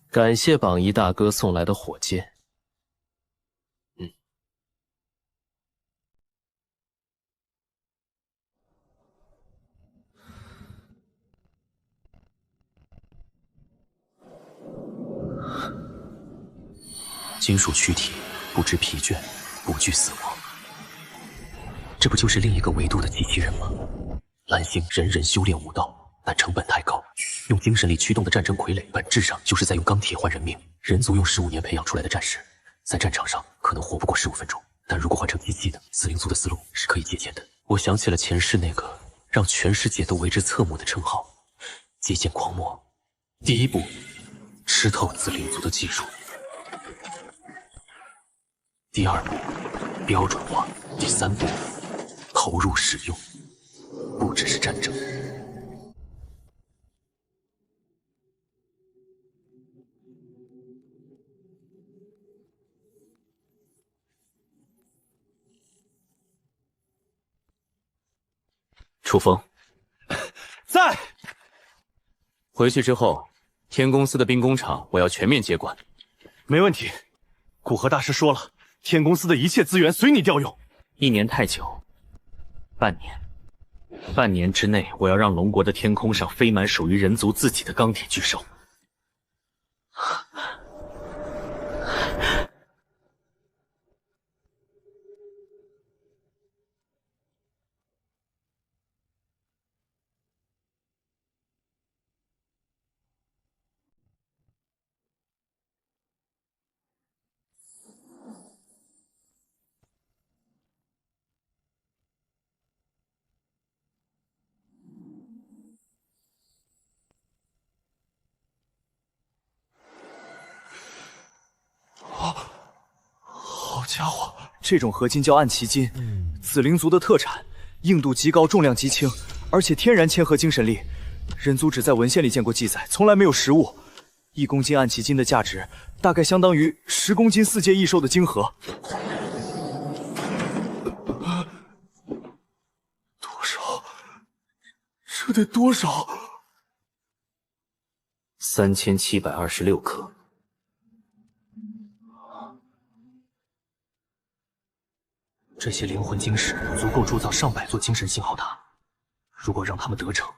[SPEAKER 16] 感谢榜一大哥送来的火箭。
[SPEAKER 3] 金属躯体，不知疲倦，不惧死亡。这不就是另一个维度的机器人吗？蓝星人人修炼武道，但成本太高，用精神力驱动的战争傀儡，本质上就是在用钢铁换人命。人族用15年培养出来的战士，在战场上可能活不过15分钟，但如果换成机器的，死灵族的思路是可以借鉴的。我想起了前世那个让全世界都为之侧目的称号——借鉴狂魔。第一步，吃透紫灵族的技术；第二步，标准化；第三步，投入使用。不只是战争。
[SPEAKER 6] 楚风，
[SPEAKER 15] 在。
[SPEAKER 6] 回去之后，天公司的兵工厂我要全面接管。
[SPEAKER 18] 没问题，古河大师说了，天公司的一切资源随你调用。
[SPEAKER 6] 1年太久，半年。半年之内，我要让龙国的天空上飞满属于人族自己的钢铁巨兽。
[SPEAKER 2] 好家伙，这种合金叫暗奇金，紫灵族的特产，硬度极高，重量极轻，而且天然嵌合精神力。人族只在文献里见过记载，从来没有实物。1公斤暗奇金的价值大概相当于10公斤4阶异兽的晶核。
[SPEAKER 17] 多少？这得多少
[SPEAKER 6] ？3726克。
[SPEAKER 3] 这些灵魂晶石足够铸造上百座精神信号塔，如果让他们得逞，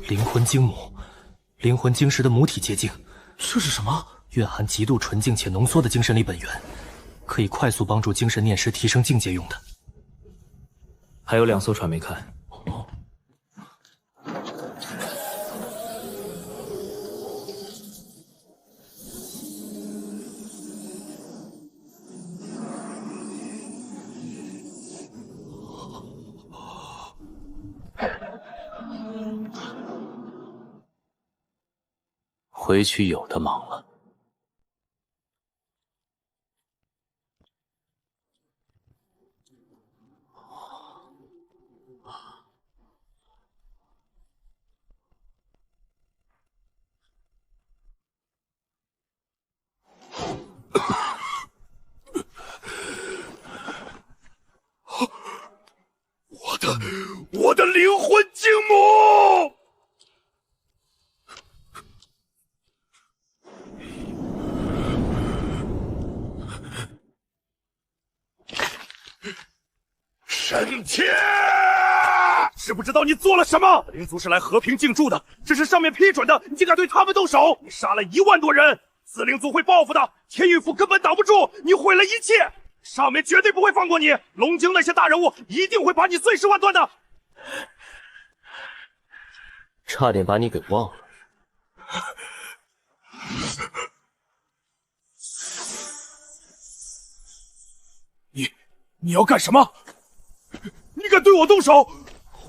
[SPEAKER 3] 灵魂精母，灵魂晶石的母体结晶。
[SPEAKER 2] 这是什么？
[SPEAKER 3] 蕴含极度纯净且浓缩的精神力本源，可以快速帮助精神念师提升境界用的。
[SPEAKER 6] 还有2艘船没看。回去有的忙了。
[SPEAKER 17] 我的灵魂精母！神天，
[SPEAKER 18] 知不知道你做了什么？灵族是来和平进驻的，这是上面批准的，你竟敢对他们动手！你杀了1万多人，紫灵族会报复的，天域府根本挡不住，你毁了一切，上面绝对不会放过你，龙京那些大人物一定会把你碎尸万段的。
[SPEAKER 6] 差点把你给忘了。
[SPEAKER 18] 你要干什么？你敢对我动手？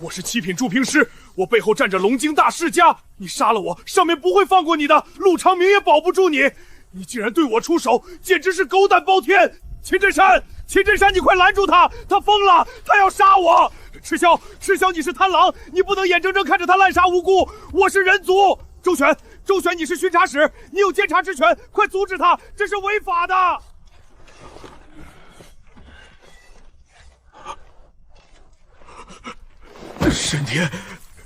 [SPEAKER 18] 我是7品铸瓶师，我背后站着龙京大世家，你杀了我，上面不会放过你的，陆长明也保不住你。你竟然对我出手，简直是狗胆包天！秦真山，秦真山，你快拦住他！他疯了，他要杀我！赤霄，赤霄，你是贪狼，你不能眼睁睁看着他滥杀无辜。我是人族。周旋，周旋，你是巡查使，你有监察之权，快阻止他，这是违法的。
[SPEAKER 17] 神天，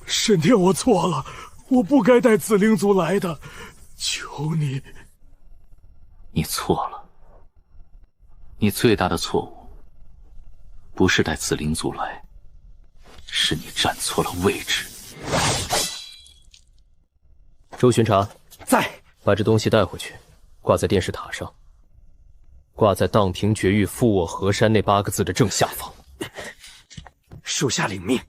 [SPEAKER 17] 神天，我错了，我不该带紫灵族来的，求你。
[SPEAKER 3] 你错了，你最大的错误不是带紫灵族来，是你站错了位置。
[SPEAKER 16] 周巡查
[SPEAKER 2] 在，
[SPEAKER 16] 把这东西带回去，挂在电视塔上，挂在荡平绝域负我河山那8个字的正下方。
[SPEAKER 2] 属下领命。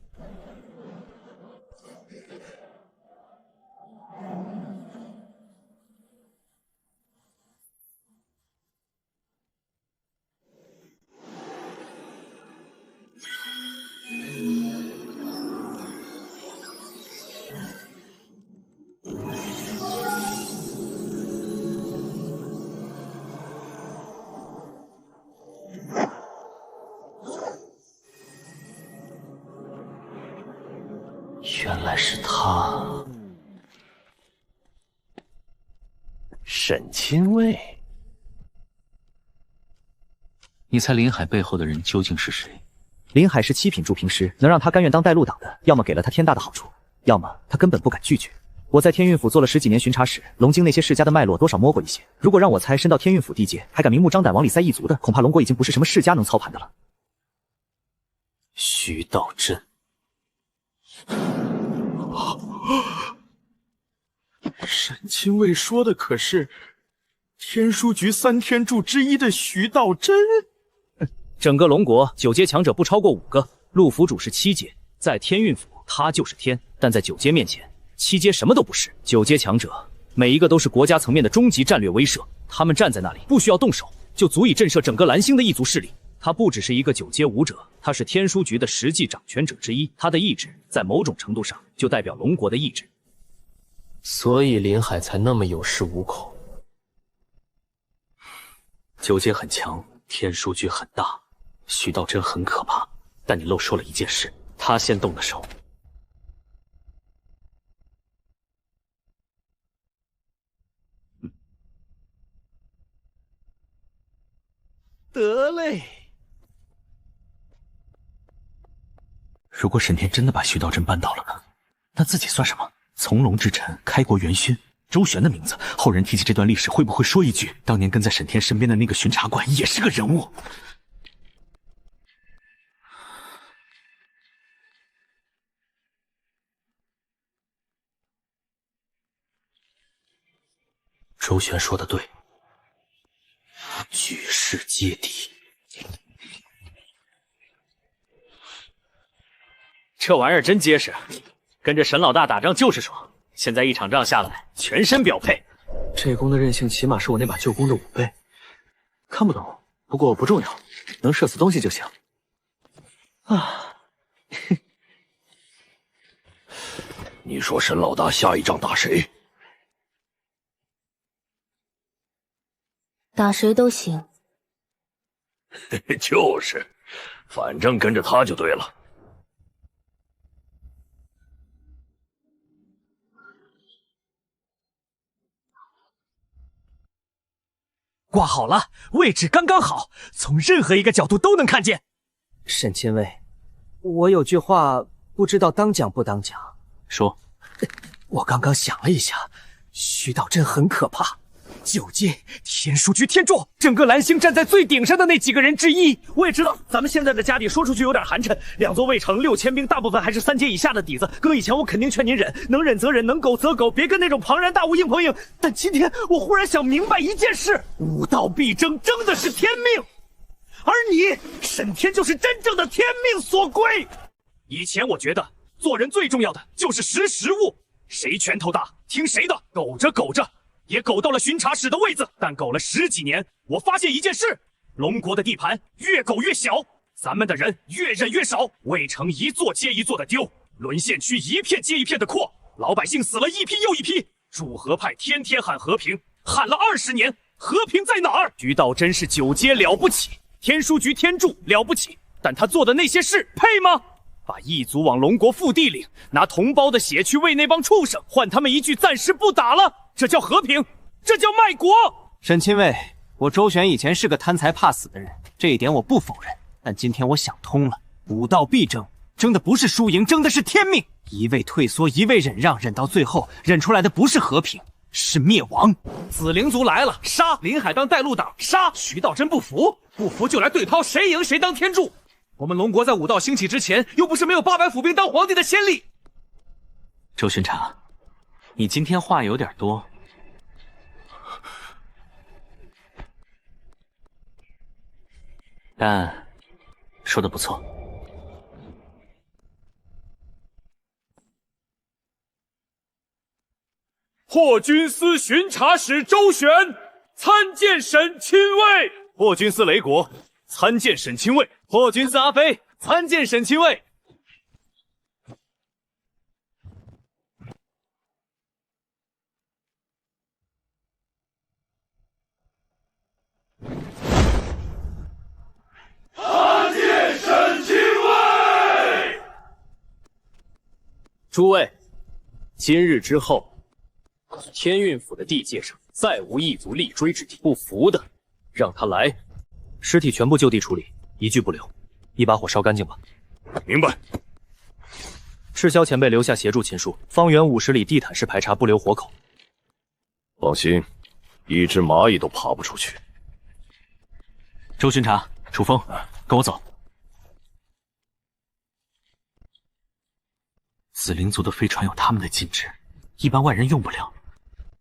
[SPEAKER 3] 原来是他，
[SPEAKER 5] 沈清卫。
[SPEAKER 3] 你猜林海背后的人究竟是谁？
[SPEAKER 7] 林海是7品铸平师，能让他甘愿当带路党的，要么给了他天大的好处，要么他根本不敢拒绝。我在天运府做了10几年巡查使，龙京那些世家的脉络多少摸过一些。如果让我猜，身到天运府地界，还敢明目张胆往里塞异族的，恐怕龙国已经不是什么世家能操盘的了。
[SPEAKER 3] 徐道真。
[SPEAKER 17] 沈清卫说的可是天书局3天柱之一的徐道真？
[SPEAKER 21] 整个龙国9阶强者不超过5个，陆府主是7阶，在天运府他就是天，但在9阶面前，7阶什么都不是。9阶强者每一个都是国家层面的终极战略威慑，他们站在那里不需要动手，就足以震慑整个蓝星的异族势力。他不只是一个9阶武者，他是天书局的实际掌权者之一，他的意志在某种程度上就代表龙国的意志。
[SPEAKER 16] 所以林海才那么有恃无恐。
[SPEAKER 3] 9阶很强，天书局很大，徐道真很可怕，但你漏说了一件事，他先动的手。
[SPEAKER 2] 得嘞。
[SPEAKER 3] 如果沈天真的把徐道真扳倒了呢？那自己算什么？从龙之臣，开国元勋，周旋的名字，后人提起这段历史，会不会说一句，当年跟在沈天身边的那个巡查官也是个人物？周旋说的对，举世皆敌。
[SPEAKER 21] 这玩意儿真结实，跟着沈老大打仗就是爽。现在一场仗下来，全身标配。
[SPEAKER 3] 这弓的韧性起码是我那把旧弓的5倍。看不懂，不过不重要，能射死东西就行。啊！
[SPEAKER 5] 你说沈老大下一仗打谁？
[SPEAKER 20] 打谁都行。
[SPEAKER 5] 就是，反正跟着他就对了。
[SPEAKER 2] 挂好了，位置刚刚好，从任何一个角度都能看见。
[SPEAKER 7] 沈清卫，我有句话不知道当讲不当讲。
[SPEAKER 3] 说。
[SPEAKER 2] 我刚刚想了一下，徐道真很可怕。9阶天书局天柱，整个蓝星站在最顶上的那几个人之一。我也知道咱们现在的家底说出去有点寒碜，2座卫城6000兵，大部分还是3阶以下的底子。搁以前我肯定劝您忍，能忍则忍，能苟则苟，别跟那种庞然大物硬碰硬。但今天我忽然想明白一件事：武道必争，争的是天命，而你沈天就是真正的天命所归。以前我觉得做人最重要的就是识时务，谁拳头大听谁的，苟着苟着也苟到了巡查使的位子，但苟了10几年，我发现一件事：龙国的地盘越苟越小，咱们的人越忍越少，卫城一座接一座的丢，沦陷区一片接一片的扩，老百姓死了一批又一批。主和派天天喊和平，喊了20年，和平在哪儿？徐道真是9阶了不起，天书局天柱了不起，但他做的那些事配吗？把异族往龙国腹地领，拿同胞的血去喂那帮畜生，换他们一句暂时不打了，这叫和平，这叫卖国。
[SPEAKER 7] 沈清卫，我周旋以前是个贪财怕死的人，这一点我不否认。但今天我想通了，武道必争，争的不是输赢，争的是天命。一味退缩，一味忍让，忍到最后，忍出来的不是和平，是灭亡。
[SPEAKER 21] 紫灵族来了，杀！林海当带路党，杀！徐道真不服，不服就来对掏，谁赢谁当天柱。我们龙国在武道兴起之前，又不是没有800府兵当皇帝的先例。
[SPEAKER 6] 周巡查，你今天话有点多。但说的不错。
[SPEAKER 15] 破军司巡查使周旋参见沈亲卫。
[SPEAKER 21] 破军司雷国参见沈亲卫。破军司阿飞参见沈亲卫。
[SPEAKER 9] 参见沈亲卫。
[SPEAKER 16] 诸位，今日之后，天运府的地界上再无异族立锥之地，不服的让他来，
[SPEAKER 12] 尸体全部就地处理，一具不留，一把火烧干净吧。
[SPEAKER 18] 明白。
[SPEAKER 12] 赤霄前辈留下协助秦术，方圆50里地毯式排查，不留活口。
[SPEAKER 14] 放心，一只蚂蚁都爬不出去。
[SPEAKER 6] 周巡查，楚风，跟我走。紫灵族的飞船有他们的禁制，一般外人用不了。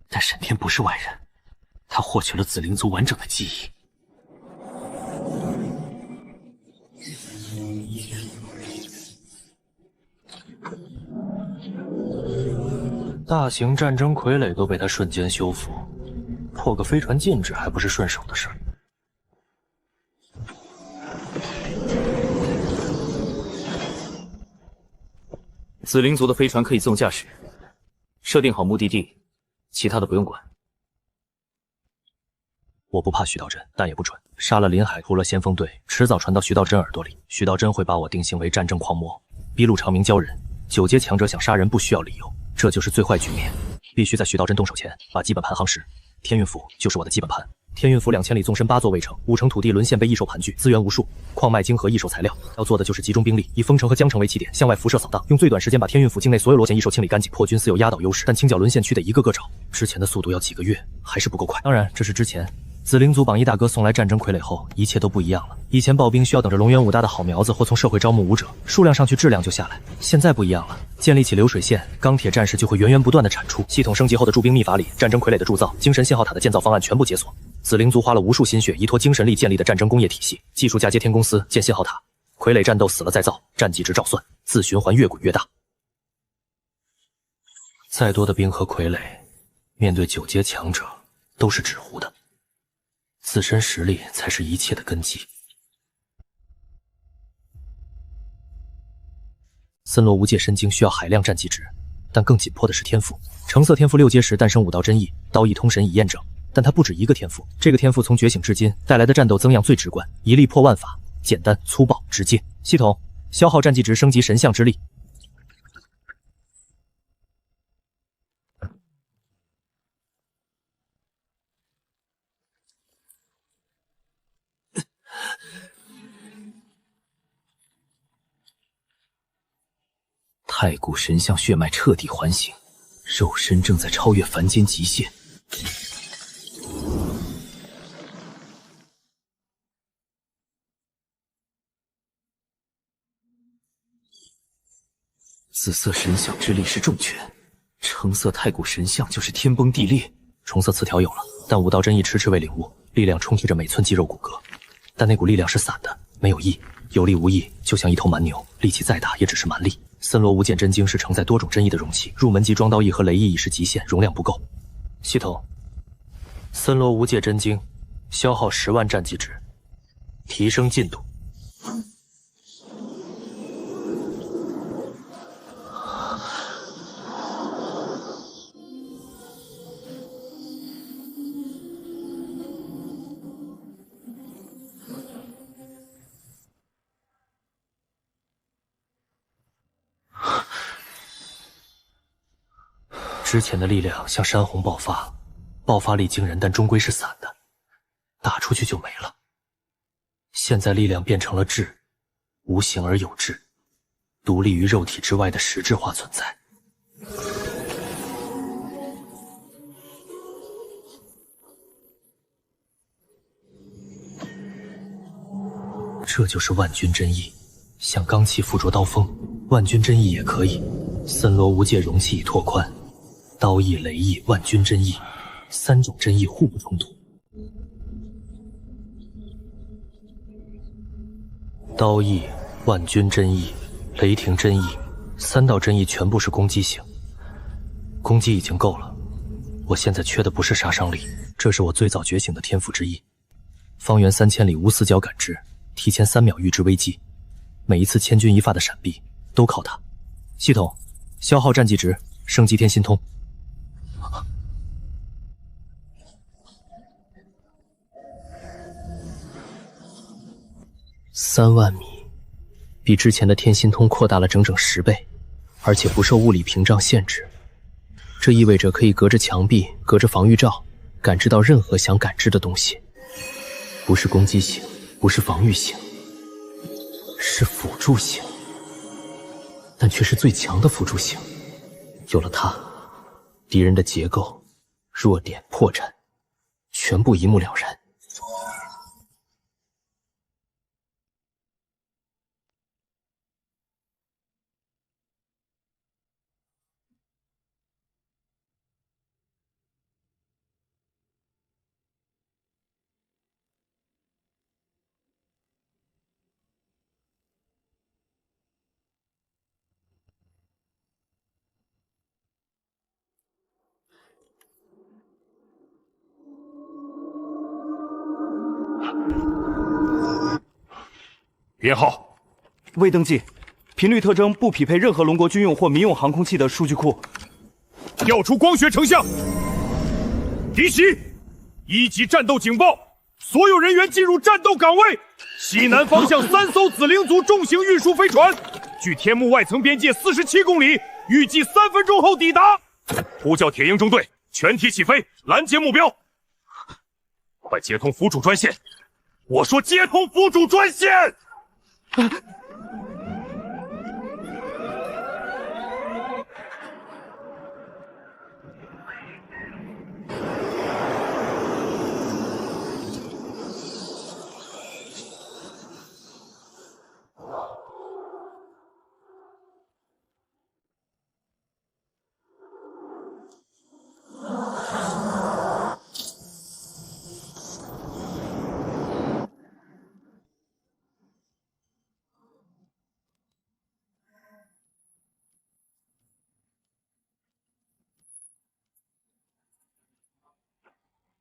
[SPEAKER 6] 但沈天不是外人，他获取了紫灵族完整的记忆。
[SPEAKER 12] 大型战争傀儡都被他瞬间修复，破个飞船禁制还不是顺手的事儿。
[SPEAKER 16] 紫灵族的飞船可以自动驾驶，设定好目的地，其他的不用管。
[SPEAKER 12] 我不怕徐道真，但也不蠢。杀了林海，屠了先锋队，迟早传到徐道真耳朵里。徐道真会把我定性为战争狂魔，逼路长明教人。9阶强者想杀人不需要理由，这就是最坏局面。必须在徐道真动手前把基本盘夯实。天运府就是我的基本盘。天运府2000里纵深8座卫城，5城土地沦陷被异兽盘踞，资源无数，矿脉晶和异兽材料。要做的就是集中兵力，以丰城和江城为起点，向外辐射扫荡，用最短时间把天运府境内所有罗线异兽清理干净。破军司有压倒优势，但清剿沦陷区得一个个找，之前的速度要几个月，还是不够快。当然，这是之前。紫灵族榜一大哥送来战争傀儡后，一切都不一样了。以前刨冰需要等着龙源武大的好苗子或从社会招募武者，数量上去质量就下来。现在不一样了，建立起流水线，钢铁战士就会源源不断的产出。系统升级后的驻兵秘法里，战争傀儡的铸造、精神信号塔的建造方案全部解锁。紫灵族花了无数心血，依托精神力建立的战争工业体系，技术嫁接天公司建信号塔，傀儡战斗死了再造，战绩值照算，自循环越滚越大。再多的兵和傀儡，面对9阶强者都是纸糊的。自身实力才是一切的根基。森罗无界神经需要海量战绩值，但更紧迫的是天赋。橙色天赋6阶时诞生武道真意，刀意通神以验证，但它不止一个天赋。这个天赋从觉醒至今带来的战斗增量最直观，一力破万法，简单粗暴直接。系统消耗战绩值升级神像之力。太古神像血脉彻底唤醒，肉身正在超越凡间极限。紫色神像之力是重拳，橙色太古神像就是天崩地裂。重色词条有了，但武道真意迟迟未领悟，力量冲击着每寸肌肉骨骼，但那股力量是散的，没有意，有力无意，就像一头蛮牛，力气再大也只是蛮力。森罗无间真经是承载多种真意的容器，入门级装刀意和雷意已是极限，容量不够。系统，森罗无界真经消耗10万战绩值，提升进度。之前的力量像山洪爆发，爆发力惊人，但终归是散的，打出去就没了。现在力量变成了质，无形而有质，
[SPEAKER 3] 独立于肉体之外的实质化存在。这就是万钧真意，像钢器附着刀锋，万钧真意也可以。森罗无界容器已拓宽，刀意、雷意、万钧真意3种真意互不冲突。刀意、万钧真意、雷霆真意，3道真意全部是攻击型，攻击已经够了。我现在缺的不是杀伤力，这是我最早觉醒的天赋之一。方圆3000里无死角感知，提前3秒预知危机，每一次千钧一发的闪避都靠它。系统消耗战绩值，升级天心通。3万米，比之前的天心通扩大了整整10倍，而且不受物理屏障限制。这意味着可以隔着墙壁、隔着防御罩，感知到任何想感知的东西。不是攻击型，不是防御型，是辅助型，但却是最强的辅助型。有了它，敌人的结构、弱点、破绽，全部一目了然。
[SPEAKER 18] 编号
[SPEAKER 2] 未登记，频率特征不匹配任何龙国军用或民用航空器的数据库。
[SPEAKER 15] 调出光学成像。敌袭！1级战斗警报，所有人员进入战斗岗位。西南方向3艘紫灵族重型运输飞船，距天幕外层边界47公里，预计3分钟后抵达。呼叫铁鹰中队，全体起飞，拦截目标。快接通辅助专线！我说接通辅助专线！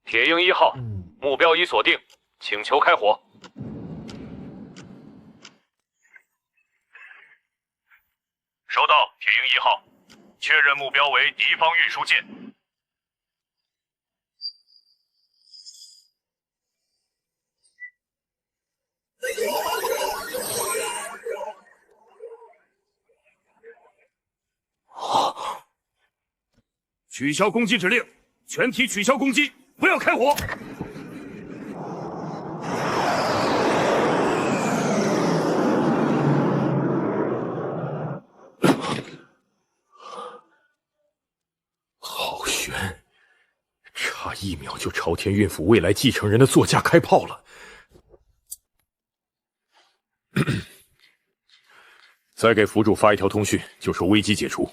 [SPEAKER 14] 铁鹰1号，目标已锁定，请求开火。收到，铁鹰1号，确认目标为敌方运输舰。
[SPEAKER 15] 取消攻击指令，全体取消攻击，不要开火。
[SPEAKER 18] 好悬，差1秒就朝天运府未来继承人的座驾开炮了。再给府主发一条通讯，就说危机解除。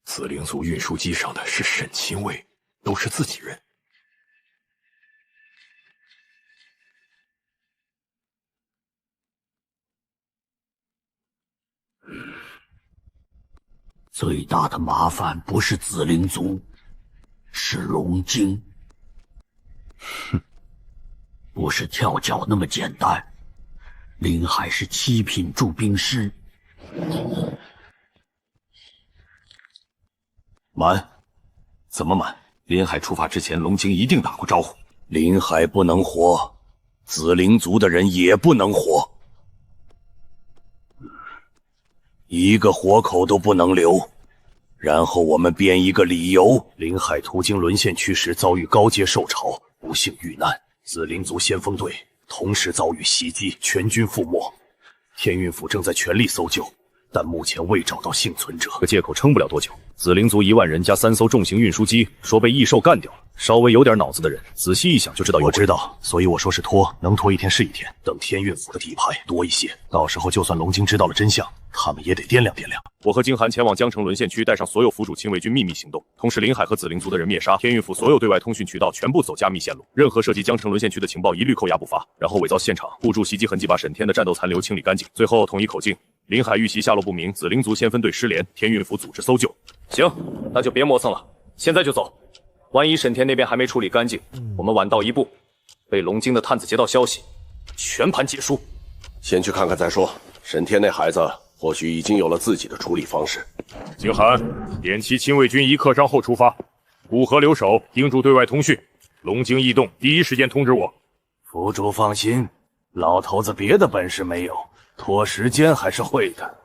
[SPEAKER 18] 紫灵族运输机上的是沈亲卫，都是自己人。
[SPEAKER 5] 最大的麻烦不是紫灵族，是龙晶。哼，不是跳脚那么简单。林海是7品驻兵师。
[SPEAKER 17] 满？怎么满？林海出发之前，龙晶一定打过招呼。林海不能活，紫灵族的人也不能活，一个活口都不能留。然后我们编一个理由：林海途经沦陷区时遭遇高阶兽潮，不幸遇难。紫灵族先锋队同时遭遇袭击，全军覆没。天运府正在全力搜救，
[SPEAKER 18] 但目前未找到幸存者。
[SPEAKER 14] 这借口撑不了多久。紫灵族1万人加3艘重型运输机，说被异兽干掉了。稍微有点脑子的人，仔细一想就知道有。
[SPEAKER 18] 我知道，所以我说是拖，能拖一天是一天。等天运府的底牌多一些，到时候就算龙京知道了真相，他们也得掂量掂量。
[SPEAKER 14] 我和京寒前往江城沦陷区，带上所有府主亲卫军秘密行动，同时临海和紫灵族的人灭杀。天运府所有对外通讯渠道全部走加密线路，任何涉及江城沦陷区的情报一律扣押不发，然后伪造现场，固住袭击痕迹，把沈天的战斗残留清理干净，最后统一口径。临海遇袭下落不明，紫灵族先分队失联，天运府组织搜救。行，那就别磨蹭了，现在就走。万一沈天那边还没处理干净，我们晚到一步，被龙京的探子接到消息，全盘皆输。
[SPEAKER 17] 先去看看再说。沈天那孩子或许已经有了自己的处理方式。
[SPEAKER 14] 京寒，点齐亲卫军1刻钟后出发，古河留守，盯住对外通讯。龙京异动，第一时间通知我。
[SPEAKER 18] 府主放心，老头子别的本事没有，拖时间还是会的。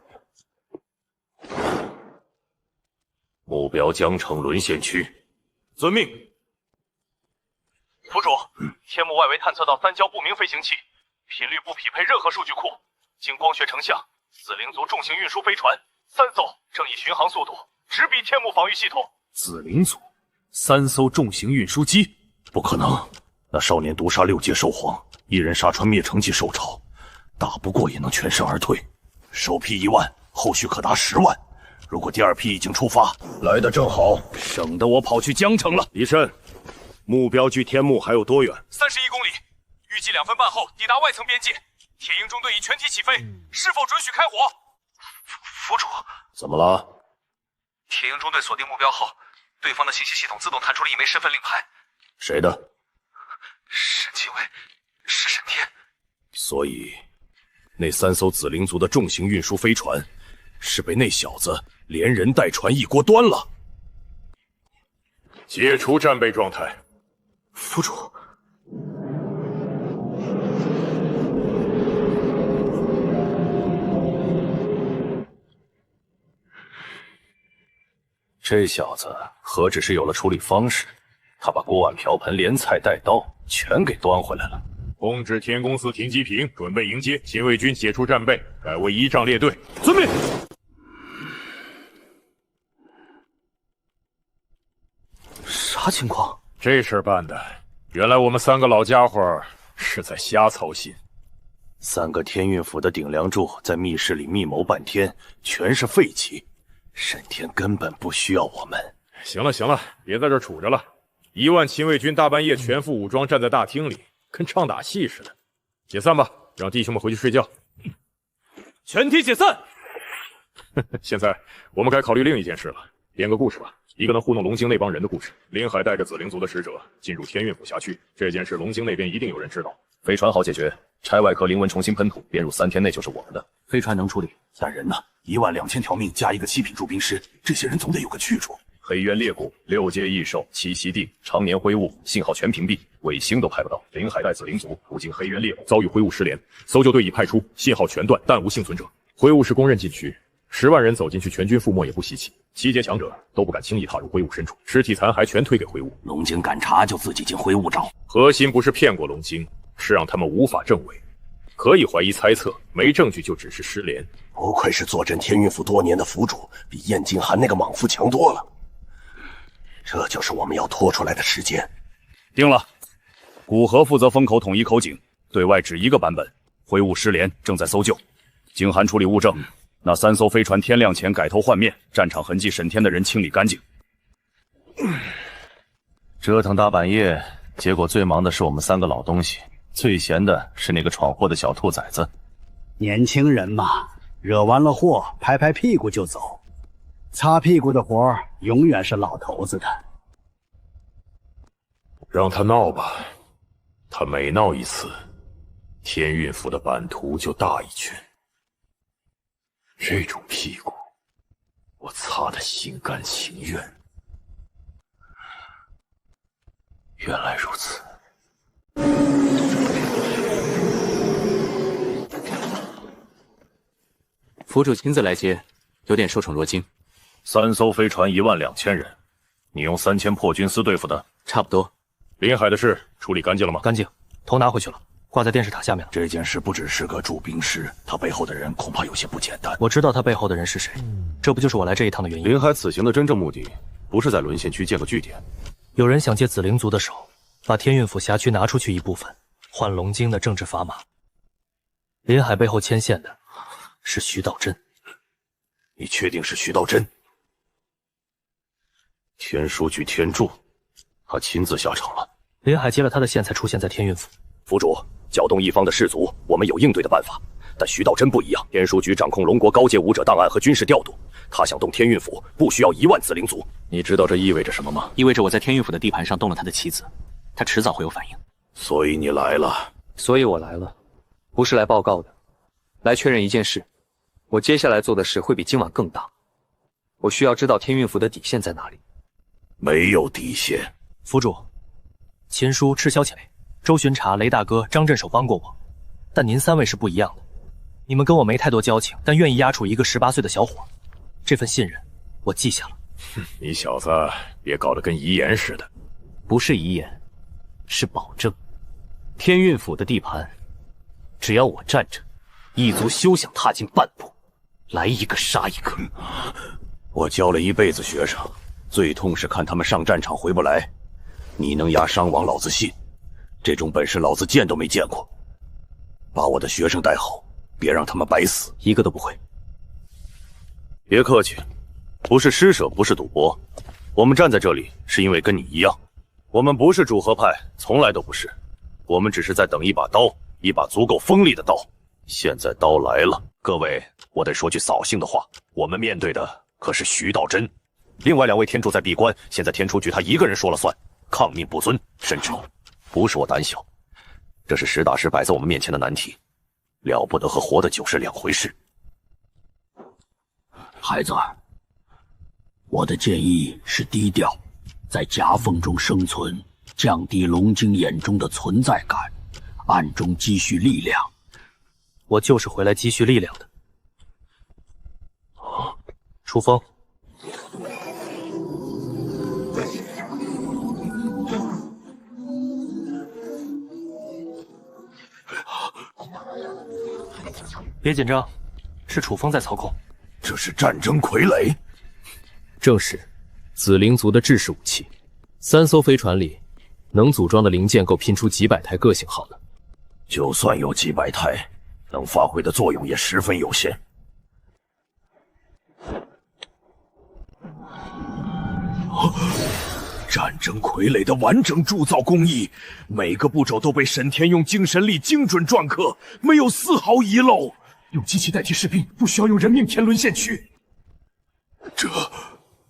[SPEAKER 14] 目标江城沦陷区。遵命。
[SPEAKER 15] 府主，天幕外围探测到3交不明飞行器，频率不匹配任何数据库。经光学成像，紫灵族重型运输飞船3艘正以巡航速度直逼天幕防御系统。
[SPEAKER 18] 紫灵族3艘重型运输机？不可能！那少年毒杀6阶兽皇，1人杀穿灭城级兽潮，打不过也能全身而退。首批1万，后续可达10万。如果第2批已经出发，来得正好，省得我跑去江城了。
[SPEAKER 14] 李慎，目标距天幕还有多远
[SPEAKER 15] ？31公里，预计2分半后抵达外层边界。铁鹰中队已全体起飞，是否准许开火？府主，
[SPEAKER 17] 怎么了？
[SPEAKER 15] 铁鹰中队锁定目标后，对方的信息系统自动弹出了一枚身份令牌。
[SPEAKER 17] 谁的？
[SPEAKER 15] 沈清卫，是沈天。
[SPEAKER 18] 所以，那3艘紫灵族的重型运输飞船，是被那小子连人带船一锅端了。
[SPEAKER 14] 解除战备状态。
[SPEAKER 2] 府主。
[SPEAKER 18] 这小子何止是有了处理方式，他把锅碗瓢盆连菜带刀全给端回来了。
[SPEAKER 14] 通知天公司停机坪，准备迎接亲卫军，解除战备，改为依仗列队。
[SPEAKER 18] 遵命。
[SPEAKER 2] 啥情况？
[SPEAKER 14] 这事儿办的，原来我们3个老家伙是在瞎操心。
[SPEAKER 18] 3个天运府的顶梁柱在密室里密谋半天，全是废棋。沈天根本不需要我们。
[SPEAKER 14] 行了行了，别在这杵着了。1万亲卫军大半夜全副武装站在大厅里，跟唱打戏似的。解散吧，让弟兄们回去睡觉。
[SPEAKER 15] 全体解散。
[SPEAKER 14] 现在我们该考虑另一件事了，编个故事吧，一个能糊弄龙京那帮人的故事。临海带着紫灵族的使者进入天运府辖区，这件事龙京那边一定有人知道。飞船好解决，拆外壳灵纹重新喷涂，编入3天内就是我们的。
[SPEAKER 18] 飞船能处理，但人呢？12000条命加一个7品驻兵师，这些人总得有个去处。
[SPEAKER 14] 黑渊裂谷6阶异兽栖息地，常年灰雾，信号全屏蔽，卫星都拍不到。临海带紫灵族途经黑渊裂谷，遭遇灰雾失联，搜救队已派出，信号全断，但无幸存者。灰雾是公认禁区，10万人走进去全军覆没也不稀奇。7阶强者都不敢轻易踏入灰雾深处，尸体残骸全推给灰雾。
[SPEAKER 18] 龙京敢查就自己进灰雾找，
[SPEAKER 14] 核心不是骗过龙京，是让他们无法证伪。可以怀疑猜测，没证据就只是失联。
[SPEAKER 17] 不愧是坐镇天运府多年的府主，比燕京寒那个莽夫强多了。这就是我们要拖出来的时间。
[SPEAKER 14] 定了，古河负责封口统一口井，对外只1个版本。灰雾失联，正在搜救。京寒处理物证，那3艘飞船天亮前改头换面，战场痕迹沈天的人清理干净。
[SPEAKER 18] 折腾大半夜，结果最忙的是我们3个老东西。最闲的是那个闯祸的小兔崽子。
[SPEAKER 5] 年轻人嘛，惹完了祸，拍拍屁股就走。擦屁股的活永远是老头子的。
[SPEAKER 14] 让他闹吧，他每闹一次，天运府的版图就大一圈。这种屁股，我擦得心甘情愿。
[SPEAKER 18] 原来如此。
[SPEAKER 6] 府主亲自来接，有点受宠若惊。
[SPEAKER 14] 3艘飞船12000人，你用3000破军司对付的？
[SPEAKER 6] 差不多。
[SPEAKER 14] 临海的事处理干净了吗？
[SPEAKER 12] 干净，头拿回去了。挂在电视塔下面了。
[SPEAKER 18] 这件事不只是个驻兵师，他背后的人恐怕有些不简单。
[SPEAKER 12] 我知道他背后的人是谁，这不就是我来这一趟的原因。
[SPEAKER 14] 林海此行的真正目的，不是在沦陷区建个据点。
[SPEAKER 12] 有人想借紫灵族的手，把天运府辖区拿出去一部分，换龙京的政治砝码。林海背后牵线的是徐道真。
[SPEAKER 18] 你确定是徐道真？
[SPEAKER 14] 天书局天柱，他亲自下场了。
[SPEAKER 12] 林海接了他的线，才出现在天运府。
[SPEAKER 14] 府主，搅动一方的士族，我们有应对的办法。但徐道真不一样，天书局掌控龙国高阶武者档案和军事调度，他想动天运府，不需要1万紫灵族。你知道这意味着什么吗？
[SPEAKER 6] 意味着我在天运府的地盘上动了他的棋子，他迟早会有反应。
[SPEAKER 14] 所以你来了。
[SPEAKER 8] 所以我来了，不是来报告的，来确认一件事。我接下来做的事会比今晚更大。我需要知道天运府的底线在哪里。
[SPEAKER 18] 没有底线。
[SPEAKER 12] 府主，秦叔、赤霄前辈、周巡查、雷大哥、张镇守帮过我，但您3位是不一样的。你们跟我没太多交情，但愿意押处一个18岁的小伙，这份信任我记下了。
[SPEAKER 14] 你小子别搞得跟遗言似的。
[SPEAKER 5] 不是遗言，是保证。天运府的地盘，只要我站着，异族休想踏进半步，来一个杀一个。
[SPEAKER 18] 我教了一辈子学生，最痛是看他们上战场回不来。你能压伤亡，老子信。这种本事老子见都没见过。把我的学生带好，别让他们白死，
[SPEAKER 8] 一个都不会。
[SPEAKER 14] 别客气，不是施舍，不是赌博，我们站在这里是因为跟你一样，我们不是主和派，从来都不是，我们只是在等一把刀，一把足够锋利的刀。现在刀来了。
[SPEAKER 18] 各位，我得说句扫兴的话，我们面对的可是徐道真，另外2位天柱在闭关，现在天书局他一个人说了算，抗命不遵，甚至不是我胆小，这是实打实摆在我们面前的难题，了不得和活得久是2回事。
[SPEAKER 5] 孩子，我的建议是低调，在夹缝中生存，降低龙京眼中的存在感，暗中积蓄力量。
[SPEAKER 12] 我就是回来积蓄力量的。楚风，别紧张，是楚风在操控。
[SPEAKER 18] 这是战争傀儡。
[SPEAKER 16] 正是，紫灵族的制式武器，3艘飞船里能组装的零件够拼出几百台各型号的。
[SPEAKER 18] 就算有几百台，能发挥的作用也十分有限。战争傀儡的完整铸造工艺，每个步骤都被沈天用精神力精准篆刻，没有丝毫遗漏。
[SPEAKER 15] 用机器代替士兵，不需要用人命填沦陷区。
[SPEAKER 18] 这，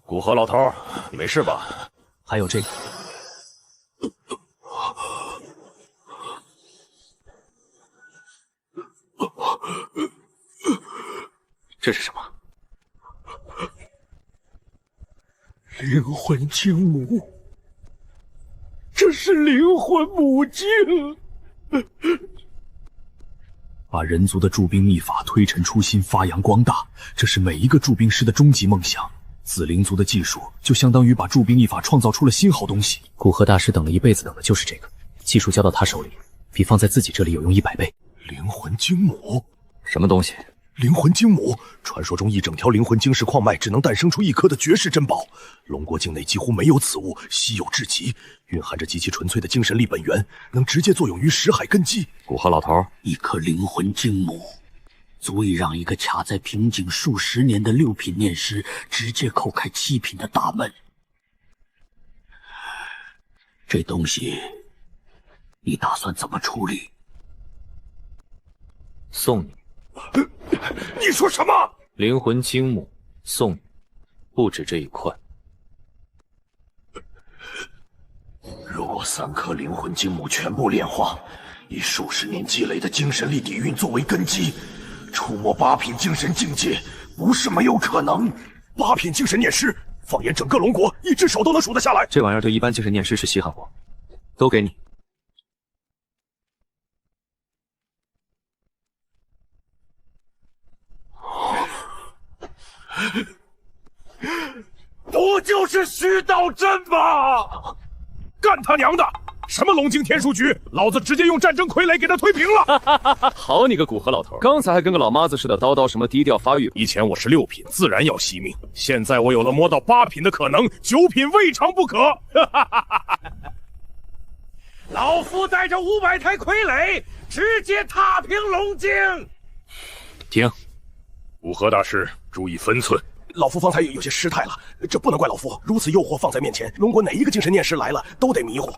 [SPEAKER 14] 古河老头，你没事吧？
[SPEAKER 12] 还有这个，
[SPEAKER 6] 这是什么？
[SPEAKER 15] 灵魂精母，这是灵魂母镜。把人族的驻兵秘法推陈出新，发扬光大，这是每一个驻兵师的终极梦想。紫灵族的技术就相当于把驻兵秘法创造出了新好东西。
[SPEAKER 7] 古河大师等了一辈子，等的就是这个技术，交到他手里，比放在自己这里有用100倍。
[SPEAKER 18] 灵魂精母，
[SPEAKER 6] 什么东西？
[SPEAKER 18] 灵魂精母，传说中一整条灵魂晶石矿脉只能诞生出1颗的绝世珍宝，龙国境内几乎没有此物，稀有至极，蕴含着极其纯粹的精神力本源，能直接作用于识海根基。
[SPEAKER 6] 古河老头，
[SPEAKER 5] 一颗灵魂精母，足以让一个卡在瓶颈数10年的6品念师直接叩开7品的大门。这东西，你打算怎么处理？
[SPEAKER 6] 送你。
[SPEAKER 18] 你说什么？
[SPEAKER 6] 灵魂精母送你，不止这一块。
[SPEAKER 18] 如果3颗灵魂精母全部炼化，以数10年积累的精神力底蕴作为根基，触摸8品精神境界，不是没有可能。8品精神念师，放眼整个龙国，1只手都能数得下来。
[SPEAKER 6] 这玩意儿对一般精神念师是稀罕货，都给你。
[SPEAKER 15] 不就是徐道真吗？干他娘的！什么龙京天书局，老子直接用战争傀儡给他推平了。
[SPEAKER 18] 好你个古河老头，刚才还跟个老妈子似的叨叨什么低调发育。
[SPEAKER 15] 以前我是6品，自然要惜命。现在我有了摸到8品的可能，9品未尝不可。
[SPEAKER 19] 老夫带着500台傀儡，直接踏平龙京。
[SPEAKER 18] 停！
[SPEAKER 15] 古河大师，注意分寸。
[SPEAKER 18] 老夫方才有些失态了，这不能怪老夫。如此诱惑放在面前，龙国哪一个精神念师来了都得迷糊。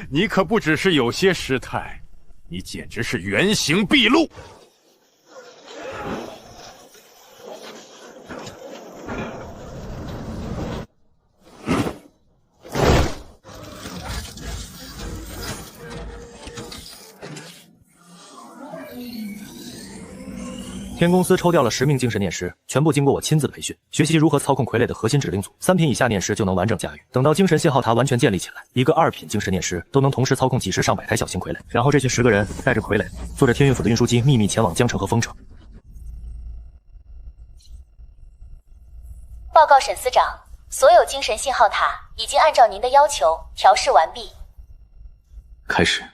[SPEAKER 15] 你可不只是有些失态，你简直是原形毕露。
[SPEAKER 12] 天公司抽调了10名精神念师，全部经过我亲自培训，学习如何操控傀儡的核心指令组。3品以下念师就能完整驾驭。等到精神信号塔完全建立起来，一个2品精神念师都能同时操控几十上百台小型傀儡。然后这些10个人带着傀儡，坐着天运府的运输机，秘密前往江城和丰城。
[SPEAKER 20] 报告沈司长，所有精神信号塔已经按照您的要求调试完毕。
[SPEAKER 12] 开始。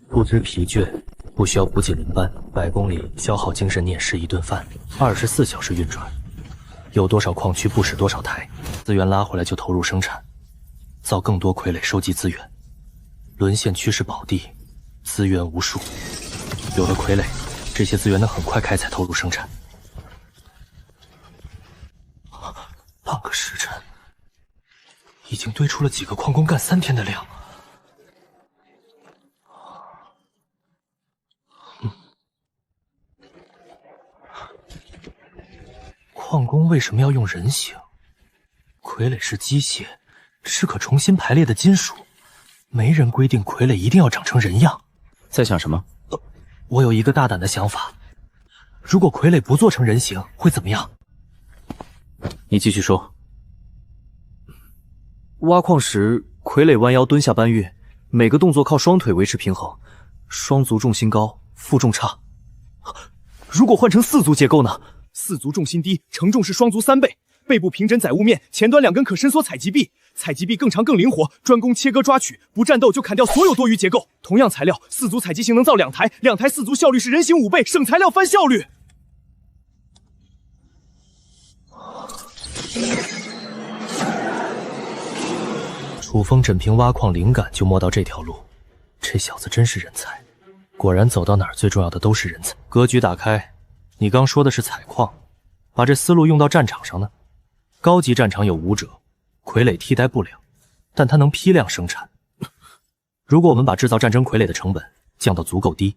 [SPEAKER 12] 不知疲倦，不需要补给轮班，100公里消耗精神念师1顿饭，24小时运转，有多少矿区不使多少台，资源拉回来就投入生产，造更多傀儡收集资源。沦陷区是宝地，资源无数，有了傀儡，这些资源能很快开采投入生产。半个时辰，已经堆出了几个矿工干3天的量。矿工为什么要用人形？傀儡是机械，是可重新排列的金属，没人规定傀儡一定要长成人样。
[SPEAKER 7] 在想什么？
[SPEAKER 12] 我有一个大胆的想法，如果傀儡不做成人形，会怎么样？
[SPEAKER 7] 你继续说。挖矿时，傀儡弯腰蹲下搬运，每个动作靠双腿维持平衡，双足重心高，负重差。如果换成4足结构呢？4足重心低，承重是双足3倍，背部平整载物面，前端2根可伸缩采集臂，采集臂更长更灵活，专攻切割抓取，不战斗就砍掉所有多余结构。同样材料，4足采集型能造2台，2台4足效率是人形5倍，省材料翻效率。
[SPEAKER 12] 楚风枕凭挖矿灵感就摸到这条路，这小子真是人才。果然走到哪儿最重要的都是人才。格局打开。你刚说的是采矿，把这思路用到战场上呢？高级战场有武者，傀儡替代不了，但它能批量生产。如果我们把制造战争傀儡的成本降到足够低，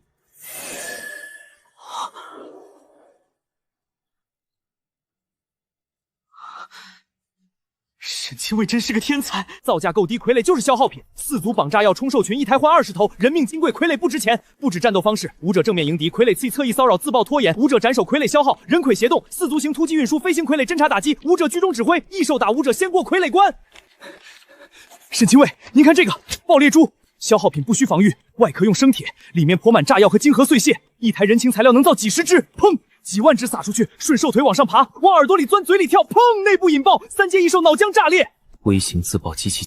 [SPEAKER 2] 沈清卫真是个天才，
[SPEAKER 7] 造价够低，傀儡就是消耗品。4足绑炸药冲兽群，1台换20头，人命金贵，傀儡不值钱。不止战斗方式，武者正面迎敌，傀怼侧翼骚扰，自爆拖延；武者斩首，傀儡消耗，人傀协动。4足型突击运输，飞行傀儡侦察打击，武者居中指挥，异兽打武者先过傀儡关。沈清卫，您看这个爆裂珠，消耗品不需防御，外壳用生铁，里面铺满炸药和金核碎屑，1台人形材料能造几10只，砰！几万只撒出去，顺兽腿往上爬，往耳朵里钻，嘴里跳，砰！内部引爆，3阶异兽脑浆炸裂。微型自爆机器，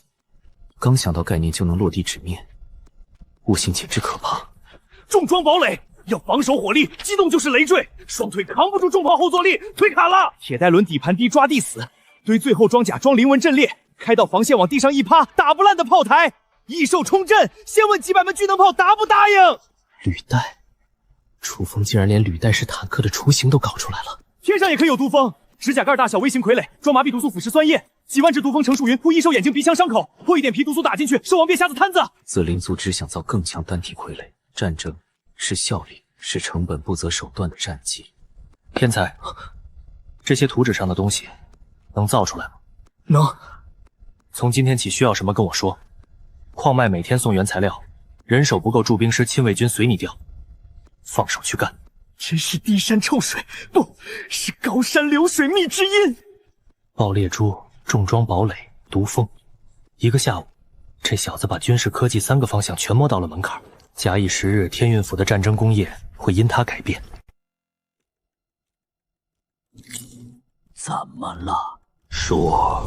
[SPEAKER 7] 刚想到概念就能落地纸面，悟性简直可怕。重装堡垒要防守火力，机动就是累赘，双腿扛不住重炮后坐力，腿砍了。铁带轮底盘低，抓地死，堆最后装甲装灵纹阵列，开到防线往地上一趴，打不烂的炮台。异兽冲阵，先问几百门巨能炮答不答应？履带。楚风竟然连履带式坦克的雏形都搞出来了！天上也可以有毒蜂，指甲盖大小微型傀儡，装麻痹毒素腐蚀酸液，几万只毒蜂成树云，扑异兽眼睛鼻腔伤口，泼一点皮毒素打进去，兽王变瞎子摊子。紫灵族只想造更强单体傀儡，战争是效率，是成本不择手段的战绩。
[SPEAKER 12] 天才，这些图纸上的东西能造出来吗？
[SPEAKER 7] 能。
[SPEAKER 12] 从今天起需要什么跟我说。矿脉每天送原材料，人手不够，驻兵师亲卫军随你调。放手去干！
[SPEAKER 7] 真是低山臭水，不是高山流水觅知音。
[SPEAKER 12] 爆裂珠、重装堡垒、毒蜂。1个下午，这小子把军事科技3个方向全摸到了门槛。假以时日，天运府的战争工业会因他改变。
[SPEAKER 5] 怎么了？说。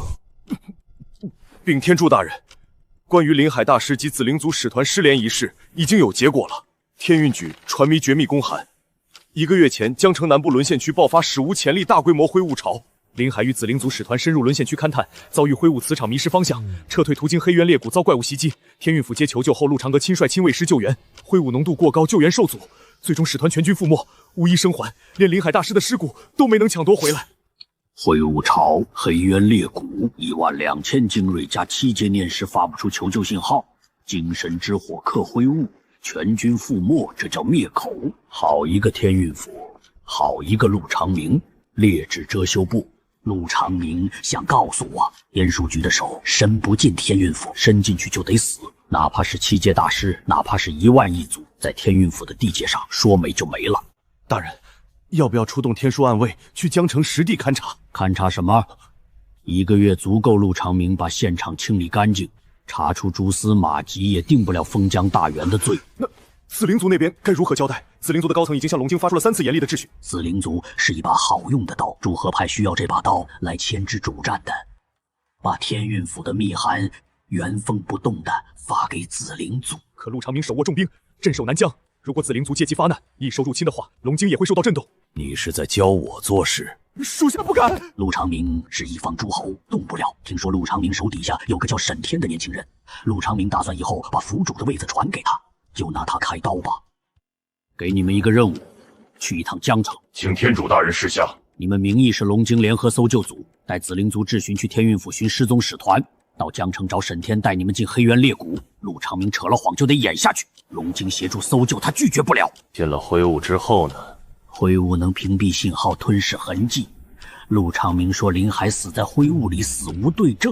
[SPEAKER 17] 禀天柱大人，关于临海大师及紫灵族使团失联一事已经有结果了。天运局传弥绝密公函，1个月前江城南部沦陷区爆发史无前例大规模灰雾潮。临海与紫灵族使团深入沦陷区勘探，遭遇灰雾磁场迷失方向，撤退途经黑渊裂谷遭怪物袭击。天运府接求救后，陆长阁亲率亲卫师救援，灰雾浓度过高，救援受阻，最终使团全军覆没，无一生还，连临海大师的尸骨都没能抢夺回来。
[SPEAKER 5] 灰雾潮、黑渊裂谷，12000精锐加7阶念师发不出求救信号，精神之火克灰雾，全军覆没，这叫灭口。好一个天运府，好一个陆长明，劣质遮羞布。陆长明想告诉我，天书局的手伸不进天运府，伸进去就得死。哪怕是7阶大师，哪怕是1万一族，在天运府的地界上说没就没了。
[SPEAKER 17] 大人，要不要出动天书暗卫去江城实地勘察？
[SPEAKER 5] 勘察什么？1个月足够陆长明把现场清理干净，查出蛛丝马迹，也定不了封疆大员的罪。
[SPEAKER 17] 那紫灵族那边该如何交代？紫灵族的高层已经向龙京发出了3次严厉的秩序。
[SPEAKER 5] 紫灵族是一把好用的刀，主和派需要这把刀来牵制主战的。把天运府的密函原封不动的发给紫灵族。
[SPEAKER 17] 可陆长明手握重兵，镇守南疆，如果紫灵族借机发难，一手入侵的话，龙京也会受到震动。
[SPEAKER 5] 你是在教我做事？
[SPEAKER 17] 属下不敢。
[SPEAKER 5] 陆长明是一方诸侯，动不了。听说陆长明手底下有个叫沈天的年轻人，陆长明打算以后把府主的位子传给他，就拿他开刀吧。给你们一个任务，去一趟江城。
[SPEAKER 14] 请天主大人示下。
[SPEAKER 5] 你们名义是龙京联合搜救组，带紫灵族智巡去天运府寻失踪使团，到江城找沈天带你们进黑渊裂谷。陆长明扯了谎就得演下去，龙京协助搜救他拒绝不了。
[SPEAKER 13] 进了灰雾之后呢？
[SPEAKER 5] 灰雾能屏蔽信号，吞噬痕迹。陆长明说林海死在灰雾里，死无对证。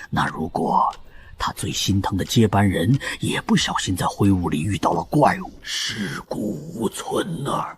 [SPEAKER 5] 那如果他最心疼的接班人也不小心在灰雾里遇到了怪物，尸骨无存啊！